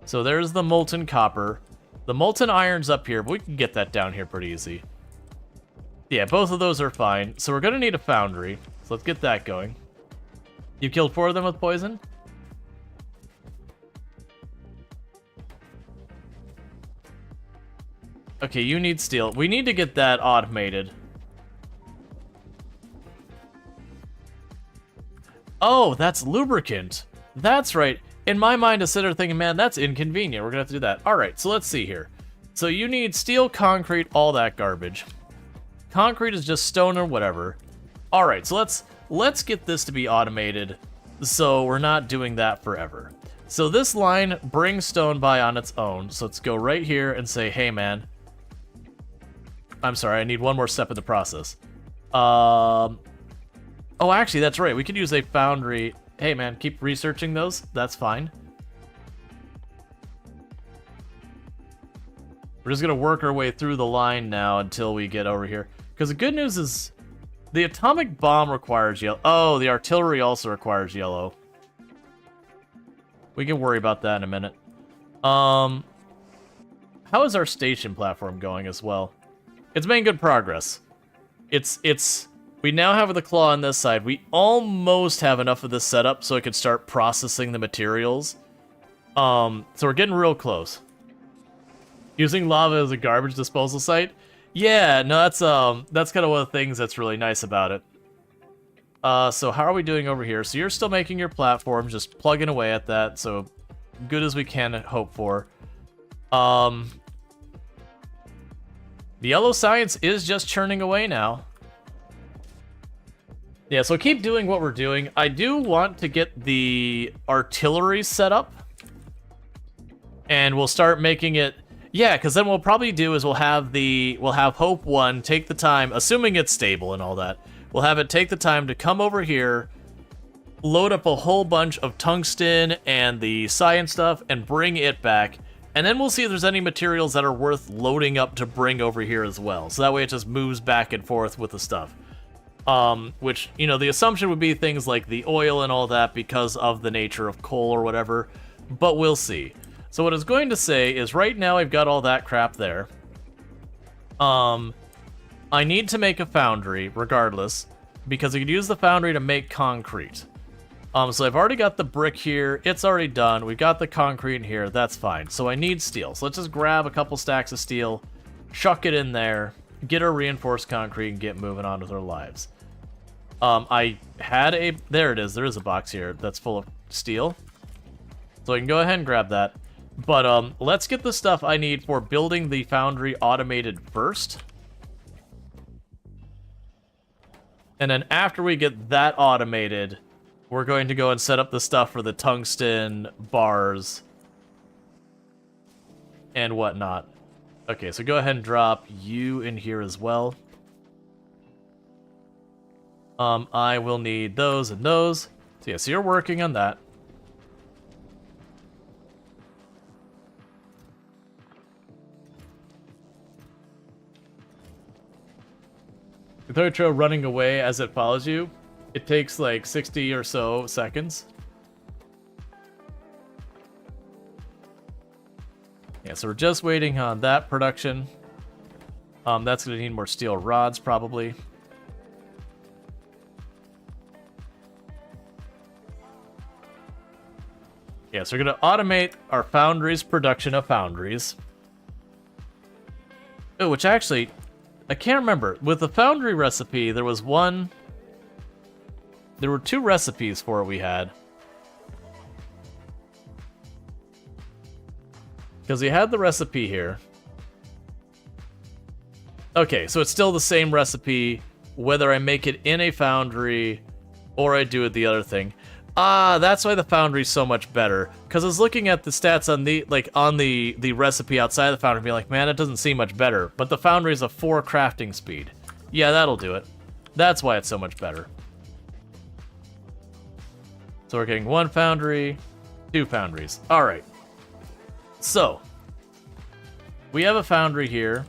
So there's the molten copper. The molten iron's up here, but we can get that down here pretty easy. Yeah, both of those are fine. So we're going to need a foundry. So let's get that going. You killed 4 of them with poison? Okay, you need steel. We need to get that automated. Oh, that's lubricant. That's right. In my mind, I sit there thinking, man, that's inconvenient. We're gonna have to do that. All right, so let's see here. So you need steel, concrete, all that garbage. Concrete is just stone or whatever. All right, so let's get this to be automated so we're not doing that forever. So this line brings stone by on its own. So let's go right here and say, hey, man. I'm sorry, I need one more step in the process. Oh, actually, that's right. We could use a foundry. Hey, man, keep researching those. That's fine. We're just going to work our way through the line now until we get over here. Because the good news is the atomic bomb requires yellow. Oh, the artillery also requires yellow. We can worry about that in a minute. How is our station platform going as well? It's making good progress. We now have the claw on this side. We almost have enough of this set up so I could start processing the materials. So we're getting real close. Using lava as a garbage disposal site? Yeah, no, that's kind of one of the things that's really nice about it. So how are we doing over here? So you're still making your platforms, just plugging away at that, so good as we can hope for. The yellow science is just churning away now. Yeah, so keep doing what we're doing. I do want to get the artillery set up. And we'll start making it... Yeah, because then what we'll probably do is we'll have Hope 1 take the time, assuming it's stable and all that, we'll have it take the time to come over here, load up a whole bunch of tungsten and the science stuff, and bring it back. And then we'll see if there's any materials that are worth loading up to bring over here as well. So that way it just moves back and forth with the stuff. Which, you know, the assumption would be things like the oil and all that because of the nature of coal or whatever, but we'll see. So what I was going to say is right now I've got all that crap there. I I need to make a foundry, regardless, because I could use the foundry to make concrete. So I've already got the brick here. It's already done. We've got the concrete in here. That's fine. So I need steel. So let's just grab a couple stacks of steel, chuck it in there, get our reinforced concrete, and get moving on with our lives. I had a... There it is. There is a box here that's full of steel. So I can go ahead and grab that. But let's get the stuff I need for building the foundry automated first. And then after we get that automated, we're going to go and set up the stuff for the tungsten bars and whatnot. Okay, so go ahead and drop you in here as well. I will need those and those. So yeah, so you're working on that. Factorio running away as it follows you. It takes like 60 or so seconds. Yeah, so we're just waiting on that production. That's going to need more steel rods, probably. Yeah, so we're going to automate our foundries production of foundries. Oh, which actually, I can't remember. With the foundry recipe, there was one... There were two recipes for it we had. Because we had the recipe here. Okay, so it's still the same recipe, whether I make it in a foundry or I do it the other thing. Ah, that's why the foundry's so much better. Because I was looking at the stats on the recipe outside the foundry, being like, man, it doesn't seem much better. But the foundry is a 4 crafting speed. Yeah, that'll do it. That's why it's so much better. So we're getting 1 foundry, 2 foundries. All right. So we have a foundry here,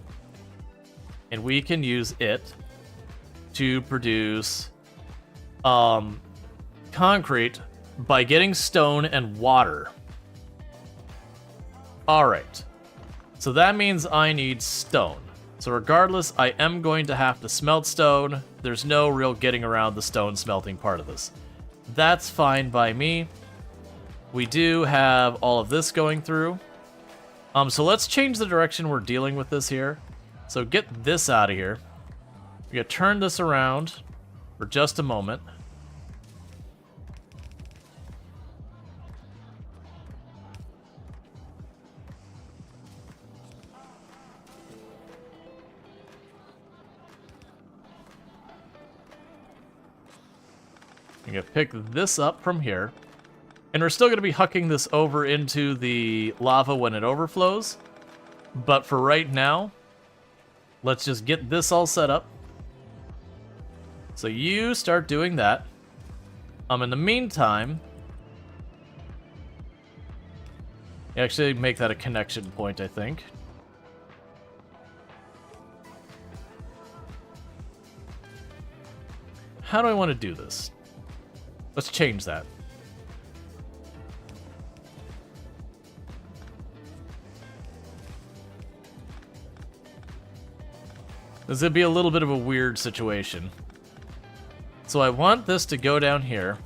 and we can use it to produce concrete by getting stone and water. All right. So that means I need stone. So regardless, I am going to have to smelt stone. There's no real getting around the stone smelting part of this. That's fine by me. We do have all of this going through. So let's change the direction we're dealing with this here. So get this out of here. We're gonna turn this around for just a moment. I'm gonna pick this up from here. And we're still gonna be hucking this over into the lava when it overflows. But for right now, let's just get this all set up. So you start doing that. In the meantime, actually make that a connection point, I think. How do I want to do this? Let's change that. This would be a little bit of a weird situation. So I want this to go down here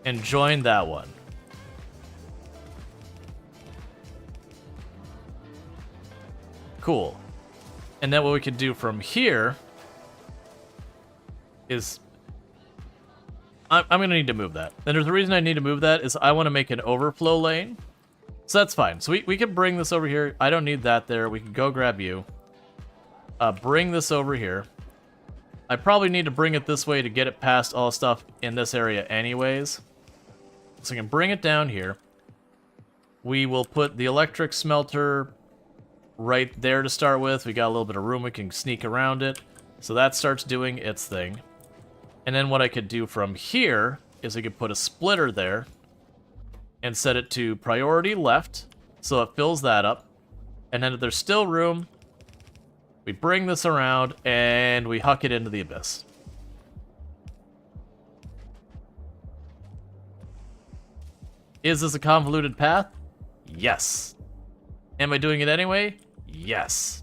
and join that one. Cool. And then what we can do from here is... I'm going to need to move that. And there's a reason I need to move that is I want to make an overflow lane. So that's fine. So we can bring this over here. I don't need that there. We can go grab you. Bring this over here. I probably need to bring it this way to get it past all stuff in this area anyways. So I can bring it down here. We will put the electric smelter right there to start with. We got a little bit of room. We can sneak around it. So that starts doing its thing. And then what I could do from here is I could put a splitter there and set it to priority left, so it fills that up. And then if there's still room, we bring this around and we huck it into the abyss. Is this a convoluted path? Yes. Am I doing it anyway? Yes.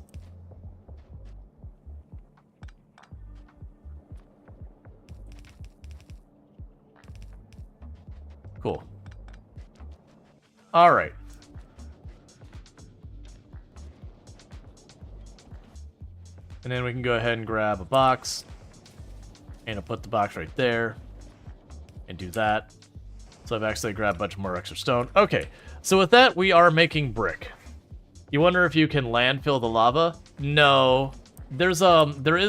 All right. And then we can go ahead and grab a box. And I'll put the box right there. And do that. So I've actually grabbed a bunch more extra stone. Okay, so with that, we are making brick. You wonder if you can landfill the lava? No. There is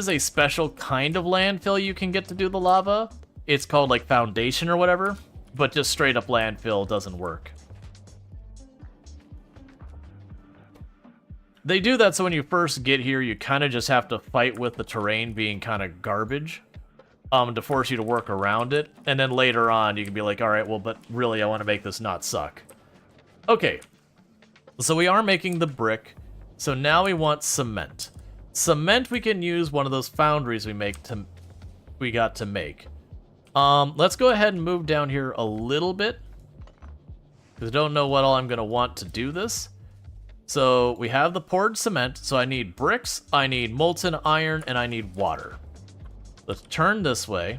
a special kind of landfill you can get to do the lava. It's called like foundation or whatever, but just straight up landfill doesn't work. They do that so when you first get here, you kind of just have to fight with the terrain being kind of garbage. To force you to work around it, and then later on you can be like, alright, well, but really I want to make this not suck. Okay, so we are making the brick, so now we want cement. Cement we can use one of those foundries we got to make. Let's go ahead and move down here a little bit, because I don't know what all I'm going to want to do this. So we have the poured cement, so I need bricks, I need molten iron, and I need water. Let's turn this way.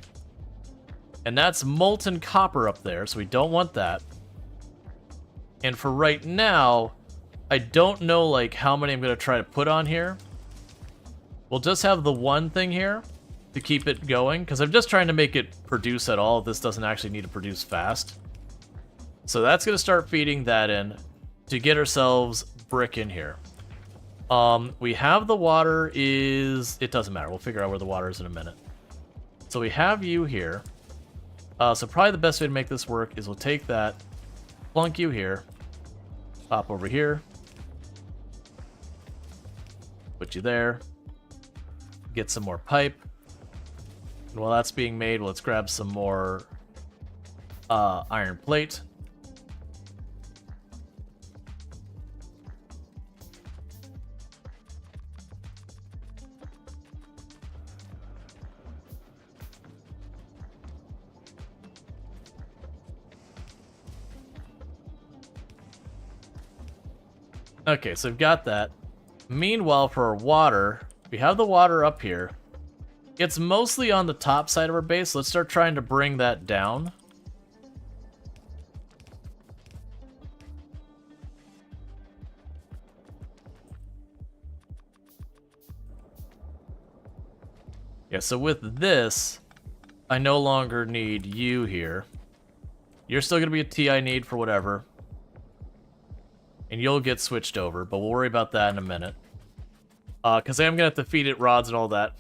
And that's molten copper up there, so we don't want that. And for right now, I don't know like how many I'm going to try to put on here. We'll just have the one thing here to keep it going, because I'm just trying to make it produce at all. This doesn't actually need to produce fast. So that's going to start feeding that in to get ourselves brick in here. We have the water it doesn't matter. We'll figure out where the water is in a minute. So we have you here. So probably the best way to make this work is we'll take that, plunk you here, pop over here, put you there, get some more pipe. And while that's being made, let's grab some more iron plate. Okay, so we've got that. Meanwhile, for our water, we have the water up here. It's mostly on the top side of our base. Let's start trying to bring that down. Yeah, so with this, I no longer need you here. You're still going to be a T I need for whatever. And you'll get switched over, but we'll worry about that in a minute. Because I am going to have to feed it rods and all that.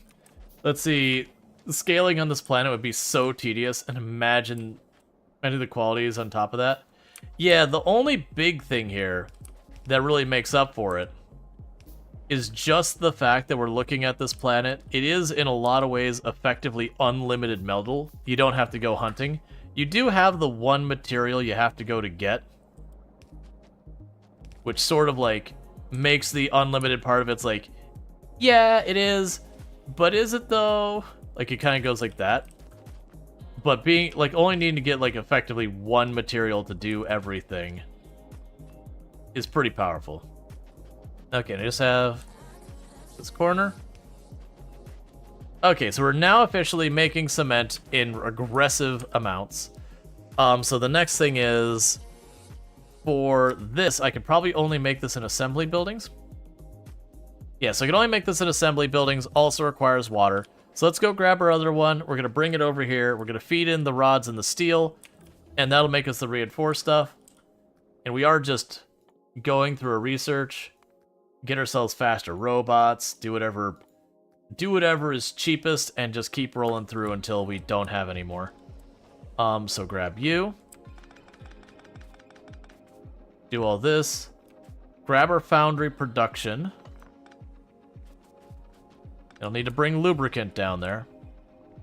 Let's see. The scaling on this planet would be so tedious, and imagine any of the qualities on top of that. Yeah, the only big thing here that really makes up for it is just the fact that we're looking at this planet. It is, in a lot of ways, effectively unlimited metal. You don't have to go hunting. You do have the one material you have to go to get, which sort of, like, makes the unlimited part of it's like, yeah, it is, but is it, though? Like, it kind of goes like that. But being, like, only needing to get, like, effectively one material to do everything is pretty powerful. Okay, and I just have this corner. Okay, so we're now officially making cement in aggressive amounts. So the next thing is, for this, I could probably only make this in assembly buildings. Yeah, so I can only make this in assembly buildings, also requires water. So let's go grab our other one. We're going to bring it over here. We're going to feed in the rods and the steel, and that'll make us the reinforced stuff. And we are just going through a research, get ourselves faster robots, do whatever is cheapest, and just keep rolling through until we don't have any more. So grab you. Do all this. Grab our foundry production. I'll need to bring lubricant down there.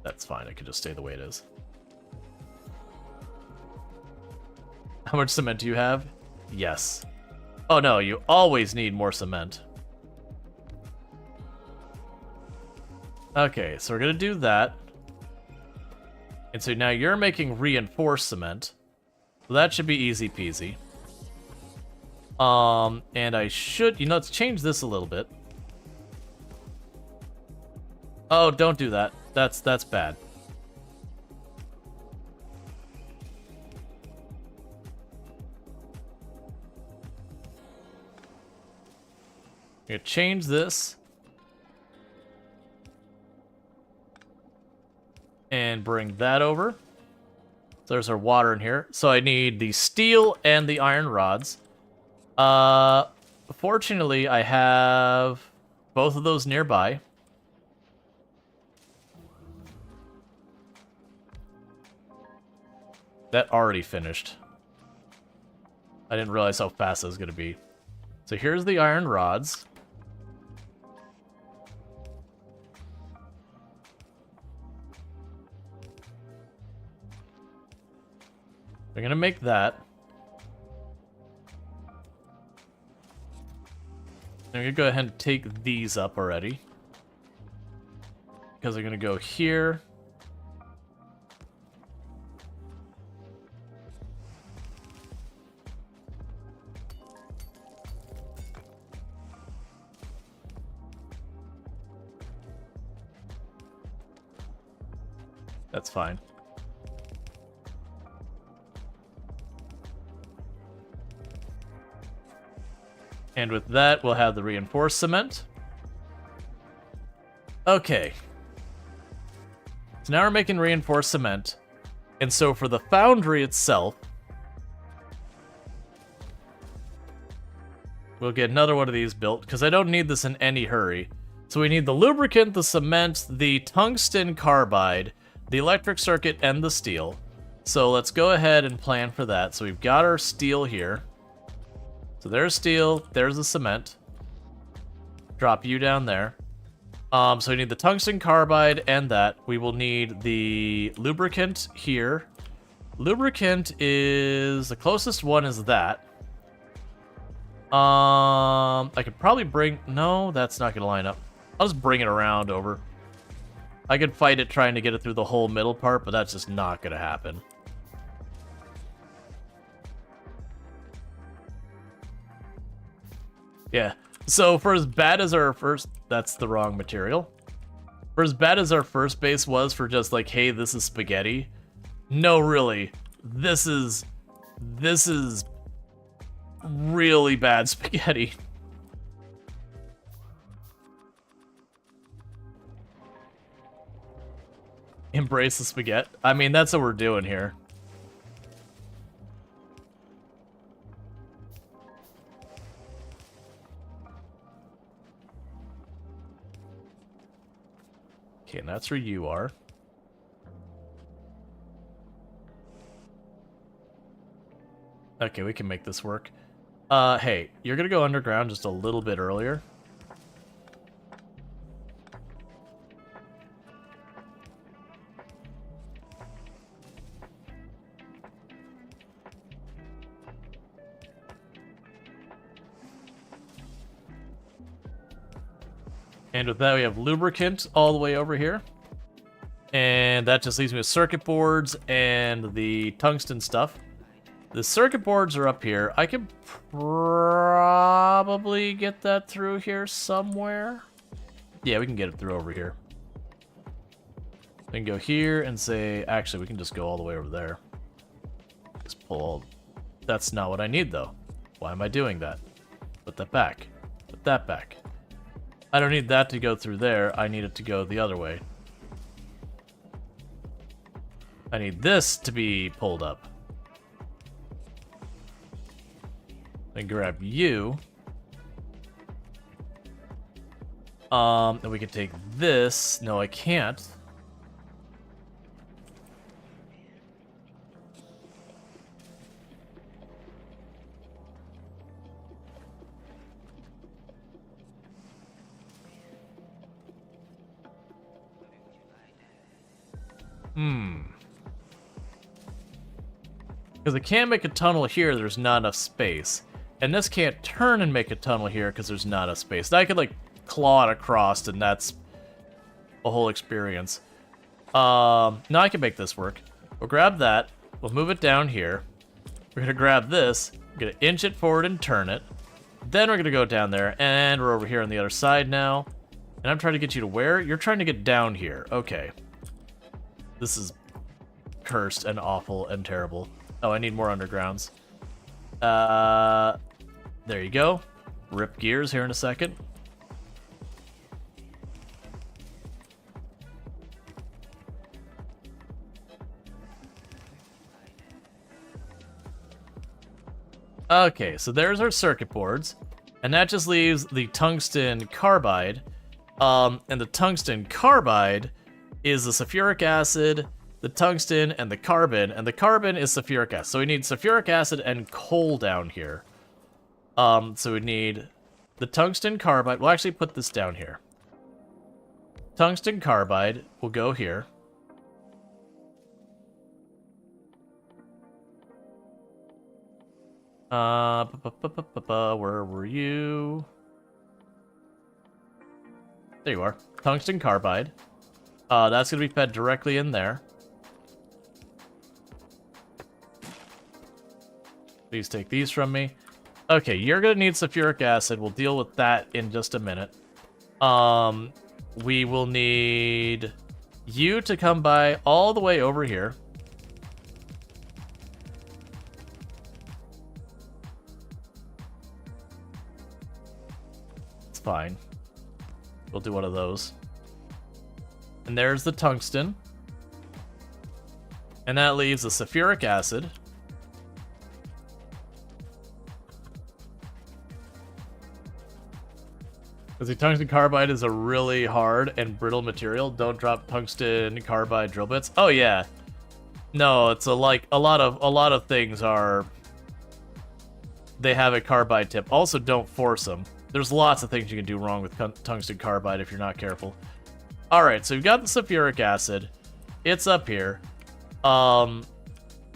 That's fine, it can just stay the way it is. How much cement do you have? Yes. Oh no, you always need more cement. Okay, so we're gonna do that. And so now you're making reinforced cement. So that should be easy peasy. And I should, let's change this a little bit. Oh, don't do that. That's bad. I'm gonna change this. And bring that over. So there's our water in here. So I need the steel and the iron rods. Fortunately, I have both of those nearby. That already finished. I didn't realize how fast it was going to be. So here's the iron rods. We're going to make that. I'm going to go ahead and take these up already. Because they're going to go here. That's fine. And with that, we'll have the reinforced cement. Okay. So now we're making reinforced cement. And so for the foundry itself, we'll get another one of these built, because I don't need this in any hurry. So we need the lubricant, the cement, the tungsten carbide, the electric circuit, and the steel. So let's go ahead and plan for that. So we've got our steel here. So there's steel, there's the cement. Drop you down there. So we need the tungsten carbide and that. We will need the lubricant here. Lubricant is, the closest one is that. I could probably bring, no, that's not gonna line up. I'll just bring it around over. I could fight it trying to get it through the whole middle part, but that's just not gonna happen. Yeah, so for as bad as our first... That's the wrong material. For as bad as our first base was for just like, hey, this is spaghetti. No, really. This is really bad spaghetti. Embrace the spaghetti. I mean, that's what we're doing here. Okay, and that's where you are. Okay, we can make this work. Hey, you're gonna go underground just a little bit earlier. And with that, we have lubricant all the way over here. And that just leaves me with circuit boards and the tungsten stuff. The circuit boards are up here. I could probably get that through here somewhere. Yeah, we can get it through over here. We can go here and say, actually, we can just go all the way over there. Just pull all... That's not what I need, though. Why am I doing that? Put that back. Put that back. I don't need that to go through there. I need it to go the other way. I need this to be pulled up. Then grab you. And we can take this. No, I can't. Because I can't make a tunnel here, there's not enough space. And this can't turn and make a tunnel here because there's not enough space. Now I could, like, claw it across, and that's a whole experience. Now I can make this work. We'll grab that. We'll move it down here. We're going to grab this. We're going to inch it forward and turn it. Then we're going to go down there, and we're over here on the other side now. And I'm trying to get you to where? You're trying to get down here. Okay. This is cursed and awful and terrible. Oh, I need more undergrounds. There you go. Rip gears here in a second. Okay, so there's our circuit boards, and that just leaves the tungsten carbide. And the tungsten carbide is the sulfuric acid, the tungsten, and the carbon is sulfuric acid. So we need sulfuric acid and coal down here. So we need the tungsten carbide. We'll actually put this down here. Tungsten carbide will go here. Where were you? There you are. Tungsten carbide. That's gonna be fed directly in there. Please take these from me. Okay, you're gonna need sulfuric acid. We'll deal with that in just a minute. We will need you to come by all the way over here. It's fine. We'll do one of those. And there's the tungsten. And that leaves the sulfuric acid. Because the tungsten carbide is a really hard and brittle material. Don't drop tungsten carbide drill bits. Oh yeah. No, it's a lot of things are, they have a carbide tip. Also, don't force them. There's lots of things you can do wrong with tungsten carbide if you're not careful. All right, so we've got the sulfuric acid. It's up here.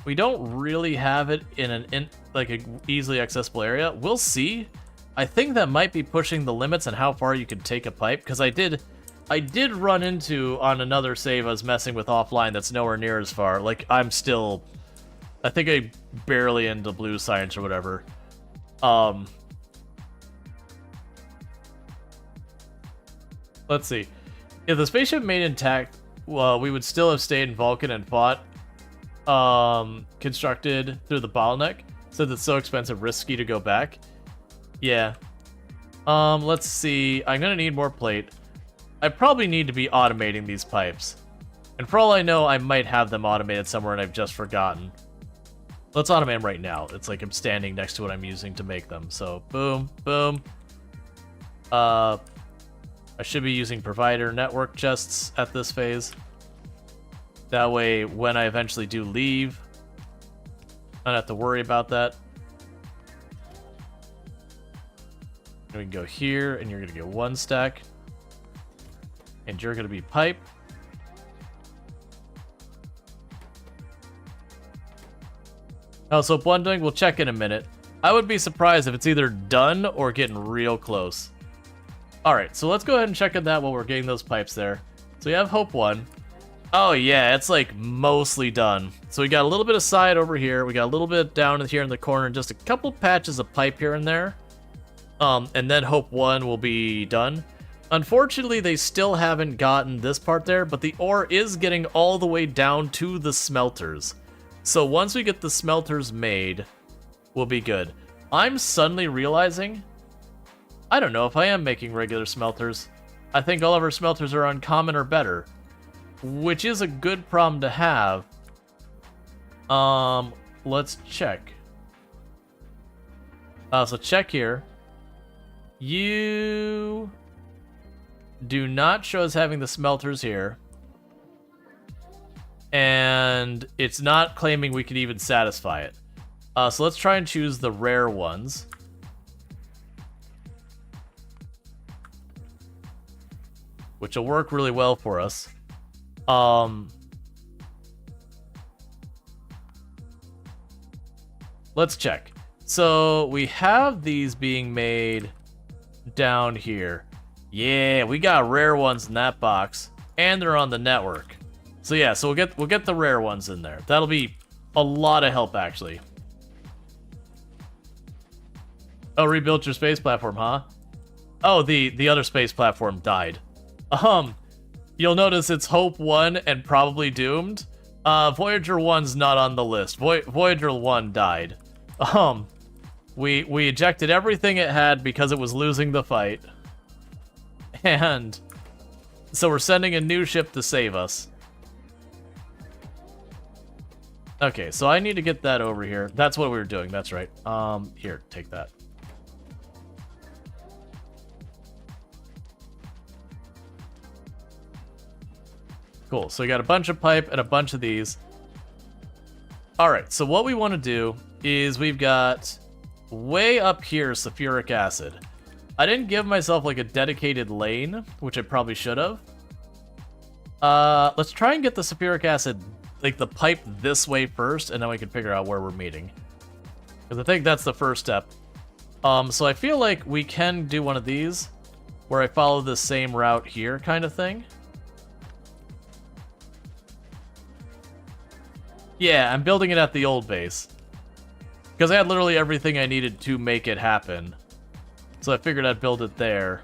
We don't really have it in an easily accessible area. We'll see. I think that might be pushing the limits on how far you can take a pipe, because I did run into, on another save I was messing with offline, that's nowhere near as far. Like, I think I'm barely into blue science or whatever. Let's see. If the spaceship made intact, well, we would still have stayed in Vulcan and fought, constructed through the bottleneck, since it's so expensive, risky to go back. Yeah. Let's see. I'm gonna need more plate. I probably need to be automating these pipes. And for all I know, I might have them automated somewhere and I've just forgotten. Let's automate them right now. It's like I'm standing next to what I'm using to make them. So, boom, boom. I should be using provider network chests at this phase. That way, when I eventually do leave, I don't have to worry about that. And we can go here, and you're going to get one stack. And you're going to be pipe. Oh, so bundling, we'll check in a minute. I would be surprised if it's either done or getting real close. Alright, so let's go ahead and check on that while we're getting those pipes there. So we have Hope 1. Oh yeah, it's like mostly done. So we got a little bit of side over here. We got a little bit down here in the corner, and just a couple patches of pipe here and there. And then Hope 1 will be done. Unfortunately, they still haven't gotten this part there, but the ore is getting all the way down to the smelters. So once we get the smelters made, we'll be good. I'm suddenly realizing, I don't know if I am making regular smelters. I think all of our smelters are uncommon or better, which is a good problem to have. Let's check. So check here. You do not show as having the smelters here. And it's not claiming we could even satisfy it. So let's try and choose the rare ones. Which will work really well for us. Let's check. So we have these being made down here. Yeah, we got rare ones in that box, and they're on the network. So yeah, so we'll get the rare ones in there. That'll be a lot of help, actually. Oh, rebuilt your space platform, huh? Oh, the other space platform died. You'll notice it's Hope 1 and probably doomed. Voyager 1's not on the list. Voyager 1 died. We ejected everything it had because it was losing the fight. And so we're sending a new ship to save us. Okay, so I need to get that over here. That's what we were doing. That's right. Here, take that. Cool. So we got a bunch of pipe and a bunch of these. All right. So what we want to do is we've got way up here sulfuric acid. I didn't give myself like a dedicated lane, which I probably should have. Let's try and get the sulfuric acid, like the pipe this way first, and then we can figure out where we're meeting. Because I think that's the first step. So I feel like we can do one of these, where I follow the same route here kind of thing. Yeah, I'm building it at the old base. Because I had literally everything I needed to make it happen. So I figured I'd build it there.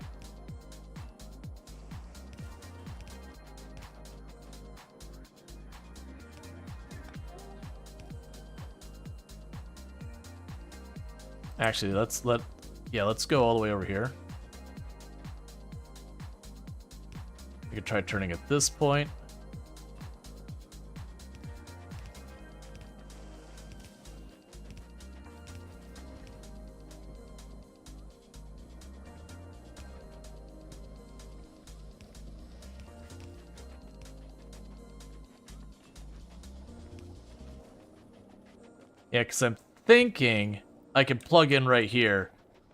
Actually, let's go all the way over here. We could try turning at this point. Yeah, because I'm thinking I can plug in right here,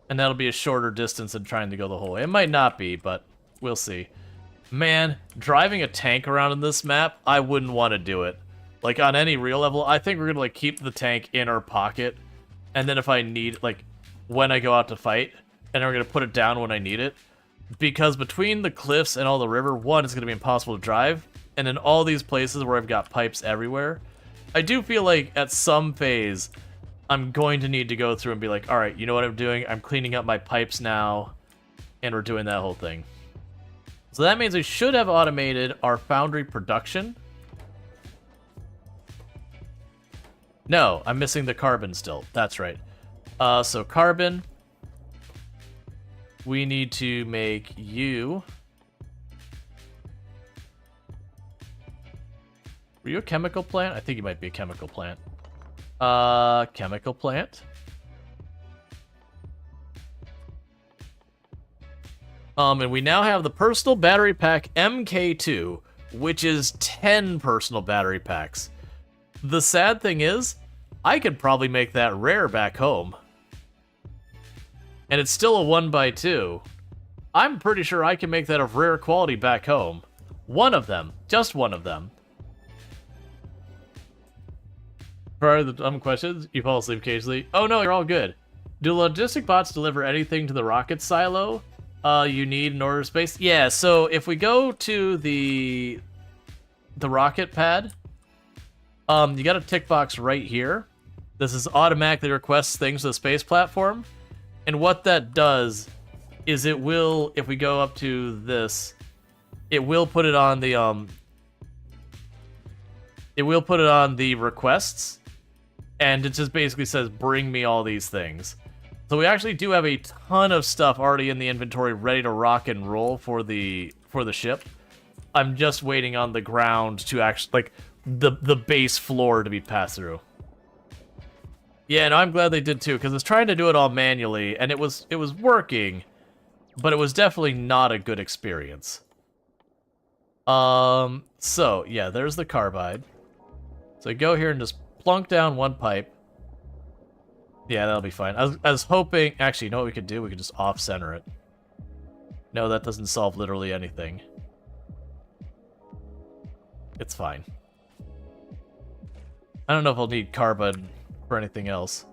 and that'll be a shorter distance than trying to go the whole way. It might not be, but we'll see. Man, driving a tank around in this map, I wouldn't want to do it. Like, on any real level, I think we're going to, like, keep the tank in our pocket, and then if I need, like, when I go out to fight, and we're going to put it down when I need it. Because between the cliffs and all the river, one, it's going to be impossible to drive, and in all these places where I've got pipes everywhere, I do feel like at some phase, I'm going to need to go through and be like, all right, you know what I'm doing? I'm cleaning up my pipes now, and we're doing that whole thing. So that means we should have automated our foundry production. No, I'm missing the carbon still. That's right. So carbon. We need to make you. Were you a chemical plant? I think you might be a chemical plant. Chemical plant. And we now have the personal battery pack MK2, which is 10 personal battery packs. The sad thing is, I could probably make that rare back home. And it's still a 1x2. I'm pretty sure I can make that of rare quality back home. One of them. Just one of them. For the dumb questions, you fall asleep occasionally. Oh no, you're all good. Do logistic bots deliver anything to the rocket silo you need in order to space? Yeah, so if we go to the rocket pad, you got a tick box right here. This is automatically requests things to the space platform. And what that does is it will, if we go up to this, it will put it on the requests. And it just basically says, bring me all these things. So we actually do have a ton of stuff already in the inventory ready to rock and roll for the ship. I'm just waiting on the ground to actually, like, the base floor to be passed through. Yeah, no, I'm glad they did too, because I was trying to do it all manually, and it was working, but it was definitely not a good experience. So, yeah, there's the carbide. So I go here and just plunk down one pipe. Yeah, that'll be fine. I was hoping... Actually, you know what we could do? We could just off-center it. No, that doesn't solve literally anything. It's fine. I don't know if I'll need carbon for anything else.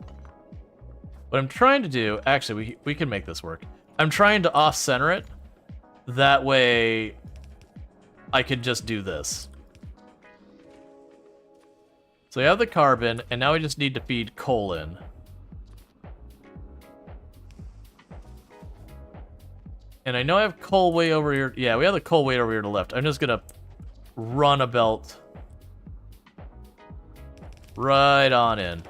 What I'm trying to do... Actually, we can make this work. I'm trying to off-center it. That way, I can just do this. So we have the carbon, and now we just need to feed coal in. And I know I have coal way over here. Yeah, we have the coal way over here to the left. I'm just gonna run a belt right on in.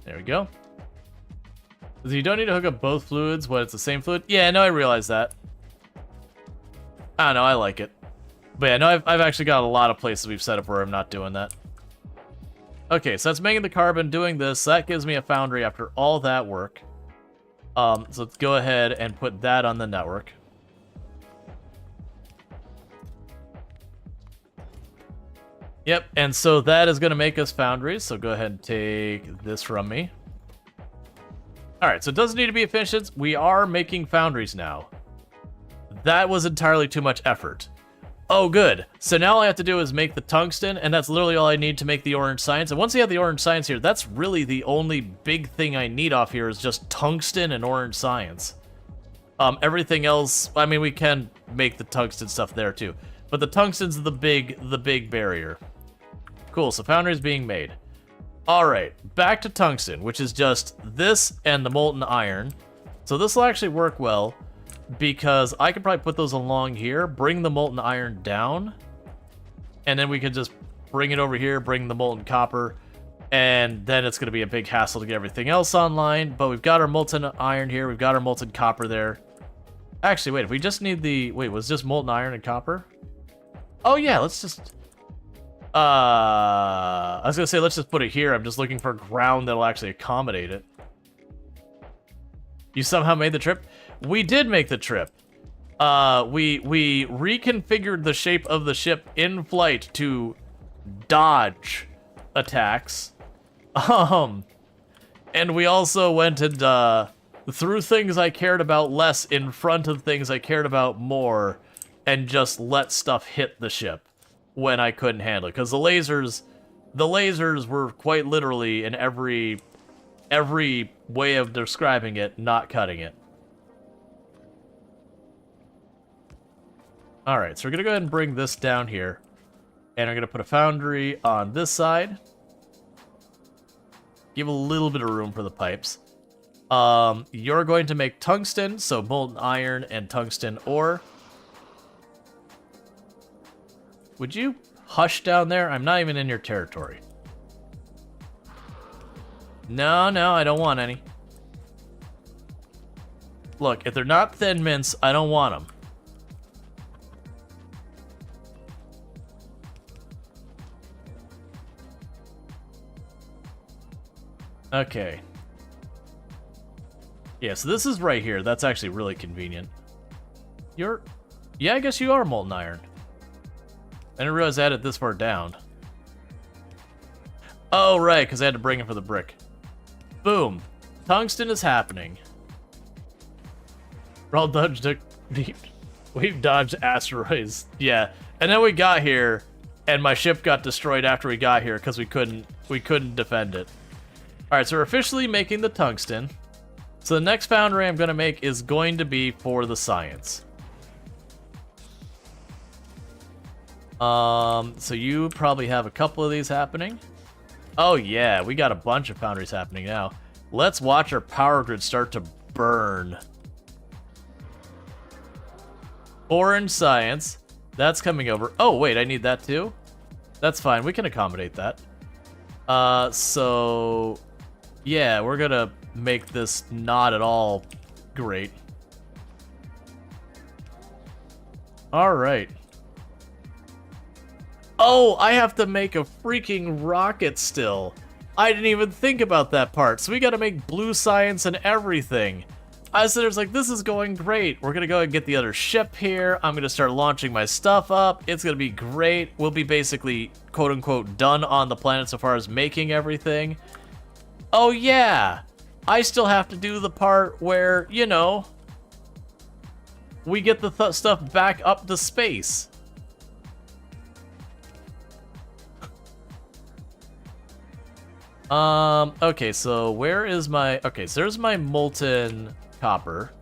There we go. So you don't need to hook up both fluids when it's the same fluid. Yeah, no, I realize that. I don't know, I like it. But yeah, no, I've actually got a lot of places we've set up where I'm not doing that. Okay, so that's making the carbon, doing this. So that gives me a foundry after all that work. So let's go ahead and put that on the network. Yep, and so that is going to make us foundries, so go ahead and take this from me. Alright, so it doesn't need to be efficient. We are making foundries now. That was entirely too much effort. Oh, good. So now all I have to do is make the tungsten, and that's literally all I need to make the orange science. And once you have the orange science here, that's really the only big thing I need off here is just tungsten and orange science. Everything else, I mean, we can make the tungsten stuff there too. But the tungsten's the big barrier. Cool, so foundry is being made. Alright, back to tungsten, which is just this and the molten iron. So this will actually work well, because I could probably put those along here, bring the molten iron down, and then we could just bring it over here, bring the molten copper, and then it's going to be a big hassle to get everything else online. But we've got our molten iron here, we've got our molten copper there. Actually, wait, if we just need the... Wait, was just molten iron and copper? Oh yeah, let's just... I was gonna say, let's just put it here. I'm just looking for ground that'll actually accommodate it. You somehow made the trip? We did make the trip. We reconfigured the shape of the ship in flight to dodge attacks. And we also went and, threw things I cared about less in front of things I cared about more, and just let stuff hit the ship when I couldn't handle it. Because the lasers were quite literally, in every way of describing it, not cutting it. Alright, so we're going to go ahead and bring this down here. And I'm going to put a foundry on this side. Give a little bit of room for the pipes. You're going to make tungsten, so molten iron and tungsten ore. Would you hush down there? I'm not even in your territory. No, I don't want any. Look, if they're not thin mints, I don't want them. Okay. Yeah, so this is right here. That's actually really convenient. You're... Yeah, I guess you are molten iron. I didn't realize I had it this far down. Oh, right, because I had to bring it for the brick. Boom. Tungsten is happening. Rual dodged we've dodged asteroids. Yeah. And then we got here, and my ship got destroyed after we got here because we couldn't defend it. Alright, so we're officially making the tungsten. So the next foundry I'm going to make is going to be for the science. So you probably have a couple of these happening. Oh yeah, we got a bunch of foundries happening now. Let's watch our power grid start to burn. Orange science. That's coming over. Oh wait, I need that too? That's fine, we can accommodate that. So... Yeah, we're gonna make this not at all great. Alright. Oh, I have to make a freaking rocket still. I didn't even think about that part. So we gotta make blue science and everything. I said, there's like, this is going great. We're gonna go and get the other ship here. I'm gonna start launching my stuff up. It's gonna be great. We'll be basically, quote unquote, done on the planet so far as making everything. Oh yeah, I still have to do the part where, you know, we get the stuff back up to space. Okay, so where is my... Okay, so there's my molten copper.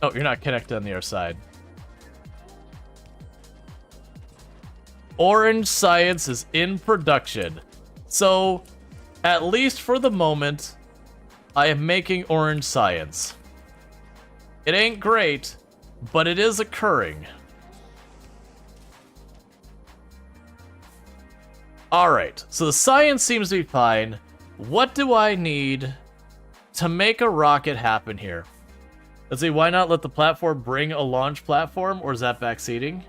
Oh, you're not connected on the other side. Orange science is in production. So, at least for the moment, I am making orange science. It ain't great, but it is occurring. Alright, so the science seems to be fine. What do I need to make a rocket happen here? Let's see, why not let the platform bring a launch platform, or is that backseating?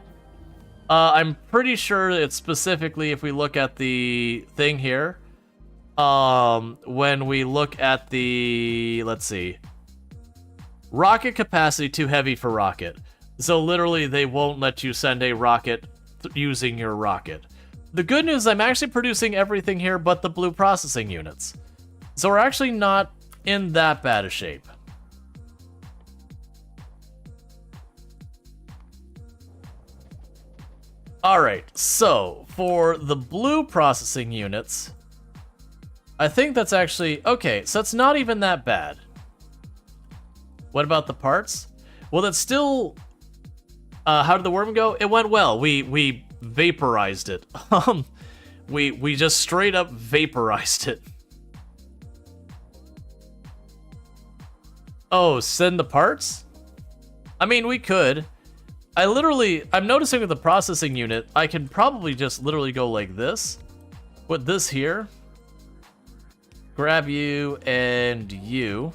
I'm pretty sure it's specifically if we look at the thing here. When we look at the, let's see. Rocket capacity too heavy for rocket. So literally they won't let you send a rocket using your rocket. The good news is I'm actually producing everything here but the blue processing units. So we're actually not in that bad a shape. Alright, so for the blue processing units, I think that's actually, okay, so it's not even that bad. What about the parts? Well, that's still, how did the worm go? It went well. We vaporized it. We just straight up vaporized it. Oh, send the parts? I mean, we could. I'm noticing with the processing unit, I can probably just literally go like this. Put this here. Grab you and you.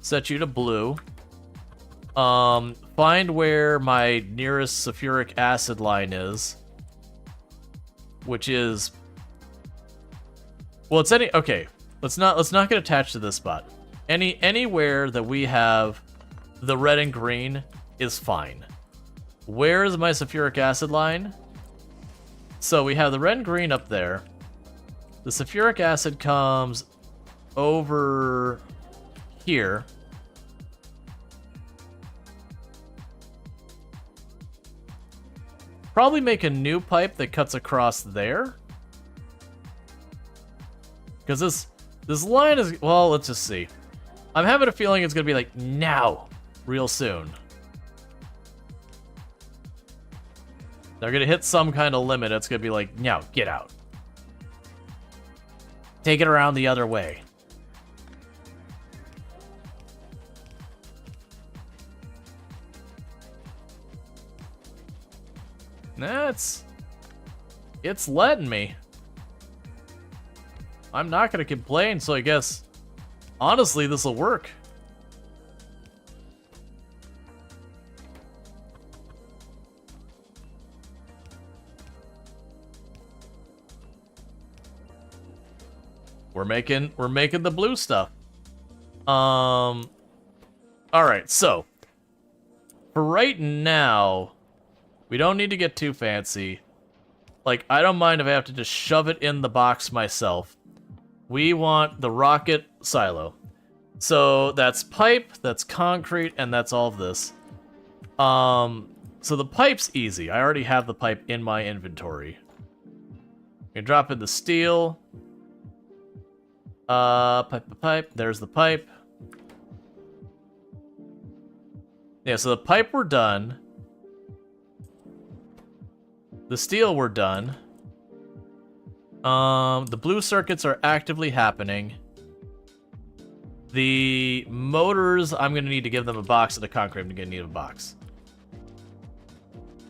Set you to blue. Find where my nearest sulfuric acid line is. Which is... Well, it's any... Okay. Let's not get attached to this spot. Anywhere that we have the red and green is fine. Where is my sulfuric acid line? So we have the red and green up there. The sulfuric acid comes over here. Probably make a new pipe that cuts across there. Because this line is... Well, let's just see. I'm having a feeling it's going to be like, now. Real soon. They're going to hit some kind of limit. It's going to be like, now, get out. Take it around the other way. Nah, it's letting me. I'm not going to complain, so I guess, honestly, this will work. We're making the blue stuff. All right, so for right now, we don't need to get too fancy. Like, I don't mind if I have to just shove it in the box myself. We want the rocket silo. So that's pipe, that's concrete, and that's all of this. So the pipe's easy. I already have the pipe in my inventory. We drop in the steel. Pipe. There's the pipe. Yeah, so the pipe we're done. The steel we're done. The blue circuits are actively happening. The motors, I'm gonna need to give them a box, and the concrete, I'm gonna need a box.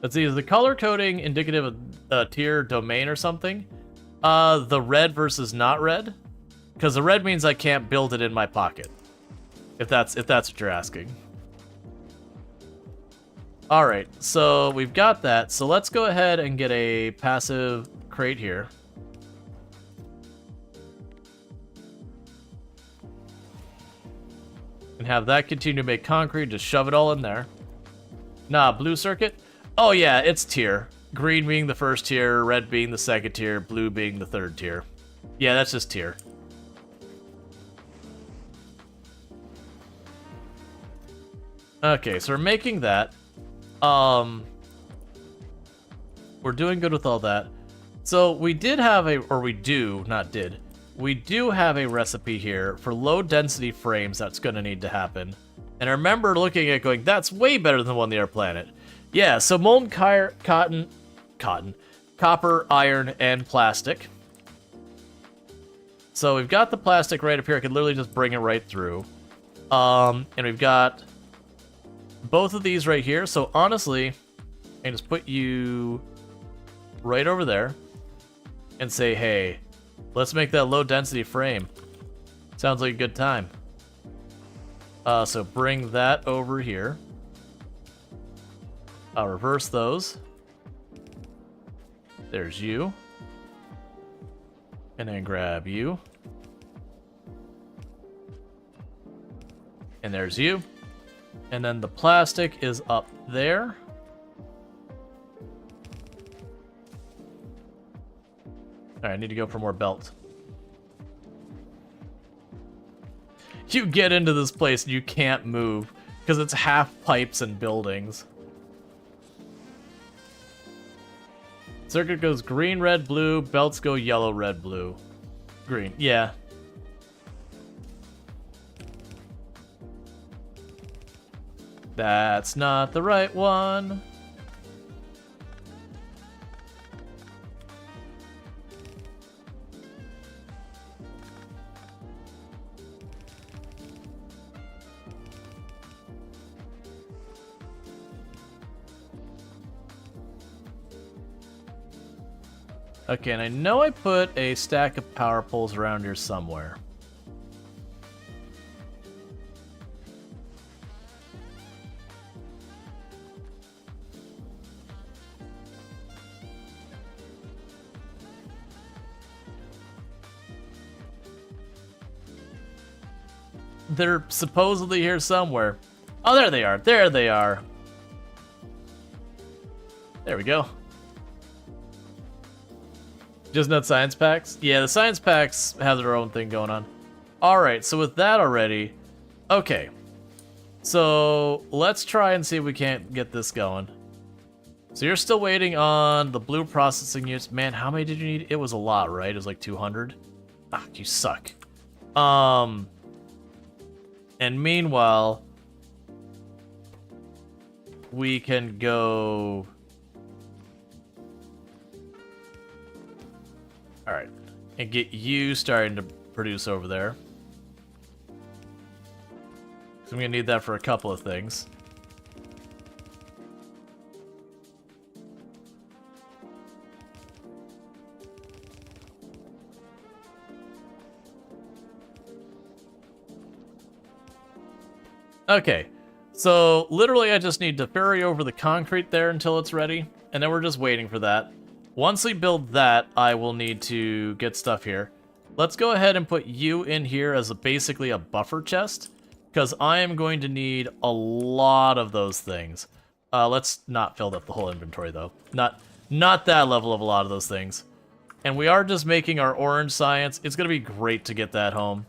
Let's see, is the color coding indicative of a tier domain or something? The red versus not red? Because the red means I can't build it in my pocket. If that's what you're asking. Alright, so we've got that. So let's go ahead and get a passive crate here. And have that continue to make concrete, just shove it all in there. Nah, blue circuit? Oh yeah, it's tier. Green being the first tier, red being the second tier, blue being the third tier. Yeah, that's just tier. Okay, so we're making that. We're doing good with all that. So we did have we do have a recipe here for low density frames that's gonna need to happen. And I remember looking at it going, that's way better than the one on the air planet. Yeah, so molten copper, iron, and plastic. So we've got the plastic right up here. I could literally just bring it right through. And we've got both of these right here. So honestly, I can just put you right over there and say, hey, let's make that low density frame. Sounds like a good time. So bring that over here. I'll reverse those. There's you. And then grab you. And there's you. And then the plastic is up there. Alright, I need to go for more belt. You get into this place and you can't move because it's half pipes and buildings. Circuit goes green, red, blue. Belts go yellow, red, blue. Green. Yeah. That's not the right one. Okay, and I know I put a stack of power poles around here somewhere. They're supposedly here somewhere. Oh, there they are. There they are. There we go. Just not science packs? Yeah, the science packs have their own thing going on. Alright, so with that already... Okay. So, let's try and see if we can't get this going. So you're still waiting on the blue processing units. Man, how many did you need? It was a lot, right? It was like 200? Ah, you suck. And meanwhile... we can go... Alright, and get you starting to produce over there. So I'm gonna need that for a couple of things. Okay, so literally I just need to ferry over the concrete there until it's ready, and then we're just waiting for that. Once we build that, I will need to get stuff here. Let's go ahead and put you in here as basically a buffer chest, because I am going to need a lot of those things. Let's not fill up the whole inventory, though. Not that level of a lot of those things. And we are just making our orange science. It's going to be great to get that home.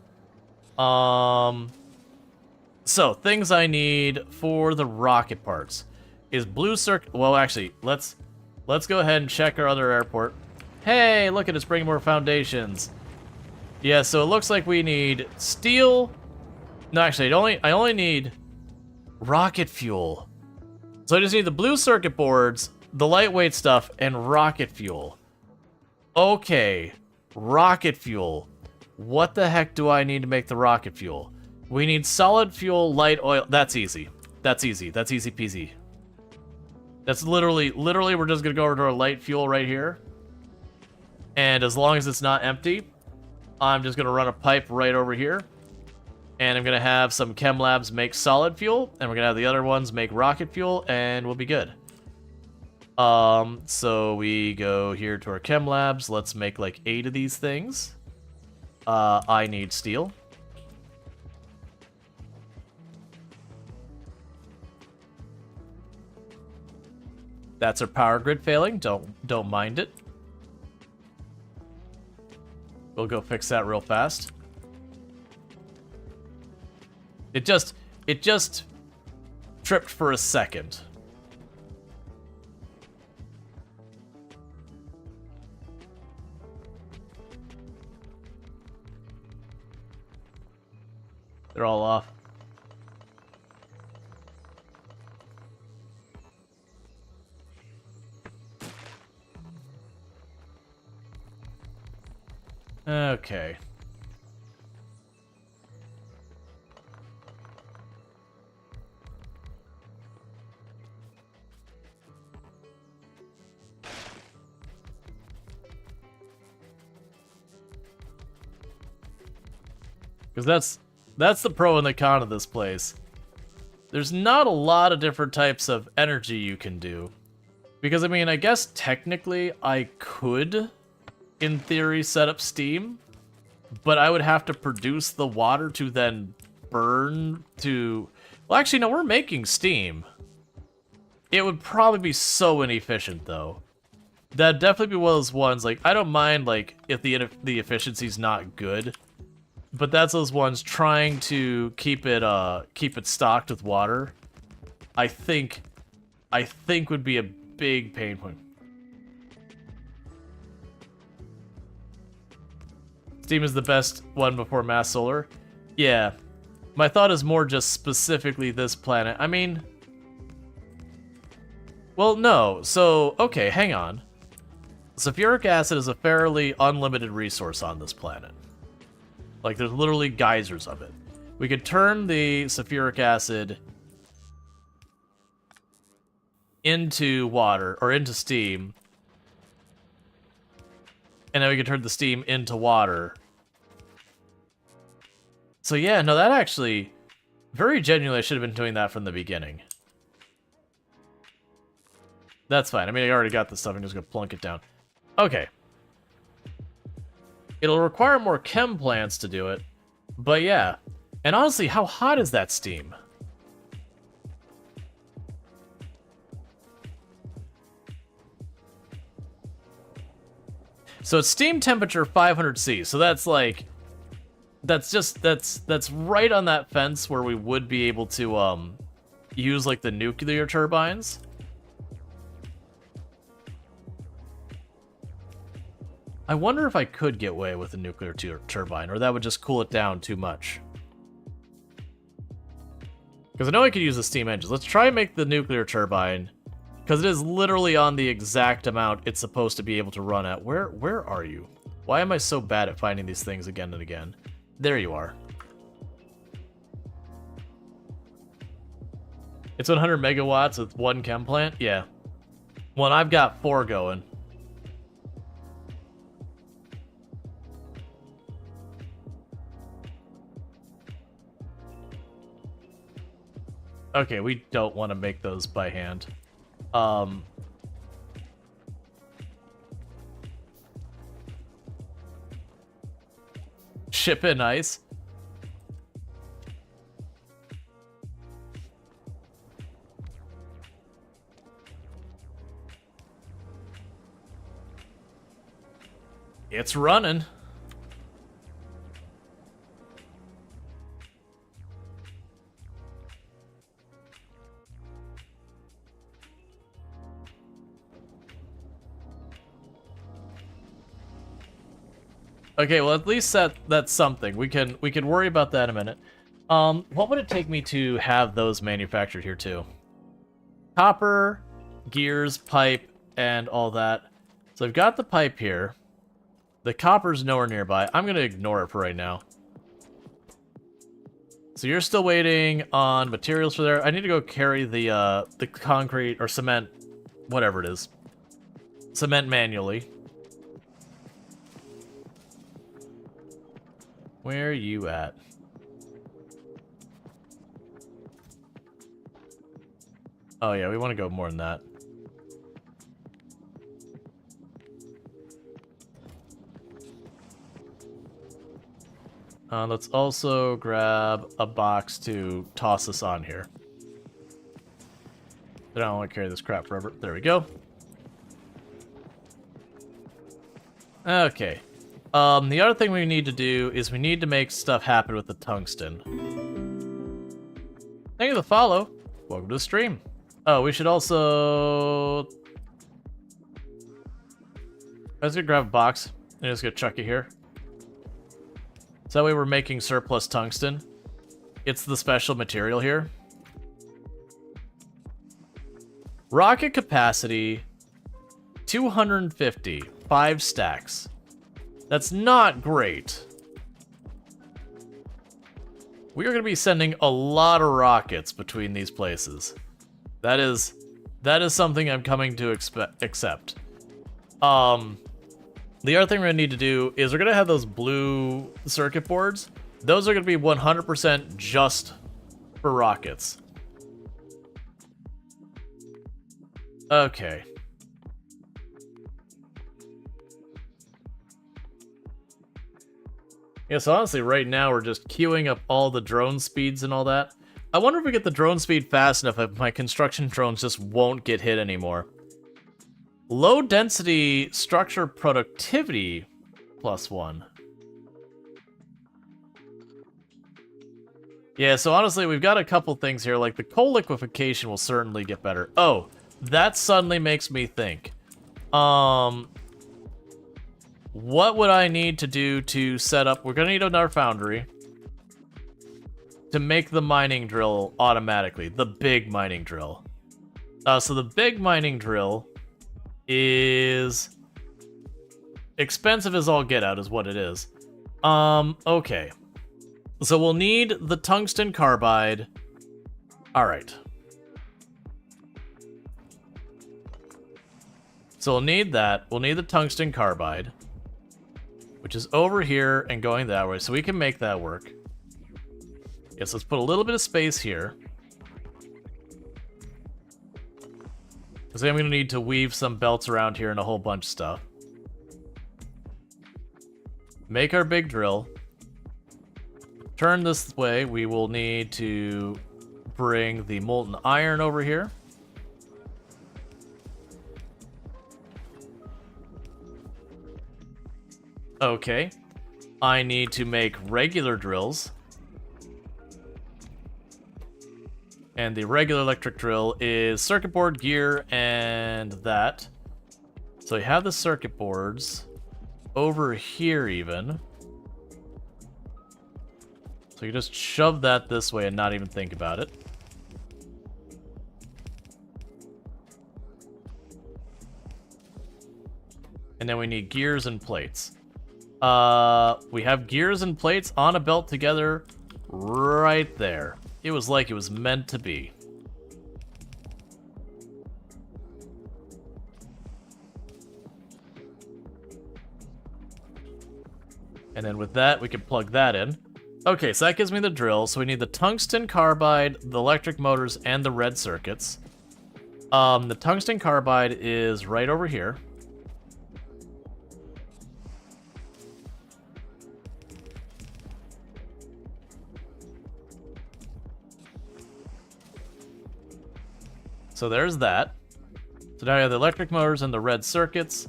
So, things I need for the rocket parts is blue circuit. Well, actually, let's go ahead and check our other airport. Hey, look at it's bringing more foundations. Yeah, so it looks like we need steel. No, actually, I only need rocket fuel. So I just need the blue circuit boards, the lightweight stuff, and rocket fuel. Okay, rocket fuel. What the heck do I need to make the rocket fuel? We need solid fuel, light oil. That's easy. That's easy. That's easy peasy. That's literally, we're just gonna go over to our light fuel right here. And as long as it's not empty, I'm just gonna run a pipe right over here. And I'm gonna have some chem labs make solid fuel, and we're gonna have the other ones make rocket fuel, and we'll be good. So we go here to our chem labs. Let's make like 8 of these things. I need steel. That's our power grid failing. Don't mind it. We'll go fix that real fast. It just tripped for a second. They're all off. Okay. Because that's the pro and the con of this place. There's not a lot of different types of energy you can do. Because, I mean, I guess technically I could, in theory, set up steam. But I would have to produce the water to then burn to... Well, actually, no, we're making steam. It would probably be so inefficient, though. That'd definitely be one of those ones, like, I don't mind, like, if the efficiency's not good. But that's those ones trying to keep it stocked with water. I think would be a big pain point. Steam is the best one before mass solar. Yeah. My thought is more just specifically this planet. I mean... Well, no. So, okay, hang on. Sulfuric acid is a fairly unlimited resource on this planet. Like, there's literally geysers of it. We could turn the sulfuric acid into water, or into steam. And then we could turn the steam into water. So yeah, no, that actually... Very genuinely, I should have been doing that from the beginning. That's fine. I mean, I already got this stuff. I'm just going to plunk it down. Okay. It'll require more chem plants to do it. But yeah. And honestly, how hot is that steam? So it's steam temperature 500°C. So that's like... That's right on that fence where we would be able to use like the nuclear turbines. I wonder if I could get away with a nuclear turbine, or that would just cool it down too much. Because I know I could use the steam engines. Let's try and make the nuclear turbine, because it is literally on the exact amount it's supposed to be able to run at. Where are you? Why am I so bad at finding these things again and again? There you are. It's 100 megawatts with one chem plant? Yeah. Well, and I've got 4 going. Okay, we don't want to make those by hand. Ship in ice. It's running. Okay, well at least that's something. We can worry about that in a minute. What would it take me to have those manufactured here too? Copper, gears, pipe, and all that. So I've got the pipe here. The copper's nowhere nearby. I'm gonna ignore it for right now. So you're still waiting on materials for there. I need to go carry the concrete or cement, whatever it is. Cement manually. Where are you at? Oh yeah, we want to go more than that. Let's also grab a box to toss this on here. I don't want to carry this crap forever. There we go. Okay. The other thing we need to do is we need to make stuff happen with the tungsten. Thank you for the follow. Welcome to the stream. Oh, we should also... I was gonna grab a box and just gonna chuck it here. So that way we're making surplus tungsten. It's the special material here. Rocket capacity, 250, 5 stacks. That's not great. We are going to be sending a lot of rockets between these places. That is something I'm coming to accept. The other thing we're going to need to do is we're going to have those blue circuit boards. Those are going to be 100% just for rockets. Okay. Yeah, so honestly, right now we're just queuing up all the drone speeds and all that. I wonder if we get the drone speed fast enough if my construction drones just won't get hit anymore. Low density structure productivity +1. Yeah, so honestly, we've got a couple things here, like the coal liquefaction will certainly get better. Oh, that suddenly makes me think. What would I need to do to set up... We're going to need another foundry to make the mining drill automatically. The big mining drill. So the big mining drill is... expensive as all get out is what it is. Okay. So we'll need the tungsten carbide. Alright. So we'll need that. We'll need the tungsten carbide, which is over here and going that way, so we can make that work. Yes, let's put a little bit of space here. Because I'm going to need to weave some belts around here and a whole bunch of stuff. Make our big drill. Turn this way. We will need to bring the molten iron over here. Okay. I need to make regular drills. And the regular electric drill is circuit board, gear, and that. So we have the circuit boards over here even. So you just shove that this way and not even think about it. And then we need gears and plates. We have gears and plates on a belt together right there. It was like it was meant to be. And then with that, we can plug that in. Okay, so that gives me the drill. So we need the tungsten carbide, the electric motors, and the red circuits. The tungsten carbide is right over here. So there's that. So now we have the electric motors and the red circuits.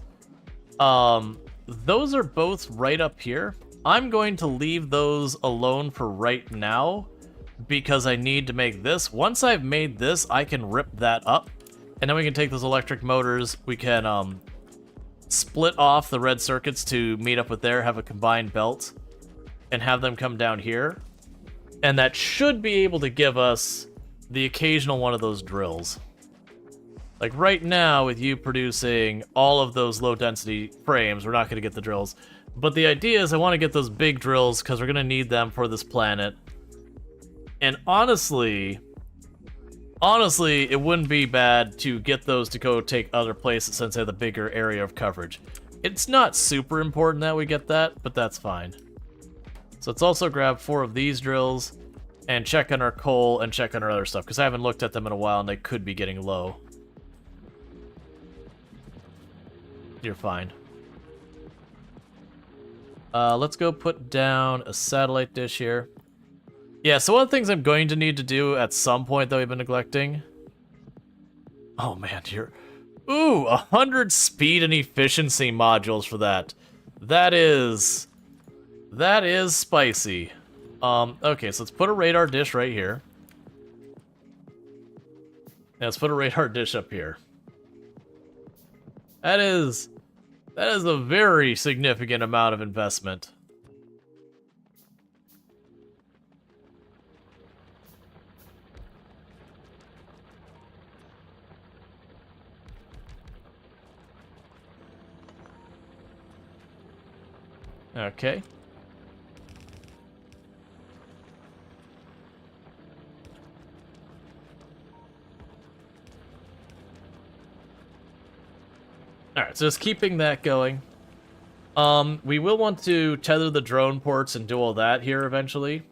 Those are both right up here. I'm going to leave those alone for right now because I need to make this. Once I've made this, I can rip that up. And then we can take those electric motors. We can split off the red circuits to meet up with there, have a combined belt, and have them come down here. And that should be able to give us the occasional one of those drills. Like right now, with you producing all of those low-density frames, we're not going to get the drills. But the idea is I want to get those big drills because we're going to need them for this planet. And honestly, it wouldn't be bad to get those to go take other places since they have the bigger area of coverage. It's not super important that we get that, but that's fine. So let's also grab 4 of these drills and check on our coal and check on our other stuff because I haven't looked at them in a while and they could be getting low. You're fine. Let's go put down a satellite dish here. Yeah, so one of the things I'm going to need to do at some point that we've been neglecting... Oh man, Ooh, 100 speed and efficiency modules for that. That is spicy. Okay, so let's put a radar dish right here. Yeah, let's put a radar dish up here. That is a very significant amount of investment. Okay. Alright, so just keeping that going. We will want to tether the drone ports and do all that here eventually.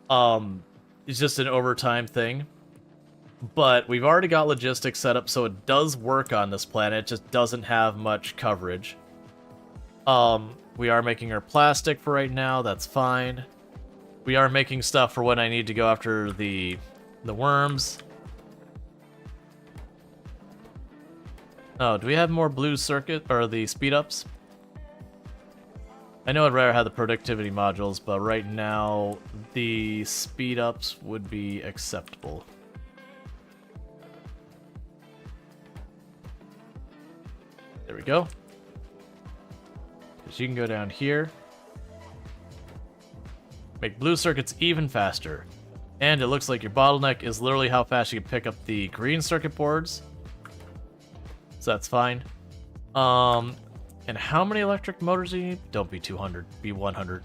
It's just an overtime thing. But we've already got logistics set up, so it does work on this planet. It just doesn't have much coverage. We are making our plastic for right now. That's fine. We are making stuff for when I need to go after the worms. Oh, do we have more blue circuit or the speed ups? I know I'd rather have the productivity modules, but right now the speed ups would be acceptable. There we go. So you can go down here. Make blue circuits even faster. And it looks like your bottleneck is literally how fast you can pick up the green circuit boards. So that's fine. And how many electric motors do you need? Don't be 200, be 100.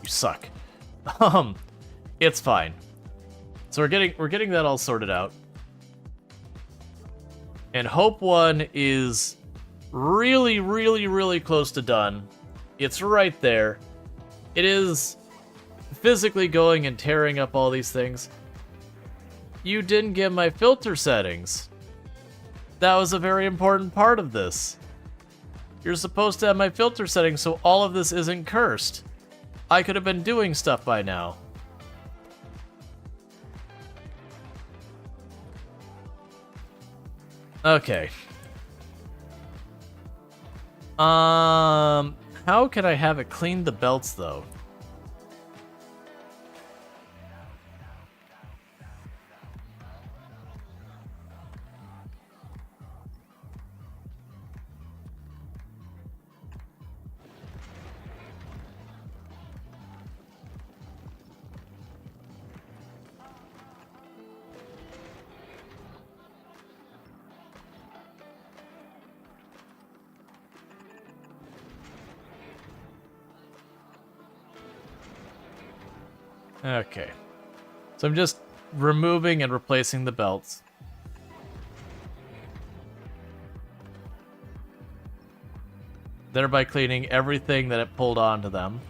You suck. It's fine. So we're getting that all sorted out. And Hope 1 is really, really, really close to done. It's right there. It is physically going and tearing up all these things. You didn't get my filter settings. That was a very important part of this. You're supposed to have my filter settings so all of this isn't cursed. I could have been doing stuff by now. Okay. How could I have it clean the belts though? Okay. So I'm just removing and replacing the belts. Thereby cleaning everything that it pulled onto them.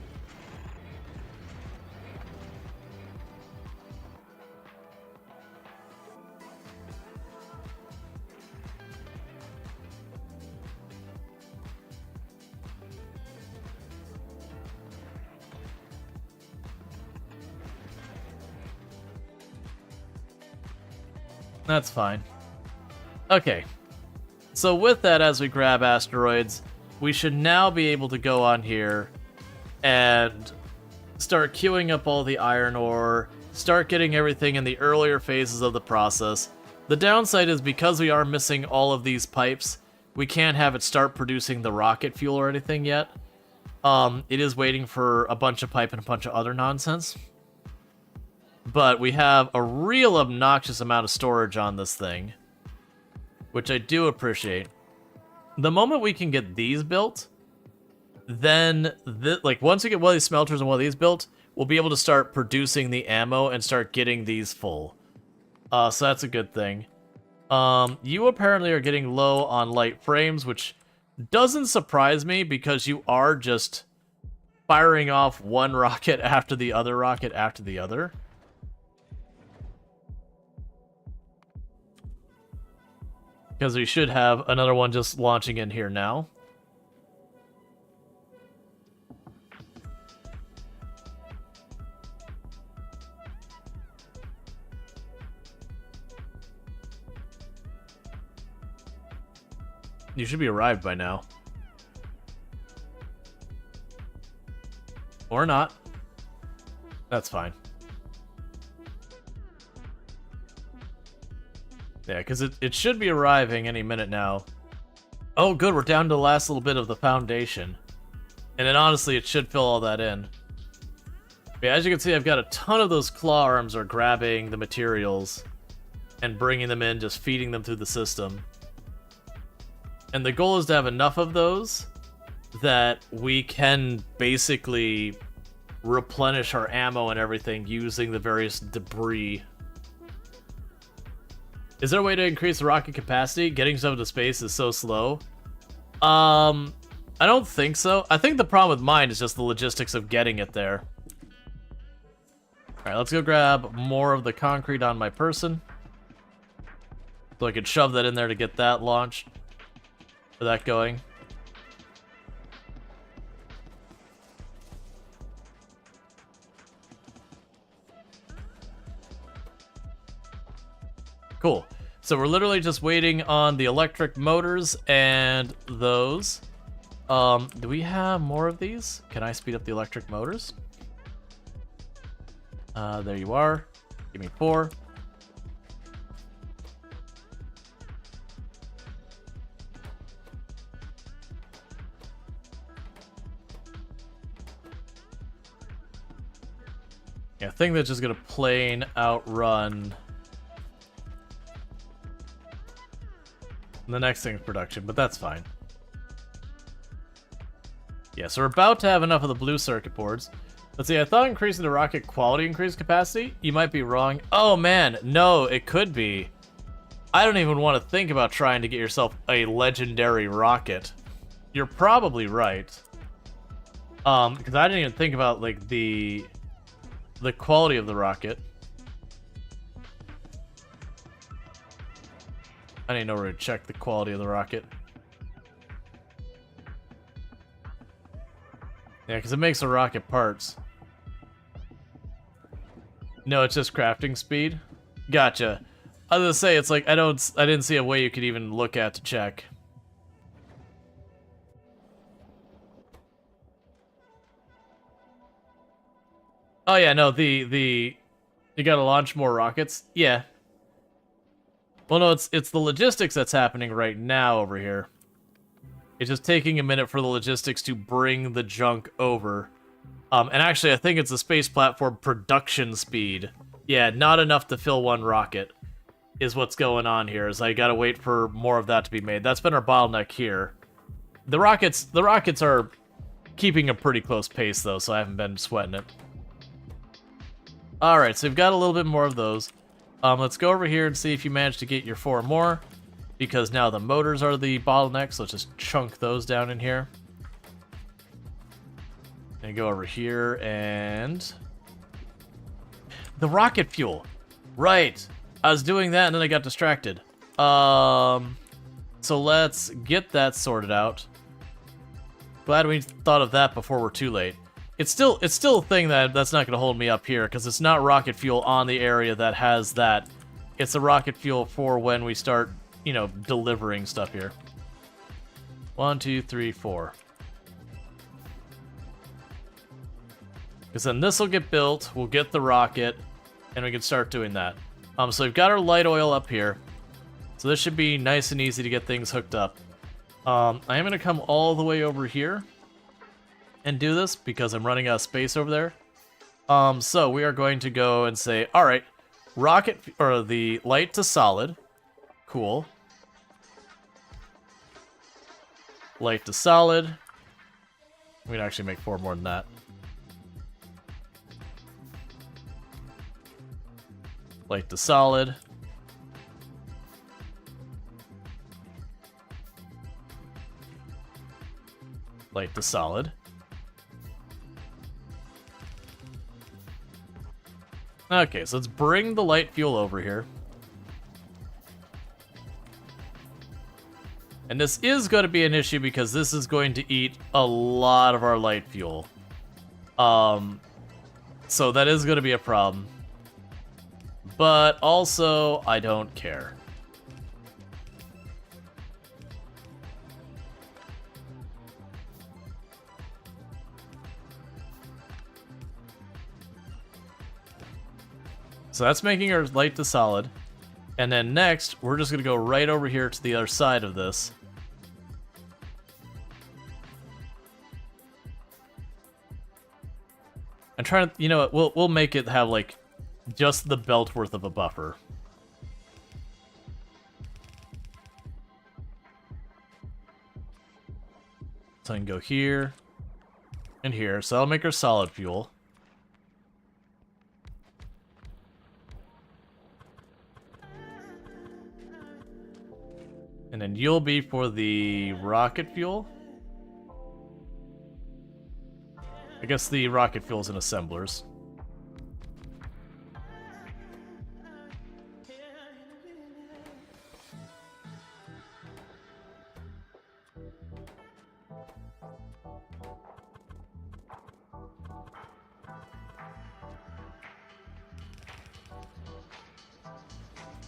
That's fine. Okay. So with that, as we grab asteroids, we should now be able to go on here and start queuing up all the iron ore, start getting everything in the earlier phases of the process. The downside is because we are missing all of these pipes, we can't have it start producing the rocket fuel or anything yet. It is waiting for a bunch of pipe and a bunch of other nonsense. But we have a real obnoxious amount of storage on this thing, which I do appreciate. The moment we can get these built, then, once we get one of these smelters and one of these built, we'll be able to start producing the ammo and start getting these full. So that's a good thing. You apparently are getting low on light frames, which doesn't surprise me because you are just firing off one rocket after the other rocket after the other. Because we should have another one just launching in here now. You should be arrived by now. Or not. That's fine. Yeah, because it should be arriving any minute now. Oh, good, we're down to the last little bit of the foundation. And then honestly, it should fill all that in. But yeah, as you can see, I've got a ton of those claw arms are grabbing the materials and bringing them in, just feeding them through the system. And the goal is to have enough of those that we can basically replenish our ammo and everything using the various debris. Is there a way to increase the rocket capacity? Getting stuff into space is so slow. I don't think so. I think the problem with mine is just the logistics of getting it there. Alright, let's go grab more of the concrete on my person. So I could shove that in there to get that launched. For that going. Cool. So we're literally just waiting on the electric motors and those. Do we have more of these? Can I speed up the electric motors? There you are. Give me 4. Yeah, I think that's just gonna plain outrun the next thing's production, but that's fine. Yeah, so we're about to have enough of the blue circuit boards. Let's see, I thought increasing the rocket quality increased capacity. You might be wrong. Oh man, no, it could be. I don't even want to think about trying to get yourself a legendary rocket. You're probably right. Because I didn't even think about like the quality of the rocket. I didn't know where to check the quality of the rocket. Yeah, because it makes the rocket parts. No, it's just crafting speed. Gotcha. I was gonna say, it's like I didn't see a way you could even look at to check. Oh yeah, no, you gotta launch more rockets. Yeah. Well, no, it's the logistics that's happening right now over here. It's just taking a minute for the logistics to bring the junk over. And actually, I think it's the space platform production speed. Yeah, not enough to fill one rocket is what's going on here, is I gotta wait for more of that to be made. That's been our bottleneck here. The rockets are keeping a pretty close pace, though, so I haven't been sweating it. Alright, so we've got a little bit more of those. Let's go over here and see if you managed to get your 4 more, because now the motors are the bottleneck, so let's just chunk those down in here. And go over here and... the rocket fuel! Right! I was doing that and then I got distracted. So let's get that sorted out. Glad we thought of that before we're too late. It's still a thing that's not going to hold me up here, because it's not rocket fuel on the area that has that. It's a rocket fuel for when we start, you know, delivering stuff here. 1, 2, 3, 4. Because then this will get built, we'll get the rocket, and we can start doing that. So we've got our light oil up here. So this should be nice and easy to get things hooked up. I am going to come all the way over here and do this because I'm running out of space over there. So we are going to go and say, all right, rocket, or the light to solid. Cool. Light to solid. We can actually make 4 more than that. Light to solid. Light to solid. Okay, so let's bring the light fuel over here. And this is going to be an issue because this is going to eat a lot of our light fuel. So that is going to be a problem. But also, I don't care. So that's making our light to solid. And then next, we're just going to go right over here to the other side of this. I'm trying to, you know what, we'll make it have like just the belt worth of a buffer. So I can go here and here. So I'll make our solid fuel. And then you'll be for the rocket fuel. guess the rocket fuel's in assemblers.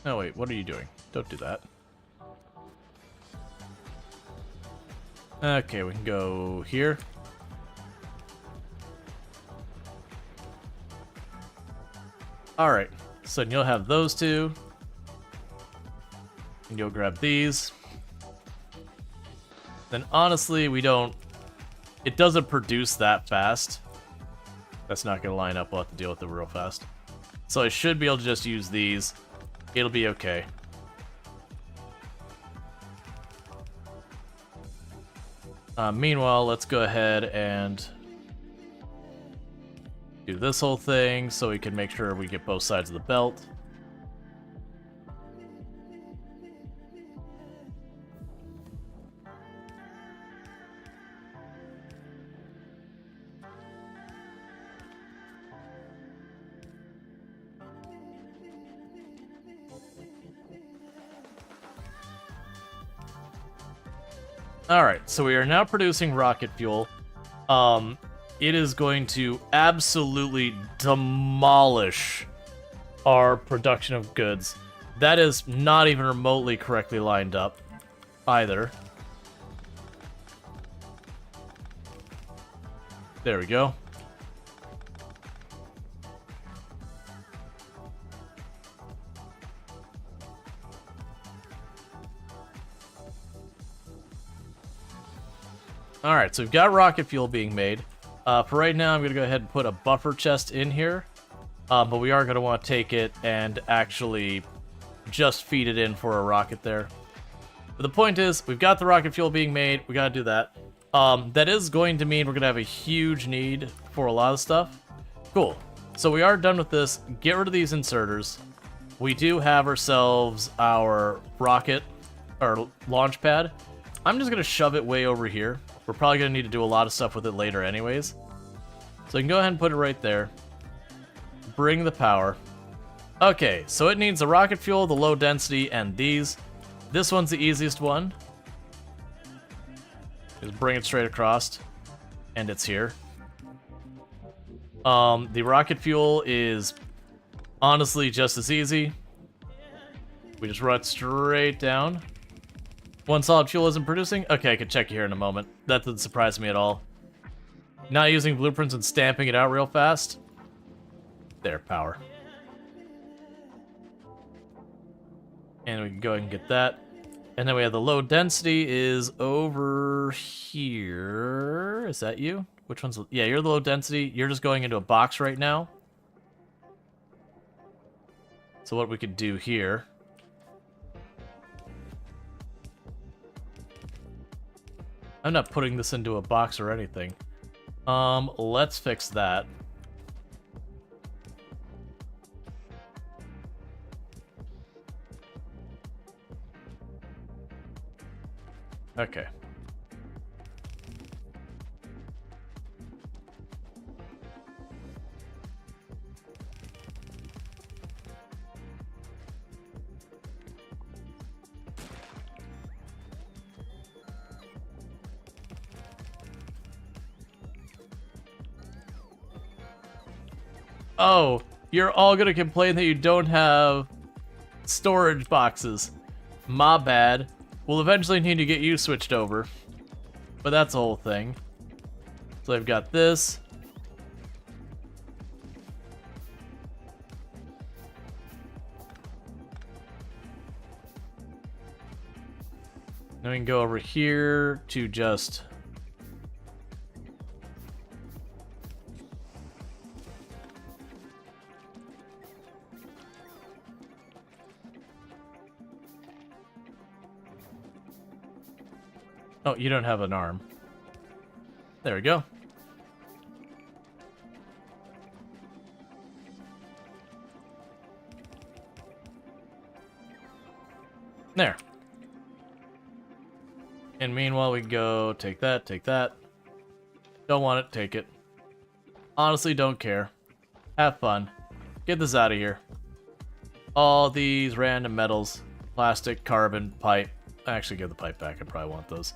No, wait, what are you doing? Don't do that. Okay, we can go here. Alright, so you'll have those two. And you'll grab these. Then honestly, we don't... It doesn't produce that fast. That's not going to line up. We'll have to deal with it real fast. So I should be able to just use these. It'll be okay. Meanwhile, let's go ahead and do this whole thing so we can make sure we get both sides of the belt. Alright, so we are now producing rocket fuel. It is going to absolutely demolish our production of goods. That is not even remotely correctly lined up, either. There we go. Alright, so we've got rocket fuel being made. For right now, I'm going to go ahead and put a buffer chest in here. But we are going to want to take it and actually just feed it in for a rocket there. But the point is, we've got the rocket fuel being made. We got to do that. That is going to mean we're going to have a huge need for a lot of stuff. Cool. So we are done with this. Get rid of these inserters. We do have ourselves our rocket, or launch pad. I'm just going to shove it way over here. We're probably going to need to do a lot of stuff with it later anyways. So you can go ahead and put it right there. Bring the power. Okay, so it needs the rocket fuel, the low density, and these. This one's the easiest one. Just bring it straight across. And it's here. The rocket fuel is honestly just as easy. We just run it straight down. One solid fuel isn't producing? Okay, I can check you here in a moment. That doesn't surprise me at all. Not using blueprints and stamping it out real fast. There, power. And we can go ahead and get that. And then we have the low density is over here. Is that you? Which one's... Yeah, you're the low density. You're just going into a box right now. So what we could do here... I'm not putting this into a box or anything. Let's fix that. Okay. Oh, you're all gonna complain that you don't have storage boxes. My bad. We'll eventually need to get you switched over. But that's the whole thing. So I've got this. Then we can go over here to just... Oh, you don't have an arm. There we go. There. And meanwhile, we go take that, take that. Don't want it, take it. Honestly, don't care. Have fun. Get this out of here. All these random metals. Plastic, carbon, pipe. Actually, give the pipe back. I probably want those.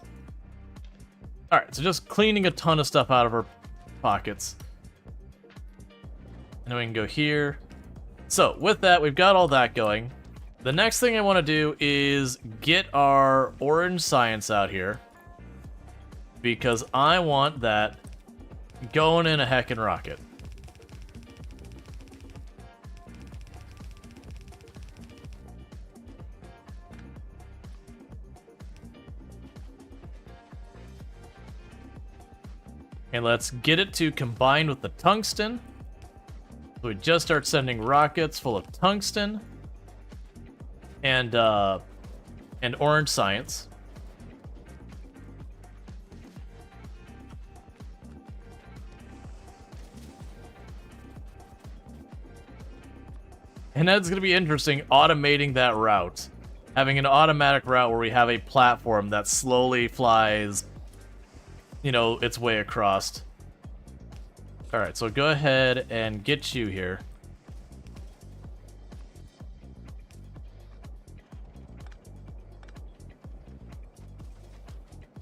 Alright, so just cleaning a ton of stuff out of our pockets. And then we can go here. So, with that, we've got all that going. The next thing I want to do is get our orange science out here. Because I want that going in a heckin' rocket. And let's get it to combine with the tungsten. So we just start sending rockets full of tungsten and orange science. And that's going to be interesting, automating that route. Having an automatic route where we have a platform that slowly flies, you know, its way across. Alright, so go ahead and get you here.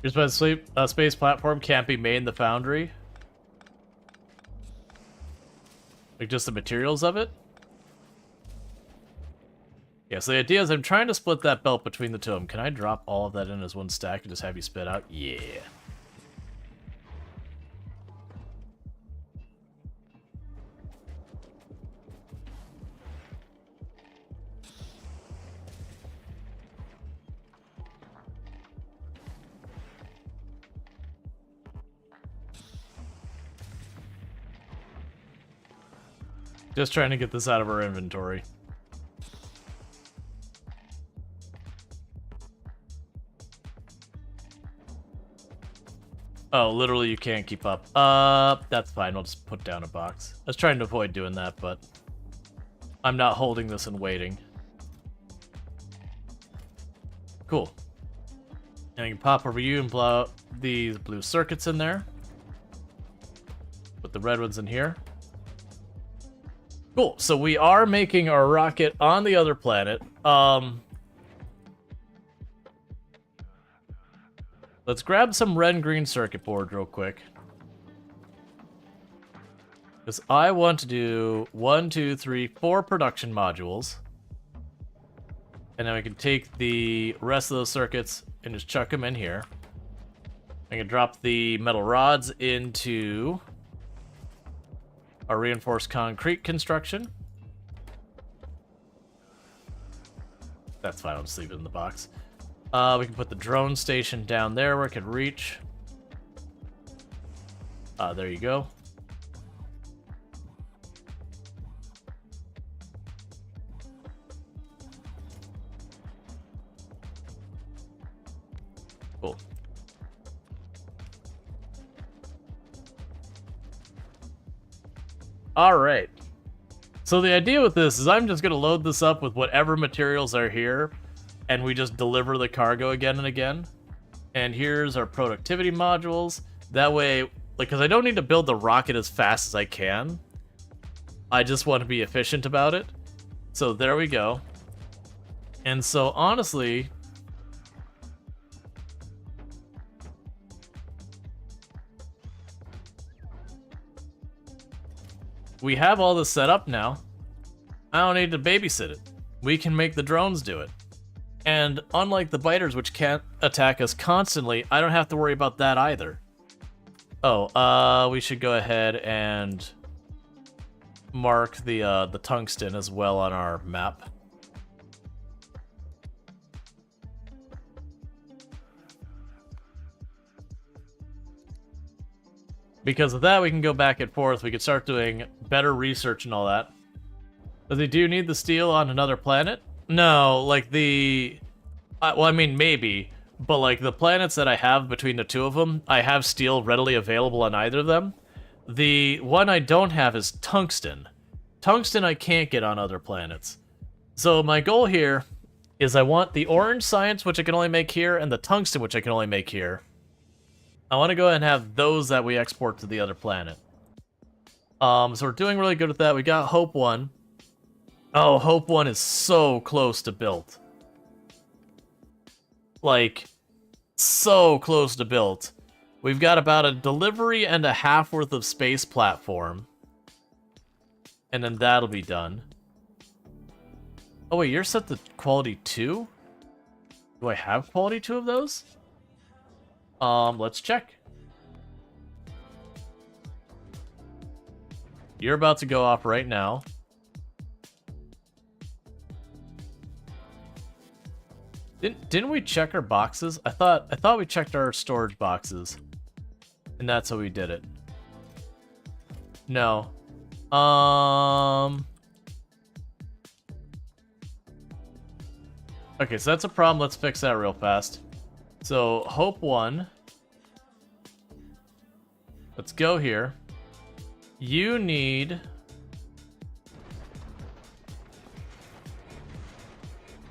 Your space platform can't be made in the foundry. Like just the materials of it? Yeah, so the idea is I'm trying to split that belt between the two of them. Can I drop all of that in as one stack and just have you spit out? Yeah. Just trying to get this out of our inventory. Oh, literally you can't keep up. That's fine. I'll just put down a box. I was trying to avoid doing that, but I'm not holding this and waiting. Cool. And I can pop over you and blow out these blue circuits in there. Put the red ones in here. Cool. So we are making our rocket on the other planet. Let's grab some red and green circuit board real quick. Because I want to do 1, 2, 3, 4 production modules. And then we can take the rest of those circuits and just chuck them in here. I can drop the metal rods into our reinforced concrete construction. That's fine, I'll just leave it in the box. We can put the drone station down there where it can reach. There you go. Cool. All right. So the idea with this is I'm just going to load this up with whatever materials are here, and we just deliver the cargo again and again. And here's our productivity modules. That way, like, because I don't need to build the rocket as fast as I can. I just want to be efficient about it. So there we go. And so honestly, we have all this set up now. I don't need to babysit it. We can make the drones do it. And unlike the biters, which can't attack us constantly, I don't have to worry about that either. Oh, we should go ahead and mark the tungsten as well on our map. Because of that, we can go back and forth. We can start doing better research and all that. But they do need the steel on another planet? No, like the... well, I mean, maybe. But like the planets that I have between the two of them, I have steel readily available on either of them. The one I don't have is tungsten. Tungsten I can't get on other planets. So my goal here is I want the orange science, which I can only make here, and the tungsten, which I can only make here. I want to go ahead and have those that we export to the other planet. So we're doing really good with that. We got Hope 1. Oh, Hope 1 is so close to built. Like, so close to built. We've got about a delivery and a half worth of space platform. And then that'll be done. Oh wait, you're set to quality 2? Do I have quality 2 of those? Let's check. You're about to go off right now. Didn't we check our boxes? I thought we checked our storage boxes. And that's how we did it. No. Okay, so that's a problem. Let's fix that real fast. So, Hope 1. Let's go here. You need...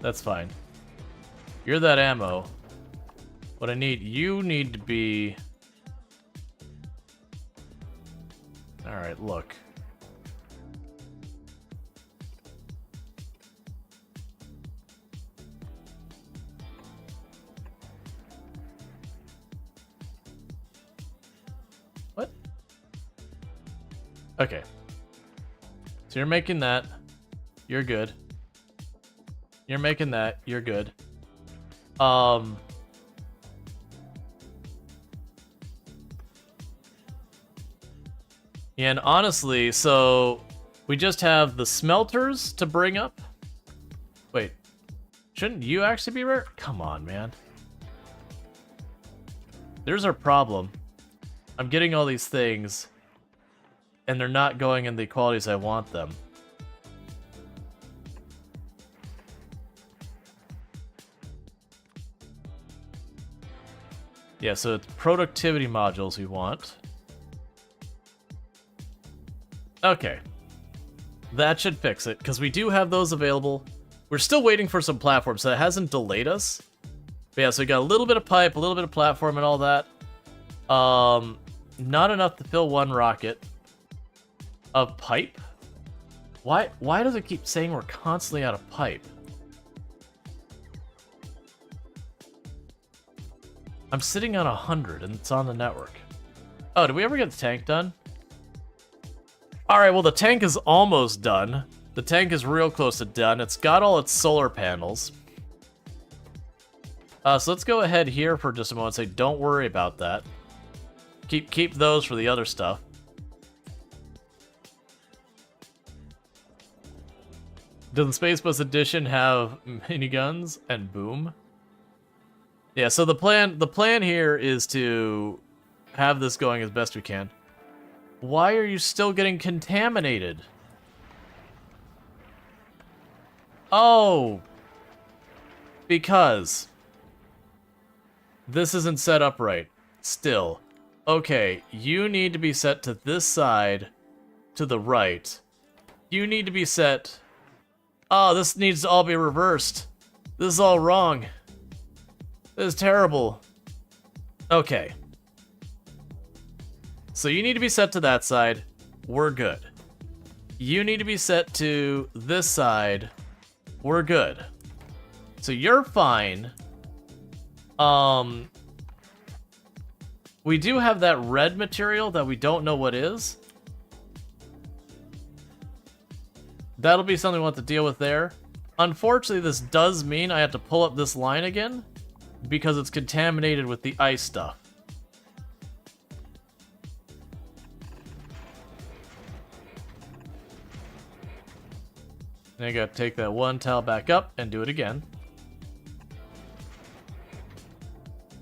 That's fine. You're that ammo. What I need... You need to be... Alright, look. What? Okay. So you're making that. You're good. You're making that. You're good. And honestly, so we just have the smelters to bring up. Wait, shouldn't you actually be rare? Come on, man. There's our problem. I'm getting all these things, and they're not going in the qualities I want them. Yeah, so it's productivity modules we want. Okay. That should fix it, because we do have those available. We're still waiting for some platforms, so that hasn't delayed us. But yeah, so we got a little bit of pipe, a little bit of platform, and all that. Not enough to fill one rocket. Of pipe? Why does it keep saying we're constantly out of pipe? I'm sitting on 100, and it's on the network. Oh, did we ever get the tank done? Alright, well the tank is almost done. The tank is real close to done. It's got all its solar panels. So let's go ahead here for just a moment and say don't worry about that. Keep those for the other stuff. Does the Space Bus Edition have miniguns and boom? Yeah, so the plan here is to have this going as best we can. Why are you still getting contaminated? Oh! Because this isn't set up right. Still. Okay, you need to be set to this side, to the right. You need to be set... Oh, this needs to all be reversed. This is all wrong. This is terrible. Okay. So you need to be set to that side. We're good. You need to be set to this side. We're good. So you're fine. We do have that red material that we don't know what is. That'll be something we'll have to deal with there. Unfortunately, this does mean I have to pull up this line again because it's contaminated with the ice stuff. Then I gotta take that one tile back up and do it again.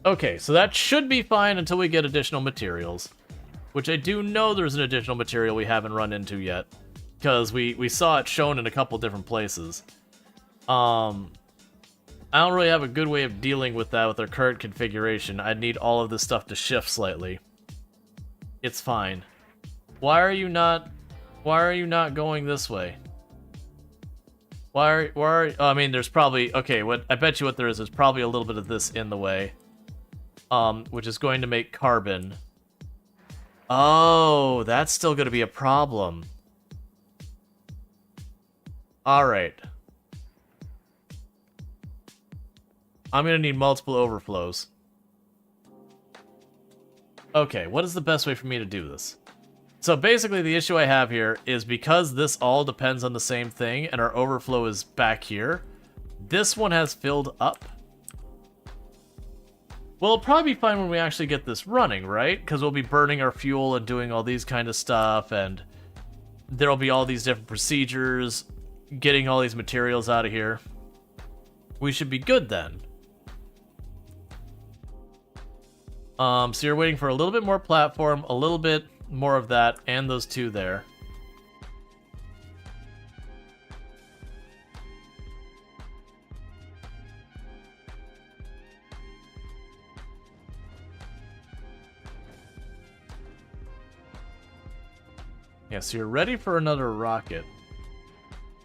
Okay, so that should be fine until we get additional materials. Which I do know there's an additional material we haven't run into yet. Because we saw it shown in a couple different places. I don't really have a good way of dealing with that with our current configuration. I'd need all of this stuff to shift slightly. It's fine. Why are you not going this way? Why are I mean, there's probably, okay, what I bet you what there is probably a little bit of this in the way. Which is going to make carbon Oh, that's still going to be a problem. Alright. I'm going to need multiple overflows. Okay, what is the best way for me to do this? So basically the issue I have here is because this all depends on the same thing and our overflow is back here, this one has filled up. Well, it'll probably be fine when we actually get this running, right? Because we'll be burning our fuel and doing all these kind of stuff, and there'll be all these different procedures, getting all these materials out of here. We should be good then. So you're waiting for a little bit more platform, a little bit more of that, and those two there. Yeah, so you're ready for another rocket.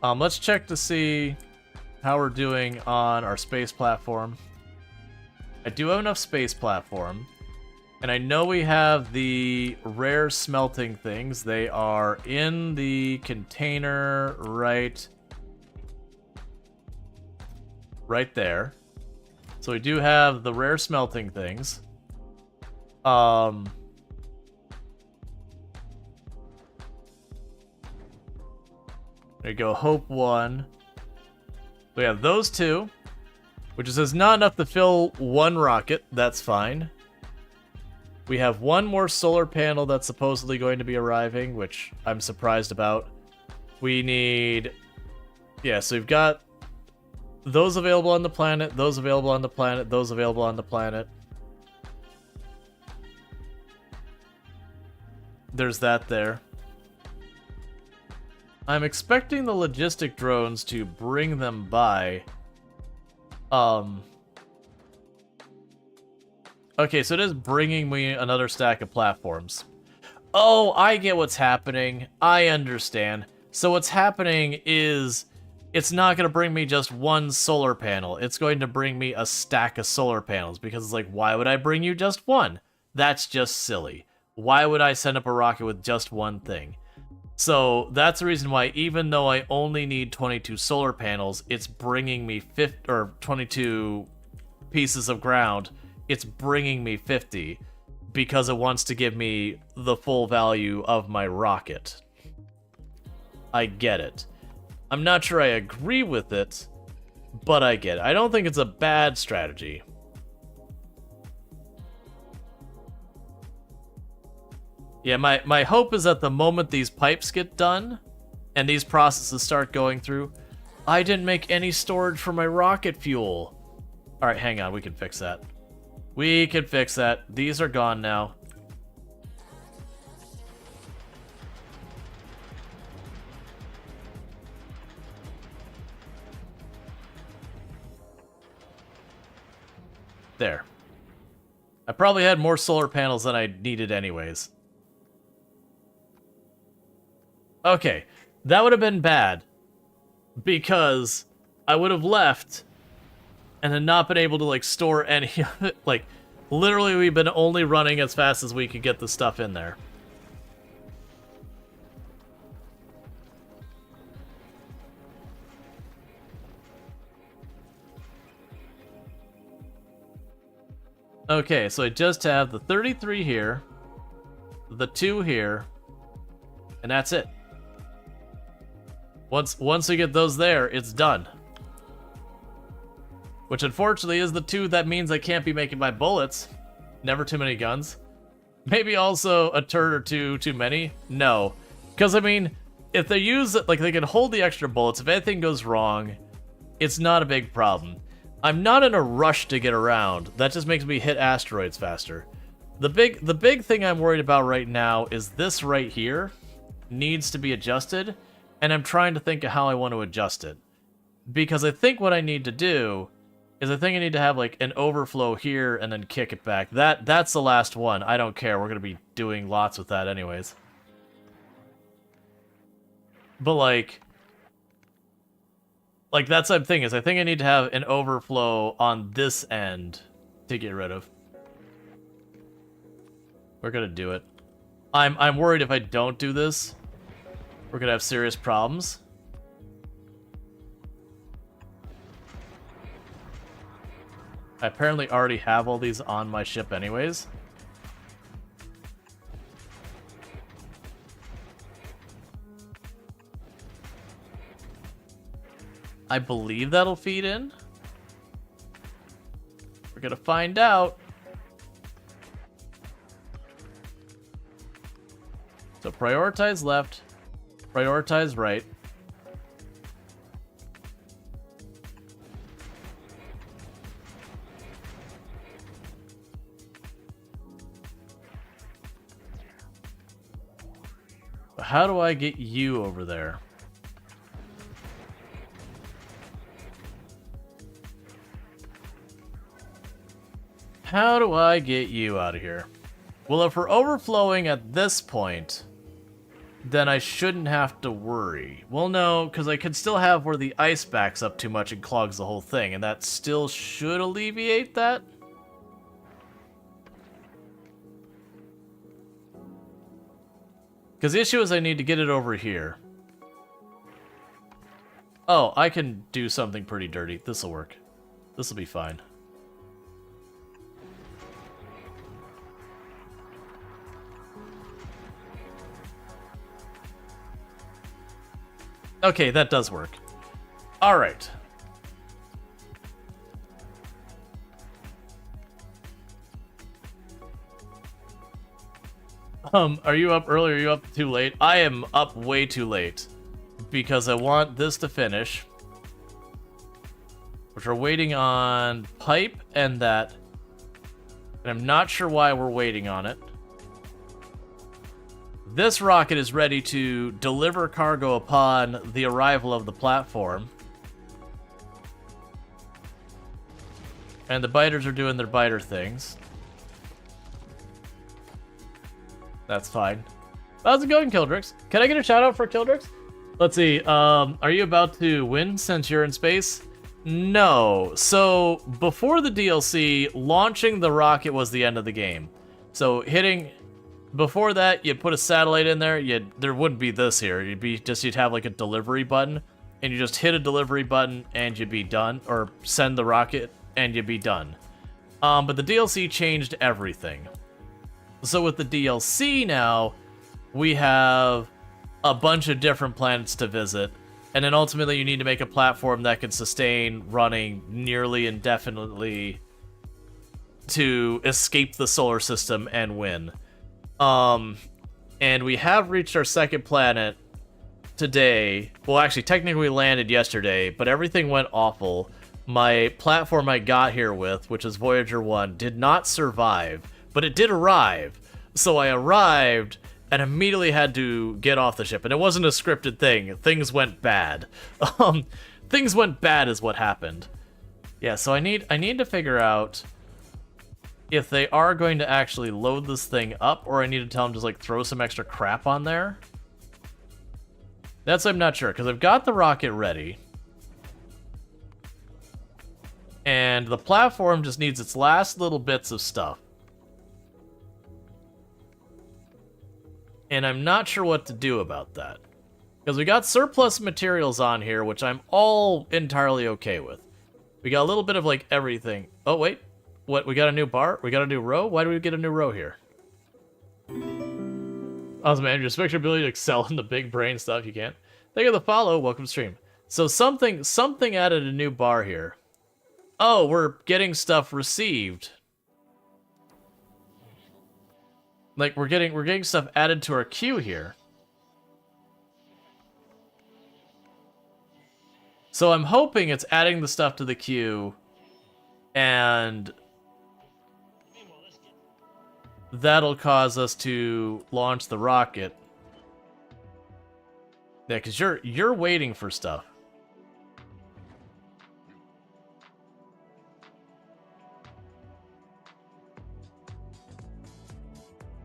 Let's check to see how we're doing on our space platform. I do have enough space platform. And I know we have the rare smelting things. They are in the container right there. So we do have the rare smelting things. There you go, Hope 1. We have those two, which is not enough to fill one rocket. That's fine. We have one more solar panel that's supposedly going to be arriving, which I'm surprised about. We need... Yeah, so we've got those available on the planet, those available on the planet, those available on the planet. There's that there. I'm expecting the logistic drones to bring them by. Okay, so it is bringing me another stack of platforms. Oh, I get what's happening. I understand. So what's happening is it's not going to bring me just one solar panel. It's going to bring me a stack of solar panels because it's like, why would I bring you just one? That's just silly. Why would I send up a rocket with just one thing? So that's the reason why, even though I only need 22 solar panels, it's bringing me 22 pieces of ground. It's bringing me 50 because it wants to give me the full value of my rocket. I get it. I'm not sure I agree with it, but I get it. I don't think it's a bad strategy. Yeah, my hope is that the moment these pipes get done and these processes start going through, I didn't make any storage for my rocket fuel. All right, hang on, we can fix that. We can fix that. These are gone now. There. I probably had more solar panels than I needed anyways. Okay, that would have been bad because I would have left and had not been able to, like, store any of it. Like, literally, we've been only running as fast as we could get the stuff in there. Okay, so I just have the 33 here, the 2 here, and that's it. Once we get those there, it's done. Which unfortunately is the 2 that means I can't be making my bullets. Never too many guns. Maybe also a turd or two too many? No. Because, I mean, if they use it, like, they can hold the extra bullets. If anything goes wrong, it's not a big problem. I'm not in a rush to get around. That just makes me hit asteroids faster. The big thing I'm worried about right now is this right here needs to be adjusted, and I'm trying to think of how I want to adjust it. Because I think what I need to do is I think I need to have, like, an overflow here and then kick it back. That's the last one. I don't care. We're going to be doing lots with that anyways. But, like, that's what I'm thinking, is I think I need to have an overflow on this end to get rid of. We're going to do it. I'm worried if I don't do this, we're gonna have serious problems. I apparently already have all these on my ship anyways. I believe that'll feed in. We're gonna find out. So prioritize left, prioritize right. How do I get you over there? How do I get you out of here? Well, if we're overflowing at this point, then I shouldn't have to worry. Well, no, because I could still have where the ice backs up too much and clogs the whole thing, and that still should alleviate that. Because the issue is I need to get it over here. Oh, I can do something pretty dirty. This'll work. This'll be fine. Okay, that does work. All right. Are you up early or are you up too late? I am up way too late because I want this to finish. Which we're waiting on pipe and that. And I'm not sure why we're waiting on it. This rocket is ready to deliver cargo upon the arrival of the platform. And the biters are doing their biter things. That's fine. How's it going, Kildrix? Can I get a shout out for Kildrix? Let's see. Are you about to win since you're in space? No. So before the DLC, launching the rocket was the end of the game. So before that, you put a satellite in there. There wouldn't be this here. You'd have like a delivery button, and you just hit a delivery button and you'd be done, or send the rocket and you'd be done. But the DLC changed everything. So with the DLC now, we have a bunch of different planets to visit, and then ultimately you need to make a platform that can sustain running nearly indefinitely to escape the solar system and win. And we have reached our second planet today. Well, actually, technically we landed yesterday, but everything went awful. My platform I got here with, which is Voyager 1, did not survive, but it did arrive. So I arrived and immediately had to get off the ship, and it wasn't a scripted thing. Things went bad. Things went bad is what happened. Yeah, so I need to figure out if they are going to actually load this thing up, or I need to tell them just like throw some extra crap on there. That's I'm not sure, because I've got the rocket ready. And the platform just needs its last little bits of stuff. And I'm not sure what to do about that. Because we got surplus materials on here, which I'm all entirely okay with. We got a little bit of like everything. Oh, wait. What? We got a new bar? We got a new row? Why do we get a new row here? Awesome, man. Respect your ability to excel in the big brain stuff. You can't. Thank you for the follow. Welcome to stream. So something added a new bar here. Oh, we're getting stuff received. Like we're getting stuff added to our queue here. So I'm hoping it's adding the stuff to the queue, and that'll cause us to launch the rocket. Yeah, because you're waiting for stuff.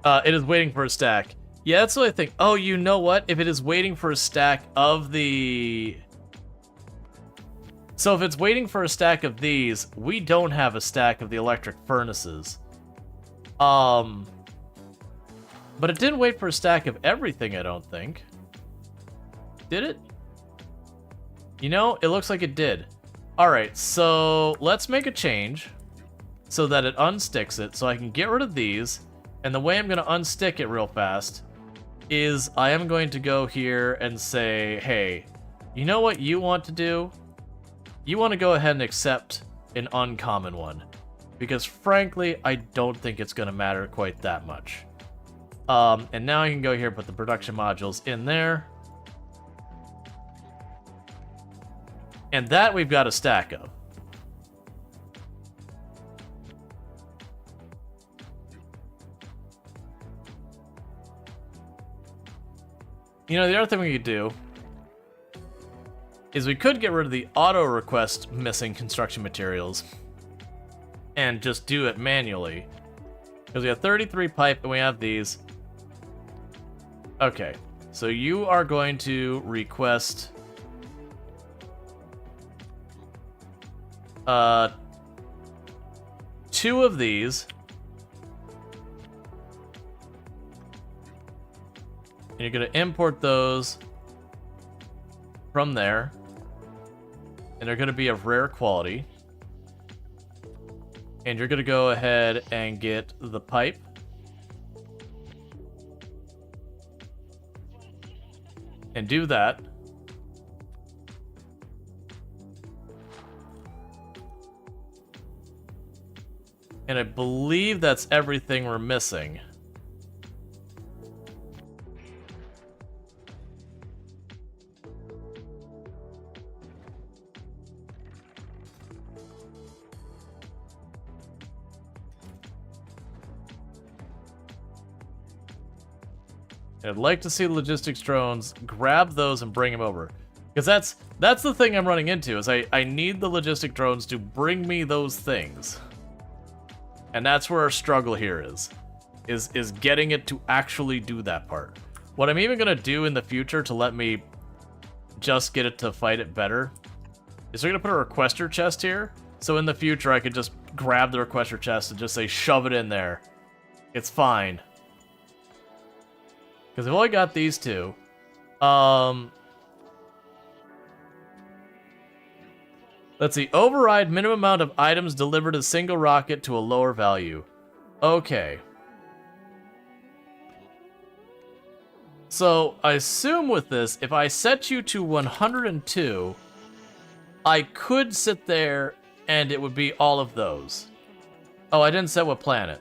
It is waiting for a stack. Yeah, that's what I think. Oh, you know what? If it is waiting for a stack of the... So if it's waiting for a stack of these, we don't have a stack of the electric furnaces. But it didn't wait for a stack of everything, I don't think. Did it? You know, it looks like it did. Alright, so let's make a change so that it unsticks it, so I can get rid of these. And the way I'm going to unstick it real fast is I am going to go here and say, hey, you know what you want to do? You want to go ahead and accept an uncommon one. Because frankly, I don't think it's going to matter quite that much. And now I can go here and put the production modules in there. And that we've got a stack of. You know, the other thing we could do is we could get rid of the auto request missing construction materials and just do it manually. Because we have 33 pipe and we have these. Okay, so you are going to request 2 of these. And you're going to import those from there. And they're going to be of rare quality. And you're going to go ahead and get the pipe. And do that. And I believe that's everything we're missing. I'd like to see logistics drones grab those and bring them over. Because that's the thing I'm running into, is I need the logistic drones to bring me those things. And that's where our struggle here is getting it to actually do that part. What I'm even going to do in the future to let me just get it to fight it better is we're going to put a requester chest here. So in the future I could just grab the requester chest and just say shove it in there. It's fine. Because I've only got these 2. Let's see. Override minimum amount of items delivered a single rocket to a lower value. Okay. So, I assume with this, if I set you to 102, I could sit there and it would be all of those. Oh, I didn't set what planet.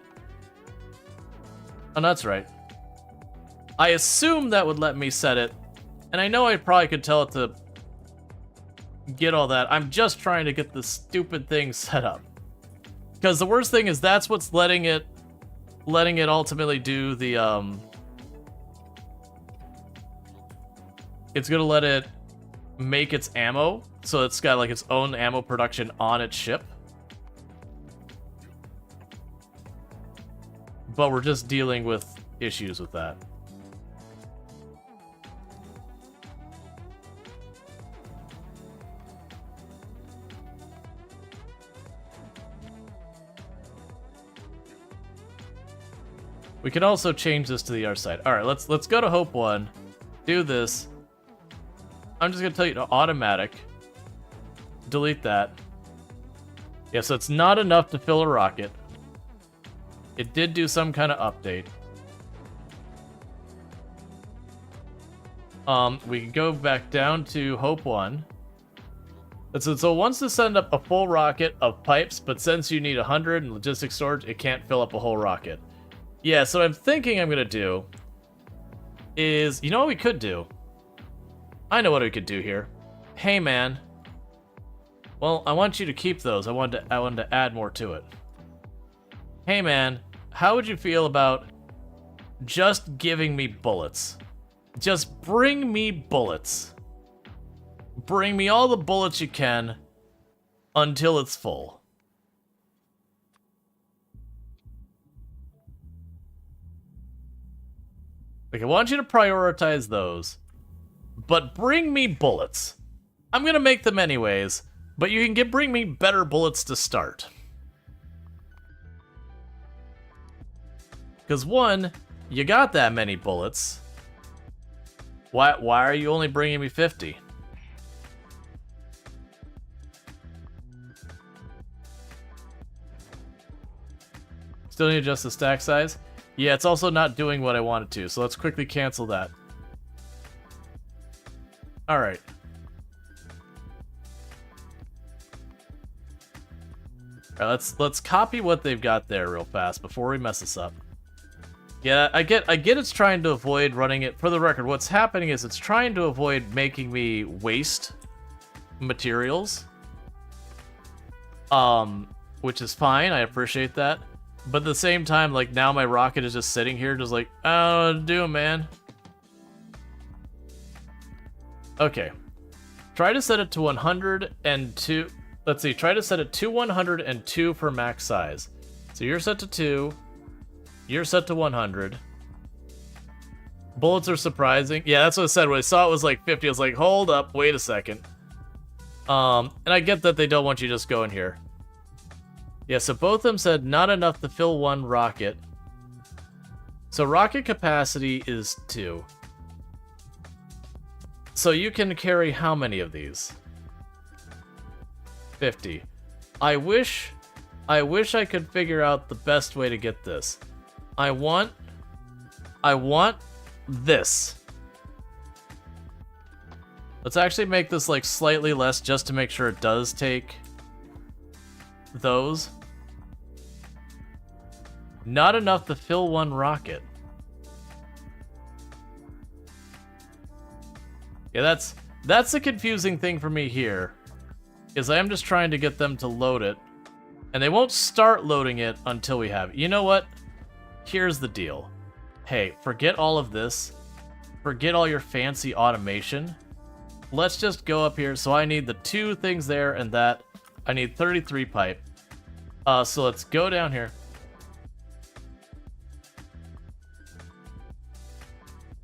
Oh, that's right. I assume that would let me set it, and I know I probably could tell it to get all that. I'm just trying to get the stupid thing set up. Because the worst thing is that's what's letting it ultimately do the, it's gonna let it make its ammo, so it's got like its own ammo production on its ship. But we're just dealing with issues with that. We can also change this to the other side. All right, let's go to Hope 1. Do this. I'm just gonna tell you to automatic. Delete that. Yeah, so it's not enough to fill a rocket. It did do some kind of update. We can go back down to Hope 1. So it wants to send up a full rocket of pipes, but since you need 100 in logistics storage, it can't fill up a whole rocket. Yeah, so I'm thinking I'm gonna do is, you know what we could do? I know what we could do here. Hey man. Well, I want you to keep those. I wanted to add more to it. Hey man, how would you feel about just giving me bullets? Just bring me bullets. Bring me all the bullets you can until it's full. Like, I want you to prioritize those, but bring me bullets. I'm gonna make them anyways, but you can bring me better bullets to start. Because one, You got that many bullets. Why are you only bringing me 50? Still need to adjust the stack size? Yeah, it's also not doing what I wanted to, so let's quickly cancel that. Alright. Alright, let's copy what they've got there real fast before we mess this up. Yeah, I get it's trying to avoid running it. For the record, what's happening is it's trying to avoid making me waste materials. Which is fine, I appreciate that. But at the same time, like, now my rocket is just sitting here, just like, I don't know what to do, man. Okay. Try to set it to 102. Let's see, try to set it to 102 for max size. So you're set to 2. You're set to 100. Bullets are surprising. Yeah, that's what I said. When I saw it was like 50, I was like, hold up, wait a second. And I get that they don't want you to just go in here. Yeah, so both of them said not enough to fill one rocket. So rocket capacity is 2. So you can carry how many of these? 50. I wish I could figure out the best way to get this. I want this. Let's actually make this like slightly less just to make sure it does take those. Not enough to fill one rocket. Yeah, that's the confusing thing for me here. Is I am just trying to get them to load it. And they won't start loading it until we have it. You know what? Here's the deal. Hey, forget all of this. Forget all your fancy automation. Let's just go up here. So I need the 2 things there and that. I need 33 pipe. So let's go down here.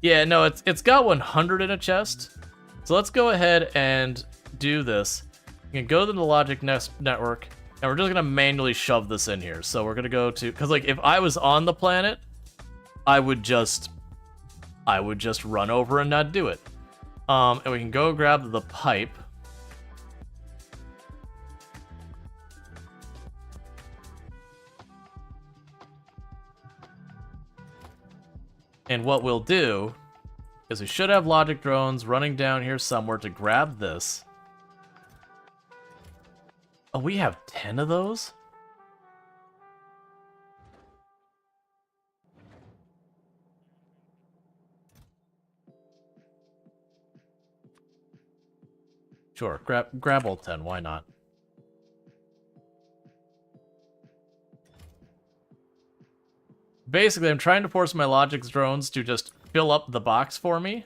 Yeah, no, it's got 100 in a chest. So let's go ahead and do this. You can go to the logic network, and we're just gonna manually shove this in here. So we're gonna go to, because like if I was on the planet, I would just run over and not do it. And we can go grab the pipe. And what we'll do is we should have logic drones running down here somewhere to grab this. Oh, we have 10 of those? Sure, grab all 10, why not? Basically, I'm trying to force my logic drones to just fill up the box for me.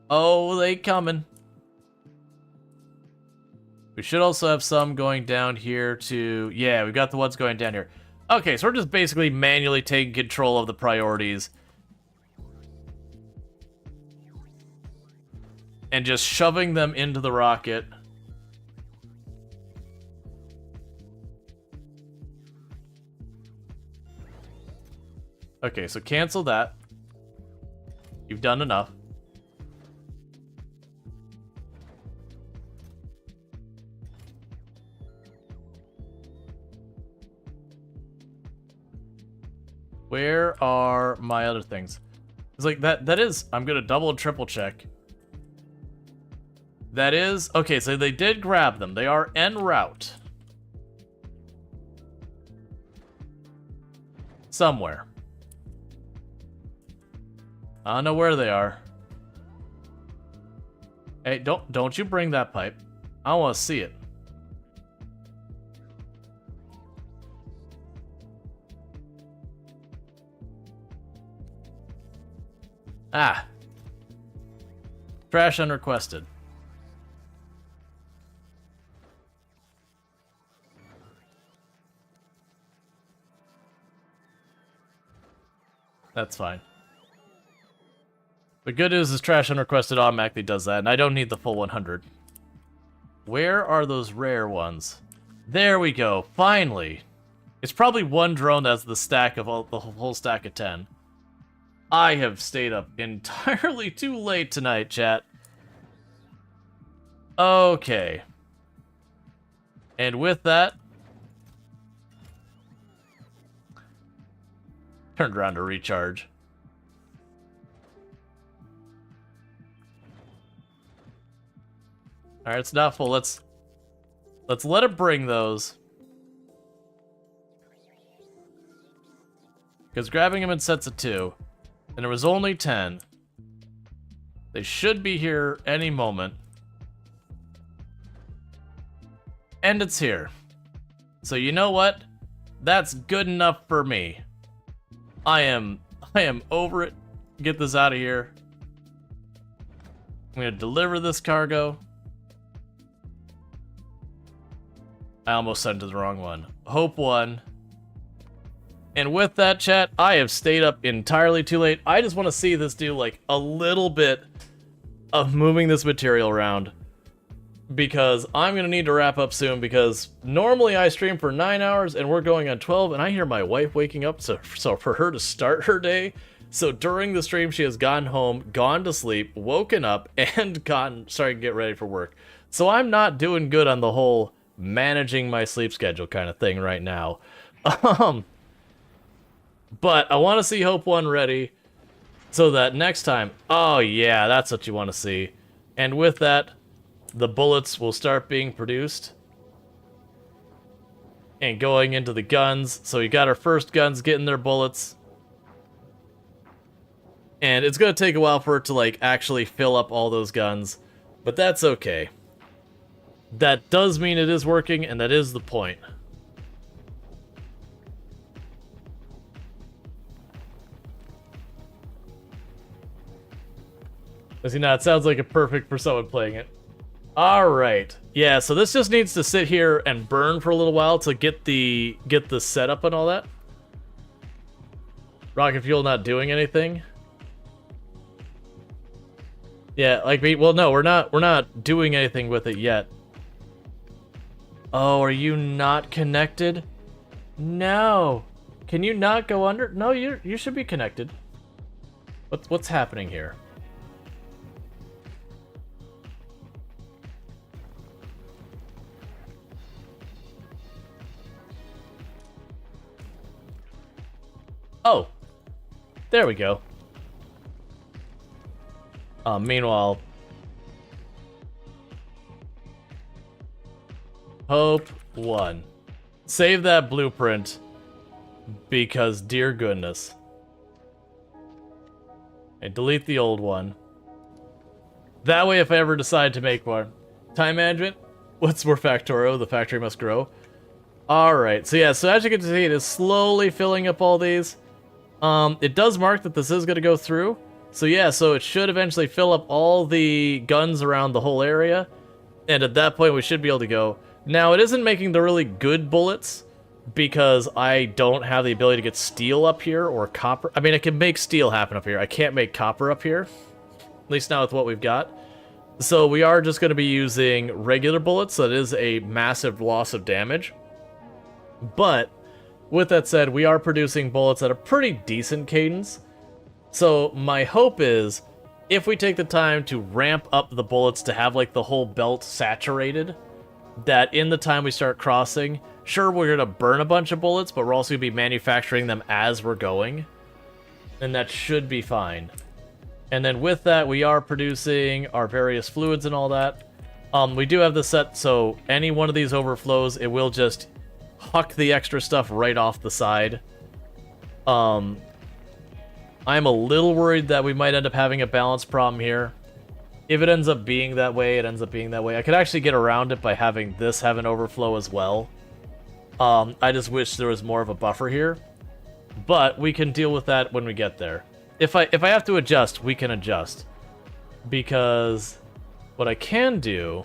Oh, they coming. We should also have some going down here to... Yeah, we've got the ones going down here. Okay, so we're just basically manually taking control of the priorities. And just shoving them into the rocket. Okay, so cancel that. You've done enough. Where are my other things? It's like that is, I'm gonna double and triple check. That is, okay, so they did grab them. They are en route. Somewhere. I don't know where they are. Hey, don't you bring that pipe. I want to see it. Ah. Trash unrequested. That's fine. The good news is trash unrequested automatically does that, and I don't need the full 100. Where are those rare ones? There we go. Finally. It's probably one drone that's the stack of the whole stack of 10. I have stayed up entirely too late tonight, chat. Okay. And with that, turned around to recharge. Alright, it's not full. Let's let it bring those. Because grabbing them in sets of 2, and there was only 10. They should be here any moment. And it's here. So you know what? That's good enough for me. I am over it. Get this out of here. I'm gonna deliver this cargo. I almost sent it to the wrong one. Hope 1. And with that, chat, I have stayed up entirely too late. I just want to see this do like a little bit of moving this material around, because I'm going to need to wrap up soon, because normally I stream for 9 hours and we're going on 12, and I hear my wife waking up, so for her to start her day. So during the stream, she has gone home, gone to sleep, woken up, and started to get ready for work. So I'm not doing good on the whole managing my sleep schedule kind of thing right now. But I want to see Hope 1 ready, so that next time, oh yeah, that's what you want to see. And with that, the bullets will start being produced and going into the guns. So we got our first guns getting their bullets. And it's going to take a while for it to like actually fill up all those guns, but that's okay. That does mean it is working, and that is the point. See, now it sounds like it's perfect for someone playing it. Alright. Yeah, so this just needs to sit here and burn for a little while to get the setup and all that. Rocket fuel not doing anything. Yeah, like well no, we're not doing anything with it yet. Oh, are you not connected? No. Can you not go under? No, you should be connected. What's happening here? Oh, there we go. Meanwhile, Hope 1. Save that blueprint, because dear goodness. And delete the old one. That way, if I ever decide to make one. Time management? What's more Factorio? The factory must grow. Alright, so yeah, so as you can see, it is slowly filling up all these. It does mark that this is going to go through. So yeah, so it should eventually fill up all the guns around the whole area. And at that point, we should be able to go. Now, it isn't making the really good bullets, because I don't have the ability to get steel up here, or copper. I mean, I can make steel happen up here. I can't make copper up here. At least not with what we've got. So we are just going to be using regular bullets, so it is a massive loss of damage. But with that said, we are producing bullets at a pretty decent cadence. So my hope is, if we take the time to ramp up the bullets to have like the whole belt saturated, that in the time we start crossing, sure, we're going to burn a bunch of bullets, but we're also going to be manufacturing them as we're going. And that should be fine. And then with that, we are producing our various fluids and all that. We do have this set, so any one of these overflows, it will just huck the extra stuff right off the side. I'm a little worried that we might end up having a balance problem here. If it ends up being that way, it ends up being that way. I could actually get around it by having this have an overflow as well. I just wish there was more of a buffer here. But we can deal with that when we get there. If I have to adjust, we can adjust. Because what I can do...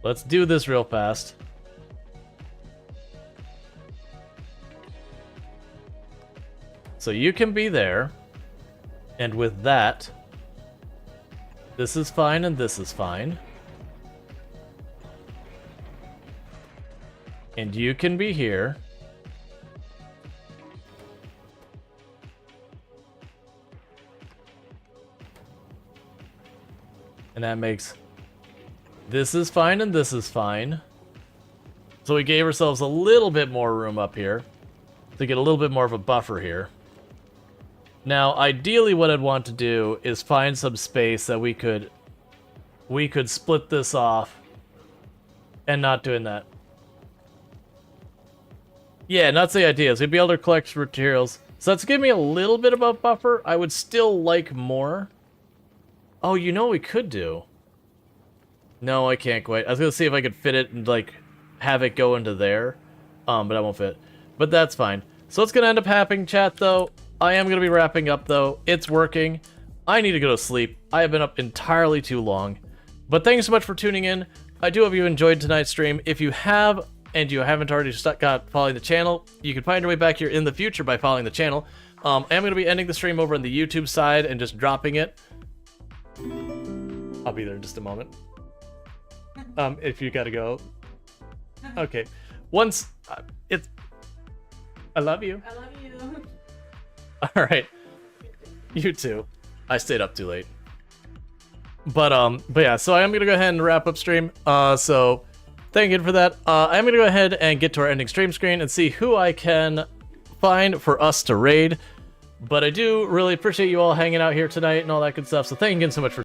Let's do this real fast. So you can be there. And with that, this is fine and this is fine. And you can be here. And that makes this is fine and this is fine. So we gave ourselves a little bit more room up here to get a little bit more of a buffer here. Now, ideally what I'd want to do is find some space that we could split this off and not doing that. Yeah, that's the idea. So we'd be able to collect materials. So that's giving me a little bit of a buffer. I would still like more. Oh, you know what we could do? No, I can't quite. I was going to see if I could fit it and, like, have it go into there. But I won't fit. But that's fine. So what's going to end up happening, chat, though? I am going to be wrapping up, though. It's working. I need to go to sleep. I have been up entirely too long. But thanks so much for tuning in. I do hope you enjoyed tonight's stream. If you have, and you haven't already got following the channel, you can find your way back here in the future by following the channel. I am going to be ending the stream over on the YouTube side and just dropping it. I'll be there in just a moment. If you gotta go. Okay. Once it's... I love you. I love you. Alright. You too. I stayed up too late. But yeah, so I am gonna go ahead and wrap up stream. So thank you for that. I'm gonna go ahead and get to our ending stream screen and see who I can find for us to raid. But I do really appreciate you all hanging out here tonight and all that good stuff. So thank you again so much for